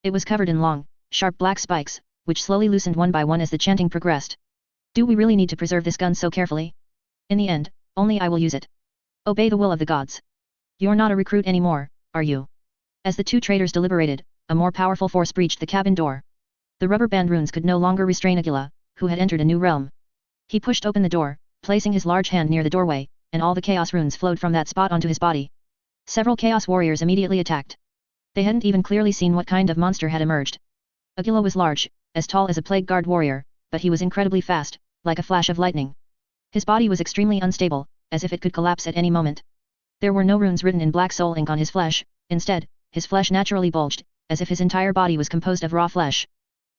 It was covered in long, sharp black spikes, which slowly loosened one by one as the chanting progressed. Do we really need to preserve this gun so carefully? In the end, only I will use it. Obey the will of the gods. You're not a recruit anymore, are you? As the two traitors deliberated, a more powerful force breached the cabin door. The rubber band runes could no longer restrain Agila, who had entered a new realm. He pushed open the door, placing his large hand near the doorway, and all the chaos runes flowed from that spot onto his body. Several chaos warriors immediately attacked. They hadn't even clearly seen what kind of monster had emerged. Agila was large, as tall as a plague guard warrior, but he was incredibly fast, like a flash of lightning. His body was extremely unstable, as if it could collapse at any moment. There were no runes written in black soul ink on his flesh. Instead, his flesh naturally bulged, as if his entire body was composed of raw flesh.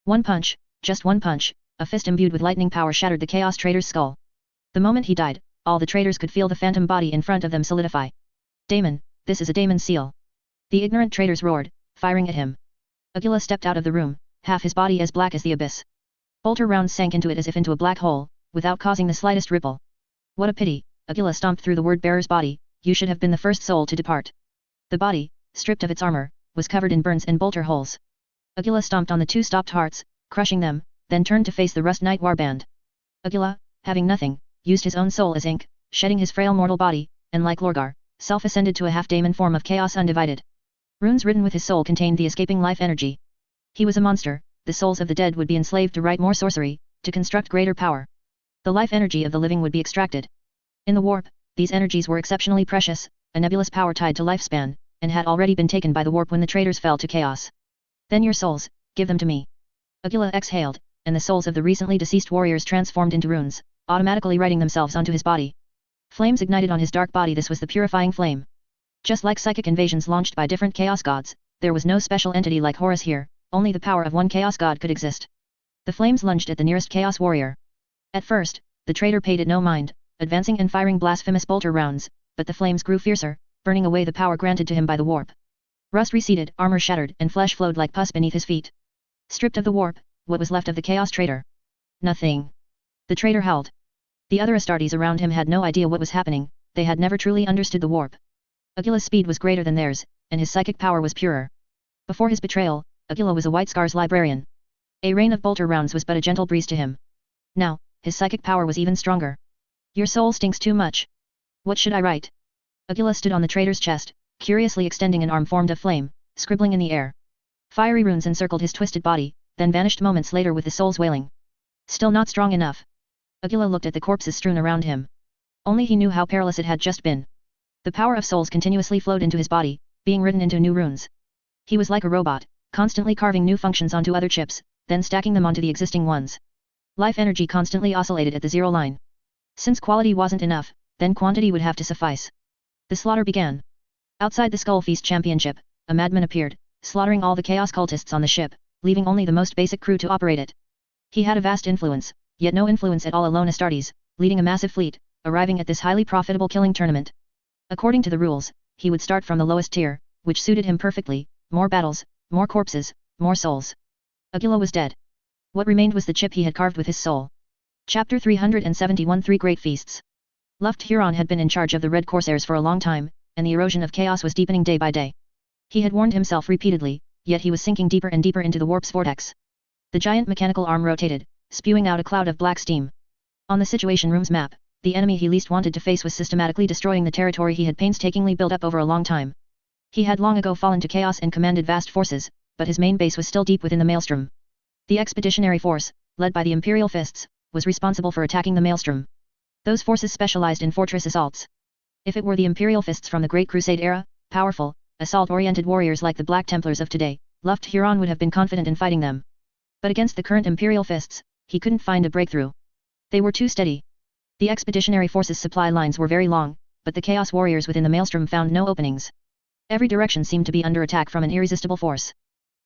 One punch, just one punch, a fist imbued with lightning power shattered the chaos traitor's skull. The moment he died, all the traitors could feel the phantom body in front of them solidify. Daemon, this is a daemon seal. The ignorant traitors roared, firing at him. Agila stepped out of the room, half his body as black as the abyss. Bolter rounds sank into it as if into a black hole, without causing the slightest ripple. What a pity, Agila stomped through the word-bearer's body, you should have been the first soul to depart. The body, stripped of its armor, was covered in burns and bolter holes. Agila stomped on the two stopped hearts, crushing them, then turned to face the Rust Knight Warband. Agila, having nothing, used his own soul as ink, shedding his frail mortal body, and like Lorgar, self-ascended to a half-daemon form of chaos undivided. Runes written with his soul contained the escaping life energy. He was a monster, the souls of the dead would be enslaved to write more sorcery, to construct greater power. The life energy of the living would be extracted. In the warp, these energies were exceptionally precious, a nebulous power tied to lifespan, and had already been taken by the warp when the traitors fell to chaos. Then your souls, give them to me. Agila exhaled, and the souls of the recently deceased warriors transformed into runes, automatically writing themselves onto his body. Flames ignited on his dark body. This was the purifying flame. Just like psychic invasions launched by different chaos gods, there was no special entity like Horus here, only the power of one chaos god could exist. The flames lunged at the nearest chaos warrior. At first, the traitor paid it no mind, advancing and firing blasphemous bolter rounds, but the flames grew fiercer, burning away the power granted to him by the warp. Rust receded, armor shattered, and flesh flowed like pus beneath his feet. Stripped of the warp, what was left of the chaos traitor? Nothing. The traitor howled. The other Astartes around him had no idea what was happening, they had never truly understood the warp. Agila's speed was greater than theirs, and his psychic power was purer. Before his betrayal, Agila was a White Scars librarian. A rain of bolter rounds was but a gentle breeze to him. Now, his psychic power was even stronger. Your soul stinks too much. What should I write? Agila stood on the traitor's chest, curiously extending an arm formed of flame, scribbling in the air. Fiery runes encircled his twisted body, then vanished moments later with the soul's wailing. Still not strong enough. Agila looked at the corpses strewn around him. Only he knew how perilous it had just been. The power of souls continuously flowed into his body, being written into new runes. He was like a robot, constantly carving new functions onto other chips, then stacking them onto the existing ones. Life energy constantly oscillated at the zero line. Since quality wasn't enough, then quantity would have to suffice. The slaughter began. Outside the Skull Feast Championship, a madman appeared, slaughtering all the chaos cultists on the ship, leaving only the most basic crew to operate it. He had a vast influence, yet no influence at all alone. Astartes, leading a massive fleet, arriving at this highly profitable killing tournament. According to the rules, he would start from the lowest tier, which suited him perfectly: more battles, more corpses, more souls. Agila was dead. What remained was the chip he had carved with his soul. Chapter 371 Three Great Feasts. Luft Huron had been in charge of the Red Corsairs for a long time, and the erosion of chaos was deepening day by day. He had warned himself repeatedly, yet he was sinking deeper and deeper into the warp's vortex. The giant mechanical arm rotated, spewing out a cloud of black steam. On the Situation Room's map, the enemy he least wanted to face was systematically destroying the territory he had painstakingly built up over a long time. He had long ago fallen to chaos and commanded vast forces, but his main base was still deep within the Maelstrom. The expeditionary force, led by the Imperial Fists, was responsible for attacking the Maelstrom. Those forces specialized in fortress assaults. If it were the Imperial Fists from the Great Crusade era, powerful, assault-oriented warriors like the Black Templars of today, Luft Huron would have been confident in fighting them. But against the current Imperial Fists, he couldn't find a breakthrough. They were too steady. The expeditionary forces' supply lines were very long, but the Chaos Warriors within the Maelstrom found no openings. Every direction seemed to be under attack from an irresistible force.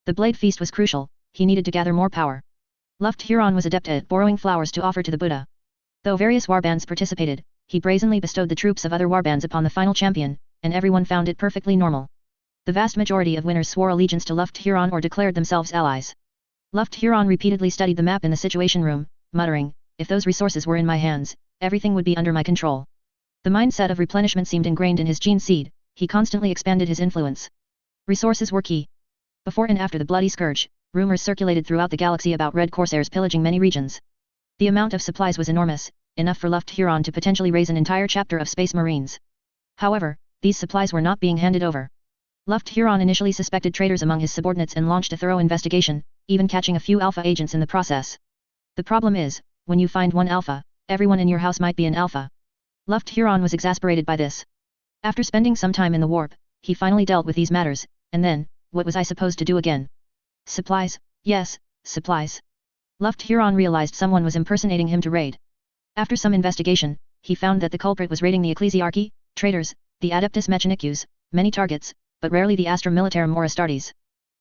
The Blade Feast was crucial. He needed to gather more power. Luft Huron was adept at borrowing flowers to offer to the Buddha. Though various warbands participated, he brazenly bestowed the troops of other warbands upon the final champion, and everyone found it perfectly normal. The vast majority of winners swore allegiance to Luft Huron or declared themselves allies. Luft Huron repeatedly studied the map in the Situation Room, muttering, "If those resources were in my hands, everything would be under my control." The mindset of replenishment seemed ingrained in his gene seed. He constantly expanded his influence. Resources were key. Before and after the Bloody Scourge, rumors circulated throughout the galaxy about Red Corsairs pillaging many regions. The amount of supplies was enormous, enough for Luft Huron to potentially raise an entire chapter of Space Marines. However, these supplies were not being handed over. Luft Huron initially suspected traitors among his subordinates and launched a thorough investigation, even catching a few Alpha agents in the process. The problem is, when you find one Alpha, everyone in your house might be an Alpha. Luft Huron was exasperated by this. After spending some time in the warp, he finally dealt with these matters, and then, what was I supposed to do again? Supplies, yes, supplies. Luft Huron realized someone was impersonating him to raid. After some investigation, he found that the culprit was raiding the Ecclesiarchy, traitors, the Adeptus Mechanicus, many targets, but rarely the Astra Militarum or Astartes.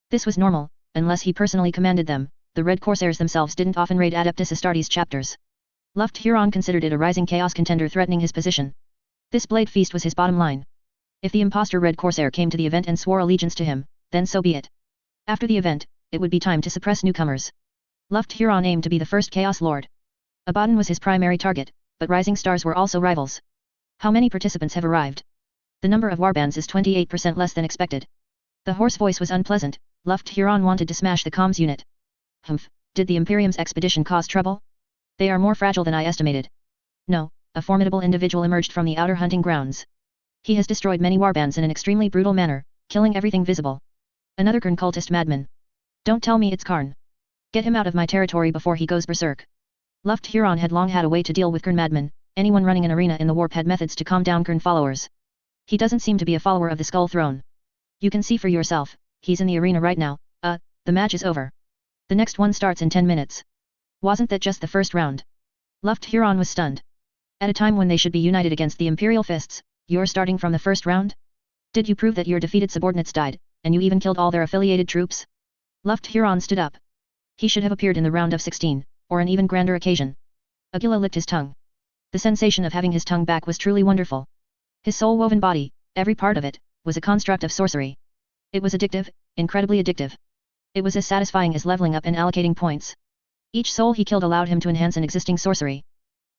This was normal, unless he personally commanded them. The Red Corsairs themselves didn't often raid Adeptus Astartes chapters. Luft Huron considered it a rising chaos contender threatening his position. This Blade Feast was his bottom line. If the imposter Red Corsair came to the event and swore allegiance to him, then so be it. After the event, it would be time to suppress newcomers. Luft Huron aimed to be the first Chaos Lord. Abaddon was his primary target, but Rising Stars were also rivals. How many participants have arrived? The number of warbands is 28% less than expected. The hoarse voice was unpleasant. Luft Huron wanted to smash the comms unit. Humph, did the Imperium's expedition cause trouble? They are more fragile than I estimated. No, a formidable individual emerged from the outer hunting grounds. He has destroyed many warbands in an extremely brutal manner, killing everything visible. Another Karn cultist madman. Don't tell me it's Karn. Get him out of my territory before he goes berserk. Luft Huron had long had a way to deal with Karn madmen. Anyone running an arena in the warp had methods to calm down Karn followers. He doesn't seem to be a follower of the Skull Throne. You can see for yourself, he's in the arena right now. The match is over. The next one starts in 10 minutes. Wasn't that just the first round? Luft Huron was stunned. At a time when they should be united against the Imperial Fists, you're starting from the first round? Did you prove that your defeated subordinates died, and you even killed all their affiliated troops? Luft Huron stood up. He should have appeared in the round of 16, or an even grander occasion. Agila licked his tongue. The sensation of having his tongue back was truly wonderful. His soul-woven body, every part of it, was a construct of sorcery. It was addictive, incredibly addictive. It was as satisfying as leveling up and allocating points. Each soul he killed allowed him to enhance an existing sorcery.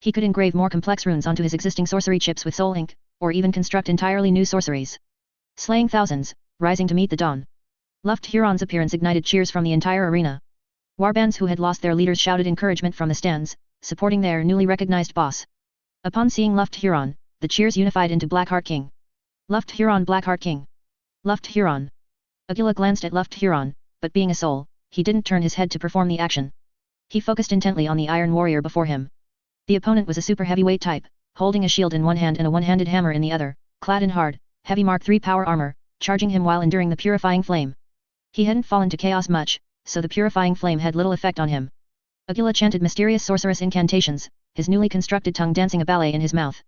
He could engrave more complex runes onto his existing sorcery chips with soul ink, or even construct entirely new sorceries. Slaying thousands, rising to meet the dawn. Luft Huron's appearance ignited cheers from the entire arena. Warbands who had lost their leaders shouted encouragement from the stands, supporting their newly recognized boss. Upon seeing Luft Huron, the cheers unified into Blackheart King. Luft Huron, Blackheart King. Luft Huron. Agila glanced at Luft Huron, but being a soul, he didn't turn his head to perform the action. He focused intently on the Iron Warrior before him. The opponent was a super heavyweight type, holding a shield in one hand and a one-handed hammer in the other, clad in hard, heavy Mark III power armor, charging him while enduring the purifying flame. He hadn't fallen to chaos much, so the purifying flame had little effect on him. Agila chanted mysterious sorcerous incantations, his newly constructed tongue dancing a ballet in his mouth.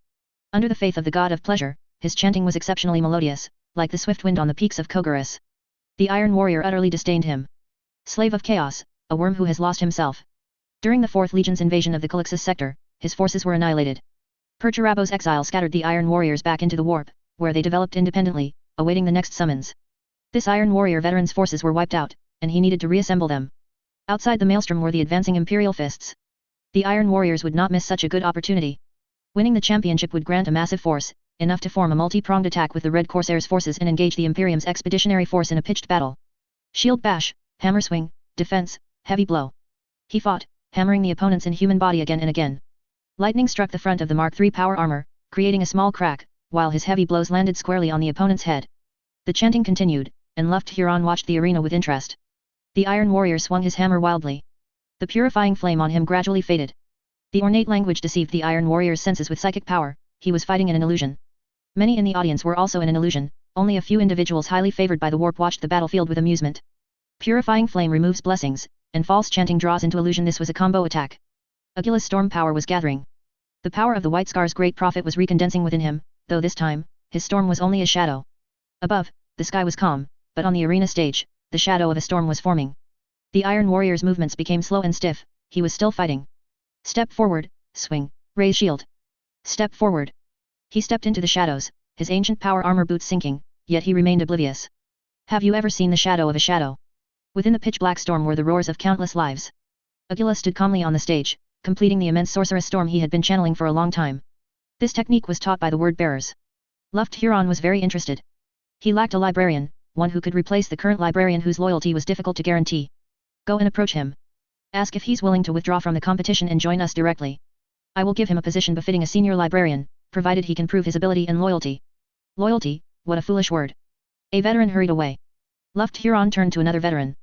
Under the faith of the god of pleasure, his chanting was exceptionally melodious, like the swift wind on the peaks of Kogarus. The Iron Warrior utterly disdained him. Slave of chaos, a worm who has lost himself. During the 4th Legion's invasion of the Calixus sector, his forces were annihilated. Perturabo's exile scattered the Iron Warriors back into the warp, where they developed independently, awaiting the next summons. This Iron Warrior veteran's forces were wiped out, and he needed to reassemble them. Outside the maelstrom were the advancing Imperial fists. The Iron Warriors would not miss such a good opportunity. Winning the championship would grant a massive force, enough to form a multi-pronged attack with the Red Corsairs' forces and engage the Imperium's expeditionary force in a pitched battle. Shield bash, hammer swing, defense, heavy blow. He fought, hammering the opponent's inhuman body again and again. Lightning struck the front of the Mark III power armor, creating a small crack, while his heavy blows landed squarely on the opponent's head. The chanting continued, and Luft Huron watched the arena with interest. The Iron Warrior swung his hammer wildly. The purifying flame on him gradually faded. The ornate language deceived the Iron Warrior's senses with psychic power. He was fighting in an illusion. Many in the audience were also in an illusion, only a few individuals highly favored by the warp watched the battlefield with amusement. Purifying flame removes blessings, and false chanting draws into illusion. This was a combo attack. Agila's storm power was gathering. The power of the White Scar's great prophet was recondensing within him, though this time, his storm was only a shadow. Above, the sky was calm, but on the arena stage, the shadow of a storm was forming. The Iron Warrior's movements became slow and stiff. He was still fighting. Step forward, swing, raise shield. Step forward. He stepped into the shadows, his ancient power armor boots sinking, yet he remained oblivious. Have you ever seen the shadow of a shadow? Within the pitch-black storm were the roars of countless lives. Agila stood calmly on the stage, completing the immense sorceress storm he had been channeling for a long time. This technique was taught by the word-bearers. Luft Huron was very interested. He lacked a librarian, one who could replace the current librarian whose loyalty was difficult to guarantee. Go and approach him. Ask if he's willing to withdraw from the competition and join us directly. I will give him a position befitting a senior librarian, provided he can prove his ability and loyalty. Loyalty, what a foolish word. A veteran hurried away. Luft Huron turned to another veteran.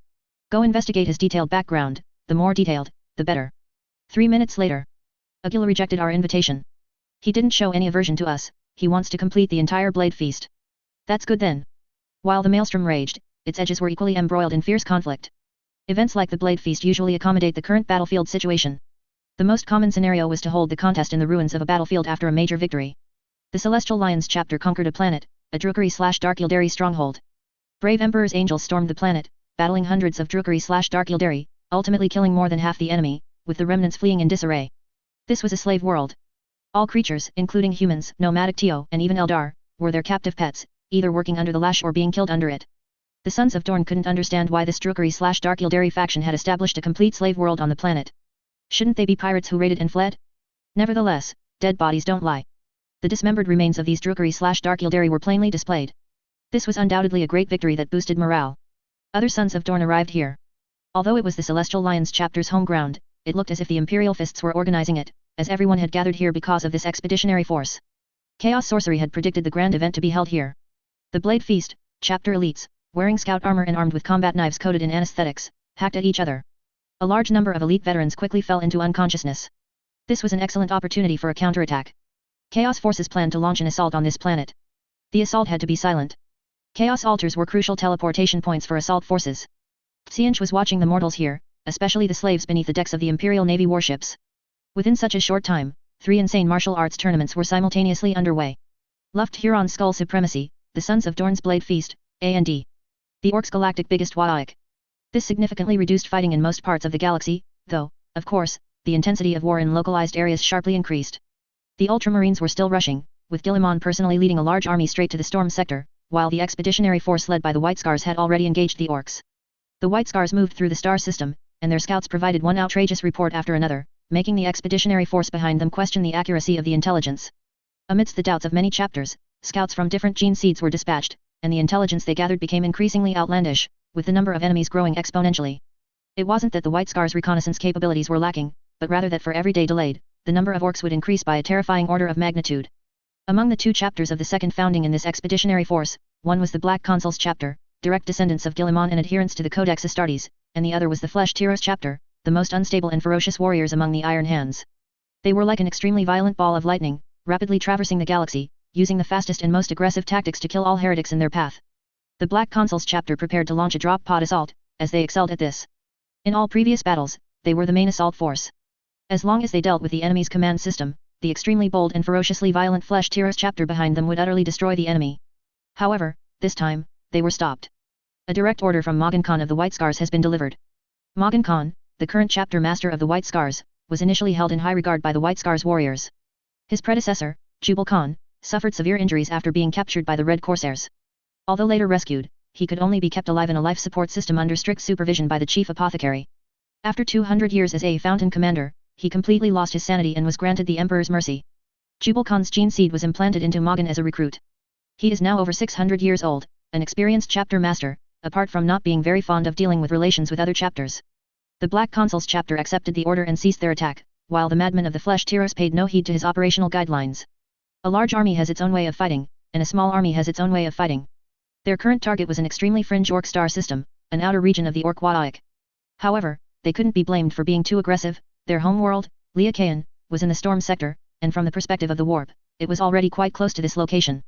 Go investigate his detailed background, the more detailed, the better. 3 minutes later. Agila rejected our invitation. He didn't show any aversion to us, he wants to complete the entire blade feast. That's good then. While the maelstrom raged, its edges were equally embroiled in fierce conflict. Events like the Blade Feast usually accommodate the current battlefield situation. The most common scenario was to hold the contest in the ruins of a battlefield after a major victory. The Celestial Lions chapter conquered a planet, a Drukari/Dark Yildari stronghold. Brave Emperor's angels stormed the planet, battling hundreds of Drukari/Dark Yildari, ultimately killing more than half the enemy, with the remnants fleeing in disarray. This was a slave world. All creatures, including humans, nomadic Teo, and even Eldar, were their captive pets, either working under the lash or being killed under it. The Sons of Dorn couldn't understand why this Drukari/Dark Yildari faction had established a complete slave world on the planet. Shouldn't they be pirates who raided and fled? Nevertheless, dead bodies don't lie. The dismembered remains of these Drukari/Dark Yildari were plainly displayed. This was undoubtedly a great victory that boosted morale. Other Sons of Dorn arrived here. Although it was the Celestial Lions chapter's home ground, it looked as if the Imperial Fists were organizing it, as everyone had gathered here because of this expeditionary force. Chaos Sorcery had predicted the grand event to be held here. The Blade Feast, chapter elites, wearing scout armor and armed with combat knives coated in anesthetics, hacked at each other. A large number of elite veterans quickly fell into unconsciousness. This was an excellent opportunity for a counterattack. Chaos forces planned to launch an assault on this planet. The assault had to be silent. Chaos altars were crucial teleportation points for assault forces. Xianch was watching the mortals here, especially the slaves beneath the decks of the Imperial Navy warships. Within such a short time, 3 insane martial arts tournaments were simultaneously underway. Luft Huron's Skull Supremacy, the Sons of Dorn's Blade Feast, A&D. The Orcs' galactic biggest Waik. This significantly reduced fighting in most parts of the galaxy, though, of course, the intensity of war in localized areas sharply increased. The Ultramarines were still rushing, with Guilliman personally leading a large army straight to the Storm sector, while the expeditionary force led by the White Scars had already engaged the Orcs. The White Scars moved through the star system, and their scouts provided one outrageous report after another, making the expeditionary force behind them question the accuracy of the intelligence. Amidst the doubts of many chapters, scouts from different gene seeds were dispatched, and the intelligence they gathered became increasingly outlandish, with the number of enemies growing exponentially. It wasn't that the White Scars' reconnaissance capabilities were lacking, but rather that for every day delayed, the number of Orcs would increase by a terrifying order of magnitude. Among the 2 chapters of the second founding in this expeditionary force, one was the Black Consuls chapter, direct descendants of Guilliman and adherents to the Codex Astartes, and the other was the Flesh Tyros chapter, the most unstable and ferocious warriors among the Iron Hands. They were like an extremely violent ball of lightning, rapidly traversing the galaxy, using the fastest and most aggressive tactics to kill all heretics in their path. The Black Consuls chapter prepared to launch a drop pod assault, as they excelled at this. In all previous battles, they were the main assault force. As long as they dealt with the enemy's command system, the extremely bold and ferociously violent Flesh Tyros chapter behind them would utterly destroy the enemy. However, this time, they were stopped. A direct order from Magan Khan of the White Scars has been delivered. Magan Khan, the current chapter master of the White Scars, was initially held in high regard by the White Scars warriors. His predecessor, Jubal Khan, suffered severe injuries after being captured by the Red Corsairs. Although later rescued, he could only be kept alive in a life support system under strict supervision by the chief apothecary. After 200 years as a fountain commander, he completely lost his sanity and was granted the Emperor's mercy. Jubal Khan's gene seed was implanted into Magan as a recruit. He is now over 600 years old, an experienced chapter master, apart from not being very fond of dealing with relations with other chapters. The Black Consul's chapter accepted the order and ceased their attack, while the madmen of the Flesh Tyros paid no heed to his operational guidelines. A large army has its own way of fighting, and a small army has its own way of fighting. Their current target was an extremely fringe Orc star system, an outer region of the Orc Wadaik. However, they couldn't be blamed for being too aggressive. Their home world, Leakaean, was in the storm sector, and from the perspective of the warp, it was already quite close to this location.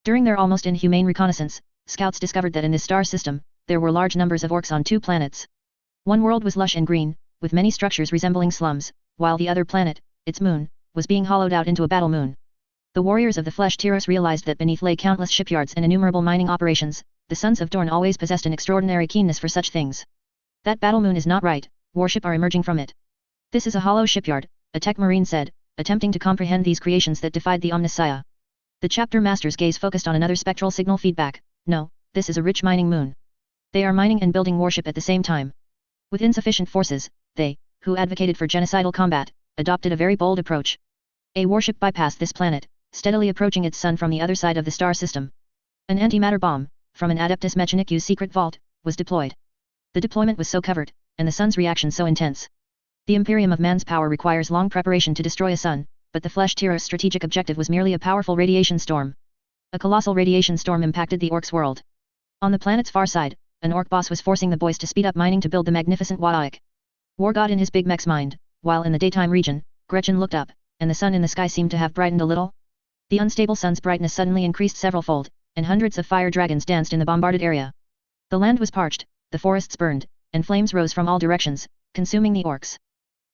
During their almost inhumane reconnaissance, scouts discovered that in this star system, there were large numbers of orcs on 2 planets. One world was lush and green, with many structures resembling slums, while the other planet, its moon, was being hollowed out into a battle moon. The warriors of the Flesh Tyros realized that beneath lay countless shipyards and innumerable mining operations. The Sons of Dorn always possessed an extraordinary keenness for such things. That battle moon is not right, warship are emerging from it. This is a hollow shipyard, a tech marine said, attempting to comprehend these creations that defied the Omnissiah. The chapter master's gaze focused on another spectral signal feedback. No, this is a rich mining moon. They are mining and building warship at the same time. With insufficient forces, they, who advocated for genocidal combat, adopted a very bold approach. A warship bypassed this planet, steadily approaching its sun from the other side of the star system. An antimatter bomb, from an Adeptus Mechanicu's secret vault, was deployed. The deployment was so covert, and the sun's reaction so intense. The Imperium of man's power requires long preparation to destroy a sun, but the Flesh Tyros' strategic objective was merely a powerful radiation storm. A colossal radiation storm impacted the Orcs' world. On the planet's far side, an Orc boss was forcing the boys to speed up mining to build the magnificent Wadaik. War God in his Big Mech's mind, while in the daytime region, Gretchen looked up, and the sun in the sky seemed to have brightened a little. The unstable sun's brightness suddenly increased several-fold, and hundreds of fire dragons danced in the bombarded area. The land was parched, the forests burned, and flames rose from all directions, consuming the Orcs.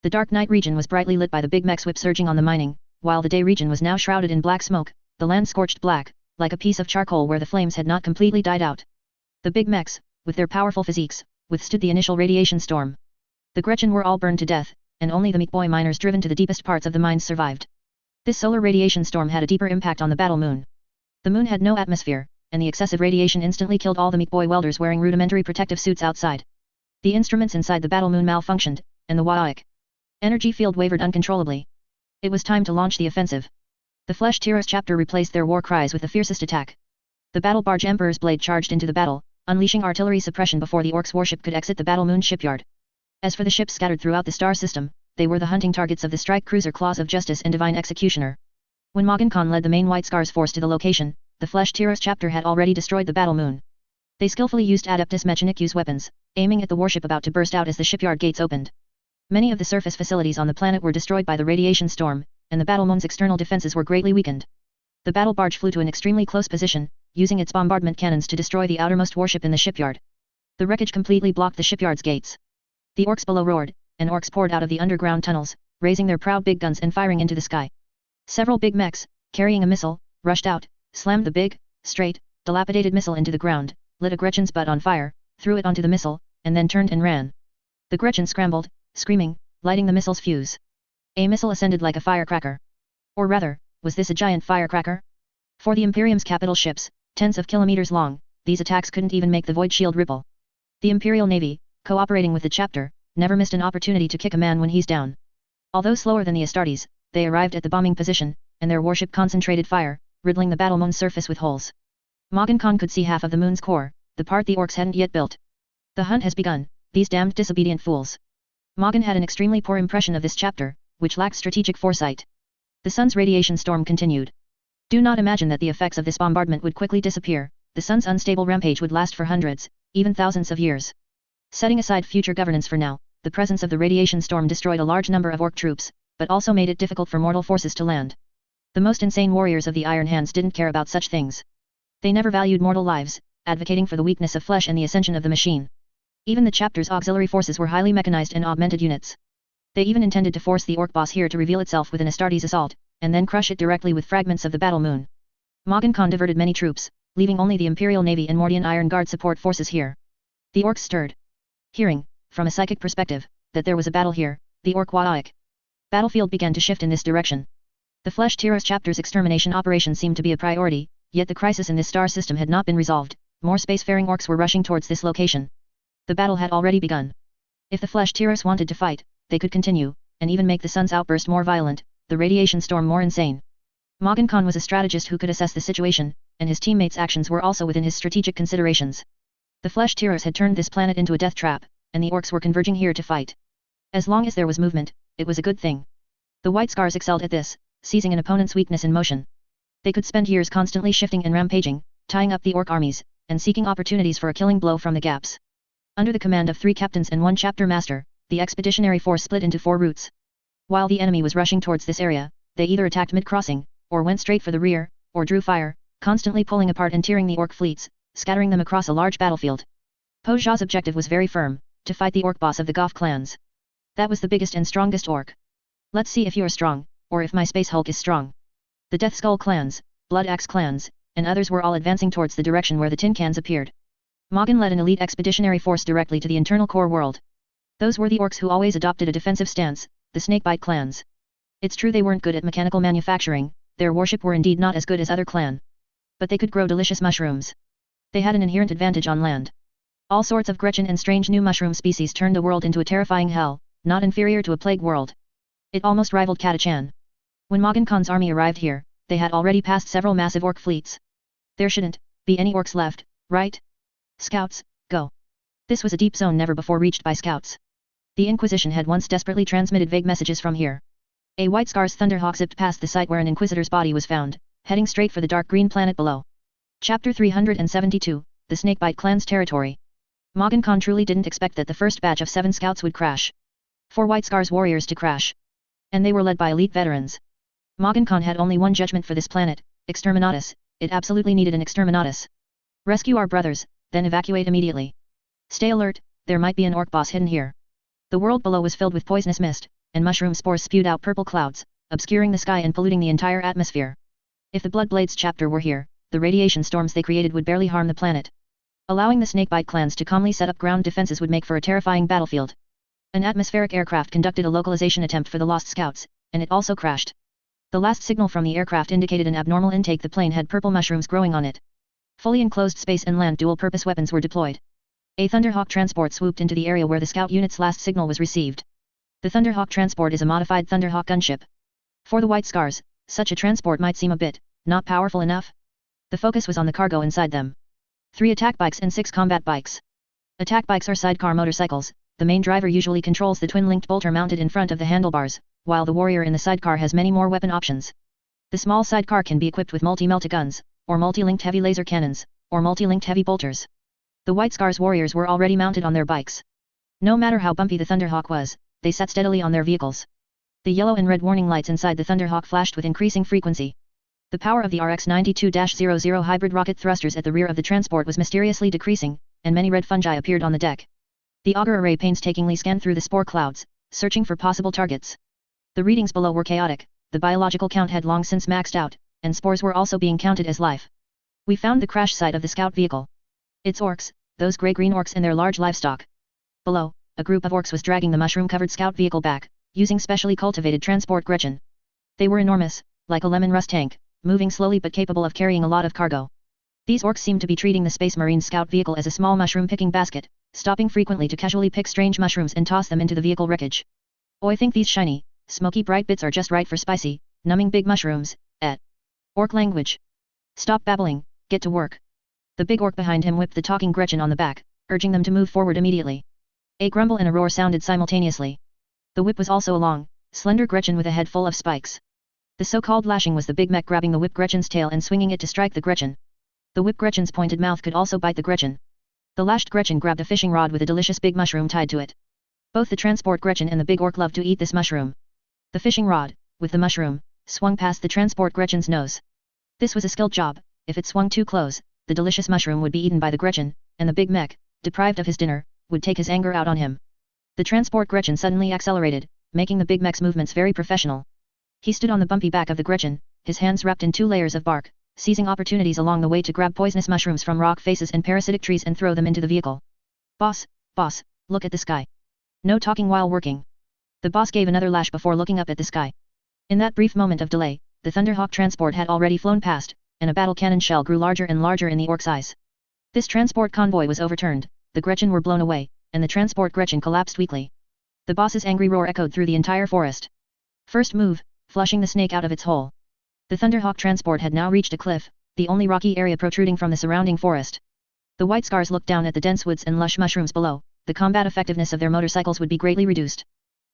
The dark night region was brightly lit by the Big Mech's whip surging on the mining, while the day region was now shrouded in black smoke, the land scorched black, like a piece of charcoal where the flames had not completely died out. The Big Mechs, with their powerful physiques, withstood the initial radiation storm. The Gretchen were all burned to death, and only the Meat Boy miners driven to the deepest parts of the mines survived. This solar radiation storm had a deeper impact on the battle moon. The moon had no atmosphere, and the excessive radiation instantly killed all the Meat Boy welders wearing rudimentary protective suits outside. The instruments inside the battle moon malfunctioned, and the Wadaik energy field wavered uncontrollably. It was time to launch the offensive. The Flesh Tyros chapter replaced their war cries with the fiercest attack. The battle barge Emperor's Blade charged into the battle, unleashing artillery suppression before the Orcs' warship could exit the battle moon shipyard. As for the ships scattered throughout the star system, they were the hunting targets of the strike cruiser Claws of Justice and Divine Executioner. When Magan Khan led the main White Scars force to the location, the Flesh Tyros chapter had already destroyed the battle moon. They skillfully used Adeptus Mechanicu's weapons, aiming at the warship about to burst out as the shipyard gates opened. Many of the surface facilities on the planet were destroyed by the radiation storm, and the battle moon's external defenses were greatly weakened. The battle barge flew to an extremely close position, using its bombardment cannons to destroy the outermost warship in the shipyard. The wreckage completely blocked the shipyard's gates. The Orcs below roared, and Orcs poured out of the underground tunnels, raising their proud big guns and firing into the sky. Several big mechs, carrying a missile, rushed out, slammed the big, straight, dilapidated missile into the ground, lit a Gretchen's butt on fire, threw it onto the missile, and then turned and ran. The Gretchen scrambled, screaming, lighting the missile's fuse. A missile ascended like a firecracker. Or rather, was this a giant firecracker? For the Imperium's capital ships, tens of kilometers long, these attacks couldn't even make the void shield ripple. The Imperial Navy, cooperating with the chapter, never missed an opportunity to kick a man when he's down. Although slower than the Astartes, they arrived at the bombing position, and their warship concentrated fire, riddling the battle moon's surface with holes. Magan Khan could see half of the moon's core, the part the Orcs hadn't yet built. The hunt has begun, these damned disobedient fools. Magan had an extremely poor impression of this chapter, which lacked strategic foresight. The sun's radiation storm continued. Do not imagine that the effects of this bombardment would quickly disappear. The sun's unstable rampage would last for hundreds, even thousands of years. Setting aside future governance for now, the presence of the radiation storm destroyed a large number of Orc troops, but also made it difficult for mortal forces to land. The most insane warriors of the Iron Hands didn't care about such things. They never valued mortal lives, advocating for the weakness of flesh and the ascension of the machine. Even the chapter's auxiliary forces were highly mechanized and augmented units. They even intended to force the Orc boss here to reveal itself with an Astartes assault, and then crush it directly with fragments of the battle moon. Magan Khan diverted many troops, leaving only the Imperial Navy and Mordian Iron Guard support forces here. The Orcs stirred. Hearing, from a psychic perspective, that there was a battle here, the Orc Wadaik battlefield began to shift in this direction. The Flesh Tyros chapter's extermination operation seemed to be a priority, yet the crisis in this star system had not been resolved, more spacefaring orcs were rushing towards this location. The battle had already begun. If the flesh tearers wanted to fight, they could continue, and even make the sun's outburst more violent, the radiation storm more insane. Magan Khan was a strategist who could assess the situation, and his teammates' actions were also within his strategic considerations. The flesh tearers had turned this planet into a death trap, and the orcs were converging here to fight. As long as there was movement, it was a good thing. The White Scars excelled at this, seizing an opponent's weakness in motion. They could spend years constantly shifting and rampaging, tying up the orc armies, and seeking opportunities for a killing blow from the gaps. Under the command of 3 captains and 1 chapter master, the expeditionary force split into 4 routes. While the enemy was rushing towards this area, they either attacked mid-crossing, or went straight for the rear, or drew fire, constantly pulling apart and tearing the orc fleets, scattering them across a large battlefield. Po Zha's objective was very firm, to fight the orc boss of the Goth clans. That was the biggest and strongest orc. Let's see if you're strong, or if my Space Hulk is strong. The Death Skull clans, Blood Axe clans, and others were all advancing towards the direction where the tin cans appeared. Magan led an elite expeditionary force directly to the internal core world. Those were the orcs who always adopted a defensive stance, the Snakebite clans. It's true they weren't good at mechanical manufacturing, their warship were indeed not as good as other clan. But they could grow delicious mushrooms. They had an inherent advantage on land. All sorts of Gretchen and strange new mushroom species turned the world into a terrifying hell, not inferior to a plague world. It almost rivaled Katachan. When Magan Khan's army arrived here, they had already passed several massive orc fleets. There shouldn't be any orcs left, right? Scouts, go. This was a deep zone never before reached by scouts. The Inquisition had once desperately transmitted vague messages from here. A White Scar's Thunderhawk zipped past the site where an Inquisitor's body was found, heading straight for the dark green planet below. Chapter 372, The Snakebite Clan's Territory. Magan Khan truly didn't expect that the first batch of 7 scouts would crash. 4 White Scar's warriors to crash. And they were led by elite veterans. Magan Khan had only one judgment for this planet, Exterminatus. It absolutely needed an Exterminatus. Rescue our brothers, then evacuate immediately. Stay alert, there might be an orc boss hidden here. The world below was filled with poisonous mist, and mushroom spores spewed out purple clouds, obscuring the sky and polluting the entire atmosphere. If the Bloodblades chapter were here, the radiation storms they created would barely harm the planet. Allowing the Snakebite clans to calmly set up ground defenses would make for a terrifying battlefield. An atmospheric aircraft conducted a localization attempt for the lost scouts, and it also crashed. The last signal from the aircraft indicated an abnormal intake. The plane had purple mushrooms growing on it. Fully enclosed space and land dual-purpose weapons were deployed. A Thunderhawk transport swooped into the area where the scout unit's last signal was received. The Thunderhawk transport is a modified Thunderhawk gunship. For the White Scars, such a transport might seem a bit, not powerful enough. The focus was on the cargo inside them. 3 attack bikes and 6 combat bikes. Attack bikes are sidecar motorcycles. The main driver usually controls the twin-linked bolter mounted in front of the handlebars, while the warrior in the sidecar has many more weapon options. The small sidecar can be equipped with multi-melta guns, or multi-linked heavy laser cannons, or multi-linked heavy bolters. The White Scars warriors were already mounted on their bikes. No matter how bumpy the Thunderhawk was, they sat steadily on their vehicles. The yellow and red warning lights inside the Thunderhawk flashed with increasing frequency. The power of the RX-92-00 hybrid rocket thrusters at the rear of the transport was mysteriously decreasing, and many red fungi appeared on the deck. The auger array painstakingly scanned through the spore clouds, searching for possible targets. The readings below were chaotic, the biological count had long since maxed out, and spores were also being counted as life. We found the crash site of the scout vehicle. It's orcs, those grey-green orcs and their large livestock. Below, a group of orcs was dragging the mushroom-covered scout vehicle back, using specially cultivated transport Gretchen. They were enormous, like a lemon rust tank, moving slowly but capable of carrying a lot of cargo. These orcs seemed to be treating the Space Marine scout vehicle as a small mushroom-picking basket, stopping frequently to casually pick strange mushrooms and toss them into the vehicle wreckage. Oh, I think these shiny, smoky bright bits are just right for spicy, numbing big mushrooms, orc language. Stop babbling, get to work. The big orc behind him whipped the talking Gretchen on the back, urging them to move forward immediately. A grumble and a roar sounded simultaneously. The whip was also a long, slender Gretchen with a head full of spikes. The so-called lashing was the big mech grabbing the whip Gretchen's tail and swinging it to strike the Gretchen. The whip Gretchen's pointed mouth could also bite the Gretchen. The lashed Gretchen grabbed a fishing rod with a delicious big mushroom tied to it. Both the transport Gretchen and the big orc loved to eat this mushroom. The fishing rod, with the mushroom, swung past the transport Gretchen's nose. This was a skilled job. If it swung too close, the delicious mushroom would be eaten by the Gretchen, and the big mech, deprived of his dinner, would take his anger out on him. The transport Gretchen suddenly accelerated, making the big mech's movements very professional. He stood on the bumpy back of the Gretchen, his hands wrapped in 2 layers of bark, seizing opportunities along the way to grab poisonous mushrooms from rock faces and parasitic trees and throw them into the vehicle. Boss, look at the sky. No talking while working. The boss gave another lash before looking up at the sky. In that brief moment of delay, the Thunderhawk transport had already flown past, and a battle cannon shell grew larger and larger in the orc's eyes. This transport convoy was overturned, the Gretchen were blown away, and the transport Gretchen collapsed weakly. The boss's angry roar echoed through the entire forest. First move, flushing the snake out of its hole. The Thunderhawk transport had now reached a cliff, the only rocky area protruding from the surrounding forest. The White Scars looked down at the dense woods and lush mushrooms below. The combat effectiveness of their motorcycles would be greatly reduced.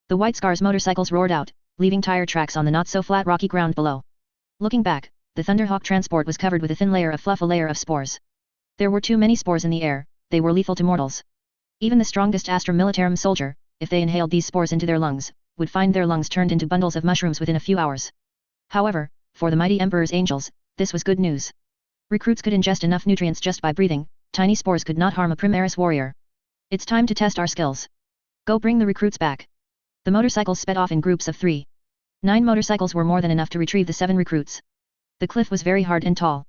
The White Scars motorcycles roared out, leaving tire tracks on the not-so-flat rocky ground below. Looking back, the Thunderhawk transport was covered with a thin layer of fluff, a layer of spores. There were too many spores in the air, they were lethal to mortals. Even the strongest Astra Militarum soldier, if they inhaled these spores into their lungs, would find their lungs turned into bundles of mushrooms within a few hours. However, for the mighty Emperor's angels, this was good news. Recruits could ingest enough nutrients just by breathing, tiny spores could not harm a Primaris warrior. It's time to test our skills. Go bring the recruits back. The motorcycles sped off in groups of 3. 9 motorcycles were more than enough to retrieve the 7 recruits. The cliff was very hard and tall.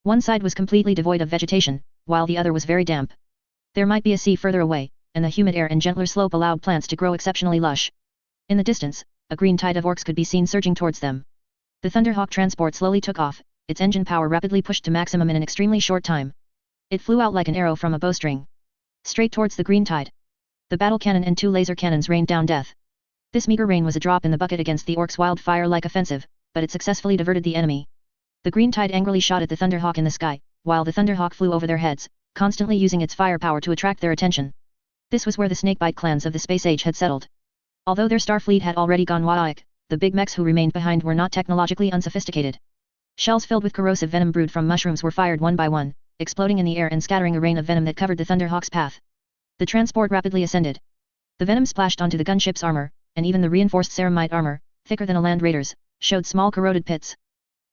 One side was completely devoid of vegetation, while the other was very damp. There might be a sea further away, and the humid air and gentler slope allowed plants to grow exceptionally lush. In the distance, a green tide of orcs could be seen surging towards them. The Thunderhawk transport slowly took off, its engine power rapidly pushed to maximum in an extremely short time. It flew out like an arrow from a bowstring. Straight towards the green tide. The battle cannon and 2 laser cannons rained down death. This meager rain was a drop in the bucket against the orcs' wildfire-like offensive, but it successfully diverted the enemy. The green tide angrily shot at the Thunderhawk in the sky, while the Thunderhawk flew over their heads, constantly using its firepower to attract their attention. This was where the snakebite clans of the space age had settled. Although their star fleet had already gone Wadaic, the big mechs who remained behind were not technologically unsophisticated. Shells filled with corrosive venom brewed from mushrooms were fired one by one, exploding in the air and scattering a rain of venom that covered the Thunderhawk's path. The transport rapidly ascended. The venom splashed onto the gunship's armor, and even the reinforced ceramite armor, thicker than a Land Raider's, showed small corroded pits.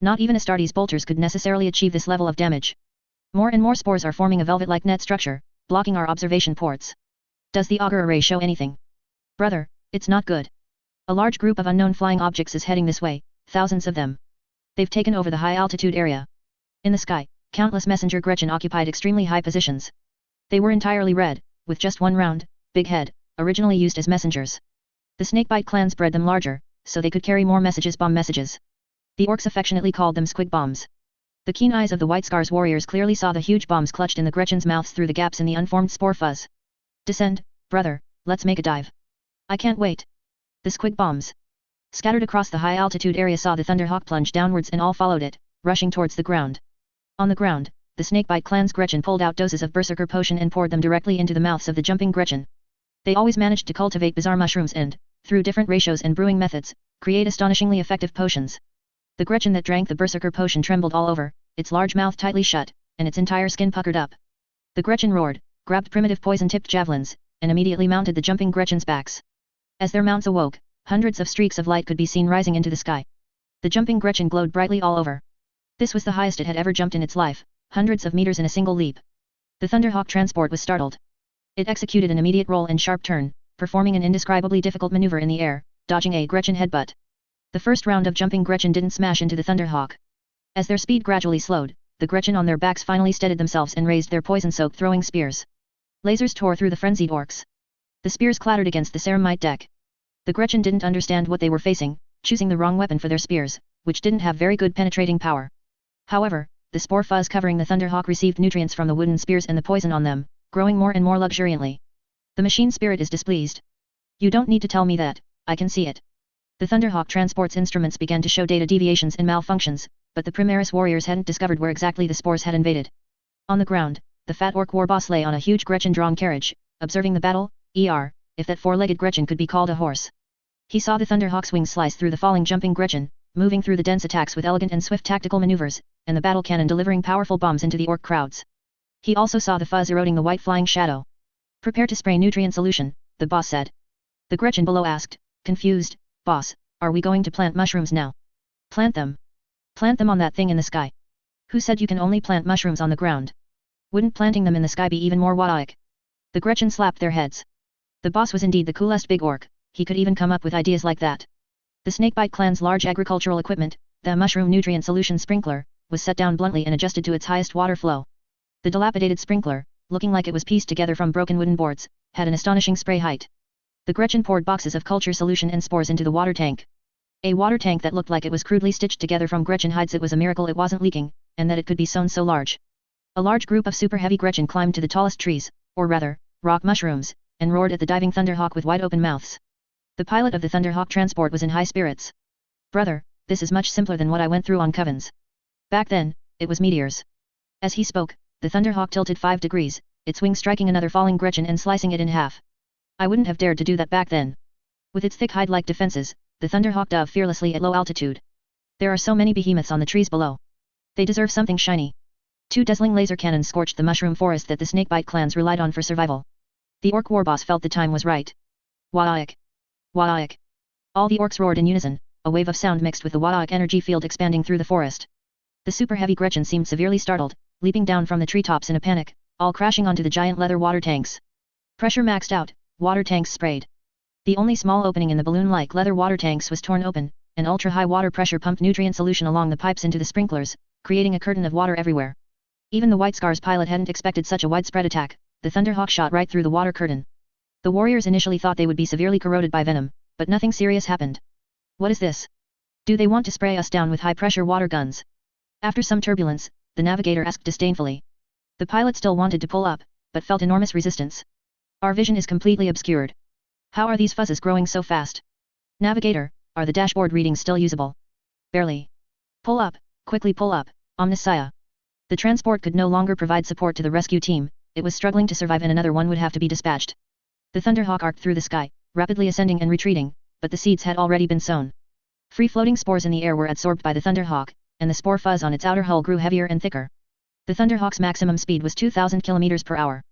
Not even Astartes bolters could necessarily achieve this level of damage. More and more spores are forming a velvet-like net structure, blocking our observation ports. Does the auger array show anything? Brother, it's not good. A large group of unknown flying objects is heading this way, thousands of them. They've taken over the high-altitude area. In the sky, countless messenger Gretchen occupied extremely high positions. They were entirely red, with just one round, big head, originally used as messengers. The snakebite clans bred them larger, so they could carry more messages, bomb messages. The orcs affectionately called them squig bombs. The keen eyes of the White Scars warriors clearly saw the huge bombs clutched in the Gretchen's mouths through the gaps in the unformed spore fuzz. Descend, brother, let's make a dive. I can't wait. The squig bombs, scattered across the high-altitude area, saw the Thunderhawk plunge downwards and all followed it, rushing towards the ground. On the ground, the snakebite clan's Gretchen pulled out doses of Berserker potion and poured them directly into the mouths of the jumping Gretchen. They always managed to cultivate bizarre mushrooms and, through different ratios and brewing methods, create astonishingly effective potions. The Gretchen that drank the Berserker potion trembled all over, its large mouth tightly shut, and its entire skin puckered up. The Gretchen roared, grabbed primitive poison-tipped javelins, and immediately mounted the jumping Gretchen's backs. As their mounts awoke, hundreds of streaks of light could be seen rising into the sky. The jumping Gretchen glowed brightly all over. This was the highest it had ever jumped in its life, hundreds of meters in a single leap. The Thunderhawk transport was startled. It executed an immediate roll and sharp turn, performing an indescribably difficult maneuver in the air, dodging a Gretchen headbutt. The first round of jumping Gretchen didn't smash into the Thunderhawk. As their speed gradually slowed, the Gretchen on their backs finally steadied themselves and raised their poison-soaked throwing spears. Lasers tore through the frenzied orcs. The spears clattered against the ceramite deck. The Gretchen didn't understand what they were facing, choosing the wrong weapon for their spears, which didn't have very good penetrating power. However, the spore fuzz covering the Thunderhawk received nutrients from the wooden spears and the poison on them, growing more and more luxuriantly. The machine spirit is displeased. You don't need to tell me that, I can see it. The Thunderhawk transport's instruments began to show data deviations and malfunctions, but the Primaris warriors hadn't discovered where exactly the spores had invaded. On the ground, the fat orc war boss lay on a huge Gretchen-drawn carriage, observing the battle, if that four-legged Gretchen could be called a horse. He saw the Thunderhawk's wings slice through the falling jumping Gretchen, moving through the dense attacks with elegant and swift tactical maneuvers, and the battle cannon delivering powerful bombs into the orc crowds. He also saw the fuzz eroding the white flying shadow. Prepare to spray nutrient solution, the boss said. The Gretchen below asked, confused, boss, are we going to plant mushrooms now? Plant them. Plant them on that thing in the sky. Who said you can only plant mushrooms on the ground? Wouldn't planting them in the sky be even more wadaic? The Gretchen slapped their heads. The boss was indeed the coolest big orc, he could even come up with ideas like that. The Snakebite clan's large agricultural equipment, the mushroom nutrient solution sprinkler, was set down bluntly and adjusted to its highest water flow. The dilapidated sprinkler, looking like it was pieced together from broken wooden boards, had an astonishing spray height. The Gretchen poured boxes of culture solution and spores into the water tank. A water tank that looked like it was crudely stitched together from Gretchen hides. It was a miracle it wasn't leaking, and that it could be sewn so large. A large group of super heavy Gretchen climbed to the tallest trees, or rather, rock mushrooms, and roared at the diving Thunderhawk with wide open mouths. The pilot of the Thunderhawk transport was in high spirits. Brother, this is much simpler than what I went through on Covens. Back then, it was meteors. As he spoke, the Thunderhawk tilted 5 degrees, its wing striking another falling Gretchen and slicing it in half. I wouldn't have dared to do that back then. With its thick hide-like defenses, the Thunderhawk dove fearlessly at low altitude. There are so many behemoths on the trees below. They deserve something shiny. 2 dazzling laser cannons scorched the mushroom forest that the snakebite clans relied on for survival. The orc warboss felt the time was right. Waaik! Waaik! All the orcs roared in unison, a wave of sound mixed with the Waaik energy field expanding through the forest. The super heavy Gretchen seemed severely startled, leaping down from the treetops in a panic, all crashing onto the giant leather water tanks. Pressure maxed out, water tanks sprayed. The only small opening in the balloon-like leather water tanks was torn open, and ultra-high water pressure pumped nutrient solution along the pipes into the sprinklers, creating a curtain of water everywhere. Even the White Scars pilot hadn't expected such a widespread attack. The Thunderhawk shot right through the water curtain. The warriors initially thought they would be severely corroded by venom, but nothing serious happened. What is this? Do they want to spray us down with high-pressure water guns? After some turbulence, the navigator asked disdainfully. The pilot still wanted to pull up, but felt enormous resistance. Our vision is completely obscured. How are these fuzzes growing so fast? Navigator, are the dashboard readings still usable? Barely. Pull up, quickly pull up, Omniscia. The transport could no longer provide support to the rescue team. It was struggling to survive and another one would have to be dispatched. The Thunderhawk arced through the sky, rapidly ascending and retreating, but the seeds had already been sown. Free-floating spores in the air were absorbed by the Thunderhawk, and the spore fuzz on its outer hull grew heavier and thicker. The Thunderhawk's maximum speed was 2,000 km per hour.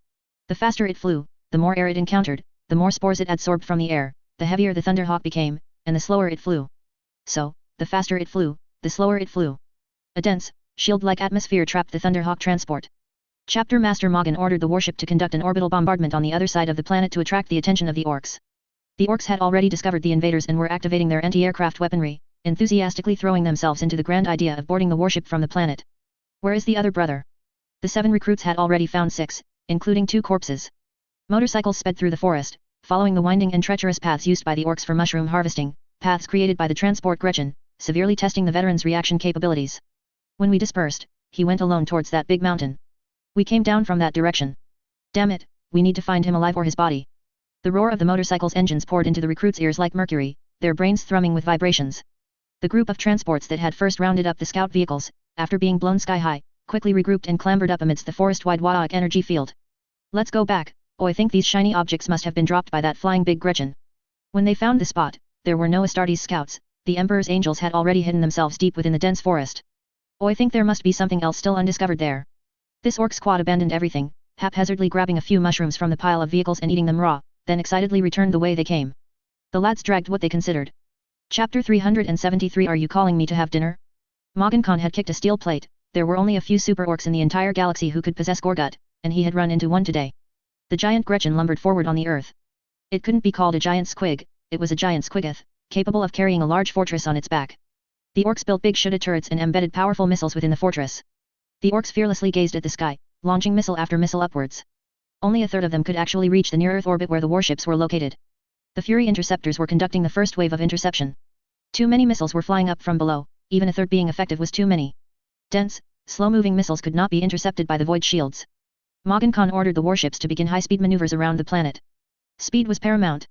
The faster it flew, the more air it encountered, the more spores it absorbed from the air, the heavier the Thunderhawk became, and the slower it flew. So, the faster it flew, the slower it flew. A dense, shield-like atmosphere trapped the Thunderhawk transport. Chapter Master Mogin ordered the warship to conduct an orbital bombardment on the other side of the planet to attract the attention of the orcs. The orcs had already discovered the invaders and were activating their anti-aircraft weaponry, enthusiastically throwing themselves into the grand idea of boarding the warship from the planet. Where is the other brother? The 7 recruits had already found 6, including 2 corpses. Motorcycles sped through the forest, following the winding and treacherous paths used by the orcs for mushroom harvesting, paths created by the transport Gretchen, severely testing the veteran's reaction capabilities. When we dispersed, he went alone towards that big mountain. We came down from that direction. Damn it, we need to find him alive or his body. The roar of the motorcycle's engines poured into the recruits' ears like mercury, their brains thrumming with vibrations. The group of transports that had first rounded up the scout vehicles, after being blown sky-high, quickly regrouped and clambered up amidst the forest-wide Waaik energy field. Let's go back. Oh, I think these shiny objects must have been dropped by that flying big Gretchen. When they found the spot, there were no Astartes scouts, the Emperor's angels had already hidden themselves deep within the dense forest. Oh, I think there must be something else still undiscovered there. This orc squad abandoned everything, haphazardly grabbing a few mushrooms from the pile of vehicles and eating them raw, then excitedly returned the way they came. The lads dragged what they considered. Chapter 373. Are you calling me to have dinner? Mogin Khan had kicked a steel plate. There were only a few super orcs in the entire galaxy who could possess Gorgut, and he had run into one today. The giant Gretchen lumbered forward on the earth. It couldn't be called a giant squig, it was a giant squiggoth, capable of carrying a large fortress on its back. The orcs built big Shuda turrets and embedded powerful missiles within the fortress. The orcs fearlessly gazed at the sky, launching missile after missile upwards. Only a third of them could actually reach the near-Earth orbit where the warships were located. The Fury interceptors were conducting the first wave of interception. Too many missiles were flying up from below, even a third being effective was too many. Dense, slow-moving missiles could not be intercepted by the void shields. Mogin Khan ordered the warships to begin high-speed maneuvers around the planet. Speed was paramount.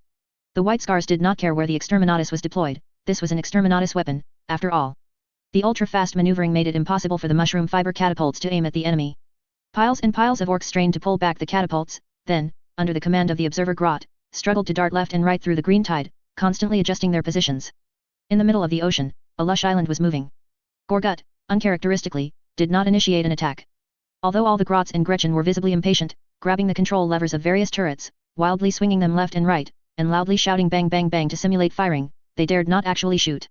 The White Scars did not care where the Exterminatus was deployed, this was an Exterminatus weapon, after all. The ultra-fast maneuvering made it impossible for the mushroom fiber catapults to aim at the enemy. Piles and piles of orcs strained to pull back the catapults, then, under the command of the observer Grot, struggled to dart left and right through the green tide, constantly adjusting their positions. In the middle of the ocean, a lush island was moving. Gorgut, uncharacteristically, did not initiate an attack. Although all the Grots and Gretchen were visibly impatient, grabbing the control levers of various turrets, wildly swinging them left and right, and loudly shouting bang bang bang to simulate firing, they dared not actually shoot.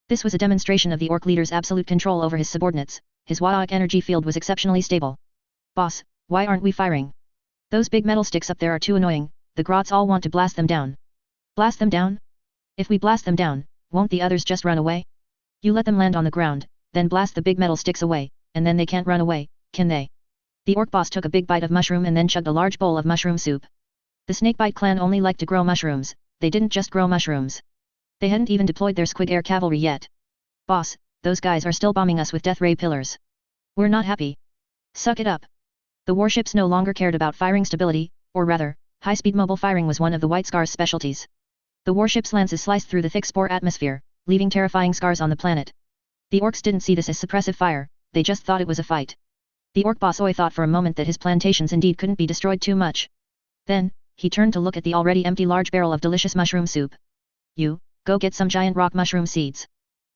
This was a demonstration of the orc leader's absolute control over his subordinates. His Waaik energy field was exceptionally stable. Boss, why aren't we firing? Those big metal sticks up there are too annoying, the Grots all want to blast them down. Blast them down? If we blast them down, won't the others just run away? You let them land on the ground, then blast the big metal sticks away, and then they can't run away, can they? The orc boss took a big bite of mushroom and then chugged a large bowl of mushroom soup. The Snakebite clan only liked to grow mushrooms, they didn't just grow mushrooms. They hadn't even deployed their squig air cavalry yet. Boss, those guys are still bombing us with death ray pillars. We're not happy. Suck it up, The warships no longer cared about firing stability, or rather, high-speed mobile firing was one of the White Scar's specialties. The warship's lances sliced through the thick spore atmosphere, leaving terrifying scars on the planet. The orcs didn't see this as suppressive fire, they just thought it was a fight. The orc boss Oi thought for a moment that his plantations indeed couldn't be destroyed too much. Then, he turned to look at the already empty large barrel of delicious mushroom soup. You, go get some giant rock mushroom seeds.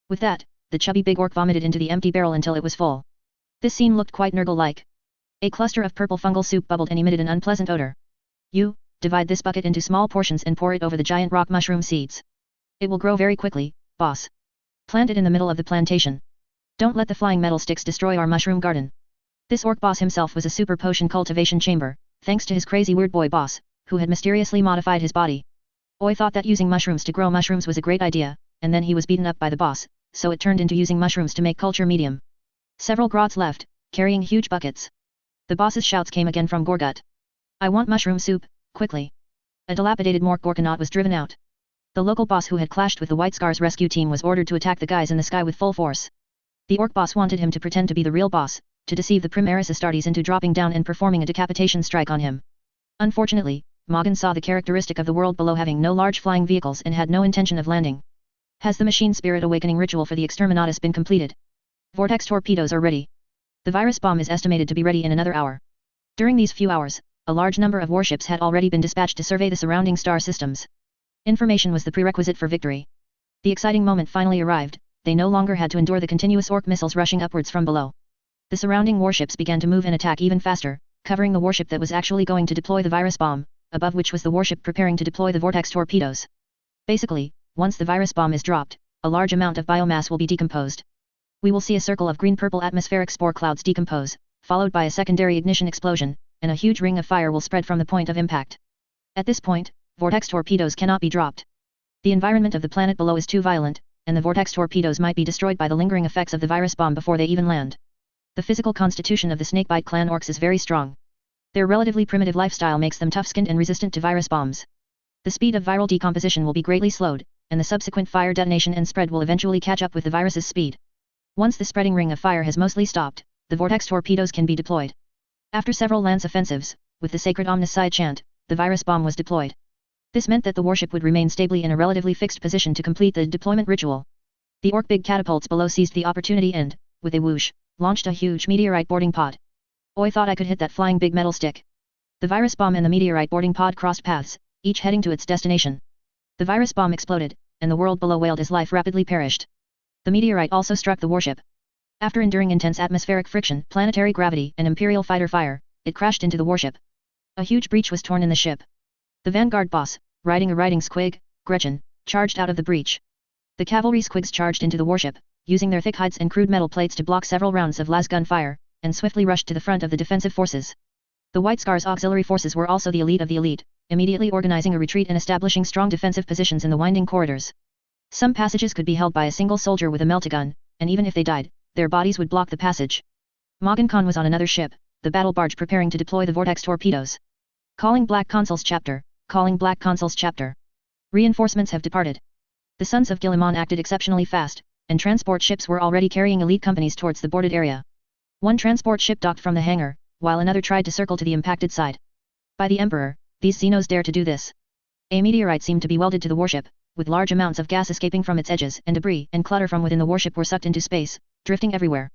With that, the chubby big orc vomited into the empty barrel until it was full. This scene looked quite Nurgle-like. A cluster of purple fungal soup bubbled and emitted an unpleasant odor. You, divide this bucket into small portions and pour it over the giant rock mushroom seeds. It will grow very quickly, boss. Plant it in the middle of the plantation. Don't let the flying metal sticks destroy our mushroom garden. This orc boss himself was a super potion cultivation chamber, thanks to his crazy weird boy boss, who had mysteriously modified his body. Oi thought that using mushrooms to grow mushrooms was a great idea, and then he was beaten up by the boss, so it turned into using mushrooms to make culture medium. Several grots left, carrying huge buckets. The boss's shouts came again from Gorgut. I want mushroom soup, quickly. A dilapidated Mork Gorkanaut was driven out. The local boss who had clashed with the White Scar's rescue team was ordered to attack the guys in the sky with full force. The orc boss wanted him to pretend to be the real boss, to deceive the Primaris Astartes into dropping down and performing a decapitation strike on him. Unfortunately, Morgan saw the characteristic of the world below having no large flying vehicles and had no intention of landing. Has the machine spirit awakening ritual for the Exterminatus been completed? Vortex torpedoes are ready. The virus bomb is estimated to be ready in another hour. During these few hours, a large number of warships had already been dispatched to survey the surrounding star systems. Information was the prerequisite for victory. The exciting moment finally arrived, they no longer had to endure the continuous orc missiles rushing upwards from below. The surrounding warships began to move and attack even faster, covering the warship that was actually going to deploy the virus bomb, above which was the warship preparing to deploy the vortex torpedoes. Basically, once the virus bomb is dropped, a large amount of biomass will be decomposed. We will see a circle of green-purple atmospheric spore clouds decompose, followed by a secondary ignition explosion, and a huge ring of fire will spread from the point of impact. At this point, vortex torpedoes cannot be dropped. The environment of the planet below is too violent, and the vortex torpedoes might be destroyed by the lingering effects of the virus bomb before they even land. The physical constitution of the Snakebite clan orcs is very strong. Their relatively primitive lifestyle makes them tough-skinned and resistant to virus bombs. The speed of viral decomposition will be greatly slowed, and the subsequent fire detonation and spread will eventually catch up with the virus's speed. Once the spreading ring of fire has mostly stopped, the vortex torpedoes can be deployed. After several lance offensives, with the sacred Omnicide chant, the virus bomb was deployed. This meant that the warship would remain stably in a relatively fixed position to complete the deployment ritual. The orc big catapults below seized the opportunity and, with a whoosh, launched a huge meteorite boarding pod. Oi thought I could hit that flying big metal stick. The virus bomb and the meteorite boarding pod crossed paths, each heading to its destination. The virus bomb exploded, and the world below wailed as life rapidly perished. The meteorite also struck the warship. After enduring intense atmospheric friction, planetary gravity, and Imperial fighter fire, it crashed into the warship. A huge breach was torn in the ship. The vanguard boss, riding a riding squig, Gretchen, charged out of the breach. The cavalry squigs charged into the warship, using their thick hides and crude metal plates to block several rounds of lasgun fire, and swiftly rushed to the front of the defensive forces. The White Scar's auxiliary forces were also the elite of the elite, immediately organizing a retreat and establishing strong defensive positions in the winding corridors. Some passages could be held by a single soldier with a meltagun, and even if they died, their bodies would block the passage. Morgan Khan was on another ship, the battle barge preparing to deploy the vortex torpedoes. Calling Black Consul's chapter, calling Black Consul's chapter. Reinforcements have departed. The Sons of Gilliman acted exceptionally fast, and transport ships were already carrying elite companies towards the boarded area. One transport ship docked from the hangar, while another tried to circle to the impacted side. By the Emperor, these Xenos dare to do this. A meteorite seemed to be welded to the warship, with large amounts of gas escaping from its edges, and debris and clutter from within the warship were sucked into space, drifting everywhere.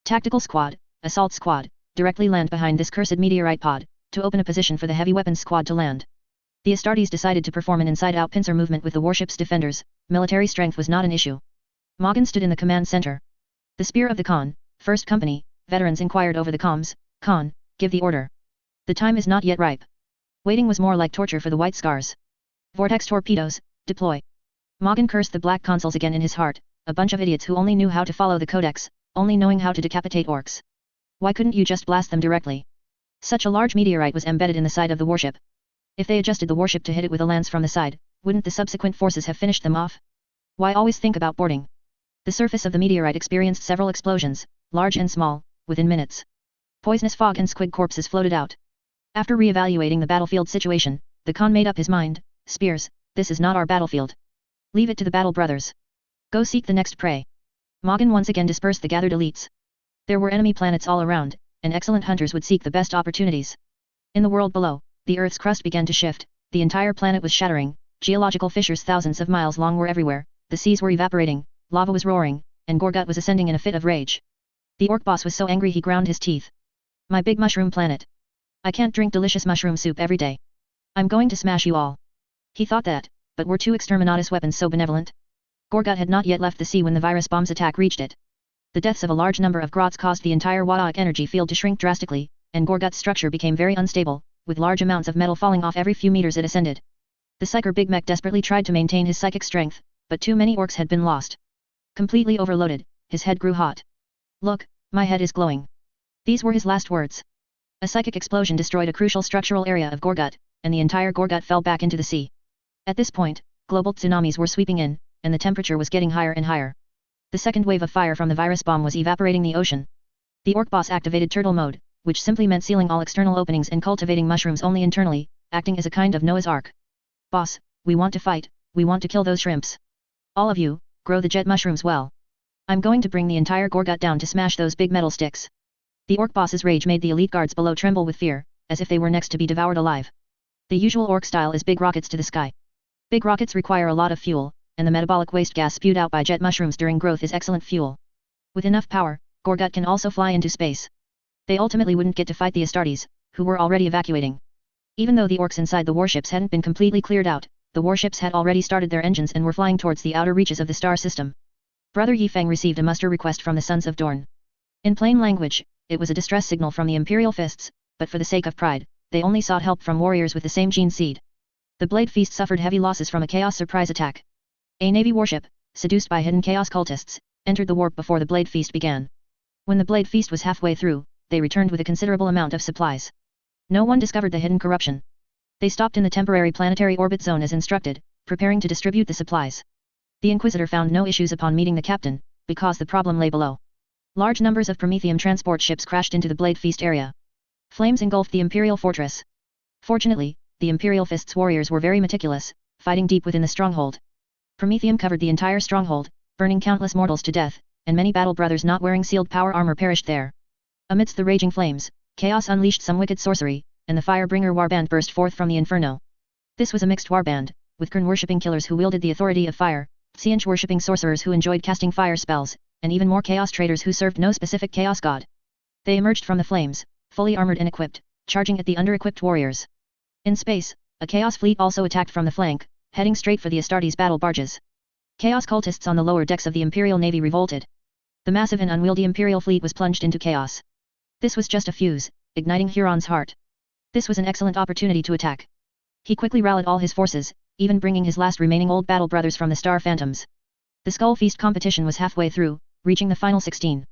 Tactical squad, assault squad, directly land behind this cursed meteorite pod, to open a position for the heavy weapons squad to land. The Astartes decided to perform an inside-out pincer movement with the warship's defenders. Military strength was not an issue. Morgan stood in the command center. The Spear of the Khan, First Company, veterans inquired over the comms. Khan, give the order. The time is not yet ripe. Waiting was more like torture for the White Scars. Vortex torpedoes, deploy. Morgan cursed the Black Consuls again in his heart, a bunch of idiots who only knew how to follow the codex, only knowing how to decapitate orcs. Why couldn't you just blast them directly? Such a large meteorite was embedded in the side of the warship. If they adjusted the warship to hit it with a lance from the side, wouldn't the subsequent forces have finished them off? Why always think about boarding? The surface of the meteorite experienced several explosions, large and small, within minutes. Poisonous fog and squid corpses floated out. After re-evaluating the battlefield situation, the Khan made up his mind. Spears, this is not our battlefield. Leave it to the battle brothers. Go seek the next prey. Morgan once again dispersed the gathered elites. There were enemy planets all around, and excellent hunters would seek the best opportunities. In the world below, the Earth's crust began to shift, the entire planet was shattering, geological fissures thousands of miles long were everywhere, the seas were evaporating, lava was roaring, and Gorgut was ascending in a fit of rage. The orc boss was so angry he ground his teeth. My big mushroom planet. I can't drink delicious mushroom soup every day. I'm going to smash you all. He thought that, but were two exterminatus weapons so benevolent? Gorgut had not yet left the sea when the virus bomb's attack reached it. The deaths of a large number of grots caused the entire Wadaic energy field to shrink drastically, and Gorgut's structure became very unstable, with large amounts of metal falling off every few meters it ascended. The Psyker Big Mech desperately tried to maintain his psychic strength, but too many orcs had been lost. Completely overloaded, his head grew hot. Look, my head is glowing. These were his last words. A psychic explosion destroyed a crucial structural area of Gorgut, and the entire Gorgut fell back into the sea. At this point, global tsunamis were sweeping in, and the temperature was getting higher and higher. The second wave of fire from the virus bomb was evaporating the ocean. The orc boss activated turtle mode, which simply meant sealing all external openings and cultivating mushrooms only internally, acting as a kind of Noah's Ark. Boss, we want to fight, we want to kill those shrimps. All of you, grow the jet mushrooms well. I'm going to bring the entire Gorgut down to smash those big metal sticks. The orc boss's rage made the elite guards below tremble with fear, as if they were next to be devoured alive. The usual orc style is big rockets to the sky. Big rockets require a lot of fuel, and the metabolic waste gas spewed out by jet mushrooms during growth is excellent fuel. With enough power, Gorgut can also fly into space. They ultimately wouldn't get to fight the Astartes, who were already evacuating. Even though the orcs inside the warships hadn't been completely cleared out, the warships had already started their engines and were flying towards the outer reaches of the star system. Brother Yifeng received a muster request from the Sons of Dorn. In plain language, it was a distress signal from the Imperial Fists, but for the sake of pride, they only sought help from warriors with the same gene seed. The Blade Feast suffered heavy losses from a Chaos surprise attack. A Navy warship, seduced by hidden Chaos cultists, entered the warp before the Blade Feast began. When the Blade Feast was halfway through, they returned with a considerable amount of supplies. No one discovered the hidden corruption. They stopped in the temporary planetary orbit zone as instructed, preparing to distribute the supplies. The Inquisitor found no issues upon meeting the captain, because the problem lay below. Large numbers of Prometheum transport ships crashed into the Blade Feast area. Flames engulfed the Imperial fortress. Fortunately, the Imperial Fist's warriors were very meticulous, fighting deep within the stronghold. Prometheum covered the entire stronghold, burning countless mortals to death, and many battle brothers not wearing sealed power armor perished there. Amidst the raging flames, Chaos unleashed some wicked sorcery, and the Firebringer warband burst forth from the inferno. This was a mixed warband, with Khurn-worshipping killers who wielded the authority of fire, Xianch-worshipping sorcerers who enjoyed casting fire spells, and even more Chaos traders who served no specific Chaos god. They emerged from the flames, fully armored and equipped, charging at the under-equipped warriors. In space, a Chaos fleet also attacked from the flank, heading straight for the Astartes battle barges. Chaos cultists on the lower decks of the Imperial Navy revolted. The massive and unwieldy Imperial fleet was plunged into chaos. This was just a fuse, igniting Huron's heart. This was an excellent opportunity to attack. He quickly rallied all his forces, even bringing his last remaining old battle brothers from the Star Phantoms. The Skull Feast competition was halfway through, reaching the final 16.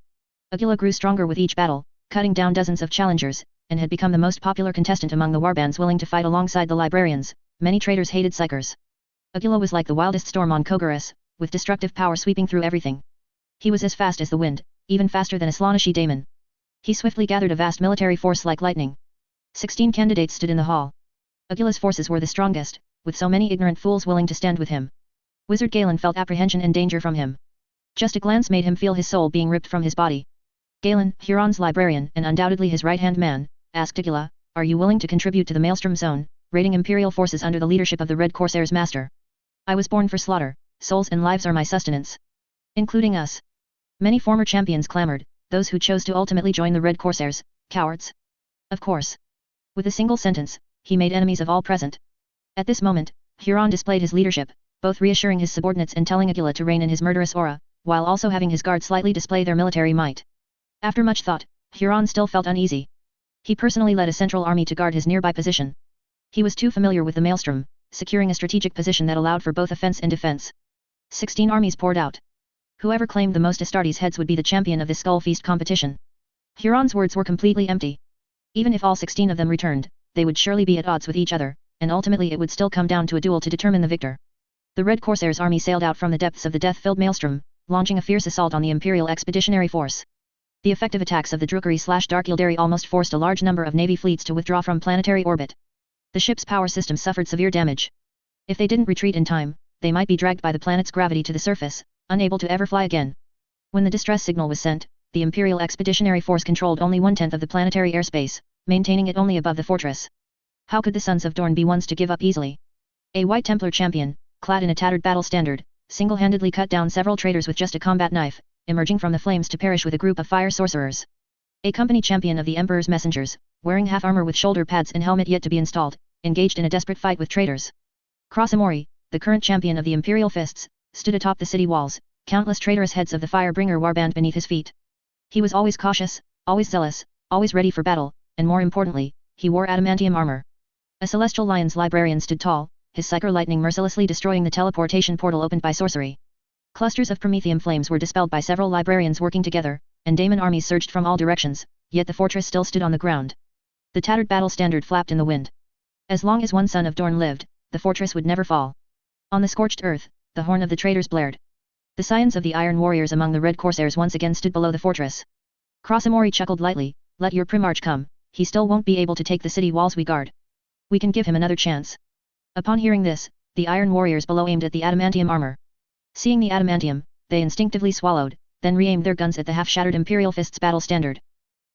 Agila grew stronger with each battle, cutting down dozens of challengers, and had become the most popular contestant among the warbands willing to fight alongside the librarians. Many traders hated Psykers. Agila was like the wildest storm on Kogaris, with destructive power sweeping through everything. He was as fast as the wind, even faster than a Slaaneshi daemon. He swiftly gathered a vast military force like lightning. 16 candidates stood in the hall. Agila's forces were the strongest, with so many ignorant fools willing to stand with him. Wizard Galen felt apprehension and danger from him. Just a glance made him feel his soul being ripped from his body. Galen, Huron's librarian and undoubtedly his right-hand man, asked Agila, "Are you willing to contribute to the Maelstrom Zone, raiding Imperial forces under the leadership of the Red Corsair's master? I was born for slaughter, souls and lives are my sustenance. Including us." Many former champions clamored, those who chose to ultimately join the Red Corsairs, cowards. Of course. With a single sentence, he made enemies of all present. At this moment, Huron displayed his leadership, both reassuring his subordinates and telling Agila to reign in his murderous aura, while also having his guard slightly display their military might. After much thought, Huron still felt uneasy. He personally led a central army to guard his nearby position. He was too familiar with the Maelstrom, securing a strategic position that allowed for both offense and defense. 16 armies poured out. Whoever claimed the most Astartes heads would be the champion of this Skull Feast competition. Huron's words were completely empty. Even if all 16 of them returned, they would surely be at odds with each other, and ultimately it would still come down to a duel to determine the victor. The Red Corsair's army sailed out from the depths of the death-filled Maelstrom, launching a fierce assault on the Imperial Expeditionary Force. The effective attacks of the Drukhari/Dark Yildari almost forced a large number of Navy fleets to withdraw from planetary orbit. The ship's power system suffered severe damage. If they didn't retreat in time, they might be dragged by the planet's gravity to the surface, unable to ever fly again. When the distress signal was sent, the Imperial Expeditionary Force controlled only 1/10 of the planetary airspace, maintaining it only above the fortress. How could the Sons of Dorne be ones to give up easily? A White Templar champion, clad in a tattered battle standard, single-handedly cut down several traitors with just a combat knife, emerging from the flames to perish with a group of fire sorcerers. A company champion of the Emperor's messengers, wearing half armor with shoulder pads and helmet yet to be installed, engaged in a desperate fight with traitors. Crosamori, the current champion of the Imperial Fists, stood atop the city walls, countless traitorous heads of the Firebringer warband beneath his feet. He was always cautious, always zealous, always ready for battle, and more importantly, he wore adamantium armor. A Celestial Lion's librarian stood tall, his psyker lightning mercilessly destroying the teleportation portal opened by sorcery. Clusters of promethium flames were dispelled by several librarians working together, and daemon armies surged from all directions, yet the fortress still stood on the ground. The tattered battle standard flapped in the wind. As long as one Son of Dorne lived, the fortress would never fall. On the scorched earth, the horn of the traitors blared. The scions of the Iron Warriors among the Red Corsairs once again stood below the fortress. Crosamori chuckled lightly, "Let your Primarch come, he still won't be able to take the city walls we guard. We can give him another chance." Upon hearing this, the Iron Warriors below aimed at the adamantium armor. Seeing the adamantium, they instinctively swallowed, then re-aimed their guns at the half-shattered Imperial Fist's battle standard.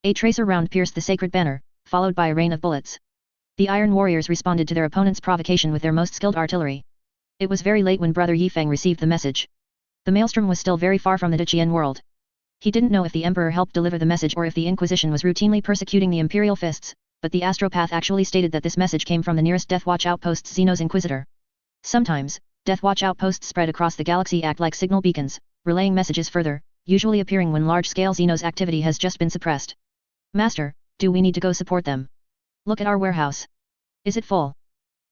A tracer round pierced the sacred banner, followed by a rain of bullets. The Iron Warriors responded to their opponent's provocation with their most skilled artillery. It was very late when Brother Yifeng received the message. The Maelstrom was still very far from the Qing world. He didn't know if the Emperor helped deliver the message or if the Inquisition was routinely persecuting the Imperial Fists, but the Astropath actually stated that this message came from the nearest Deathwatch outpost Xenos Inquisitor. Sometimes, Deathwatch outposts spread across the galaxy act like signal beacons, relaying messages further, usually appearing when large-scale Xenos activity has just been suppressed. "Master, do we need to go support them? Look at our warehouse. Is it full?"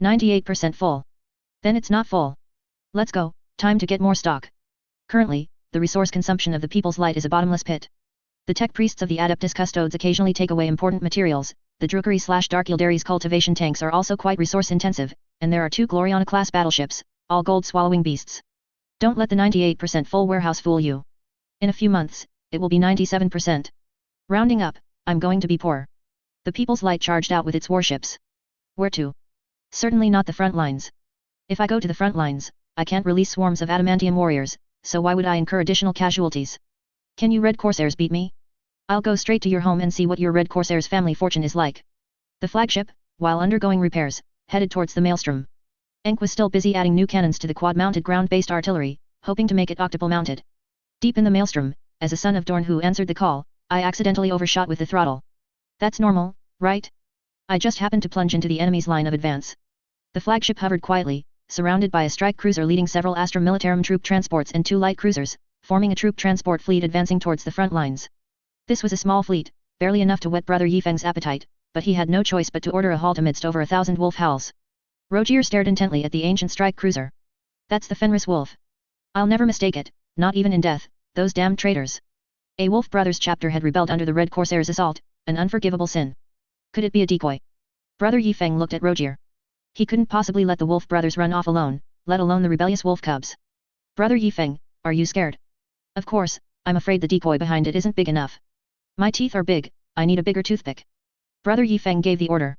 98% full. Then it's not full. Let's go, time to get more stock. Currently, the resource consumption of the People's Light is a bottomless pit. The tech priests of the Adeptus Custodes occasionally take away important materials, the Drukari/Dark Yildiris cultivation tanks are also quite resource-intensive, and there are 2 Gloriana-class battleships, all gold-swallowing beasts. Don't let the 98% full warehouse fool you. In a few months, it will be 97%. Rounding up, I'm going to be poor. The People's Light charged out with its warships. Where to? Certainly not the front lines. If I go to the front lines, I can't release swarms of adamantium warriors, so why would I incur additional casualties? Can you Red Corsairs beat me? I'll go straight to your home and see what your Red Corsairs family fortune is like. The flagship, while undergoing repairs, headed towards the Maelstrom. Enk was still busy adding new cannons to the quad-mounted ground-based artillery, hoping to make it octuple-mounted. Deep in the Maelstrom, as a Son of Dorne who answered the call, I accidentally overshot with the throttle. That's normal, right? I just happened to plunge into the enemy's line of advance. The flagship hovered quietly, surrounded by a strike cruiser leading several Astra Militarum troop transports and 2 light cruisers, forming a troop transport fleet advancing towards the front lines. This was a small fleet, barely enough to whet Brother Yifeng's appetite, but he had no choice but to order a halt amidst over 1,000 wolf howls. Rogier stared intently at the ancient strike cruiser. That's the Fenris Wolf. I'll never mistake it, not even in death, those damned traitors. A Wolf Brothers chapter had rebelled under the Red Corsairs' assault, an unforgivable sin. Could it be a decoy? Brother Yifeng looked at Rogier. He couldn't possibly let the Wolf Brothers run off alone, let alone the rebellious wolf cubs. Brother Yifeng, are you scared? Of course, I'm afraid the decoy behind it isn't big enough. My teeth are big, I need a bigger toothpick. Brother Yifeng gave the order.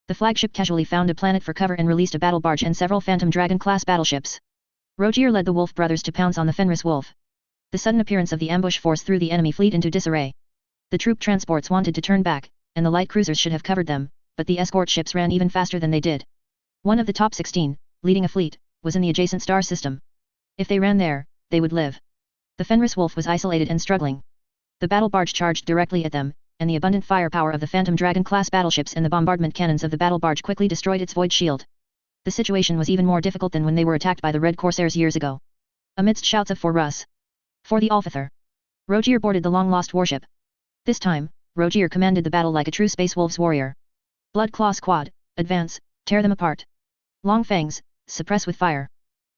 The flagship casually found a planet for cover and released a battle barge and several Phantom Dragon-class battleships. Rogier led the Wolf Brothers to pounce on the Fenris Wolf. The sudden appearance of the ambush force threw the enemy fleet into disarray. The troop transports wanted to turn back, and the light cruisers should have covered them, but the escort ships ran even faster than they did. One of the top 16, leading a fleet, was in the adjacent star system. If they ran there, they would live. The Fenris Wolf was isolated and struggling. The battle barge charged directly at them, and the abundant firepower of the Phantom Dragon-class battleships and the bombardment cannons of the battle barge quickly destroyed its void shield. The situation was even more difficult than when they were attacked by the Red Corsairs years ago. Amidst shouts of "For Russ! For the Alfather!" Rogier boarded the long-lost warship. This time, Rogier commanded the battle like a true Space Wolves warrior. Blood Claw Squad, advance, tear them apart. Long Fangs, suppress with fire.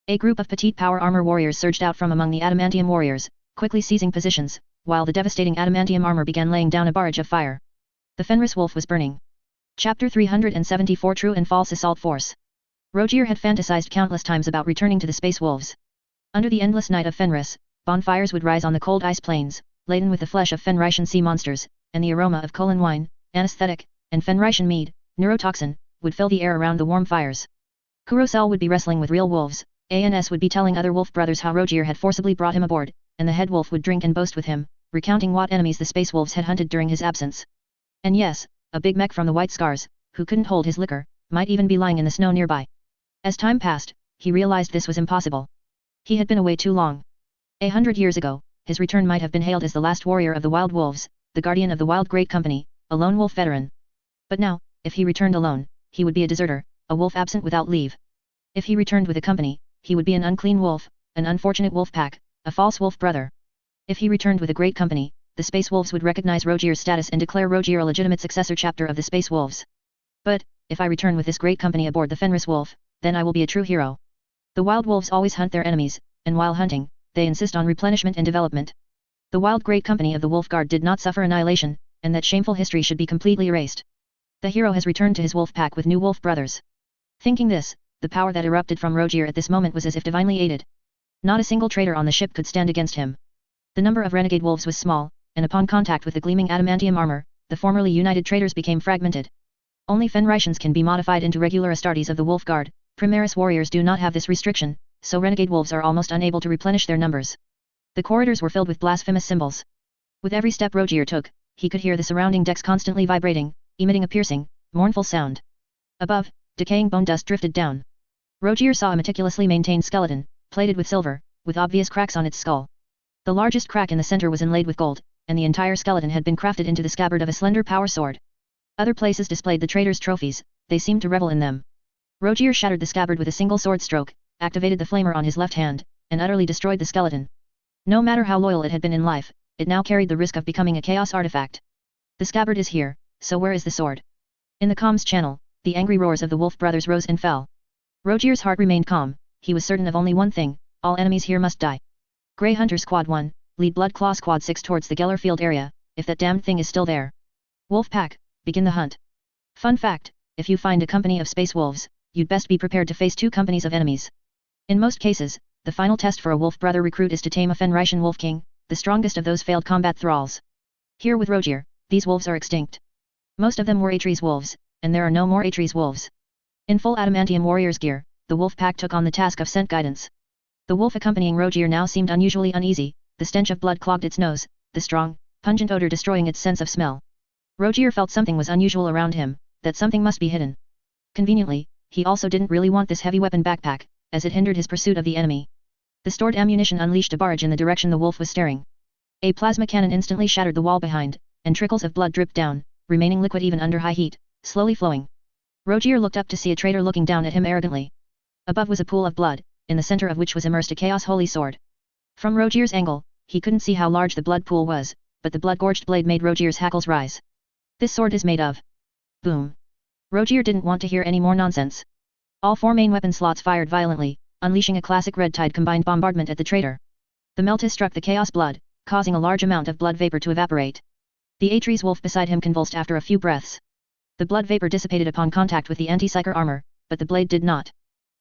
A group of petite power armor warriors surged out from among the adamantium warriors, quickly seizing positions, while the devastating adamantium armor began laying down a barrage of fire. The Fenris Wolf was burning. Chapter 374 True and False Assault Force. Rogier had fantasized countless times about returning to the Space Wolves. Under the endless night of Fenris, bonfires would rise on the cold ice plains, laden with the flesh of Fenrisian sea monsters, and the aroma of Colon wine, anesthetic, and Fenrisian mead, neurotoxin, would fill the air around the warm fires. Kurosel would be wrestling with real wolves, ANS would be telling other wolf brothers how Rogier had forcibly brought him aboard, and the head wolf would drink and boast with him, recounting what enemies the space wolves had hunted during his absence. And yes, a big mech from the White Scars, who couldn't hold his liquor, might even be lying in the snow nearby. As time passed, he realized this was impossible. He had been away too long. 100 years ago, his return might have been hailed as the last warrior of the Wild Wolves, the guardian of the Wild Great Company, a lone wolf veteran. But now, if he returned alone, he would be a deserter, a wolf absent without leave. If he returned with a company, he would be an unclean wolf, an unfortunate wolf pack, a false wolf brother. If he returned with a great company, the Space Wolves would recognize Rogier's status and declare Rogier a legitimate successor chapter of the Space Wolves. But, if I return with this great company aboard the Fenris Wolf, then I will be a true hero. The Wild Wolves always hunt their enemies, and while hunting, they insist on replenishment and development. The Wild Great Company of the Wolf Guard did not suffer annihilation, and that shameful history should be completely erased. The hero has returned to his wolf pack with new wolf brothers. Thinking this, the power that erupted from Rogier at this moment was as if divinely aided. Not a single traitor on the ship could stand against him. The number of renegade wolves was small, and upon contact with the gleaming adamantium armor, the formerly united traitors became fragmented. Only Fenricians can be modified into regular Astartes of the Wolf Guard. Primaris warriors do not have this restriction, so renegade wolves are almost unable to replenish their numbers. The corridors were filled with blasphemous symbols. With every step Rogier took, he could hear the surrounding decks constantly vibrating, emitting a piercing, mournful sound. Above, decaying bone dust drifted down. Rogier saw a meticulously maintained skeleton, plated with silver, with obvious cracks on its skull. The largest crack in the center was inlaid with gold, and the entire skeleton had been crafted into the scabbard of a slender power sword. Other places displayed the traitors' trophies, they seemed to revel in them. Rogier shattered the scabbard with a single sword stroke, activated the flamer on his left hand, and utterly destroyed the skeleton. No matter how loyal it had been in life, it now carried the risk of becoming a chaos artifact. The scabbard is here, so where is the sword? In the comms channel, the angry roars of the Wolf brothers rose and fell. Rogier's heart remained calm, he was certain of only one thing, all enemies here must die. Grey Hunter Squad 1, lead Blood Claw Squad 6 towards the Geller Field area, if that damned thing is still there. Wolf Pack, begin the hunt. Fun fact, if you find a company of space wolves, you'd best be prepared to face 2 companies of enemies. In most cases, the final test for a Wolf Brother recruit is to tame a Fenrician Wolf King, the strongest of those failed combat thralls. Here with Rogier, these wolves are extinct. Most of them were Atres wolves, and there are no more Atres wolves. In full adamantium warrior's gear, the Wolf Pack took on the task of scent guidance. The wolf accompanying Rogier now seemed unusually uneasy, the stench of blood clogged its nose, the strong, pungent odor destroying its sense of smell. Rogier felt something was unusual around him, that something must be hidden. Conveniently, he also didn't really want this heavy weapon backpack, as it hindered his pursuit of the enemy. The stored ammunition unleashed a barrage in the direction the wolf was staring. A plasma cannon instantly shattered the wall behind, and trickles of blood dripped down, remaining liquid even under high heat, slowly flowing. Rogier looked up to see a traitor looking down at him arrogantly. Above was a pool of blood, in the center of which was immersed a chaos holy sword. From Rogier's angle, he couldn't see how large the blood pool was, but the blood-gorged blade made Rogier's hackles rise. This sword is made of. Boom. Rogier didn't want to hear any more nonsense. All 4 main weapon slots fired violently, unleashing a classic red tide combined bombardment at the traitor. The melta struck the chaos blood, causing a large amount of blood vapor to evaporate. The Atres wolf beside him convulsed after a few breaths. The blood vapor dissipated upon contact with the anti-psyker armor, but the blade did not.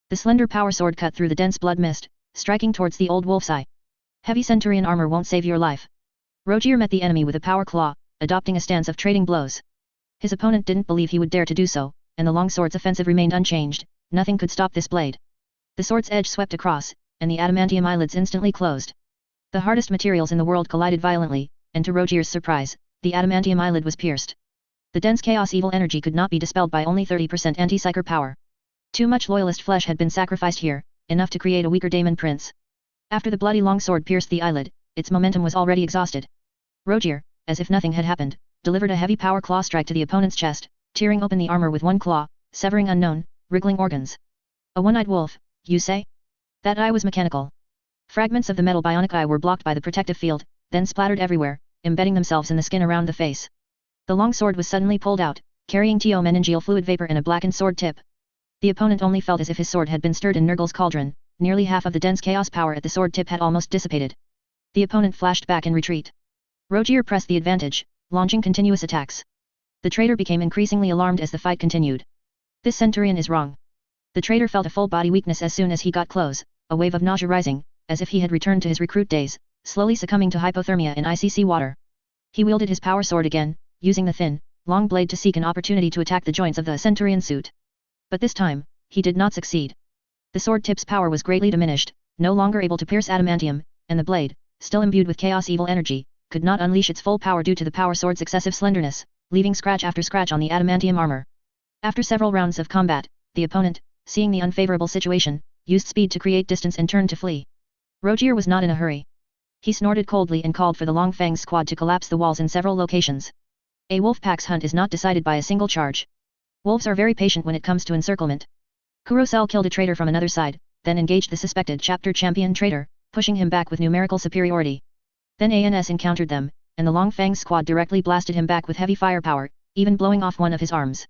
The slender power sword cut through the dense blood mist, striking towards the old wolf's eye. Heavy Centurion armor won't save your life. Rogier met the enemy with a power claw, adopting a stance of trading blows. His opponent didn't believe he would dare to do so, and the long sword's offensive remained unchanged, nothing could stop this blade. The sword's edge swept across, and the adamantium eyelids instantly closed. The hardest materials in the world collided violently, and to Rogier's surprise, the adamantium eyelid was pierced. The dense chaos evil energy could not be dispelled by only 30% anti-psyker power. Too much loyalist flesh had been sacrificed here, enough to create a weaker daemon prince. After the bloody long sword pierced the eyelid, its momentum was already exhausted. Rogier, as if nothing had happened, delivered a heavy power claw strike to the opponent's chest, tearing open the armor with one claw, severing unknown, wriggling organs. A one-eyed wolf, you say? That eye was mechanical. Fragments of the metal bionic eye were blocked by the protective field, then splattered everywhere, embedding themselves in the skin around the face. The long sword was suddenly pulled out, carrying meningeal fluid vapor in a blackened sword tip. The opponent only felt as if his sword had been stirred in Nurgle's cauldron, nearly half of the dense chaos power at the sword tip had almost dissipated. The opponent flashed back in retreat. Rogier pressed the advantage, launching continuous attacks. The traitor became increasingly alarmed as the fight continued. This Centurion is wrong. The traitor felt a full body weakness as soon as he got close, a wave of nausea rising, as if he had returned to his recruit days, slowly succumbing to hypothermia in icy sea water. He wielded his power sword again, using the thin, long blade to seek an opportunity to attack the joints of the Centurion suit. But this time, he did not succeed. The sword tip's power was greatly diminished, no longer able to pierce adamantium, and the blade, still imbued with chaos evil energy, could not unleash its full power due to the power sword's excessive slenderness, leaving scratch after scratch on the adamantium armor. After several rounds of combat, the opponent, seeing the unfavorable situation, used speed to create distance and turned to flee. Rogier was not in a hurry. He snorted coldly and called for the Long Fang's squad to collapse the walls in several locations. A wolf pack's hunt is not decided by a single charge. Wolves are very patient when it comes to encirclement. Kurosel killed a traitor from another side, then engaged the suspected chapter champion traitor, pushing him back with numerical superiority. Then ANS encountered them, and the Long Fang's squad directly blasted him back with heavy firepower, even blowing off one of his arms.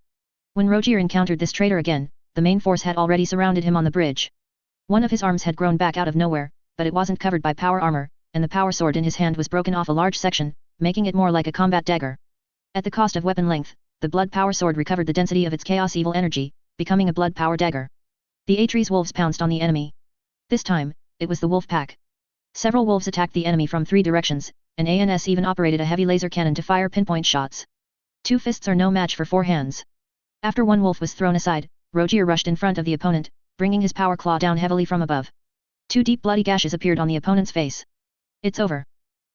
When Rogier encountered this traitor again, the main force had already surrounded him on the bridge. One of his arms had grown back out of nowhere, but it wasn't covered by power armor, and the power sword in his hand was broken off a large section, making it more like a combat dagger. At the cost of weapon length, the blood power sword recovered the density of its chaos evil energy, becoming a blood power dagger. The Atres wolves pounced on the enemy. This time, it was the wolf pack. Several wolves attacked the enemy from 3 directions, and ANS even operated a heavy laser cannon to fire pinpoint shots. 2 fists are no match for 4 hands. After one wolf was thrown aside, Rogier rushed in front of the opponent, bringing his power claw down heavily from above. 2 deep bloody gashes appeared on the opponent's face. It's over.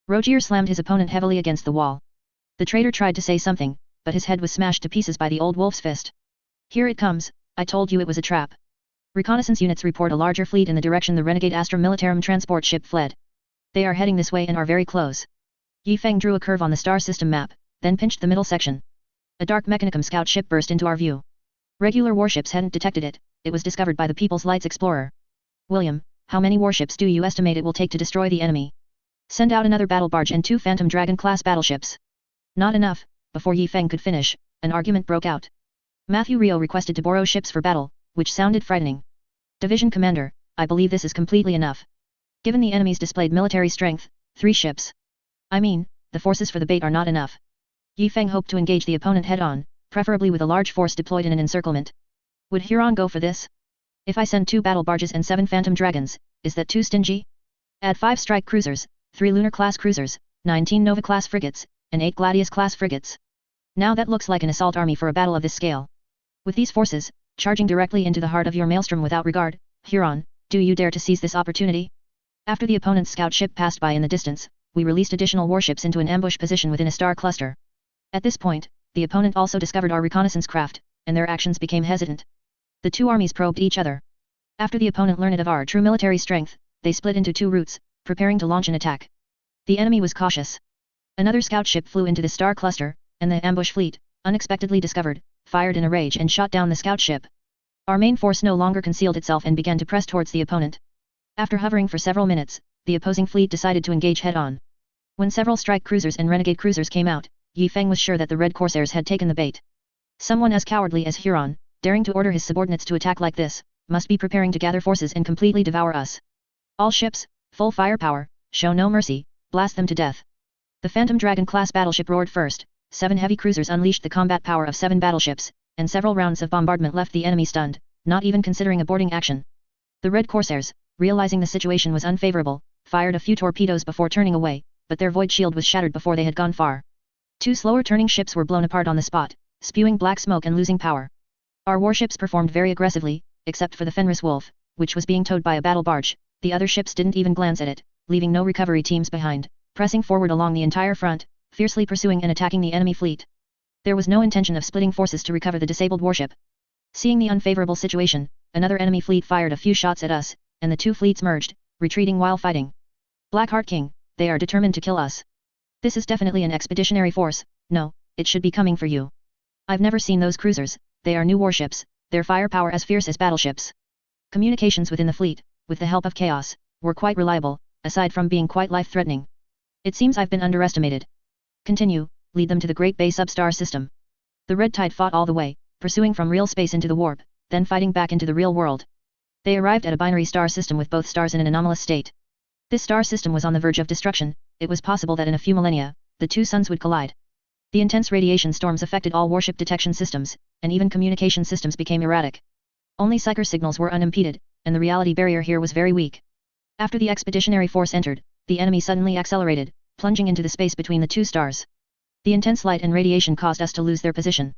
Rogier slammed his opponent heavily against the wall. The traitor tried to say something, but his head was smashed to pieces by the old wolf's fist. Here it comes, I told you it was a trap. Reconnaissance units report a larger fleet in the direction the renegade Astra Militarum transport ship fled. They are heading this way and are very close. Yi Feng drew a curve on the star system map, then pinched the middle section. A dark Mechanicum scout ship burst into our view. Regular warships hadn't detected it, it was discovered by the People's Lights Explorer. William, how many warships do you estimate it will take to destroy the enemy? Send out another battle barge and 2 Phantom Dragon-class battleships. Not enough. Before Yi Feng could finish, an argument broke out. Matthew Rio requested to borrow ships for battle, which sounded frightening. Division Commander, I believe this is completely enough. Given the enemy's displayed military strength, 3 ships. I mean, the forces for the bait are not enough. Yi Feng hoped to engage the opponent head-on, preferably with a large force deployed in an encirclement. Would Huron go for this? If I send 2 battle barges and 7 Phantom Dragons, is that too stingy? Add 5 strike cruisers, 3 Lunar-class cruisers, 19 Nova-class frigates, and 8 Gladius-class frigates. Now that looks like an assault army for a battle of this scale. With these forces, charging directly into the heart of your maelstrom without regard, Huron, do you dare to seize this opportunity? After the opponent's scout ship passed by in the distance, we released additional warships into an ambush position within a star cluster. At this point, the opponent also discovered our reconnaissance craft, and their actions became hesitant. The 2 armies probed each other. After the opponent learned of our true military strength, they split into 2 routes, preparing to launch an attack. The enemy was cautious. Another scout ship flew into the star cluster, and the ambush fleet, unexpectedly discovered, fired in a rage and shot down the scout ship. Our main force no longer concealed itself and began to press towards the opponent. After hovering for several minutes, the opposing fleet decided to engage head-on. When several strike cruisers and renegade cruisers came out, Yi Feng was sure that the Red Corsairs had taken the bait. Someone as cowardly as Huron, daring to order his subordinates to attack like this, must be preparing to gather forces and completely devour us. All ships, full firepower, show no mercy, blast them to death. The Phantom Dragon-class battleship roared first, 7 heavy cruisers unleashed the combat power of 7 battleships, and several rounds of bombardment left the enemy stunned, not even considering a boarding action. The Red Corsairs, realizing the situation was unfavorable, fired a few torpedoes before turning away, but their void shield was shattered before they had gone far. 2 slower turning ships were blown apart on the spot, spewing black smoke and losing power. Our warships performed very aggressively, except for the Fenris Wolf, which was being towed by a battle barge. The other ships didn't even glance at it, leaving no recovery teams behind, pressing forward along the entire front, fiercely pursuing and attacking the enemy fleet. There was no intention of splitting forces to recover the disabled warship. Seeing the unfavorable situation, another enemy fleet fired a few shots at us, and the 2 fleets merged, retreating while fighting. Blackheart King, they are determined to kill us. This is definitely an expeditionary force. No, it should be coming for you. I've never seen those cruisers, they are new warships, their firepower as fierce as battleships. Communications within the fleet, with the help of chaos, were quite reliable, aside from being quite life-threatening. It seems I've been underestimated. Continue, lead them to the Great Bay Substar system. The Red Tide fought all the way, pursuing from real space into the warp, then fighting back into the real world. They arrived at a binary star system with both stars in an anomalous state. This star system was on the verge of destruction. It was possible that in a few millennia, the 2 suns would collide. The intense radiation storms affected all warship detection systems, and even communication systems became erratic. Only psyker signals were unimpeded, and the reality barrier here was very weak. After the expeditionary force entered, the enemy suddenly accelerated, plunging into the space between the 2 stars. The intense light and radiation caused us to lose their position.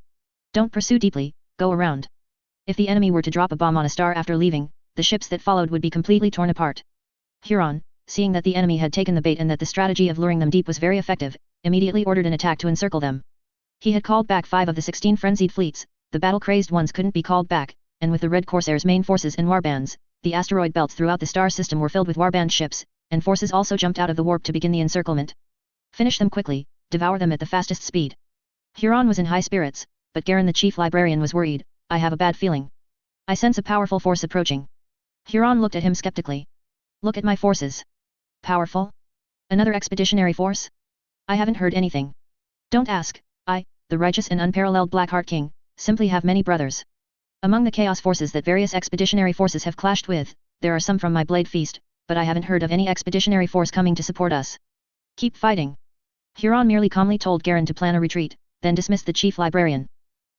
Don't pursue deeply, go around. If the enemy were to drop a bomb on a star after leaving, the ships that followed would be completely torn apart. Huron, seeing that the enemy had taken the bait and that the strategy of luring them deep was very effective, immediately ordered an attack to encircle them. He had called back 5 of the 16 frenzied fleets, the battle-crazed ones couldn't be called back, and with the Red Corsairs' main forces and warbands, the asteroid belts throughout the star system were filled with warband ships, and forces also jumped out of the warp to begin the encirclement. Finish them quickly, devour them at the fastest speed. Huron was in high spirits, but Garen the chief librarian was worried. I have a bad feeling. I sense a powerful force approaching. Huron looked at him skeptically. Look at my forces. Powerful? Another expeditionary force? I haven't heard anything. Don't ask, I, the righteous and unparalleled Blackheart King, simply have many brothers. Among the chaos forces that various expeditionary forces have clashed with, there are some from my Blade Feast, but I haven't heard of any expeditionary force coming to support us. Keep fighting. Huron merely calmly told Garen to plan a retreat, then dismissed the chief librarian.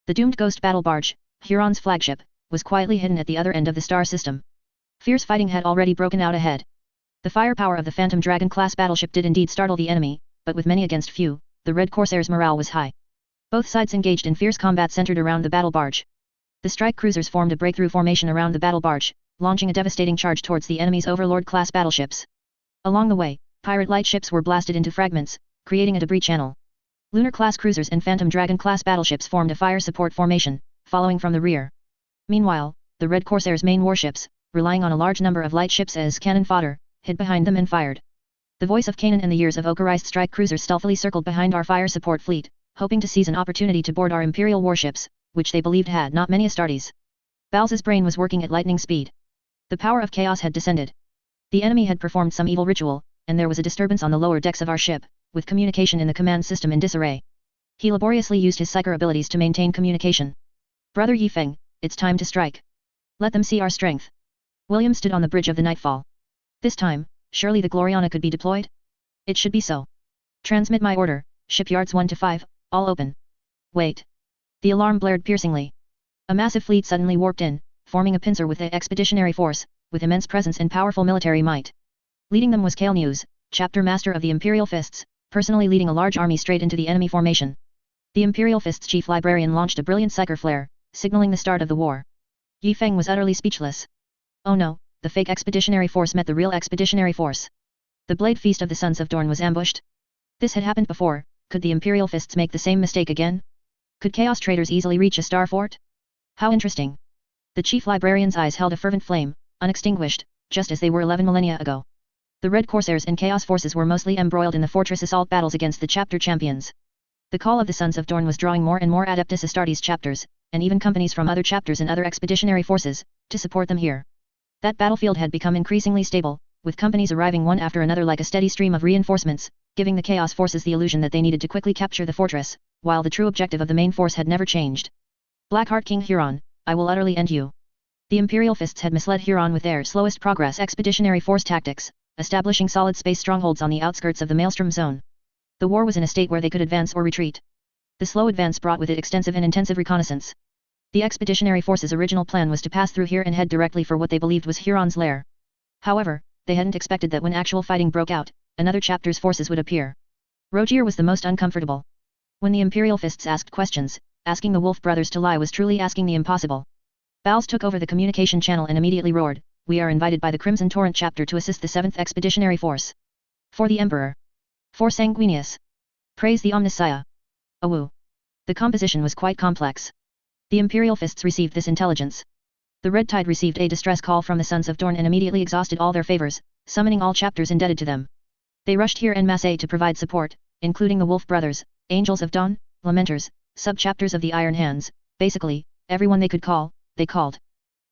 The doomed ghost battle barge, Huron's flagship, was quietly hidden at the other end of the star system. Fierce fighting had already broken out ahead. The firepower of the Phantom Dragon-class battleship did indeed startle the enemy, but with many against few, the Red Corsairs' morale was high. Both sides engaged in fierce combat centered around the battle barge. The strike cruisers formed a breakthrough formation around the battle barge, launching a devastating charge towards the enemy's Overlord-class battleships. Along the way, pirate light ships were blasted into fragments, creating a debris channel. Lunar-class cruisers and Phantom Dragon-class battleships formed a fire support formation, following from the rear. Meanwhile, the Red Corsairs' main warships, relying on a large number of light ships as cannon fodder, hid behind them and fired. The voice of Kanan and the years of Ocharized strike cruisers stealthily circled behind our fire support fleet, hoping to seize an opportunity to board our Imperial warships, which they believed had not many Astartes. Balz's brain was working at lightning speed. The power of chaos had descended. The enemy had performed some evil ritual, and there was a disturbance on the lower decks of our ship, with communication in the command system in disarray. He laboriously used his psyker abilities to maintain communication. Brother Yifeng, it's time to strike. Let them see our strength. William stood on the bridge of the Nightfall. This time, surely the Gloriana could be deployed? It should be so. Transmit my order, shipyards 1 to 5, all open. Wait. The alarm blared piercingly. A massive fleet suddenly warped in, forming a pincer with the expeditionary force, with immense presence and powerful military might. Leading them was Kale News, chapter master of the Imperial Fists, personally leading a large army straight into the enemy formation. The Imperial Fists chief librarian launched a brilliant psyker flare, signaling the start of the war. Yifeng was utterly speechless. Oh no, the fake expeditionary force met the real expeditionary force. The Blade Feast of the Sons of Dorn was ambushed. This had happened before. Could the Imperial Fists make the same mistake again? Could Chaos traders easily reach a star fort? How interesting. The chief librarian's eyes held a fervent flame, unextinguished, just as they were 11 millennia ago. The Red Corsairs and Chaos forces were mostly embroiled in the fortress assault battles against the chapter champions. The call of the Sons of Dorn was drawing more and more Adeptus Astartes chapters, and even companies from other chapters and other expeditionary forces, to support them here. That battlefield had become increasingly stable, with companies arriving one after another like a steady stream of reinforcements, giving the Chaos forces the illusion that they needed to quickly capture the fortress, while the true objective of the main force had never changed. Blackheart King Huron, I will utterly end you. The Imperial Fists had misled Huron with their slowest progress expeditionary force tactics, establishing solid space strongholds on the outskirts of the Maelstrom zone. The war was in a state where they could advance or retreat. The slow advance brought with it extensive and intensive reconnaissance. The expeditionary force's original plan was to pass through here and head directly for what they believed was Huron's lair. However, they hadn't expected that when actual fighting broke out, another chapter's forces would appear. Rogier was the most uncomfortable. When the Imperial Fists asked questions, asking the Wolf brothers to lie was truly asking the impossible. Balz took over the communication channel and immediately roared, "We are invited by the Crimson Torrent chapter to assist the 7th Expeditionary Force. For the Emperor. For Sanguinius. Praise the Omnissiah." Awoo. The composition was quite complex. The Imperial Fists received this intelligence. The Red Tide received a distress call from the Sons of Dorn and immediately exhausted all their favors, summoning all chapters indebted to them. They rushed here en masse to provide support, including the Wolf brothers, Angels of Dawn, Lamenters, sub-chapters of the Iron Hands, basically, everyone they could call, they called.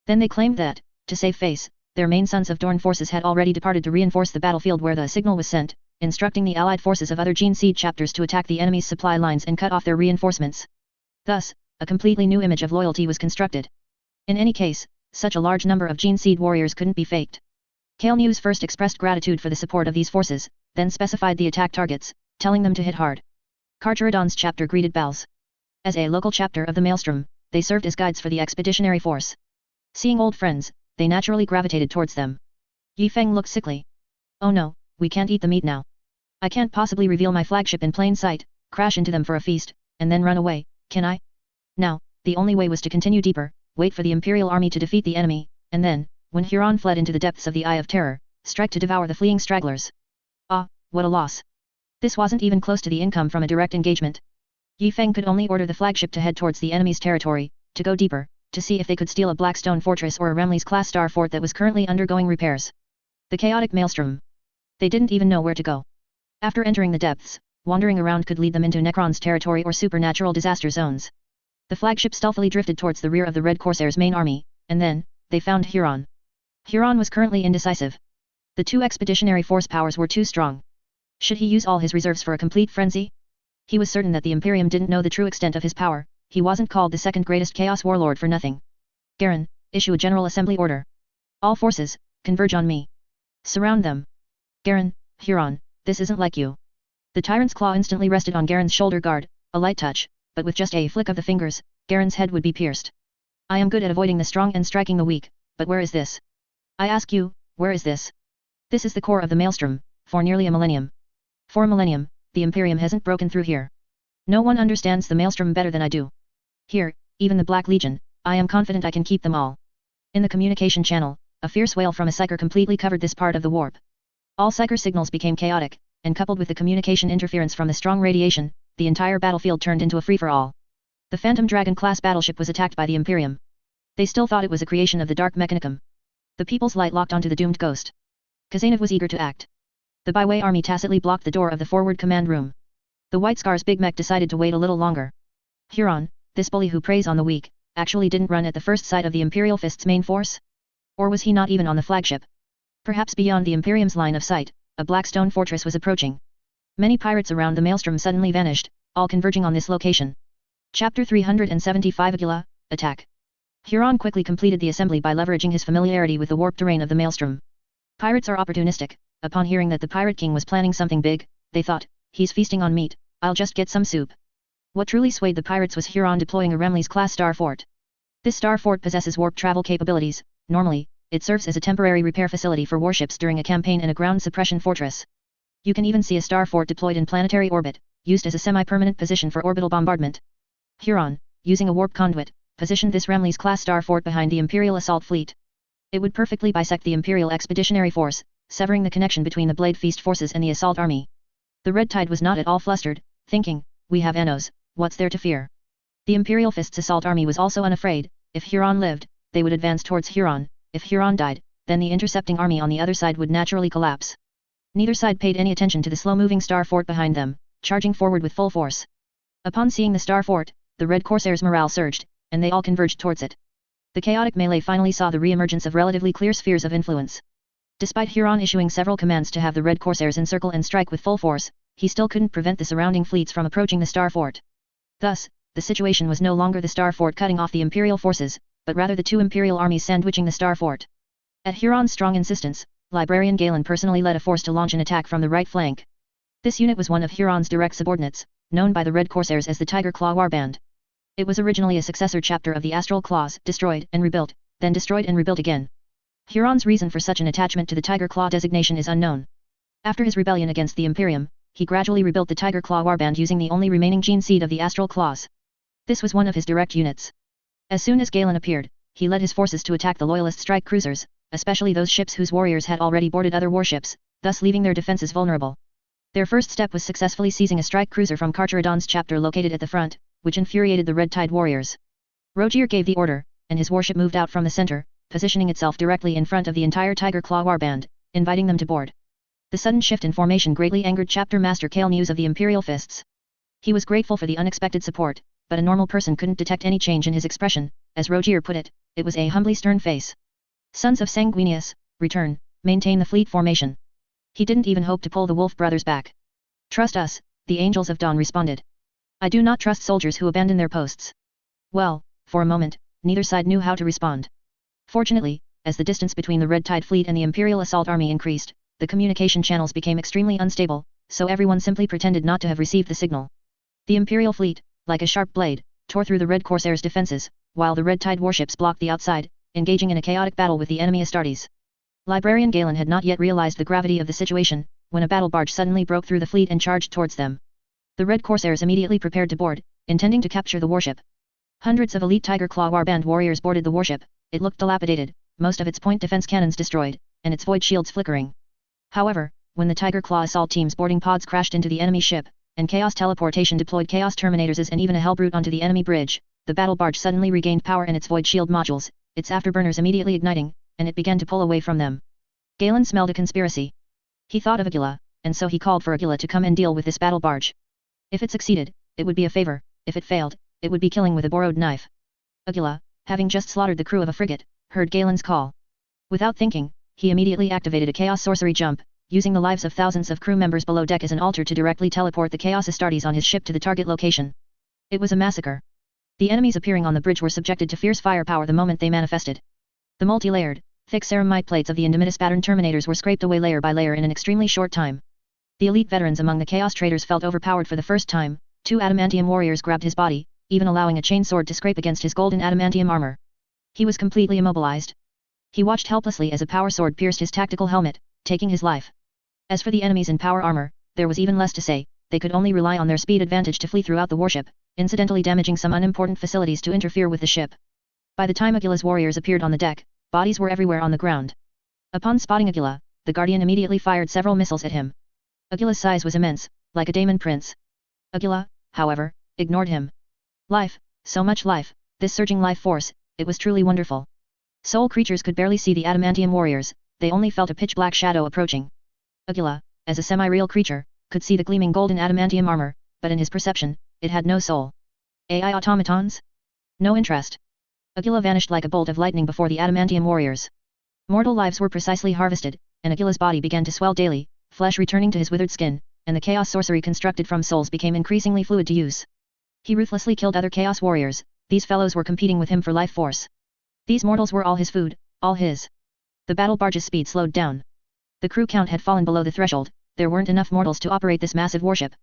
Then they claimed that, to save face, their main Sons of Dorn forces had already departed to reinforce the battlefield where the signal was sent, instructing the allied forces of other Gene Seed chapters to attack the enemy's supply lines and cut off their reinforcements. Thus, a completely new image of loyalty was constructed. In any case, such a large number of Gene Seed warriors couldn't be faked. Kale News first expressed gratitude for the support of these forces, then specified the attack targets, telling them to hit hard. Carcharodon's chapter greeted Balz. As a local chapter of the Maelstrom, they served as guides for the expeditionary force. Seeing old friends, they naturally gravitated towards them. Yifeng looked sickly. Oh no, we can't eat the meat now. I can't possibly reveal my flagship in plain sight, crash into them for a feast, and then run away, can I? Now, the only way was to continue deeper, wait for the Imperial army to defeat the enemy, and then, when Huron fled into the depths of the Eye of Terror, strike to devour the fleeing stragglers. Ah, what a loss. This wasn't even close to the income from a direct engagement. Yi Feng could only order the flagship to head towards the enemy's territory, to go deeper, to see if they could steal a Blackstone fortress or a Remley's-class star fort that was currently undergoing repairs. The chaotic maelstrom. They didn't even know where to go. After entering the depths, wandering around could lead them into Necron's territory or supernatural disaster zones. The flagship stealthily drifted towards the rear of the Red Corsair's main army, and then, they found Huron. Huron was currently indecisive. The two expeditionary force powers were too strong. Should he use all his reserves for a complete frenzy? He was certain that the Imperium didn't know the true extent of his power. He wasn't called the second greatest Chaos Warlord for nothing. Garen, issue a General Assembly order. All forces, converge on me. Surround them. Garen, Huron, this isn't like you. The tyrant's claw instantly rested on Garen's shoulder guard, a light touch, but with just a flick of the fingers, Garen's head would be pierced. I am good at avoiding the strong and striking the weak, but where is this? I ask you, where is this? This is the core of the Maelstrom, for nearly a millennium. For a millennium, the Imperium hasn't broken through here. No one understands the Maelstrom better than I do. Here, even the Black Legion, I am confident I can keep them all. In the communication channel, a fierce wail from a psyker completely covered this part of the warp. All psyker signals became chaotic, and coupled with the communication interference from the strong radiation, the entire battlefield turned into a free-for-all. The Phantom Dragon-class battleship was attacked by the Imperium. They still thought it was a creation of the Dark Mechanicum. The People's Light locked onto the doomed ghost. Kazanov was eager to act. The Byway army tacitly blocked the door of the forward command room. The White Scar's Big Mech decided to wait a little longer. Huron, this bully who preys on the weak, actually didn't run at the first sight of the Imperial Fist's main force? Or was he not even on the flagship? Perhaps beyond the Imperium's line of sight, a Blackstone fortress was approaching. Many pirates around the Maelstrom suddenly vanished, all converging on this location. Chapter 375 Aquila, Attack. Huron quickly completed the assembly by leveraging his familiarity with the warp terrain of the Maelstrom. Pirates are opportunistic. Upon hearing that the Pirate King was planning something big, they thought, he's feasting on meat, I'll just get some soup. What truly swayed the pirates was Huron deploying a Remley's-class star fort. This star fort possesses warp travel capabilities. Normally, it serves as a temporary repair facility for warships during a campaign and a ground suppression fortress. You can even see a star fort deployed in planetary orbit, used as a semi-permanent position for orbital bombardment. Huron, using a warp conduit, positioned this Remley's-class star fort behind the Imperial assault fleet. It would perfectly bisect the Imperial expeditionary force, severing the connection between the Blade Feast forces and the assault army. The Red Tide was not at all flustered, thinking, we have Enos, what's there to fear? The Imperial Fist's assault army was also unafraid. If Huron lived, they would advance towards Huron. If Huron died, then the intercepting army on the other side would naturally collapse. Neither side paid any attention to the slow-moving star fort behind them, charging forward with full force. Upon seeing the star fort, the Red Corsairs' morale surged, and they all converged towards it. The chaotic melee finally saw the re-emergence of relatively clear spheres of influence. Despite Huron issuing several commands to have the Red Corsairs encircle and strike with full force, he still couldn't prevent the surrounding fleets from approaching the star fort. Thus, the situation was no longer the star fort cutting off the Imperial forces, but rather the two Imperial armies sandwiching the star fort. At Huron's strong insistence, Librarian Galen personally led a force to launch an attack from the right flank. This unit was one of Huron's direct subordinates, known by the Red Corsairs as the Tiger Claw Warband. It was originally a successor chapter of the Astral Claws, destroyed and rebuilt, then destroyed and rebuilt again. Huron's reason for such an attachment to the Tiger Claw designation is unknown. After his rebellion against the Imperium, he gradually rebuilt the Tiger Claw Warband using the only remaining gene seed of the Astral Claws. This was one of his direct units. As soon as Galen appeared, he led his forces to attack the Loyalist strike cruisers, especially those ships whose warriors had already boarded other warships, thus leaving their defenses vulnerable. Their first step was successfully seizing a strike cruiser from Carcharodon's chapter located at the front, which infuriated the Red Tide warriors. Rogier gave the order, and his warship moved out from the center, positioning itself directly in front of the entire Tiger Claw Warband, inviting them to board. The sudden shift in formation greatly angered Chapter Master Kale News of the Imperial Fists. He was grateful for the unexpected support, but a normal person couldn't detect any change in his expression. As Rogier put it, it was a humbly stern face. Sons of Sanguinius, return, maintain the fleet formation. He didn't even hope to pull the Wolf brothers back. Trust us, the Angels of Dawn responded. I do not trust soldiers who abandon their posts. Well, for a moment, neither side knew how to respond. Fortunately, as the distance between the Red Tide fleet and the Imperial assault army increased, the communication channels became extremely unstable, so everyone simply pretended not to have received the signal. The Imperial fleet, like a sharp blade, tore through the Red Corsairs' defenses, while the Red Tide warships blocked the outside, engaging in a chaotic battle with the enemy Astartes. Librarian Galen had not yet realized the gravity of the situation, when a battle barge suddenly broke through the fleet and charged towards them. The Red Corsairs immediately prepared to board, intending to capture the warship. Hundreds of elite Tiger Claw Warband warriors boarded the warship. It looked dilapidated, most of its point defense cannons destroyed, and its void shields flickering. However, when the Tiger Claw assault team's boarding pods crashed into the enemy ship, and Chaos Teleportation deployed Chaos Terminators and even a Hellbrute onto the enemy bridge, the battle barge suddenly regained power in its void shield modules, its afterburners immediately igniting, and it began to pull away from them. Galen smelled a conspiracy. He thought of Agila, and so he called for Agila to come and deal with this battle barge. If it succeeded, it would be a favor; if it failed, it would be killing with a borrowed knife. Agila, having just slaughtered the crew of a frigate, heard Galen's call. Without thinking, he immediately activated a Chaos Sorcery jump, using the lives of thousands of crew members below deck as an altar to directly teleport the Chaos Astartes on his ship to the target location. It was a massacre. The enemies appearing on the bridge were subjected to fierce firepower the moment they manifested. The multi-layered, thick ceramite plates of the Indemitus pattern Terminators were scraped away layer by layer in an extremely short time. The elite veterans among the Chaos Traders felt overpowered for the first time. 2 adamantium warriors grabbed his body, even allowing a chainsword to scrape against his golden adamantium armor. He was completely immobilized. He watched helplessly as a power sword pierced his tactical helmet, taking his life. As for the enemies in power armor, there was even less to say. They could only rely on their speed advantage to flee throughout the warship, incidentally damaging some unimportant facilities to interfere with the ship. By the time Agila's warriors appeared on the deck, bodies were everywhere on the ground. Upon spotting Agila, the Guardian immediately fired several missiles at him. Agila's size was immense, like a daemon prince. Agila, however, ignored him. Life, so much life, this surging life force, it was truly wonderful. Soul creatures could barely see the adamantium warriors, they only felt a pitch-black shadow approaching. Agila, as a semi-real creature, could see the gleaming golden adamantium armor, but in his perception, it had no soul. AI automatons? No interest. Agila vanished like a bolt of lightning before the adamantium warriors. Mortal lives were precisely harvested, and Agila's body began to swell daily, flesh returning to his withered skin, and the chaos sorcery constructed from souls became increasingly fluid to use. He ruthlessly killed other chaos warriors, these fellows were competing with him for life force. These mortals were all his food, all his. The battle barge's speed slowed down. The crew count had fallen below the threshold, there weren't enough mortals to operate this massive warship.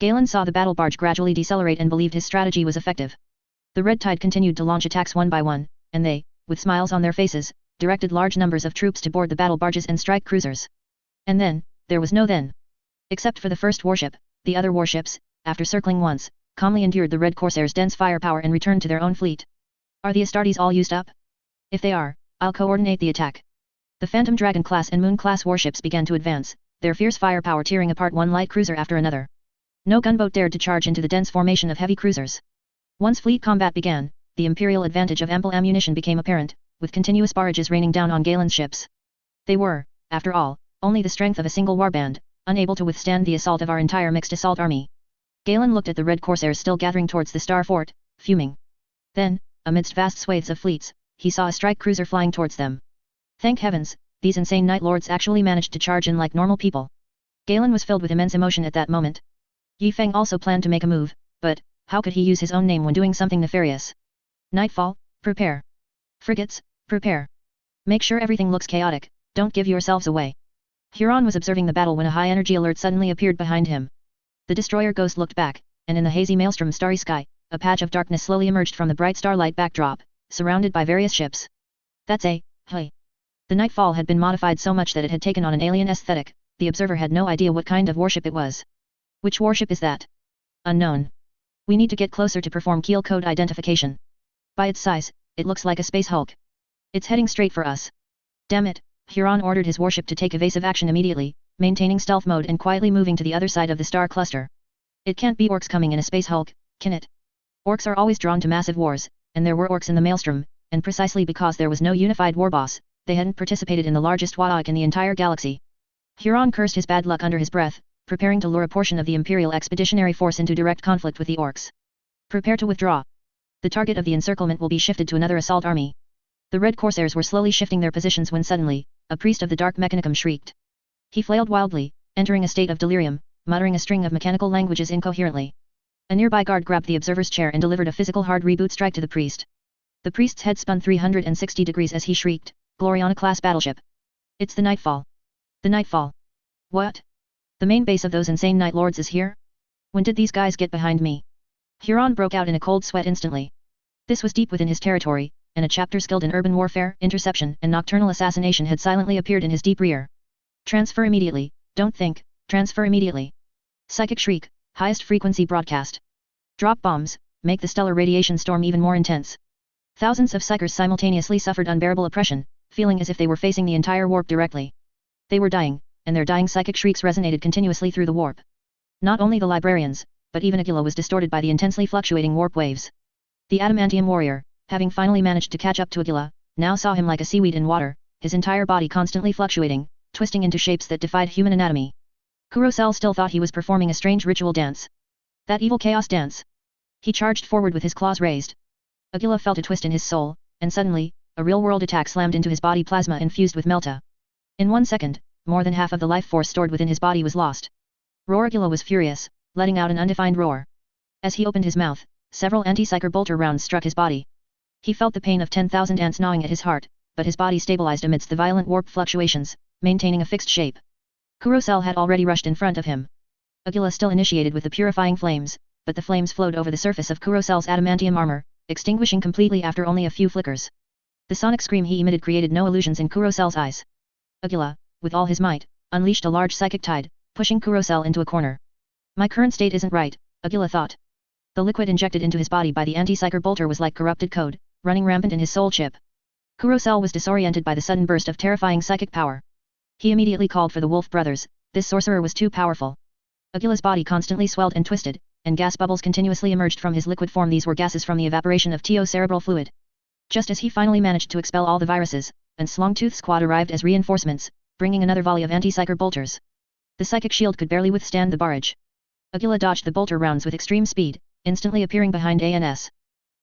Galen saw the battle barge gradually decelerate and believed his strategy was effective. The Red Tide continued to launch attacks one by one, and they, with smiles on their faces, directed large numbers of troops to board the battle barges and strike cruisers. And then, there was no then. Except for the first warship, the other warships, after circling once, calmly endured the Red Corsair's dense firepower and returned to their own fleet. Are the Astartes all used up? If they are, I'll coordinate the attack. The Phantom Dragon class and Moon class warships began to advance, their fierce firepower tearing apart one light cruiser after another. No gunboat dared to charge into the dense formation of heavy cruisers. Once fleet combat began, the Imperial advantage of ample ammunition became apparent, with continuous barrages raining down on Galen's ships. They were, after all, only the strength of a single warband, unable to withstand the assault of our entire mixed assault army. Galen looked at the Red Corsairs still gathering towards the Star Fort, fuming. Then, amidst vast swathes of fleets, he saw a strike cruiser flying towards them. Thank heavens, these insane Night Lords actually managed to charge in like normal people. Galen was filled with immense emotion at that moment. Yi Feng also planned to make a move, but, how could he use his own name when doing something nefarious? Nightfall, prepare. Frigates, prepare. Make sure everything looks chaotic, don't give yourselves away. Huron was observing the battle when a high-energy alert suddenly appeared behind him. The destroyer Ghost looked back, and in the hazy maelstrom starry sky, a patch of darkness slowly emerged from the bright starlight backdrop, surrounded by various ships. That's a, hey. The Nightfall had been modified so much that it had taken on an alien aesthetic, the observer had no idea what kind of warship it was. Which warship is that? Unknown. We need to get closer to perform keel code identification. By its size, it looks like a space hulk. It's heading straight for us. Damn it, Huron ordered his warship to take evasive action immediately, maintaining stealth mode and quietly moving to the other side of the star cluster. It can't be orcs coming in a space hulk, can it? Orcs are always drawn to massive wars, and there were orcs in the maelstrom, and precisely because there was no unified war boss, they hadn't participated in the largest Wadaik in the entire galaxy. Huron cursed his bad luck under his breath, preparing to lure a portion of the Imperial Expeditionary Force into direct conflict with the orcs. Prepare to withdraw. The target of the encirclement will be shifted to another assault army. The Red Corsairs were slowly shifting their positions when suddenly, a priest of the Dark Mechanicum shrieked. He flailed wildly, entering a state of delirium, muttering a string of mechanical languages incoherently. A nearby guard grabbed the observer's chair and delivered a physical hard reboot strike to the priest. The priest's head spun 360 degrees as he shrieked, Gloriana-class battleship. It's the Nightfall. The Nightfall. What? The main base of those insane Night Lords is here? When did these guys get behind me? Huron broke out in a cold sweat instantly. This was deep within his territory, and a chapter skilled in urban warfare, interception, and nocturnal assassination had silently appeared in his deep rear. Transfer immediately, don't think, transfer immediately. Psychic shriek, highest frequency broadcast. Drop bombs, make the stellar radiation storm even more intense. Thousands of psychers simultaneously suffered unbearable oppression, feeling as if they were facing the entire warp directly. They were dying, and their dying psychic shrieks resonated continuously through the warp. Not only the librarians, but even Aquila was distorted by the intensely fluctuating warp waves. The adamantium warrior, having finally managed to catch up to Aquila, now saw him like a seaweed in water, his entire body constantly fluctuating, twisting into shapes that defied human anatomy. Kurosel still thought he was performing a strange ritual dance. That evil chaos dance. He charged forward with his claws raised. Aquila felt a twist in his soul, and suddenly, a real-world attack slammed into his body, plasma infused with Melta. In 1 second, more than half of the life force stored within his body was lost. Roar! Aquila was furious, letting out an undefined roar. As he opened his mouth, several anti-psyker bolter rounds struck his body. He felt the pain of 10,000 ants gnawing at his heart, but his body stabilized amidst the violent warp fluctuations, maintaining a fixed shape. Kurosel had already rushed in front of him. Aquila still initiated with the purifying flames, but the flames flowed over the surface of Kurosel's adamantium armor, extinguishing completely after only a few flickers. The sonic scream he emitted created no illusions in Kurosel's eyes. Aquila, with all his might, unleashed a large psychic tide, pushing Kurosel into a corner. My current state isn't right, Aquila thought. The liquid injected into his body by the anti-psyker bolter was like corrupted code, running rampant in his soul chip. Kurosel was disoriented by the sudden burst of terrifying psychic power. He immediately called for the Wolf Brothers. This sorcerer was too powerful. Aquila's body constantly swelled and twisted, and gas bubbles continuously emerged from his liquid form. These were gases from the evaporation of cerebral fluid. Just as he finally managed to expel all the viruses, and Slongtooth Squad arrived as reinforcements, bringing another volley of anti-psyker bolters. The psychic shield could barely withstand the barrage. Aquila dodged the bolter rounds with extreme speed, instantly appearing behind ANS.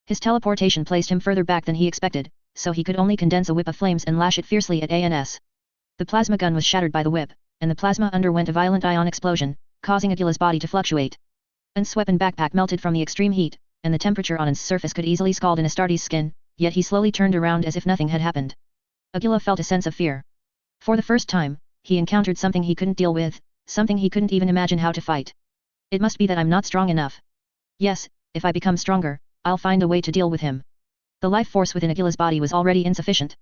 His teleportation placed him further back than he expected, so he could only condense a whip of flames and lash it fiercely at ANS. The plasma gun was shattered by the whip, and the plasma underwent a violent ion explosion, causing Aquila's body to fluctuate. An's weapon backpack melted from the extreme heat, and the temperature on its surface could easily scald an Astartes' skin, yet he slowly turned around as if nothing had happened. Aquila felt a sense of fear. For the first time, he encountered something he couldn't deal with, something he couldn't even imagine how to fight. It must be that I'm not strong enough. Yes, if I become stronger, I'll find a way to deal with him. The life force within Aquila's body was already insufficient.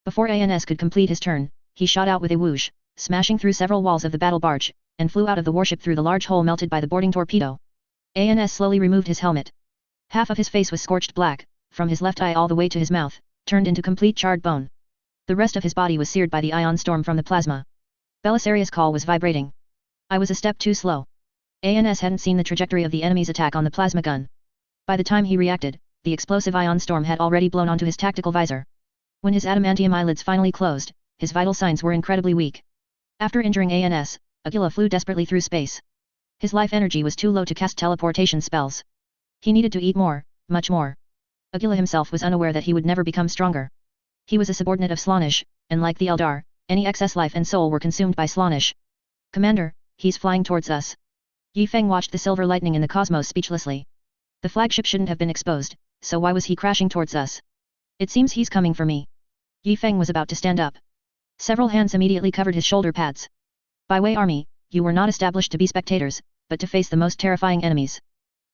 Before ANS could complete his turn, he shot out with a whoosh, smashing through several walls of the battle barge, and flew out of the warship through the large hole melted by the boarding torpedo. ANS slowly removed his helmet. Half of his face was scorched black, from his left eye all the way to his mouth, turned into complete charred bone. The rest of his body was seared by the ion storm from the plasma. Belisarius' call was vibrating. I was a step too slow. ANS hadn't seen the trajectory of the enemy's attack on the plasma gun. By the time he reacted, the explosive ion storm had already blown onto his tactical visor. When his adamantium eyelids finally closed, his vital signs were incredibly weak. After injuring ANS, Aquila flew desperately through space. His life energy was too low to cast teleportation spells. He needed to eat more, much more. Aquila himself was unaware that he would never become stronger. He was a subordinate of Slaanesh, and like the Eldar, any excess life and soul were consumed by Slaanesh. Commander, he's flying towards us. Yi Feng watched the silver lightning in the cosmos speechlessly. The flagship shouldn't have been exposed, so why was he crashing towards us? It seems he's coming for me. Yi Feng was about to stand up. Several hands immediately covered his shoulder pads. Byway Army, you were not established to be spectators, but to face the most terrifying enemies.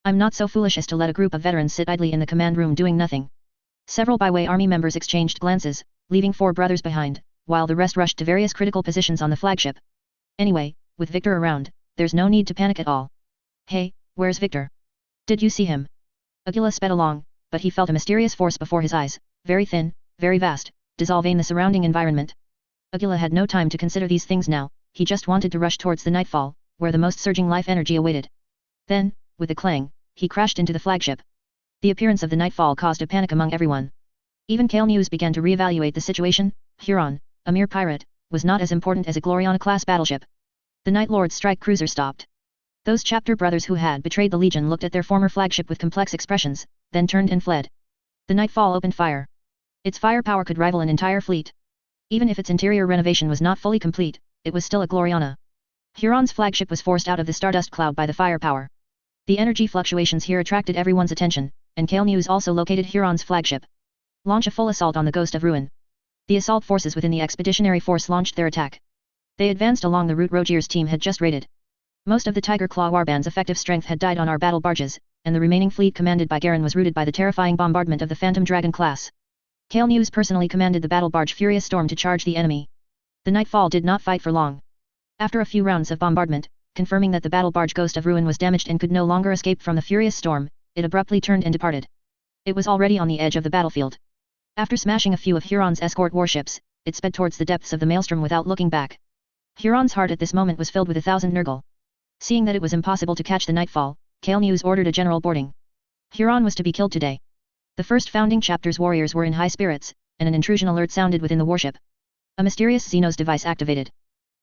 I'm not so foolish as to let a group of veterans sit idly in the command room doing nothing. Several Byway Army members exchanged glances, leaving 4 brothers behind, while the rest rushed to various critical positions on the flagship. Anyway, with Victor around, there's no need to panic at all. Hey, where's Victor? Did you see him? Aquila sped along, but he felt a mysterious force before his eyes, very thin, very vast, dissolving the surrounding environment. Aquila had no time to consider these things now, he just wanted to rush towards the nightfall, where the most surging life energy awaited. Then, with a clang, he crashed into the flagship. The appearance of the nightfall caused a panic among everyone. Even Kale News began to reevaluate the situation. Huron, a mere pirate, was not as important as a Gloriana-class battleship. The Night Lord's strike cruiser stopped. Those chapter brothers who had betrayed the Legion looked at their former flagship with complex expressions, then turned and fled. The Nightfall opened fire. Its firepower could rival an entire fleet. Even if its interior renovation was not fully complete, it was still a Gloriana. Huron's flagship was forced out of the stardust cloud by the firepower. The energy fluctuations here attracted everyone's attention, and Kale News also located Huron's flagship. Launch a full assault on the Ghost of Ruin. The assault forces within the Expeditionary Force launched their attack. They advanced along the route Rogier's team had just raided. Most of the Tiger Claw Warband's effective strength had died on our battle barges, and the remaining fleet commanded by Garen was routed by the terrifying bombardment of the Phantom Dragon class. Kale News personally commanded the battle barge Furious Storm to charge the enemy. The Nightfall did not fight for long. After a few rounds of bombardment, confirming that the battle barge Ghost of Ruin was damaged and could no longer escape from the Furious Storm, it abruptly turned and departed. It was already on the edge of the battlefield. After smashing a few of Huron's escort warships, it sped towards the depths of the maelstrom without looking back. Huron's heart at this moment was filled with 1,000 nurgle. Seeing that it was impossible to catch the nightfall, Kale News ordered a general boarding. Huron was to be killed today. The first founding chapter's warriors were in high spirits, and an intrusion alert sounded within the warship. A mysterious Xenos device activated.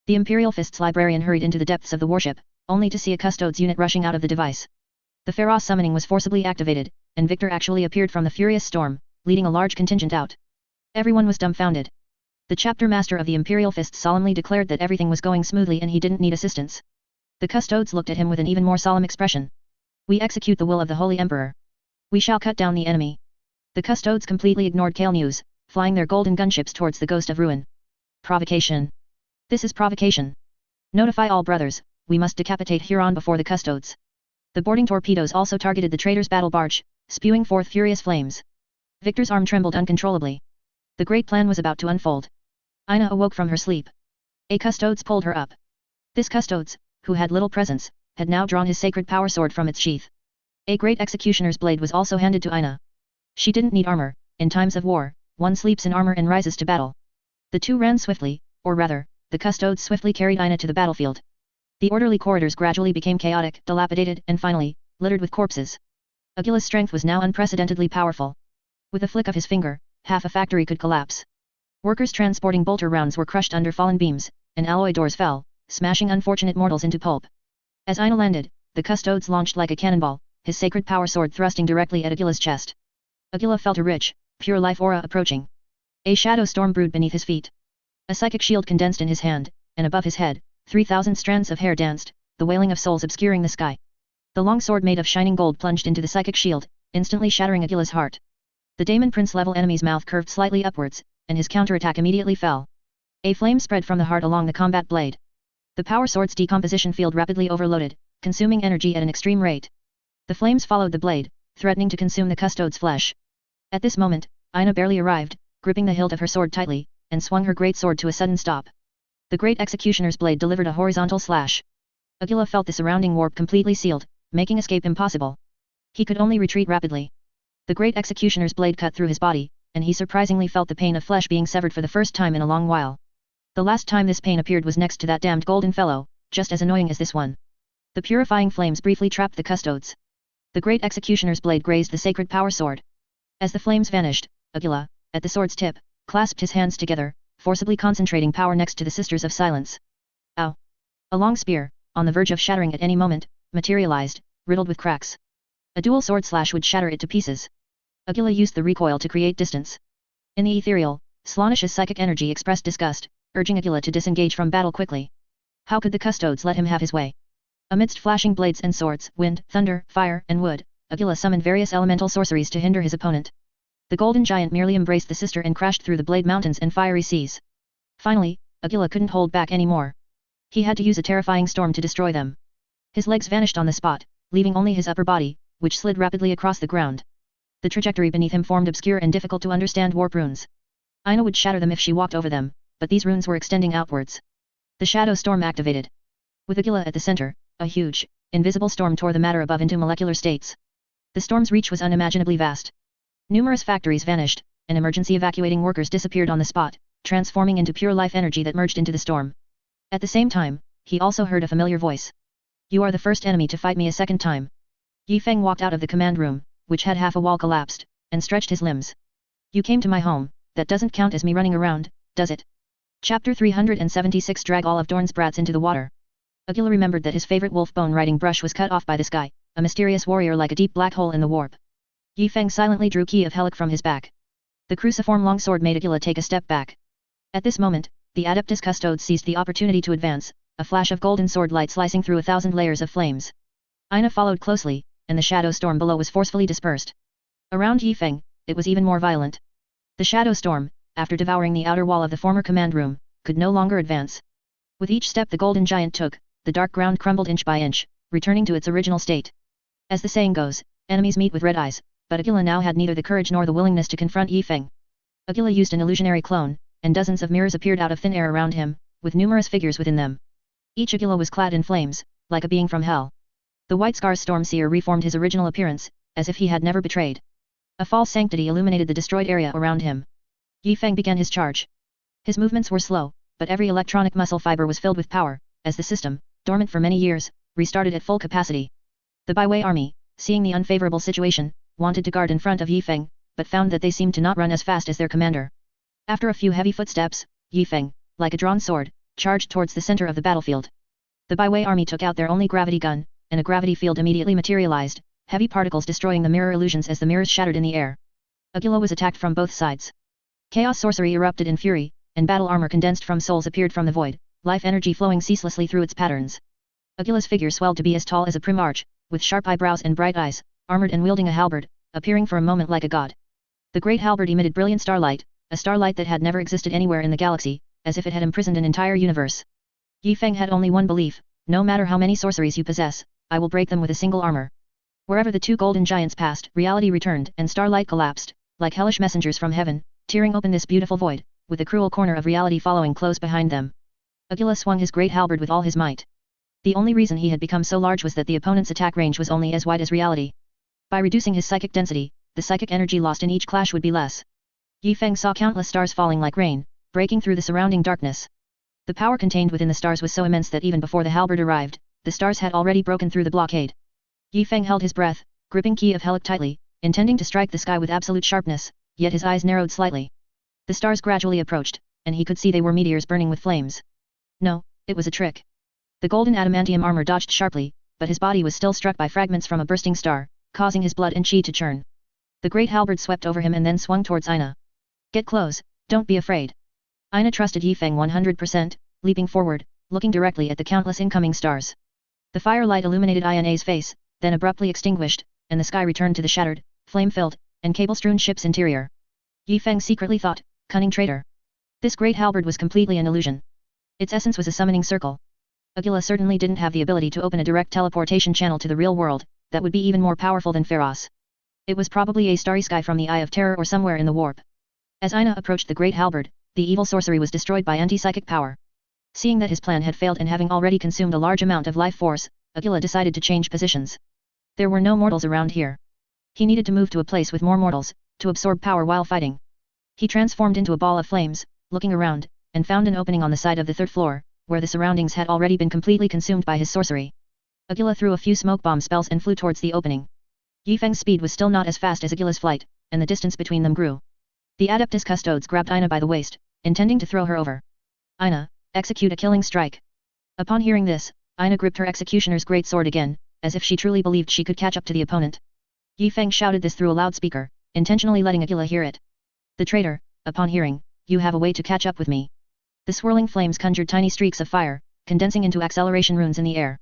The Imperial Fist's librarian hurried into the depths of the warship, only to see a Custodes unit rushing out of the device. The Pharaoh summoning was forcibly activated, and Victor actually appeared from the furious storm, leading a large contingent out. Everyone was dumbfounded. The chapter master of the Imperial Fist solemnly declared that everything was going smoothly and he didn't need assistance. The Custodes looked at him with an even more solemn expression. We execute the will of the Holy Emperor. We shall cut down the enemy. The Custodes completely ignored Kale News, flying their golden gunships towards the Ghost of Ruin. Provocation. This is provocation. Notify all brothers, we must decapitate Huron before the Custodes. The boarding torpedoes also targeted the traitor's battle barge, spewing forth furious flames. Victor's arm trembled uncontrollably. The great plan was about to unfold. Ina awoke from her sleep. A Custodes pulled her up. This Custodes, who had little presence, had now drawn his sacred power sword from its sheath. A great executioner's blade was also handed to Ina. She didn't need armor. In times of war, one sleeps in armor and rises to battle. The two ran swiftly, or rather, the Custodes swiftly carried Ina to the battlefield. The orderly corridors gradually became chaotic, dilapidated, and finally, littered with corpses. Agila's strength was now unprecedentedly powerful. With a flick of his finger, half a factory could collapse. Workers transporting bolter rounds were crushed under fallen beams, and alloy doors fell, smashing unfortunate mortals into pulp. As Ina landed, the Custodes launched like a cannonball, his sacred power sword thrusting directly at Agila's chest. Agila felt a rich, pure life aura approaching. A shadow storm brewed beneath his feet. A psychic shield condensed in his hand, and above his head, 3,000 strands of hair danced, the wailing of souls obscuring the sky. The long sword made of shining gold plunged into the psychic shield, instantly shattering Agila's heart. The Daemon Prince level enemy's mouth curved slightly upwards, and his counterattack immediately fell. A flame spread from the heart along the combat blade. The power sword's decomposition field rapidly overloaded, consuming energy at an extreme rate. The flames followed the blade, threatening to consume the Custode's flesh. At this moment, Ina barely arrived, gripping the hilt of her sword tightly, and swung her great sword to a sudden stop. The great executioner's blade delivered a horizontal slash. Agila felt the surrounding warp completely sealed, making escape impossible. He could only retreat rapidly. The great executioner's blade cut through his body, and he surprisingly felt the pain of flesh being severed for the first time in a long while. The last time this pain appeared was next to that damned golden fellow, just as annoying as this one. The purifying flames briefly trapped the Custodes. The great executioner's blade grazed the sacred power sword. As the flames vanished, Agila, at the sword's tip, clasped his hands together, forcibly concentrating power next to the Sisters of Silence. Ow! A long spear, on the verge of shattering at any moment, materialized, riddled with cracks. A dual sword slash would shatter it to pieces. Agila used the recoil to create distance. In the ethereal, Slaanish's psychic energy expressed disgust, urging Agila to disengage from battle quickly. How could the Custodes let him have his way? Amidst flashing blades and swords, wind, thunder, fire, and wood, Agila summoned various elemental sorceries to hinder his opponent. The golden giant merely embraced the sister and crashed through the blade mountains and fiery seas. Finally, Agila couldn't hold back anymore. He had to use a terrifying storm to destroy them. His legs vanished on the spot, leaving only his upper body, which slid rapidly across the ground. The trajectory beneath him formed obscure and difficult to understand warp runes. Ina would shatter them if she walked over them, but these runes were extending outwards. The shadow storm activated. With Agila at the center, a huge, invisible storm tore the matter above into molecular states. The storm's reach was unimaginably vast. Numerous factories vanished, and emergency evacuating workers disappeared on the spot, transforming into pure life energy that merged into the storm. At the same time, he also heard a familiar voice. You are the first enemy to fight me a second time. Yi Feng walked out of the command room, which had half a wall collapsed, and stretched his limbs. You came to my home, that doesn't count as me running around, does it? Chapter 376 Drag all of Dorn's brats into the water. Agila remembered that his favorite wolf bone riding brush was cut off by this guy, a mysterious warrior like a deep black hole in the warp. Yi Feng silently drew Key of Helic from his back. The cruciform longsword made Agila take a step back. At this moment, the Adeptus Custodes seized the opportunity to advance, a flash of golden sword light slicing through 1,000 layers of flames. Ina followed closely, and the shadow storm below was forcefully dispersed. Around Yi Feng, it was even more violent. The shadow storm, after devouring the outer wall of the former command room, could no longer advance. With each step the golden giant took, the dark ground crumbled inch by inch, returning to its original state. As the saying goes, enemies meet with red eyes, but Agila now had neither the courage nor the willingness to confront Yi Feng. Agila used an illusionary clone, and dozens of mirrors appeared out of thin air around him, with numerous figures within them. Each Agila was clad in flames, like a being from hell. The White Scar's Stormseer reformed his original appearance, as if he had never betrayed. A false sanctity illuminated the destroyed area around him. Yi Feng began his charge. His movements were slow, but every electronic muscle fiber was filled with power, as the system, dormant for many years, restarted at full capacity. The Baiwei army, seeing the unfavorable situation, wanted to guard in front of Yi Feng, but found that they seemed to not run as fast as their commander. After a few heavy footsteps, Yi Feng, like a drawn sword, charged towards the center of the battlefield. The Baiwei army took out their only gravity gun, and a gravity field immediately materialized, heavy particles destroying the mirror illusions as the mirrors shattered in the air. Agila was attacked from both sides. Chaos sorcery erupted in fury, and battle armor condensed from souls appeared from the void, life energy flowing ceaselessly through its patterns. Agila's figure swelled to be as tall as a prim arch, with sharp eyebrows and bright eyes, armored and wielding a halberd, appearing for a moment like a god. The great halberd emitted brilliant starlight, a starlight that had never existed anywhere in the galaxy, as if it had imprisoned an entire universe. Yi Feng had only one belief: no matter how many sorceries you possess, I will break them with a single armor. Wherever the two golden giants passed, reality returned and starlight collapsed, like hellish messengers from heaven, tearing open this beautiful void, with the cruel corner of reality following close behind them. Agila swung his great halberd with all his might. The only reason he had become so large was that the opponent's attack range was only as wide as reality. By reducing his psychic density, the psychic energy lost in each clash would be less. Yi Feng saw countless stars falling like rain, breaking through the surrounding darkness. The power contained within the stars was so immense that even before the halberd arrived, the stars had already broken through the blockade. Yi Feng held his breath, gripping Key of Helic tightly, intending to strike the sky with absolute sharpness, yet his eyes narrowed slightly. The stars gradually approached, and he could see they were meteors burning with flames. No, it was a trick. The golden adamantium armor dodged sharply, but his body was still struck by fragments from a bursting star, causing his blood and chi to churn. The great halberd swept over him and then swung towards Ina. Get close, don't be afraid. Ina trusted Yi Feng 100%, leaping forward, looking directly at the countless incoming stars. The firelight illuminated Ina's face, then abruptly extinguished, and the sky returned to the shattered, flame-filled, and cable-strewn ship's interior. Yi Feng secretly thought, cunning traitor. This great halberd was completely an illusion. Its essence was a summoning circle. Agila certainly didn't have the ability to open a direct teleportation channel to the real world, that would be even more powerful than Pharos. It was probably a starry sky from the Eye of Terror or somewhere in the warp. As Ina approached the great halberd, the evil sorcery was destroyed by anti-psychic power. Seeing that his plan had failed and having already consumed a large amount of life force, Agila decided to change positions. There were no mortals around here. He needed to move to a place with more mortals, to absorb power while fighting. He transformed into a ball of flames, looking around, and found an opening on the side of the third floor, where the surroundings had already been completely consumed by his sorcery. Agila threw a few smoke bomb spells and flew towards the opening. Yi Feng's speed was still not as fast as Agila's flight, and the distance between them grew. The Adeptus Custodes grabbed Ina by the waist, intending to throw her over. Ina, execute a killing strike. Upon hearing this, Ina gripped her executioner's great sword again, as if she truly believed she could catch up to the opponent. Yi Feng shouted this through a loudspeaker, intentionally letting Agila hear it. The traitor, upon hearing, you have a way to catch up with me. The swirling flames conjured tiny streaks of fire, condensing into acceleration runes in the air.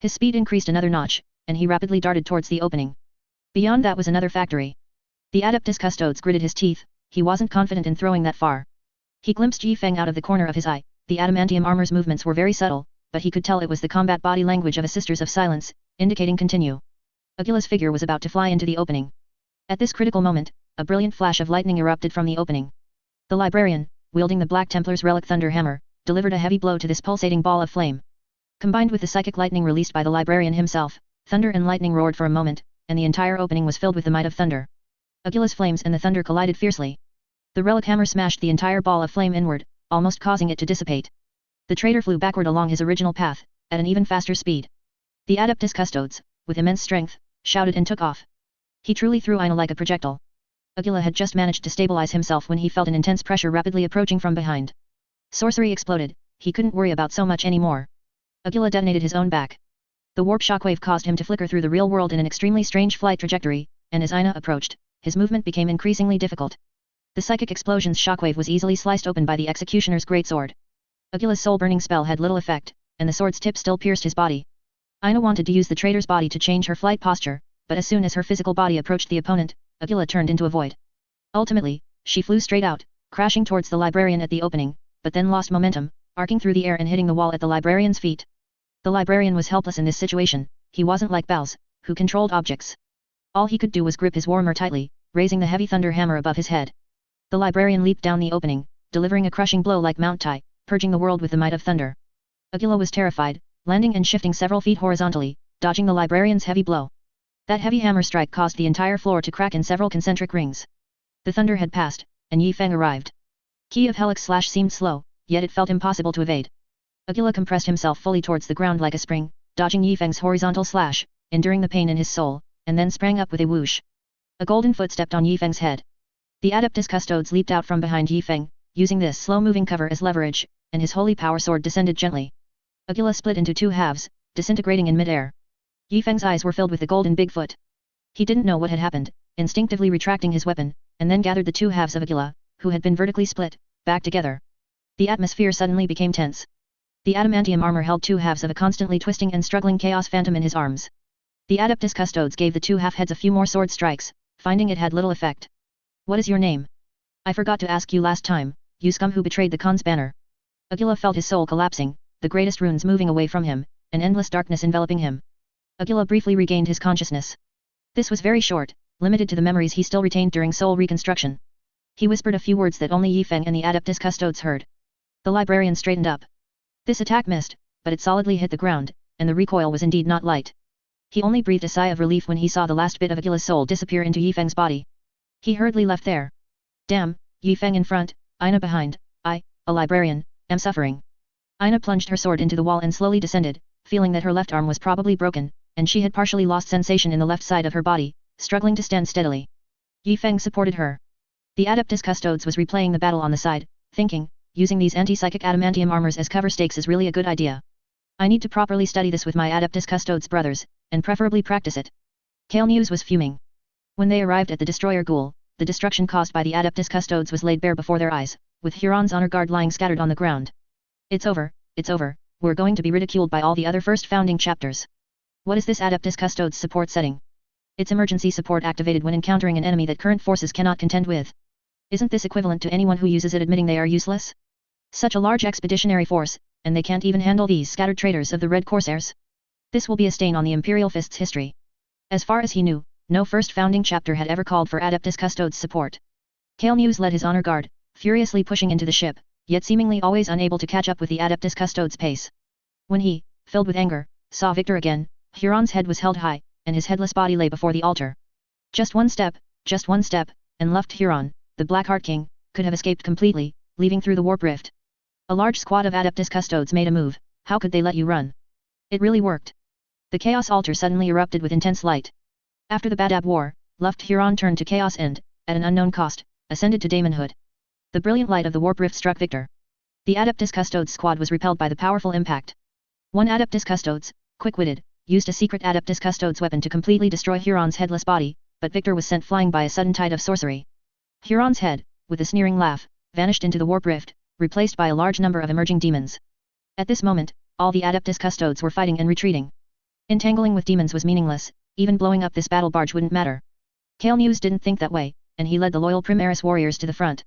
His speed increased another notch, and he rapidly darted towards the opening. Beyond that was another factory. The Adeptus Custodes gritted his teeth, he wasn't confident in throwing that far. He glimpsed Yi Feng out of the corner of his eye. The adamantium armor's movements were very subtle, but he could tell it was the combat body language of a Sisters of Silence, indicating continue. Agila's figure was about to fly into the opening. At this critical moment, a brilliant flash of lightning erupted from the opening. The librarian, wielding the Black Templar's relic Thunder Hammer, delivered a heavy blow to this pulsating ball of flame. Combined with the psychic lightning released by the librarian himself, thunder and lightning roared for a moment, and the entire opening was filled with the might of thunder. Agila's flames and the thunder collided fiercely. The relic hammer smashed the entire ball of flame inward, almost causing it to dissipate. The traitor flew backward along his original path, at an even faster speed. The Adeptus Custodes, with immense strength, shouted and took off. He truly threw Ina like a projectile. Agila had just managed to stabilize himself when he felt an intense pressure rapidly approaching from behind. Sorcery exploded, he couldn't worry about so much anymore. Agila detonated his own back. The warp shockwave caused him to flicker through the real world in an extremely strange flight trajectory, and as Ina approached, his movement became increasingly difficult. The psychic explosion's shockwave was easily sliced open by the executioner's greatsword. Agila's soul-burning spell had little effect, and the sword's tip still pierced his body. Ina wanted to use the traitor's body to change her flight posture, but as soon as her physical body approached the opponent, Agila turned into a void. Ultimately, she flew straight out, crashing towards the librarian at the opening, but then lost momentum, arcing through the air and hitting the wall at the librarian's feet. The librarian was helpless in this situation. He wasn't like Bells, who controlled objects. All he could do was grip his warhammer tightly, raising the heavy thunder hammer above his head. The librarian leaped down the opening, delivering a crushing blow like Mount Tai, purging the world with the might of thunder. Agila was terrified, landing and shifting several feet horizontally, dodging the librarian's heavy blow. That heavy hammer strike caused the entire floor to crack in several concentric rings. The thunder had passed, and Yi Feng arrived. Key of Helix slash seemed slow, yet it felt impossible to evade. Agila compressed himself fully towards the ground like a spring, dodging Yifeng's horizontal slash, enduring the pain in his soul, and then sprang up with a whoosh. A golden foot stepped on Yifeng's head. The Adeptus Custodes leaped out from behind Yifeng, using this slow-moving cover as leverage, and his holy power sword descended gently. Agila split into two halves, disintegrating in mid-air. Yifeng's eyes were filled with the golden Bigfoot. He didn't know what had happened, instinctively retracting his weapon, and then gathered the two halves of Agila, who had been vertically split, back together. The atmosphere suddenly became tense. The adamantium armor held two halves of a constantly twisting and struggling chaos phantom in his arms. The Adeptus Custodes gave the two half-heads a few more sword strikes, finding it had little effect. What is your name? I forgot to ask you last time, you scum who betrayed the Khan's banner. Agila felt his soul collapsing, the greatest runes moving away from him, an endless darkness enveloping him. Agila briefly regained his consciousness. This was very short, limited to the memories he still retained during soul reconstruction. He whispered a few words that only Yifeng and the Adeptus Custodes heard. The librarian straightened up. This attack missed, but it solidly hit the ground, and the recoil was indeed not light. He only breathed a sigh of relief when he saw the last bit of Agila's soul disappear into Yifeng's body. He hurriedly left there. Damn, Yifeng in front, Aina behind, I, a librarian, am suffering. Aina plunged her sword into the wall and slowly descended, feeling that her left arm was probably broken, and she had partially lost sensation in the left side of her body, struggling to stand steadily. Yifeng supported her. The Adeptus Custodes was replaying the battle on the side, thinking, using these anti-psychic adamantium armors as cover stakes is really a good idea. I need to properly study this with my Adeptus Custodes brothers, and preferably practice it. Kale News was fuming. When they arrived at the Destroyer Ghoul, the destruction caused by the Adeptus Custodes was laid bare before their eyes, with Huron's honor guard lying scattered on the ground. It's over, we're going to be ridiculed by all the other first founding chapters. What is this Adeptus Custodes support setting? It's emergency support activated when encountering an enemy that current forces cannot contend with. Isn't this equivalent to anyone who uses it admitting they are useless? Such a large expeditionary force, and they can't even handle these scattered traitors of the Red Corsairs? This will be a stain on the Imperial Fist's history. As far as he knew, no first founding chapter had ever called for Adeptus Custodes support. Kale News led his honor guard, furiously pushing into the ship, yet seemingly always unable to catch up with the Adeptus Custodes' pace. When he, filled with anger, saw Victor again, Huron's head was held high, and his headless body lay before the altar. Just one step, and left Huron, the Blackheart King, could have escaped completely, leaving through the warp rift. A large squad of Adeptus Custodes made a move. How could they let you run? It really worked. The Chaos Altar suddenly erupted with intense light. After the Badab War, Luft Huron turned to Chaos and, at an unknown cost, ascended to daemonhood. The brilliant light of the warp rift struck Victor. The Adeptus Custodes squad was repelled by the powerful impact. One Adeptus Custodes, quick-witted, used a secret Adeptus Custodes weapon to completely destroy Huron's headless body, but Victor was sent flying by a sudden tide of sorcery. Huron's head, with a sneering laugh, vanished into the warp rift, replaced by a large number of emerging demons. At this moment, all the Adeptus Custodes were fighting and retreating. Entangling with demons was meaningless, even blowing up this battle barge wouldn't matter. Kale News didn't think that way, and he led the loyal Primaris warriors to the front.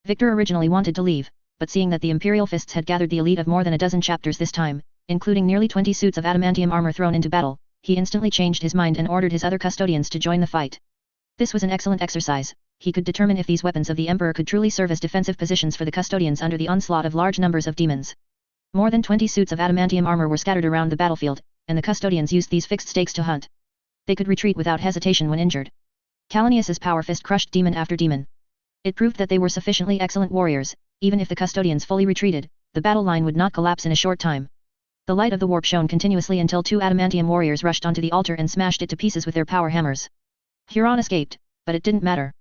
Victor originally wanted to leave, but seeing that the Imperial Fists had gathered the elite of more than a dozen chapters this time, including nearly 20 suits of adamantium armor thrown into battle, he instantly changed his mind and ordered his other custodians to join the fight. This was an excellent exercise. He could determine if these weapons of the Emperor could truly serve as defensive positions for the custodians under the onslaught of large numbers of demons. More than 20 suits of adamantium armor were scattered around the battlefield, and the custodians used these fixed stakes to hunt. They could retreat without hesitation when injured. Calanius's power fist crushed demon after demon. It proved that they were sufficiently excellent warriors. Even if the custodians fully retreated, the battle line would not collapse in a short time. The light of the warp shone continuously until two adamantium warriors rushed onto the altar and smashed it to pieces with their power hammers. Huron escaped, but it didn't matter.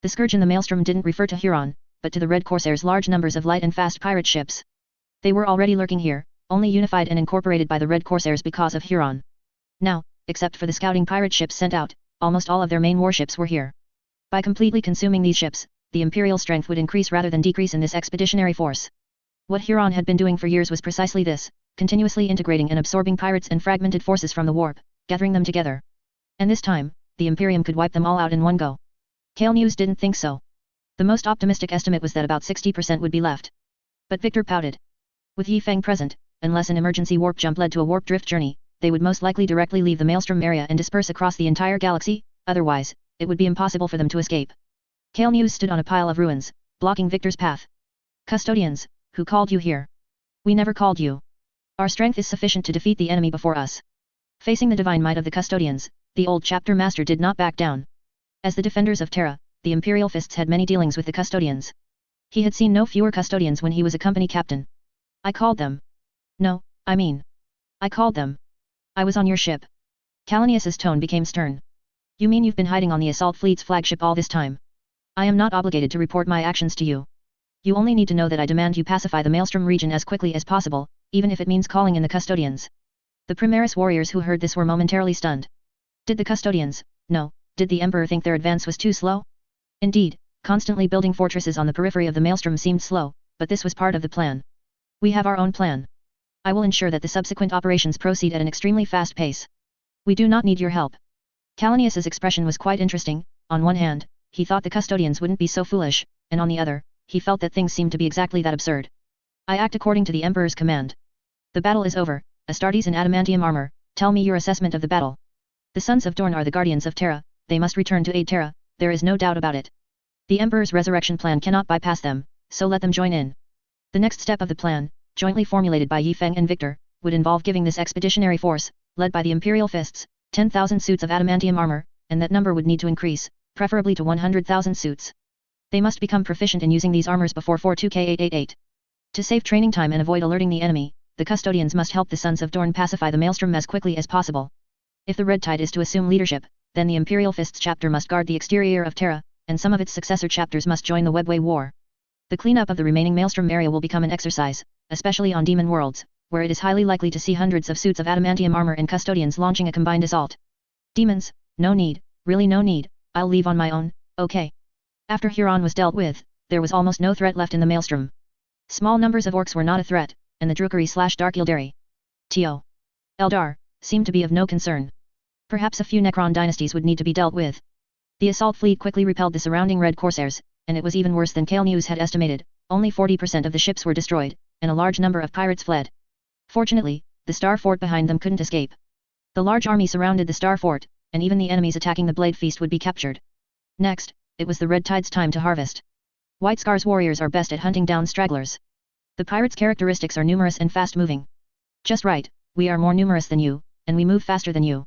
The scourge in the maelstrom didn't refer to Huron, but to the Red Corsairs' large numbers of light and fast pirate ships. They were already lurking here, only unified and incorporated by the Red Corsairs because of Huron. Now, except for the scouting pirate ships sent out, almost all of their main warships were here. By completely consuming these ships, the Imperial strength would increase rather than decrease in this expeditionary force. What Huron had been doing for years was precisely this, continuously integrating and absorbing pirates and fragmented forces from the warp, gathering them together. And this time, the Imperium could wipe them all out in one go. Kale News didn't think so. The most optimistic estimate was that about 60% would be left. But Victor pouted. With Yifeng present, unless an emergency warp jump led to a warp drift journey, they would most likely directly leave the maelstrom area and disperse across the entire galaxy, otherwise, it would be impossible for them to escape. Kale News stood on a pile of ruins, blocking Victor's path. Custodians, who called you here? We never called you. Our strength is sufficient to defeat the enemy before us. Facing the divine might of the custodians, the old chapter master did not back down. As the defenders of Terra, the Imperial Fists had many dealings with the custodians. He had seen no fewer custodians when he was a company captain. I called them. No, I called them. I was on your ship. Calonius's tone became stern. You mean you've been hiding on the assault fleet's flagship all this time? I am not obligated to report my actions to you. You only need to know that I demand you pacify the Maelstrom region as quickly as possible, even if it means calling in the custodians. The Primaris warriors who heard this were momentarily stunned. Did the custodians, no, did the Emperor think their advance was too slow? Indeed, constantly building fortresses on the periphery of the Maelstrom seemed slow, but this was part of the plan. We have our own plan. I will ensure that the subsequent operations proceed at an extremely fast pace. We do not need your help. Calonius's expression was quite interesting. On one hand, he thought the custodians wouldn't be so foolish, and on the other, he felt that things seemed to be exactly that absurd. I act according to the Emperor's command. The battle is over. Astartes in adamantium armor, tell me your assessment of the battle. The Sons of Dorn are the guardians of Terra, they must return to aid Terra, there is no doubt about it. The Emperor's resurrection plan cannot bypass them, so let them join in. The next step of the plan, jointly formulated by Yifeng and Victor, would involve giving this expeditionary force, led by the Imperial Fists, 10,000 suits of adamantium armor, and that number would need to increase, preferably to 100,000 suits. They must become proficient in using these armors before 42K888. To save training time and avoid alerting the enemy, the custodians must help the Sons of Dorn pacify the Maelstrom as quickly as possible. If the Red Tide is to assume leadership, then the Imperial Fists chapter must guard the exterior of Terra, and some of its successor chapters must join the Webway War. The cleanup of the remaining Maelstrom area will become an exercise, especially on demon worlds, where it is highly likely to see hundreds of suits of adamantium armor and custodians launching a combined assault. Demons, no need, really no need, I'll leave on my own, okay. After Huron was dealt with, there was almost no threat left in the Maelstrom. Small numbers of orcs were not a threat, and the Drukhari/Dark Eldari, T.O. Eldar, seemed to be of no concern. Perhaps a few Necron dynasties would need to be dealt with. The assault fleet quickly repelled the surrounding Red Corsairs, and it was even worse than Kale News had estimated. Only 40% of the ships were destroyed, and a large number of pirates fled. Fortunately, the Star Fort behind them couldn't escape. The large army surrounded the Star Fort, and even the enemies attacking the Blade Feast would be captured. Next, it was the Red Tide's time to harvest. White Scar's warriors are best at hunting down stragglers. The pirates' characteristics are numerous and fast-moving. Just right, we are more numerous than you, and we move faster than you.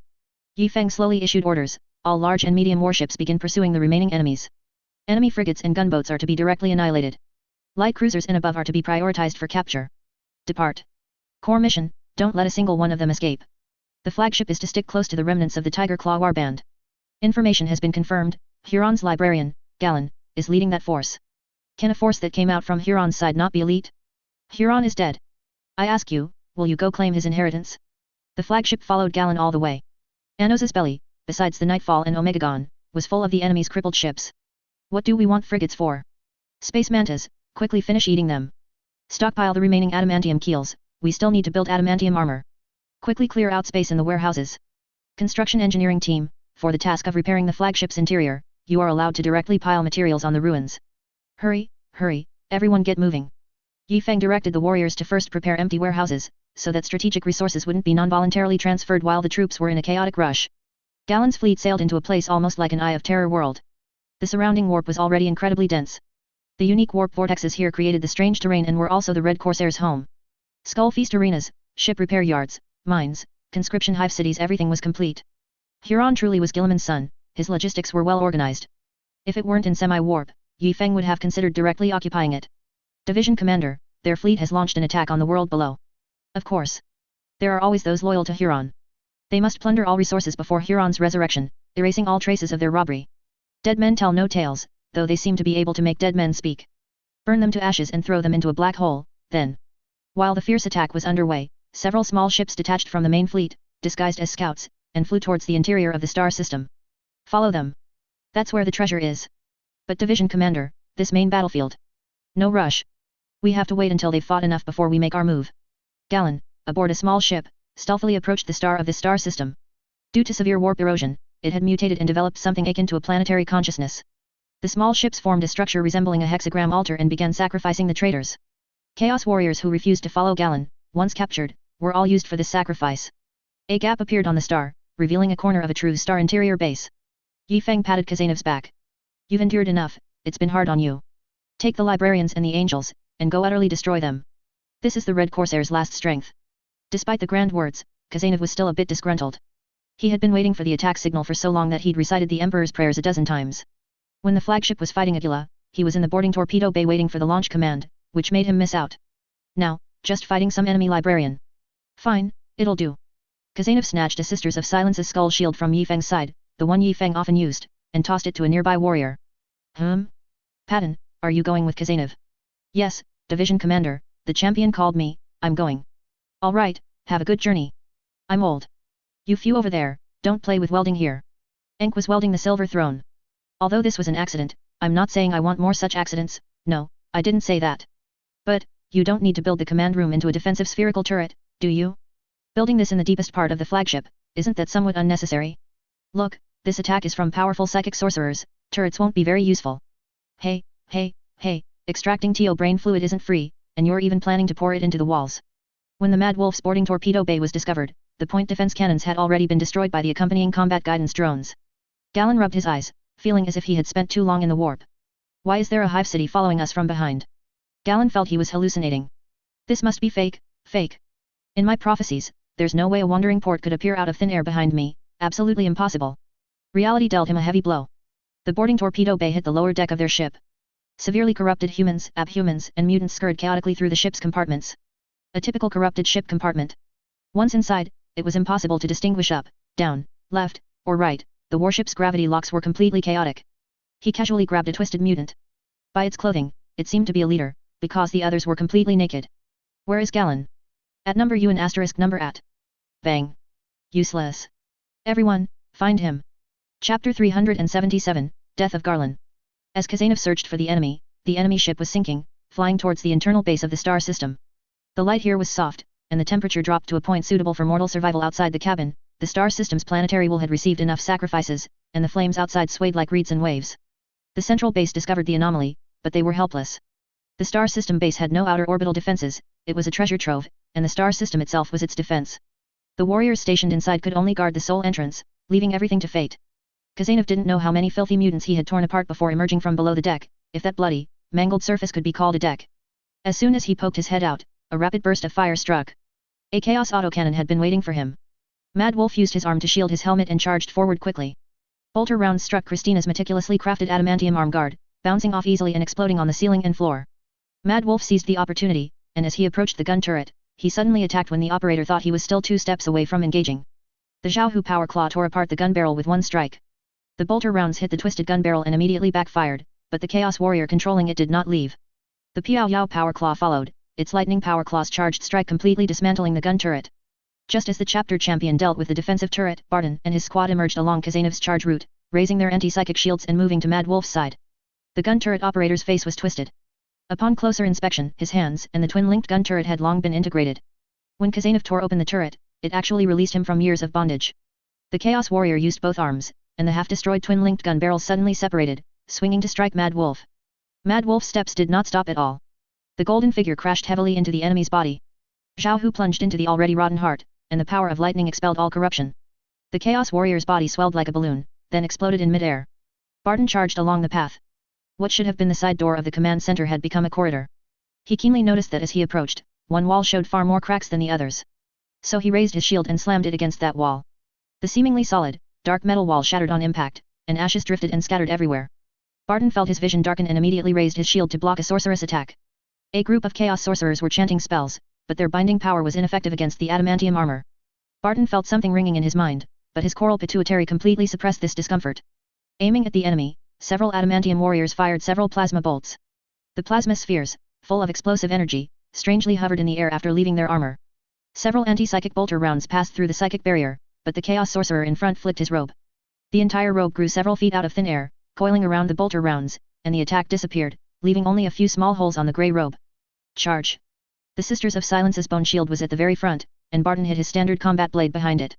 Yifeng slowly issued orders. All large and medium warships begin pursuing the remaining enemies. Enemy frigates and gunboats are to be directly annihilated. Light cruisers and above are to be prioritized for capture. Depart. Core mission, don't let a single one of them escape. The flagship is to stick close to the remnants of the Tiger Claw warband. Information has been confirmed. Huron's librarian, Galen, is leading that force. Can a force that came out from Huron's side not be elite? Huron is dead. I ask you, will you go claim his inheritance? The flagship followed Galen all the way. Anos's belly, besides the Nightfall and Omegagon, was full of the enemy's crippled ships. What do we want frigates for? Space mantas, quickly finish eating them. Stockpile the remaining adamantium keels, we still need to build adamantium armor. Quickly clear out space in the warehouses. Construction engineering team, for the task of repairing the flagship's interior, you are allowed to directly pile materials on the ruins. Hurry, hurry, everyone get moving. Yifeng directed the warriors to first prepare empty warehouses, so that strategic resources wouldn't be non-voluntarily transferred while the troops were in a chaotic rush. Galen's fleet sailed into a place almost like an Eye of Terror world. The surrounding warp was already incredibly dense. The unique warp vortexes here created the strange terrain and were also the Red Corsairs' home. Skull Feast arenas, ship repair yards, mines, conscription hive cities, everything was complete. Huron truly was Guilliman's son, his logistics were well organized. If it weren't in semi-warp, Yifeng would have considered directly occupying it. Division Commander, their fleet has launched an attack on the world below. Of course. There are always those loyal to Huron. They must plunder all resources before Huron's resurrection, erasing all traces of their robbery. Dead men tell no tales, though they seem to be able to make dead men speak. Burn them to ashes and throw them into a black hole, then. While the fierce attack was underway, several small ships detached from the main fleet, disguised as scouts, and flew towards the interior of the star system. Follow them. That's where the treasure is. But Division Commander, this main battlefield. No rush. We have to wait until they've fought enough before we make our move. Galen, aboard a small ship, stealthily approached the star of this star system. Due to severe warp erosion, it had mutated and developed something akin to a planetary consciousness. The small ships formed a structure resembling a hexagram altar and began sacrificing the traitors. Chaos warriors who refused to follow Galen, once captured, were all used for this sacrifice. A gap appeared on the star, revealing a corner of a true star interior base. Yifeng patted Kazanev's back. You've endured enough, it's been hard on you. Take the librarians and the angels, and go utterly destroy them. This is the Red Corsair's last strength. Despite the grand words, Kazanev was still a bit disgruntled. He had been waiting for the attack signal for so long that he'd recited the Emperor's prayers a dozen times. When the flagship was fighting Agila, he was in the boarding torpedo bay waiting for the launch command, which made him miss out. Now, just fighting some enemy librarian. Fine, it'll do. Kazanov snatched a Sisters of Silence's skull shield from Yifeng's side, the one Yifeng often used, and tossed it to a nearby warrior. Patton, are you going with Kazanov? Yes, Division Commander, the champion called me, I'm going. Alright, have a good journey. I'm old. You few over there, don't play with welding here. Enk was welding the silver throne. Although this was an accident, I'm not saying I want more such accidents, no, I didn't say that. But, you don't need to build the command room into a defensive spherical turret, do you? Building this in the deepest part of the flagship, isn't that somewhat unnecessary? Look, this attack is from powerful psychic sorcerers, turrets won't be very useful. Hey, extracting TO brain fluid isn't free, and you're even planning to pour it into the walls. When the Mad Wolf's boarding torpedo bay was discovered, the point defense cannons had already been destroyed by the accompanying combat guidance drones. Galen rubbed his eyes, feeling as if he had spent too long in the warp. Why is there a hive city following us from behind? Galen felt he was hallucinating. This must be fake. In my prophecies, there's no way a wandering port could appear out of thin air behind me, absolutely impossible. Reality dealt him a heavy blow. The boarding torpedo bay hit the lower deck of their ship. Severely corrupted humans, abhumans, and mutants scurried chaotically through the ship's compartments. A typical corrupted ship compartment. Once inside, it was impossible to distinguish up, down, left, or right, the warship's gravity locks were completely chaotic. He casually grabbed a twisted mutant. By its clothing, it seemed to be a leader, because the others were completely naked. Where is Galen? At number U and asterisk number at. Bang. Useless. Everyone, find him. Chapter 377, Death of Garland. As Kazanov searched for the enemy ship was sinking, flying towards the internal base of the star system. The light here was soft, and the temperature dropped to a point suitable for mortal survival outside the cabin. The star system's planetary wool had received enough sacrifices, and the flames outside swayed like reeds and waves. The central base discovered the anomaly, but they were helpless. The star system base had no outer orbital defenses, it was a treasure trove, and the star system itself was its defense. The warriors stationed inside could only guard the sole entrance, leaving everything to fate. Kazanov didn't know how many filthy mutants he had torn apart before emerging from below the deck, if that bloody, mangled surface could be called a deck. As soon as he poked his head out, a rapid burst of fire struck. A chaos autocannon had been waiting for him. Mad Wolf used his arm to shield his helmet and charged forward quickly. Bolter rounds struck Christina's meticulously crafted adamantium arm guard, bouncing off easily and exploding on the ceiling and floor. Mad Wolf seized the opportunity, and as he approached the gun turret, he suddenly attacked when the operator thought he was still 2 steps away from engaging. The Zhaohu power claw tore apart the gun barrel with one strike. The bolter rounds hit the twisted gun barrel and immediately backfired, but the Chaos Warrior controlling it did not leave. The Piao Yao power claw followed, its lightning power claw's charged strike completely dismantling the gun turret. Just as the chapter champion dealt with the defensive turret, Barton and his squad emerged along Kazanov's charge route, raising their anti-psychic shields and moving to Mad Wolf's side. The gun turret operator's face was twisted. Upon closer inspection, his hands and the twin-linked gun turret had long been integrated. When Kazanov tore open the turret, it actually released him from years of bondage. The Chaos Warrior used both arms, and the half-destroyed twin-linked gun barrels suddenly separated, swinging to strike Mad Wolf. Mad Wolf's steps did not stop at all. The golden figure crashed heavily into the enemy's body. Zhaohu plunged into the already rotten heart, and the power of lightning expelled all corruption. The Chaos Warrior's body swelled like a balloon, then exploded in mid-air. Barton charged along the path. What should have been the side door of the command center had become a corridor. He keenly noticed that as he approached, one wall showed far more cracks than the others. So he raised his shield and slammed it against that wall. The seemingly solid, dark metal wall shattered on impact, and ashes drifted and scattered everywhere. Barton felt his vision darken and immediately raised his shield to block a sorceress attack. A group of chaos sorcerers were chanting spells, but their binding power was ineffective against the adamantium armor. Barton felt something ringing in his mind, but his coral pituitary completely suppressed this discomfort. Aiming at the enemy, several adamantium warriors fired several plasma bolts. The plasma spheres, full of explosive energy, strangely hovered in the air after leaving their armor. Several anti-psychic bolter rounds passed through the psychic barrier, but the chaos sorcerer in front flicked his robe. The entire robe grew several feet out of thin air, coiling around the bolter rounds, and the attack disappeared, leaving only a few small holes on the grey robe. Charge! The Sisters of Silence's bone shield was at the very front, and Barton hit his standard combat blade behind it.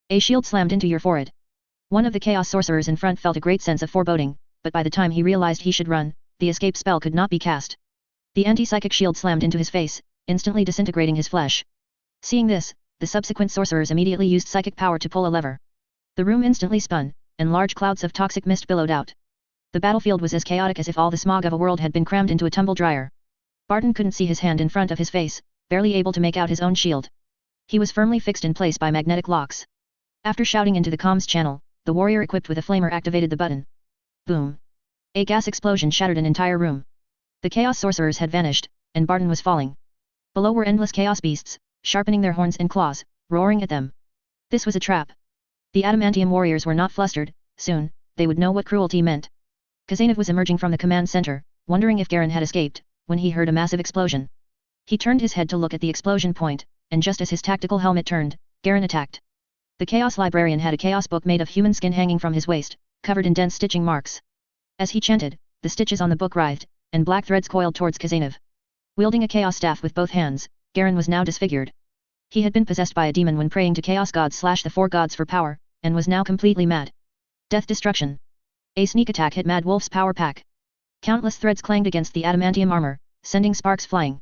A shield slammed into your forehead. One of the chaos sorcerers in front felt a great sense of foreboding, but by the time he realized he should run, the escape spell could not be cast. The anti-psychic shield slammed into his face, instantly disintegrating his flesh. Seeing this, the subsequent sorcerers immediately used psychic power to pull a lever. The room instantly spun, and large clouds of toxic mist billowed out. The battlefield was as chaotic as if all the smog of a world had been crammed into a tumble dryer. Barton couldn't see his hand in front of his face, barely able to make out his own shield. He was firmly fixed in place by magnetic locks. After shouting into the comms channel, the warrior equipped with a flamer activated the button. Boom. A gas explosion shattered an entire room. The Chaos Sorcerers had vanished, and Barton was falling. Below were endless Chaos Beasts, sharpening their horns and claws, roaring at them. This was a trap. The Adamantium warriors were not flustered. Soon, they would know what cruelty meant. Kazanov was emerging from the command center, wondering if Garen had escaped, when he heard a massive explosion. He turned his head to look at the explosion point, and just as his tactical helmet turned, Garen attacked. The Chaos Librarian had a Chaos book made of human skin hanging from his waist, covered in dense stitching marks. As he chanted, the stitches on the book writhed, and black threads coiled towards Kazanov. Wielding a Chaos staff with both hands, Garen was now disfigured. He had been possessed by a demon when praying to Chaos Gods / the Four Gods for power, and was now completely mad. Death Destruction. A sneak attack hit Mad Wolf's power pack. Countless threads clanged against the adamantium armor, sending sparks flying.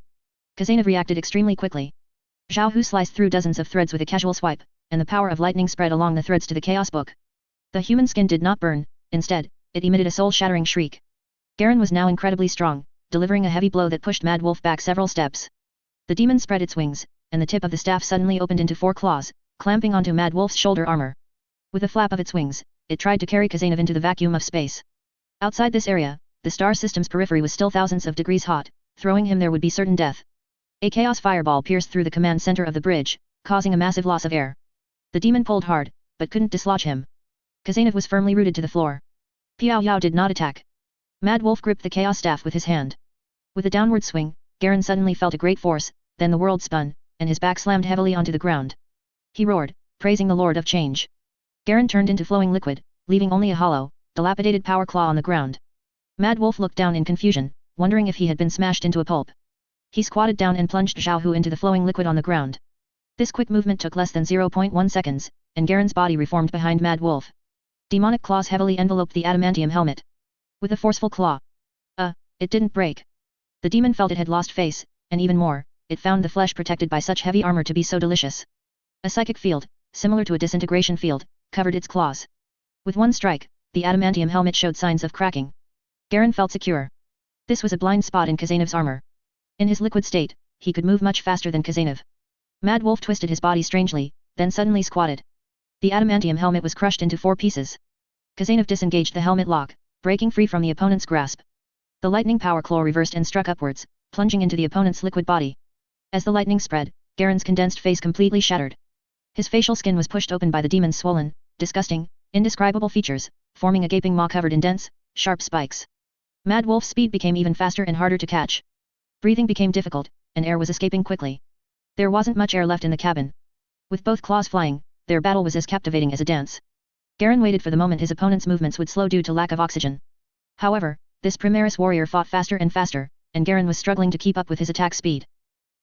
Kazanov reacted extremely quickly. Zhao Hu sliced through dozens of threads with a casual swipe, and the power of lightning spread along the threads to the Chaos Book. The human skin did not burn, instead, it emitted a soul-shattering shriek. Garen was now incredibly strong, delivering a heavy blow that pushed Mad Wolf back several steps. The demon spread its wings, and the tip of the staff suddenly opened into 4 claws, clamping onto Mad Wolf's shoulder armor. With a flap of its wings, it tried to carry Kazanov into the vacuum of space. Outside this area, the star system's periphery was still thousands of degrees hot, throwing him there would be certain death. A chaos fireball pierced through the command center of the bridge, causing a massive loss of air. The demon pulled hard, but couldn't dislodge him. Kazanov was firmly rooted to the floor. Piao Yao did not attack. Mad Wolf gripped the chaos staff with his hand. With a downward swing, Garen suddenly felt a great force, then the world spun, and his back slammed heavily onto the ground. He roared, praising the Lord of Change. Garen turned into flowing liquid, leaving only a hollow, dilapidated power claw on the ground. Mad Wolf looked down in confusion, wondering if he had been smashed into a pulp. He squatted down and plunged Zhao Hu into the flowing liquid on the ground. This quick movement took less than 0.1 seconds, and Garen's body reformed behind Mad Wolf. Demonic claws heavily enveloped the adamantium helmet. With a forceful claw. It didn't break. The demon felt it had lost face, and even more, it found the flesh protected by such heavy armor to be so delicious. A psychic field, similar to a disintegration field, covered its claws. With one strike, the adamantium helmet showed signs of cracking. Garen felt secure. This was a blind spot in Kazanov's armor. In his liquid state, he could move much faster than Kazanov. Mad Wolf twisted his body strangely, then suddenly squatted. The adamantium helmet was crushed into 4 pieces. Kazanov disengaged the helmet lock, breaking free from the opponent's grasp. The lightning power claw reversed and struck upwards, plunging into the opponent's liquid body. As the lightning spread, Garen's condensed face completely shattered. His facial skin was pushed open by the demon's swollen, disgusting, indescribable features, forming a gaping maw covered in dense, sharp spikes. Mad Wolf's speed became even faster and harder to catch. Breathing became difficult, and air was escaping quickly. There wasn't much air left in the cabin. With both claws flying, their battle was as captivating as a dance. Garen waited for the moment his opponent's movements would slow due to lack of oxygen. However, this Primaris warrior fought faster and faster, and Garen was struggling to keep up with his attack speed.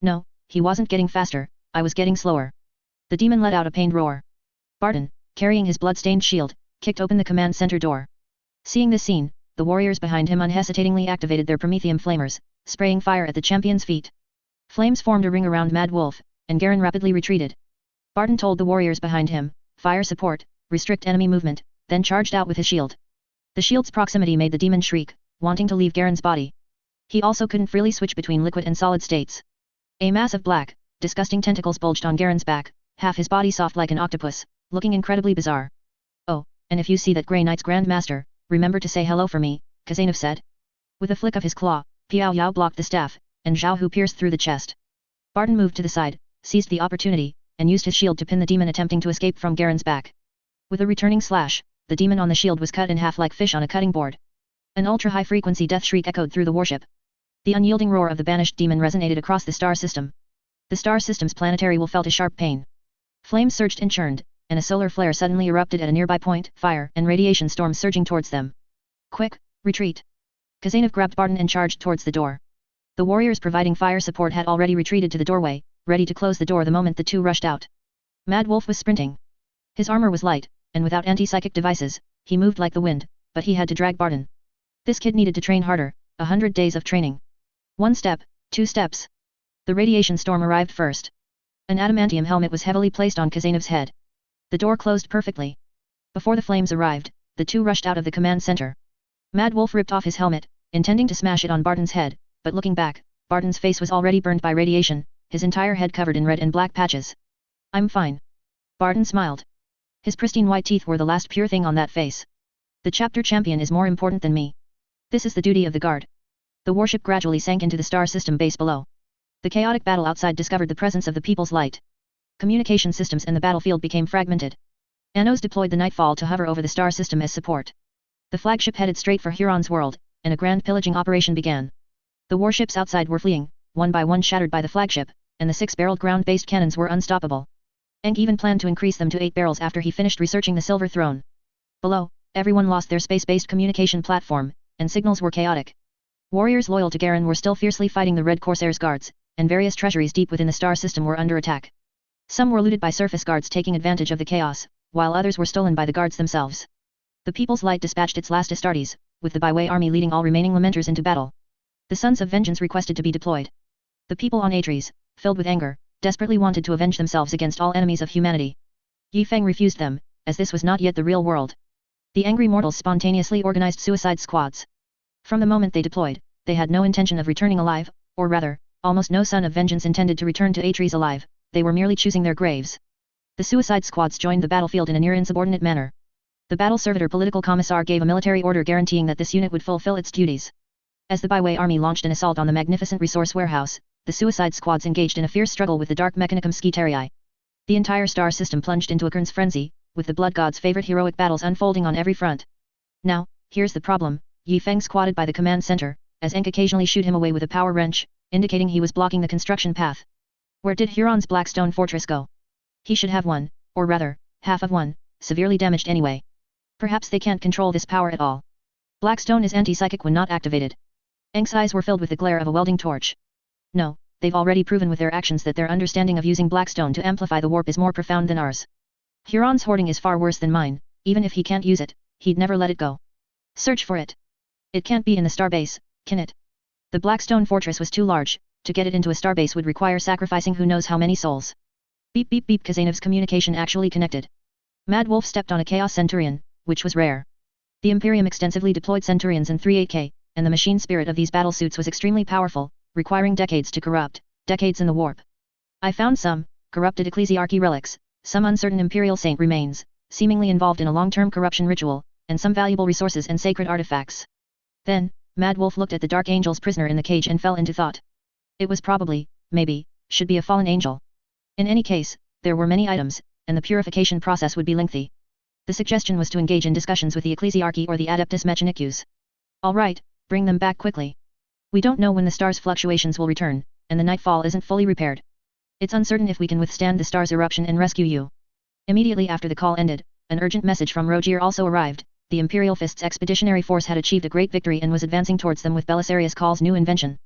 No, he wasn't getting faster, I was getting slower. The demon let out a pained roar. Barton, carrying his blood-stained shield, kicked open the command center door. Seeing this scene, the warriors behind him unhesitatingly activated their Prometheum flamers, spraying fire at the champion's feet. Flames formed a ring around Mad Wolf, and Garen rapidly retreated. Barton told the warriors behind him, fire support, restrict enemy movement, then charged out with his shield. The shield's proximity made the demon shriek, wanting to leave Garen's body. He also couldn't freely switch between liquid and solid states. A mass of black, disgusting tentacles bulged on Garen's back, half his body soft like an octopus, looking incredibly bizarre. Oh, and if you see that Grey Knight's Grand Master, remember to say hello for me, Kazanov said. With a flick of his claw, Piao Yao blocked the staff, and Zhao Hu pierced through the chest. Barton moved to the side, seized the opportunity, and used his shield to pin the demon attempting to escape from Garen's back. With a returning slash, the demon on the shield was cut in half like fish on a cutting board. An ultra-high-frequency death shriek echoed through the warship. The unyielding roar of the banished demon resonated across the star system. The star system's planetary will felt a sharp pain. Flames surged and churned, and a solar flare suddenly erupted at a nearby point, fire and radiation storms surging towards them. Quick, retreat! Kazanov grabbed Barton and charged towards the door. The warriors providing fire support had already retreated to the doorway, ready to close the door the moment the two rushed out. Mad Wolf was sprinting. His armor was light, and without anti-psychic devices, he moved like the wind, but he had to drag Barton. This kid needed to train harder, 100 days of training. 1 step, 2 steps. The radiation storm arrived first. An adamantium helmet was heavily placed on Kazanov's head. The door closed perfectly. Before the flames arrived, the two rushed out of the command center. Mad Wolf ripped off his helmet, intending to smash it on Barton's head, but looking back, Barton's face was already burned by radiation, his entire head covered in red and black patches. I'm fine. Barton smiled. His pristine white teeth were the last pure thing on that face. The chapter champion is more important than me. This is the duty of the guard. The warship gradually sank into the star system base below. The chaotic battle outside discovered the presence of the People's Light. Communication systems and the battlefield became fragmented. Anos deployed the Nightfall to hover over the star system as support. The flagship headed straight for Huron's world, and a grand pillaging operation began. The warships outside were fleeing, one by one shattered by the flagship, and the 6-barreled ground-based cannons were unstoppable. Eng even planned to increase them to 8 barrels after he finished researching the Silver Throne. Below, everyone lost their space-based communication platform, and signals were chaotic. Warriors loyal to Garen were still fiercely fighting the Red Corsairs guards, and various treasuries deep within the star system were under attack. Some were looted by surface guards taking advantage of the chaos, while others were stolen by the guards themselves. The People's Light dispatched its last Astartes, with the byway army leading all remaining lamenters into battle. The Sons of Vengeance requested to be deployed. The people on Atres, filled with anger, desperately wanted to avenge themselves against all enemies of humanity. Yi Feng refused them, as this was not yet the real world. The angry mortals spontaneously organized suicide squads. From the moment they deployed, they had no intention of returning alive, or rather, almost no Son of Vengeance intended to return to Atres alive, they were merely choosing their graves. The suicide squads joined the battlefield in a near insubordinate manner. The battle servitor political commissar gave a military order guaranteeing that this unit would fulfill its duties. As the byway army launched an assault on the magnificent resource warehouse, the suicide squads engaged in a fierce struggle with the dark Mechanicum Skitarii. The entire star system plunged into a Kern's frenzy, with the blood god's favorite heroic battles unfolding on every front. Now, here's the problem, Yi Feng squatted by the command center, as Enk occasionally shooed him away with a power wrench, indicating he was blocking the construction path. Where did Huron's Blackstone fortress go? He should have one, or rather, half of one, severely damaged anyway. Perhaps they can't control this power at all. Blackstone is anti-psychic when not activated. Enk's eyes were filled with the glare of a welding torch. No, they've already proven with their actions that their understanding of using Blackstone to amplify the warp is more profound than ours. Huron's hoarding is far worse than mine, even if he can't use it, he'd never let it go. Search for it. It can't be in the starbase, can it? The Blackstone fortress was too large, to get it into a starbase would require sacrificing who knows how many souls. Beep beep beep. Kazanov's communication actually connected. Mad Wolf stepped on a Chaos Centurion, which was rare. The Imperium extensively deployed Centurions in 38K, and the machine spirit of these battlesuits was extremely powerful, requiring decades to corrupt, decades in the warp. I found some corrupted ecclesiarchy relics, some uncertain Imperial saint remains, seemingly involved in a long-term corruption ritual, and some valuable resources and sacred artifacts. Then, Mad Wolf looked at the Dark Angel's prisoner in the cage and fell into thought. It was probably, maybe, should be a fallen angel. In any case, there were many items, and the purification process would be lengthy. The suggestion was to engage in discussions with the ecclesiarchy or the Adeptus Mechanicus. All right, bring them back quickly. We don't know when the star's fluctuations will return, and the nightfall isn't fully repaired. It's uncertain if we can withstand the star's eruption and rescue you. Immediately after the call ended, an urgent message from Rogier also arrived. The Imperial Fist's expeditionary force had achieved a great victory and was advancing towards them with Belisarius Call's new invention.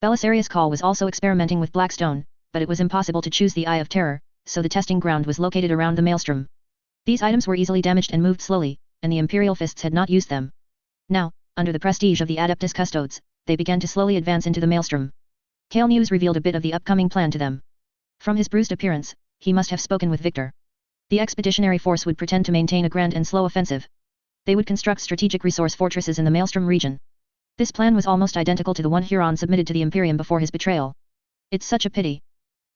Belisarius Call was also experimenting with Blackstone, but it was impossible to choose the Eye of Terror, so the testing ground was located around the Maelstrom. These items were easily damaged and moved slowly, and the Imperial Fists had not used them. Now, under the prestige of the Adeptus Custodes, they began to slowly advance into the Maelstrom. Kale News revealed a bit of the upcoming plan to them. From his bruised appearance, he must have spoken with Victor. The expeditionary force would pretend to maintain a grand and slow offensive. They would construct strategic resource fortresses in the Maelstrom region. This plan was almost identical to the one Huron submitted to the Imperium before his betrayal. It's such a pity.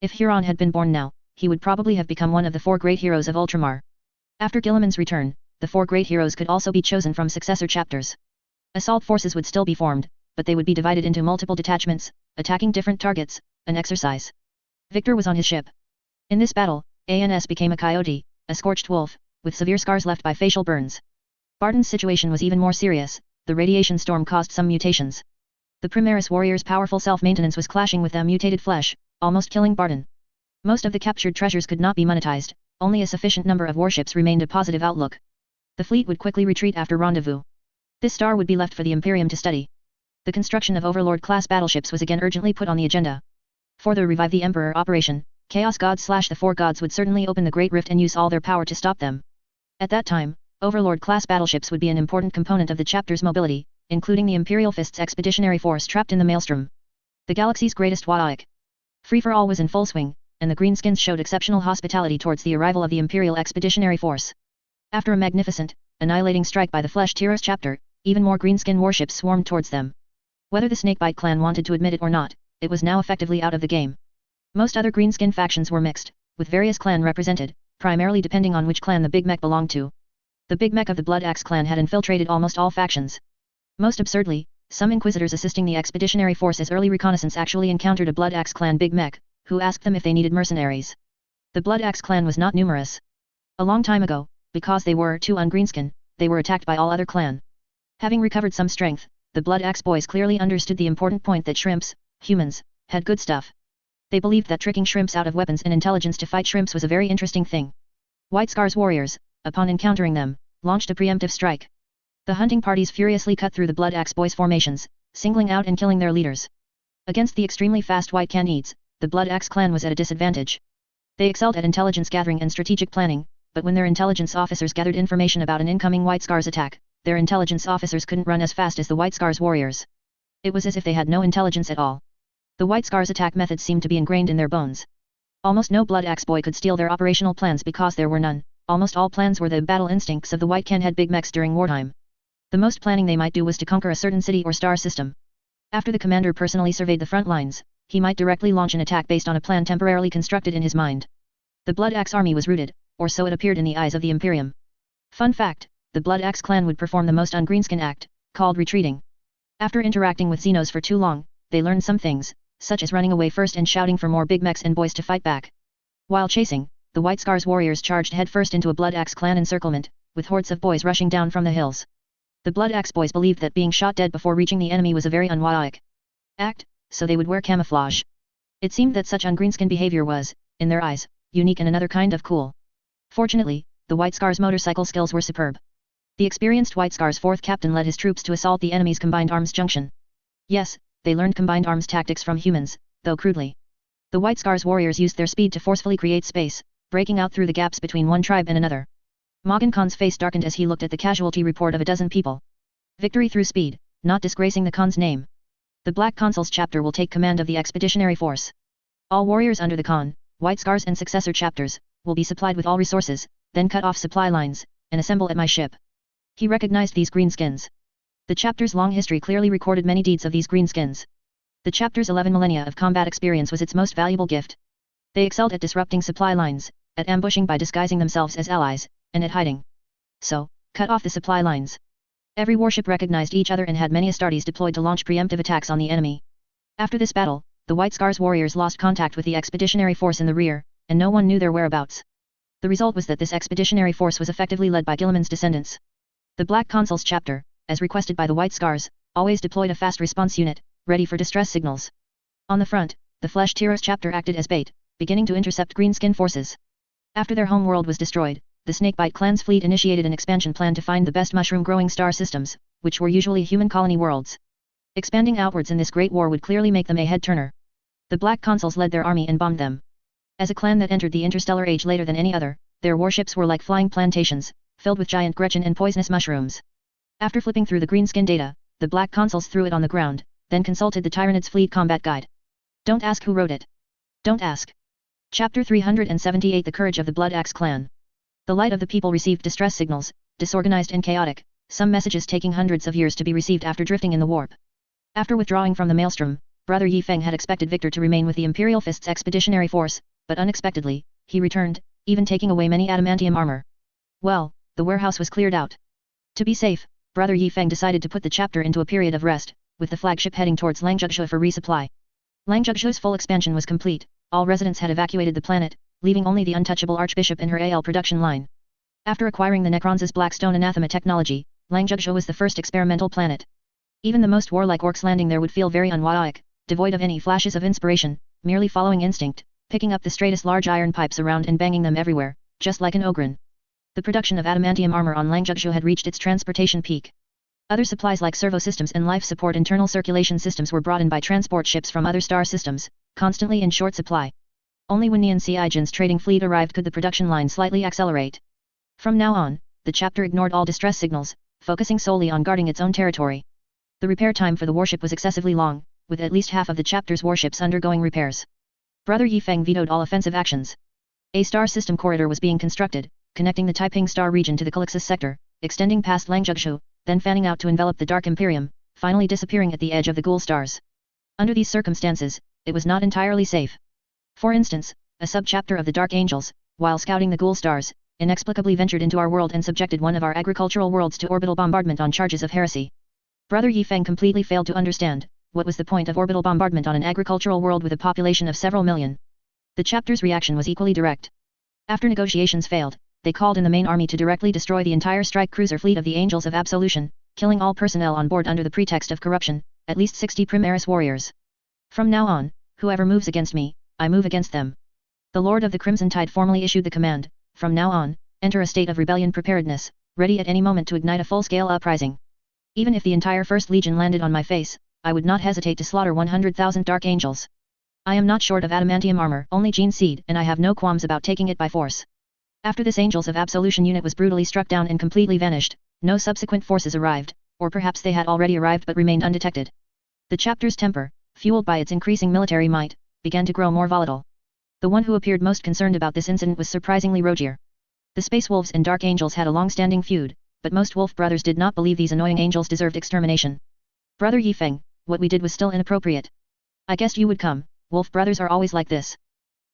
If Huron had been born now, he would probably have become one of the 4 great heroes of Ultramar. After Guilliman's return, the 4 great heroes could also be chosen from successor chapters. Assault forces would still be formed, but they would be divided into multiple detachments, attacking different targets, an exercise. Victor was on his ship. In this battle, ANS became a coyote, a scorched wolf, with severe scars left by facial burns. Barton's situation was even more serious. The radiation storm caused some mutations. The Primaris warrior's powerful self-maintenance was clashing with their mutated flesh, almost killing Barton. Most of the captured treasures could not be monetized, only a sufficient number of warships remained a positive outlook. The fleet would quickly retreat after rendezvous. This star would be left for the Imperium to study. The construction of Overlord-class battleships was again urgently put on the agenda. For the Revive the Emperor operation, Chaos Gods / the 4 Gods would certainly open the Great Rift and use all their power to stop them. At that time, Overlord-class battleships would be an important component of the chapter's mobility, including the Imperial Fist's expeditionary force trapped in the Maelstrom. The galaxy's greatest Wadaik. Free-for-all was in full swing, and the Greenskins showed exceptional hospitality towards the arrival of the Imperial Expeditionary Force. After a magnificent, annihilating strike by the Flesh Tearers chapter, even more Greenskin warships swarmed towards them. Whether the Snakebite clan wanted to admit it or not, it was now effectively out of the game. Most other Greenskin factions were mixed, with various clan represented, primarily depending on which clan the Big Mech belonged to. The Big Mech of the Blood Axe clan had infiltrated almost all factions. Most absurdly, some inquisitors assisting the expeditionary force as early reconnaissance actually encountered a Blood Axe clan Big Mech, who asked them if they needed mercenaries. The Blood Axe clan was not numerous. A long time ago, because they were too ungreenskin, they were attacked by all other clan. Having recovered some strength, the Blood Axe boys clearly understood the important point that shrimps, humans, had good stuff. They believed that tricking shrimps out of weapons and intelligence to fight shrimps was a very interesting thing. White Scar's warriors, upon encountering them, launched a preemptive strike. The hunting parties furiously cut through the Blood Axe boys' formations, singling out and killing their leaders. Against the extremely fast White Canids, the Blood Axe clan was at a disadvantage. They excelled at intelligence gathering and strategic planning, but when their intelligence officers gathered information about an incoming White Scar's attack, their intelligence officers couldn't run as fast as the White Scar's warriors. It was as if they had no intelligence at all. The White Scar's attack methods seemed to be ingrained in their bones. Almost no Blood Axe boy could steal their operational plans because there were none. Almost all plans were the battle instincts of the White Can had Big Mechs during wartime. The most planning they might do was to conquer a certain city or star system. After the commander personally surveyed the front lines, he might directly launch an attack based on a plan temporarily constructed in his mind. The Blood Axe army was rooted, or so it appeared in the eyes of the Imperium. Fun fact, the Blood Axe clan would perform the most ungreenskin act, called retreating. After interacting with Xenos for too long, they learned some things, such as running away first and shouting for more Big Mechs and boys to fight back. While chasing, the White Scar's warriors charged headfirst into a Blood Axe clan encirclement, with hordes of boys rushing down from the hills. The Blood Axe boys believed that being shot dead before reaching the enemy was a very unwise act, so they would wear camouflage. It seemed that such ungreenskin behavior was, in their eyes, unique and another kind of cool. Fortunately, the White Scar's motorcycle skills were superb. The experienced White Scar's 4th captain led his troops to assault the enemy's combined arms junction. Yes, they learned combined arms tactics from humans, though crudely. The White Scar's warriors used their speed to forcefully create space, breaking out through the gaps between one tribe and another. Magan Khan's face darkened as he looked at the casualty report of a dozen people. Victory through speed, not disgracing the Khan's name. The Black Consul's chapter will take command of the expeditionary force. All warriors under the Khan, White Scars and successor chapters, will be supplied with all resources, then cut off supply lines, and assemble at my ship. He recognized these greenskins. The chapter's long history clearly recorded many deeds of these greenskins. The chapter's 11 millennia of combat experience was its most valuable gift. They excelled at disrupting supply lines, at ambushing by disguising themselves as allies, and at hiding. So, cut off the supply lines. Every warship recognized each other and had many Astartes deployed to launch preemptive attacks on the enemy. After this battle, the White Scars warriors lost contact with the expeditionary force in the rear, and no one knew their whereabouts. The result was that this expeditionary force was effectively led by Guilliman's descendants. The Black Consul's chapter, as requested by the White Scars, always deployed a fast response unit, ready for distress signals. On the front, the Flesh Tearers chapter acted as bait, beginning to intercept greenskin forces. After their home world was destroyed, the Snakebite clan's fleet initiated an expansion plan to find the best mushroom-growing star systems, which were usually human colony worlds. Expanding outwards in this great war would clearly make them a head-turner. The Black Consuls led their army and bombed them. As a clan that entered the interstellar age later than any other, their warships were like flying plantations, filled with giant Gretchen and poisonous mushrooms. After flipping through the greenskin data, the Black Consuls threw it on the ground, then consulted the Tyranids Fleet Combat Guide. Don't ask who wrote it. Don't ask. Chapter 378 The Courage of the Blood Axe Clan. The light of the people received distress signals, disorganized and chaotic, some messages taking hundreds of years to be received after drifting in the warp. After withdrawing from the Maelstrom, Brother Yi Feng had expected Victor to remain with the Imperial Fist's expeditionary force, but unexpectedly, he returned, even taking away many adamantium armor. Well, the warehouse was cleared out. To be safe, Brother Yi Feng decided to put the chapter into a period of rest, with the flagship heading towards Langzhugshu for resupply. Langzhugshu's full expansion was complete, all residents had evacuated the planet, leaving only the untouchable Archbishop and her AL production line. After acquiring the Necrons' Blackstone Anathema technology, Langzhugshu was the first experimental planet. Even the most warlike orcs landing there would feel very unwilling, devoid of any flashes of inspiration, merely following instinct, picking up the straightest large iron pipes around and banging them everywhere, just like an ogren. The production of adamantium armor on Langzhugshu had reached its transportation peak. Other supplies like servo systems and life support internal circulation systems were brought in by transport ships from other star systems, constantly in short supply. Only when Nian Siijin's trading fleet arrived could the production line slightly accelerate. From now on, the chapter ignored all distress signals, focusing solely on guarding its own territory. The repair time for the warship was excessively long, with at least half of the chapter's warships undergoing repairs. Brother Yi Feng vetoed all offensive actions. A star system corridor was being constructed, connecting the Taiping Star region to the Calixus sector, extending past Langzhugshu, then fanning out to envelop the Dark Imperium, finally disappearing at the edge of the Ghoul Stars. Under these circumstances, it was not entirely safe. For instance, a sub-chapter of the Dark Angels, while scouting the Ghoul Stars, inexplicably ventured into our world and subjected one of our agricultural worlds to orbital bombardment on charges of heresy. Brother Yifeng completely failed to understand, what was the point of orbital bombardment on an agricultural world with a population of several million. The chapter's reaction was equally direct. After negotiations failed, they called in the main army to directly destroy the entire strike cruiser fleet of the Angels of Absolution, killing all personnel on board under the pretext of corruption, at least 60 Primaris warriors. From now on, whoever moves against me, I move against them. The Lord of the Crimson Tide formally issued the command, from now on, enter a state of rebellion preparedness, ready at any moment to ignite a full-scale uprising. Even if the entire First Legion landed on my face, I would not hesitate to slaughter 100,000 Dark Angels. I am not short of adamantium armor, only gene seed, and I have no qualms about taking it by force. After this Angels of Absolution unit was brutally struck down and completely vanished, no subsequent forces arrived, or perhaps they had already arrived but remained undetected. The chapter's temper, fueled by its increasing military might, began to grow more volatile. The one who appeared most concerned about this incident was surprisingly Rogier. The Space Wolves and Dark Angels had a long-standing feud, but most Wolf brothers did not believe these annoying angels deserved extermination. Brother Yifeng, what we did was still inappropriate. I guessed you would come, Wolf brothers are always like this.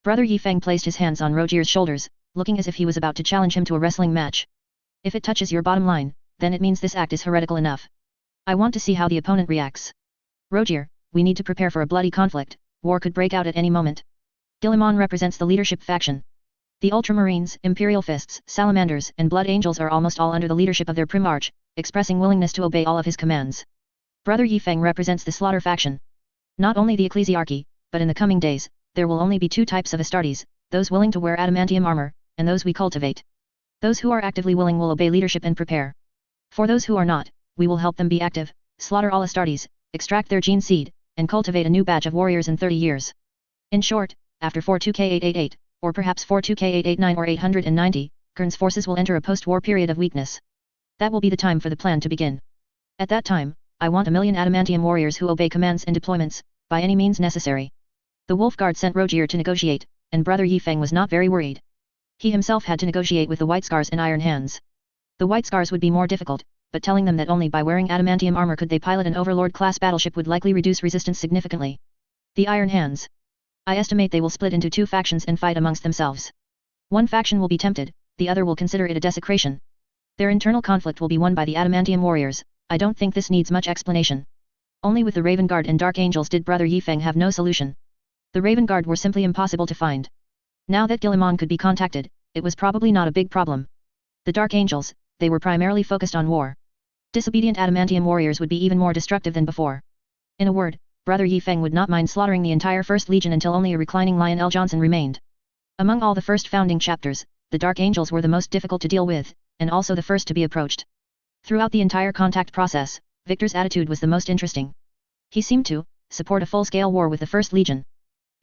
Brother Yifeng placed his hands on Rogier's shoulders, looking as if he was about to challenge him to a wrestling match. If it touches your bottom line, then it means this act is heretical enough. I want to see how the opponent reacts. Rogier, we need to prepare for a bloody conflict, war could break out at any moment. Guillemon represents the leadership faction. The Ultramarines, Imperial Fists, Salamanders, and Blood Angels are almost all under the leadership of their Primarch, expressing willingness to obey all of his commands. Brother Yifeng represents the Slaughter faction. Not only the Ecclesiarchy, but in the coming days, there will only be two types of Astartes, those willing to wear adamantium armor, and those we cultivate. Those who are actively willing will obey leadership and prepare. For those who are not, we will help them be active, slaughter all Astartes, extract their gene seed, and cultivate a new batch of warriors in 30 years. In short, after 42K888, or perhaps 42K889 or 890, Kern's forces will enter a post-war period of weakness. That will be the time for the plan to begin. At that time, I want 1,000,000 adamantium warriors who obey commands and deployments, by any means necessary. The Wolf Guard sent Rogier to negotiate, and Brother Yifeng was not very worried. He himself had to negotiate with the White Scars and Iron Hands. The White Scars would be more difficult, but telling them that only by wearing adamantium armor could they pilot an Overlord-class battleship would likely reduce resistance significantly. The Iron Hands. I estimate they will split into two factions and fight amongst themselves. One faction will be tempted, the other will consider it a desecration. Their internal conflict will be won by the adamantium warriors. I don't think this needs much explanation. Only with the Raven Guard and Dark Angels did Brother Yifeng have no solution. The Raven Guard were simply impossible to find. Now that Guillemon could be contacted, it was probably not a big problem. The Dark Angels, they were primarily focused on war. Disobedient adamantium warriors would be even more destructive than before. In a word, Brother Yifeng would not mind slaughtering the entire First Legion until only a reclining Lion L. Johnson remained. Among all the first founding chapters, the Dark Angels were the most difficult to deal with, and also the first to be approached. Throughout the entire contact process, Victor's attitude was the most interesting. He seemed to support a full-scale war with the First Legion.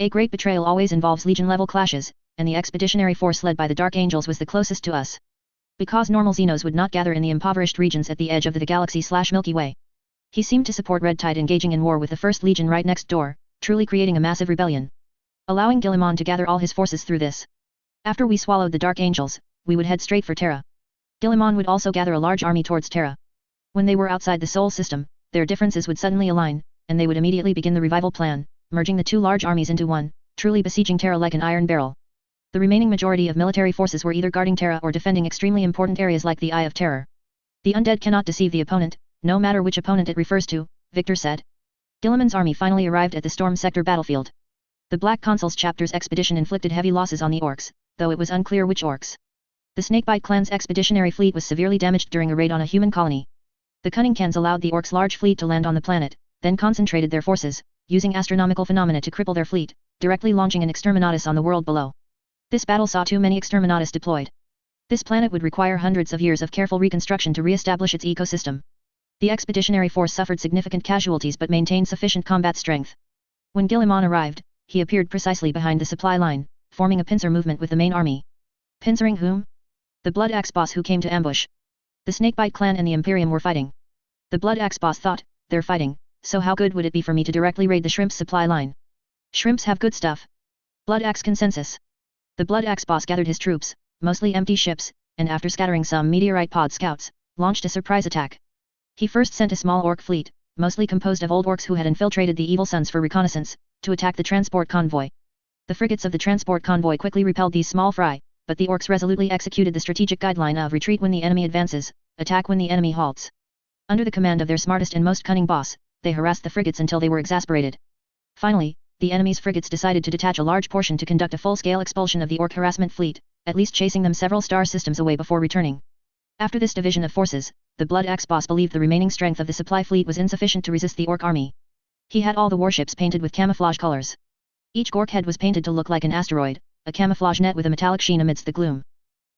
A great betrayal always involves Legion-level clashes, and the expeditionary force led by the Dark Angels was the closest to us. Because normal Xenos would not gather in the impoverished regions at the edge of the galaxy/Milky Way. He seemed to support Red Tide engaging in war with the First Legion right next door, truly creating a massive rebellion. Allowing Guillemon to gather all his forces through this. After we swallowed the Dark Angels, we would head straight for Terra. Guillemon would also gather a large army towards Terra. When they were outside the Sol system, their differences would suddenly align, and they would immediately begin the revival plan, merging the two large armies into one, truly besieging Terra like an iron barrel. The remaining majority of military forces were either guarding Terra or defending extremely important areas like the Eye of Terror. The undead cannot deceive the opponent, no matter which opponent it refers to, Victor said. Guillemon's army finally arrived at the Storm Sector battlefield. The Black Consul's chapter's expedition inflicted heavy losses on the orcs, though it was unclear which orcs. The Snakebite clan's expeditionary fleet was severely damaged during a raid on a human colony. The Cunningcans allowed the orcs' large fleet to land on the planet, then concentrated their forces, using astronomical phenomena to cripple their fleet, directly launching an exterminatus on the world below. This battle saw too many exterminatus deployed. This planet would require hundreds of years of careful reconstruction to re-establish its ecosystem. The expeditionary force suffered significant casualties but maintained sufficient combat strength. When Guillemon arrived, he appeared precisely behind the supply line, forming a pincer movement with the main army. Pincering whom? The Blood Axe boss who came to ambush. The Snakebite clan and the Imperium were fighting. The Blood Axe boss thought, they're fighting, so how good would it be for me to directly raid the Shrimp's supply line? Shrimps have good stuff. Blood Axe consensus. The Blood Axe boss gathered his troops, mostly empty ships, and after scattering some meteorite pod scouts, launched a surprise attack. He first sent a small orc fleet, mostly composed of old orcs who had infiltrated the Evil Suns for reconnaissance, to attack the transport convoy. The frigates of the transport convoy quickly repelled these small fry, but the orcs resolutely executed the strategic guideline of retreat when the enemy advances, attack when the enemy halts. Under the command of their smartest and most cunning boss, they harassed the frigates until they were exasperated. Finally, the enemy's frigates decided to detach a large portion to conduct a full-scale expulsion of the Orc harassment fleet, at least chasing them several star systems away before returning. After this division of forces, the Blood Axe boss believed the remaining strength of the supply fleet was insufficient to resist the Orc army. He had all the warships painted with camouflage colors. Each Gork head was painted to look like an asteroid, a camouflage net with a metallic sheen amidst the gloom.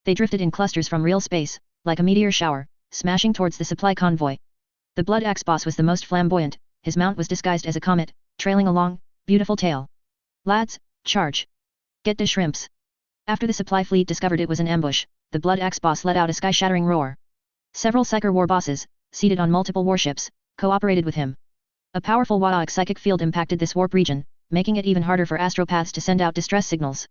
They drifted in clusters from real space, like a meteor shower, smashing towards the supply convoy. The Blood Axe boss was the most flamboyant, his mount was disguised as a comet, trailing a long, beautiful tail. Lads, charge! Get the shrimps! After the supply fleet discovered it was an ambush, the Blood Axe boss let out a sky-shattering roar. Several Psyker war bosses, seated on multiple warships, cooperated with him. A powerful Wadaak psychic field impacted this warp region, making it even harder for astropaths to send out distress signals.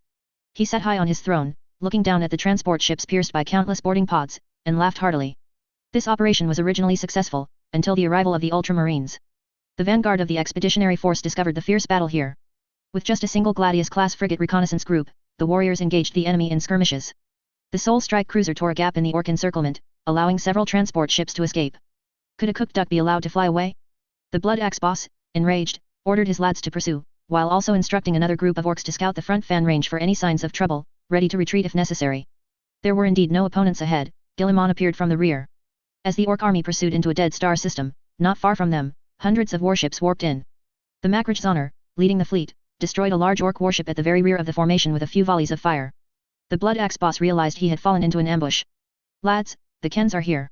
He sat high on his throne, looking down at the transport ships pierced by countless boarding pods, and laughed heartily. This operation was originally successful, until the arrival of the Ultramarines. The vanguard of the expeditionary force discovered the fierce battle here. With just a single Gladius-class frigate reconnaissance group, the warriors engaged the enemy in skirmishes. The Soul Strike cruiser tore a gap in the Orc encirclement, allowing several transport ships to escape. Could a cooked duck be allowed to fly away? The Blood Axe boss, enraged, ordered his lads to pursue, while also instructing another group of Orcs to scout the front fan range for any signs of trouble, ready to retreat if necessary. There were indeed no opponents ahead. Guilliman appeared from the rear. As the Orc army pursued into a dead star system, not far from them, hundreds of warships warped in. The Makrich Zoner, leading the fleet, destroyed a large Orc warship at the very rear of the formation with a few volleys of fire. The Blood Axe boss realized he had fallen into an ambush. Lads, the Kens are here.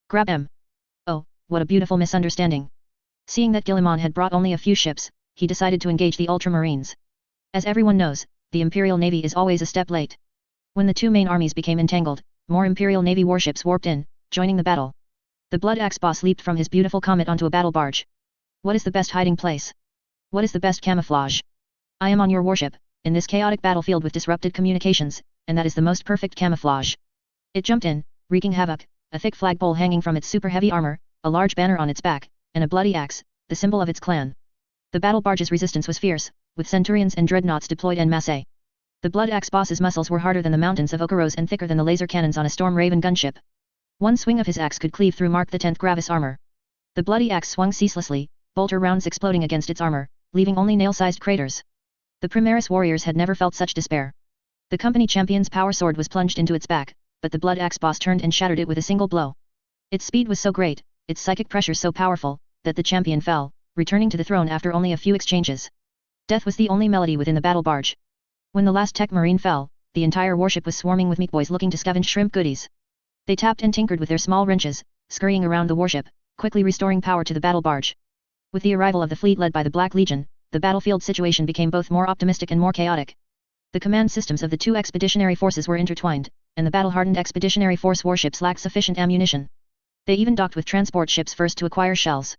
Grab them. Oh, what a beautiful misunderstanding. Seeing that Guilliman had brought only a few ships, he decided to engage the Ultramarines. As everyone knows, the Imperial Navy is always a step late. When the two main armies became entangled, more Imperial Navy warships warped in, joining the battle. The Blood Axe boss leaped from his beautiful comet onto a battle barge. What is the best hiding place? What is the best camouflage? I am on your warship, in this chaotic battlefield with disrupted communications, and that is the most perfect camouflage. It jumped in, wreaking havoc, a thick flagpole hanging from its super heavy armor, a large banner on its back, and a bloody axe, the symbol of its clan. The battle barge's resistance was fierce, with centurions and dreadnoughts deployed en masse. The Blood Axe boss's muscles were harder than the mountains of Okaros and thicker than the laser cannons on a Storm Raven gunship. One swing of his axe could cleave through Mark X Gravis armor. The bloody axe swung ceaselessly, bolter rounds exploding against its armor, leaving only nail-sized craters. The Primaris warriors had never felt such despair. The company champion's power sword was plunged into its back, but the Blood Axe boss turned and shattered it with a single blow. Its speed was so great, its psychic pressure so powerful, that the champion fell, returning to the throne after only a few exchanges. Death was the only melody within the battle barge. When the last Tech Marine fell, the entire warship was swarming with meat boys looking to scavenge shrimp goodies. They tapped and tinkered with their small wrenches, scurrying around the warship, quickly restoring power to the battle barge. With the arrival of the fleet led by the Black Legion, the battlefield situation became both more optimistic and more chaotic. The command systems of the two expeditionary forces were intertwined, and the battle-hardened expeditionary force warships lacked sufficient ammunition. They even docked with transport ships first to acquire shells.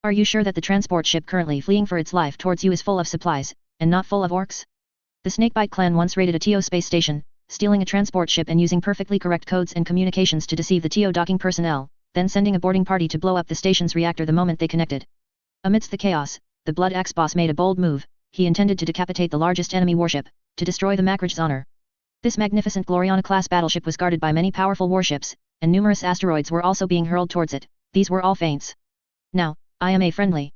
Are you sure that the transport ship currently fleeing for its life towards you is full of supplies, and not full of Orcs? The Snakebite clan once raided a TO space station, stealing a transport ship and using perfectly correct codes and communications to deceive the TO docking personnel, then sending a boarding party to blow up the station's reactor the moment they connected. Amidst the chaos, the Blood Axe boss made a bold move. He intended to decapitate the largest enemy warship, to destroy the Makrich Zoner. This magnificent Gloriana-class battleship was guarded by many powerful warships, and numerous asteroids were also being hurled towards it. These were all feints. Now, I am friendly.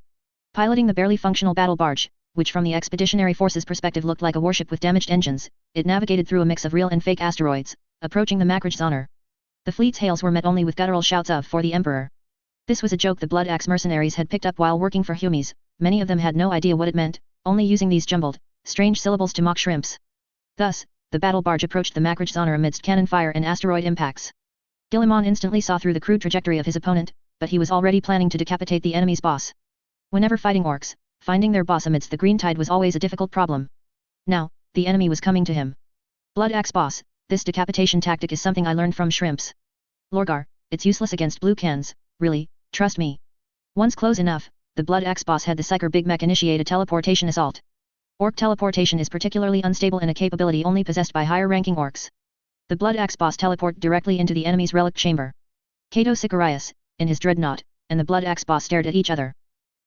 Piloting the barely functional battle barge, which from the expeditionary force's perspective looked like a warship with damaged engines, it navigated through a mix of real and fake asteroids, approaching the Makrich Zoner. The fleet's hails were met only with guttural shouts of "For the Emperor." This was a joke the Blood Axe mercenaries had picked up while working for Humes. Many of them had no idea what it meant, only using these jumbled, strange syllables to mock shrimps. Thus, the battle barge approached the Makrich Zoner amidst cannon fire and asteroid impacts. Guilliman instantly saw through the crude trajectory of his opponent, but he was already planning to decapitate the enemy's boss. Whenever fighting Orcs, finding their boss amidst the green tide was always a difficult problem. Now, the enemy was coming to him. Blood Axe boss, this decapitation tactic is something I learned from shrimps. Lorgar, it's useless against blue cans, really, trust me. Once close enough, the Blood Axe boss had the Psyker Big Mech initiate a teleportation assault. Orc teleportation is particularly unstable and a capability only possessed by higher-ranking Orcs. The Blood Axe boss teleported directly into the enemy's relic chamber. Cato Sicarius, in his dreadnought, and the Blood Axe boss stared at each other.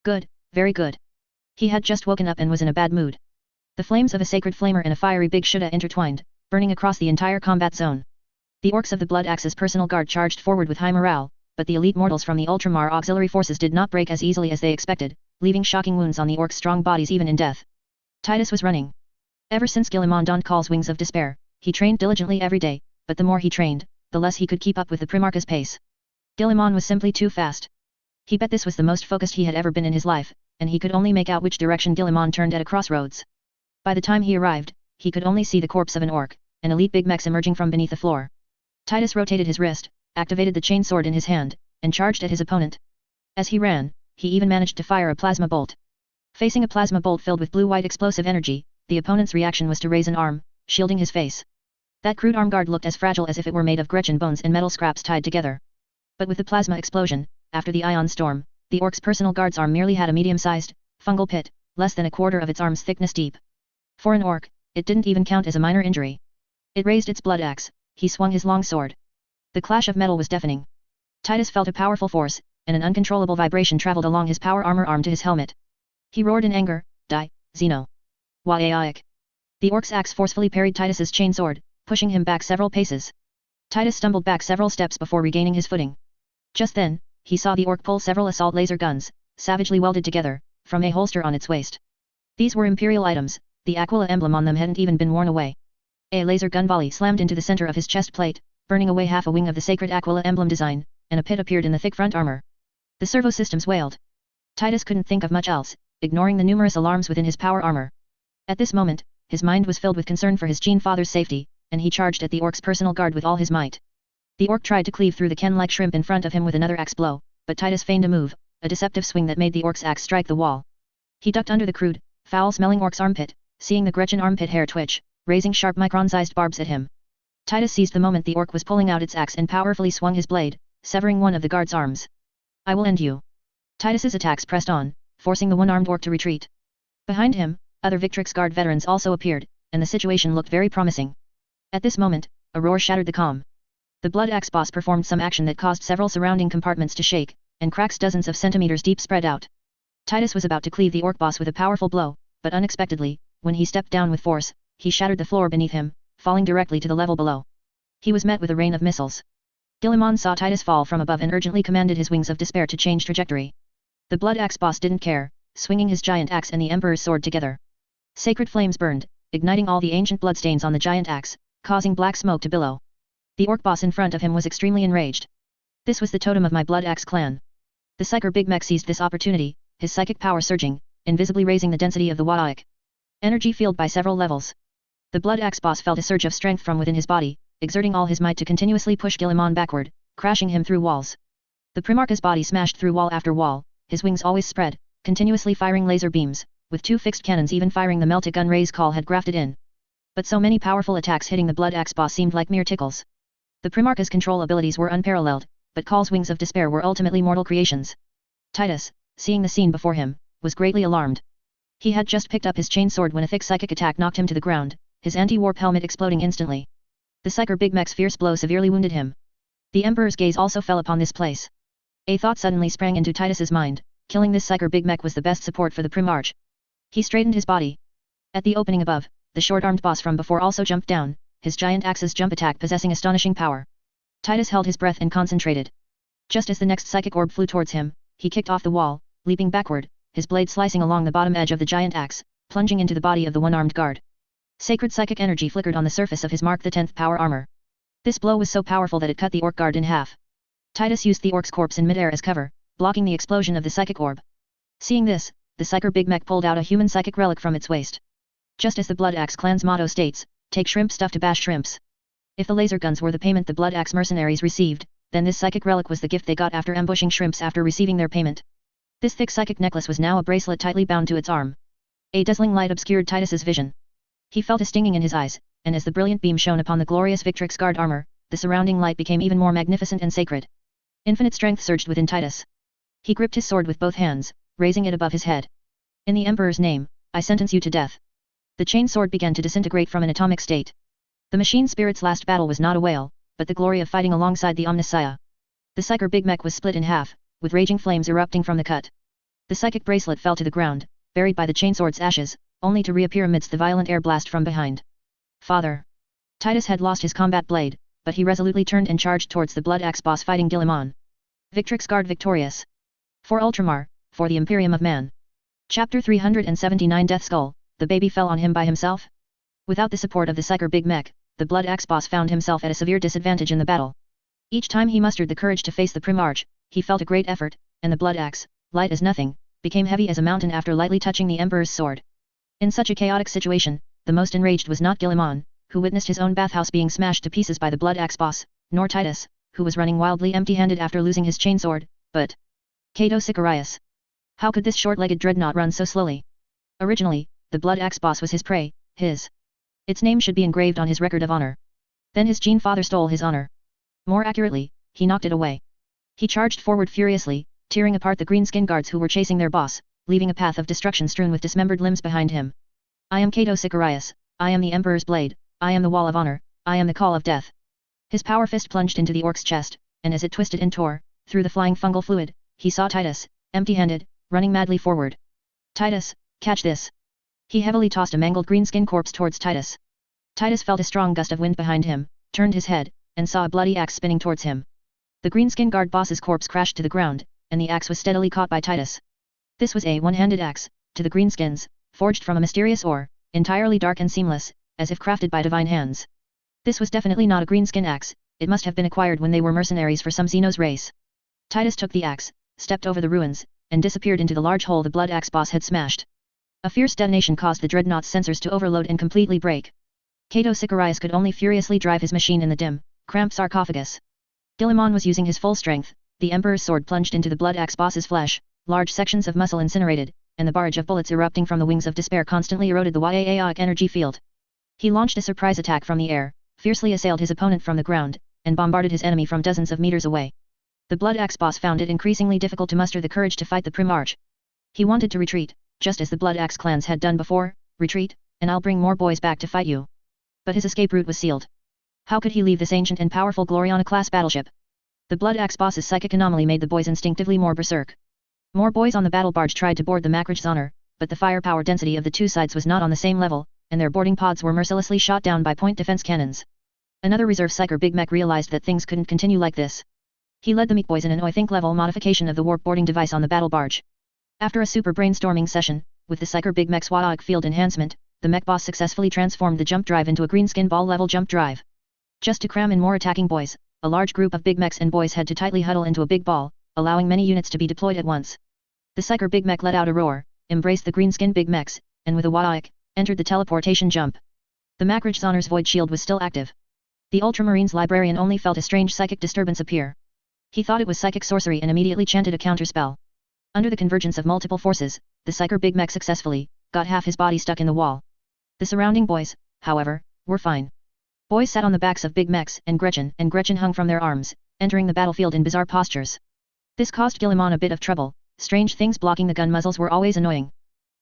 Good, very good. He had just woken up and was in a bad mood. The flames of a sacred flamer and a fiery big Shuda intertwined, burning across the entire combat zone. The Orcs of the Blood Axe's personal guard charged forward with high morale, but the elite mortals from the Ultramar auxiliary forces did not break as easily as they expected, leaving shocking wounds on the orcs' strong bodies even in death. Titus was running. Ever since Guilliman donned Call's wings of despair, he trained diligently every day, but the more he trained, the less he could keep up with the Primarch's pace. Guilliman was simply too fast. He bet this was the most focused he had ever been in his life, and he could only make out which direction Guilliman turned at a crossroads. By the time he arrived, he could only see the corpse of an orc, and elite big mechs emerging from beneath the floor. Titus rotated his wrist, activated the chain sword in his hand, and charged at his opponent. As he ran, he even managed to fire a plasma bolt. Facing a plasma bolt filled with blue-white explosive energy, the opponent's reaction was to raise an arm, shielding his face. That crude arm guard looked as fragile as if it were made of Gretchen bones and metal scraps tied together. But with the plasma explosion, after the ion storm, the orc's personal guard's arm merely had a medium-sized, fungal pit, less than a quarter of its arm's thickness deep. For an orc, it didn't even count as a minor injury. It raised its blood axe, he swung his long sword. The clash of metal was deafening. Titus felt a powerful force, and an uncontrollable vibration traveled along his power armor arm to his helmet. He roared in anger, "Die, Xeno! Waiaic!" The orc's axe forcefully parried Titus's chain sword, pushing him back several paces. Titus stumbled back several steps before regaining his footing. Just then, he saw the orc pull several assault laser guns, savagely welded together, from a holster on its waist. These were Imperial items, the Aquila emblem on them hadn't even been worn away. A laser gun volley slammed into the center of his chest plate, burning away half a wing of the sacred Aquila emblem design, and a pit appeared in the thick front armor. The servo systems wailed. Titus couldn't think of much else, ignoring the numerous alarms within his power armor. At this moment, his mind was filled with concern for his Gene father's safety, and he charged at the orc's personal guard with all his might. The orc tried to cleave through the Ken-like shrimp in front of him with another axe blow, but Titus feigned a move, a deceptive swing that made the orc's axe strike the wall. He ducked under the crude, foul-smelling orc's armpit, seeing the Gretchen armpit hair twitch, raising sharp micron-sized barbs at him. Titus seized the moment the orc was pulling out its axe and powerfully swung his blade, severing one of the guard's arms. "I will end you." Titus's attacks pressed on, forcing the one-armed orc to retreat. Behind him, other Victrix Guard veterans also appeared, and the situation looked very promising. At this moment, a roar shattered the calm. The Blood Axe boss performed some action that caused several surrounding compartments to shake, and cracks dozens of centimeters deep spread out. Titus was about to cleave the orc boss with a powerful blow, but unexpectedly, when he stepped down with force, he shattered the floor beneath him, falling directly to the level below. He was met with a rain of missiles. Guilliman saw Titus fall from above and urgently commanded his wings of despair to change trajectory. The Blood Axe boss didn't care, swinging his giant axe and the Emperor's sword together. Sacred flames burned, igniting all the ancient bloodstains on the giant axe, causing black smoke to billow. The orc boss in front of him was extremely enraged. This was the totem of my Blood Axe clan. The Psyker Big Mech seized this opportunity, his psychic power surging, invisibly raising the density of the Waiaic energy field by several levels. The Blood Axe boss felt a surge of strength from within his body, exerting all his might to continuously push Guilliman backward, crashing him through walls. The Primarch's body smashed through wall after wall, his wings always spread, continuously firing laser beams, with two fixed cannons even firing the melta gun Ray's call had grafted in. But so many powerful attacks hitting the Blood Axe boss seemed like mere tickles. The Primarch's control abilities were unparalleled, but Call's wings of despair were ultimately mortal creations. Titus, seeing the scene before him, was greatly alarmed. He had just picked up his chain sword when a thick psychic attack knocked him to the ground, his anti-warp helmet exploding instantly. The Psyker Big Mech's fierce blow severely wounded him. The Emperor's gaze also fell upon this place. A thought suddenly sprang into Titus's mind, killing this Psyker Big Mech was the best support for the Primarch. He straightened his body. At the opening above, the short-armed boss from before also jumped down, his giant axe's jump attack possessing astonishing power. Titus held his breath and concentrated. Just as the next psychic orb flew towards him, he kicked off the wall, leaping backward, his blade slicing along the bottom edge of the giant axe, plunging into the body of the one-armed guard. Sacred psychic energy flickered on the surface of his Mark X power armor. This blow was so powerful that it cut the orc guard in half. Titus used the orc's corpse in midair as cover, blocking the explosion of the psychic orb. Seeing this, the Psyker Big Mech pulled out a human psychic relic from its waist. Just as the Blood Axe clan's motto states, "Take shrimp stuff to bash shrimps." If the laser guns were the payment the Blood Axe mercenaries received, then this psychic relic was the gift they got after ambushing shrimps after receiving their payment. This thick psychic necklace was now a bracelet tightly bound to its arm. A dazzling light obscured Titus's vision. He felt a stinging in his eyes, and as the brilliant beam shone upon the glorious Victrix Guard armor, the surrounding light became even more magnificent and sacred. Infinite strength surged within Titus. He gripped his sword with both hands, raising it above his head. "In the Emperor's name, I sentence you to death." The chain sword began to disintegrate from an atomic state. The machine spirit's last battle was not a wail, but the glory of fighting alongside the Omnissiah. The Psyker Big Mech was split in half, with raging flames erupting from the cut. The psychic bracelet fell to the ground, buried by the chainsword's ashes, only to reappear amidst the violent air blast from behind. "Father." Titus had lost his combat blade, but he resolutely turned and charged towards the Blood Axe boss fighting Guilliman. Victrix Guard victorious. For Ultramar, for the Imperium of Man. Chapter 379 Death Skull, the baby fell on him by himself? Without the support of the Psyker Big Mech, the Blood Axe boss found himself at a severe disadvantage in the battle. Each time he mustered the courage to face the Primarch, he felt a great effort, and the Blood Axe, light as nothing, became heavy as a mountain after lightly touching the Emperor's sword. In such a chaotic situation, the most enraged was not Guilliman, who witnessed his own bathhouse being smashed to pieces by the Blood Axe boss, nor Titus, who was running wildly empty-handed after losing his chainsword, but Cato Sicarius. How could this short-legged dreadnought run so slowly? Originally, the Blood Axe boss was his prey, its name should be engraved on his record of honor. Then his gene father stole his honor. More accurately, he knocked it away. He charged forward furiously, tearing apart the green-skin guards who were chasing their boss, leaving a path of destruction strewn with dismembered limbs behind him. I am Cato Sicarius, I am the Emperor's blade, I am the wall of honor, I am the call of death. His power fist plunged into the orc's chest, and as it twisted and tore, through the flying fungal fluid, he saw Titus, empty-handed, running madly forward. Titus, catch this! He heavily tossed a mangled greenskin corpse towards Titus. Titus felt a strong gust of wind behind him, turned his head, and saw a bloody axe spinning towards him. The greenskin guard boss's corpse crashed to the ground, and the axe was steadily caught by Titus. This was a one-handed axe, to the greenskins, forged from a mysterious ore, entirely dark and seamless, as if crafted by divine hands. This was definitely not a greenskin axe, it must have been acquired when they were mercenaries for some Xenos race. Titus took the axe, stepped over the ruins, and disappeared into the large hole the Blood Axe boss had smashed. A fierce detonation caused the dreadnought's sensors to overload and completely break. Cato Sicarius could only furiously drive his machine in the dim, cramped sarcophagus. Guilliman was using his full strength, the Emperor's sword plunged into the Blood Axe boss's flesh, large sections of muscle incinerated, and the barrage of bullets erupting from the wings of despair constantly eroded the Yaaoic energy field. He launched a surprise attack from the air, fiercely assailed his opponent from the ground, and bombarded his enemy from dozens of meters away. The Blood Axe boss found it increasingly difficult to muster the courage to fight the Primarch. He wanted to retreat, just as the Blood Axe clans had done before, retreat, and I'll bring more boys back to fight you. But his escape route was sealed. How could he leave this ancient and powerful Gloriana-class battleship? The Blood Axe boss's psychic anomaly made the boys instinctively more berserk. More boys on the battle barge tried to board the Macrach's honor, but the firepower density of the two sides was not on the same level, and their boarding pods were mercilessly shot down by point defense cannons. Another reserve Psyker Big Mech realized that things couldn't continue like this. He led the Meek Boys in an I-Think level modification of the warp boarding device on the battle barge. After a super brainstorming session, with the Psyker Big Mech's Yaaoic field enhancement, the mech boss successfully transformed the jump drive into a greenskin ball level jump drive. Just to cram in more attacking boys, a large group of Big Mechs and boys had to tightly huddle into a big ball, allowing many units to be deployed at once. The Psyker Big Mech let out a roar, embraced the greenskin Big Mechs, and with a Yaaoic, entered the teleportation jump. The Macrach's honor's void shield was still active. The Ultramarines librarian only felt a strange psychic disturbance appear. He thought it was psychic sorcery and immediately chanted a counterspell. Under the convergence of multiple forces, the Psyker Big Mech successfully got half his body stuck in the wall. The surrounding boys, however, were fine. Boys sat on the backs of Big Mechs and Gretchen hung from their arms, entering the battlefield in bizarre postures. This caused Guilliman a bit of trouble, strange things blocking the gun muzzles were always annoying.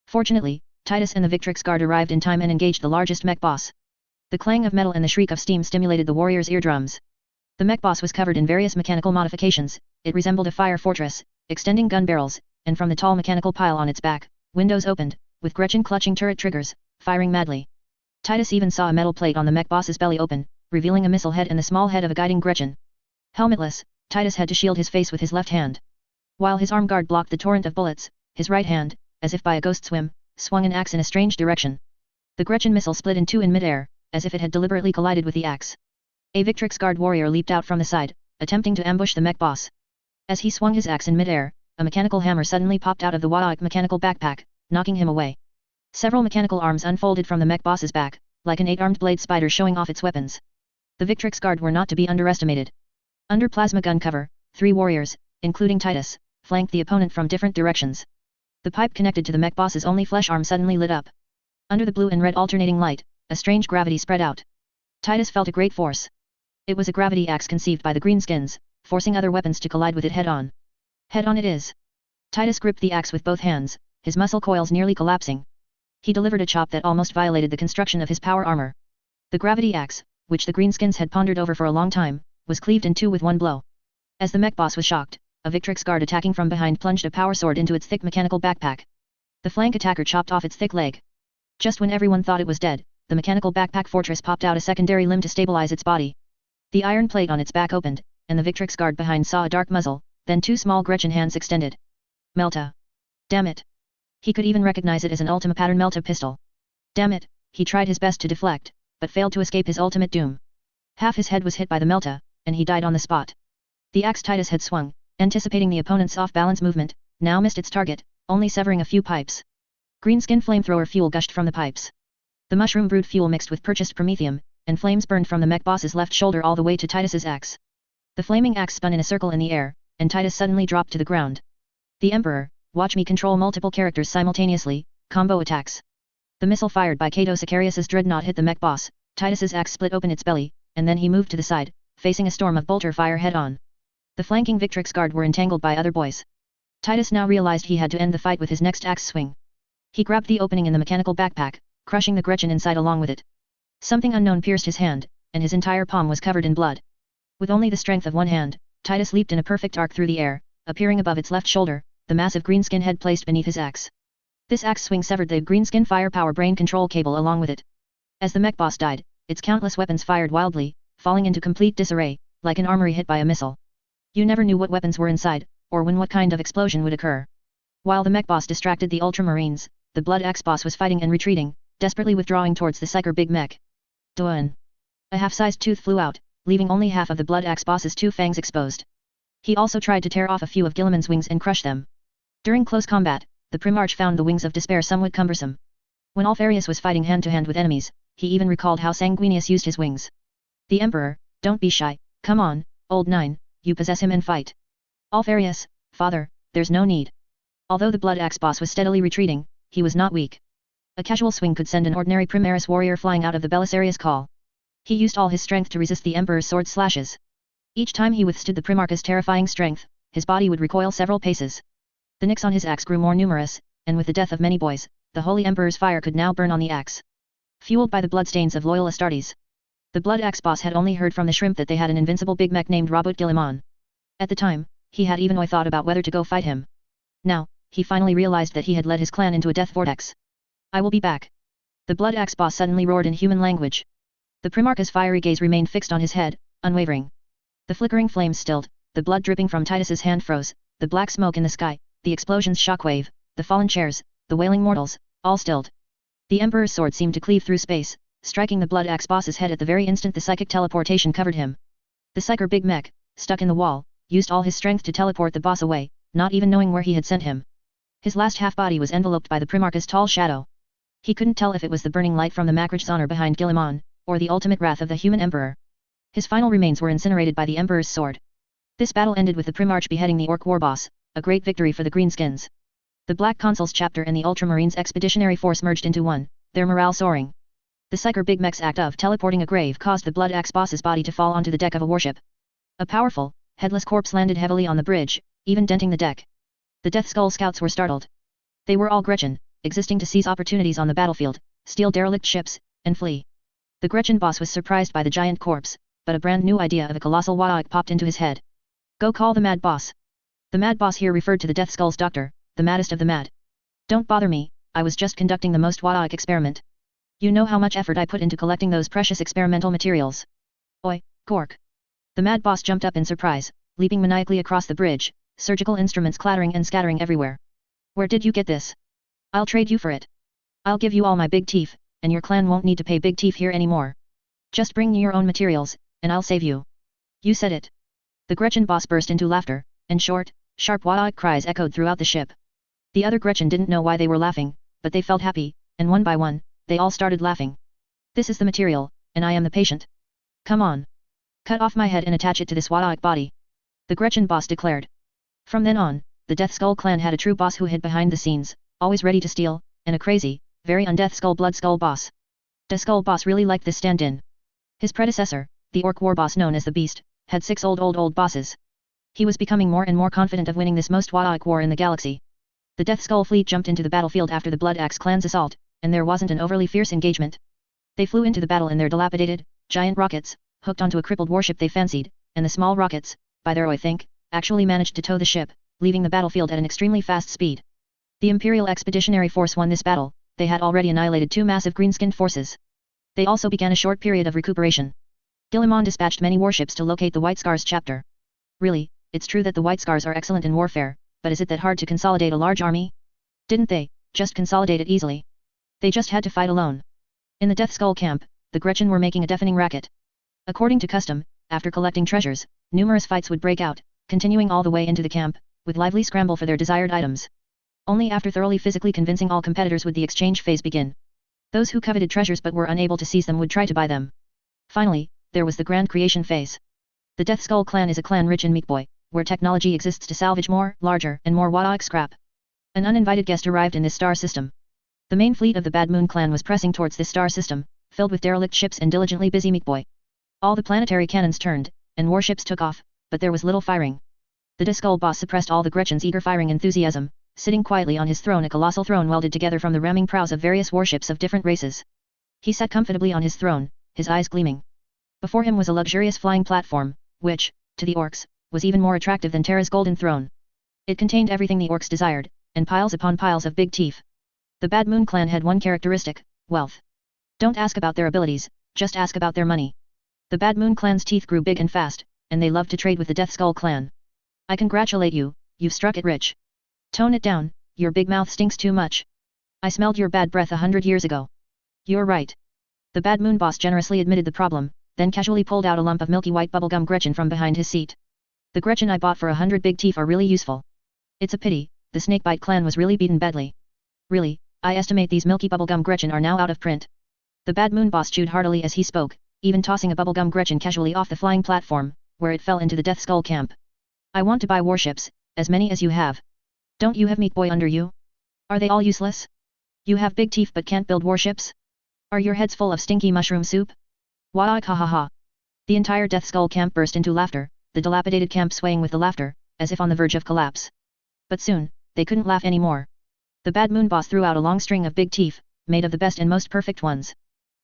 Fortunately, Titus and the Victrix Guard arrived in time and engaged the largest mech boss. The clang of metal and the shriek of steam stimulated the warrior's eardrums. The mech boss was covered in various mechanical modifications, it resembled a fire fortress, extending gun barrels, and from the tall mechanical pile on its back, windows opened, with Gretchen clutching turret triggers, firing madly. Titus even saw a metal plate on the mech boss's belly open, revealing a missile head and the small head of a guiding Gretchen. Helmetless, Titus had to shield his face with his left hand. While his arm guard blocked the torrent of bullets, his right hand, as if by a ghost swim, swung an axe in a strange direction. The Gretchen missile split in two in midair, as if it had deliberately collided with the axe. A Victrix Guard warrior leaped out from the side, attempting to ambush the mech boss. As he swung his axe in midair, a mechanical hammer suddenly popped out of the Yaaoic mechanical backpack, knocking him away. Several mechanical arms unfolded from the mech boss's back, like an 8-armed blade spider showing off its weapons. The Victrix Guard were not to be underestimated. Under plasma gun cover, 3 warriors, including Titus, flanked the opponent from different directions. The pipe connected to the mech boss's only flesh arm suddenly lit up. Under the blue and red alternating light, a strange gravity spread out. Titus felt a great force. It was a gravity axe conceived by the greenskins, forcing other weapons to collide with it head-on. Head-on it is. Titus gripped the axe with both hands, his muscle coils nearly collapsing. He delivered a chop that almost violated the construction of his power armor. The gravity axe, which the greenskins had pondered over for a long time, was cleaved in two with one blow. As the mech boss was shocked, a Victrix Guard attacking from behind plunged a power sword into its thick mechanical backpack. The flank attacker chopped off its thick leg. Just when everyone thought it was dead, the mechanical backpack fortress popped out a secondary limb to stabilize its body. The iron plate on its back opened, and the Victrix Guard behind saw a dark muzzle, then two small Gretchen hands extended. Melta. Damn it. He could even recognize it as an Ultima pattern Melta pistol. Damn it, he tried his best to deflect, but failed to escape his ultimate doom. Half his head was hit by the Melta, and he died on the spot. The axe Titus had swung, anticipating the opponent's off-balance movement, now missed its target, only severing a few pipes. Greenskin flamethrower fuel gushed from the pipes. The mushroom brewed fuel mixed with purchased promethium, and flames burned from the mech boss's left shoulder all the way to Titus's axe. The flaming axe spun in a circle in the air, and Titus suddenly dropped to the ground. The Emperor, watch me control multiple characters simultaneously, combo attacks. The missile fired by Cato Sicarius's dreadnought hit the mech boss, Titus's axe split open its belly, and then he moved to the side, facing a storm of bolter fire head-on. The flanking Victrix guard were entangled by other boys. Titus now realized he had to end the fight with his next axe swing. He grabbed the opening in the mechanical backpack, crushing the Gretchen inside along with it. Something unknown pierced his hand, and his entire palm was covered in blood. With only the strength of one hand, Titus leaped in a perfect arc through the air, appearing above its left shoulder, the massive greenskin head placed beneath his axe. This axe swing severed the greenskin firepower brain control cable along with it. As the mech boss died, its countless weapons fired wildly, falling into complete disarray, like an armory hit by a missile. You never knew what weapons were inside, or when what kind of explosion would occur. While the mech boss distracted the Ultramarines, the Blood Axe boss was fighting and retreating, desperately withdrawing towards the Psyker Big Mech. Done. A half-sized tooth flew out, leaving only half of the Blood Axe boss's two fangs exposed. He also tried to tear off a few of Guilliman's wings and crush them. During close combat, the Primarch found the Wings of Despair somewhat cumbersome. When Alfarius was fighting hand-to-hand with enemies, he even recalled how Sanguinius used his wings. The Emperor, don't be shy, come on, old nine, you possess him and fight. Alfarius, father, there's no need. Although the Blood Axe boss was steadily retreating, he was not weak. A casual swing could send an ordinary Primaris warrior flying out of the Belisarius call. He used all his strength to resist the Emperor's sword slashes. Each time he withstood the Primarch's terrifying strength, his body would recoil several paces. The nicks on his axe grew more numerous, and with the death of many boys, the Holy Emperor's fire could now burn on the axe. Fueled by the bloodstains of loyal Astartes. The Blood Axe boss had only heard from the shrimp that they had an invincible big mech named Robot Guilliman. At the time, he had even thought about whether to go fight him. Now, he finally realized that he had led his clan into a death vortex. I will be back. The Blood Axe boss suddenly roared in human language. The Primarch's fiery gaze remained fixed on his head, unwavering. The flickering flames stilled, the blood dripping from Titus's hand froze, the black smoke in the sky, the explosion's shockwave, the fallen chairs, the wailing mortals, all stilled. The Emperor's sword seemed to cleave through space, striking the Blood Axe boss's head at the very instant the psychic teleportation covered him. The Psyker Big Mech, stuck in the wall, used all his strength to teleport the boss away, not even knowing where he had sent him. His last half-body was enveloped by the Primarch's tall shadow. He couldn't tell if it was the burning light from the Makrach's honor behind Guilliman, or the ultimate wrath of the human Emperor. His final remains were incinerated by the Emperor's sword. This battle ended with the Primarch beheading the Orc war boss, a great victory for the Greenskins. The Black Consul's chapter and the Ultramarines expeditionary force merged into one, their morale soaring. The Psyker Big Mech's act of teleporting a grave caused the Blood Axe boss's body to fall onto the deck of a warship. A powerful, headless corpse landed heavily on the bridge, even denting the deck. The Death Skull scouts were startled. They were all Gretchen, existing to seize opportunities on the battlefield, steal derelict ships, and flee. The Gretchen boss was surprised by the giant corpse, but a brand new idea of a colossal Wadaik popped into his head. Go call the Mad Boss. The Mad Boss here referred to the Death Skull's doctor, the maddest of the mad. Don't bother me, I was just conducting the most Wadaik experiment. You know how much effort I put into collecting those precious experimental materials. Oi, Gork. The Mad Boss jumped up in surprise, leaping maniacally across the bridge, surgical instruments clattering and scattering everywhere. Where did you get this? I'll trade you for it. I'll give you all my big teeth, and your clan won't need to pay big teeth here anymore. Just bring me your own materials, and I'll save you. You said it. The Gretchen boss burst into laughter, and short, sharp Wadaik cries echoed throughout the ship. The other Gretchen didn't know why they were laughing, but they felt happy, and one by one, they all started laughing. This is the material, and I am the patient. Come on. Cut off my head and attach it to this Wadaik body. The Gretchen boss declared. From then on, the Death Skull clan had a true boss who hid behind the scenes, always ready to steal, and a crazy, very undeath Skull Blood Skull boss. The Skull boss really liked this stand-in. His predecessor, the Orc war boss known as the Beast, had 6 old bosses. He was becoming more and more confident of winning this most Wadaik war in the galaxy. The Death Skull fleet jumped into the battlefield after the Blood Axe clan's assault, and there wasn't an overly fierce engagement. They flew into the battle in their dilapidated, giant rockets, hooked onto a crippled warship they fancied, and the small rockets, by their I think, actually managed to tow the ship, leaving the battlefield at an extremely fast speed. The Imperial Expeditionary Force won this battle, they had already annihilated 2 massive green-skinned forces. They also began a short period of recuperation. Guilliman dispatched many warships to locate the White Scars chapter. Really, it's true that the White Scars are excellent in warfare, but is it that hard to consolidate a large army? Didn't they just consolidate it easily? They just had to fight alone. In the Death Skull camp, the Gretchen were making a deafening racket. According to custom, after collecting treasures, numerous fights would break out, continuing all the way into the camp, with lively scramble for their desired items. Only after thoroughly physically convincing all competitors would the exchange phase begin. Those who coveted treasures but were unable to seize them would try to buy them. Finally, there was the grand creation phase. The Death Skull clan is a clan rich in meatboy, where technology exists to salvage more, larger, and more Wadaic scrap. An uninvited guest arrived in this star system. The main fleet of the Bad Moon clan was pressing towards this star system, filled with derelict ships and diligently busy meatboy. All the planetary cannons turned, and warships took off, but there was little firing. The Death Skull boss suppressed all the Gretchen's eager firing enthusiasm, sitting quietly on his throne, a colossal throne welded together from the ramming prows of various warships of different races. He sat comfortably on his throne, his eyes gleaming. Before him was a luxurious flying platform, which, to the orcs, was even more attractive than Terra's golden throne. It contained everything the orcs desired, and piles upon piles of big teeth. The Bad Moon clan had one characteristic: wealth. Don't ask about their abilities, just ask about their money. The Bad Moon clan's teeth grew big and fast, and they loved to trade with the Death Skull clan. I congratulate you, you've struck it rich. Tone it down, your big mouth stinks too much. I smelled your bad breath 100 years ago. You're right. The Bad Moon boss generously admitted the problem, then casually pulled out a lump of milky white bubblegum Gretchen from behind his seat. The Gretchen I bought for 100 big teeth are really useful. It's a pity, the Snakebite clan was really beaten badly. Really, I estimate these milky bubblegum Gretchen are now out of print. The Bad Moon boss chewed heartily as he spoke, even tossing a bubblegum Gretchen casually off the flying platform, where it fell into the Death Skull camp. I want to buy warships, as many as you have. Don't you have meatboy under you? Are they all useless? You have big teeth but can't build warships? Are your heads full of stinky mushroom soup? Wa'ak ha ha ha. The entire Death Skull camp burst into laughter, the dilapidated camp swaying with the laughter, as if on the verge of collapse. But soon, they couldn't laugh anymore. The Bad Moon boss threw out a long string of big teeth, made of the best and most perfect ones.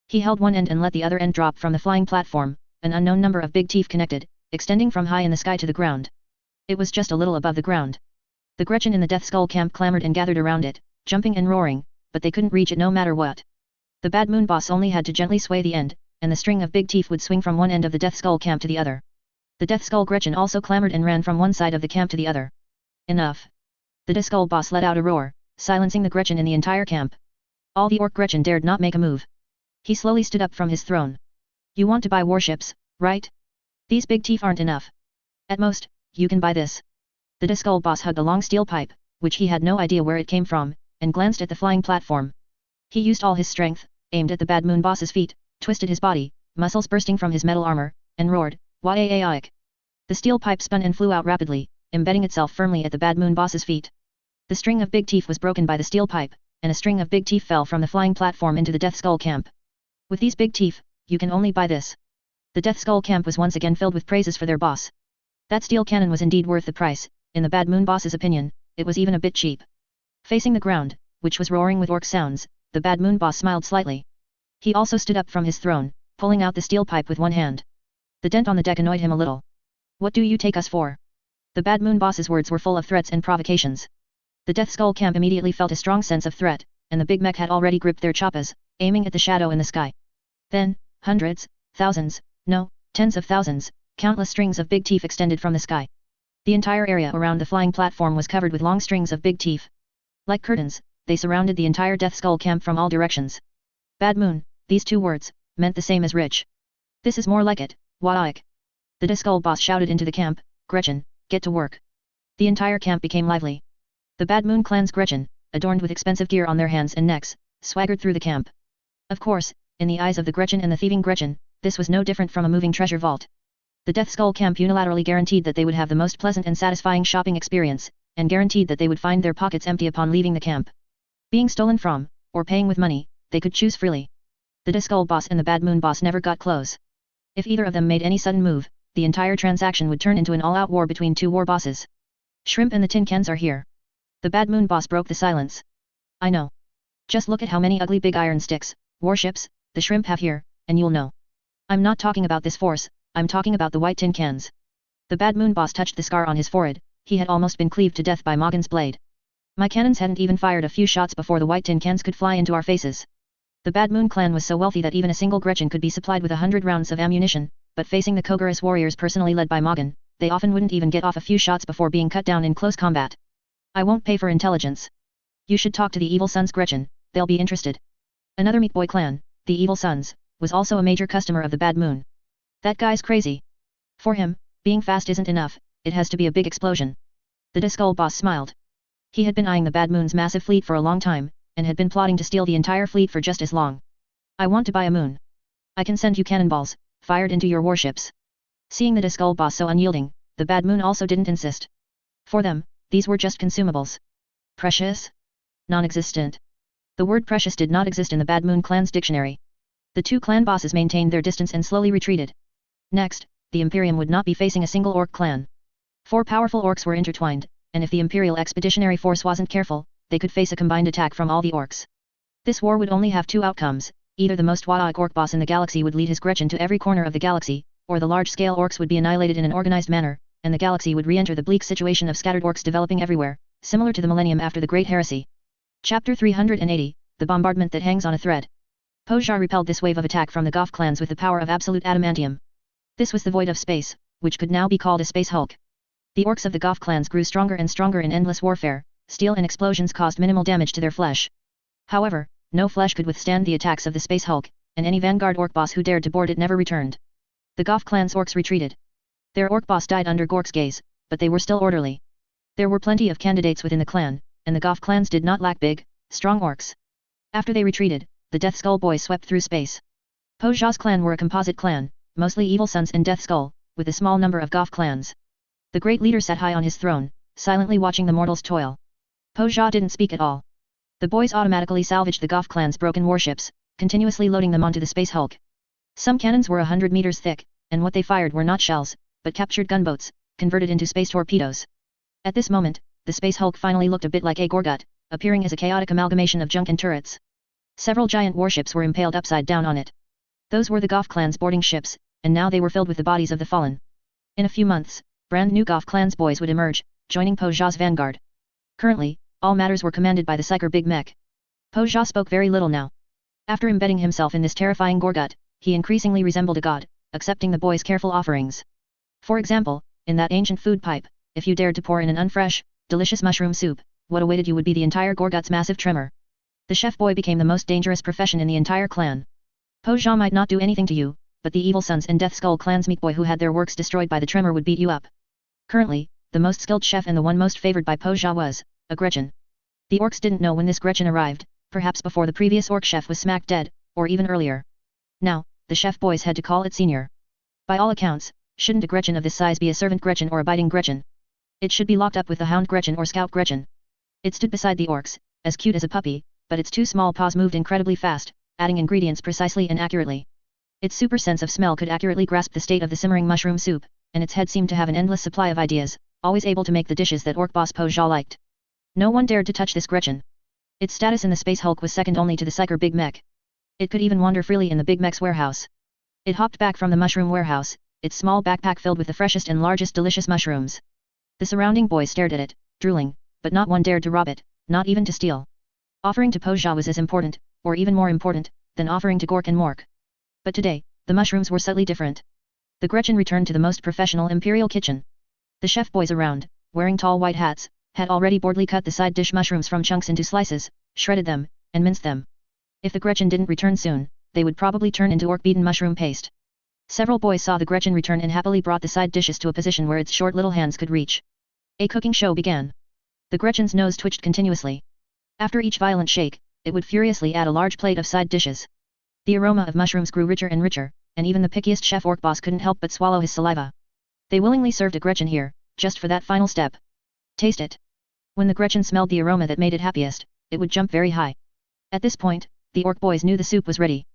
He held one end and let the other end drop from the flying platform, an unknown number of big teeth connected, extending from high in the sky to the ground. It was just a little above the ground. The Gretchen in the Death Skull camp clamored and gathered around it, jumping and roaring, but they couldn't reach it no matter what. The Bad Moon boss only had to gently sway the end, and the string of big teeth would swing from one end of the Death Skull camp to the other. The Death Skull Gretchen also clamored and ran from one side of the camp to the other. Enough. The Death Skull boss let out a roar, silencing the Gretchen in the entire camp. All the orc Gretchen dared not make a move. He slowly stood up from his throne. You want to buy warships, right? These big teeth aren't enough. At most, you can buy this. The Death Skull boss hugged a long steel pipe, which he had no idea where it came from, and glanced at the flying platform. He used all his strength, aimed at the Bad Moon boss's feet, twisted his body, muscles bursting from his metal armor, and roared, "Wa'ak!" The steel pipe spun and flew out rapidly, embedding itself firmly at the Bad Moon boss's feet. The string of big teeth was broken by the steel pipe, and a string of big teeth fell from the flying platform into the Death Skull camp. With these big teeth, you can only buy this. The Death Skull camp was once again filled with praises for their boss. That steel cannon was indeed worth the price. In the Bad Moon boss's opinion, it was even a bit cheap. Facing the ground, which was roaring with orc sounds, the Bad Moon boss smiled slightly. He also stood up from his throne, pulling out the steel pipe with one hand. The dent on the deck annoyed him a little. What do you take us for? The Bad Moon boss's words were full of threats and provocations. The Death Skull camp immediately felt a strong sense of threat, and the big mech had already gripped their choppas, aiming at the shadow in the sky. Then, hundreds, thousands, no, tens of thousands, countless strings of big teeth extended from the sky. The entire area around the flying platform was covered with long strings of big teeth. Like curtains, they surrounded the entire Death Skull camp from all directions. Bad Moon, these two words, meant the same as rich. This is more like it, Wa'ak. The Death Skull boss shouted into the camp, Gretchen, get to work. The entire camp became lively. The Bad Moon clan's Gretchen, adorned with expensive gear on their hands and necks, swaggered through the camp. Of course, in the eyes of the Gretchen and the thieving Gretchen, this was no different from a moving treasure vault. The Death Skull camp unilaterally guaranteed that they would have the most pleasant and satisfying shopping experience, and guaranteed that they would find their pockets empty upon leaving the camp. Being stolen from, or paying with money, they could choose freely. The Death Skull boss and the Bad Moon boss never got close. If either of them made any sudden move, the entire transaction would turn into an all-out war between two war bosses. Shrimp and the tin cans are here. The Bad Moon boss broke the silence. I know. Just look at how many ugly big iron sticks, warships, the shrimp have here, and you'll know. I'm not talking about this force, I'm talking about the white tin cans. The Bad Moon boss touched the scar on his forehead, he had almost been cleaved to death by Morgan's blade. My cannons hadn't even fired a few shots before the white tin cans could fly into our faces. The Bad Moon clan was so wealthy that even a single Gretchen could be supplied with 100 rounds of ammunition, but facing the Kogurus warriors personally led by Morgan, they often wouldn't even get off a few shots before being cut down in close combat. I won't pay for intelligence. You should talk to the Evil Sons, Gretchen, they'll be interested. Another Meat Boy clan, the Evil Sons, was also a major customer of the Bad Moon. That guy's crazy. For him, being fast isn't enough, it has to be a big explosion. The Skull boss smiled. He had been eyeing the Bad Moon's massive fleet for a long time, and had been plotting to steal the entire fleet for just as long. I want to buy a moon. I can send you cannonballs, fired into your warships. Seeing the Skull boss so unyielding, the Bad Moon also didn't insist. For them, these were just consumables. Precious? Non-existent. The word precious did not exist in the Bad Moon clan's dictionary. The two clan bosses maintained their distance and slowly retreated. Next, the Imperium would not be facing a single orc clan. 4 powerful orcs were intertwined, and if the Imperial Expeditionary Force wasn't careful, they could face a combined attack from all the orcs. This war would only have 2 outcomes, either the most warlike orc boss in the galaxy would lead his Gretchen to every corner of the galaxy, or the large-scale orcs would be annihilated in an organized manner, and the galaxy would re-enter the bleak situation of scattered orcs developing everywhere, similar to the millennium after the Great Heresy. Chapter 380, The Bombardment That Hangs on a Thread. Poja repelled this wave of attack from the Goth clans with the power of absolute adamantium. This was the void of space, which could now be called a space Hulk. The orcs of the Goth clans grew stronger and stronger in endless warfare, steel and explosions caused minimal damage to their flesh. However, no flesh could withstand the attacks of the space Hulk, and any vanguard orc boss who dared to board it never returned. The Goth clan's orcs retreated. Their orc boss died under Gork's gaze, but they were still orderly. There were plenty of candidates within the clan, and the Goth clans did not lack big, strong orcs. After they retreated, the Death Skull boys swept through space. Poja's clan were a composite clan, mostly Evil Sons and Death Skull, with a small number of Goth clans. The great leader sat high on his throne, silently watching the mortals toil. Poja didn't speak at all. The boys automatically salvaged the Goth clan's broken warships, continuously loading them onto the Space Hulk. Some cannons were 100 meters thick, and what they fired were not shells, but captured gunboats, converted into space torpedoes. At this moment, the Space Hulk finally looked a bit like a Gorgut, appearing as a chaotic amalgamation of junk and turrets. Several giant warships were impaled upside down on it. Those were the Goth clan's boarding ships, and now they were filled with the bodies of the fallen. In a few months, brand new Goth clan's boys would emerge, joining Poja's vanguard. Currently, all matters were commanded by the Psyker Big Mech. Poja spoke very little now. After embedding himself in this terrifying Gorgut, he increasingly resembled a god, accepting the boys' careful offerings. For example, in that ancient food pipe, if you dared to pour in an unfresh, delicious mushroom soup, what awaited you would be the entire Gorgut's massive tremor. The chef boy became the most dangerous profession in the entire clan. Poja might not do anything to you, but the Evil Sons and Death Skull clan's meat boy who had their works destroyed by the tremor would beat you up. Currently, the most skilled chef and the one most favored by Poja was a Gretchen. The orcs didn't know when this Gretchen arrived, perhaps before the previous orc chef was smacked dead, or even earlier. Now, the chef boys had to call it senior. By all accounts, shouldn't a Gretchen of this size be a servant Gretchen or a biting Gretchen? It should be locked up with the hound Gretchen or scout Gretchen. It stood beside the orcs, as cute as a puppy, but its 2 small paws moved incredibly fast, adding ingredients precisely and accurately. Its super sense of smell could accurately grasp the state of the simmering mushroom soup, and its head seemed to have an endless supply of ideas, always able to make the dishes that orc boss Poja liked. No one dared to touch this Gretchen. Its status in the Space Hulk was second only to the Psyker Big Mech. It could even wander freely in the Big Mech's warehouse. It hopped back from the mushroom warehouse, its small backpack filled with the freshest and largest delicious mushrooms. The surrounding boys stared at it, drooling, but not one dared to rob it, not even to steal. Offering to Poja was as important, or even more important, than offering to Gork and Mork. But today, the mushrooms were subtly different. The Gretchen returned to the most professional imperial kitchen. The chef boys around, wearing tall white hats, had already boldly cut the side dish mushrooms from chunks into slices, shredded them, and minced them. If the Gretchen didn't return soon, they would probably turn into orc-beaten mushroom paste. Several boys saw the Gretchen return and happily brought the side dishes to a position where its short little hands could reach. A cooking show began. The Gretchen's nose twitched continuously. After each violent shake, it would furiously add a large plate of side dishes. The aroma of mushrooms grew richer and richer, and even the pickiest chef orc boss couldn't help but swallow his saliva. They willingly served a Gretchen here, just for that final step. Taste it. When the Gretchen smelled the aroma that made it happiest, it would jump very high. At this point, the orc boys knew the soup was ready.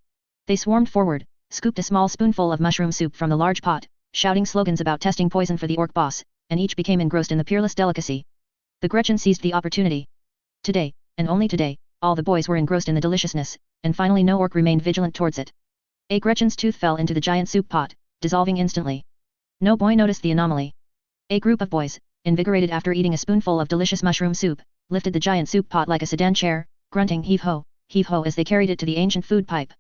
They swarmed forward, scooped a small spoonful of mushroom soup from the large pot, shouting slogans about testing poison for the orc boss, and each became engrossed in the peerless delicacy. The Gretchen seized the opportunity. Today, and only today, all the boys were engrossed in the deliciousness, and finally no orc remained vigilant towards it. A Gretchen's tooth fell into the giant soup pot, dissolving instantly. No boy noticed the anomaly. A group of boys, invigorated after eating a spoonful of delicious mushroom soup, lifted the giant soup pot like a sedan chair, grunting heave-ho as they carried it to the ancient food pipe.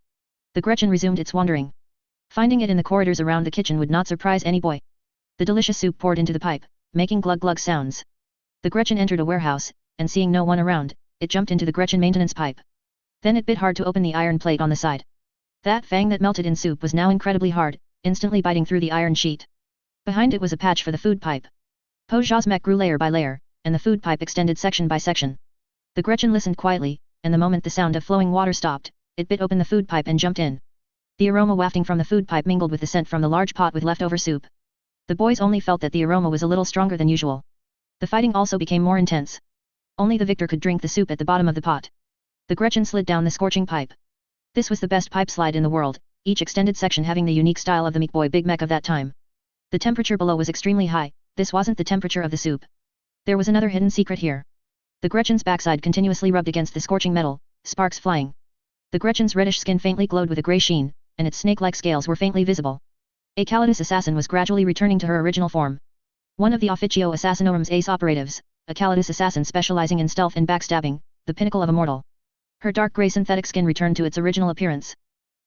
The Gretchen resumed its wandering. Finding it in the corridors around the kitchen would not surprise any boy. The delicious soup poured into the pipe, making glug-glug sounds. The Gretchen entered a warehouse, and seeing no one around, it jumped into the Gretchen maintenance pipe. Then it bit hard to open the iron plate on the side. That fang that melted in soup was now incredibly hard, instantly biting through the iron sheet. Behind it was a patch for the food pipe. Po Xia's mech grew layer by layer, and the food pipe extended section by section. The Gretchen listened quietly, and the moment the sound of flowing water stopped, it bit open the food pipe and jumped in. The aroma wafting from the food pipe mingled with the scent from the large pot with leftover soup. The boys only felt that the aroma was a little stronger than usual. The fighting also became more intense. Only the victor could drink the soup at the bottom of the pot. The Gretchen slid down the scorching pipe. This was the best pipe slide in the world, each extended section having the unique style of the Meat Boy Big Mech of that time. The temperature below was extremely high. This wasn't the temperature of the soup. There was another hidden secret here. The Gretchen's backside continuously rubbed against the scorching metal, sparks flying. The Gretchen's reddish skin faintly glowed with a grey sheen, and its snake-like scales were faintly visible. A Calidus assassin was gradually returning to her original form. One of the Officio Assassinorum's ace operatives, a Calidus assassin specializing in stealth and backstabbing, the pinnacle of a mortal. Her dark grey synthetic skin returned to its original appearance.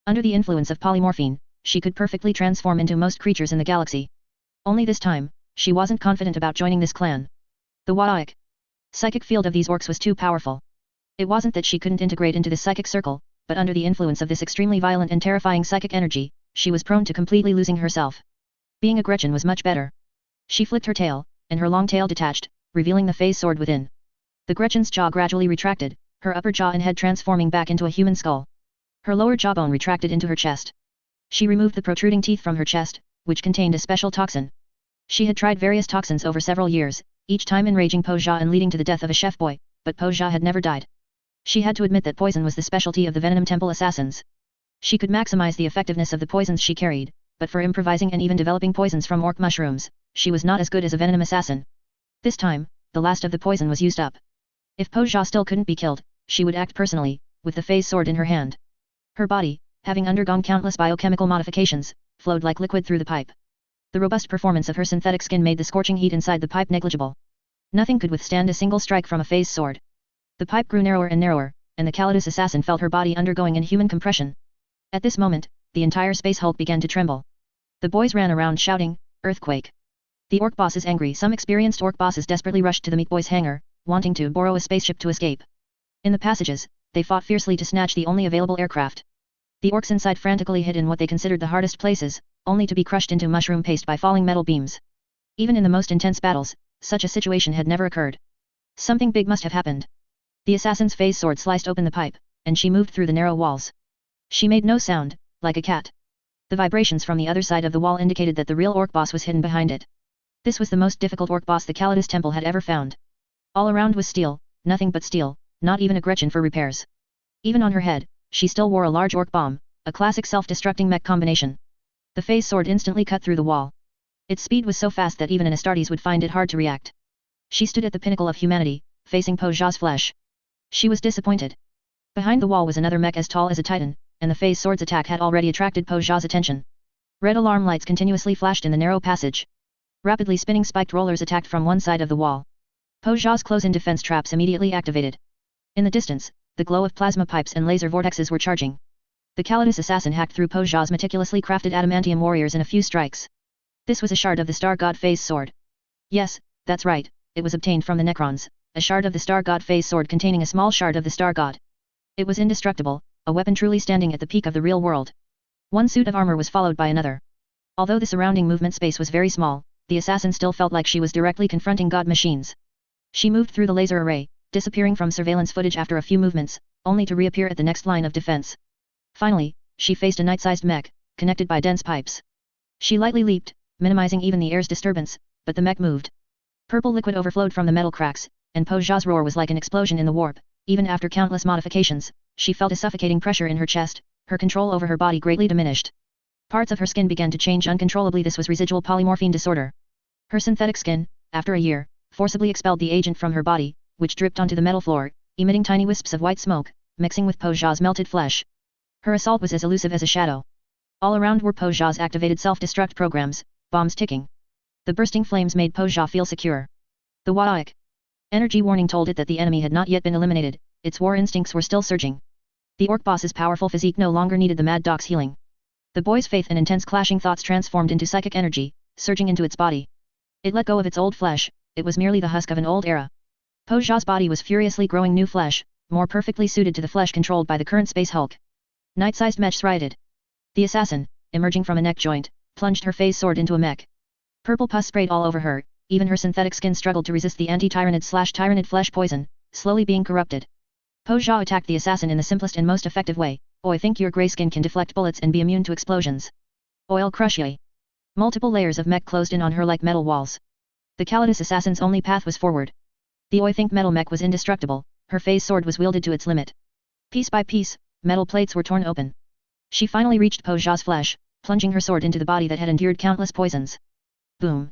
Under the influence of polymorphine, she could perfectly transform into most creatures in the galaxy. Only this time, she wasn't confident about joining this clan. The Wadaik psychic field of these orcs was too powerful. It wasn't that she couldn't integrate into the psychic circle, but under the influence of this extremely violent and terrifying psychic energy, she was prone to completely losing herself. Being a Gretchen was much better. She flicked her tail, and her long tail detached, revealing the phase sword within. The Gretchen's jaw gradually retracted, her upper jaw and head transforming back into a human skull. Her lower jawbone retracted into her chest. She removed the protruding teeth from her chest, which contained a special toxin. She had tried various toxins over several years, each time enraging Po Xia and leading to the death of a chef boy, but Po Xia had never died. She had to admit that poison was the specialty of the Venom Temple assassins. She could maximize the effectiveness of the poisons she carried, but for improvising and even developing poisons from orc mushrooms, she was not as good as a venom assassin. This time, the last of the poison was used up. If Po Xia still couldn't be killed, she would act personally, with the phase sword in her hand. Her body, having undergone countless biochemical modifications, flowed like liquid through the pipe. The robust performance of her synthetic skin made the scorching heat inside the pipe negligible. Nothing could withstand a single strike from a phase sword. The pipe grew narrower and narrower, and the Calidus assassin felt her body undergoing inhuman compression. At this moment, the entire space hulk began to tremble. The boys ran around shouting, "Earthquake!" The orc boss is angry. Some experienced orc bosses desperately rushed to the Meat Boy's hangar, wanting to borrow a spaceship to escape. In the passages, they fought fiercely to snatch the only available aircraft. The orcs inside frantically hid in what they considered the hardest places, only to be crushed into mushroom paste by falling metal beams. Even in the most intense battles, such a situation had never occurred. Something big must have happened. The assassin's phase sword sliced open the pipe, and she moved through the narrow walls. She made no sound, like a cat. The vibrations from the other side of the wall indicated that the real orc boss was hidden behind it. This was the most difficult orc boss the Calidus Temple had ever found. All around was steel, nothing but steel, not even a Gretchen for repairs. Even on her head, she still wore a large orc bomb, a classic self-destructing mech combination. The phase sword instantly cut through the wall. Its speed was so fast that even an Astartes would find it hard to react. She stood at the pinnacle of humanity, facing Po Xia's flesh. She was disappointed. Behind the wall was another mech as tall as a titan, and the phase sword's attack had already attracted Po Xia's attention. Red alarm lights continuously flashed in the narrow passage. Rapidly spinning spiked rollers attacked from one side of the wall. Po Xia's close-in defense traps immediately activated. In the distance, the glow of plasma pipes and laser vortexes were charging. The Calidus assassin hacked through Po Xia's meticulously crafted adamantium warriors in a few strikes. This was a shard of the Star God phase sword. Yes, that's right, it was obtained from the Necrons, a shard of the Star God phase sword containing a small shard of the Star God. It was indestructible, a weapon truly standing at the peak of the real world. One suit of armor was followed by another. Although the surrounding movement space was very small, the assassin still felt like she was directly confronting god machines. She moved through the laser array, disappearing from surveillance footage after a few movements, only to reappear at the next line of defense. Finally, she faced a night-sized mech, connected by dense pipes. She lightly leaped, minimizing even the air's disturbance, but the mech moved. Purple liquid overflowed from the metal cracks, and Po Xia's roar was like an explosion in the warp. Even after countless modifications, she felt a suffocating pressure in her chest, her control over her body greatly diminished. Parts of her skin began to change uncontrollably. This was residual polymorphine disorder. Her synthetic skin, after a year, forcibly expelled the agent from her body, which dripped onto the metal floor, emitting tiny wisps of white smoke, mixing with Po Xia's melted flesh. Her assault was as elusive as a shadow. All around were Po Xia's activated self-destruct programs, bombs ticking. The bursting flames made Po Xia feel secure. The Wadaik energy warning told it that the enemy had not yet been eliminated, its war instincts were still surging. The orc boss's powerful physique no longer needed the Mad Dog's healing. The boy's faith and intense clashing thoughts transformed into psychic energy, surging into its body. It let go of its old flesh, it was merely the husk of an old era. Po Zha's body was furiously growing new flesh, more perfectly suited to the flesh controlled by the current Space Hulk. Night-sized mech thrited. The assassin, emerging from a neck joint, plunged her phase sword into a mech. Purple pus sprayed all over her, even her synthetic skin struggled to resist the anti-tyrannid/tyrannid flesh poison, slowly being corrupted. Po Zha attacked the assassin in the simplest and most effective way. I think your grey skin can deflect bullets and be immune to explosions. I'll crush ye. Multiple layers of mech closed in on her like metal walls. The Calidus assassin's only path was forward. The I think metal mech was indestructible, her phase sword was wielded to its limit. Piece by piece, metal plates were torn open. She finally reached Po Zha's flesh, plunging her sword into the body that had endured countless poisons. Boom.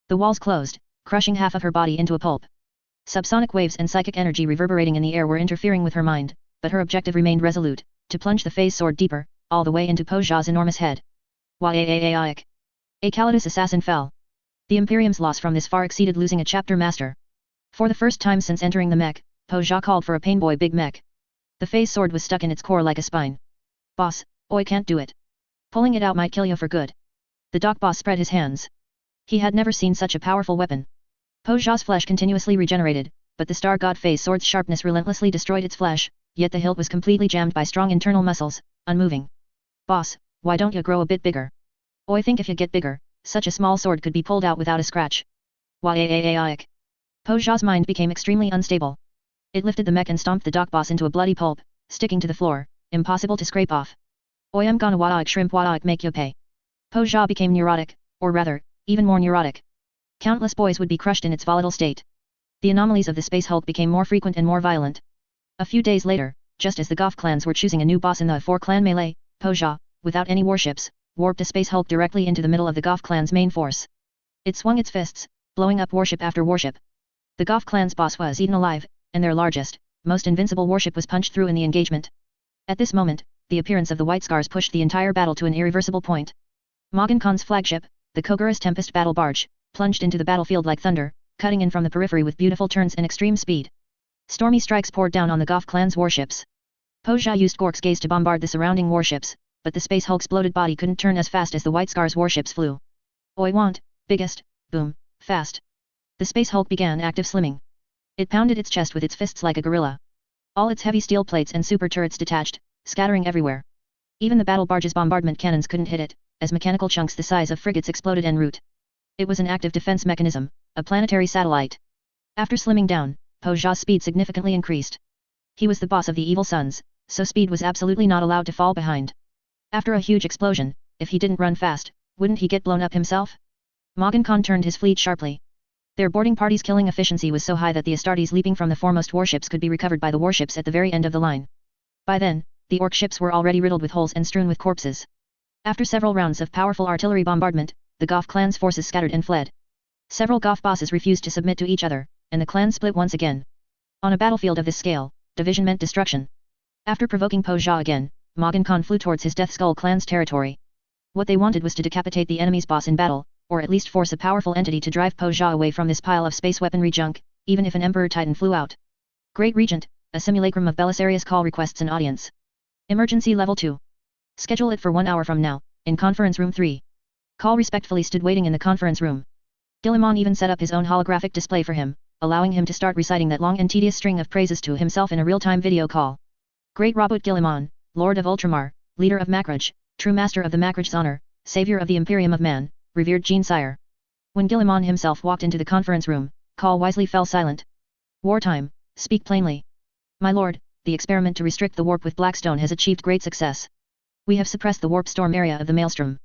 The walls closed, crushing half of her body into a pulp. Subsonic waves and psychic energy reverberating in the air were interfering with her mind, but her objective remained resolute, to plunge the phase sword deeper, all the way into Po Zha's enormous head. Why-a-a-a-ic. A Calidus assassin fell. The Imperium's loss from this far exceeded losing a chapter master. For the first time since entering the mech, Po Zha called for a painboy big mech. The phase sword was stuck in its core like a spine. Boss, I can't do it. Pulling it out might kill you for good. The doc boss spread his hands. He had never seen such a powerful weapon. Po Zha's flesh continuously regenerated, but the Star God phase sword's sharpness relentlessly destroyed its flesh, yet the hilt was completely jammed by strong internal muscles, unmoving. Boss, why don't you grow a bit bigger? I think if you get bigger, such a small sword could be pulled out without a scratch. Why-a-a-a-ic. Po Zha's mind became extremely unstable. It lifted the mech and stomped the doc boss into a bloody pulp, sticking to the floor, impossible to scrape off. I am gonna wada-ic shrimp wada-ic make you pay. Po Zha became neurotic, or rather, even more neurotic. Countless boys would be crushed in its volatile state. The anomalies of the Space Hulk became more frequent and more violent. A few days later, just as the Goth clans were choosing a new boss in the 4-clan melee, Po Zha, without any warships, warped a Space Hulk directly into the middle of the Goth clan's main force. It swung its fists, blowing up warship after warship. The Goth clan's boss was eaten alive, and their largest, most invincible warship was punched through in the engagement. At this moment, the appearance of the White Scars pushed the entire battle to an irreversible point. Magan Khan's flagship, the Kogurus Tempest battle barge, plunged into the battlefield like thunder, cutting in from the periphery with beautiful turns and extreme speed. Stormy strikes poured down on the Goth clan's warships. Po Zha used Gork's gaze to bombard the surrounding warships, but the Space Hulk's bloated body couldn't turn as fast as the White Scars warships flew. I want, biggest, boom, fast. The Space Hulk began active slimming. It pounded its chest with its fists like a gorilla. All its heavy steel plates and super turrets detached, scattering everywhere. Even the battle barge's bombardment cannons couldn't hit it, as mechanical chunks the size of frigates exploded en route. It was an active defense mechanism, a planetary satellite. After slimming down, Po Zha's speed significantly increased. He was the boss of the Evil Sons, so speed was absolutely not allowed to fall behind. After a huge explosion, if he didn't run fast, wouldn't he get blown up himself? Magan Khan turned his fleet sharply. Their boarding party's killing efficiency was so high that the Astartes leaping from the foremost warships could be recovered by the warships at the very end of the line. By then, the Orc ships were already riddled with holes and strewn with corpses. After several rounds of powerful artillery bombardment, the Goth clan's forces scattered and fled. Several Goth bosses refused to submit to each other, and the clan split once again. On a battlefield of this scale, division meant destruction. After provoking Po Zha again, Magan Khan flew towards his Death Skull clan's territory. What they wanted was to decapitate the enemy's boss in battle, or at least force a powerful entity to drive Po Zha away from this pile of space weaponry junk, even if an Emperor Titan flew out. Great Regent, a simulacrum of Belisarius call requests an audience. Emergency level 2. Schedule it for 1 hour from now, in conference room 3. Call respectfully stood waiting in the conference room. Guilliman even set up his own holographic display for him, allowing him to start reciting that long and tedious string of praises to himself in a real-time video call. Great Robot Guilliman, Lord of Ultramar, leader of Makraj, true master of the Makraj's honor, savior of the Imperium of Man, revered Gene Sire. When Guilliman himself walked into the conference room, Call wisely fell silent. Wartime, speak plainly. My lord, the experiment to restrict the warp with Blackstone has achieved great success. We have suppressed the warp storm area of the Maelstrom.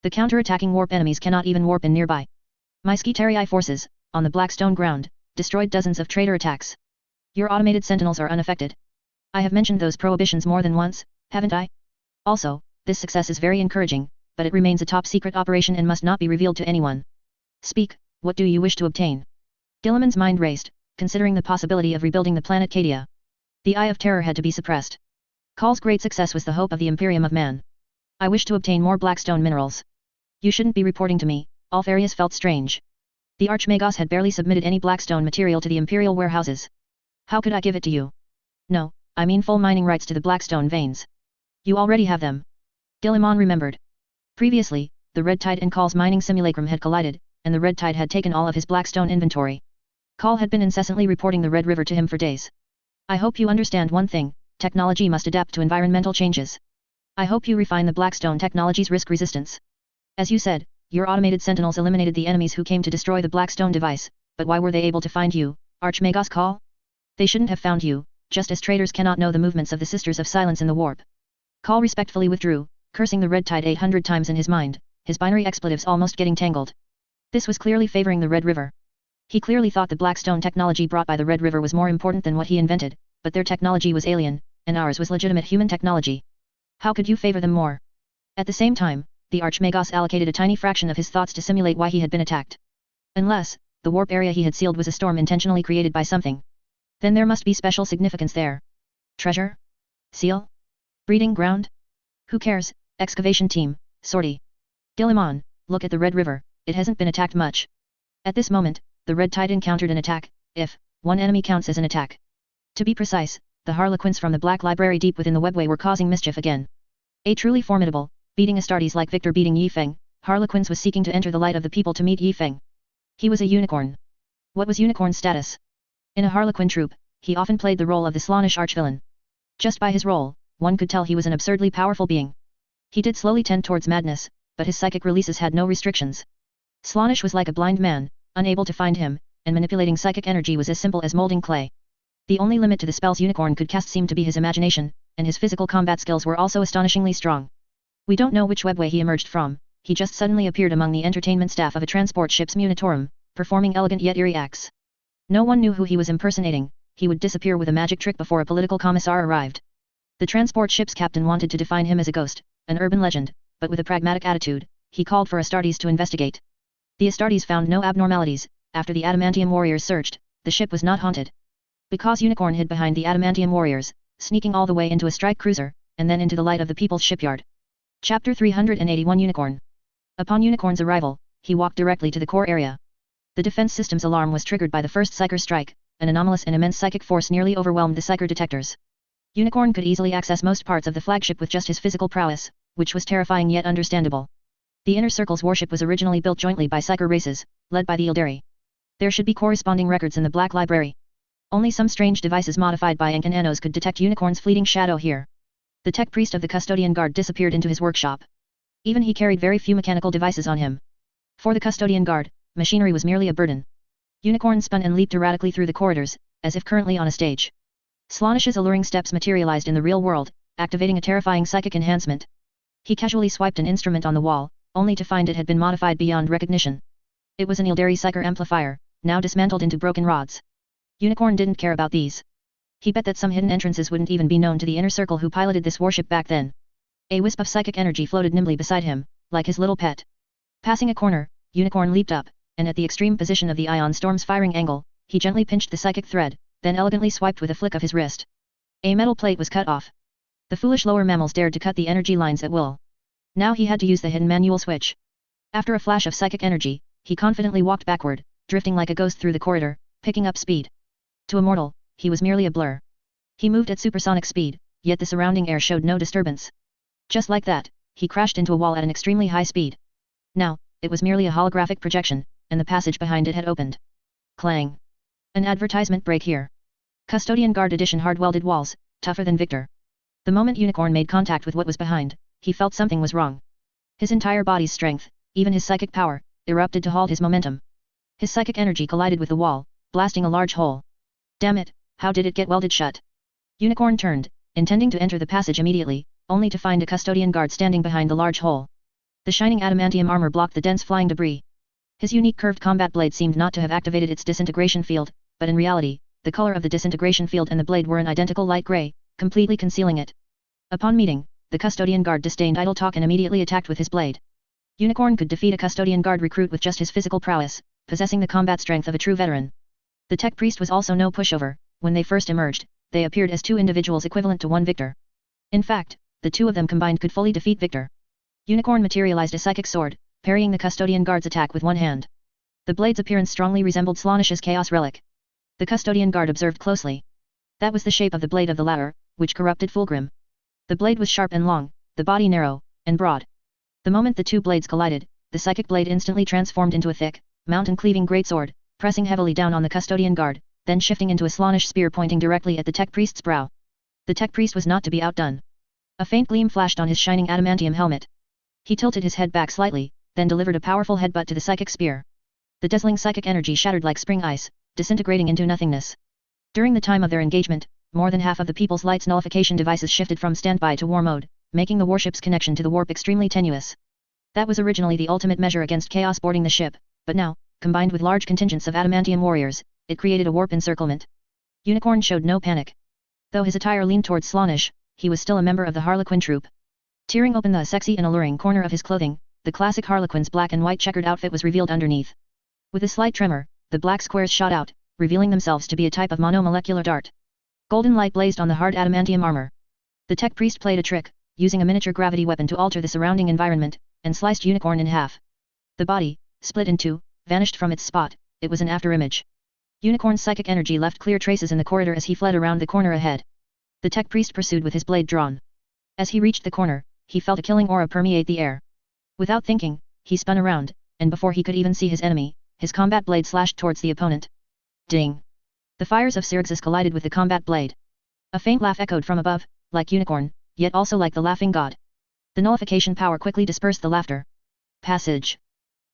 The counter-attacking warp enemies cannot even warp in nearby. My Skitarii forces, on the Blackstone ground, destroyed dozens of traitor attacks. Your automated sentinels are unaffected. I have mentioned those prohibitions more than once, haven't I? Also, this success is very encouraging, but it remains a top-secret operation and must not be revealed to anyone. Speak, what do you wish to obtain? Guilliman's mind raced, considering the possibility of rebuilding the planet Cadia. The Eye of Terror had to be suppressed. Call's great success was the hope of the Imperium of Man. I wish to obtain more Blackstone minerals. You shouldn't be reporting to me, Alfarius felt strange. The Archmagos had barely submitted any Blackstone material to the Imperial warehouses. How could I give it to you? No, I mean full mining rights to the Blackstone veins. You already have them. Guilliman remembered. Previously, the red tide and Call's mining simulacrum had collided, and the red tide had taken all of his blackstone inventory. Call had been incessantly reporting the Red River to him for days. I hope you understand one thing, technology must adapt to environmental changes. I hope you refine the Blackstone technology's risk resistance. As you said, your automated sentinels eliminated the enemies who came to destroy the Blackstone device, but why were they able to find you, Archmagos Call? They shouldn't have found you, just as traitors cannot know the movements of the Sisters of Silence in the warp. Call respectfully withdrew, cursing the red tide 800 times in his mind, his binary expletives almost getting tangled. This was clearly favoring the Red River. He clearly thought the Blackstone technology brought by the Red River was more important than what he invented, but their technology was alien, and ours was legitimate human technology. How could you favor them more? At the same time, the Archmagos allocated a tiny fraction of his thoughts to simulate why he had been attacked. Unless, the warp area he had sealed was a storm intentionally created by something. Then there must be special significance there. Treasure? Seal? Breeding ground? Who cares? Excavation team, sortie. Gillimon, look at the Red River, it hasn't been attacked much. At this moment, the red tide encountered an attack, if one enemy counts as an attack. To be precise, the Harlequins from the Black Library deep within the webway were causing mischief again. A truly formidable, beating Astartes like Victor beating Yifeng, Harlequins was seeking to enter the light of the people to meet Yifeng. He was a unicorn. What was Unicorn's status? In a Harlequin troupe, he often played the role of the Slaanesh archvillain. Just by his role, one could tell he was an absurdly powerful being. He did slowly tend towards madness, but his psychic releases had no restrictions. Slaanesh was like a blind man, unable to find him, and manipulating psychic energy was as simple as molding clay. The only limit to the spells Unicorn could cast seemed to be his imagination, and his physical combat skills were also astonishingly strong. We don't know which webway he emerged from, he just suddenly appeared among the entertainment staff of a transport ship's Munitorum, performing elegant yet eerie acts. No one knew who he was impersonating, he would disappear with a magic trick before a political commissar arrived. The transport ship's captain wanted to define him as a ghost, an urban legend, but with a pragmatic attitude, he called for Astartes to investigate. The Astartes found no abnormalities. After the Adamantium warriors searched, the ship was not haunted. Because Unicorn hid behind the Adamantium warriors, sneaking all the way into a strike cruiser, and then into the light of the people's shipyard. Chapter 381 Unicorn. Upon Unicorn's arrival, he walked directly to the core area. The defense system's alarm was triggered by the first Psyker strike, an anomalous and immense psychic force nearly overwhelmed the Psyker detectors. Unicorn could easily access most parts of the flagship with just his physical prowess, which was terrifying yet understandable. The Inner Circle's warship was originally built jointly by Psyker races, led by the Ildari. There should be corresponding records in the Black Library. Only some strange devices modified by Ink and Anos could detect Unicorn's fleeting shadow here. The tech priest of the Custodian Guard disappeared into his workshop. Even he carried very few mechanical devices on him. For the Custodian Guard, machinery was merely a burden. Unicorn spun and leaped erratically through the corridors, as if currently on a stage. Slaanesh's alluring steps materialized in the real world, activating a terrifying psychic enhancement. He casually swiped an instrument on the wall, only to find it had been modified beyond recognition. It was an Ildari Psyker amplifier, now dismantled into broken rods. Unicorn didn't care about these. He bet that some hidden entrances wouldn't even be known to the Inner Circle who piloted this warship back then. A wisp of psychic energy floated nimbly beside him, like his little pet. Passing a corner, Unicorn leaped up, and at the extreme position of the ion storm's firing angle, he gently pinched the psychic thread, then elegantly swiped with a flick of his wrist. A metal plate was cut off. The foolish lower mammals dared to cut the energy lines at will. Now he had to use the hidden manual switch. After a flash of psychic energy, he confidently walked backward, drifting like a ghost through the corridor, picking up speed. To a mortal, he was merely a blur. He moved at supersonic speed, yet the surrounding air showed no disturbance. Just like that, he crashed into a wall at an extremely high speed. Now, it was merely a holographic projection, and the passage behind it had opened. Clang. An advertisement break here. Custodian Guard Edition hard-welded walls, tougher than Victor. The moment Unicorn made contact with what was behind, he felt something was wrong. His entire body's strength, even his psychic power, erupted to halt his momentum. His psychic energy collided with the wall, blasting a large hole. Damn it, how did it get welded shut? Unicorn turned, intending to enter the passage immediately, only to find a Custodian Guard standing behind the large hole. The shining adamantium armor blocked the dense flying debris. His unique curved combat blade seemed not to have activated its disintegration field, but in reality, the color of the disintegration field and the blade were an identical light gray, completely concealing it. Upon meeting, the Custodian Guard disdained idle talk and immediately attacked with his blade. Unicorn could defeat a Custodian Guard recruit with just his physical prowess, possessing the combat strength of a true veteran. The tech priest was also no pushover. When they first emerged, they appeared as two individuals equivalent to one Victor. In fact, the two of them combined could fully defeat Victor. Unicorn materialized a psychic sword, parrying the Custodian Guard's attack with one hand. The blade's appearance strongly resembled Slaanesh's Chaos Relic. The Custodian Guard observed closely. That was the shape of the blade of the latter, which corrupted Fulgrim. The blade was sharp and long, the body narrow, and broad. The moment the two blades collided, the psychic blade instantly transformed into a thick, mountain-cleaving greatsword, pressing heavily down on the custodian guard, then shifting into a Slaanesh spear pointing directly at the tech priest's brow. The tech priest was not to be outdone. A faint gleam flashed on his shining adamantium helmet. He tilted his head back slightly, then delivered a powerful headbutt to the psychic spear. The dazzling psychic energy shattered like spring ice, disintegrating into nothingness. During the time of their engagement, more than half of the People's Light's nullification devices shifted from standby to war mode, making the warship's connection to the warp extremely tenuous. That was originally the ultimate measure against chaos boarding the ship, but now, combined with large contingents of adamantium warriors, it created a warp encirclement. Unicorn showed no panic. Though his attire leaned towards Slaanesh, he was still a member of the Harlequin troupe. Tearing open the sexy and alluring corner of his clothing, the classic Harlequin's black and white checkered outfit was revealed underneath. With a slight tremor, the black squares shot out, revealing themselves to be a type of monomolecular dart. Golden light blazed on the hard adamantium armor. The tech priest played a trick, using a miniature gravity weapon to alter the surrounding environment, and sliced Unicorn in half. The body, split in two, vanished from its spot. It was an afterimage. Unicorn's psychic energy left clear traces in the corridor as he fled around the corner ahead. The tech priest pursued with his blade drawn. As he reached the corner, he felt a killing aura permeate the air. Without thinking, he spun around, and before he could even see his enemy, his combat blade slashed towards the opponent. Ding! The fires of Syrixus collided with the combat blade. A faint laugh echoed from above, like Unicorn, yet also like the laughing god. The nullification power quickly dispersed the laughter. Passage.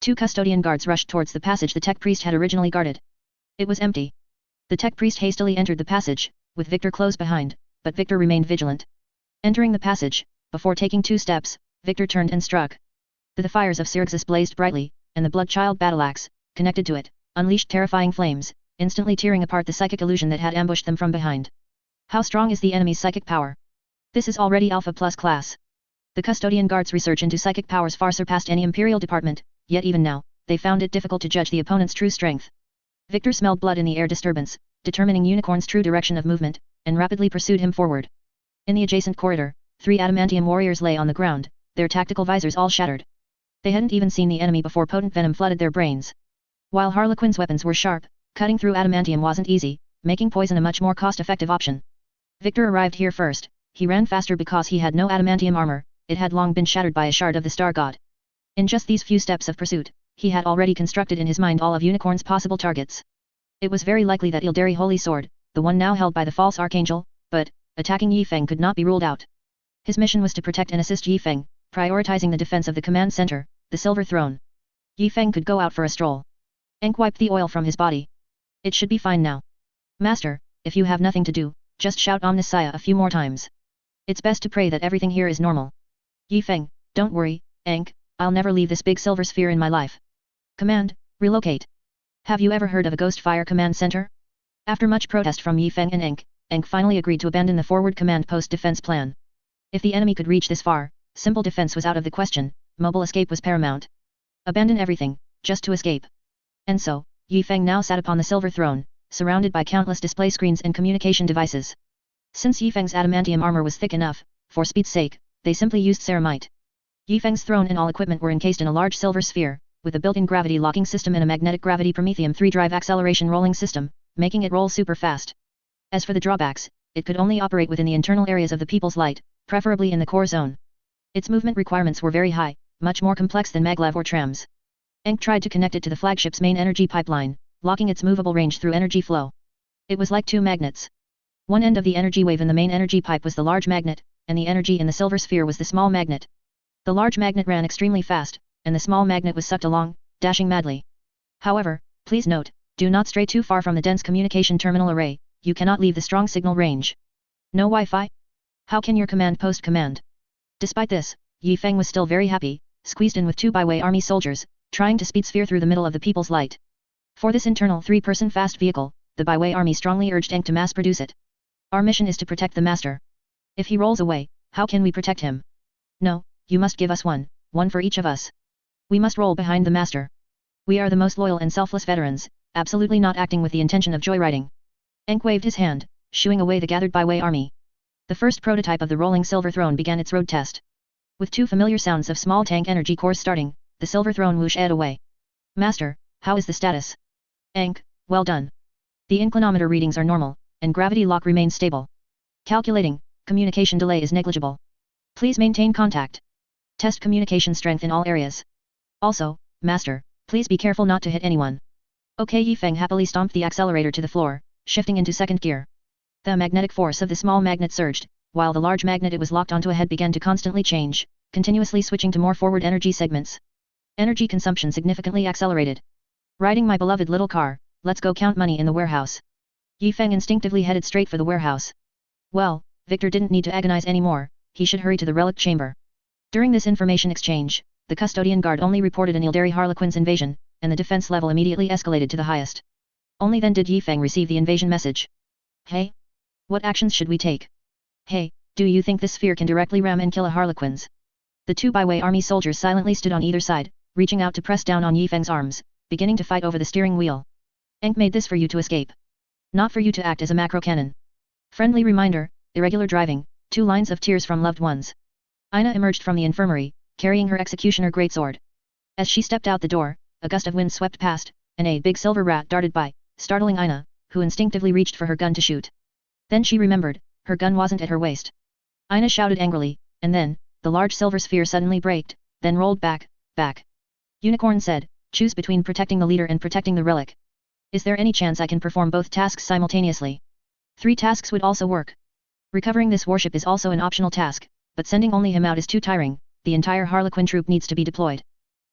Two custodian guards rushed towards the passage the tech priest had originally guarded. It was empty. The tech priest hastily entered the passage, with Victor close behind, but Victor remained vigilant. Entering the passage, before taking 2 steps, Victor turned and struck. The fires of Syrixus blazed brightly, and the Bloodchild battle-axe, connected to it, unleashed terrifying flames, instantly tearing apart the psychic illusion that had ambushed them from behind. How strong is the enemy's psychic power? This is already Alpha Plus class. The custodian guards' research into psychic powers far surpassed any Imperial department, yet even now, they found it difficult to judge the opponent's true strength. Victor smelled blood in the air disturbance, determining Unicorn's true direction of movement, and rapidly pursued him forward. In the adjacent corridor, 3 adamantium warriors lay on the ground, their tactical visors all shattered. They hadn't even seen the enemy before potent venom flooded their brains. While Harlequin's weapons were sharp, cutting through adamantium wasn't easy, making poison a much more cost-effective option. Victor arrived here first. He ran faster because he had no adamantium armor, it had long been shattered by a shard of the Star God. In just these few steps of pursuit, he had already constructed in his mind all of Unicorn's possible targets. It was very likely that Ildari Holy Sword, the one now held by the false archangel, but, attacking Yifeng could not be ruled out. His mission was to protect and assist Yifeng, prioritizing the defense of the command center, the Silver Throne. Yifeng could go out for a stroll. Enk wiped the oil from his body. It should be fine now. Master, if you have nothing to do, just shout Omniscia a few more times. It's best to pray that everything here is normal. Yifeng, don't worry, Enk, I'll never leave this big silver sphere in my life. Command, relocate. Have you ever heard of a ghost fire command center? After much protest from Yifeng and Enk finally agreed to abandon the forward command post defense plan. If the enemy could reach this far, simple defense was out of the question, mobile escape was paramount. Abandon everything, just to escape. And so, Yifeng now sat upon the silver throne, surrounded by countless display screens and communication devices. Since Yifeng's adamantium armor was thick enough, for speed's sake, they simply used ceramite. Yifeng's throne and all equipment were encased in a large silver sphere, with a built-in gravity locking system and a magnetic gravity Promethium 3-drive acceleration rolling system, making it roll super fast. As for the drawbacks, it could only operate within the internal areas of the People's Light, preferably in the core zone. Its movement requirements were very high, much more complex than maglev or trams. Enk tried to connect it to the flagship's main energy pipeline, locking its movable range through energy flow. It was like 2 magnets. One end of the energy wave in the main energy pipe was the large magnet, and the energy in the silver sphere was the small magnet. The large magnet ran extremely fast, and the small magnet was sucked along, dashing madly. However, please note, do not stray too far from the dense communication terminal array, you cannot leave the strong signal range. No Wi-Fi? How can your command post command? Despite this, Yifeng was still very happy, squeezed in with 2 byway army soldiers, trying to speed sphere through the middle of the People's Light. For this internal 3-person fast vehicle, the byway army strongly urged Enk to mass produce it. Our mission is to protect the master. If he rolls away, how can we protect him? No, you must give us one for each of us. We must roll behind the master. We are the most loyal and selfless veterans, absolutely not acting with the intention of joyriding. Enk waved his hand, shooing away the gathered byway army. The first prototype of the rolling silver throne began its road test. With 2 familiar sounds of small tank energy cores starting, the silver throne whooshed away. Master, how is the status? Enk, well done. The inclinometer readings are normal, and gravity lock remains stable. Calculating, communication delay is negligible. Please maintain contact. Test communication strength in all areas. Also, Master, please be careful not to hit anyone. Okay. Yifeng happily stomped the accelerator to the floor, shifting into second gear. The magnetic force of the small magnet surged, while the large magnet it was locked onto ahead began to constantly change, continuously switching to more forward energy segments. Energy consumption significantly accelerated. Riding my beloved little car, let's go count money in the warehouse. Yifeng instinctively headed straight for the warehouse. Well, Victor didn't need to agonize anymore, he should hurry to the relic chamber. During this information exchange, the custodian guard only reported an Ildari Harlequin's invasion, and the defense level immediately escalated to the highest. Only then did Yifeng receive the invasion message. Hey? What actions should we take? Hey, do you think this sphere can directly ram and kill a Harlequins? The two byway army soldiers silently stood on either side, reaching out to press down on Yifeng's arms, beginning to fight over the steering wheel. Enk made this for you to escape. Not for you to act as a macro cannon. Friendly reminder, irregular driving, 2 lines of tears from loved ones. Ina emerged from the infirmary, carrying her executioner greatsword. As she stepped out the door, a gust of wind swept past, and a big silver rat darted by, startling Ina, who instinctively reached for her gun to shoot. Then she remembered, her gun wasn't at her waist. Ina shouted angrily, and then, the large silver sphere suddenly braked, then rolled back. Unicorn said, choose between protecting the leader and protecting the relic. Is there any chance I can perform both tasks simultaneously? 3 tasks would also work. Recovering this warship is also an optional task, but sending only him out is too tiring, the entire Harlequin troop needs to be deployed.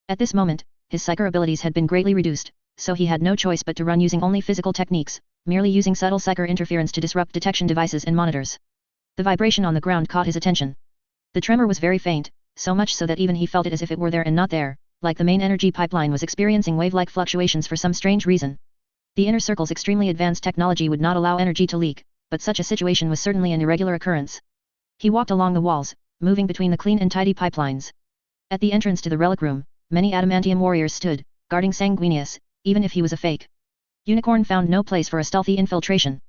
At this moment, his psyker abilities had been greatly reduced, so he had no choice but to run using only physical techniques, merely using subtle psyker interference to disrupt detection devices and monitors. The vibration on the ground caught his attention. The tremor was very faint, so much so that even he felt it as if it were there and not there, like the main energy pipeline was experiencing wave-like fluctuations for some strange reason. The inner circle's extremely advanced technology would not allow energy to leak, but such a situation was certainly an irregular occurrence. He walked along the walls, moving between the clean and tidy pipelines. At the entrance to the relic room, many adamantium warriors stood, guarding Sanguinius, even if he was a fake. Unicorn found no place for a stealthy infiltration.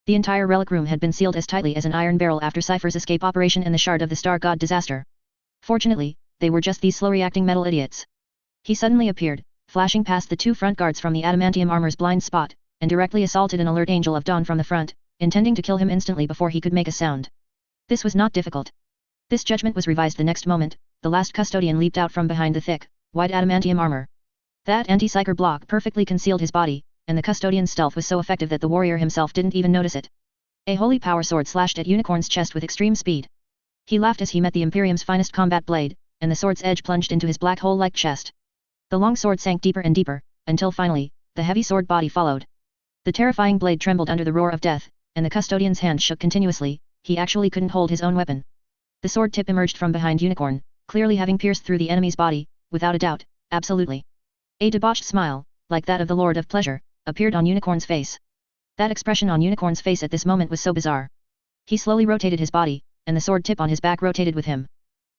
The entire relic room had been sealed as tightly as an iron barrel after Cypher's escape operation and the Shard of the Star God disaster. Fortunately, they were just these slow-reacting metal idiots. He suddenly appeared, flashing past the 2 front guards from the adamantium armor's blind spot, and directly assaulted an alert Angel of Dawn from the front, intending to kill him instantly before he could make a sound. This was not difficult. This judgment was revised the next moment, the last custodian leaped out from behind the thick, wide adamantium armor. That anti-psyker block perfectly concealed his body, and the custodian's stealth was so effective that the warrior himself didn't even notice it. A holy power sword slashed at Unicorn's chest with extreme speed. He laughed as he met the Imperium's finest combat blade, and the sword's edge plunged into his black hole-like chest. The long sword sank deeper and deeper, until finally, the heavy sword body followed. The terrifying blade trembled under the roar of death, and the custodian's hand shook continuously, he actually couldn't hold his own weapon. The sword tip emerged from behind Unicorn, clearly having pierced through the enemy's body, without a doubt, absolutely. A debauched smile, like that of the Lord of Pleasure, appeared on Unicorn's face. That expression on Unicorn's face at this moment was so bizarre. He slowly rotated his body, and the sword tip on his back rotated with him.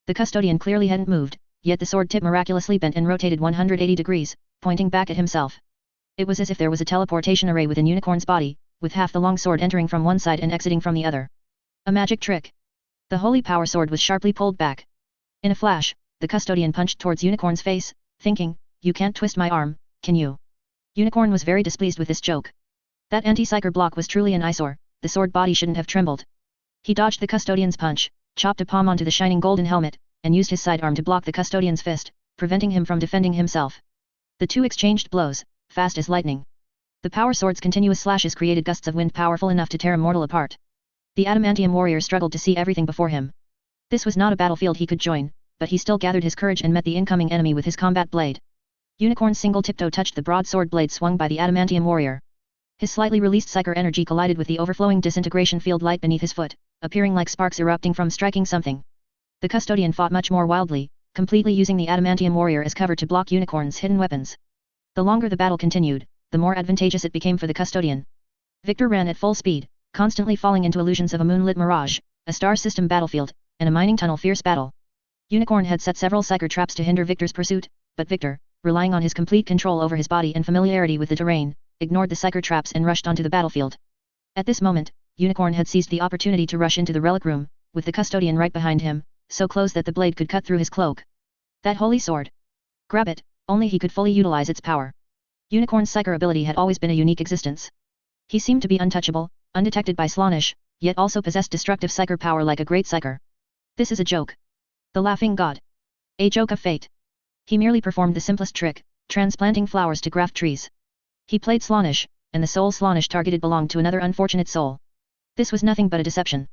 The custodian clearly hadn't moved, yet the sword tip miraculously bent and rotated 180 degrees, pointing back at himself. It was as if there was a teleportation array within Unicorn's body, with half the long sword entering from one side and exiting from the other. A magic trick. The holy power sword was sharply pulled back. In a flash, the custodian punched towards Unicorn's face, thinking, you can't twist my arm, can you? Unicorn was very displeased with this joke. That anti-psyker block was truly an eyesore, the sword body shouldn't have trembled. He dodged the custodian's punch, chopped a palm onto the shining golden helmet, and used his sidearm to block the custodian's fist, preventing him from defending himself. The two exchanged blows, fast as lightning. The power sword's continuous slashes created gusts of wind powerful enough to tear a mortal apart. The adamantium warrior struggled to see everything before him. This was not a battlefield he could join, but he still gathered his courage and met the incoming enemy with his combat blade. Unicorn's single tiptoe touched the broad sword blade swung by the adamantium warrior. His slightly released psyker energy collided with the overflowing disintegration field light beneath his foot, appearing like sparks erupting from striking something. The custodian fought much more wildly, completely using the adamantium warrior as cover to block Unicorn's hidden weapons. The longer the battle continued, the more advantageous it became for the custodian. Victor ran at full speed, constantly falling into illusions of a moonlit mirage, a star system battlefield, and a mining tunnel fierce battle. Unicorn had set several psyker traps to hinder Victor's pursuit, but Victor, relying on his complete control over his body and familiarity with the terrain, ignored the psyker traps and rushed onto the battlefield. At this moment, Unicorn had seized the opportunity to rush into the relic room, with the custodian right behind him, so close that the blade could cut through his cloak. That holy sword! Grab it, only he could fully utilize its power. Unicorn's psyker ability had always been a unique existence. He seemed to be untouchable, undetected by Slaanesh, yet also possessed destructive psyker power like a great psyker. This is a joke. The laughing god. A joke of fate. He merely performed the simplest trick, transplanting flowers to graft trees. He played Slaanesh, and the soul Slaanesh targeted belonged to another unfortunate soul. This was nothing but a deception.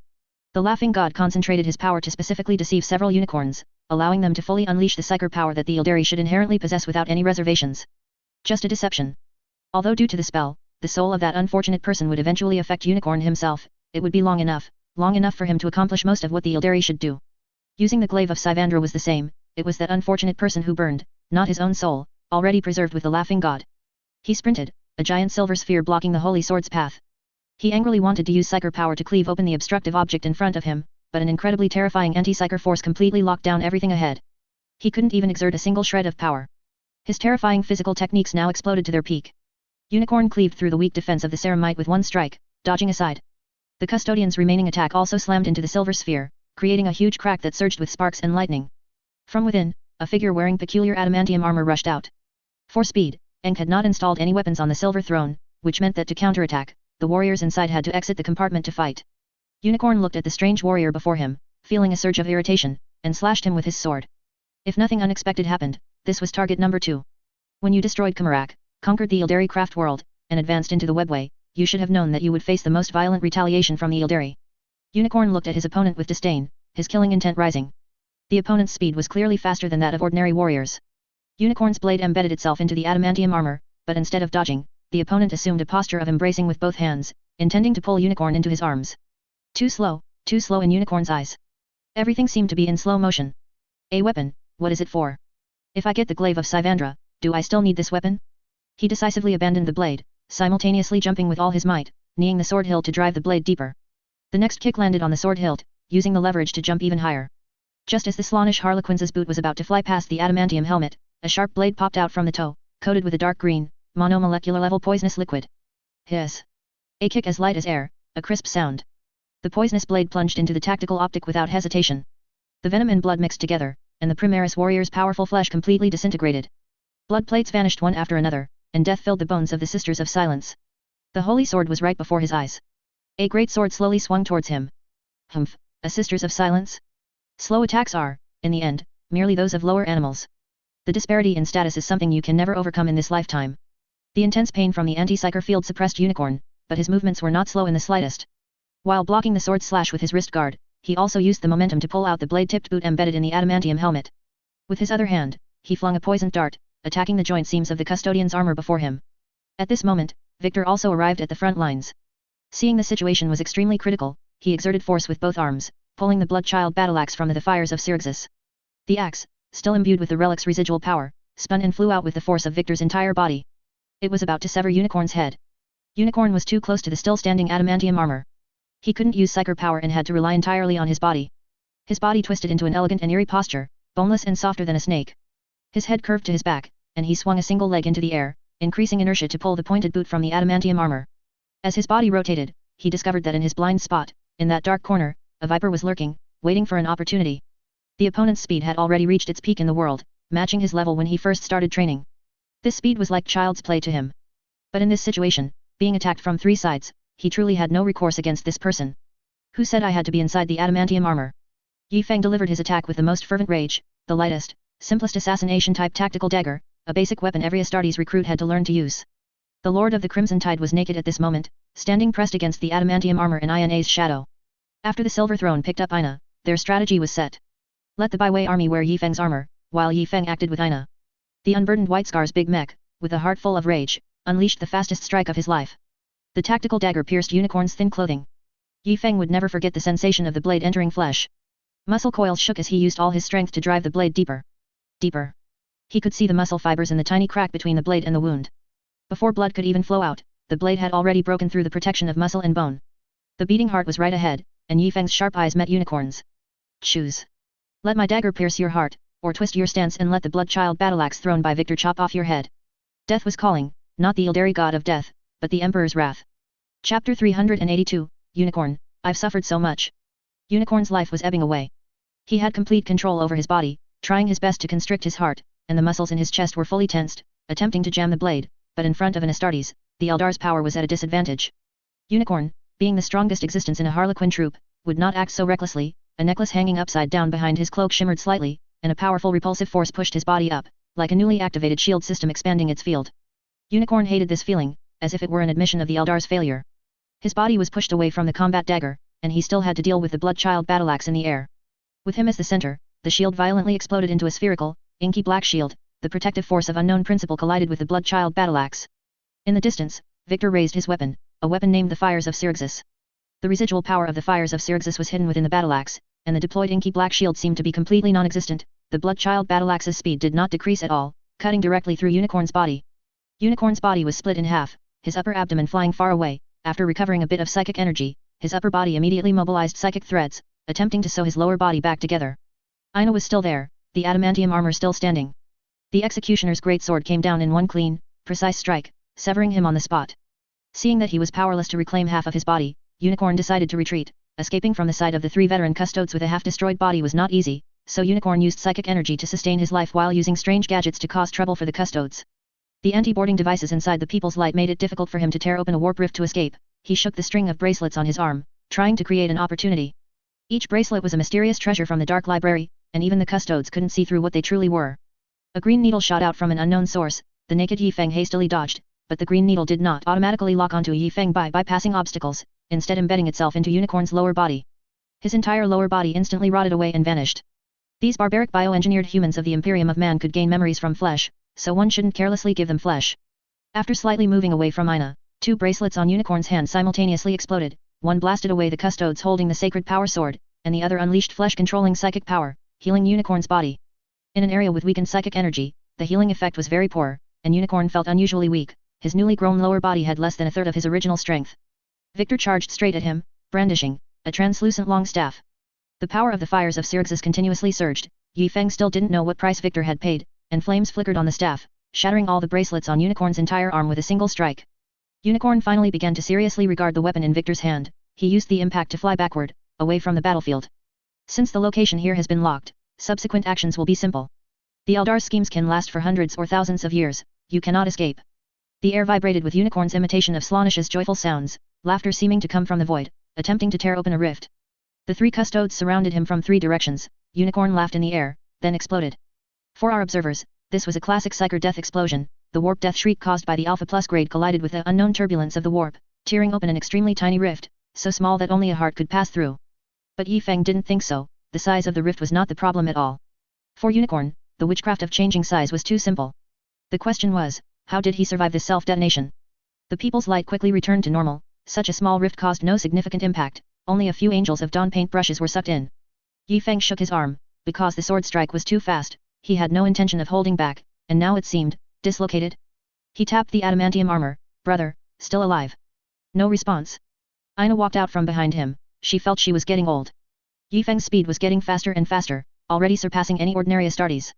The laughing god concentrated his power to specifically deceive several unicorns, allowing them to fully unleash the psyker power that the Ildari should inherently possess without any reservations. Just a deception. Although due to the spell, the soul of that unfortunate person would eventually affect Unicorn himself, it would be long enough for him to accomplish most of what the Ildari should do. Using the glaive of Sivandra was the same, it was that unfortunate person who burned, not his own soul, already preserved with the laughing god. He sprinted, a giant silver sphere blocking the holy sword's path. He angrily wanted to use psyker power to cleave open the obstructive object in front of him, but an incredibly terrifying anti-psyker force completely locked down everything ahead. He couldn't even exert a single shred of power. His terrifying physical techniques now exploded to their peak. Unicorn cleaved through the weak defense of the Ceramite with one strike, dodging aside. The custodian's remaining attack also slammed into the silver sphere, creating a huge crack that surged with sparks and lightning. From within, a figure wearing peculiar adamantium armor rushed out. For speed, Aang had not installed any weapons on the silver throne, which meant that to counterattack, the warriors inside had to exit the compartment to fight. Unicorn looked at the strange warrior before him, feeling a surge of irritation, and slashed him with his sword. If nothing unexpected happened, this was target number 2. When you destroyed Kamarak, conquered the Ildari craft world, and advanced into the webway, you should have known that you would face the most violent retaliation from the Ildari. Unicorn looked at his opponent with disdain, his killing intent rising. The opponent's speed was clearly faster than that of ordinary warriors. Unicorn's blade embedded itself into the adamantium armor, but instead of dodging, the opponent assumed a posture of embracing with both hands, intending to pull Unicorn into his arms. Too slow in Unicorn's eyes. Everything seemed to be in slow motion. A weapon, what is it for? If I get the glaive of Sivandra, do I still need this weapon? He decisively abandoned the blade, simultaneously jumping with all his might, kneeing the sword hilt to drive the blade deeper. The next kick landed on the sword hilt, using the leverage to jump even higher. Just as the Slaanesh Harlequin's boot was about to fly past the adamantium helmet, a sharp blade popped out from the toe, coated with a dark green, monomolecular level poisonous liquid. Hiss. A kick as light as air, a crisp sound. The poisonous blade plunged into the tactical optic without hesitation. The venom and blood mixed together, and the Primaris warrior's powerful flesh completely disintegrated. Blood plates vanished one after another, and death filled the bones of the Sisters of Silence. The holy sword was right before his eyes. A great sword slowly swung towards him. Humph, a Sisters of Silence? Slow attacks are, in the end, merely those of lower animals. The disparity in status is something you can never overcome in this lifetime. The intense pain from the anti-psyker field suppressed Unicorn, but his movements were not slow in the slightest. While blocking the sword slash with his wrist guard, he also used the momentum to pull out the blade-tipped boot embedded in the adamantium helmet. With his other hand, he flung a poisoned dart, attacking the joint seams of the custodian's armor before him. At this moment, Victor also arrived at the front lines. Seeing the situation was extremely critical, he exerted force with both arms, pulling the Bloodchild battle-axe from the fires of Syrxis. The axe, still imbued with the relic's residual power, spun and flew out with the force of Victor's entire body. It was about to sever Unicorn's head. Unicorn was too close to the still-standing adamantium armor. He couldn't use psyker power and had to rely entirely on his body. His body twisted into an elegant and eerie posture, boneless and softer than a snake. His head curved to his back, and he swung a single leg into the air, increasing inertia to pull the pointed boot from the adamantium armor. As his body rotated, he discovered that in his blind spot, in that dark corner, a viper was lurking, waiting for an opportunity. The opponent's speed had already reached its peak in the world, matching his level when he first started training. This speed was like child's play to him. But in this situation, being attacked from 3 sides, he truly had no recourse against this person. Who said I had to be inside the adamantium armor? Yi Feng delivered his attack with the most fervent rage, the lightest, simplest assassination-type tactical dagger, a basic weapon every Astartes recruit had to learn to use. The Lord of the Crimson Tide was naked at this moment, standing pressed against the adamantium armor in Ina's shadow. After the Silver Throne picked up Ina, their strategy was set. Let the Byway army wear Yi Feng's armor, while Yi Feng acted with Ina. The unburdened White Scar's big mech, with a heart full of rage, unleashed the fastest strike of his life. The tactical dagger pierced Unicorn's thin clothing. Yi Feng would never forget the sensation of the blade entering flesh. Muscle coils shook as he used all his strength to drive the blade deeper. Deeper. He could see the muscle fibers in the tiny crack between the blade and the wound. Before blood could even flow out, the blade had already broken through the protection of muscle and bone. The beating heart was right ahead, and Yi Feng's sharp eyes met Unicorn's. Choose. Let my dagger pierce your heart, or twist your stance and let the Bloodchild battle-axe thrown by Victor chop off your head. Death was calling, not the Ildari god of death, but the Emperor's wrath. Chapter 382, Unicorn, I've suffered so much. Unicorn's life was ebbing away. He had complete control over his body, trying his best to constrict his heart, and the muscles in his chest were fully tensed, attempting to jam the blade, but in front of an Astartes, the Eldar's power was at a disadvantage. Unicorn, being the strongest existence in a Harlequin troop, would not act so recklessly. A necklace hanging upside down behind his cloak shimmered slightly, and a powerful repulsive force pushed his body up, like a newly activated shield system expanding its field. Unicorn hated this feeling, as if it were an admission of the Eldar's failure. His body was pushed away from the combat dagger, and he still had to deal with the Bloodchild battleaxe in the air. With him as the center, the shield violently exploded into a spherical, inky black shield. The protective force of unknown principle collided with the Bloodchild battleaxe. In the distance, Victor raised his weapon, a weapon named the Fires of Syrixus. The residual power of the Fires of Syrixus was hidden within the battleaxe, and the deployed inky black shield seemed to be completely non-existent. The Bloodchild battleaxe's speed did not decrease at all, cutting directly through Unicorn's body. Unicorn's body was split in half, his upper abdomen flying far away. After recovering a bit of psychic energy, his upper body immediately mobilized psychic threads, attempting to sew his lower body back together. Aina was still there, the adamantium armor still standing. The executioner's great sword came down in one clean, precise strike, severing him on the spot. Seeing that he was powerless to reclaim half of his body, Unicorn decided to retreat. Escaping from the sight of the three veteran custodes with a half-destroyed body was not easy, so Unicorn used psychic energy to sustain his life while using strange gadgets to cause trouble for the custodes. The anti-boarding devices inside the People's Light made it difficult for him to tear open a warp rift to escape. He shook the string of bracelets on his arm, trying to create an opportunity. Each bracelet was a mysterious treasure from the Dark Library, and even the custodes couldn't see through what they truly were. A green needle shot out from an unknown source. The naked Yifeng hastily dodged, but the green needle did not automatically lock onto Yifeng by bypassing obstacles, instead embedding itself into Unicorn's lower body. His entire lower body instantly rotted away and vanished. These barbaric bioengineered humans of the Imperium of Man could gain memories from flesh, so one shouldn't carelessly give them flesh. After slightly moving away from Aina, two bracelets on Unicorn's hand simultaneously exploded. One blasted away the custodes holding the sacred power sword, and the other unleashed flesh-controlling psychic power, healing Unicorn's body. In an area with weakened psychic energy, the healing effect was very poor, and Unicorn felt unusually weak. His newly grown lower body had less than a third of his original strength. Victor charged straight at him, brandishing a translucent long staff. The power of the Fires of Syrixus continuously surged. Yifeng still didn't know what price Victor had paid, and flames flickered on the staff, shattering all the bracelets on Unicorn's entire arm with a single strike. Unicorn finally began to seriously regard the weapon in Victor's hand. He used the impact to fly backward, away from the battlefield. Since the location here has been locked, subsequent actions will be simple. The Eldar's schemes can last for hundreds or thousands of years. You cannot escape. The air vibrated with Unicorn's imitation of Slaaneish's joyful sounds, laughter seeming to come from the void, attempting to tear open a rift. The three custodes surrounded him from three directions. Unicorn laughed in the air, then exploded. For our observers, this was a classic Psyker death explosion. The warp death shriek caused by the Alpha Plus grade collided with the unknown turbulence of the warp, tearing open an extremely tiny rift, so small that only a heart could pass through. But Yifeng didn't think so. The size of the rift was not the problem at all. For Unicorn, the witchcraft of changing size was too simple. The question was, how did he survive this self-detonation? The People's Light quickly returned to normal. Such a small rift caused no significant impact. Only a few Angels of Dawn paintbrushes were sucked in. Yifeng shook his arm. Because the sword strike was too fast, he had no intention of holding back, and now it seemed dislocated. He tapped the adamantium armor. Brother, still alive? No response. Aina walked out from behind him. She felt she was getting old. Yifeng's speed was getting faster and faster, already surpassing any ordinary Astartes.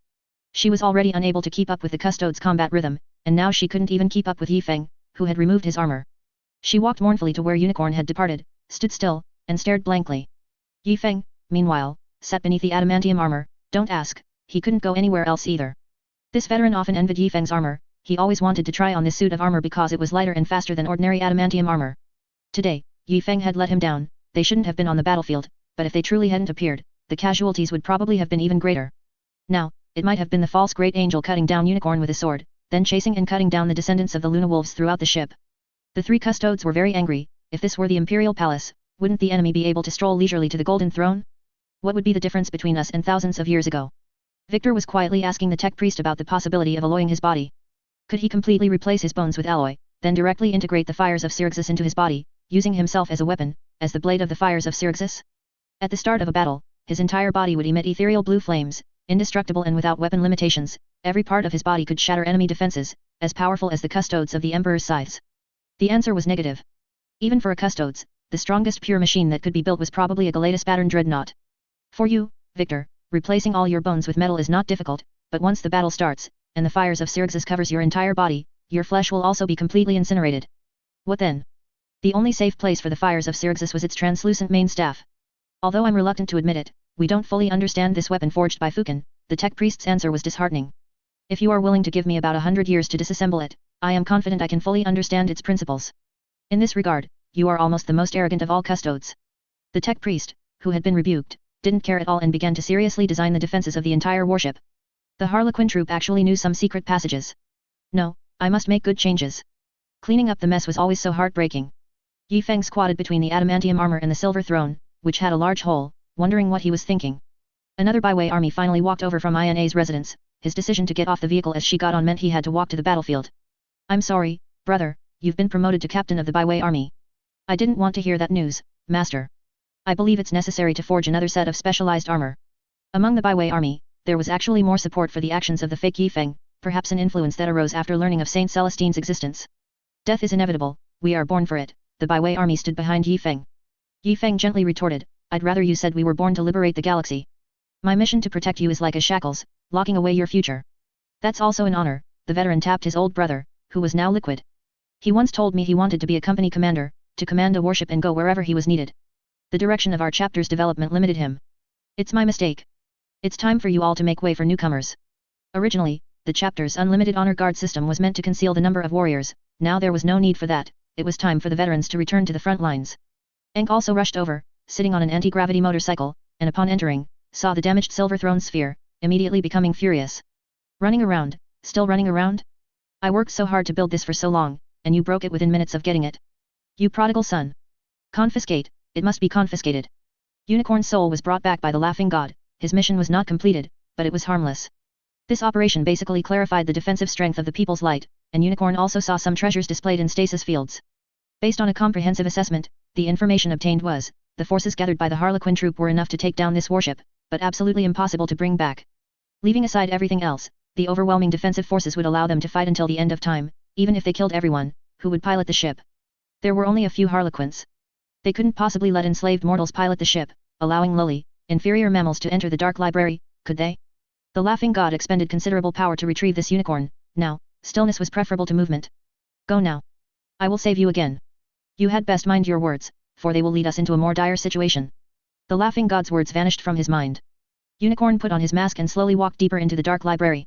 She was already unable to keep up with the custodes' combat rhythm, and now she couldn't even keep up with Yifeng, who had removed his armor. She walked mournfully to where Unicorn had departed, stood still, and stared blankly. Yifeng, meanwhile, sat beneath the adamantium armor. Don't ask, he couldn't go anywhere else either. This veteran often envied Yifeng's armor. He always wanted to try on this suit of armor because it was lighter and faster than ordinary adamantium armor. Today, Yifeng had let him down. They shouldn't have been on the battlefield, but if they truly hadn't appeared, the casualties would probably have been even greater. Now, it might have been the false great angel cutting down Unicorn with a sword, then chasing and cutting down the descendants of the Luna Wolves throughout the ship. The three custodes were very angry. If this were the Imperial Palace, wouldn't the enemy be able to stroll leisurely to the Golden Throne? What would be the difference between us and thousands of years ago? Victor was quietly asking the tech priest about the possibility of alloying his body. Could he completely replace his bones with alloy, then directly integrate the Fires of Syrixus into his body, using himself as a weapon, as the blade of the Fires of Syrixus? At the start of a battle, his entire body would emit ethereal blue flames, indestructible and without weapon limitations. Every part of his body could shatter enemy defenses, as powerful as the custodes of the Emperor's scythes. The answer was negative. Even for a custodes, the strongest pure machine that could be built was probably a Galatus pattern dreadnought. For you, Victor, replacing all your bones with metal is not difficult, but once the battle starts, and the Fires of Syrixus covers your entire body, your flesh will also be completely incinerated. What then? The only safe place for the Fires of Syrixus was its translucent main staff. Although I'm reluctant to admit it, we don't fully understand this weapon forged by Fukin. The tech priest's answer was disheartening. If you are willing to give me about 100 years to disassemble it, I am confident I can fully understand its principles. In this regard, you are almost the most arrogant of all custodes. The tech priest, who had been rebuked, didn't care at all and began to seriously design the defenses of the entire warship. The Harlequin troop actually knew some secret passages. No, I must make good changes. Cleaning up the mess was always so heartbreaking. Yi Feng squatted between the adamantium armor and the silver throne, which had a large hole, wondering what he was thinking. Another byway army finally walked over from INA's residence. His decision to get off the vehicle as she got on meant he had to walk to the battlefield. I'm sorry, brother, you've been promoted to captain of the byway army. I didn't want to hear that news, master. I believe it's necessary to forge another set of specialized armor. Among the byway army, there was actually more support for the actions of the fake Yi Feng, perhaps an influence that arose after learning of Saint Celestine's existence. Death is inevitable, we are born for it. The byway army stood behind Yi Feng. Yi Feng gently retorted, I'd rather you said we were born to liberate the galaxy. My mission to protect you is like a shackles, locking away your future. That's also an honor, the veteran tapped his old brother, who was now liquid. He once told me he wanted to be a company commander, to command a warship and go wherever he was needed. The direction of our chapter's development limited him. It's my mistake. It's time for you all to make way for newcomers. Originally, the chapter's unlimited honor guard system was meant to conceal the number of warriors, now there was no need for that, it was time for the veterans to return to the front lines. Enk also rushed over, sitting on an anti-gravity motorcycle, and upon entering, saw the damaged silver throne sphere, immediately becoming furious. Running around, still running around? I worked so hard to build this for so long, and you broke it within minutes of getting it. You prodigal son. Confiscate, it must be confiscated. Unicorn's soul was brought back by the laughing god, his mission was not completed, but it was harmless. This operation basically clarified the defensive strength of the People's Light, and Unicorn also saw some treasures displayed in stasis fields. Based on a comprehensive assessment, the information obtained was, the forces gathered by the Harlequin troop were enough to take down this warship, but absolutely impossible to bring back. Leaving aside everything else, the overwhelming defensive forces would allow them to fight until the end of time, even if they killed everyone, who would pilot the ship. There were only a few Harlequins. They couldn't possibly let enslaved mortals pilot the ship, allowing lowly, inferior mammals to enter the Dark Library, could they? The laughing god expended considerable power to retrieve this unicorn, now, stillness was preferable to movement. Go now. I will save you again. You had best mind your words, for they will lead us into a more dire situation. The laughing god's words vanished from his mind. Unicorn put on his mask and slowly walked deeper into the Dark Library.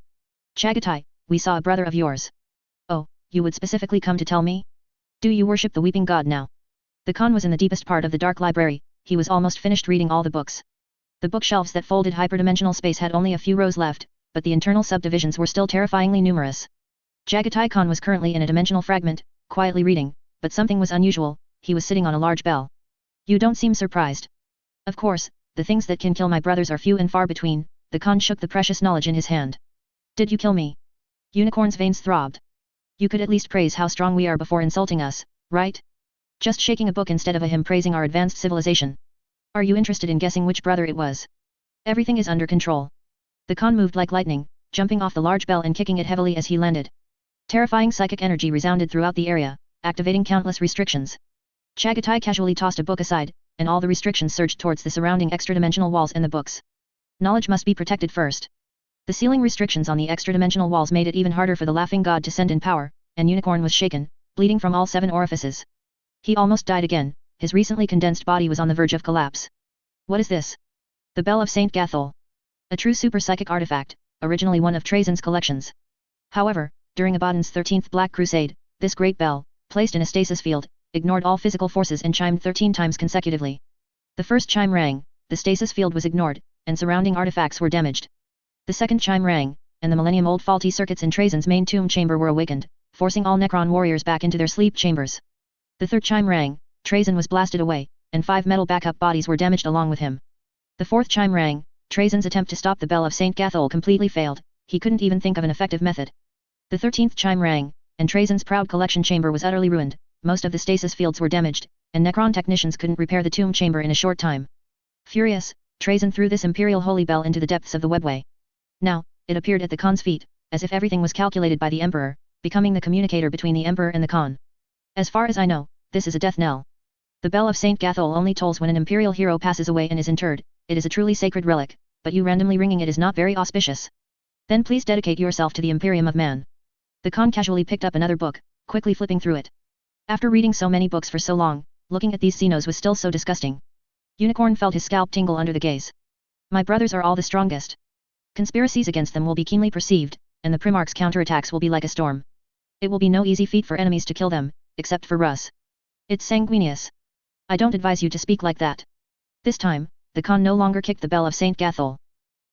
Chagatai, we saw a brother of yours. Oh, you would specifically come to tell me? Do you worship the weeping god now? The Khan was in the deepest part of the Dark Library, he was almost finished reading all the books. The bookshelves that folded hyperdimensional space had only a few rows left, but the internal subdivisions were still terrifyingly numerous. Jagatai Khan was currently in a dimensional fragment, quietly reading, but something was unusual, he was sitting on a large bell. You don't seem surprised. Of course, the things that can kill my brothers are few and far between, the Khan shook the precious knowledge in his hand. Did you kill me? Unicorn's veins throbbed. You could at least praise how strong we are before insulting us, right? Just shaking a book instead of a hymn praising our advanced civilization. Are you interested in guessing which brother it was? Everything is under control. The Khan moved like lightning, jumping off the large bell and kicking it heavily as he landed. Terrifying psychic energy resounded throughout the area, activating countless restrictions. Chagatai casually tossed a book aside, and all the restrictions surged towards the surrounding extra-dimensional walls and the books. Knowledge must be protected first. The ceiling restrictions on the extra-dimensional walls made it even harder for the laughing god to send in power, and Unicorn was shaken, bleeding from all 7 orifices. He almost died again, his recently condensed body was on the verge of collapse. What is this? The Bell of Saint Gathol. A true super-psychic artifact, originally one of Trajan's collections. However, during Abaddon's 13th Black Crusade, this great bell, placed in a stasis field, ignored all physical forces and chimed 13 times consecutively. The first chime rang, the stasis field was ignored, and surrounding artifacts were damaged. The second chime rang, and the millennium-old faulty circuits in Trajan's main tomb chamber were awakened, forcing all Necron warriors back into their sleep chambers. The third chime rang, Trajan was blasted away, and 5 metal backup bodies were damaged along with him. The fourth chime rang, Trajan's attempt to stop the Bell of Saint Gathol completely failed, he couldn't even think of an effective method. The 13th chime rang, and Trajan's proud collection chamber was utterly ruined, most of the stasis fields were damaged, and Necron technicians couldn't repair the tomb chamber in a short time. Furious, Trajan threw this imperial holy bell into the depths of the webway. Now, it appeared at the Khan's feet, as if everything was calculated by the Emperor, becoming the communicator between the Emperor and the Khan. As far as I know, this is a death knell. The Bell of Saint Gathol only tolls when an imperial hero passes away and is interred, it is a truly sacred relic, but you randomly ringing it is not very auspicious. Then please dedicate yourself to the Imperium of Man. The Khan casually picked up another book, quickly flipping through it. After reading so many books for so long, looking at these Xenos was still so disgusting. Unicorn felt his scalp tingle under the gaze. My brothers are all the strongest. Conspiracies against them will be keenly perceived, and the Primarch's counterattacks will be like a storm. It will be no easy feat for enemies to kill them, except for Russ. It's sanguineous. I don't advise you to speak like that. This time, the Khan no longer kicked the bell of Saint Gathol.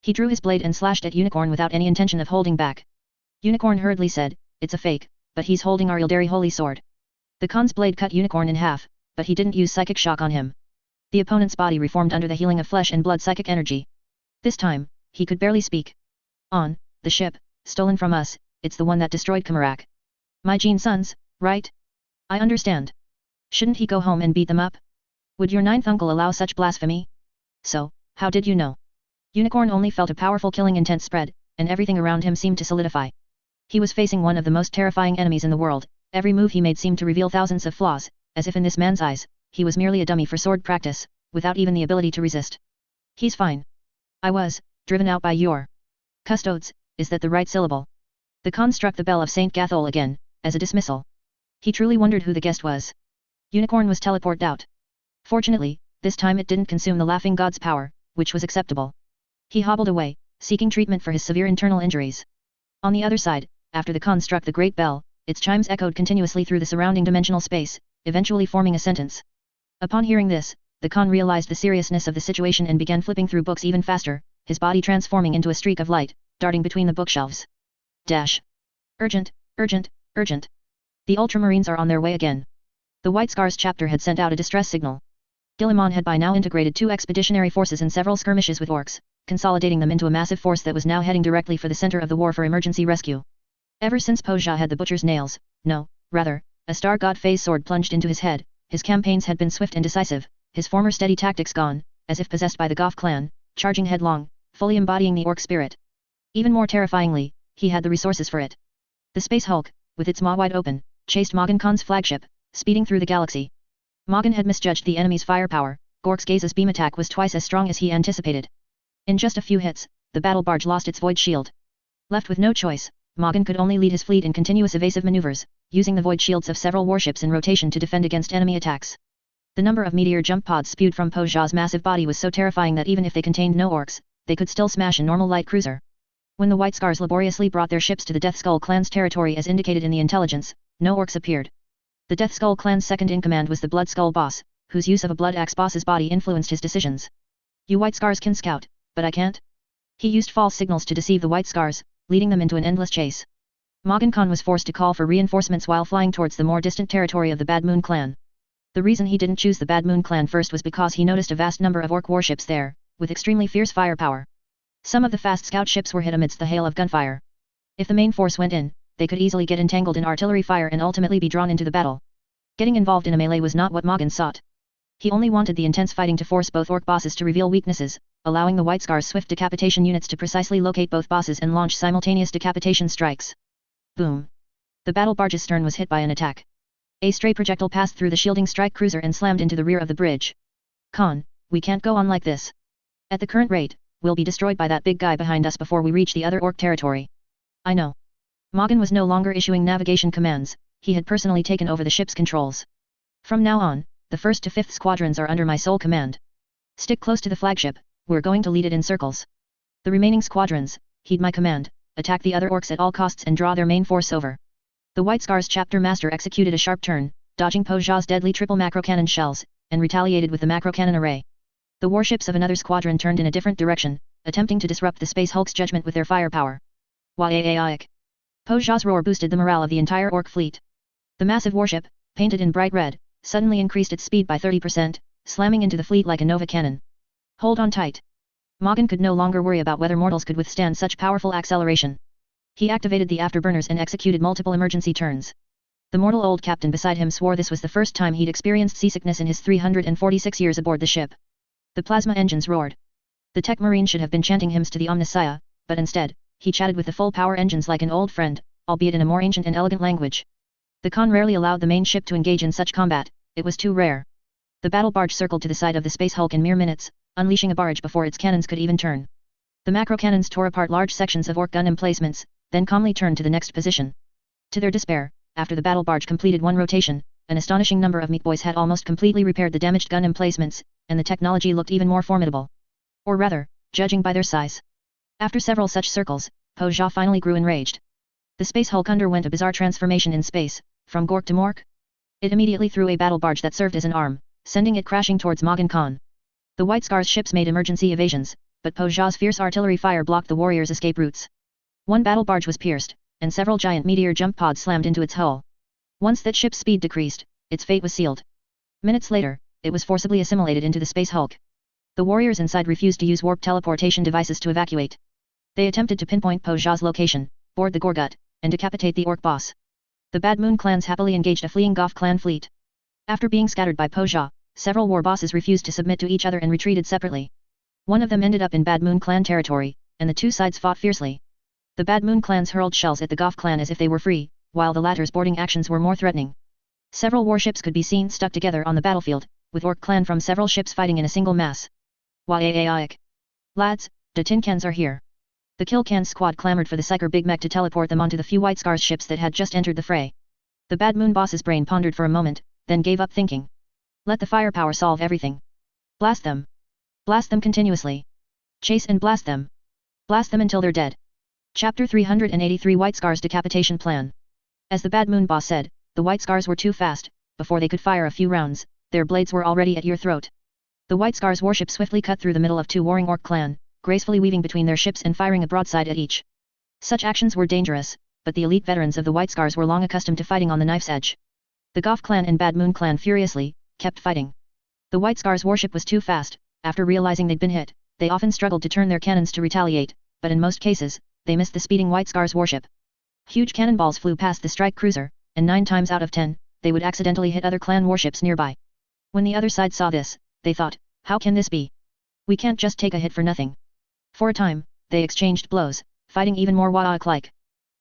He drew his blade and slashed at Unicorn without any intention of holding back. Unicorn hurriedly said, "It's a fake, but he's holding our Ildari holy sword." The Khan's blade cut Unicorn in half, but he didn't use psychic shock on him. The opponent's body reformed under the healing of flesh and blood psychic energy. This time, he could barely speak. "On, the ship, stolen from us, it's the one that destroyed Kamarak. My Gene sons, right? I understand. Shouldn't he go home and beat them up? Would your ninth uncle allow such blasphemy? So, how did you know?" Unicorn only felt a powerful killing intent spread, and everything around him seemed to solidify. He was facing one of the most terrifying enemies in the world. Every move he made seemed to reveal thousands of flaws, as if in this man's eyes, he was merely a dummy for sword practice, without even the ability to resist. "He's fine. I was driven out by your custodes, is that the right syllable?" The Khan struck the bell of Saint Gathol again, as a dismissal. He truly wondered who the guest was. Unicorn was teleported out. Fortunately, this time it didn't consume the laughing god's power, which was acceptable. He hobbled away, seeking treatment for his severe internal injuries. On the other side, after the Khan struck the great bell, its chimes echoed continuously through the surrounding dimensional space, eventually forming a sentence. Upon hearing this, the Khan realized the seriousness of the situation and began flipping through books even faster, his body transforming into a streak of light, darting between the bookshelves. Dash. Urgent, urgent, urgent. The Ultramarines are on their way again. The White Scars chapter had sent out a distress signal. Guilliman had by now integrated 2 expeditionary forces in several skirmishes with orcs, consolidating them into a massive force that was now heading directly for the center of the war for emergency rescue. Ever since Poja had the butcher's nails, a star god phase sword plunged into his head, his campaigns had been swift and decisive, his former steady tactics gone, as if possessed by the Goth clan, charging headlong, fully embodying the orc spirit. Even more terrifyingly, he had the resources for it. The Space Hulk, with its maw wide open, chased Magan Khan's flagship, speeding through the galaxy. Magan had misjudged the enemy's firepower. Gork's Gaze's beam attack was twice as strong as he anticipated. In just a few hits, the battle barge lost its void shield. Left with no choice, Magan could only lead his fleet in continuous evasive maneuvers, using the void shields of several warships in rotation to defend against enemy attacks. The number of meteor jump pods spewed from Poja's massive body was so terrifying that even if they contained no orcs, they could still smash a normal light cruiser. When the White Scars laboriously brought their ships to the Death Skull clan's territory as indicated in the intelligence, no orcs appeared. The Death Skull clan's second-in-command was the Blood Skull boss, whose use of a Blood Axe boss's body influenced his decisions. "You White Scars can scout, but I can't." He used false signals to deceive the White Scars, leading them into an endless chase. Magan Khan was forced to call for reinforcements while flying towards the more distant territory of the Bad Moon clan. The reason he didn't choose the Bad Moon clan first was because he noticed a vast number of orc warships there, with extremely fierce firepower. Some of the fast scout ships were hit amidst the hail of gunfire. If the main force went in, they could easily get entangled in artillery fire and ultimately be drawn into the battle. Getting involved in a melee was not what Magan sought. He only wanted the intense fighting to force both orc bosses to reveal weaknesses, allowing the White Scars' swift decapitation units to precisely locate both bosses and launch simultaneous decapitation strikes. Boom! The battle barge's stern was hit by an attack. A stray projectile passed through the shielding strike cruiser and slammed into the rear of the bridge. "Khan, we can't go on like this. At the current rate, we'll be destroyed by that big guy behind us before we reach the other orc territory." "I know." Magan was no longer issuing navigation commands, he had personally taken over the ship's controls. "From now on, the 1st to 5th squadrons are under my sole command. Stick close to the flagship, we're going to lead it in circles. The remaining squadrons, heed my command, attack the other orcs at all costs and draw their main force over." The White Scars chapter master executed a sharp turn, dodging Poja's deadly triple macro-cannon shells, and retaliated with the macro-cannon array. The warships of another squadron turned in a different direction, attempting to disrupt the Space Hulk's judgment with their firepower. Wah-aik! Poja's roar boosted the morale of the entire orc fleet. The massive warship, painted in bright red, suddenly increased its speed by 30%, slamming into the fleet like a Nova cannon. "Hold on tight." Magan could no longer worry about whether mortals could withstand such powerful acceleration. He activated the afterburners and executed multiple emergency turns. The mortal old captain beside him swore this was the first time he'd experienced seasickness in his 346 years aboard the ship. The plasma engines roared. The tech marine should have been chanting hymns to the Omnissiah, but instead, he chatted with the full power engines like an old friend, albeit in a more ancient and elegant language. The Khan rarely allowed the main ship to engage in such combat, it was too rare. The battle barge circled to the side of the Space Hulk in mere minutes, unleashing a barrage before its cannons could even turn. The macro cannons tore apart large sections of orc gun emplacements, then calmly turned to the next position. To their despair, after the battle barge completed one rotation, an astonishing number of meat boys had almost completely repaired the damaged gun emplacements, and the technology looked even more formidable. Or rather, judging by their size. After several such circles, Poja finally grew enraged. The Space Hulk underwent a bizarre transformation in space, from Gork to Mork. It immediately threw a battle barge that served as an arm, sending it crashing towards Magan Khan. The White Scar's ships made emergency evasions, but Po Jia's fierce artillery fire blocked the warriors' escape routes. One battle barge was pierced, and several giant meteor jump pods slammed into its hull. Once that ship's speed decreased, its fate was sealed. Minutes later, it was forcibly assimilated into the space hulk. The warriors inside refused to use warp teleportation devices to evacuate. They attempted to pinpoint Po Jia's location, board the Gorgut, and decapitate the orc boss. The Bad Moon clans happily engaged a fleeing Goth clan fleet. After being scattered by Po Jia, several war bosses refused to submit to each other and retreated separately. One of them ended up in Bad Moon clan territory, and the two sides fought fiercely. The Bad Moon clans hurled shells at the Goth clan as if they were free, while the latter's boarding actions were more threatening. Several warships could be seen stuck together on the battlefield, with orc clan from several ships fighting in a single mass. Why, lads, the tin cans are here. The Kill Cans squad clamored for the Psyker Big Mech to teleport them onto the few White Scars ships that had just entered the fray. The Bad Moon boss's brain pondered for a moment, then gave up thinking. Let the firepower solve everything. Blast them. Blast them continuously. Chase and blast them. Blast them until they're dead. Chapter 383 White Scars Decapitation Plan. As the Bad Moon boss said, the White Scars were too fast. Before they could fire a few rounds, their blades were already at your throat. The White Scars warship swiftly cut through the middle of two warring orc clan, gracefully weaving between their ships and firing a broadside at each. Such actions were dangerous, but the elite veterans of the White Scars were long accustomed to fighting on the knife's edge. The Goth clan and Bad Moon clan furiously kept fighting. The White Scars warship was too fast. After realizing they'd been hit, they often struggled to turn their cannons to retaliate, but in most cases, they missed the speeding White Scars warship. Huge cannonballs flew past the strike cruiser, and 9 times out of 10, they would accidentally hit other clan warships nearby. When the other side saw this, they thought, how can this be? We can't just take a hit for nothing. For a time, they exchanged blows, fighting even more Waak-like.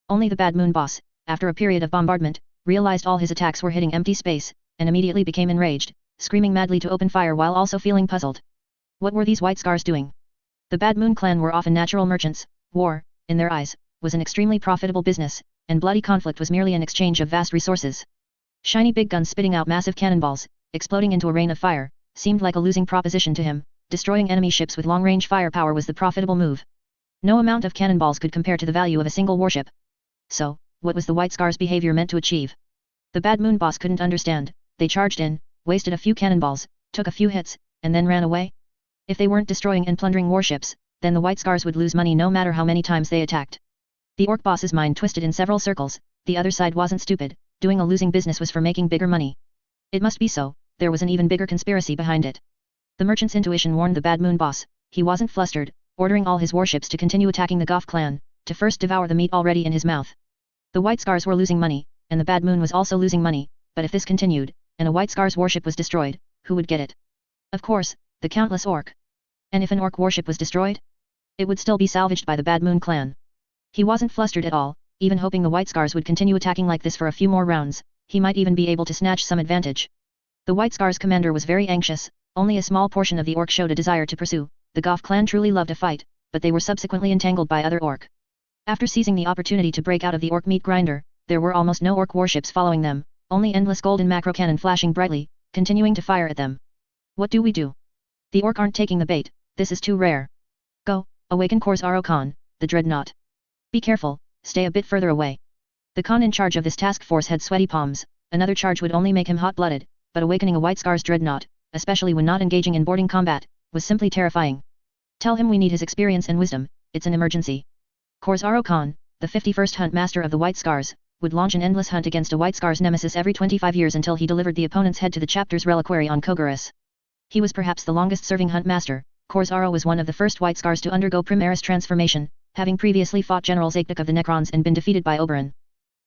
Only the Bad Moon boss, after a period of bombardment, realized all his attacks were hitting empty space, and immediately became enraged, screaming madly to open fire while also feeling puzzled. What were these White Scars doing? The Bad Moon clan were often natural merchants. War, in their eyes, was an extremely profitable business, and bloody conflict was merely an exchange of vast resources. Shiny big guns spitting out massive cannonballs, exploding into a rain of fire, seemed like a losing proposition to him. Destroying enemy ships with long-range firepower was the profitable move. No amount of cannonballs could compare to the value of a single warship. So, what was the White Scars' behavior meant to achieve? The Bad Moon boss couldn't understand. They charged in, wasted a few cannonballs, took a few hits, and then ran away? If they weren't destroying and plundering warships, then the White Scars would lose money no matter how many times they attacked. The orc boss's mind twisted in several circles. The other side wasn't stupid. Doing a losing business was for making bigger money. It must be so. There was an even bigger conspiracy behind it. The merchant's intuition warned the Bad Moon boss. He wasn't flustered, ordering all his warships to continue attacking the Goth clan, to first devour the meat already in his mouth. The White Scars were losing money, and the Bad Moon was also losing money, but if this continued, and a White Scars warship was destroyed, who would get it? Of course, the countless orc. And if an orc warship was destroyed? It would still be salvaged by the Bad Moon clan. He wasn't flustered at all, even hoping the White Scars would continue attacking like this for a few more rounds. He might even be able to snatch some advantage. The White Scars commander was very anxious. Only a small portion of the orc showed a desire to pursue. The Goth clan truly loved a fight, but they were subsequently entangled by other orc. After seizing the opportunity to break out of the orc meat grinder, there were almost no orc warships following them, only endless golden macro cannon flashing brightly, continuing to fire at them. What do we do? The orc aren't taking the bait. This is too rare. Go, awaken Korzaro Khan, the dreadnought. Be careful, stay a bit further away. The Khan in charge of this task force had sweaty palms. Another charge would only make him hot-blooded, but awakening a White Scars dreadnought, especially when not engaging in boarding combat, was simply terrifying. Tell him we need his experience and wisdom. It's an emergency. Korzaro Khan, the 51st Hunt Master of the White Scars, would launch an endless hunt against a White Scars nemesis every 25 years until he delivered the opponent's head to the chapter's reliquary on Kogaris. He was perhaps the longest-serving Hunt Master. Korzaro was one of the first White Scars to undergo Primaris transformation, having previously fought General Zaykduk of the Necrons and been defeated by Oberon.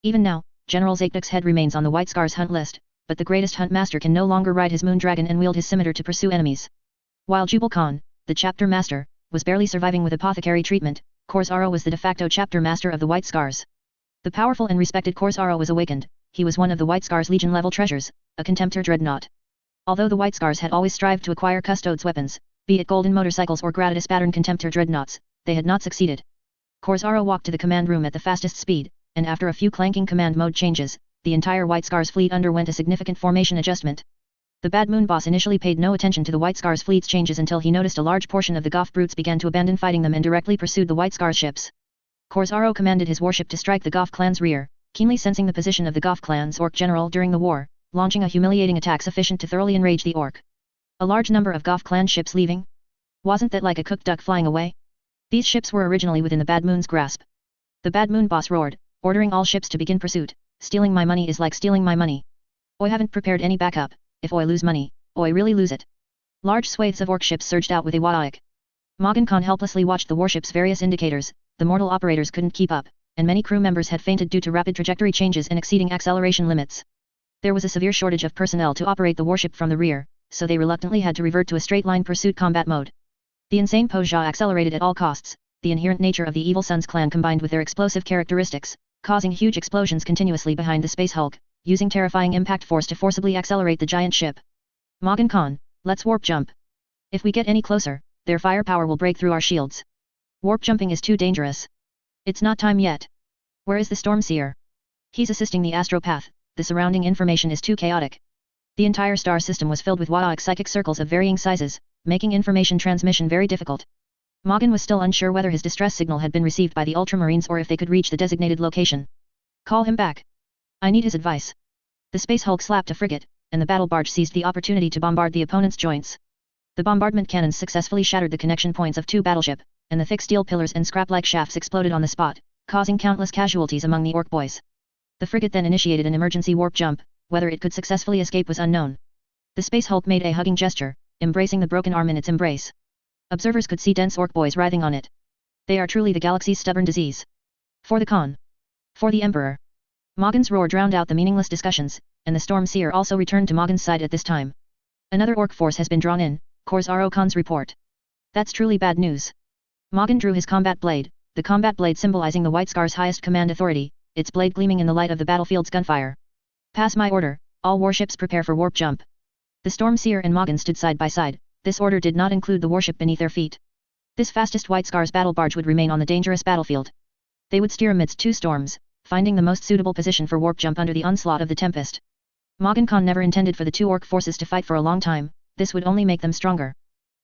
Even now, General Zaykduk's head remains on the White Scars hunt list, but the greatest Hunt Master can no longer ride his moon dragon and wield his scimitar to pursue enemies. While Jubal Khan, the chapter master, was barely surviving with apothecary treatment, Korzaro was the de facto chapter master of the White Scars. The powerful and respected Korzaro was awakened. He was one of the White Scars Legion-level treasures, a Contemptor dreadnought. Although the White Scars had always strived to acquire Custodes weapons, be it golden motorcycles or Gradatus pattern Contemptor dreadnoughts, they had not succeeded. Korzaro walked to the command room at the fastest speed, and after a few clanking command mode changes, the entire White Scars fleet underwent a significant formation adjustment. The Bad Moon boss initially paid no attention to the White Scars fleet's changes until he noticed a large portion of the Goth brutes began to abandon fighting them and directly pursued the White Scars ships. Korzaro commanded his warship to strike the Goth clan's rear, keenly sensing the position of the Goth clan's orc general during the war, launching a humiliating attack sufficient to thoroughly enrage the orc. A large number of Goth clan ships leaving? Wasn't that like a cooked duck flying away? These ships were originally within the Bad Moon's grasp. The Bad Moon boss roared, ordering all ships to begin pursuit. Stealing my money is like stealing my money. Oi haven't prepared any backup. If oi lose money, oi really lose it. Large swathes of orc ships surged out with a Wadaik. Magan Khan helplessly watched the warship's various indicators. The mortal operators couldn't keep up, and many crew members had fainted due to rapid trajectory changes and exceeding acceleration limits. There was a severe shortage of personnel to operate the warship from the rear, so they reluctantly had to revert to a straight-line pursuit combat mode. The insane Poja accelerated at all costs. The inherent nature of the Evil Sun's clan combined with their explosive characteristics, causing huge explosions continuously behind the Space Hulk, using terrifying impact force to forcibly accelerate the giant ship. Magan Khan, let's warp jump. If we get any closer, their firepower will break through our shields. Warp jumping is too dangerous. It's not time yet. Where is the Stormseer? He's assisting the astropath. The surrounding information is too chaotic. The entire star system was filled with Wadaik psychic circles of varying sizes, making information transmission very difficult. Magan was still unsure whether his distress signal had been received by the Ultramarines or if they could reach the designated location. Call him back. I need his advice. The Space Hulk slapped a frigate, and the battle barge seized the opportunity to bombard the opponent's joints. The bombardment cannons successfully shattered the connection points of two battleship, and the thick steel pillars and scrap-like shafts exploded on the spot, causing countless casualties among the orc boys. The frigate then initiated an emergency warp jump. Whether it could successfully escape was unknown. The Space Hulk made a hugging gesture, embracing the broken arm in its embrace. Observers could see dense orc boys writhing on it. They are truly the galaxy's stubborn disease. For the Khan. For the Emperor. Magan's roar drowned out the meaningless discussions, and the Stormseer also returned to Magan's side at this time. Another orc force has been drawn in, Khor's Khan's report. That's truly bad news. Magan drew his combat blade, the combat blade symbolizing the White Scar's highest command authority, its blade gleaming in the light of the battlefield's gunfire. Pass my order, all warships prepare for warp jump. The Stormseer and Magan stood side by side. This order did not include the warship beneath their feet. This fastest White Scar's battle barge would remain on the dangerous battlefield. They would steer amidst two storms, finding the most suitable position for warp jump under the onslaught of the Tempest. Magan Khan never intended for the two orc forces to fight for a long time. This would only make them stronger.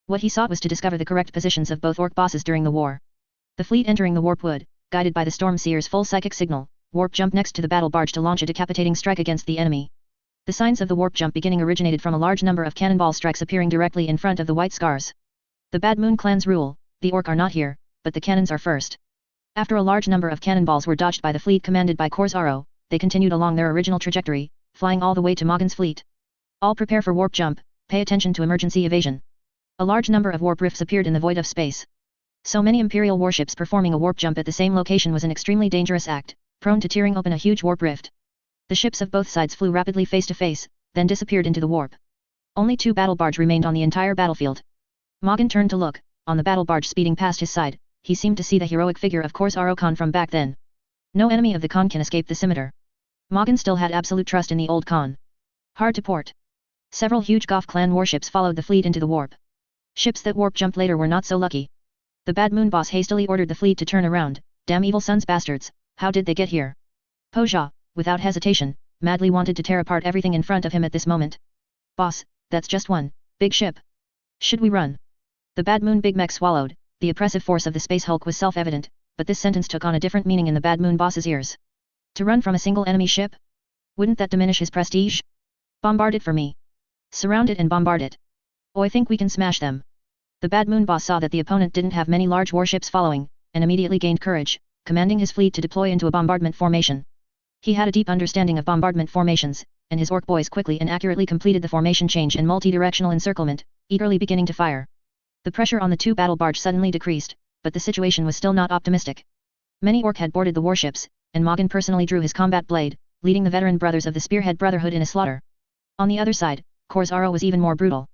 What he sought was to discover the correct positions of both orc bosses during the war. The fleet entering the warp would, guided by the Stormseer's full psychic signal, warp jump next to the battle barge to launch a decapitating strike against the enemy. The signs of the warp jump beginning originated from a large number of cannonball strikes appearing directly in front of the White Scars. The Bad Moon clan's rule, the orc are not here, but the cannons are first. After a large number of cannonballs were dodged by the fleet commanded by Khor's, they continued along their original trajectory, flying all the way to Magan's fleet. All prepare for warp jump, pay attention to emergency evasion. A large number of warp rifts appeared in the void of space. So many Imperial warships performing a warp jump at the same location was an extremely dangerous act, prone to tearing open a huge warp rift. The ships of both sides flew rapidly face to face, then disappeared into the warp. Only two battle barge remained on the entire battlefield. Magan turned to look. On the battle barge speeding past his side, he seemed to see the heroic figure of Khor's Khan from back then. No enemy of the Khan can escape the scimitar. Magan still had absolute trust in the old Khan. Hard to port. Several huge Goth clan warships followed the fleet into the warp. Ships that warp jumped later were not so lucky. The Bad Moon boss hastily ordered the fleet to turn around. Damn Evil Sun's bastards, how did they get here? Poja, without hesitation, madly wanted to tear apart everything in front of him at this moment. Boss, that's just one big ship. Should we run? The Bad Moon Big Mech swallowed. The oppressive force of the Space Hulk was self-evident, but this sentence took on a different meaning in the Bad Moon boss's ears. To run from a single enemy ship? Wouldn't that diminish his prestige? Bombard it for me. Surround it and bombard it. Oh, I think we can smash them. The Bad Moon boss saw that the opponent didn't have many large warships following, and immediately gained courage, commanding his fleet to deploy into a bombardment formation. He had a deep understanding of bombardment formations, and his orc boys quickly and accurately completed the formation change and multi-directional encirclement, eagerly beginning to fire. The pressure on the two battle barge suddenly decreased, but the situation was still not optimistic. Many orc had boarded the warships, and Magan personally drew his combat blade, leading the veteran brothers of the Spearhead Brotherhood in a slaughter. On the other side, Khor's was even more brutal.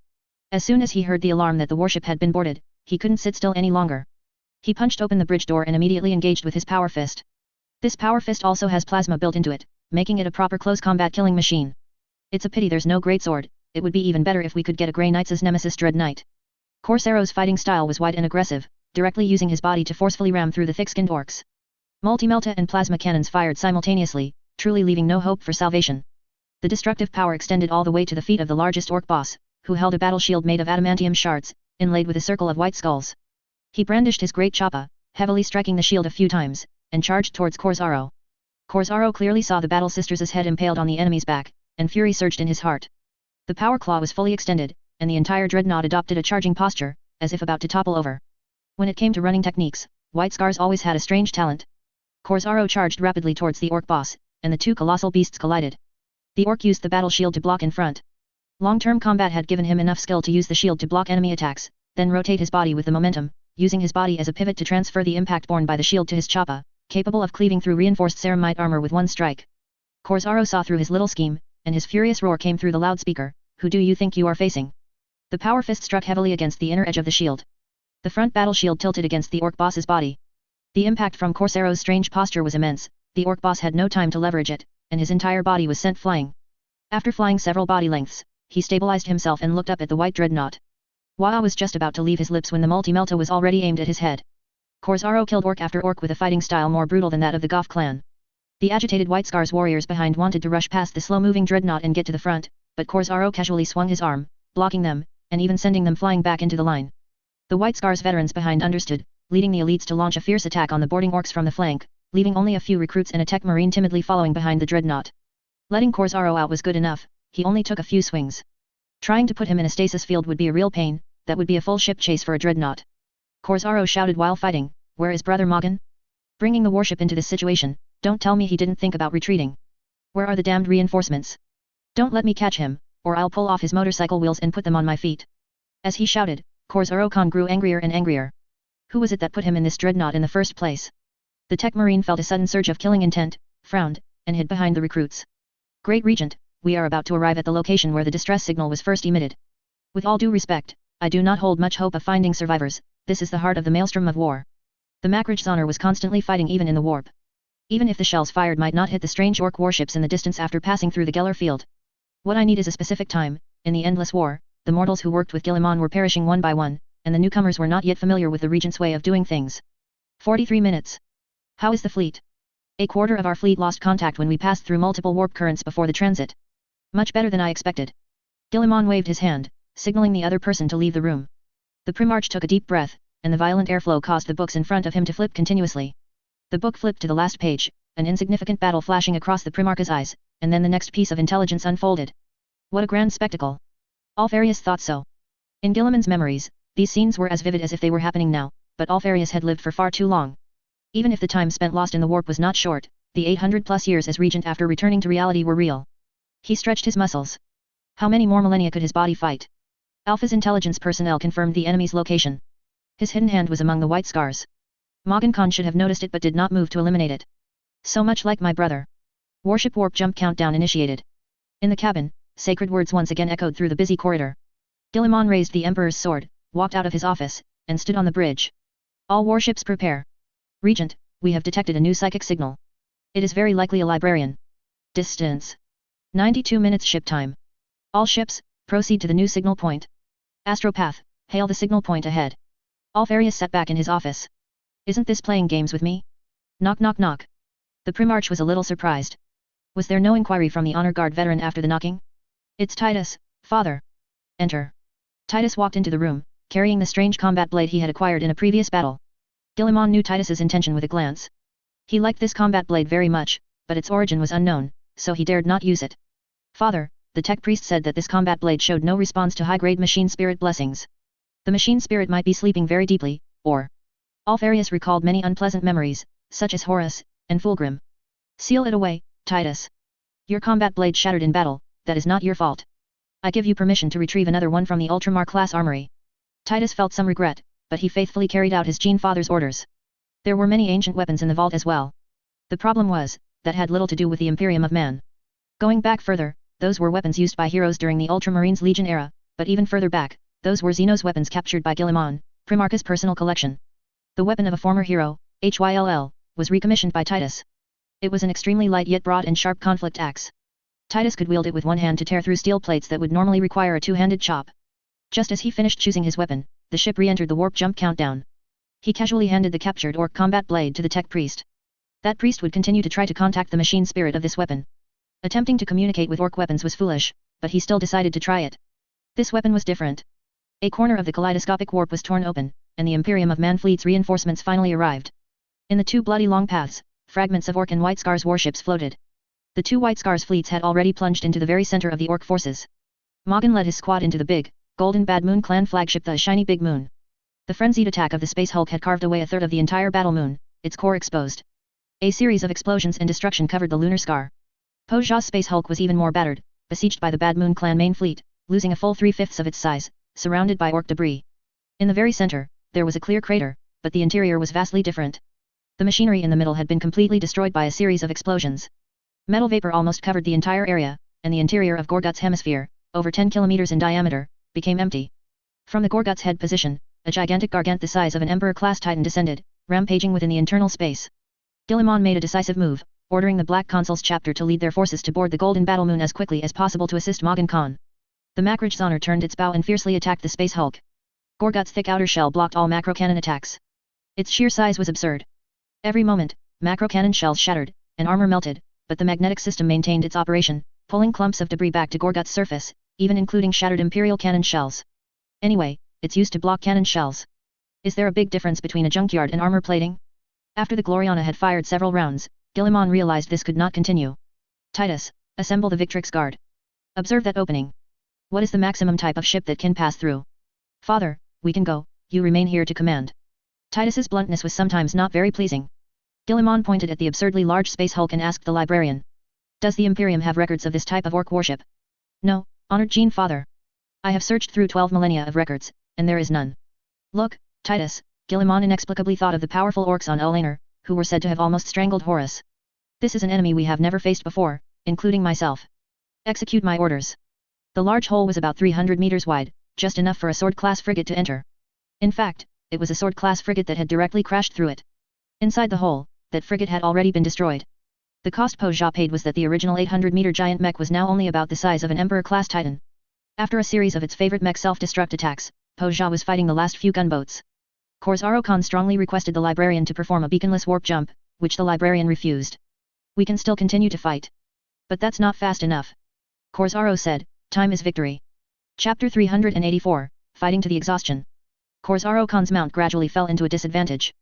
As soon as he heard the alarm that the warship had been boarded, he couldn't sit still any longer. He punched open the bridge door and immediately engaged with his power fist. This power fist also has plasma built into it, making it a proper close combat killing machine. It's a pity there's no greatsword. It would be even better if we could get a Grey Knight's nemesis Dread Knight. Khor's fighting style was wide and aggressive, directly using his body to forcefully ram through the thick-skinned orcs. Multi-melta and plasma cannons fired simultaneously, truly leaving no hope for salvation. The destructive power extended all the way to the feet of the largest orc boss, who held a battle shield made of adamantium shards, inlaid with a circle of white skulls. He brandished his great choppa, heavily striking the shield a few times, and charged towards Khor's. Khor's clearly saw the battle sisters' head impaled on the enemy's back, and fury surged in his heart. The power claw was fully extended, and the entire dreadnought adopted a charging posture, as if about to topple over. When it came to running techniques, White Scars always had a strange talent. Corsaro charged rapidly towards the orc boss, and the two colossal beasts collided. The orc used the battle shield to block in front. Long-term combat had given him enough skill to use the shield to block enemy attacks, then rotate his body with the momentum, using his body as a pivot to transfer the impact borne by the shield to his choppa, capable of cleaving through reinforced ceramite armor with one strike. Corsaro saw through his little scheme, and his furious roar came through the loudspeaker. Who do you think you are facing? The power fist struck heavily against the inner edge of the shield. The front battle shield tilted against the orc boss's body. The impact from Corsaro's strange posture was immense. The orc boss had no time to leverage it, and his entire body was sent flying. After flying several body lengths, he stabilized himself and looked up at the white dreadnought. Waa was just about to leave his lips when the multi-melta was already aimed at his head. Corsaro killed orc after orc with a fighting style more brutal than that of the Goth clan. The agitated White Scars warriors behind wanted to rush past the slow-moving dreadnought and get to the front, but Corsaro casually swung his arm, blocking them, and even sending them flying back into the line. The White Scars veterans behind understood, leading the elites to launch a fierce attack on the boarding orcs from the flank, leaving only a few recruits and a tech marine timidly following behind the dreadnought. Letting Corsaro out was good enough, he only took a few swings. Trying to put him in a stasis field would be a real pain, that would be a full ship chase for a dreadnought. Corsaro shouted while fighting, "Where is Brother Morgan? Bringing the warship into this situation, don't tell me he didn't think about retreating. Where are the damned reinforcements? Don't let me catch him, or I'll pull off his motorcycle wheels and put them on my feet." As he shouted, Corsaro Khan grew angrier and angrier. Who was it that put him in this dreadnought in the first place? The tech marine felt a sudden surge of killing intent, frowned, and hid behind the recruits. "Great Regent, we are about to arrive at the location where the distress signal was first emitted. With all due respect, I do not hold much hope of finding survivors. This is the heart of the maelstrom of war." The Makrachzoner was constantly fighting even in the warp. Even if the shells fired might not hit the strange orc warships in the distance after passing through the Geller field. What I need is a specific time. In the endless war, the mortals who worked with Guilliman were perishing one by one, and the newcomers were not yet familiar with the Regent's way of doing things. 43 minutes. How is the fleet? A quarter of our fleet lost contact when we passed through multiple warp currents before the transit. Much better than I expected. Guilliman waved his hand, signaling the other person to leave the room. The Primarch took a deep breath, and the violent airflow caused the books in front of him to flip continuously. The book flipped to the last page, an insignificant battle flashing across the Primarch's eyes, and then the next piece of intelligence unfolded. What a grand spectacle! Alfarius thought so. In Guilliman's memories, these scenes were as vivid as if they were happening now, but Alfarius had lived for far too long. Even if the time spent lost in the warp was not short, the 800+ years as regent after returning to reality were real. He stretched his muscles. How many more millennia could his body fight? Alpha's intelligence personnel confirmed the enemy's location. His hidden hand was among the White Scars. Morgan Khan should have noticed it but did not move to eliminate it. So much like my brother. Warship warp jump countdown initiated. In the cabin, sacred words once again echoed through the busy corridor. Guilliman raised the Emperor's sword, walked out of his office, and stood on the bridge. All warships prepare. Regent, we have detected a new psychic signal. It is very likely a librarian. Distance. 92 minutes ship time. All ships, proceed to the new signal point. Astropath, hail the signal point ahead. Alfarius sat back in his office. Isn't this playing games with me? Knock knock knock. The Primarch was a little surprised. Was there no inquiry from the honor guard veteran after the knocking? It's Titus, father. Enter. Titus walked into the room, carrying the strange combat blade he had acquired in a previous battle. Guilliman knew Titus's intention with a glance. He liked this combat blade very much, but its origin was unknown, so he dared not use it. Father, the tech priest said that this combat blade showed no response to high-grade machine spirit blessings. The machine spirit might be sleeping very deeply, or... Alfarius recalled many unpleasant memories, such as Horus, and Fulgrim. Seal it away, Titus. Your combat blade shattered in battle, that is not your fault. I give you permission to retrieve another one from the Ultramar-class armory. Titus felt some regret, but he faithfully carried out his Gene father's orders. There were many ancient weapons in the vault as well. The problem was, that had little to do with the Imperium of Man. Going back further, those were weapons used by heroes during the Ultramarines Legion era, but even further back, those were Xeno's weapons captured by Guilliman, Primarch's personal collection. The weapon of a former hero, Hyll, was recommissioned by Titus. It was an extremely light yet broad and sharp conflict axe. Titus could wield it with one hand to tear through steel plates that would normally require a two-handed chop. Just as he finished choosing his weapon, the ship re-entered the warp jump countdown. He casually handed the captured orc combat blade to the tech priest. That priest would continue to try to contact the machine spirit of this weapon. Attempting to communicate with orc weapons was foolish, but he still decided to try it. This weapon was different. A corner of the kaleidoscopic warp was torn open, and the Imperium of Man fleet's reinforcements finally arrived. In the two bloody long paths, fragments of Orc and White Scars warships floated. The two White Scars fleets had already plunged into the very center of the Orc forces. Morgan led his squad into the big, Golden Bad Moon clan flagship the Shiny Big Moon. The frenzied attack of the Space Hulk had carved away a third of the entire battle moon, its core exposed. A series of explosions and destruction covered the lunar scar. Po Zha's Space Hulk was even more battered, besieged by the Bad Moon clan main fleet, losing a full 3/5 of its size, surrounded by orc debris. In the very center, there was a clear crater, but the interior was vastly different. The machinery in the middle had been completely destroyed by a series of explosions. Metal vapor almost covered the entire area, and the interior of Gorgut's hemisphere, over 10 kilometers in diameter, became empty. From the Gorgut's head position, a gigantic gargant the size of an Emperor-class Titan descended, rampaging within the internal space. Guilliman made a decisive move, ordering the Black Consul's chapter to lead their forces to board the Golden Battle Moon as quickly as possible to assist Magan Khan. The Makraj Zoner turned its bow and fiercely attacked the Space Hulk. Gorgut's thick outer shell blocked all macro cannon attacks. Its sheer size was absurd. Every moment, macro cannon shells shattered, and armor melted, but the magnetic system maintained its operation, pulling clumps of debris back to Gorgut's surface, even including shattered Imperial cannon shells. Anyway, it's used to block cannon shells. Is there a big difference between a junkyard and armor plating? After the Gloriana had fired several rounds, Guilliman realized this could not continue. Titus, assemble the Victrix Guard. Observe that opening. What is the maximum type of ship that can pass through? Father, we can go, you remain here to command. Titus's bluntness was sometimes not very pleasing. Guilliman pointed at the absurdly large Space Hulk and asked the librarian. Does the Imperium have records of this type of orc warship? No, honored Gene Father. I have searched through 12 millennia of records, and there is none. Look, Titus, Guilliman inexplicably thought of the powerful orcs on Ulaner, who were said to have almost strangled Horus. This is an enemy we have never faced before, including myself. Execute my orders. The large hole was about 300 meters wide, just enough for a sword-class frigate to enter. In fact, it was a sword-class frigate that had directly crashed through it. Inside the hole, that frigate had already been destroyed. The cost Po Zha paid was that the original 800-meter giant mech was now only about the size of an Emperor-class Titan. After a series of its favorite mech self-destruct attacks, Po Zha was fighting the last few gunboats. Korzaro Khan strongly requested the librarian to perform a beaconless warp jump, which the librarian refused. We can still continue to fight. But that's not fast enough. Korzaro said, time is victory. Chapter 384, Fighting to the Exhaustion. Korzaro Khan's mount gradually fell into a disadvantage.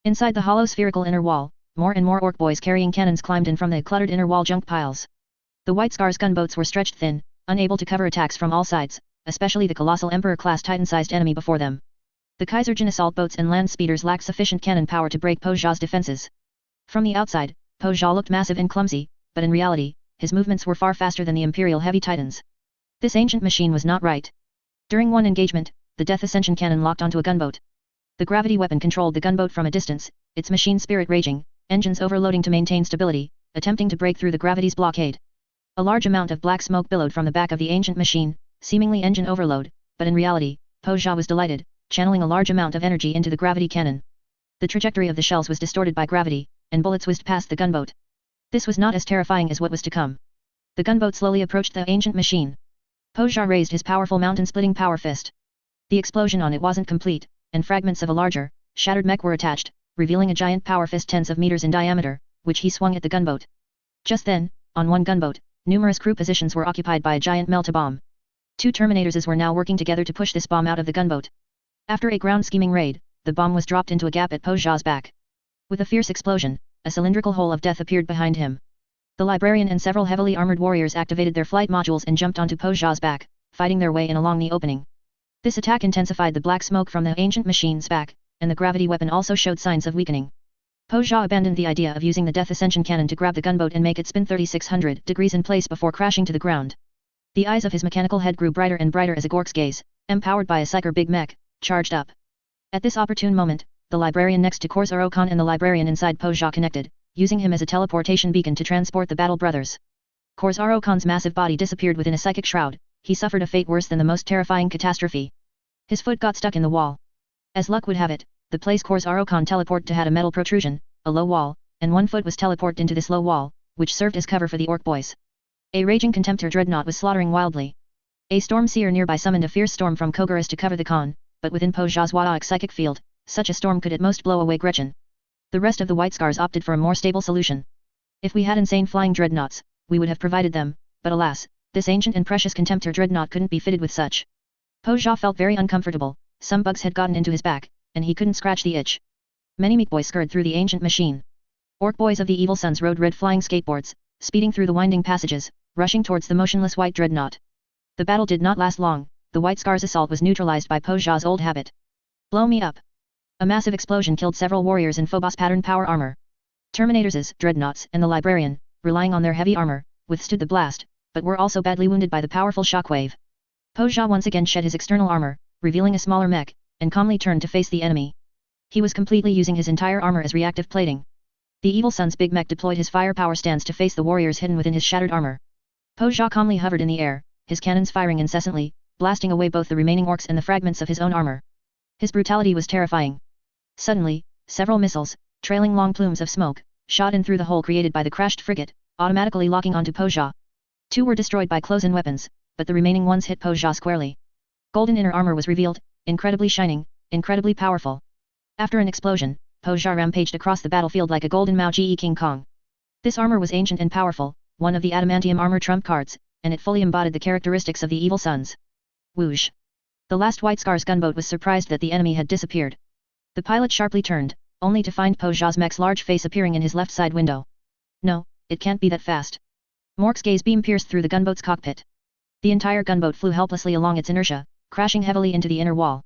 Inside the hollow spherical inner wall, more and more orc boys carrying cannons climbed in from the cluttered inner wall junk piles. The White Scar's gunboats were stretched thin, unable to cover attacks from all sides, especially the colossal Emperor-class Titan-sized enemy before them. The Kaiserjin assault boats and land speeders lacked sufficient cannon power to break Po Zha's defenses. From the outside, Po Zha looked massive and clumsy, but in reality, his movements were far faster than the Imperial heavy Titans. This ancient machine was not right. During one engagement, the Death Ascension cannon locked onto a gunboat. The gravity weapon controlled the gunboat from a distance, its machine spirit raging, engines overloading to maintain stability, attempting to break through the gravity's blockade. A large amount of black smoke billowed from the back of the ancient machine, seemingly engine overload, but in reality, Po Zha was delighted, channeling a large amount of energy into the gravity cannon. The trajectory of the shells was distorted by gravity, and bullets whizzed past the gunboat. This was not as terrifying as what was to come. The gunboat slowly approached the ancient machine. Po Zha raised his powerful mountain-splitting power fist. The explosion on it wasn't complete, and fragments of a larger, shattered mech were attached, revealing a giant power fist tens of meters in diameter, which he swung at the gunboat. Just then, on one gunboat, numerous crew positions were occupied by a giant melta-bomb. 2 Terminators were now working together to push this bomb out of the gunboat. After a ground-scheming raid, the bomb was dropped into a gap at Po Zha's back. With a fierce explosion, a cylindrical hole of death appeared behind him. The librarian and several heavily armored warriors activated their flight modules and jumped onto Po Zha's back, fighting their way in along the opening. This attack intensified the black smoke from the ancient machine's back, and the gravity weapon also showed signs of weakening. Po Zha abandoned the idea of using the Death Ascension cannon to grab the gunboat and make it spin 3600 degrees in place before crashing to the ground. The eyes of his mechanical head grew brighter and brighter as a Gork's gaze, empowered by a Psyker Big Mech, charged up. At this opportune moment, the librarian next to Korzaro Khan and the librarian inside Po Zha connected, using him as a teleportation beacon to transport the battle brothers. Korzaro Khan's massive body disappeared within a psychic shroud. He suffered a fate worse than the most terrifying catastrophe. His foot got stuck in the wall. As luck would have it, the place Korzaro Khan teleported to had a metal protrusion, a low wall, and one foot was teleported into this low wall, which served as cover for the orc boys. A raging Contemptor dreadnought was slaughtering wildly. A storm seer nearby summoned a fierce storm from Kogaris to cover the Khan, but within Po Zha's Wadaic psychic field, such a storm could at most blow away Gretchen. The rest of the White Scars opted for a more stable solution. If we had insane flying dreadnoughts, we would have provided them, but alas, this ancient and precious Contemptor dreadnought couldn't be fitted with such. Po Zha felt very uncomfortable, some bugs had gotten into his back, and he couldn't scratch the itch. Many meek boys scurried through the ancient machine. Orc boys of the Evil Suns rode red flying skateboards, speeding through the winding passages, rushing towards the motionless white dreadnought. The battle did not last long. the White Scar's assault was neutralized by Po Jia's old habit. Blow me up. A massive explosion killed several warriors in Phobos pattern power armor. Terminators, dreadnoughts, and the librarian, relying on their heavy armor, withstood the blast, but were also badly wounded by the powerful shockwave. Po Jia once again shed his external armor, revealing a smaller mech, and calmly turned to face the enemy. He was completely using his entire armor as reactive plating. The Evil Sun's big mech deployed his firepower stance to face the warriors hidden within his shattered armor. Po Jia calmly hovered in the air, his cannons firing incessantly, blasting away both the remaining orcs and the fragments of his own armor. His brutality was terrifying. Suddenly, several missiles, trailing long plumes of smoke, shot in through the hole created by the crashed frigate, automatically locking onto Po Jia. 2 were destroyed by close-in weapons, but the remaining ones hit Po Jia squarely. Golden inner armor was revealed, incredibly shining, incredibly powerful. After an explosion, Po Jia rampaged across the battlefield like a golden Mao Ge King Kong. This armor was ancient and powerful, one of the adamantium armor trump cards, and it fully embodied the characteristics of the Evil Suns. Whoosh! The last White Scar's gunboat was surprised that the enemy had disappeared. The pilot sharply turned, only to find Po Jia's mech's large face appearing in his left side window. No, it can't be that fast. Mork's gaze beam pierced through the gunboat's cockpit. The entire gunboat flew helplessly along its inertia, crashing heavily into the inner wall.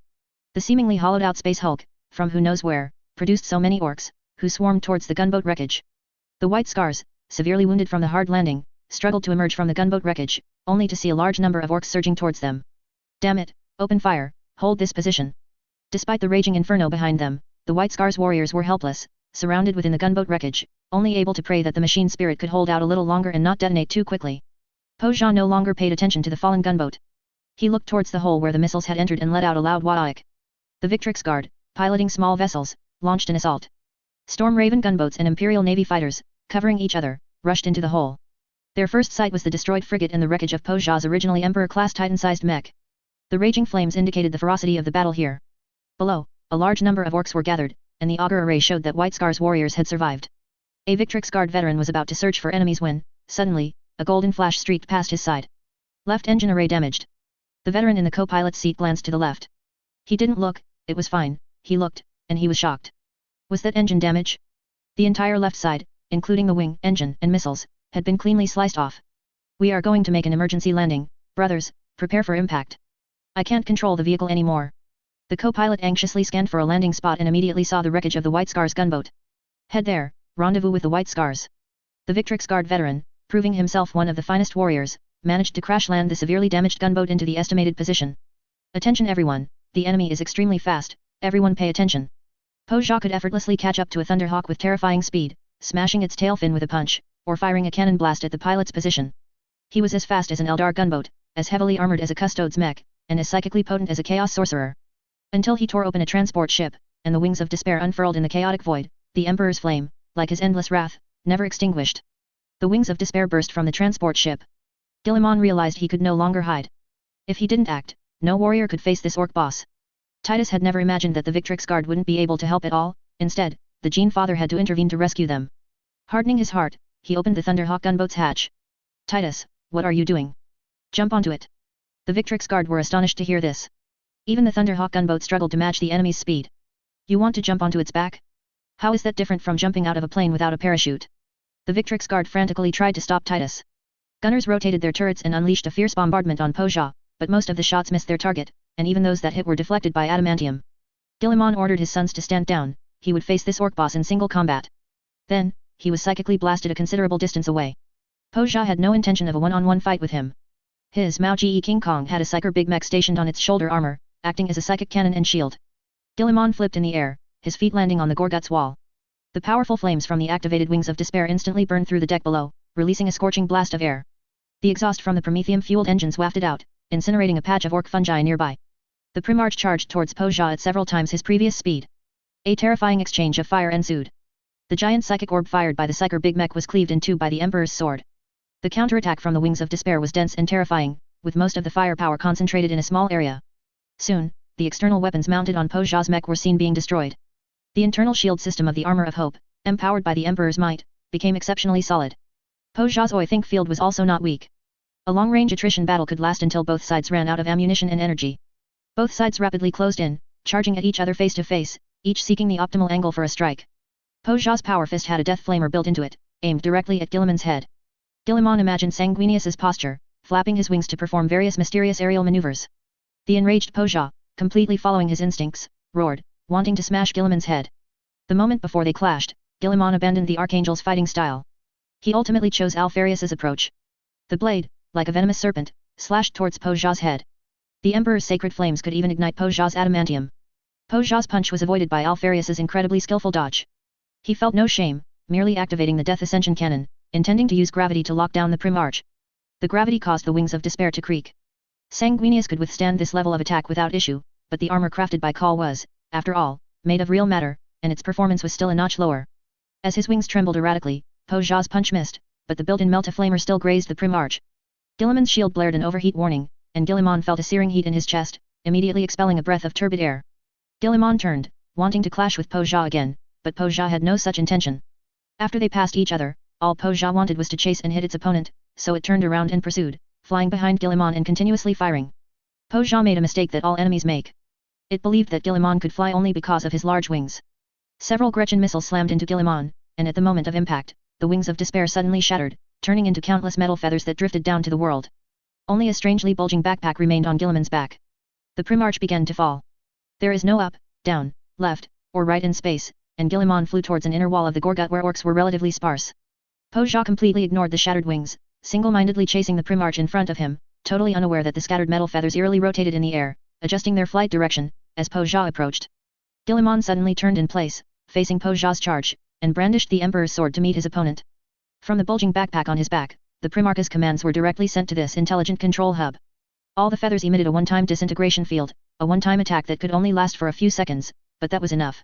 The seemingly hollowed-out space hulk, from who knows where, produced so many orcs, who swarmed towards the gunboat wreckage. The White Scars, severely wounded from the hard landing, struggled to emerge from the gunboat wreckage, only to see a large number of orcs surging towards them. Damn it, open fire, hold this position. Despite the raging inferno behind them, the White Scars warriors were helpless, surrounded within the gunboat wreckage, only able to pray that the machine spirit could hold out a little longer and not detonate too quickly. Po Jia no longer paid attention to the fallen gunboat. He looked towards the hole where the missiles had entered and let out a loud wadaik. The Victrix Guard, piloting small vessels, launched an assault. Storm Raven gunboats and Imperial Navy fighters, covering each other, rushed into the hole. Their first sight was the destroyed frigate and the wreckage of Po Jia's originally Emperor-class Titan-sized mech. The raging flames indicated the ferocity of the battle here. Below, a large number of orcs were gathered, and the augur array showed that White Scar's warriors had survived. A Victrix Guard veteran was about to search for enemies when, suddenly, a golden flash streaked past his side. Left engine array damaged. The veteran in the co-pilot's seat glanced to the left. He didn't look, it was fine, he looked, and he was shocked. Was that engine damage? The entire left side, including the wing, engine, and missiles, had been cleanly sliced off. We are going to make an emergency landing, brothers, prepare for impact. I can't control the vehicle anymore. The co-pilot anxiously scanned for a landing spot and immediately saw the wreckage of the White Scar's gunboat. Head there, rendezvous with the White Scars. The Victrix Guard veteran, proving himself one of the finest warriors, managed to crash land the severely damaged gunboat into the estimated position. Attention everyone, the enemy is extremely fast, everyone pay attention. Po Jia could effortlessly catch up to a Thunderhawk with terrifying speed, smashing its tail fin with a punch, or firing a cannon blast at the pilot's position. He was as fast as an Eldar gunboat, as heavily armored as a Custodes mech, and as psychically potent as a Chaos Sorcerer. Until he tore open a transport ship, and the wings of despair unfurled in the chaotic void, the Emperor's flame, like his endless wrath, never extinguished. The wings of despair burst from the transport ship. Guilliman realized he could no longer hide. If he didn't act, no warrior could face this orc boss. Titus had never imagined that the Victrix Guard wouldn't be able to help at all, instead, the Gene Father had to intervene to rescue them. Hardening his heart, he opened the Thunderhawk gunboat's hatch. Titus, what are you doing? Jump onto it. The Victrix Guard were astonished to hear this. Even the Thunderhawk gunboat struggled to match the enemy's speed. You want to jump onto its back? How is that different from jumping out of a plane without a parachute? The Victrix Guard frantically tried to stop Titus. Gunners rotated their turrets and unleashed a fierce bombardment on Po Jia, but most of the shots missed their target, and even those that hit were deflected by adamantium. Guilliman ordered his sons to stand down, he would face this orc boss in single combat. Then, he was psychically blasted a considerable distance away. Po Jia had no intention of a one-on-one fight with him. His Mao Ge King Kong had a Psyker Big Mech stationed on its shoulder armor, acting as a psychic cannon and shield. Guilliman flipped in the air, his feet landing on the Gorgut's wall. The powerful flames from the activated wings of despair instantly burned through the deck below, releasing a scorching blast of air. The exhaust from the promethium-fueled engines wafted out, incinerating a patch of orc fungi nearby. The Primarch charged towards Po Jia at several times his previous speed. A terrifying exchange of fire ensued. The giant psychic orb fired by the Psyker Big Mech was cleaved in two by the Emperor's sword. The counterattack from the wings of despair was dense and terrifying, with most of the firepower concentrated in a small area. Soon, the external weapons mounted on Po Jia's mech were seen being destroyed. The internal shield system of the Armor of Hope, empowered by the Emperor's might, became exceptionally solid. Po Jia's Oi think field was also not weak. A long-range attrition battle could last until both sides ran out of ammunition and energy. Both sides rapidly closed in, charging at each other face to face, each seeking the optimal angle for a strike. Po Jia's power fist had a death flamer built into it, aimed directly at Guilliman's head. Guilliman imagined Sanguinius's posture, flapping his wings to perform various mysterious aerial maneuvers. The enraged Pozha, completely following his instincts, roared, wanting to smash Guilliman's head. The moment before they clashed, Guilliman abandoned the Archangel's fighting style. He ultimately chose Alpharius's approach. The blade, like a venomous serpent, slashed towards Pozha's head. The Emperor's sacred flames could even ignite Pozha's adamantium. Pozha's punch was avoided by Alpharius's incredibly skillful dodge. He felt no shame, merely activating the Death Ascension cannon, intending to use gravity to lock down the Primarch. The gravity caused the wings of despair to creak. Sanguinius could withstand this level of attack without issue, but the armor crafted by Kahl was, after all, made of real matter, and its performance was still a notch lower. As his wings trembled erratically, Pozha's punch missed, but the built-in Melta-Flamer still grazed the Primarch. Guilliman's shield blared an overheat warning, and Guilliman felt a searing heat in his chest, immediately expelling a breath of turbid air. Guilliman turned, wanting to clash with Pozha again, but Pozha had no such intention. After they passed each other, all Pozha wanted was to chase and hit its opponent, so it turned around and pursued, flying behind Guilliman and continuously firing. Pozha made a mistake that all enemies make. It believed that Guilliman could fly only because of his large wings. Several Gretchen missiles slammed into Guilliman, and at the moment of impact, the wings of despair suddenly shattered, turning into countless metal feathers that drifted down to the world. Only a strangely bulging backpack remained on Guilliman's back. The Primarch began to fall. There is no up, down, left, or right in space, and Guilliman flew towards an inner wall of the Gorgut where orcs were relatively sparse. Pozha completely ignored the shattered wings, single-mindedly chasing the Primarch in front of him, totally unaware that the scattered metal feathers eerily rotated in the air, adjusting their flight direction, as Pozha approached. Guilliman suddenly turned in place, facing Pozha's charge, and brandished the Emperor's sword to meet his opponent. From the bulging backpack on his back, the Primarch's commands were directly sent to this intelligent control hub. All the feathers emitted a one-time disintegration field, a one-time attack that could only last for a few seconds, but that was enough.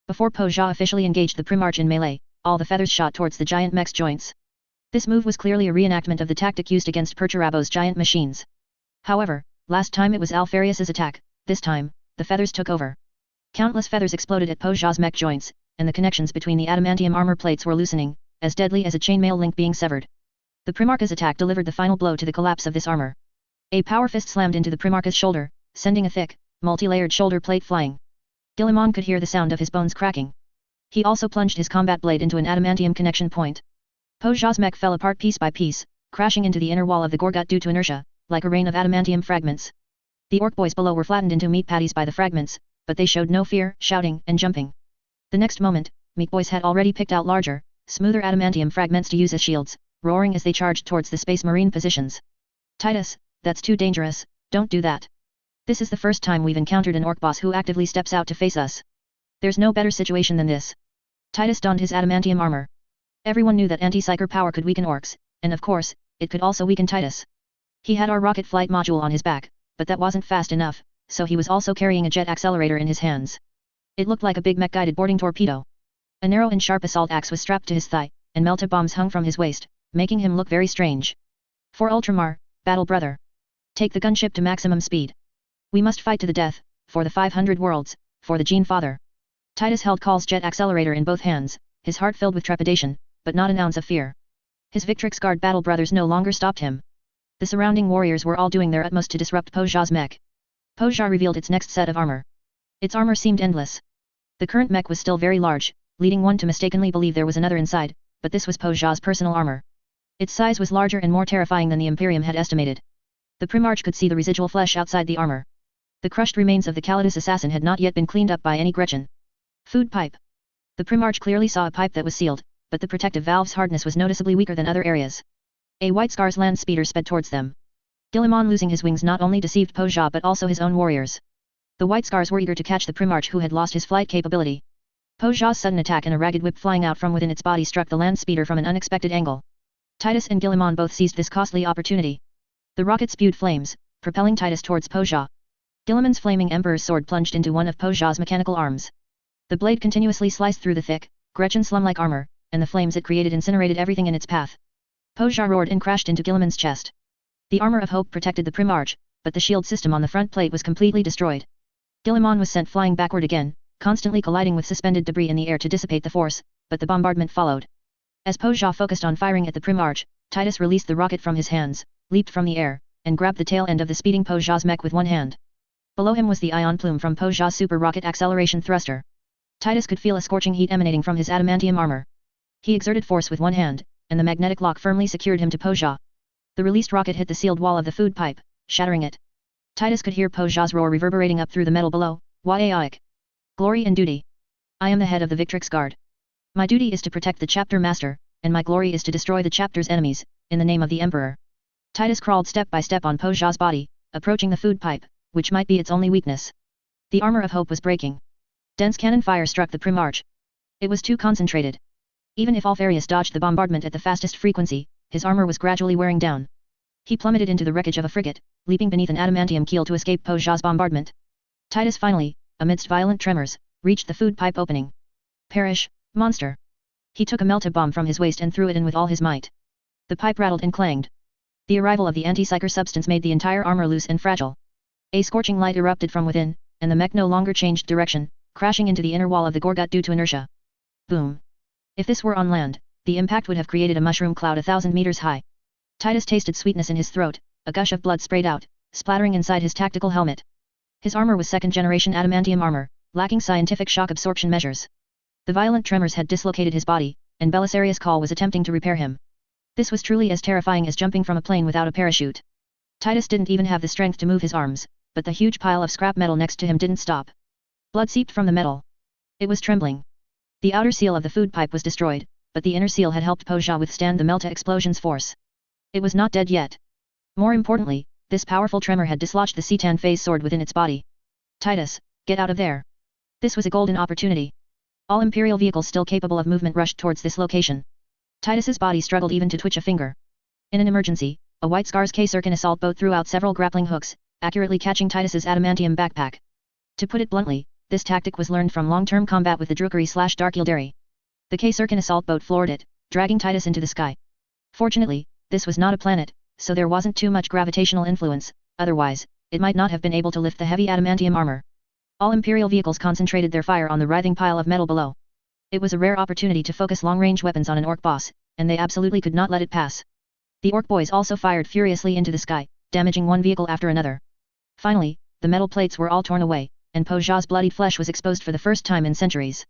Before Pozha officially engaged the Primarch in melee, all the feathers shot towards the giant mech's joints. This move was clearly a reenactment of the tactic used against Perturabo's giant machines. However, last time it was Alpharius's attack, this time, the feathers took over. Countless feathers exploded at Pozha's mech joints, and the connections between the adamantium armor plates were loosening, as deadly as a chainmail link being severed. The Primarch's attack delivered the final blow to the collapse of this armor. A power fist slammed into the Primarch's shoulder, sending a thick, multi-layered shoulder plate flying. Guilliman could hear the sound of his bones cracking. He also plunged his combat blade into an adamantium connection point. Pozha's mech fell apart piece by piece, crashing into the inner wall of the Gorgut due to inertia, like a rain of adamantium fragments. The orc boys below were flattened into meat patties by the fragments, but they showed no fear, shouting and jumping. The next moment, meat boys had already picked out larger, smoother adamantium fragments to use as shields, roaring as they charged towards the Space Marine positions. Titus, that's too dangerous, don't do that. This is the first time we've encountered an orc boss who actively steps out to face us. There's no better situation than this. Titus donned his adamantium armor. Everyone knew that anti-psyker power could weaken orcs, and of course, it could also weaken Titus. He had our rocket flight module on his back, but that wasn't fast enough, so he was also carrying a jet accelerator in his hands. It looked like a big mech-guided boarding torpedo. A narrow and sharp assault axe was strapped to his thigh, and melta bombs hung from his waist, making him look very strange. For Ultramar, battle brother. Take the gunship to maximum speed. We must fight to the death, for the 500 worlds, for the Gene Father. Titus held Kahl's jet accelerator in both hands, his heart filled with trepidation, but not an ounce of fear. His Victrix-scarred battle brothers no longer stopped him. The surrounding warriors were all doing their utmost to disrupt Pozha's mech. Pozha revealed its next set of armor. Its armor seemed endless. The current mech was still very large, leading one to mistakenly believe there was another inside, but this was Pozha's personal armor. Its size was larger and more terrifying than the Imperium had estimated. The Primarch could see the residual flesh outside the armor. The crushed remains of the Calidus assassin had not yet been cleaned up by any Gretchen. Food pipe. The Primarch clearly saw a pipe that was sealed, but the protective valve's hardness was noticeably weaker than other areas. A White Scar's land speeder sped towards them. Guilliman losing his wings not only deceived Pozha but also his own warriors. The White Scars were eager to catch the Primarch who had lost his flight capability. Pozha's sudden attack and a ragged whip flying out from within its body struck the land speeder from an unexpected angle. Titus and Guilliman both seized this costly opportunity. The rocket spewed flames, propelling Titus towards Pozha. Guilliman's flaming Emperor's sword plunged into one of Pozha's mechanical arms. The blade continuously sliced through the thick, Gretchen slum-like armor, and the flames it created incinerated everything in its path. Pozha roared and crashed into Guilliman's chest. The armor of hope protected the Primarch, but the shield system on the front plate was completely destroyed. Guilliman was sent flying backward again, constantly colliding with suspended debris in the air to dissipate the force, but the bombardment followed. As Pozha focused on firing at the Primarch, Titus released the rocket from his hands, leaped from the air, and grabbed the tail end of the speeding Pozha's mech with one hand. Below him was the ion plume from Pozha's super rocket acceleration thruster. Titus could feel a scorching heat emanating from his adamantium armor. He exerted force with one hand, and the magnetic lock firmly secured him to Pozha. The released rocket hit the sealed wall of the food pipe, shattering it. Titus could hear Pozha's roar reverberating up through the metal below. Wa'aik. Glory and duty. I am the head of the Victrix Guard. My duty is to protect the chapter master, and my glory is to destroy the chapter's enemies, in the name of the Emperor. Titus crawled step by step on Pozha's body, approaching the food pipe, which might be its only weakness. The armor of hope was breaking. Dense cannon fire struck the prim arch. It was too concentrated. Even if Alfarius dodged the bombardment at the fastest frequency, his armor was gradually wearing down. He plummeted into the wreckage of a frigate, leaping beneath an adamantium keel to escape Pozha's bombardment. Titus finally, amidst violent tremors, reached the food pipe opening. Perish, monster! He took a melta bomb from his waist and threw it in with all his might. The pipe rattled and clanged. The arrival of the anti-psyker substance made the entire armor loose and fragile. A scorching light erupted from within, and the mech no longer changed direction, crashing into the inner wall of the Gorgut due to inertia. Boom! If this were on land, the impact would have created a mushroom cloud 1,000 meters high. Titus tasted sweetness in his throat, a gush of blood sprayed out, splattering inside his tactical helmet. His armor was second-generation adamantium armor, lacking scientific shock absorption measures. The violent tremors had dislocated his body, and Belisarius Call was attempting to repair him. This was truly as terrifying as jumping from a plane without a parachute. Titus didn't even have the strength to move his arms, but the huge pile of scrap metal next to him didn't stop. Blood seeped from the metal. It was trembling. The outer seal of the food pipe was destroyed, but the inner seal had helped Pozha withstand the melta explosion's force. It was not dead yet. More importantly, this powerful tremor had dislodged the Citan phase sword within its body. Titus, get out of there. This was a golden opportunity. All Imperial vehicles still capable of movement rushed towards this location. Titus's body struggled even to twitch a finger. In an emergency, a White Scar's K-Circan assault boat threw out several grappling hooks, accurately catching Titus's adamantium backpack. To put it bluntly, this tactic was learned from long-term combat with the Drukari/Dark Yildari. The K-Circan assault boat floored it, dragging Titus into the sky. Fortunately, this was not a planet, so there wasn't too much gravitational influence, otherwise, it might not have been able to lift the heavy adamantium armor. All Imperial vehicles concentrated their fire on the writhing pile of metal below. It was a rare opportunity to focus long-range weapons on an orc boss, and they absolutely could not let it pass. The orc boys also fired furiously into the sky, damaging one vehicle after another. Finally, the metal plates were all torn away, and Pozha's bloodied flesh was exposed for the first time in centuries.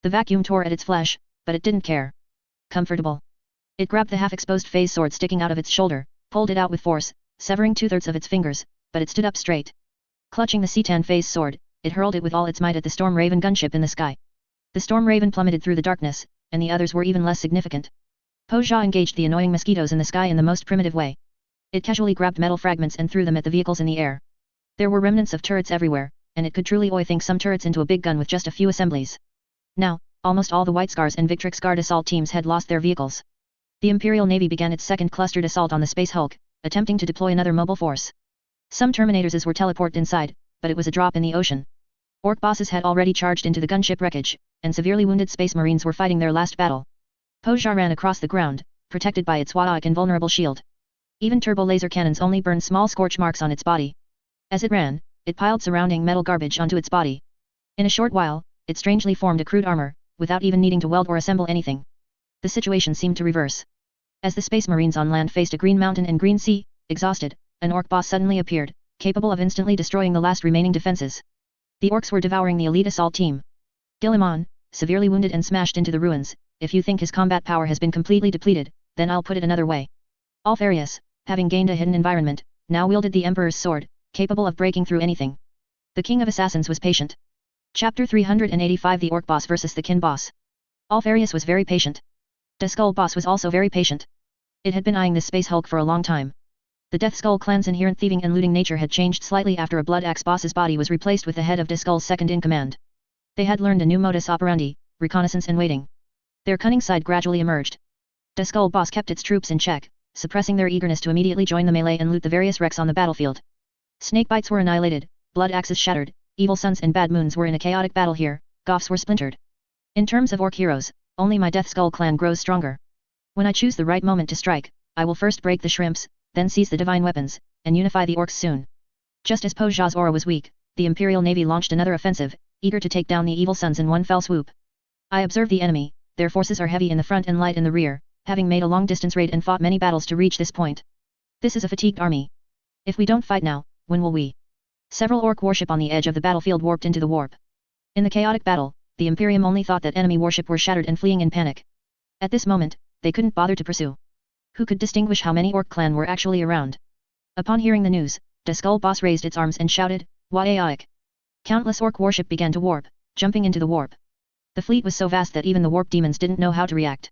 The vacuum tore at its flesh, but it didn't care. Comfortable. It grabbed the half-exposed phase sword sticking out of its shoulder, pulled it out with force, severing 2/3 of its fingers, but it stood up straight. Clutching the Citan phase sword, it hurled it with all its might at the Storm Raven gunship in the sky. The Storm Raven plummeted through the darkness, and the others were even less significant. Pozha engaged the annoying mosquitoes in the sky in the most primitive way. It casually grabbed metal fragments and threw them at the vehicles in the air. There were remnants of turrets everywhere, and it could truly think some turrets into a big gun with just a few assemblies. Now, almost all the White Scars and Victrix Guard assault teams had lost their vehicles. The Imperial Navy began its second clustered assault on the Space Hulk, attempting to deploy another mobile force. Some Terminators were teleported inside, but it was a drop in the ocean. Orc bosses had already charged into the gunship wreckage, and severely wounded Space Marines were fighting their last battle. Pozha ran across the ground, protected by its Wa'aik invulnerable shield. Even turbo laser cannons only burned small scorch marks on its body. As it ran, it piled surrounding metal garbage onto its body. In a short while, it strangely formed a crude armor, without even needing to weld or assemble anything. The situation seemed to reverse. As the Space Marines on land faced a green mountain and green sea, exhausted, an orc boss suddenly appeared, capable of instantly destroying the last remaining defenses. The orcs were devouring the elite assault team. Gilliman, severely wounded and smashed into the ruins, if you think his combat power has been completely depleted, then I'll put it another way. Alfarius, having gained a hidden environment, now wielded the Emperor's sword, capable of breaking through anything. The King of Assassins was patient. Chapter 385 The Orc Boss vs the Kin Boss. Alfarius was very patient. The Skull Boss was also very patient. It had been eyeing this Space Hulk for a long time. The Death Skull clan's inherent thieving and looting nature had changed slightly after a Blood Axe boss's body was replaced with the head of the Skull's second-in-command. They had learned a new modus operandi, reconnaissance and waiting. Their cunning side gradually emerged. The Skull Boss kept its troops in check, suppressing their eagerness to immediately join the melee and loot the various wrecks on the battlefield. Snakebites were annihilated, Blood Axes shattered, Evil Suns and Bad Moons were in a chaotic battle here, Goths were splintered. In terms of orc heroes, only my Death Skull clan grows stronger. When I choose the right moment to strike, I will first break the shrimps, then seize the divine weapons, and unify the orcs soon. Just as Pozha's aura was weak, the Imperial Navy launched another offensive, eager to take down the Evil Suns in one fell swoop. I observe the enemy, their forces are heavy in the front and light in the rear, having made a long-distance raid and fought many battles to reach this point. This is a fatigued army. If we don't fight now, when will we? Several orc warship on the edge of the battlefield warped into the warp. In the chaotic battle, the Imperium only thought that enemy warship were shattered and fleeing in panic. At this moment, they couldn't bother to pursue. Who could distinguish how many orc clan were actually around? Upon hearing the news, the skull boss raised its arms and shouted, "Wa'aik!" Countless orc warship began to warp, jumping into the warp. The fleet was so vast that even the warp demons didn't know how to react.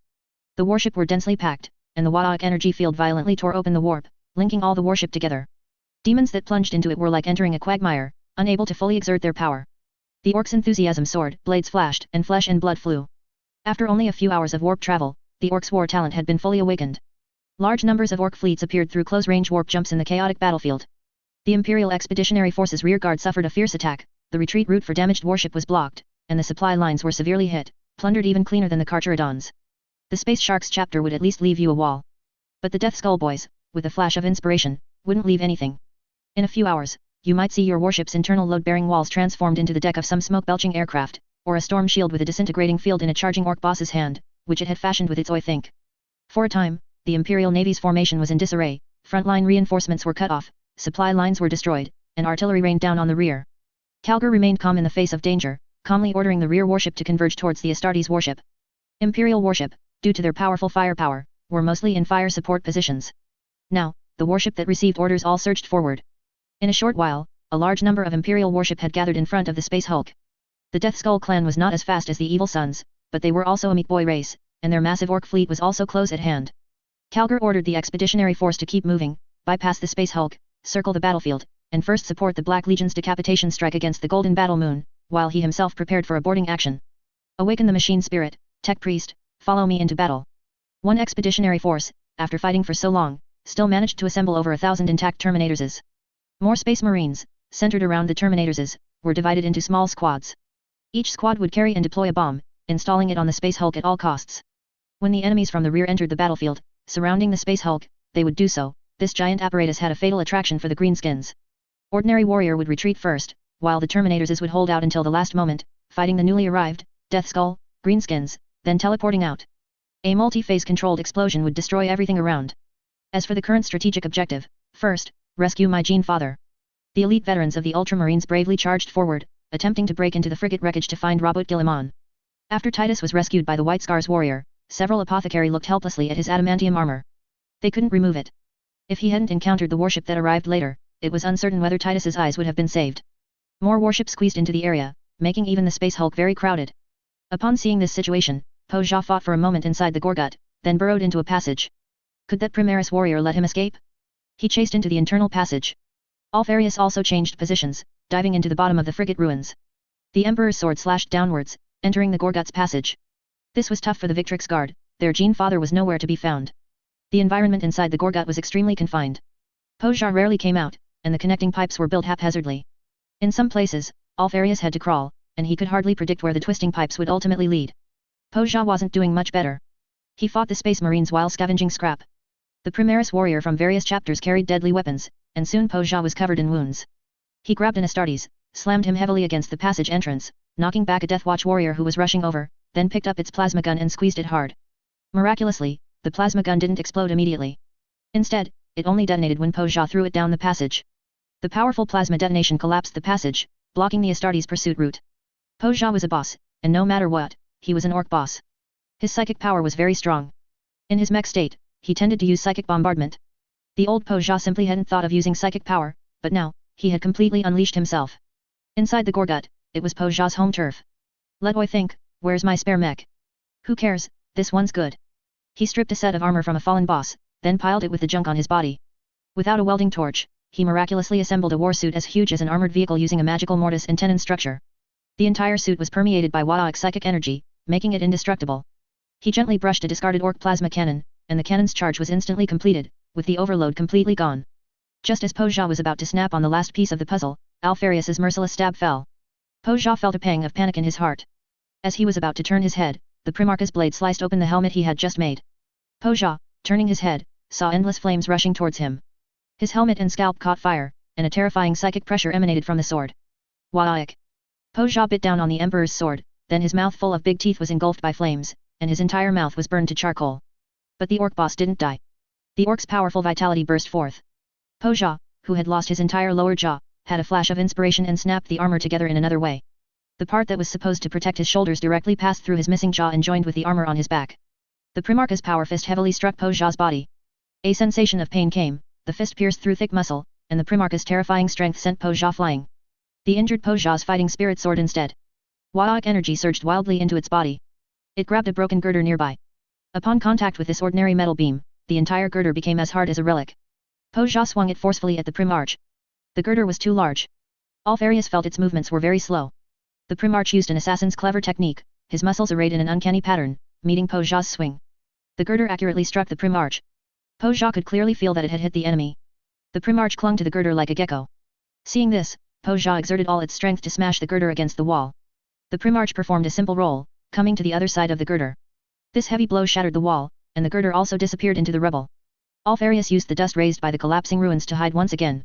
The warship were densely packed, and the Wa'aik energy field violently tore open the warp, linking all the warship together. Demons that plunged into it were like entering a quagmire, unable to fully exert their power. The orcs' enthusiasm soared, blades flashed, and flesh and blood flew. After only a few hours of warp travel, the orcs' war talent had been fully awakened. Large numbers of orc fleets appeared through close-range warp jumps in the chaotic battlefield. The Imperial Expeditionary Force's rearguard suffered a fierce attack, the retreat route for damaged warship was blocked, and the supply lines were severely hit, plundered even cleaner than the Carcharodons. The Space Sharks chapter would at least leave you a wall. But the Death Skull boys, with a flash of inspiration, wouldn't leave anything. In a few hours, you might see your warship's internal load-bearing walls transformed into the deck of some smoke-belching aircraft, or a storm shield with a disintegrating field in a charging orc boss's hand, which it had fashioned with its oi think. For a time, the Imperial Navy's formation was in disarray, frontline reinforcements were cut off, supply lines were destroyed, and artillery rained down on the rear. Calgar remained calm in the face of danger, calmly ordering the rear warship to converge towards the Astartes warship. Imperial warship, due to their powerful firepower, were mostly in fire support positions. Now, the warship that received orders all surged forward. In a short while, a large number of Imperial warship had gathered in front of the Space Hulk. The Death Skull clan was not as fast as the Evil Sons, but they were also a meat boy race, and their massive orc fleet was also close at hand. Calgar ordered the Expeditionary Force to keep moving, bypass the Space Hulk, circle the battlefield, and first support the Black Legion's decapitation strike against the Golden Battle Moon, while he himself prepared for a boarding action. Awaken the machine spirit, Tech Priest, follow me into battle. One Expeditionary Force, after fighting for so long, still managed to assemble over 1,000 intact Terminatorses. More Space Marines, centered around the Terminatorses, were divided into small squads. Each squad would carry and deploy a bomb, installing it on the Space Hulk at all costs. When the enemies from the rear entered the battlefield, surrounding the Space Hulk, they would do so. This giant apparatus had a fatal attraction for the greenskins. Ordinary warrior would retreat first, while the Terminatorses would hold out until the last moment, fighting the newly arrived Death Skull, greenskins, then teleporting out. A multi-phase controlled explosion would destroy everything around. As for the current strategic objective, first, rescue my Gene Father. The elite veterans of the Ultramarines bravely charged forward, attempting to break into the frigate wreckage to find Robot Guilliman. After Titus was rescued by the White Scars warrior, several apothecary looked helplessly at his adamantium armor. They couldn't remove it. If he hadn't encountered the warship that arrived later, it was uncertain whether Titus's eyes would have been saved. More warships squeezed into the area, making even the Space Hulk very crowded. Upon seeing this situation, Po Jia fought for a moment inside the Gorgut, then burrowed into a passage. Could that Primaris warrior let him escape? He chased into the internal passage. Alfarius also changed positions, diving into the bottom of the frigate ruins. The Emperor's sword slashed downwards, entering the Gorgut's passage. This was tough for the Victrix Guard, their Gene Father was nowhere to be found. The environment inside the Gorgut was extremely confined. Po Jia rarely came out, and the connecting pipes were built haphazardly. In some places, Alfarius had to crawl, and he could hardly predict where the twisting pipes would ultimately lead. Po Jia wasn't doing much better. He fought the Space Marines while scavenging scrap. The Primaris warrior from various chapters carried deadly weapons, and soon Po Jia was covered in wounds. He grabbed an Astartes, slammed him heavily against the passage entrance, knocking back a Deathwatch warrior who was rushing over, then picked up its plasma gun and squeezed it hard. Miraculously, the plasma gun didn't explode immediately. Instead, it only detonated when Po Jia threw it down the passage. The powerful plasma detonation collapsed the passage, blocking the Astartes' pursuit route. Po Jia was a boss, and no matter what, he was an orc boss. His psychic power was very strong. In his mech state, he tended to use psychic bombardment. The old Po Jia simply hadn't thought of using psychic power, but now, he had completely unleashed himself. Inside the Gorgut, it was Po Jia's home turf. Let Oi think, where's my spare mech? Who cares, this one's good. He stripped a set of armor from a fallen boss, then piled it with the junk on his body. Without a welding torch, he miraculously assembled a warsuit as huge as an armored vehicle using a magical mortise and tenon structure. The entire suit was permeated by Wa'aik psychic energy, making it indestructible. He gently brushed a discarded orc plasma cannon, and the cannon's charge was instantly completed, with the overload completely gone. Just as Po Jia was about to snap on the last piece of the puzzle, Alfarius's merciless stab fell. Po Jia felt a pang of panic in his heart. As he was about to turn his head, the Primarch's blade sliced open the helmet he had just made. Po Jia, turning his head, saw endless flames rushing towards him. His helmet and scalp caught fire, and a terrifying psychic pressure emanated from the sword. Wa'aik! Po Jia bit down on the Emperor's sword, then his mouth full of big teeth was engulfed by flames, and his entire mouth was burned to charcoal. But the orc boss didn't die. The orc's powerful vitality burst forth. Po Jia, who had lost his entire lower jaw, had a flash of inspiration and snapped the armor together in another way. The part that was supposed to protect his shoulders directly passed through his missing jaw and joined with the armor on his back. The Primarch's power fist heavily struck Po Jia's body. A sensation of pain came, the fist pierced through thick muscle, and the Primarch's terrifying strength sent Po Jia flying. The injured Po Jia's fighting spirit soared instead. Waoic energy surged wildly into its body. It grabbed a broken girder nearby. Upon contact with this ordinary metal beam, the entire girder became as hard as a relic. Po Jia swung it forcefully at the Primarch. The girder was too large. Alfarius felt its movements were very slow. The Primarch used an assassin's clever technique, his muscles arrayed in an uncanny pattern, meeting Po Jia's swing. The girder accurately struck the Primarch. Po Jia could clearly feel that it had hit the enemy. The Primarch clung to the girder like a gecko. Seeing this, Po Jia exerted all its strength to smash the girder against the wall. The Primarch performed a simple roll, coming to the other side of the girder. This heavy blow shattered the wall, and the girder also disappeared into the rubble. Alfarius used the dust raised by the collapsing ruins to hide once again.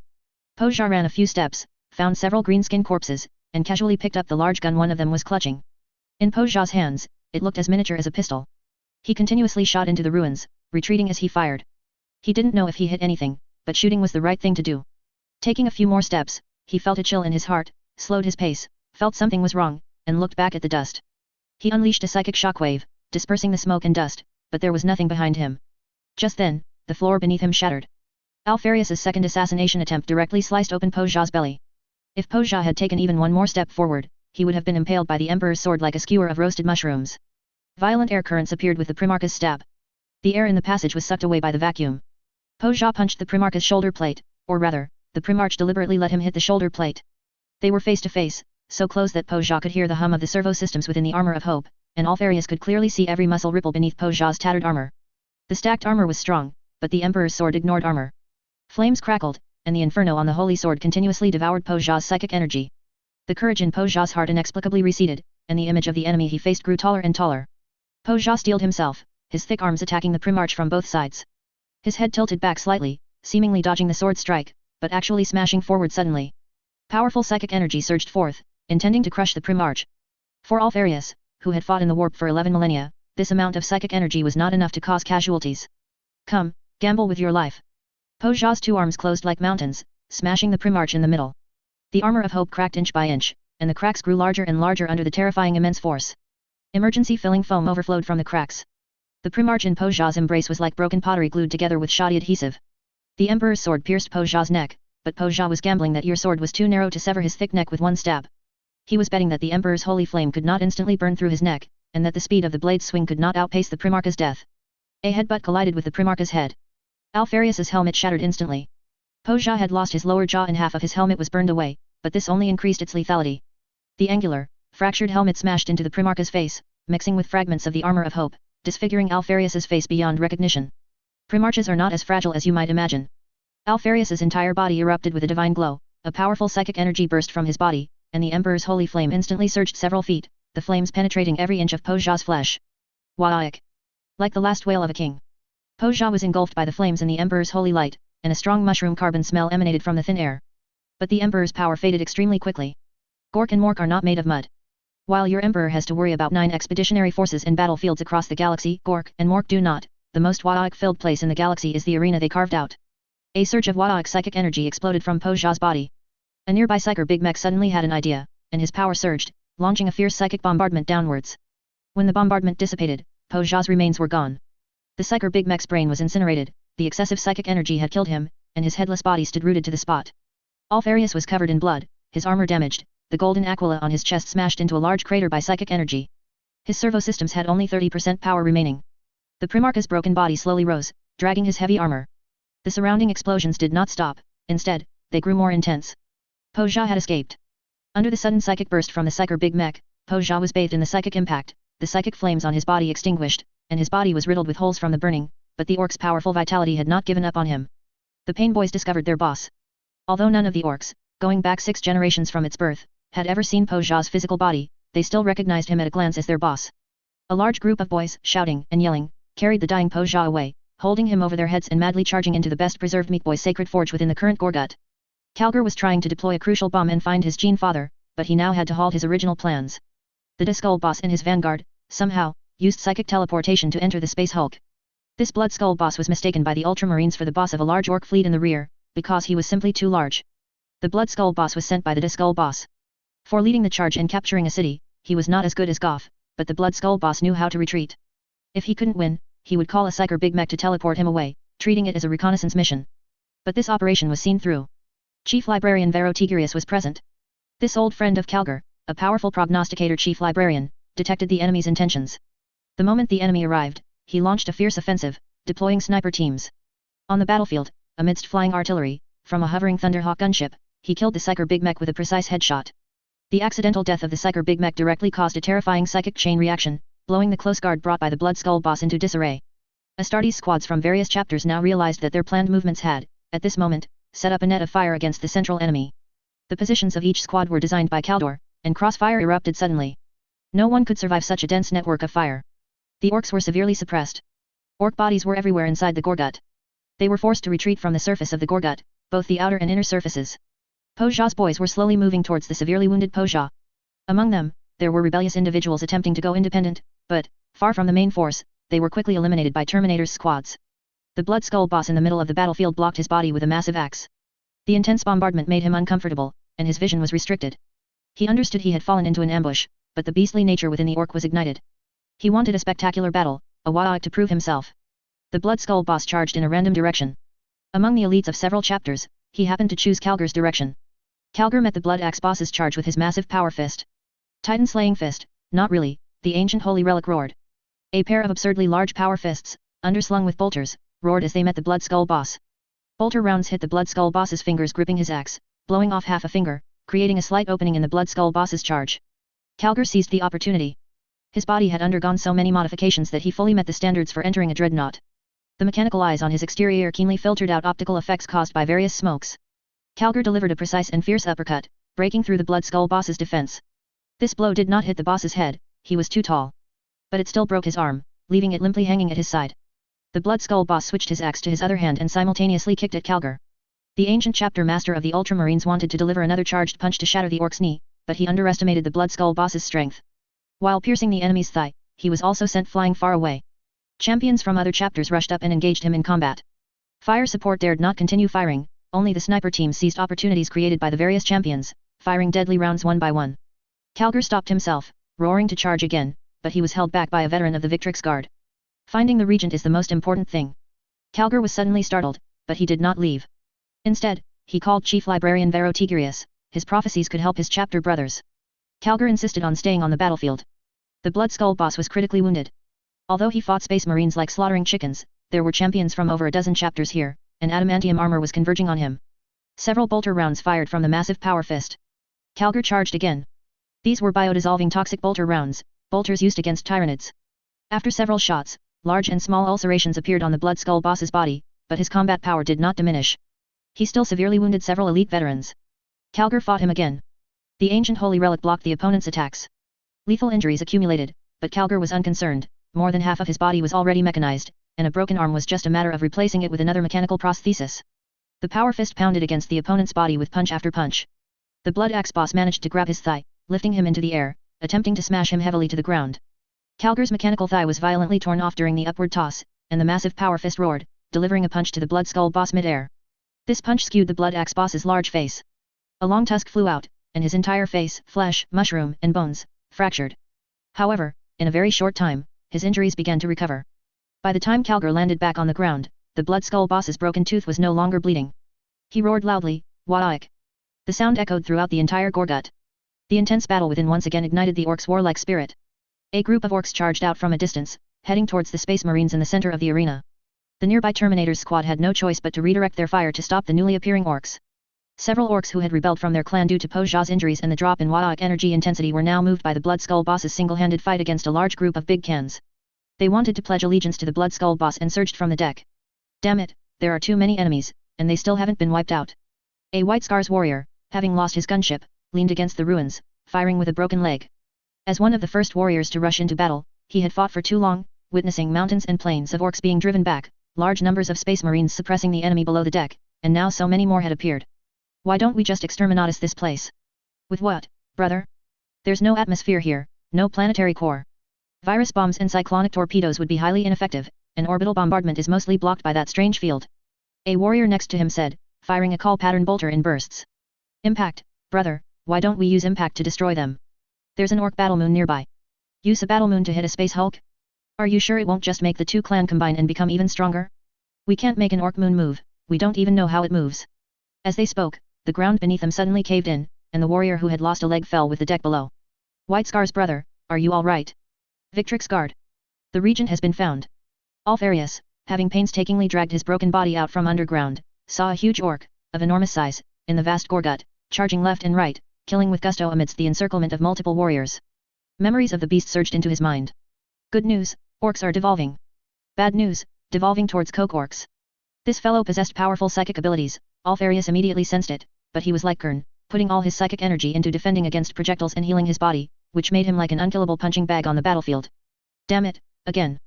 Po Jia ran a few steps, found several greenskin corpses, and casually picked up the large gun one of them was clutching. In Po Jia's hands, it looked as miniature as a pistol. He continuously shot into the ruins, retreating as he fired. He didn't know if he hit anything, but shooting was the right thing to do. Taking a few more steps, he felt a chill in his heart, slowed his pace, felt something was wrong, and looked back at the dust. He unleashed a psychic shockwave, dispersing the smoke and dust, but there was nothing behind him. Just then, the floor beneath him shattered. Alfarius's second assassination attempt directly sliced open Po Jia's belly. If Po Jia had taken even one more step forward, he would have been impaled by the Emperor's sword like a skewer of roasted mushrooms. Violent air currents appeared with the Primarch's stab. The air in the passage was sucked away by the vacuum. Po Jia punched the Primarch's shoulder plate, or rather, the Primarch deliberately let him hit the shoulder plate. They were face to face, so close that Po Jia could hear the hum of the servo systems within the armor of hope, and Alfarius could clearly see every muscle ripple beneath Po Jia's tattered armor. The stacked armor was strong, but the Emperor's sword ignored armor. Flames crackled, and the inferno on the holy sword continuously devoured Po Jia's psychic energy. The courage in Po Jia's heart inexplicably receded, and the image of the enemy he faced grew taller and taller. Po Jia steeled himself, his thick arms attacking the Primarch from both sides. His head tilted back slightly, seemingly dodging the sword strike, but actually smashing forward suddenly. Powerful psychic energy surged forth, intending to crush the Primarch. For Alfarius, who had fought in the warp for 11 millennia, this amount of psychic energy was not enough to cause casualties. Come, gamble with your life. Po Jia's two arms closed like mountains, smashing the Primarch in the middle. The armor of hope cracked inch by inch, and the cracks grew larger and larger under the terrifying immense force. Emergency-filling foam overflowed from the cracks. The Primarch in Po Jia's embrace was like broken pottery glued together with shoddy adhesive. The Emperor's sword pierced Po Jia's neck, but Po Jia was gambling that your sword was too narrow to sever his thick neck with one stab. He was betting that the Emperor's holy flame could not instantly burn through his neck, and that the speed of the blade's swing could not outpace the Primarch's death. A headbutt collided with the Primarch's head. Alfarius's helmet shattered instantly. Po Jia had lost his lower jaw and half of his helmet was burned away, but this only increased its lethality. The angular, fractured helmet smashed into the Primarch's face, mixing with fragments of the armor of hope, disfiguring Alfarius's face beyond recognition. Primarches are not as fragile as you might imagine. Alfarius's entire body erupted with a divine glow, a powerful psychic energy burst from his body, and the Emperor's holy flame instantly surged several feet, the flames penetrating every inch of Po Jia's flesh. Waoic. Like the last wail of a king. Po Jia was engulfed by the flames in the Emperor's holy light, and a strong mushroom carbon smell emanated from the thin air. But the Emperor's power faded extremely quickly. Gork and Mork are not made of mud. While your Emperor has to worry about 9 expeditionary forces in battlefields across the galaxy, Gork and Mork do not. The most Waoic-filled place in the galaxy is the arena they carved out. A surge of Waoic psychic energy exploded from Po Jia's body. A nearby Psyker Big Mech suddenly had an idea, and his power surged, launching a fierce psychic bombardment downwards. When the bombardment dissipated, Po Jia's remains were gone. The Psyker Big Mech's brain was incinerated, the excessive psychic energy had killed him, and his headless body stood rooted to the spot. Alfarius was covered in blood, his armor damaged, the golden aquila on his chest smashed into a large crater by psychic energy. His servo systems had only 30% power remaining. The Primarch's broken body slowly rose, dragging his heavy armor. The surrounding explosions did not stop, instead, they grew more intense. Po Jia had escaped. Under the sudden psychic burst from the Psyker Big Mech, Po Jia was bathed in the psychic impact, the psychic flames on his body extinguished, and his body was riddled with holes from the burning, but the orc's powerful vitality had not given up on him. The Pain Boys discovered their boss. Although none of the orcs, going back 6 generations from its birth, had ever seen Po Jia's physical body, they still recognized him at a glance as their boss. A large group of boys, shouting and yelling, carried the dying Po Jia away, holding him over their heads and madly charging into the best preserved Meat Boy's sacred forge within the current Gorgut. Calgar was trying to deploy a crucial bomb and find his Gene father, but he now had to halt his original plans. The Skull Boss and his vanguard, somehow, used psychic teleportation to enter the Space Hulk. This Blood Skull Boss was mistaken by the Ultramarines for the boss of a large orc fleet in the rear, because he was simply too large. The Blood Skull Boss was sent by the Skull Boss. For leading the charge and capturing a city, he was not as good as Goff, but the Blood Skull Boss knew how to retreat. If he couldn't win, he would call a Psyker Big Mech to teleport him away, treating it as a reconnaissance mission. But this operation was seen through. Chief Librarian Vero Tigurius was present. This old friend of Calgar, a powerful prognosticator chief librarian, detected the enemy's intentions. The moment the enemy arrived, he launched a fierce offensive, deploying sniper teams. On the battlefield, amidst flying artillery, from a hovering Thunderhawk gunship, he killed the Psyker Big Mech with a precise headshot. The accidental death of the Psyker Big Mech directly caused a terrifying psychic chain reaction, blowing the close guard brought by the Blood Skull boss into disarray. Astartes squads from various chapters now realized that their planned movements had, at this moment, set up a net of fire against the central enemy. The positions of each squad were designed by Kaldor, and crossfire erupted suddenly. No one could survive such a dense network of fire. The orcs were severely suppressed. Orc bodies were everywhere inside the Gorgut. They were forced to retreat from the surface of the Gorgut, both the outer and inner surfaces. Poja's boys were slowly moving towards the severely wounded Poja. Among them, there were rebellious individuals attempting to go independent, but, far from the main force, they were quickly eliminated by Terminator's squads. The Blood Skull boss in the middle of the battlefield blocked his body with a massive axe. The intense bombardment made him uncomfortable, and his vision was restricted. He understood he had fallen into an ambush, but the beastly nature within the orc was ignited. He wanted a spectacular battle, a Warhammer to prove himself. The Blood Skull boss charged in a random direction. Among the elites of several chapters, he happened to choose Calgar's direction. Calgar met the Blood Axe boss's charge with his massive power fist. Titan slaying fist, not really, the ancient holy relic roared. A pair of absurdly large power fists, underslung with bolters, roared as they met the Blood Skull boss. Bolter rounds hit the Blood Skull boss's fingers gripping his axe, blowing off half a finger, creating a slight opening in the Blood Skull boss's charge. Calgar seized the opportunity. His body had undergone so many modifications that he fully met the standards for entering a dreadnought. The mechanical eyes on his exterior keenly filtered out optical effects caused by various smokes. Calgar delivered a precise and fierce uppercut, breaking through the Blood Skull boss's defense. This blow did not hit the boss's head, he was too tall. But it still broke his arm, leaving it limply hanging at his side. The Blood Skull boss switched his axe to his other hand and simultaneously kicked at Calgar. The ancient chapter master of the Ultramarines wanted to deliver another charged punch to shatter the orc's knee, but he underestimated the Blood Skull boss's strength. While piercing the enemy's thigh, he was also sent flying far away. Champions from other chapters rushed up and engaged him in combat. Fire support dared not continue firing, only the sniper team seized opportunities created by the various champions, firing deadly rounds one by one. Calgar stopped himself, roaring to charge again, but he was held back by a veteran of the Victrix Guard. Finding the regent is the most important thing. Calgar was suddenly startled, but he did not leave. Instead, he called Chief Librarian Vero Tigurius. His prophecies could help his chapter brothers. Calgar insisted on staying on the battlefield. The Blood Skull boss was critically wounded. Although he fought space marines like slaughtering chickens, there were champions from over a dozen chapters here, and adamantium armor was converging on him. Several bolter rounds fired from the massive power fist. Calgar charged again. These were biodissolving toxic bolter rounds, bolters used against tyrannids. After several shots, large and small ulcerations appeared on the Blood Skull boss's body, but his combat power did not diminish. He still severely wounded several elite veterans. Calgar fought him again. The ancient holy relic blocked the opponent's attacks. Lethal injuries accumulated, but Calgar was unconcerned. More than half of his body was already mechanized, and a broken arm was just a matter of replacing it with another mechanical prosthesis. The power fist pounded against the opponent's body with punch after punch. The Blood Axe boss managed to grab his thigh, lifting him into the air, attempting to smash him heavily to the ground. Calgar's mechanical thigh was violently torn off during the upward toss, and the massive power fist roared, delivering a punch to the Blood Skull boss mid-air. This punch skewed the Blood Axe boss's large face. A long tusk flew out, and his entire face, flesh, mushroom, and bones, fractured. However, in a very short time, his injuries began to recover. By the time Calgar landed back on the ground, the Blood Skull boss's broken tooth was no longer bleeding. He roared loudly, "Wadaik!" The sound echoed throughout the entire Gorgut. The intense battle within once again ignited the orcs' warlike spirit. A group of orcs charged out from a distance, heading towards the space marines in the center of the arena. The nearby Terminator's squad had no choice but to redirect their fire to stop the newly appearing orcs. Several orcs who had rebelled from their clan due to Poja's injuries and the drop in Wadaik energy intensity were now moved by the Blood Skull boss's single-handed fight against a large group of big cans. They wanted to pledge allegiance to the Blood Skull boss and surged from the deck. Damn it, there are too many enemies, and they still haven't been wiped out. A White Scars warrior, having lost his gunship, leaned against the ruins, firing with a broken leg. As one of the first warriors to rush into battle, he had fought for too long, witnessing mountains and plains of orcs being driven back, large numbers of space marines suppressing the enemy below the deck, and now so many more had appeared. Why don't we just exterminatus this place? With what, brother? There's no atmosphere here, no planetary core. Virus bombs and cyclonic torpedoes would be highly ineffective, and orbital bombardment is mostly blocked by that strange field. A warrior next to him said, firing a call pattern bolter in bursts. Impact, brother, why don't we use impact to destroy them? There's an orc battle moon nearby. Use a battle moon to hit a space hulk? Are you sure it won't just make the two clan combine and become even stronger? We can't make an orc moon move, we don't even know how it moves. As they spoke, the ground beneath them suddenly caved in, and the warrior who had lost a leg fell with the deck below. White Scar's brother, are you all right? Victrix guard. The regent has been found. Alfarius, having painstakingly dragged his broken body out from underground, saw a huge orc, of enormous size, in the vast Gorgut, charging left and right, killing with gusto amidst the encirclement of multiple warriors. Memories of the beast surged into his mind. Good news, orcs are devolving. Bad news, devolving towards coke orcs. This fellow possessed powerful psychic abilities. Alfarius immediately sensed it, but he was like Kern, putting all his psychic energy into defending against projectiles and healing his body, which made him like an unkillable punching bag on the battlefield. Damn it, again.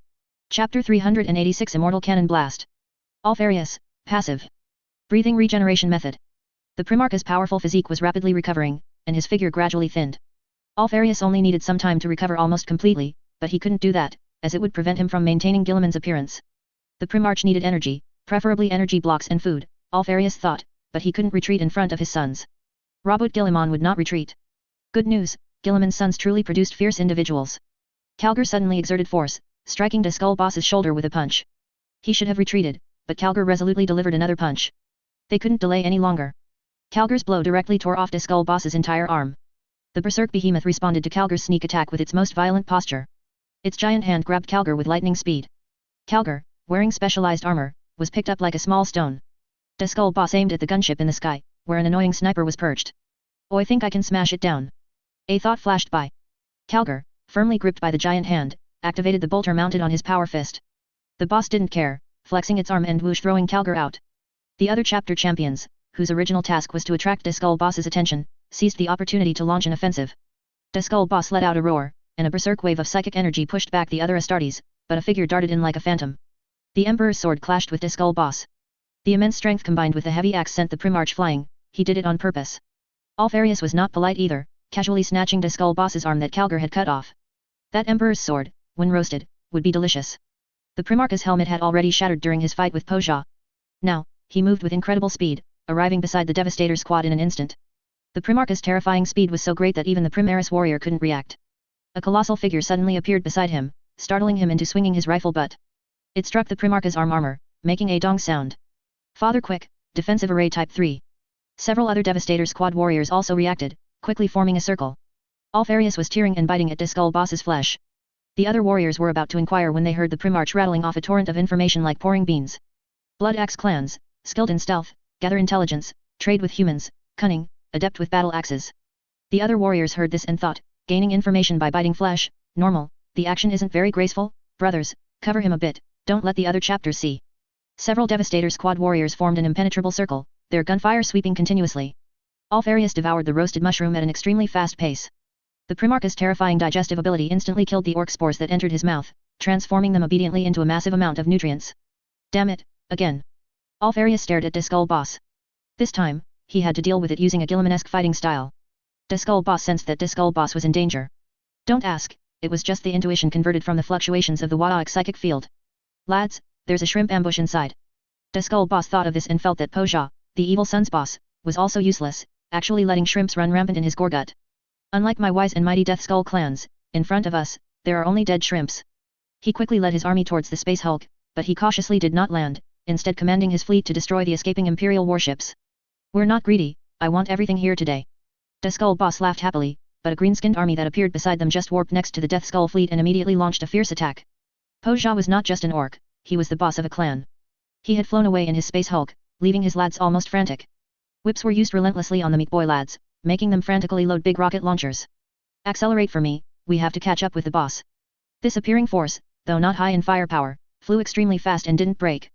Chapter 386 Immortal Cannon Blast. Alfarius, passive. Breathing regeneration method. The Primarch's powerful physique was rapidly recovering, and his figure gradually thinned. Alfarius only needed some time to recover almost completely, but he couldn't do that, as it would prevent him from maintaining Guilliman's appearance. The Primarch needed energy, preferably energy blocks and food, Alfarius thought, but he couldn't retreat in front of his sons. Robert Guilliman would not retreat. Good news, Guilliman's sons truly produced fierce individuals. Calgar suddenly exerted force, striking the skull boss's shoulder with a punch. He should have retreated, but Calgar resolutely delivered another punch. They couldn't delay any longer. Calgar's blow directly tore off the skull boss's entire arm. The berserk behemoth responded to Calgar's sneak attack with its most violent posture. Its giant hand grabbed Calgar with lightning speed. Calgar, wearing specialized armor, was picked up like a small stone. The skull boss aimed at the gunship in the sky, where an annoying sniper was perched. Oh, I think I can smash it down. A thought flashed by. Calgar, firmly gripped by the giant hand, activated the bolter mounted on his power fist. The boss didn't care, flexing its arm and whoosh throwing Calgar out. The other chapter champions, whose original task was to attract the skull boss's attention, seized the opportunity to launch an offensive. The skull boss let out a roar, and a berserk wave of psychic energy pushed back the other Astartes, but a figure darted in like a phantom. The Emperor's sword clashed with the skull boss. The immense strength combined with the heavy axe sent the Primarch flying. He did it on purpose. Alfarius was not polite either, casually snatching the skull boss's arm that Calgar had cut off. That Emperor's sword, when roasted, would be delicious. The Primarch's helmet had already shattered during his fight with Poja. Now, he moved with incredible speed, arriving beside the Devastator squad in an instant. The Primarch's terrifying speed was so great that even the Primaris warrior couldn't react. A colossal figure suddenly appeared beside him, startling him into swinging his rifle butt. It struck the Primarch's armor, making a dong sound. Father quick, defensive array type 3. Several other Devastator squad warriors also reacted, quickly forming a circle. Alfarius was tearing and biting at the skull boss's flesh. The other warriors were about to inquire when they heard the Primarch rattling off a torrent of information like pouring beans. Blood axe clans, skilled in stealth, gather intelligence, trade with humans, cunning, adept with battle axes. The other warriors heard this and thought, gaining information by biting flesh, normal, the action isn't very graceful, brothers, cover him a bit, don't let the other chapters see. Several Devastator squad warriors formed an impenetrable circle, their gunfire sweeping continuously. Alfarius devoured the roasted mushroom at an extremely fast pace. The Primarch's terrifying digestive ability instantly killed the orc spores that entered his mouth, transforming them obediently into a massive amount of nutrients. Damn it, again. Alfarius stared at the skull boss. This time, he had to deal with it using a Guillimanesque fighting style. The skull boss sensed that the skull boss was in danger. Don't ask, it was just the intuition converted from the fluctuations of the Wadaic psychic field. Lads, there's a shrimp ambush inside. The skull boss thought of this and felt that Poja, the evil son's boss, was also useless, actually letting shrimps run rampant in his Gorgut. Unlike my wise and mighty Death Skull clans, in front of us, there are only dead shrimps. He quickly led his army towards the Space Hulk, but he cautiously did not land, instead commanding his fleet to destroy the escaping Imperial warships. We're not greedy, I want everything here today. The Skull boss laughed happily, but a green-skinned army that appeared beside them just warped next to the Death Skull fleet and immediately launched a fierce attack. Poja was not just an orc, he was the boss of a clan. He had flown away in his Space Hulk, leaving his lads almost frantic. Whips were used relentlessly on the Meat Boy lads, making them frantically load big rocket launchers. Accelerate for me, we have to catch up with the boss. This appearing force, though not high in firepower, flew extremely fast and didn't break.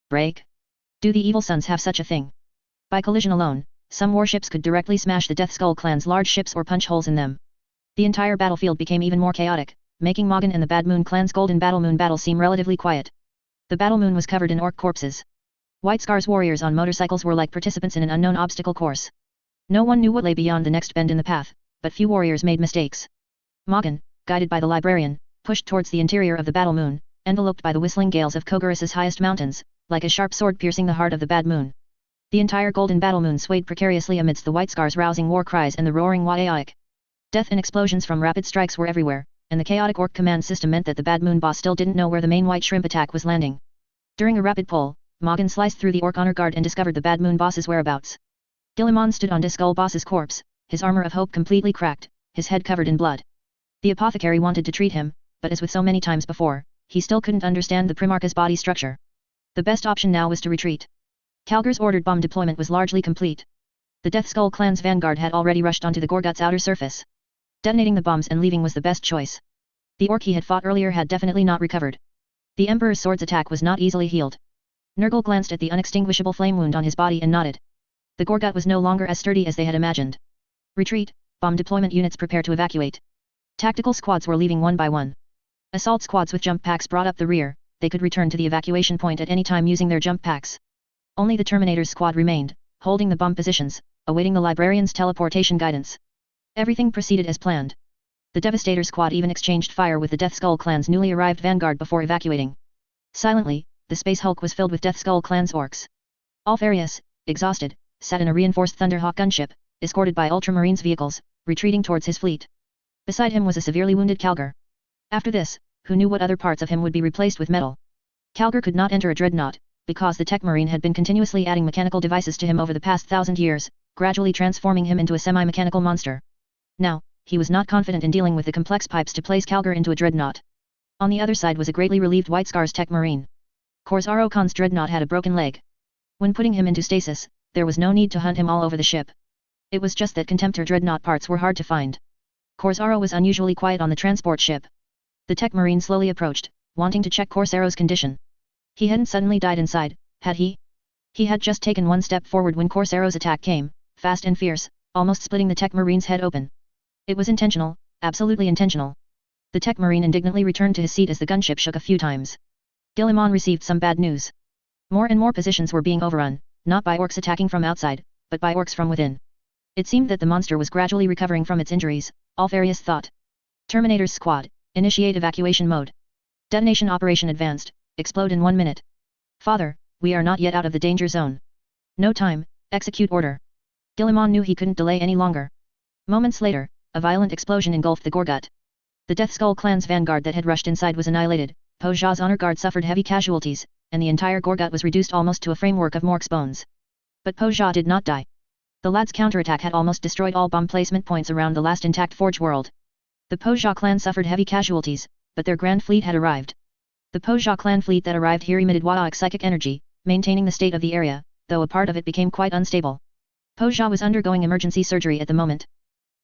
Break? Do the evil sons have such a thing? By collision alone, some warships could directly smash the Death Skull clan's large ships or punch holes in them. The entire battlefield became even more chaotic, making Morgan and the Bad Moon clan's Golden Battle Moon battle seem relatively quiet. The Battle Moon was covered in orc corpses. White Scar's warriors on motorcycles were like participants in an unknown obstacle course. No one knew what lay beyond the next bend in the path, but few warriors made mistakes. Morgan, guided by the librarian, pushed towards the interior of the Battle Moon, enveloped by the whistling gales of Kogurus's highest mountains, like a sharp sword piercing the heart of the Bad Moon. The entire Golden Battle Moon swayed precariously amidst the White Scar's rousing war cries and the roaring Wadaic. Death and explosions from rapid strikes were everywhere, and the chaotic orc command system meant that the Bad Moon boss still didn't know where the main white shrimp attack was landing. During a rapid pull, Morgan sliced through the orc honor guard and discovered the Bad Moon boss's whereabouts. Guilliman stood on Skull Boss's corpse, his armor of hope completely cracked, his head covered in blood. The apothecary wanted to treat him, but as with so many times before, he still couldn't understand the Primarch's body structure. The best option now was to retreat. Calgar's ordered bomb deployment was largely complete. The Death Skull clan's vanguard had already rushed onto the Gorgut's outer surface. Detonating the bombs and leaving was the best choice. The orc he had fought earlier had definitely not recovered. The Emperor's sword's attack was not easily healed. Nurgle glanced at the unextinguishable flame wound on his body and nodded. The Gorgut was no longer as sturdy as they had imagined. Retreat, bomb deployment units prepare to evacuate. Tactical squads were leaving one by one. Assault squads with jump packs brought up the rear, they could return to the evacuation point at any time using their jump packs. Only the Terminator's squad remained, holding the bomb positions, awaiting the Librarian's teleportation guidance. Everything proceeded as planned. The Devastator squad even exchanged fire with the Death Skull clan's newly arrived vanguard before evacuating. Silently, the Space Hulk was filled with Death Skull clan's orcs. Alfarius, exhausted, sat in a reinforced Thunderhawk gunship, escorted by Ultramarines vehicles, retreating towards his fleet. Beside him was a severely wounded Calgar. After this, who knew what other parts of him would be replaced with metal? Calgar could not enter a dreadnought, because the Tech Marine had been continuously adding mechanical devices to him over the past 1,000 years, gradually transforming him into a semi-mechanical monster. Now, he was not confident in dealing with the complex pipes to place Calgar into a dreadnought. On the other side was a greatly relieved White Scar's Tech Marine. Corsaro Khan's dreadnought had a broken leg. When putting him into stasis, there was no need to hunt him all over the ship. It was just that Contemptor dreadnought parts were hard to find. Corsaro was unusually quiet on the transport ship. The Tech Marine slowly approached, wanting to check Corsaro's condition. He hadn't suddenly died inside, had he? He had just taken one step forward when Corsaro's attack came, fast and fierce, almost splitting the Tech Marine's head open. It was intentional, absolutely intentional. The Tech Marine indignantly returned to his seat as the gunship shook a few times. Guilliman received some bad news. More and more positions were being overrun, not by orcs attacking from outside, but by orcs from within. It seemed that the monster was gradually recovering from its injuries, Alfarius thought. Terminator's squad, initiate evacuation mode. Detonation operation advanced, explode in 1 minute. Father, we are not yet out of the danger zone. No time, execute order. Guilliman knew he couldn't delay any longer. Moments later, a violent explosion engulfed the Gorgut. The Death Skull clan's vanguard that had rushed inside was annihilated, Poja's honor guard suffered heavy casualties, and the entire Gorgut was reduced almost to a framework of Mork's bones. But Poja did not die. The lad's counterattack had almost destroyed all bomb placement points around the last intact Forge world. The Poja clan suffered heavy casualties, but their grand fleet had arrived. The Poja clan fleet that arrived here emitted Waaic psychic energy, maintaining the state of the area, though a part of it became quite unstable. Poja was undergoing emergency surgery at the moment.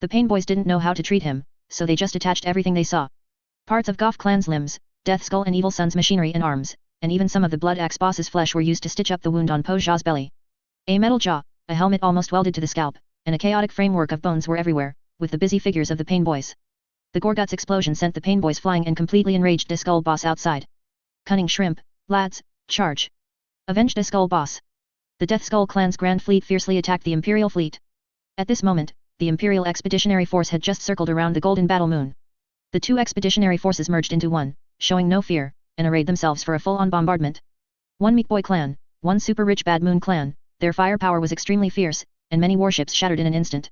The Pain Boys didn't know how to treat him, so they just attached everything they saw. Parts of Goth clan's limbs, Death Skull and Evil Sun's machinery and arms, and even some of the Blood Axe boss's flesh were used to stitch up the wound on Poja's belly. A metal jaw, a helmet almost welded to the scalp, and a chaotic framework of bones were everywhere, with the busy figures of the Pain Boys. The Gorgut's explosion sent the Pain Boys flying and completely enraged the Skull Boss outside. Cunning shrimp, lads, charge. Avenge the Skull Boss. The Death Skull clan's grand fleet fiercely attacked the Imperial fleet. At this moment, the Imperial Expeditionary Force had just circled around the Golden Battle Moon. The two expeditionary forces merged into one, showing no fear, and arrayed themselves for a full-on bombardment. One Meat Boy clan, one super-rich Bad Moon clan, their firepower was extremely fierce, and many warships shattered in an instant.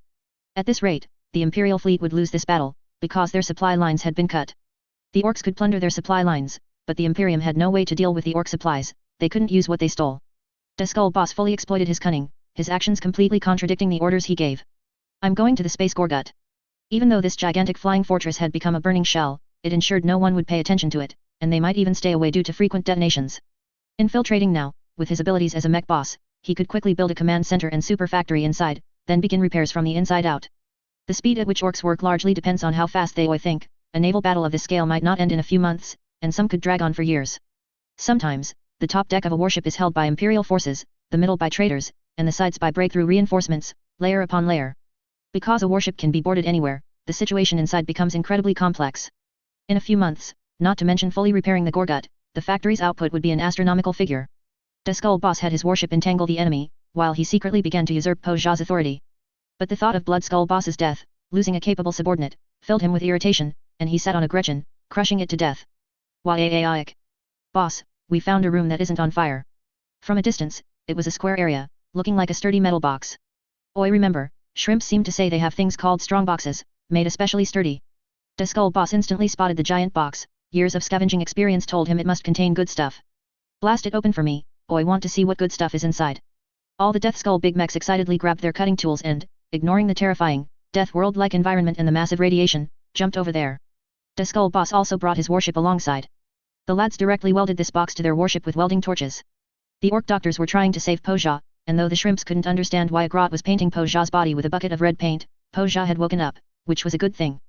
At this rate, the Imperial fleet would lose this battle, because their supply lines had been cut. The orcs could plunder their supply lines, but the Imperium had no way to deal with the orc supplies, they couldn't use what they stole. The Skull Boss fully exploited his cunning, his actions completely contradicting the orders he gave. I'm going to the Space Gorgut. Even though this gigantic flying fortress had become a burning shell, it ensured no one would pay attention to it, and they might even stay away due to frequent detonations. Infiltrating now, with his abilities as a mech boss, he could quickly build a command center and super factory inside, then begin repairs from the inside out. The speed at which orcs work largely depends on how fast they think. A naval battle of this scale might not end in a few months, and some could drag on for years. Sometimes, the top deck of a warship is held by Imperial forces, the middle by traitors, and the sides by breakthrough reinforcements, layer upon layer. Because a warship can be boarded anywhere, the situation inside becomes incredibly complex. In a few months, not to mention fully repairing the Gorgut, the factory's output would be an astronomical figure. The Skull Boss had his warship entangle the enemy, while he secretly began to usurp Poja's authority. But the thought of Blood Skull Boss's death, losing a capable subordinate, filled him with irritation, and he sat on a Gretchen, crushing it to death. Why, Boss, we found a room that isn't on fire. From a distance, it was a square area, looking like a sturdy metal box. Oi, remember, shrimps seem to say they have things called strong boxes, made especially sturdy. The Skull Boss instantly spotted the giant box, years of scavenging experience told him it must contain good stuff. Blast it open for me, Oi want to see what good stuff is inside. All the Death Skull Big Mechs excitedly grabbed their cutting tools and, ignoring the terrifying, Death World-like environment and the massive radiation, jumped over there. The Skull Boss also brought his warship alongside. The lads directly welded this box to their warship with welding torches. The orc doctors were trying to save Poja, and though the shrimps couldn't understand why a grot was painting Poja's body with a bucket of red paint, Poja had woken up, which was a good thing.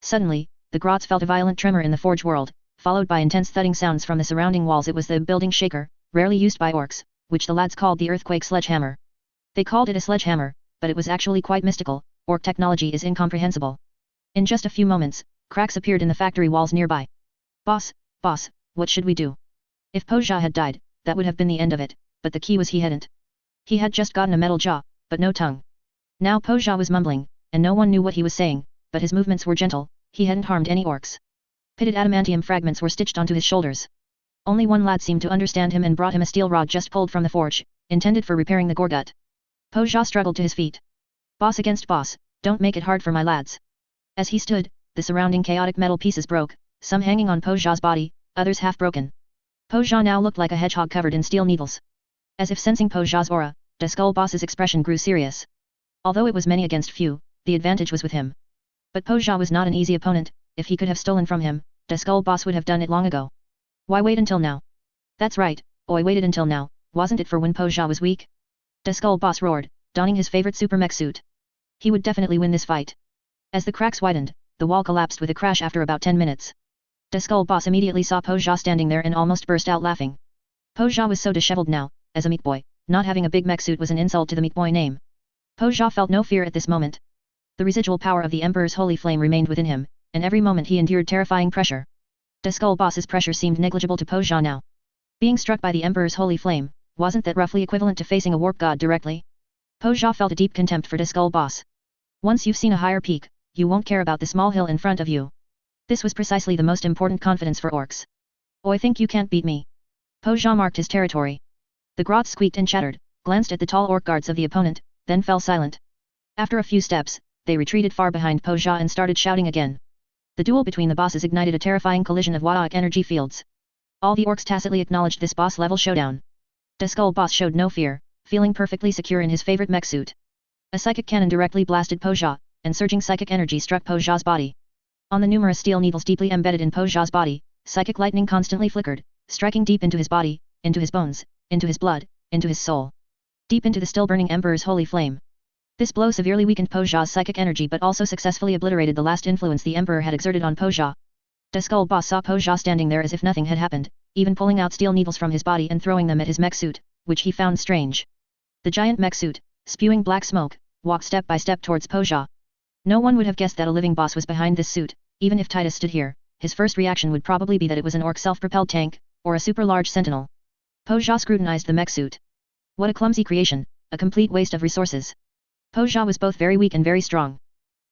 Suddenly, the grots felt a violent tremor in the forge world, followed by intense thudding sounds from the surrounding walls. It was the building shaker, rarely used by orcs, which the lads called the earthquake sledgehammer. They called it a sledgehammer, but it was actually quite mystical. Orc technology is incomprehensible. In just a few moments, cracks appeared in the factory walls nearby. Boss, what should we do? If Poja had died, that would have been the end of it, but the key was he hadn't. He had just gotten a metal jaw, but no tongue. Now Poja was mumbling, and no one knew what he was saying, but his movements were gentle. He hadn't harmed any orcs. Pitted adamantium fragments were stitched onto his shoulders. Only one lad seemed to understand him and brought him a steel rod just pulled from the forge, intended for repairing the gorgut. Poja struggled to his feet. Boss against boss, don't make it hard for my lads. As he stood, the surrounding chaotic metal pieces broke, some hanging on Poja's body, others half broken. Poja now looked like a hedgehog covered in steel needles. As if sensing Poja's aura, the Skull Boss's expression grew serious. Although it was many against few, the advantage was with him. But Poja was not an easy opponent. If he could have stolen from him, the Skull Boss would have done it long ago. Why wait until now? That's right, I waited until now, wasn't it for when Poja was weak? The Skull Boss roared, donning his favorite super mech suit. He would definitely win this fight. As the cracks widened, the wall collapsed with a crash after about 10 minutes. The Skull Boss immediately saw Poja standing there and almost burst out laughing. Poja was so disheveled now. As a meat boy, not having a big mech suit was an insult to the meat boy name. Poja felt no fear at this moment. The residual power of the Emperor's holy flame remained within him, and every moment he endured terrifying pressure. The Skull Boss's pressure seemed negligible to Poja now. Being struck by the Emperor's holy flame, wasn't that roughly equivalent to facing a warp god directly? Poja felt a deep contempt for the Skull Boss. Once you've seen a higher peak, you won't care about the small hill in front of you. This was precisely the most important confidence for orcs. I think you can't beat me. Poja marked his territory. The grots squeaked and chattered, glanced at the tall orc guards of the opponent, then fell silent. After a few steps, they retreated far behind Poja and started shouting again. The duel between the bosses ignited a terrifying collision of Wadaic energy fields. All the orcs tacitly acknowledged this boss-level showdown. The Skull Boss showed no fear, feeling perfectly secure in his favorite mech suit. A psychic cannon directly blasted Poja, and surging psychic energy struck Poja's body. On the numerous steel needles deeply embedded in Poja's body, psychic lightning constantly flickered, striking deep into his body, into his bones, into his blood, into his soul. Deep into the still-burning Emperor's holy flame. This blow severely weakened Poja's psychic energy but also successfully obliterated the last influence the Emperor had exerted on Poja. The Skull Boss saw Poja standing there as if nothing had happened, even pulling out steel needles from his body and throwing them at his mech suit, which he found strange. The giant mech suit, spewing black smoke, walked step by step towards Poja. No one would have guessed that a living boss was behind this suit. Even if Titus stood here, his first reaction would probably be that it was an orc self-propelled tank, or a super-large sentinel. Poja scrutinized the mech suit. What a clumsy creation, a complete waste of resources. Poja was both very weak and very strong.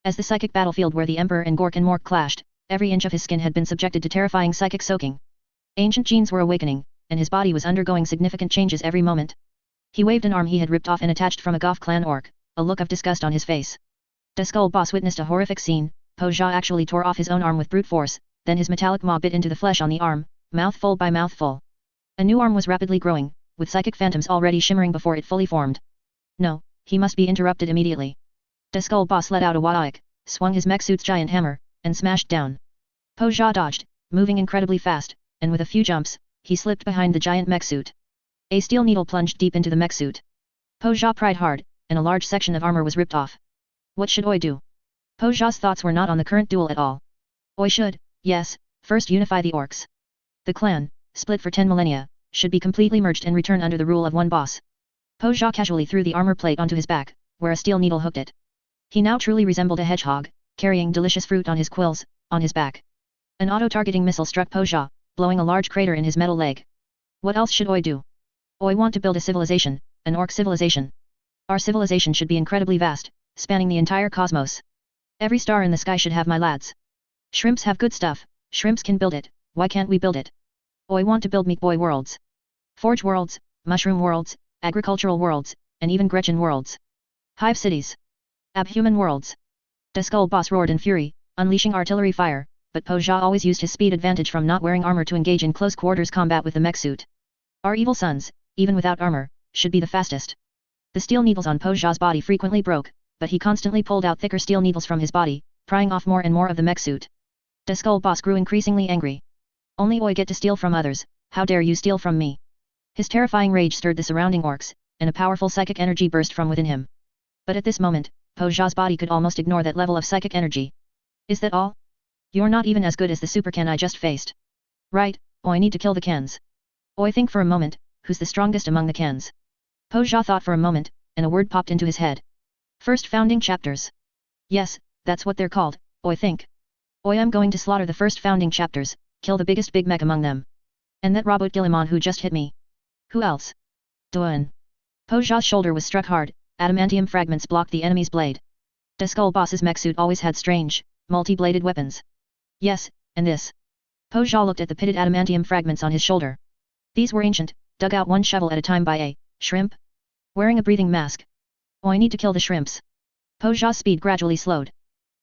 As the psychic battlefield where the Emperor and Gork and Mork clashed, every inch of his skin had been subjected to terrifying psychic soaking. Ancient genes were awakening, and his body was undergoing significant changes every moment. He waved an arm he had ripped off and attached from a Goth clan orc, a look of disgust on his face. The Skull Boss witnessed a horrific scene. Poja actually tore off his own arm with brute force, then his metallic maw bit into the flesh on the arm, mouthful by mouthful. A new arm was rapidly growing, with psychic phantoms already shimmering before it fully formed. No, he must be interrupted immediately. The Skull Boss let out a Wadaic, swung his mech suit's giant hammer, and smashed down. Poja dodged, moving incredibly fast, and with a few jumps, he slipped behind the giant mech suit. A steel needle plunged deep into the mech suit. Poja pried hard, and a large section of armor was ripped off. What should I do? Poja's thoughts were not on the current duel at all. I should, yes, first unify the orcs. The clan, split for 10 millennia, should be completely merged and return under the rule of one boss. Poja casually threw the armor plate onto his back, where a steel needle hooked it. He now truly resembled a hedgehog, carrying delicious fruit on his quills, on his back. An auto-targeting missile struck Poja, blowing a large crater in his metal leg. What else should I do? I want to build a civilization, an orc civilization. Our civilization should be incredibly vast, spanning the entire cosmos. Every star in the sky should have my lads. Shrimps have good stuff, shrimps can build it, why can't we build it? I want to build meat boy worlds. Forge worlds, mushroom worlds, agricultural worlds, and even Gretchen worlds. Hive cities. Abhuman worlds. The Skull Boss roared in fury, unleashing artillery fire, but Poja always used his speed advantage from not wearing armor to engage in close quarters combat with the mech suit. Our evil sons, even without armor, should be the fastest. The steel needles on Po Jia's body frequently broke, but he constantly pulled out thicker steel needles from his body, prying off more and more of the mech suit. The skull boss grew increasingly angry. Only I get to steal from others, how dare you steal from me? His terrifying rage stirred the surrounding orcs, and a powerful psychic energy burst from within him. But at this moment, Po Jia's body could almost ignore that level of psychic energy. Is that all? You're not even as good as the super Ken I just faced. Right, I need to kill the Kens. I think for a moment, who's the strongest among the Kens? Po Jia thought for a moment, and a word popped into his head. First founding chapters. Yes, that's what they're called, I think. I am going to slaughter the first founding chapters, kill the biggest big mech among them. And that robot Guillemon who just hit me. Who else? Duan. Po Jia's shoulder was struck hard, adamantium fragments blocked the enemy's blade. The skull boss's mech suit always had strange, multi-bladed weapons. Yes, and this. Po Jia looked at the pitted adamantium fragments on his shoulder. These were ancient, dug out one shovel at a time by a shrimp. Wearing a breathing mask. I need to kill the shrimps. Po Jia's speed gradually slowed.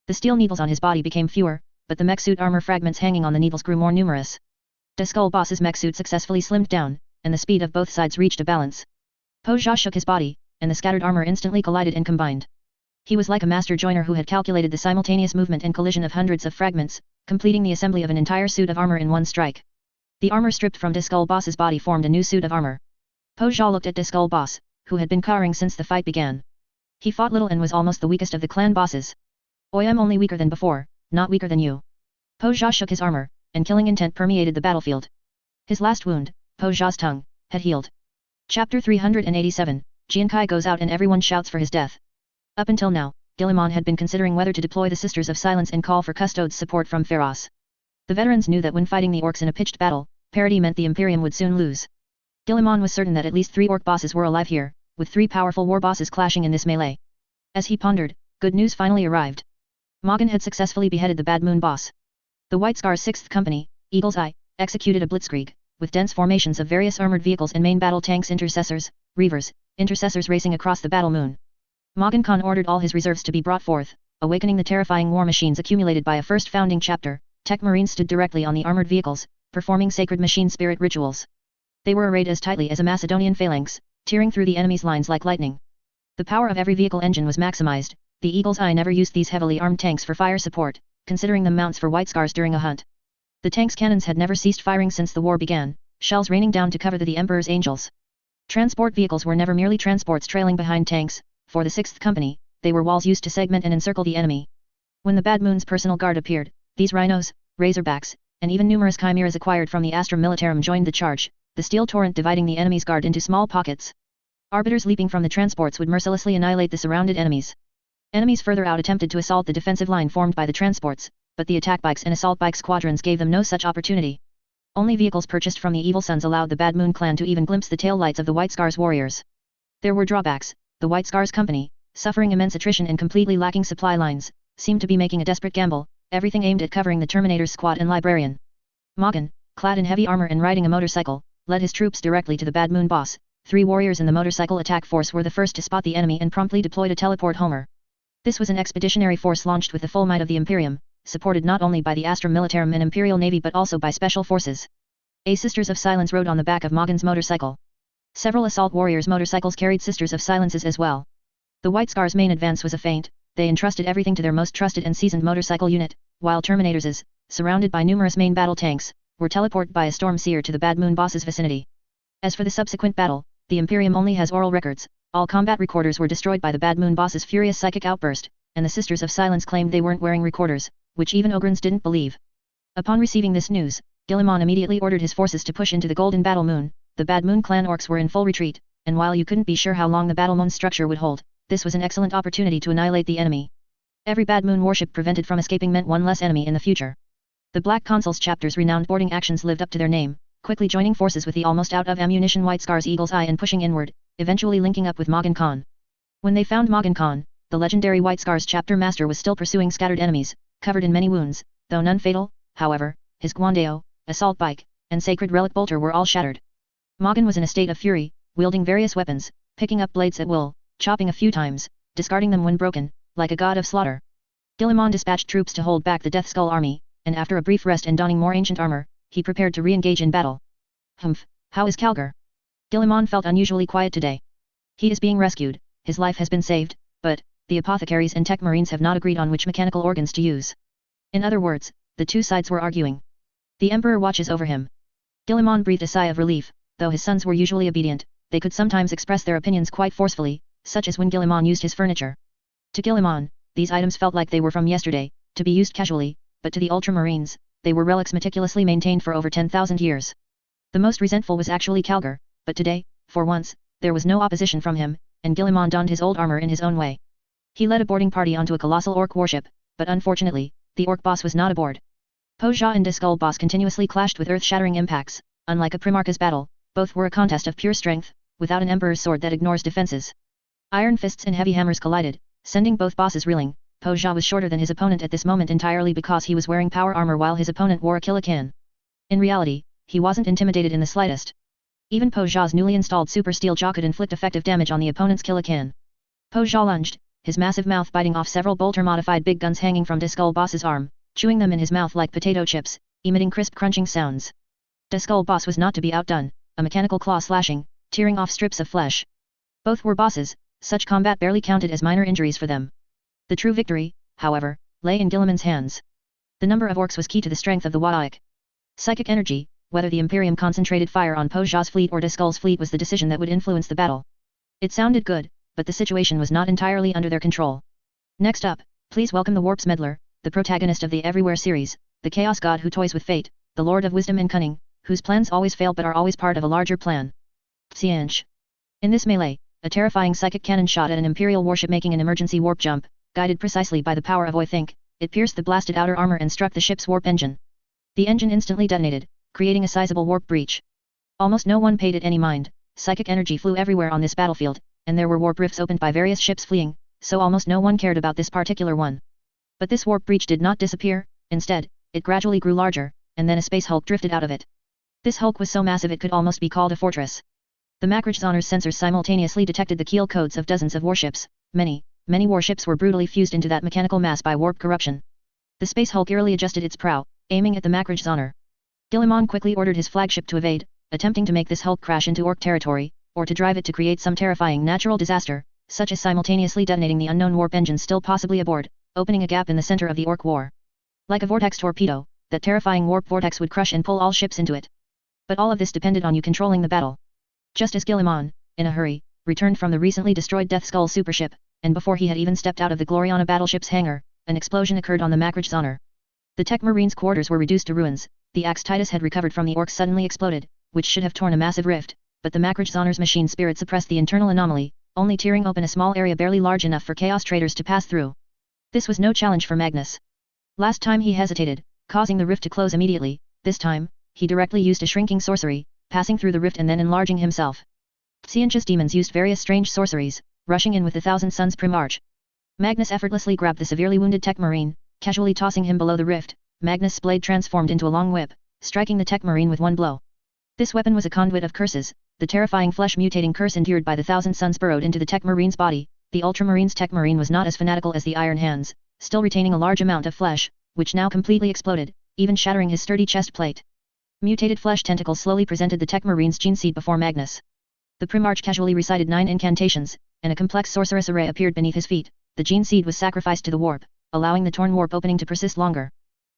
The steel needles on his body became fewer, but the mech suit armor fragments hanging on the needles grew more numerous. The skull boss's mech suit successfully slimmed down, and the speed of both sides reached a balance. Po Jia shook his body, and the scattered armor instantly collided and combined. He was like a master joiner who had calculated the simultaneous movement and collision of hundreds of fragments, completing the assembly of an entire suit of armor in one strike. The armor stripped from the skull boss's body formed a new suit of armor. Po Jia looked at the skull boss, who had been cowering since the fight began. He fought little and was almost the weakest of the clan bosses. I am only weaker than before, not weaker than you. Po Jia shook his armor, and killing intent permeated the battlefield. His last wound, Po Jia's tongue, had healed. Chapter 387, Jiankai goes out and everyone shouts for his death. Up until now, Guillemon had been considering whether to deploy the Sisters of Silence and call for Custodes' support from Pharos. The veterans knew that when fighting the orcs in a pitched battle, parity meant the Imperium would soon lose. Guillemon was certain that at least 3 orc bosses were alive here, with 3 powerful war bosses clashing in this melee. As he pondered, good news finally arrived. Morgan had successfully beheaded the Bad Moon boss. The White Scar's 6th Company, Eagle's Eye, executed a blitzkrieg, with dense formations of various armored vehicles and main battle tanks intercessors, reavers, intercessors racing across the battle moon. Morgan Khan ordered all his reserves to be brought forth, awakening the terrifying war machines accumulated by a first founding chapter. Tech Marines stood directly on the armored vehicles, performing sacred machine spirit rituals. They were arrayed as tightly as a Macedonian phalanx, tearing through the enemy's lines like lightning. The power of every vehicle engine was maximized. The Eagle's Eye never used these heavily armed tanks for fire support, considering them mounts for White Scars during a hunt. The tank's cannons had never ceased firing since the war began, shells raining down to cover the Emperor's angels. Transport vehicles were never merely transports trailing behind tanks. For the 6th Company, they were walls used to segment and encircle the enemy. When the Bad Moon's personal guard appeared, these rhinos, razorbacks, and even numerous chimeras acquired from the Astra Militarum joined the charge, the steel torrent dividing the enemy's guard into small pockets. Arbiters leaping from the transports would mercilessly annihilate the surrounded enemies. Enemies further out attempted to assault the defensive line formed by the transports, but the attack bikes and assault bike squadrons gave them no such opportunity. Only vehicles purchased from the Evil Suns allowed the Bad Moon clan to even glimpse the tail lights of the White Scars warriors. There were drawbacks. The White Scars Company, suffering immense attrition and completely lacking supply lines, seemed to be making a desperate gamble, everything aimed at covering the Terminator's squad and librarian. Morgan, clad in heavy armor and riding a motorcycle, led his troops directly to the Bad Moon boss. 3 warriors in the motorcycle attack force were the first to spot the enemy and promptly deployed a teleport homer. This was an expeditionary force launched with the full might of the Imperium, supported not only by the Astra Militarum and Imperial Navy but also by special forces. A Sisters of Silence rode on the back of Morgan's motorcycle. Several assault warriors' motorcycles carried Sisters of Silences as well. The White Scars' main advance was a feint. They entrusted everything to their most trusted and seasoned motorcycle unit, while Terminators, surrounded by numerous main battle tanks, were teleported by a storm seer to the Bad Moon boss's vicinity. As for the subsequent battle, the Imperium only has oral records. All combat recorders were destroyed by the Bad Moon boss's furious psychic outburst, and the Sisters of Silence claimed they weren't wearing recorders, which even Ogrins didn't believe. Upon receiving this news, Guillemon immediately ordered his forces to push into the Golden Battle Moon. The Bad Moon clan orcs were in full retreat, and while you couldn't be sure how long the Battle Moon's structure would hold, this was an excellent opportunity to annihilate the enemy. Every Bad Moon warship prevented from escaping meant one less enemy in the future. The Black Consul's chapter's renowned boarding actions lived up to their name, quickly joining forces with the almost out of ammunition White Scar's Eagle's Eye and pushing inward, eventually linking up with Morgan Khan. When they found Morgan Khan, the legendary White Scar's chapter master was still pursuing scattered enemies, covered in many wounds, though none fatal. However, his Guandeo, assault bike, and sacred relic bolter were all shattered. Morgan was in a state of fury, wielding various weapons, picking up blades at will, chopping a few times, discarding them when broken, like a god of slaughter. Guillemon dispatched troops to hold back the Death Skull army, and after a brief rest and donning more ancient armor, he prepared to re-engage in battle. Humph, how is Calgar? Guillemon felt unusually quiet today. He is being rescued, his life has been saved, but, the apothecaries and tech marines have not agreed on which mechanical organs to use. In other words, the two sides were arguing. The Emperor watches over him. Guillemot breathed a sigh of relief, though his sons were usually obedient, they could sometimes express their opinions quite forcefully, such as when Guillemot used his furniture. To Guillemot, these items felt like they were from yesterday, to be used casually, but to the ultramarines, they were relics meticulously maintained for over 10,000 years. The most resentful was actually Calgar, but today, for once, there was no opposition from him, and Guillemot donned his old armor in his own way. He led a boarding party onto a colossal orc warship, but unfortunately, the orc boss was not aboard. Poja and Diskull boss continuously clashed with earth-shattering impacts. Unlike a Primarch's battle, both were a contest of pure strength, without an Emperor's sword that ignores defenses. Iron fists and heavy hammers collided, sending both bosses reeling. Poja was shorter than his opponent at this moment entirely because he was wearing power armor while his opponent wore a Kilakan. In reality, he wasn't intimidated in the slightest. Even Poja's newly installed super steel jaw could inflict effective damage on the opponent's Kilakan. Poja lunged, his massive mouth biting off several bolter-modified big guns hanging from Diskull boss's arm, chewing them in his mouth like potato chips, emitting crisp crunching sounds. Diskull boss was not to be outdone, a mechanical claw slashing, tearing off strips of flesh. Both were bosses, such combat barely counted as minor injuries for them. The true victory, however, lay in Guillemon's hands. The number of orcs was key to the strength of the Wadaik. Psychic energy, whether the Imperium concentrated fire on Poja's fleet or Diskull's fleet was the decision that would influence the battle. It sounded good, but the situation was not entirely under their control. Next up, please welcome the Warp's Meddler, the protagonist of the Everywhere series, the Chaos God who toys with fate, the Lord of Wisdom and Cunning, whose plans always fail but are always part of a larger plan. Xianch. In this melee, a terrifying psychic cannon shot at an Imperial warship making an emergency warp jump, guided precisely by the power of Think, it pierced the blasted outer armor and struck the ship's warp engine. The engine instantly detonated, creating a sizable warp breach. Almost no one paid it any mind, psychic energy flew everywhere on this battlefield, and there were warp rifts opened by various ships fleeing, so almost no one cared about this particular one. But this warp breach did not disappear, instead, it gradually grew larger, and then a space hulk drifted out of it. This hulk was so massive it could almost be called a fortress. The Macragezonner's sensors simultaneously detected the keel codes of dozens of warships, many warships were brutally fused into that mechanical mass by warp corruption. The space hulk eerily adjusted its prow, aiming at the Macragezonner. Guillemot quickly ordered his flagship to evade, attempting to make this hulk crash into orc territory, or to drive it to create some terrifying natural disaster, such as simultaneously detonating the unknown warp engine still possibly aboard, opening a gap in the center of the orc war. Like a vortex torpedo, that terrifying warp vortex would crush and pull all ships into it. But all of this depended on you controlling the battle. Just as Guillemot, in a hurry, returned from the recently destroyed Death Skull supership, and before he had even stepped out of the Gloriana battleship's hangar, an explosion occurred on the Macragezonner. The Tech Marine's quarters were reduced to ruins, the axe Titus had recovered from the orcs suddenly exploded, which should have torn a massive rift, but the Macragezonner's machine spirit suppressed the internal anomaly, only tearing open a small area barely large enough for Chaos Traders to pass through. This was no challenge for Magnus. Last time he hesitated, causing the rift to close immediately, this time, he directly used a shrinking sorcery, passing through the rift and then enlarging himself. Xianch's demons used various strange sorceries, rushing in with the Thousand Suns Primarch. Magnus effortlessly grabbed the severely wounded Tech Marine, casually tossing him below the rift. Magnus' blade transformed into a long whip, striking the Tech Marine with one blow. This weapon was a conduit of curses, the terrifying flesh-mutating curse endured by the Thousand Suns burrowed into the Tech Marine's body. The Ultramarine's Tech Marine was not as fanatical as the Iron Hands, still retaining a large amount of flesh, which now completely exploded, even shattering his sturdy chest plate. Mutated flesh tentacles slowly presented the Tech Marine's gene seed before Magnus. The Primarch casually recited 9 incantations, and a complex sorceress array appeared beneath his feet. The gene seed was sacrificed to the warp, allowing the torn warp opening to persist longer.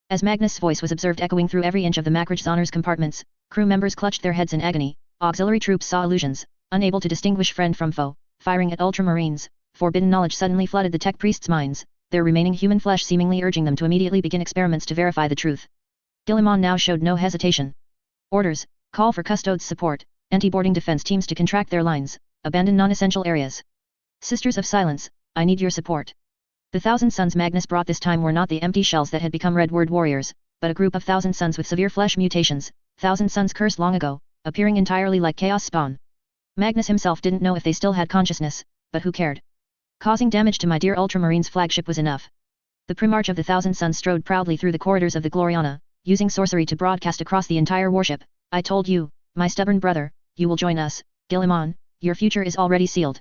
As Magnus' voice was observed echoing through every inch of the Macragezonner's compartments, crew members clutched their heads in agony. Auxiliary troops saw illusions, unable to distinguish friend from foe, firing at Ultramarines. Forbidden knowledge suddenly flooded the Tech Priests' minds, their remaining human flesh seemingly urging them to immediately begin experiments to verify the truth. Guillemot now showed no hesitation. Orders: call for Custodes support, anti-boarding defense teams to contract their lines, abandon non-essential areas. Sisters of Silence, I need your support. The Thousand Suns Magnus brought this time were not the empty shells that had become Red Word warriors, but a group of Thousand Suns with severe flesh mutations, Thousand Suns cursed long ago, appearing entirely like Chaos Spawn. Magnus himself didn't know if they still had consciousness, but who cared? Causing damage to my dear Ultramarine's flagship was enough. The Primarch of the Thousand Suns strode proudly through the corridors of the Gloriana, using sorcery to broadcast across the entire warship. I told you, my stubborn brother, you will join us, Guillemot, your future is already sealed.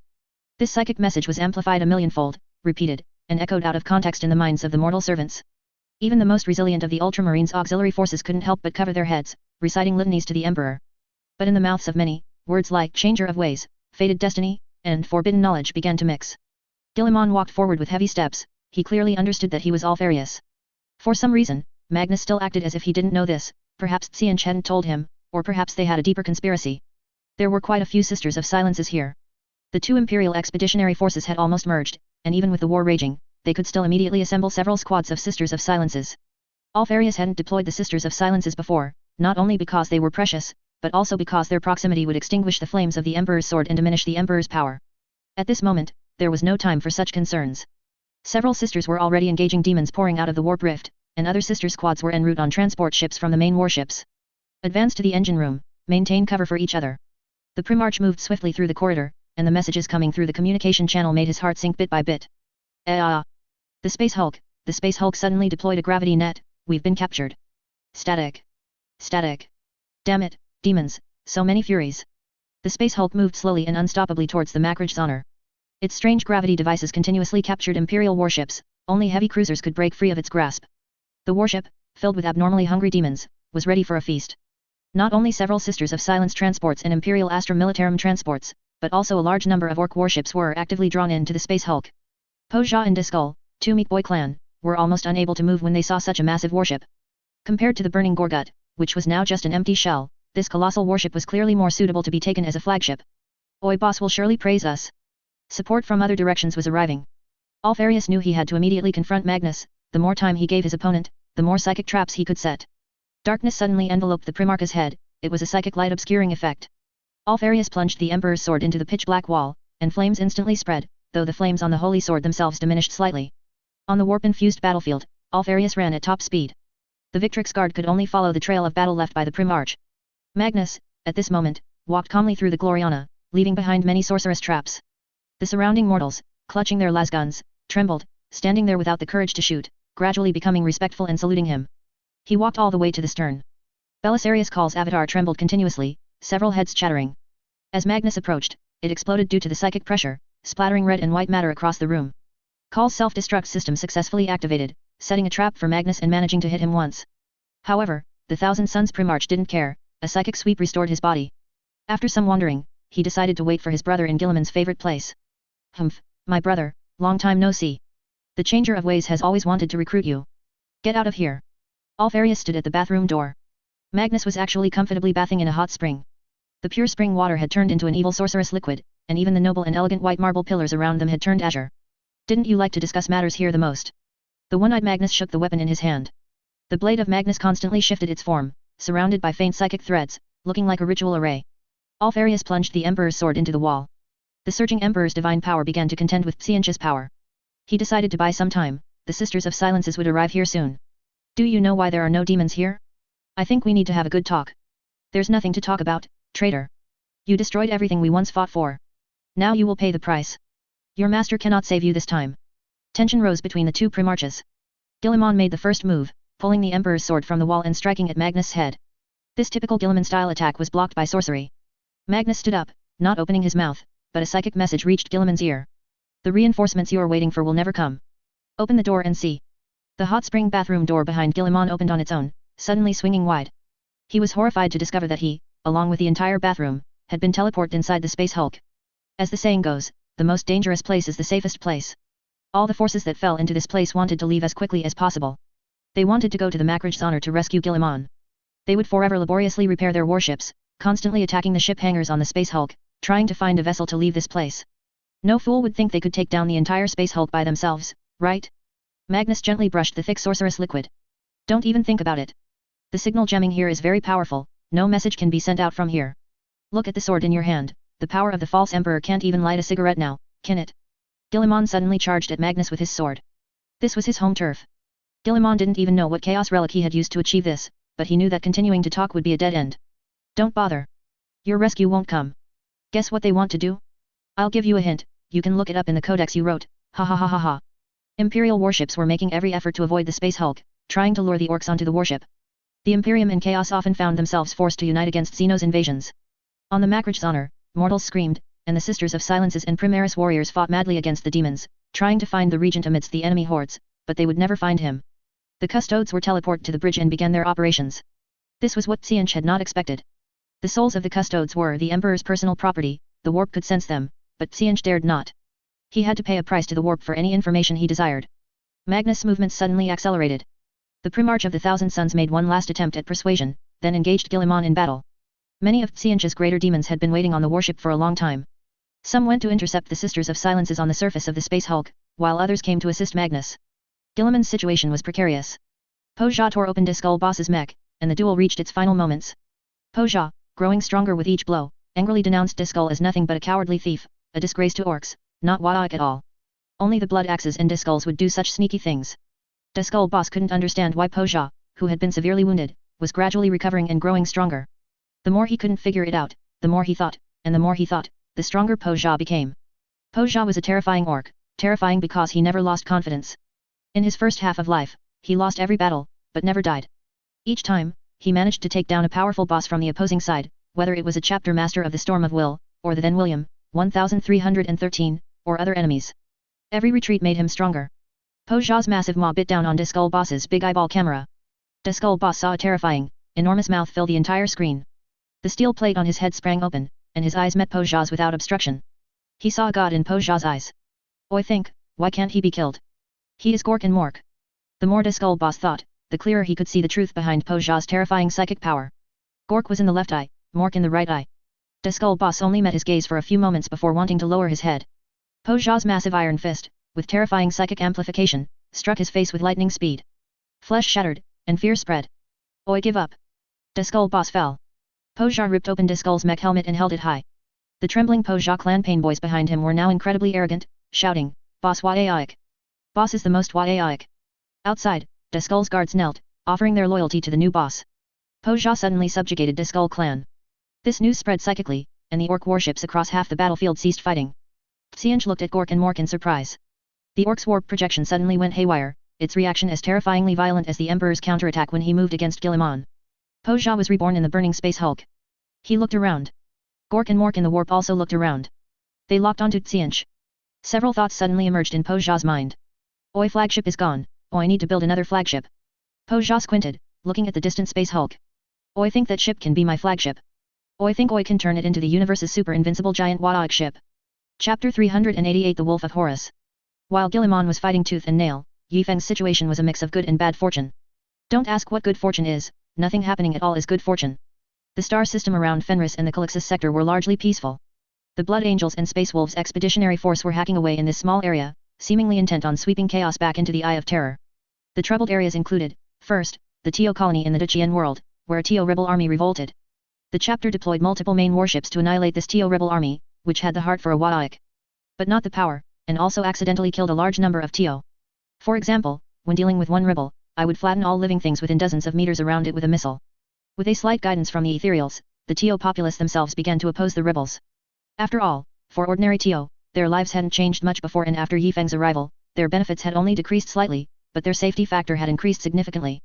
This psychic message was amplified a millionfold, repeated, and echoed out of context in the minds of the mortal servants. Even the most resilient of the Ultramarines' auxiliary forces couldn't help but cover their heads, reciting litanies to the Emperor. But in the mouths of many, words like changer of ways, fated destiny, and forbidden knowledge began to mix. Guillemon walked forward with heavy steps. He clearly understood that he was Alfarius. For some reason, Magnus still acted as if he didn't know this. Perhaps Xianch hadn't told him, or perhaps they had a deeper conspiracy. There were quite a few Sisters of Silences here. The two Imperial expeditionary forces had almost merged, and even with the war raging, they could still immediately assemble several squads of Sisters of Silences. Alfarius hadn't deployed the Sisters of Silences before, not only because they were precious, but also because their proximity would extinguish the flames of the Emperor's sword and diminish the Emperor's power. At this moment, there was no time for such concerns. Several Sisters were already engaging demons pouring out of the warp rift, and other Sister squads were en route on transport ships from the main warships. Advance to the engine room, maintain cover for each other. The Primarch moved swiftly through the corridor, and the messages coming through the communication channel made his heart sink bit by bit. The Space Hulk suddenly deployed a gravity net. We've been captured. Static. Damn it, demons, so many furies. The Space Hulk moved slowly and unstoppably towards the Macrage. Its strange gravity devices continuously captured Imperial warships, only heavy cruisers could break free of its grasp. The warship, filled with abnormally hungry demons, was ready for a feast. Not only several Sisters of Silence transports and Imperial Astra Militarum transports, but also a large number of Orc warships were actively drawn into the Space Hulk. Poja and Diskull, two Meat Boy clan, were almost unable to move when they saw such a massive warship. Compared to the burning Gorgut, which was now just an empty shell, this colossal warship was clearly more suitable to be taken as a flagship. Oi boss will surely praise us. Support from other directions was arriving. Alfarius knew he had to immediately confront Magnus. The more time he gave his opponent, the more psychic traps he could set. Darkness suddenly enveloped the Primarch's head. It was a psychic light obscuring effect. Alfarius plunged the Emperor's sword into the pitch-black wall, and flames instantly spread, though the flames on the holy sword themselves diminished slightly. On the warp-infused battlefield, Alfarius ran at top speed. The Victrix Guard could only follow the trail of battle left by the Primarch. Magnus, at this moment, walked calmly through the Gloriana, leaving behind many sorceress traps. The surrounding mortals, clutching their lasguns, trembled, standing there without the courage to shoot, gradually becoming respectful and saluting him. He walked all the way to the stern. Belisarius Call's avatar trembled continuously, several heads chattering. As Magnus approached, it exploded due to the psychic pressure, splattering red and white matter across the room. Call's self-destruct system successfully activated, setting a trap for Magnus and managing to hit him once. However, the Thousand Suns Primarch didn't care. A psychic sweep restored his body. After some wandering, he decided to wait for his brother in Guillemon's favorite place. Humph, my brother, long time no see. The Changer of Ways has always wanted to recruit you. Get out of here. Alfarius stood at the bathroom door. Magnus was actually comfortably bathing in a hot spring. The pure spring water had turned into an evil sorceress liquid, and even the noble and elegant white marble pillars around them had turned azure. Didn't you like to discuss matters here the most? The one-eyed Magnus shook the weapon in his hand. The blade of Magnus constantly shifted its form, surrounded by faint psychic threads, looking like a ritual array. Alfarius plunged the Emperor's sword into the wall. The surging Emperor's divine power began to contend with Xianch's power. He decided to buy some time. The Sisters of Silences would arrive here soon. Do you know why there are no demons here? I think we need to have a good talk. There's nothing to talk about, traitor. You destroyed everything we once fought for. Now you will pay the price. Your master cannot save you this time. Tension rose between the two Primarches. Guillemon made the first move, pulling the Emperor's sword from the wall and striking at Magnus' head. This typical Guillemon-style attack was blocked by sorcery. Magnus stood up, not opening his mouth, but a psychic message reached Guillemon's ear. The reinforcements you're waiting for will never come. Open the door and see. The hot spring bathroom door behind Guillemon opened on its own, suddenly swinging wide. He was horrified to discover that he, along with the entire bathroom, had been teleported inside the Space Hulk. As the saying goes, the most dangerous place is the safest place. All the forces that fell into this place wanted to leave as quickly as possible. They wanted to go to the Macrage to rescue Guillemon. They would forever laboriously repair their warships, constantly attacking the ship hangars on the Space Hulk, trying to find a vessel to leave this place. No fool would think they could take down the entire Space Hulk by themselves, right? Magnus gently brushed the thick sorceress liquid. Don't even think about it. The signal gemming here is very powerful, no message can be sent out from here. Look at the sword in your hand, the power of the false emperor can't even light a cigarette now, can it? Guillemon suddenly charged at Magnus with his sword. This was his home turf. Guillemon didn't even know what chaos relic he had used to achieve this, but he knew that continuing to talk would be a dead end. Don't bother. Your rescue won't come. Guess what they want to do? I'll give you a hint, you can look it up in the codex you wrote, ha ha ha ha ha. Imperial warships were making every effort to avoid the Space Hulk, trying to lure the orcs onto the warship. The Imperium and Chaos often found themselves forced to unite against Xeno's invasions. On the Macrage, mortals screamed, and the Sisters of Silences and Primaris warriors fought madly against the demons, trying to find the regent amidst the enemy hordes, but they would never find him. The custodes were teleported to the bridge and began their operations. This was what Xianch had not expected. The souls of the custodes were the Emperor's personal property, the warp could sense them, but Xianj dared not. He had to pay a price to the warp for any information he desired. Magnus' movements suddenly accelerated. The Primarch of the Thousand Suns made one last attempt at persuasion, then engaged Guillemon in battle. Many of Xianj's greater demons had been waiting on the warship for a long time. Some went to intercept the Sisters of Silences on the surface of the space hulk, while others came to assist Magnus. Guillemon's situation was precarious. Po Jia tore open Diskull Boss's mech, and the duel reached its final moments. Po Jia, growing stronger with each blow, angrily denounced Diskull as nothing but a cowardly thief, a disgrace to orcs, not Wadaik at all. Only the blood axes and Diskulls would do such sneaky things. Diskull Boss couldn't understand why Po Jia, who had been severely wounded, was gradually recovering and growing stronger. The more he couldn't figure it out, the more he thought, and the more he thought, the stronger Po Jia became. Po Jia was a terrifying orc, terrifying because he never lost confidence. In his first half of life, he lost every battle, but never died. Each time, he managed to take down a powerful boss from the opposing side, whether it was a chapter master of the Storm of Will, or the then William, 1313, or other enemies. Every retreat made him stronger. Po Jia's massive maw bit down on Diskull Boss's big eyeball camera. Diskull Boss saw a terrifying, enormous mouth fill the entire screen. The steel plate on his head sprang open, and his eyes met Po Jia's without obstruction. He saw a god in Po Jia's eyes. Oi think, why can't he be killed? He is Gork and Mork. The more Diskull Boss thought, the clearer he could see the truth behind Po Jia's terrifying psychic power. Gork was in the left eye, Mork in the right eye. Diskull Boss only met his gaze for a few moments before wanting to lower his head. Po Jia's massive iron fist, with terrifying psychic amplification, struck his face with lightning speed. Flesh shattered, and fear spread. Oi give up. Diskull Boss fell. Po Jia ripped open Diskull's mech helmet and held it high. The trembling Po Jia clan painboys behind him were now incredibly arrogant, shouting, Boss Waik. Boss is the most Waik. Outside, Diskull's guards knelt, offering their loyalty to the new boss. Po Jia suddenly subjugated Diskull clan. This news spread psychically, and the orc warships across half the battlefield ceased fighting. Xianj looked at Gork and Mork in surprise. The orc's warp projection suddenly went haywire, its reaction as terrifyingly violent as the Emperor's counterattack when he moved against Guillemon. Po Jia was reborn in the burning space hulk. He looked around. Gork and Mork in the warp also looked around. They locked onto Xianj. Several thoughts suddenly emerged in Po Jia's mind. Oi flagship is gone, Oi need to build another flagship. Po Jia squinted, looking at the distant space hulk. Oi think that ship can be my flagship. Oi think Oi can turn it into the universe's super invincible giant Wadaik ship. Chapter 388 The Wolf of Horus. While Guillemon was fighting tooth and nail, Yifeng's situation was a mix of good and bad fortune. Don't ask what good fortune is, nothing happening at all is good fortune. The star system around Fenris and the Calixis sector were largely peaceful. The Blood Angels and Space Wolves expeditionary force were hacking away in this small area, seemingly intent on sweeping chaos back into the Eye of Terror. The troubled areas included, first, the Tio colony in the Dachien world, where a Tio rebel army revolted. The chapter deployed multiple main warships to annihilate this Tio rebel army, which had the heart for a Wadaik. But not the power, and also accidentally killed a large number of Tio. For example, when dealing with one rebel, I would flatten all living things within dozens of meters around it with a missile. With a slight guidance from the ethereals, the Tio populace themselves began to oppose the rebels. After all, for ordinary Tio, their lives hadn't changed much before and after Yifeng's arrival, their benefits had only decreased slightly, but their safety factor had increased significantly.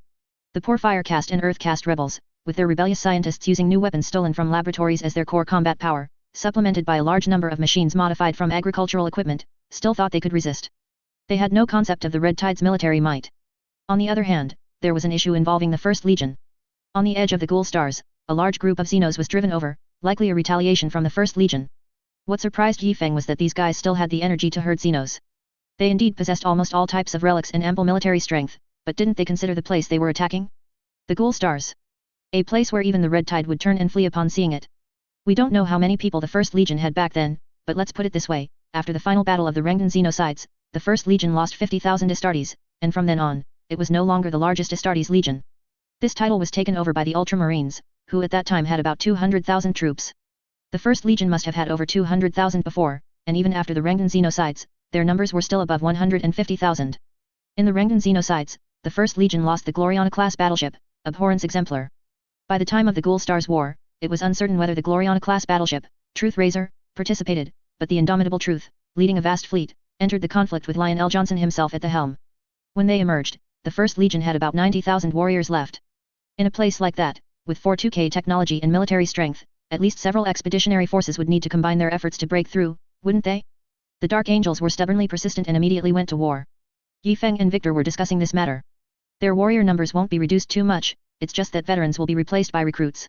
The poor Fire Caste and Earth Caste rebels, with their rebellious scientists using new weapons stolen from laboratories as their core combat power, supplemented by a large number of machines modified from agricultural equipment, still thought they could resist. They had no concept of the Red Tide's military might. On the other hand, there was an issue involving the First Legion. On the edge of the Ghoul Stars, a large group of Xenos was driven over, likely a retaliation from the First Legion. What surprised Yifeng was that these guys still had the energy to herd Xenos. They indeed possessed almost all types of relics and ample military strength, but didn't they consider the place they were attacking? The Ghoul Stars. A place where even the Red Tide would turn and flee upon seeing it. We don't know how many people the First Legion had back then, but let's put it this way, after the final battle of the Rengdan Xenocides, the First Legion lost 50,000 Astartes, and from then on, it was no longer the largest Astartes Legion. This title was taken over by the Ultramarines, who at that time had about 200,000 troops. The First Legion must have had over 200,000 before, and even after the Rengdan Xenocides, their numbers were still above 150,000. In the Rengdan Xenocides, the First Legion lost the Gloriana-class battleship, Abhorrence Exemplar. By the time of the Ghoul Stars War, it was uncertain whether the Gloriana-class battleship, Truth Razor, participated, but the indomitable Truth, leading a vast fleet, entered the conflict with Lionel Johnson himself at the helm. When they emerged, the First Legion had about 90,000 warriors left. In a place like that, with 42K technology and military strength, at least several expeditionary forces would need to combine their efforts to break through, wouldn't they? The Dark Angels were stubbornly persistent and immediately went to war. Yifeng and Victor were discussing this matter. Their warrior numbers won't be reduced too much, it's just that veterans will be replaced by recruits.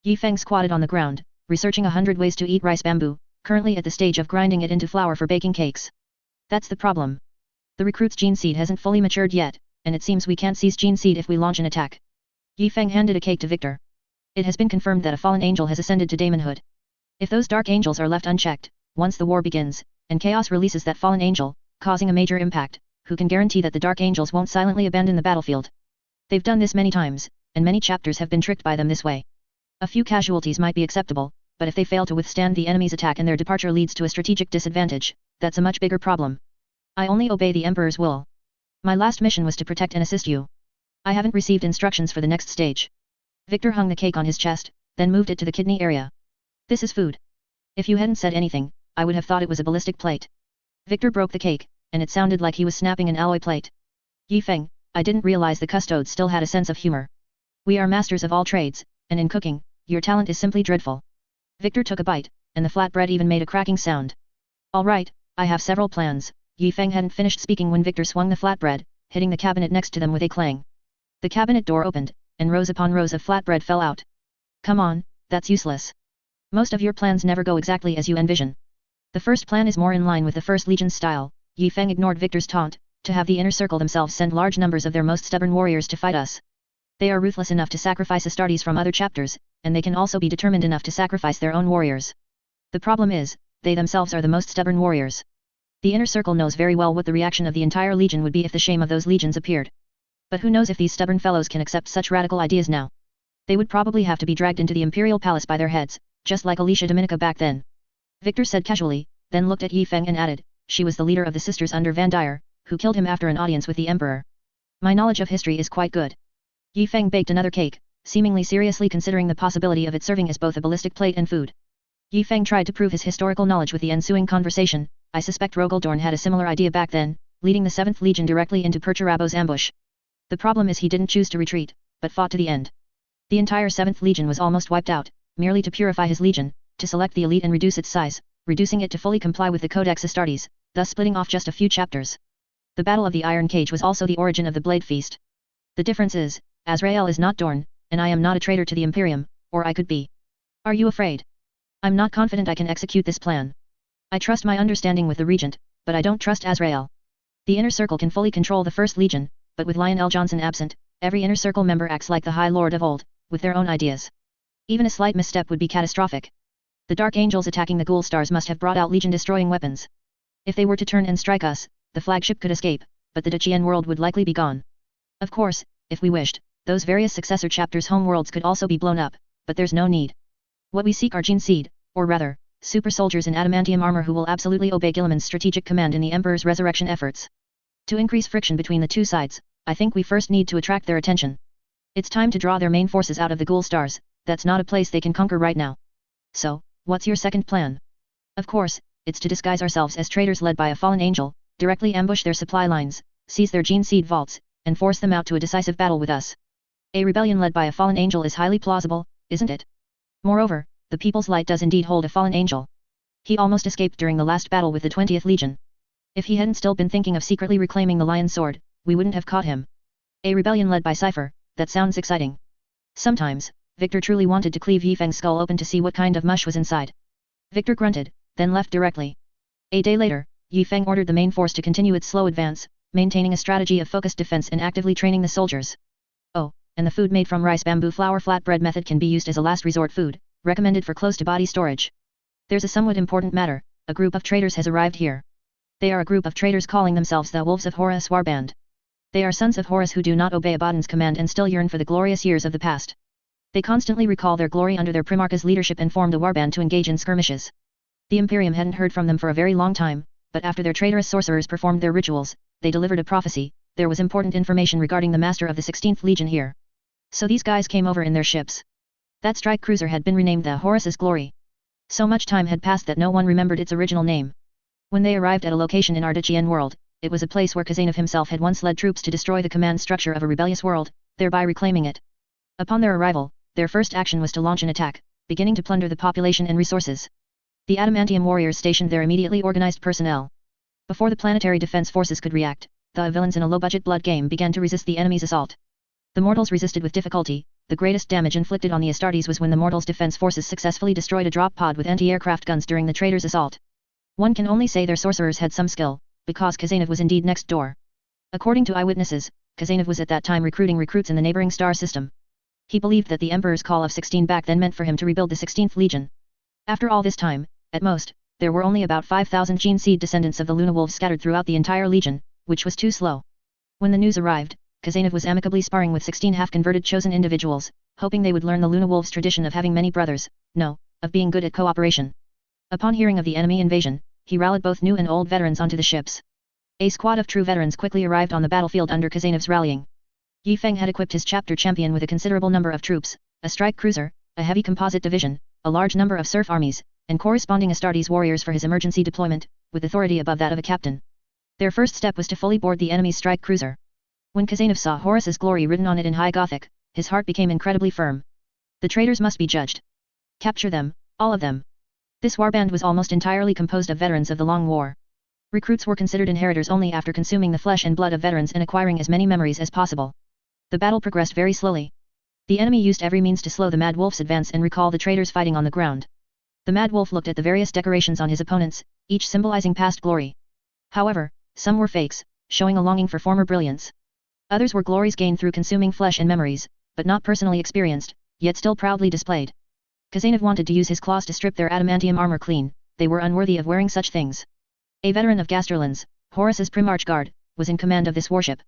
Yifeng squatted on the ground, researching 100 ways to eat rice bamboo, currently at the stage of grinding it into flour for baking cakes. That's the problem. The recruit's gene seed hasn't fully matured yet, and it seems we can't seize gene seed if we launch an attack. Yi Feng handed a cake to Victor. It has been confirmed that a fallen angel has ascended to daemonhood. If those dark angels are left unchecked, once the war begins, and chaos releases that fallen angel, causing a major impact, who can guarantee that the dark angels won't silently abandon the battlefield? They've done this many times, and many chapters have been tricked by them this way. A few casualties might be acceptable, but if they fail to withstand the enemy's attack and their departure leads to a strategic disadvantage, that's a much bigger problem. I only obey the Emperor's will. My last mission was to protect and assist you. I haven't received instructions for the next stage. Victor hung the cake on his chest, then moved it to the kidney area. This is food. If you hadn't said anything, I would have thought it was a ballistic plate. Victor broke the cake, and it sounded like he was snapping an alloy plate. Yi Feng, I didn't realize the custodes still had a sense of humor. We are masters of all trades, and in cooking, your talent is simply dreadful. Victor took a bite, and the flatbread even made a cracking sound. All right, I have several plans. Yi Feng hadn't finished speaking when Victor swung the flatbread, hitting the cabinet next to them with a clang. The cabinet door opened, and rows upon rows of flatbread fell out. Come on, that's useless. Most of your plans never go exactly as you envision. The first plan is more in line with the First Legion's style. Yi Feng ignored Victor's taunt, to have the inner circle themselves send large numbers of their most stubborn warriors to fight us. They are ruthless enough to sacrifice Astartes from other chapters, and they can also be determined enough to sacrifice their own warriors. The problem is, they themselves are the most stubborn warriors. The inner circle knows very well what the reaction of the entire legion would be if the shame of those legions appeared. But who knows if these stubborn fellows can accept such radical ideas now? They would probably have to be dragged into the imperial palace by their heads, just like Alicia Dominica back then. Victor said casually, then looked at Yi Feng and added, she was the leader of the sisters under Van Dyer, who killed him after an audience with the Emperor. My knowledge of history is quite good. Yi Feng baked another cake, seemingly seriously considering the possibility of it serving as both a ballistic plate and food. Yi Feng tried to prove his historical knowledge with the ensuing conversation. I suspect Rogaldorn had a similar idea back then, leading the 7th Legion directly into Perturabo's ambush. The problem is he didn't choose to retreat, but fought to the end. The entire 7th Legion was almost wiped out, merely to purify his legion, to select the elite and reduce its size, reducing it to fully comply with the Codex Astartes, thus splitting off just a few chapters. The Battle of the Iron Cage was also the origin of the Blade Feast. The difference is, Azrael is not Dorn, and I am not a traitor to the Imperium, or I could be. Are you afraid? I'm not confident I can execute this plan. I trust my understanding with the Regent, but I don't trust Azrael. The Inner Circle can fully control the First Legion, but with Lionel Johnson absent, every Inner Circle member acts like the High Lord of old, with their own ideas. Even a slight misstep would be catastrophic. The Dark Angels attacking the Ghoul Stars must have brought out Legion-destroying weapons. If they were to turn and strike us, the flagship could escape, but the Dacian world would likely be gone. Of course, if we wished, those various successor chapters' homeworlds could also be blown up, but there's no need. What we seek are Gene Seed, or rather, super soldiers in adamantium armor who will absolutely obey Guilliman's strategic command in the Emperor's resurrection efforts. To increase friction between the two sides, I think we first need to attract their attention. It's time to draw their main forces out of the Ghoul Stars. That's not a place they can conquer right now. So, what's your second plan? Of course, it's to disguise ourselves as traitors led by a fallen angel, directly ambush their supply lines, seize their Gene Seed vaults, and force them out to a decisive battle with us. A rebellion led by a fallen angel is highly plausible, isn't it? Moreover, the People's Light does indeed hold a fallen angel. He almost escaped during the last battle with the 20th Legion. If he hadn't still been thinking of secretly reclaiming the Lion Sword, we wouldn't have caught him. A rebellion led by Cypher, that sounds exciting. Sometimes, Victor truly wanted to cleave Yi Feng's skull open to see what kind of mush was inside. Victor grunted, then left directly. A day later, Yi Feng ordered the main force to continue its slow advance, maintaining a strategy of focused defense and actively training the soldiers. Oh, and the food made from rice bamboo flour flatbread method can be used as a last resort food, recommended for close-to-body storage. There's a somewhat important matter, a group of traitors has arrived here. They are a group of traitors calling themselves the Wolves of Horus Warband. They are sons of Horus who do not obey Abaddon's command and still yearn for the glorious years of the past. They constantly recall their glory under their Primarch's leadership and formed a warband to engage in skirmishes. The Imperium hadn't heard from them for a very long time, but after their traitorous sorcerers performed their rituals, they delivered a prophecy. There was important information regarding the master of the 16th Legion here. So these guys came over in their ships. That strike cruiser had been renamed the Horus's Glory. So much time had passed that no one remembered its original name. When they arrived at a location in Ardachian world, it was a place where Khazanov himself had once led troops to destroy the command structure of a rebellious world, thereby reclaiming it. Upon their arrival, their first action was to launch an attack, beginning to plunder the population and resources. The Adamantium warriors stationed there immediately organized personnel. Before the planetary defense forces could react, the villains in a low-budget blood game began to resist the enemy's assault. The mortals resisted with difficulty, the greatest damage inflicted on the Astartes was when the Mortals' defense forces successfully destroyed a drop pod with anti-aircraft guns during the traitors' assault. One can only say their sorcerers had some skill, because Khazanov was indeed next door. According to eyewitnesses, Khazanov was at that time recruiting recruits in the neighboring star system. He believed that the Emperor's call of 16 back then meant for him to rebuild the 16th Legion. After all this time, at most, there were only about 5,000 gene seed descendants of the Luna Wolves scattered throughout the entire Legion, which was too slow. When the news arrived, Khazanov was amicably sparring with 16 half-converted chosen individuals, hoping they would learn the Luna Wolves' tradition of having many brothers, of being good at cooperation. Upon hearing of the enemy invasion, he rallied both new and old veterans onto the ships. A squad of true veterans quickly arrived on the battlefield under Khazanov's rallying. Yi Feng had equipped his chapter champion with a considerable number of troops, a strike cruiser, a heavy composite division, a large number of surf armies, and corresponding Astartes warriors for his emergency deployment, with authority above that of a captain. Their first step was to fully board the enemy's strike cruiser. When Khazanov saw Horus's glory written on it in High Gothic, his heart became incredibly firm. The traitors must be judged. Capture them, all of them. This warband was almost entirely composed of veterans of the Long War. Recruits were considered inheritors only after consuming the flesh and blood of veterans and acquiring as many memories as possible. The battle progressed very slowly. The enemy used every means to slow the Mad Wolf's advance and recall the traitors fighting on the ground. The Mad Wolf looked at the various decorations on his opponents, each symbolizing past glory. However, some were fakes, showing a longing for former brilliance. Others were glories gained through consuming flesh and memories, but not personally experienced, yet still proudly displayed. Khazanov wanted to use his claws to strip their adamantium armor clean, they were unworthy of wearing such things. A veteran of Gasterlands, Horus's Primarch Guard, was in command of this warship.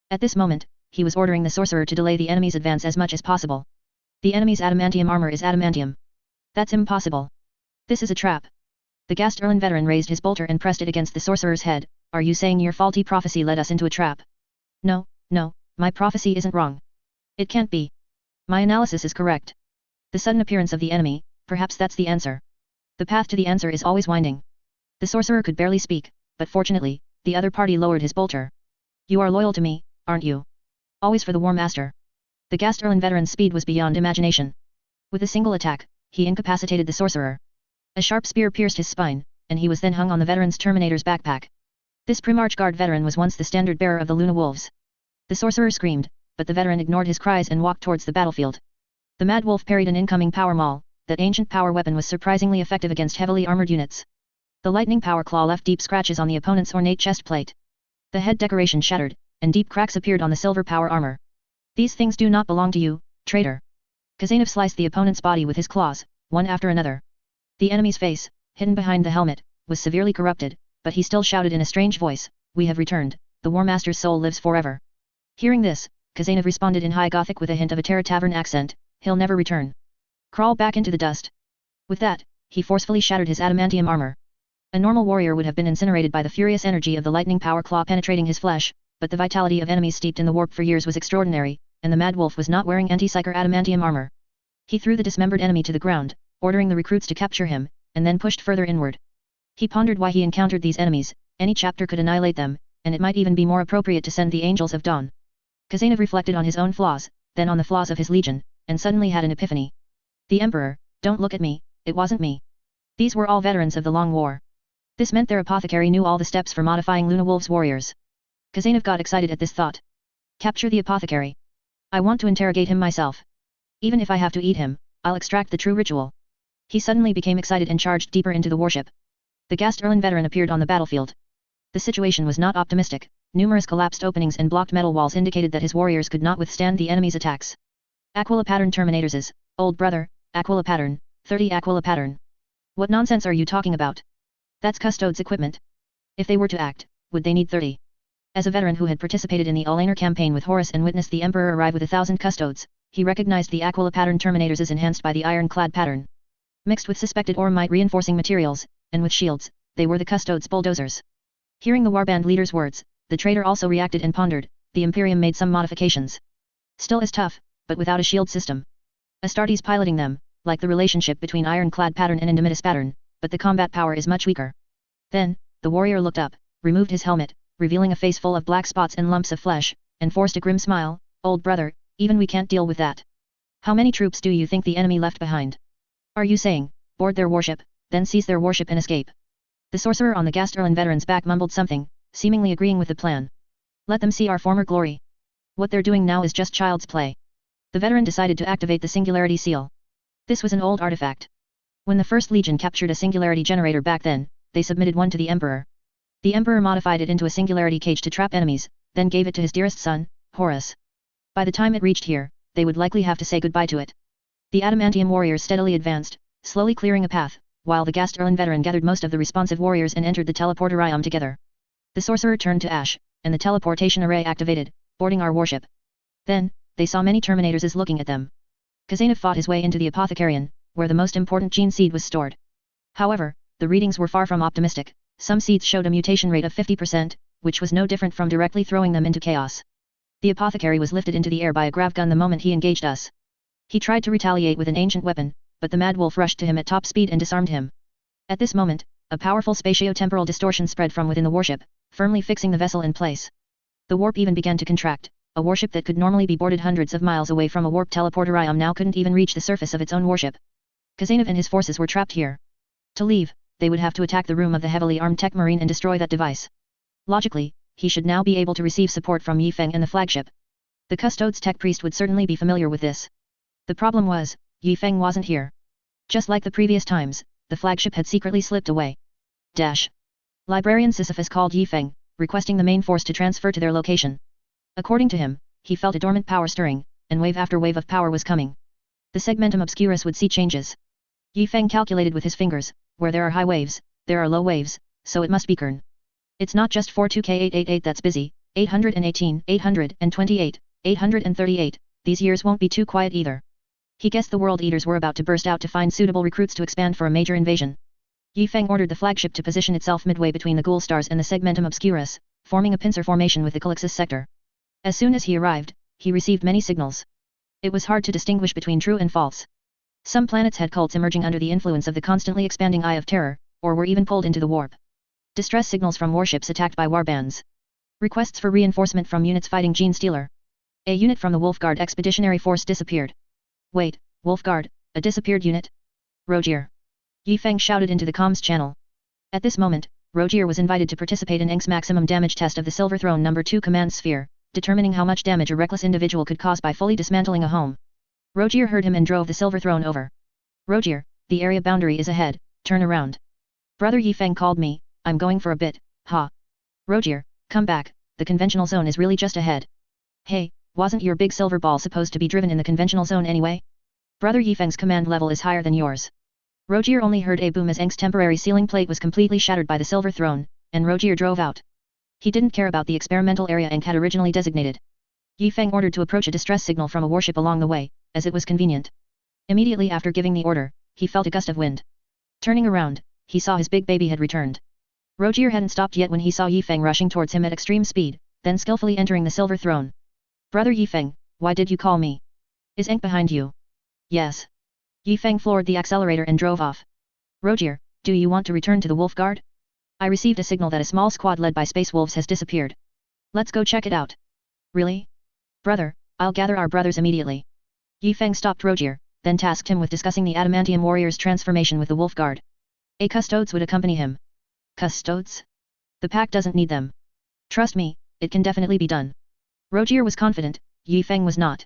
At this moment, he was ordering the sorcerer to delay the enemy's advance as much as possible. The enemy's adamantium armor is adamantium. That's impossible. This is a trap. The Gasterland veteran raised his bolter and pressed it against the sorcerer's head. Are you saying your faulty prophecy led us into a trap? No, my prophecy isn't wrong. It can't be. My analysis is correct. The sudden appearance of the enemy, perhaps that's the answer. The path to the answer is always winding. The sorcerer could barely speak, but fortunately, the other party lowered his bolter. You are loyal to me, aren't you? Always for the War Master. The Gasterland veteran's speed was beyond imagination. With a single attack, he incapacitated the sorcerer. A sharp spear pierced his spine, and he was then hung on the veteran's Terminator's backpack. This Primarch Guard veteran was once the standard bearer of the Luna Wolves. The sorcerer screamed, but the veteran ignored his cries and walked towards the battlefield. The Mad Wolf parried an incoming power maul. That ancient power weapon was surprisingly effective against heavily armored units. The lightning power claw left deep scratches on the opponent's ornate chest plate. The head decoration shattered, and deep cracks appeared on the silver power armor. These things do not belong to you, traitor. Khazanov sliced the opponent's body with his claws, one after another. The enemy's face, hidden behind the helmet, was severely corrupted, but he still shouted in a strange voice, "We have returned, the War Master's soul lives forever." Hearing this, Khazanov responded in High Gothic with a hint of a Terra Tavern accent, "He'll never return. Crawl back into the dust." With that, he forcefully shattered his adamantium armor. A normal warrior would have been incinerated by the furious energy of the lightning power claw penetrating his flesh, but the vitality of enemies steeped in the warp for years was extraordinary, and the Mad Wolf was not wearing anti-psyker adamantium armor. He threw the dismembered enemy to the ground, ordering the recruits to capture him, and then pushed further inward. He pondered why he encountered these enemies. Any chapter could annihilate them, and it might even be more appropriate to send the Angels of Dawn. Khazanov reflected on his own flaws, then on the flaws of his legion, and suddenly had an epiphany. The Emperor, don't look at me, it wasn't me. These were all veterans of the Long War. This meant their apothecary knew all the steps for modifying Luna Wolf's warriors. Khazanov got excited at this thought. Capture the apothecary. I want to interrogate him myself. Even if I have to eat him, I'll extract the true ritual. He suddenly became excited and charged deeper into the warship. The Gasterland veteran appeared on the battlefield. The situation was not optimistic. Numerous collapsed openings and blocked metal walls indicated that his warriors could not withstand the enemy's attacks. Aquila pattern Terminators, old brother, Aquila pattern, 30 Aquila pattern. What nonsense are you talking about? That's Custodes equipment. If they were to act, would they need 30? As a veteran who had participated in the Alanar campaign with Horus and witnessed the Emperor arrive with 1,000 Custodes, he recognized the Aquila pattern Terminators as enhanced by the ironclad pattern. Mixed with suspected Ormite reinforcing materials, and with shields, they were the Custodes bulldozers. Hearing the warband leader's words, the traitor also reacted and pondered. The Imperium made some modifications. Still as tough, but without a shield system. Astartes piloting them, like the relationship between ironclad pattern and Indomitus pattern, but the combat power is much weaker. Then, the warrior looked up, removed his helmet, revealing a face full of black spots and lumps of flesh, and forced a grim smile. Old brother, even we can't deal with that. How many troops do you think the enemy left behind? Are you saying, board their warship, then seize their warship and escape? The sorcerer on the Gasterland veteran's back mumbled something, seemingly agreeing with the plan. Let them see our former glory. What they're doing now is just child's play. The veteran decided to activate the Singularity Seal. This was an old artifact. When the First Legion captured a Singularity generator back then, they submitted one to the Emperor. The Emperor modified it into a Singularity cage to trap enemies, then gave it to his dearest son, Horus. By the time it reached here, they would likely have to say goodbye to it. The Adamantium warriors steadily advanced, slowly clearing a path, while the Gasterlan veteran gathered most of the responsive warriors and entered the teleporterium together. The sorcerer turned to ash, and the teleportation array activated, boarding our warship. Then, they saw many Terminators looking at them. Khazanov fought his way into the Apothecarion, where the most important gene seed was stored. However, the readings were far from optimistic. Some seeds showed a mutation rate of 50%, which was no different from directly throwing them into chaos. The apothecary was lifted into the air by a grav gun the moment he engaged us. He tried to retaliate with an ancient weapon, but the Mad Wolf rushed to him at top speed and disarmed him. At this moment, a powerful spatio-temporal distortion spread from within the warship, firmly fixing the vessel in place. The warp even began to contract. A warship that could normally be boarded hundreds of miles away from a warp teleporterium now couldn't even reach the surface of its own warship. Khazanov and his forces were trapped here. To leave, they would have to attack the room of the heavily armed tech marine and destroy that device. Logically, he should now be able to receive support from Yifeng and the flagship. The Custodes tech priest would certainly be familiar with this. The problem was, Yifeng wasn't here. Just like the previous times, the flagship had secretly slipped away. Librarian Sisyphus called Yifeng, requesting the main force to transfer to their location. According to him, he felt a dormant power stirring, and wave after wave of power was coming. The segmentum obscurus would see changes. Yifeng calculated with his fingers, where there are high waves, there are low waves, so it must be Kern. It's not just 42K888 that's busy, 818, 828, 838, these years won't be too quiet either. He guessed the World Eaters were about to burst out to find suitable recruits to expand for a major invasion. Yifeng ordered the flagship to position itself midway between the Ghoul Stars and the segmentum obscurus, forming a pincer formation with the Calixis sector. As soon as he arrived, he received many signals. It was hard to distinguish between true and false. Some planets had cults emerging under the influence of the constantly expanding Eye of Terror, or were even pulled into the warp. Distress signals from warships attacked by warbands. Requests for reinforcement from units fighting Gene Stealer. A unit from the Wolfguard Expeditionary Force disappeared. Wait, Wolfguard, a disappeared unit? Rogier. Yifeng shouted into the comms channel. At this moment, Rogier was invited to participate in Eng's maximum damage test of the Silver Throne No. 2 command sphere, determining how much damage a reckless individual could cause by fully dismantling a home. Rogier heard him and drove the Silver Throne over. Rogier, the area boundary is ahead, turn around. Brother Yifeng called me, I'm going for a bit, ha. Rogier, come back, the conventional zone is really just ahead. Hey, wasn't your big silver ball supposed to be driven in the conventional zone anyway? Brother Yifeng's command level is higher than yours. Rogier only heard a boom as Eng's temporary ceiling plate was completely shattered by the Silver Throne, and Rogier drove out. He didn't care about the experimental area Eng had originally designated. Yifeng ordered to approach a distress signal from a warship along the way, as it was convenient. Immediately after giving the order, he felt a gust of wind. Turning around, he saw his big baby had returned. Rogier hadn't stopped yet when he saw Yifeng rushing towards him at extreme speed, then skillfully entering the Silver Throne. Brother Yifeng, why did you call me? Is Eng behind you? Yes. Yifeng floored the accelerator and drove off. Rogier, do you want to return to the Wolfguard? I received a signal that a small squad led by Space Wolves has disappeared. Let's go check it out. Really? Brother, I'll gather our brothers immediately. Yifeng stopped Rogier, then tasked him with discussing the Adamantium warrior's transformation with the Wolfguard. A Custodes would accompany him. Custodes? The pack doesn't need them. Trust me, it can definitely be done. Rogier was confident, Yifeng was not.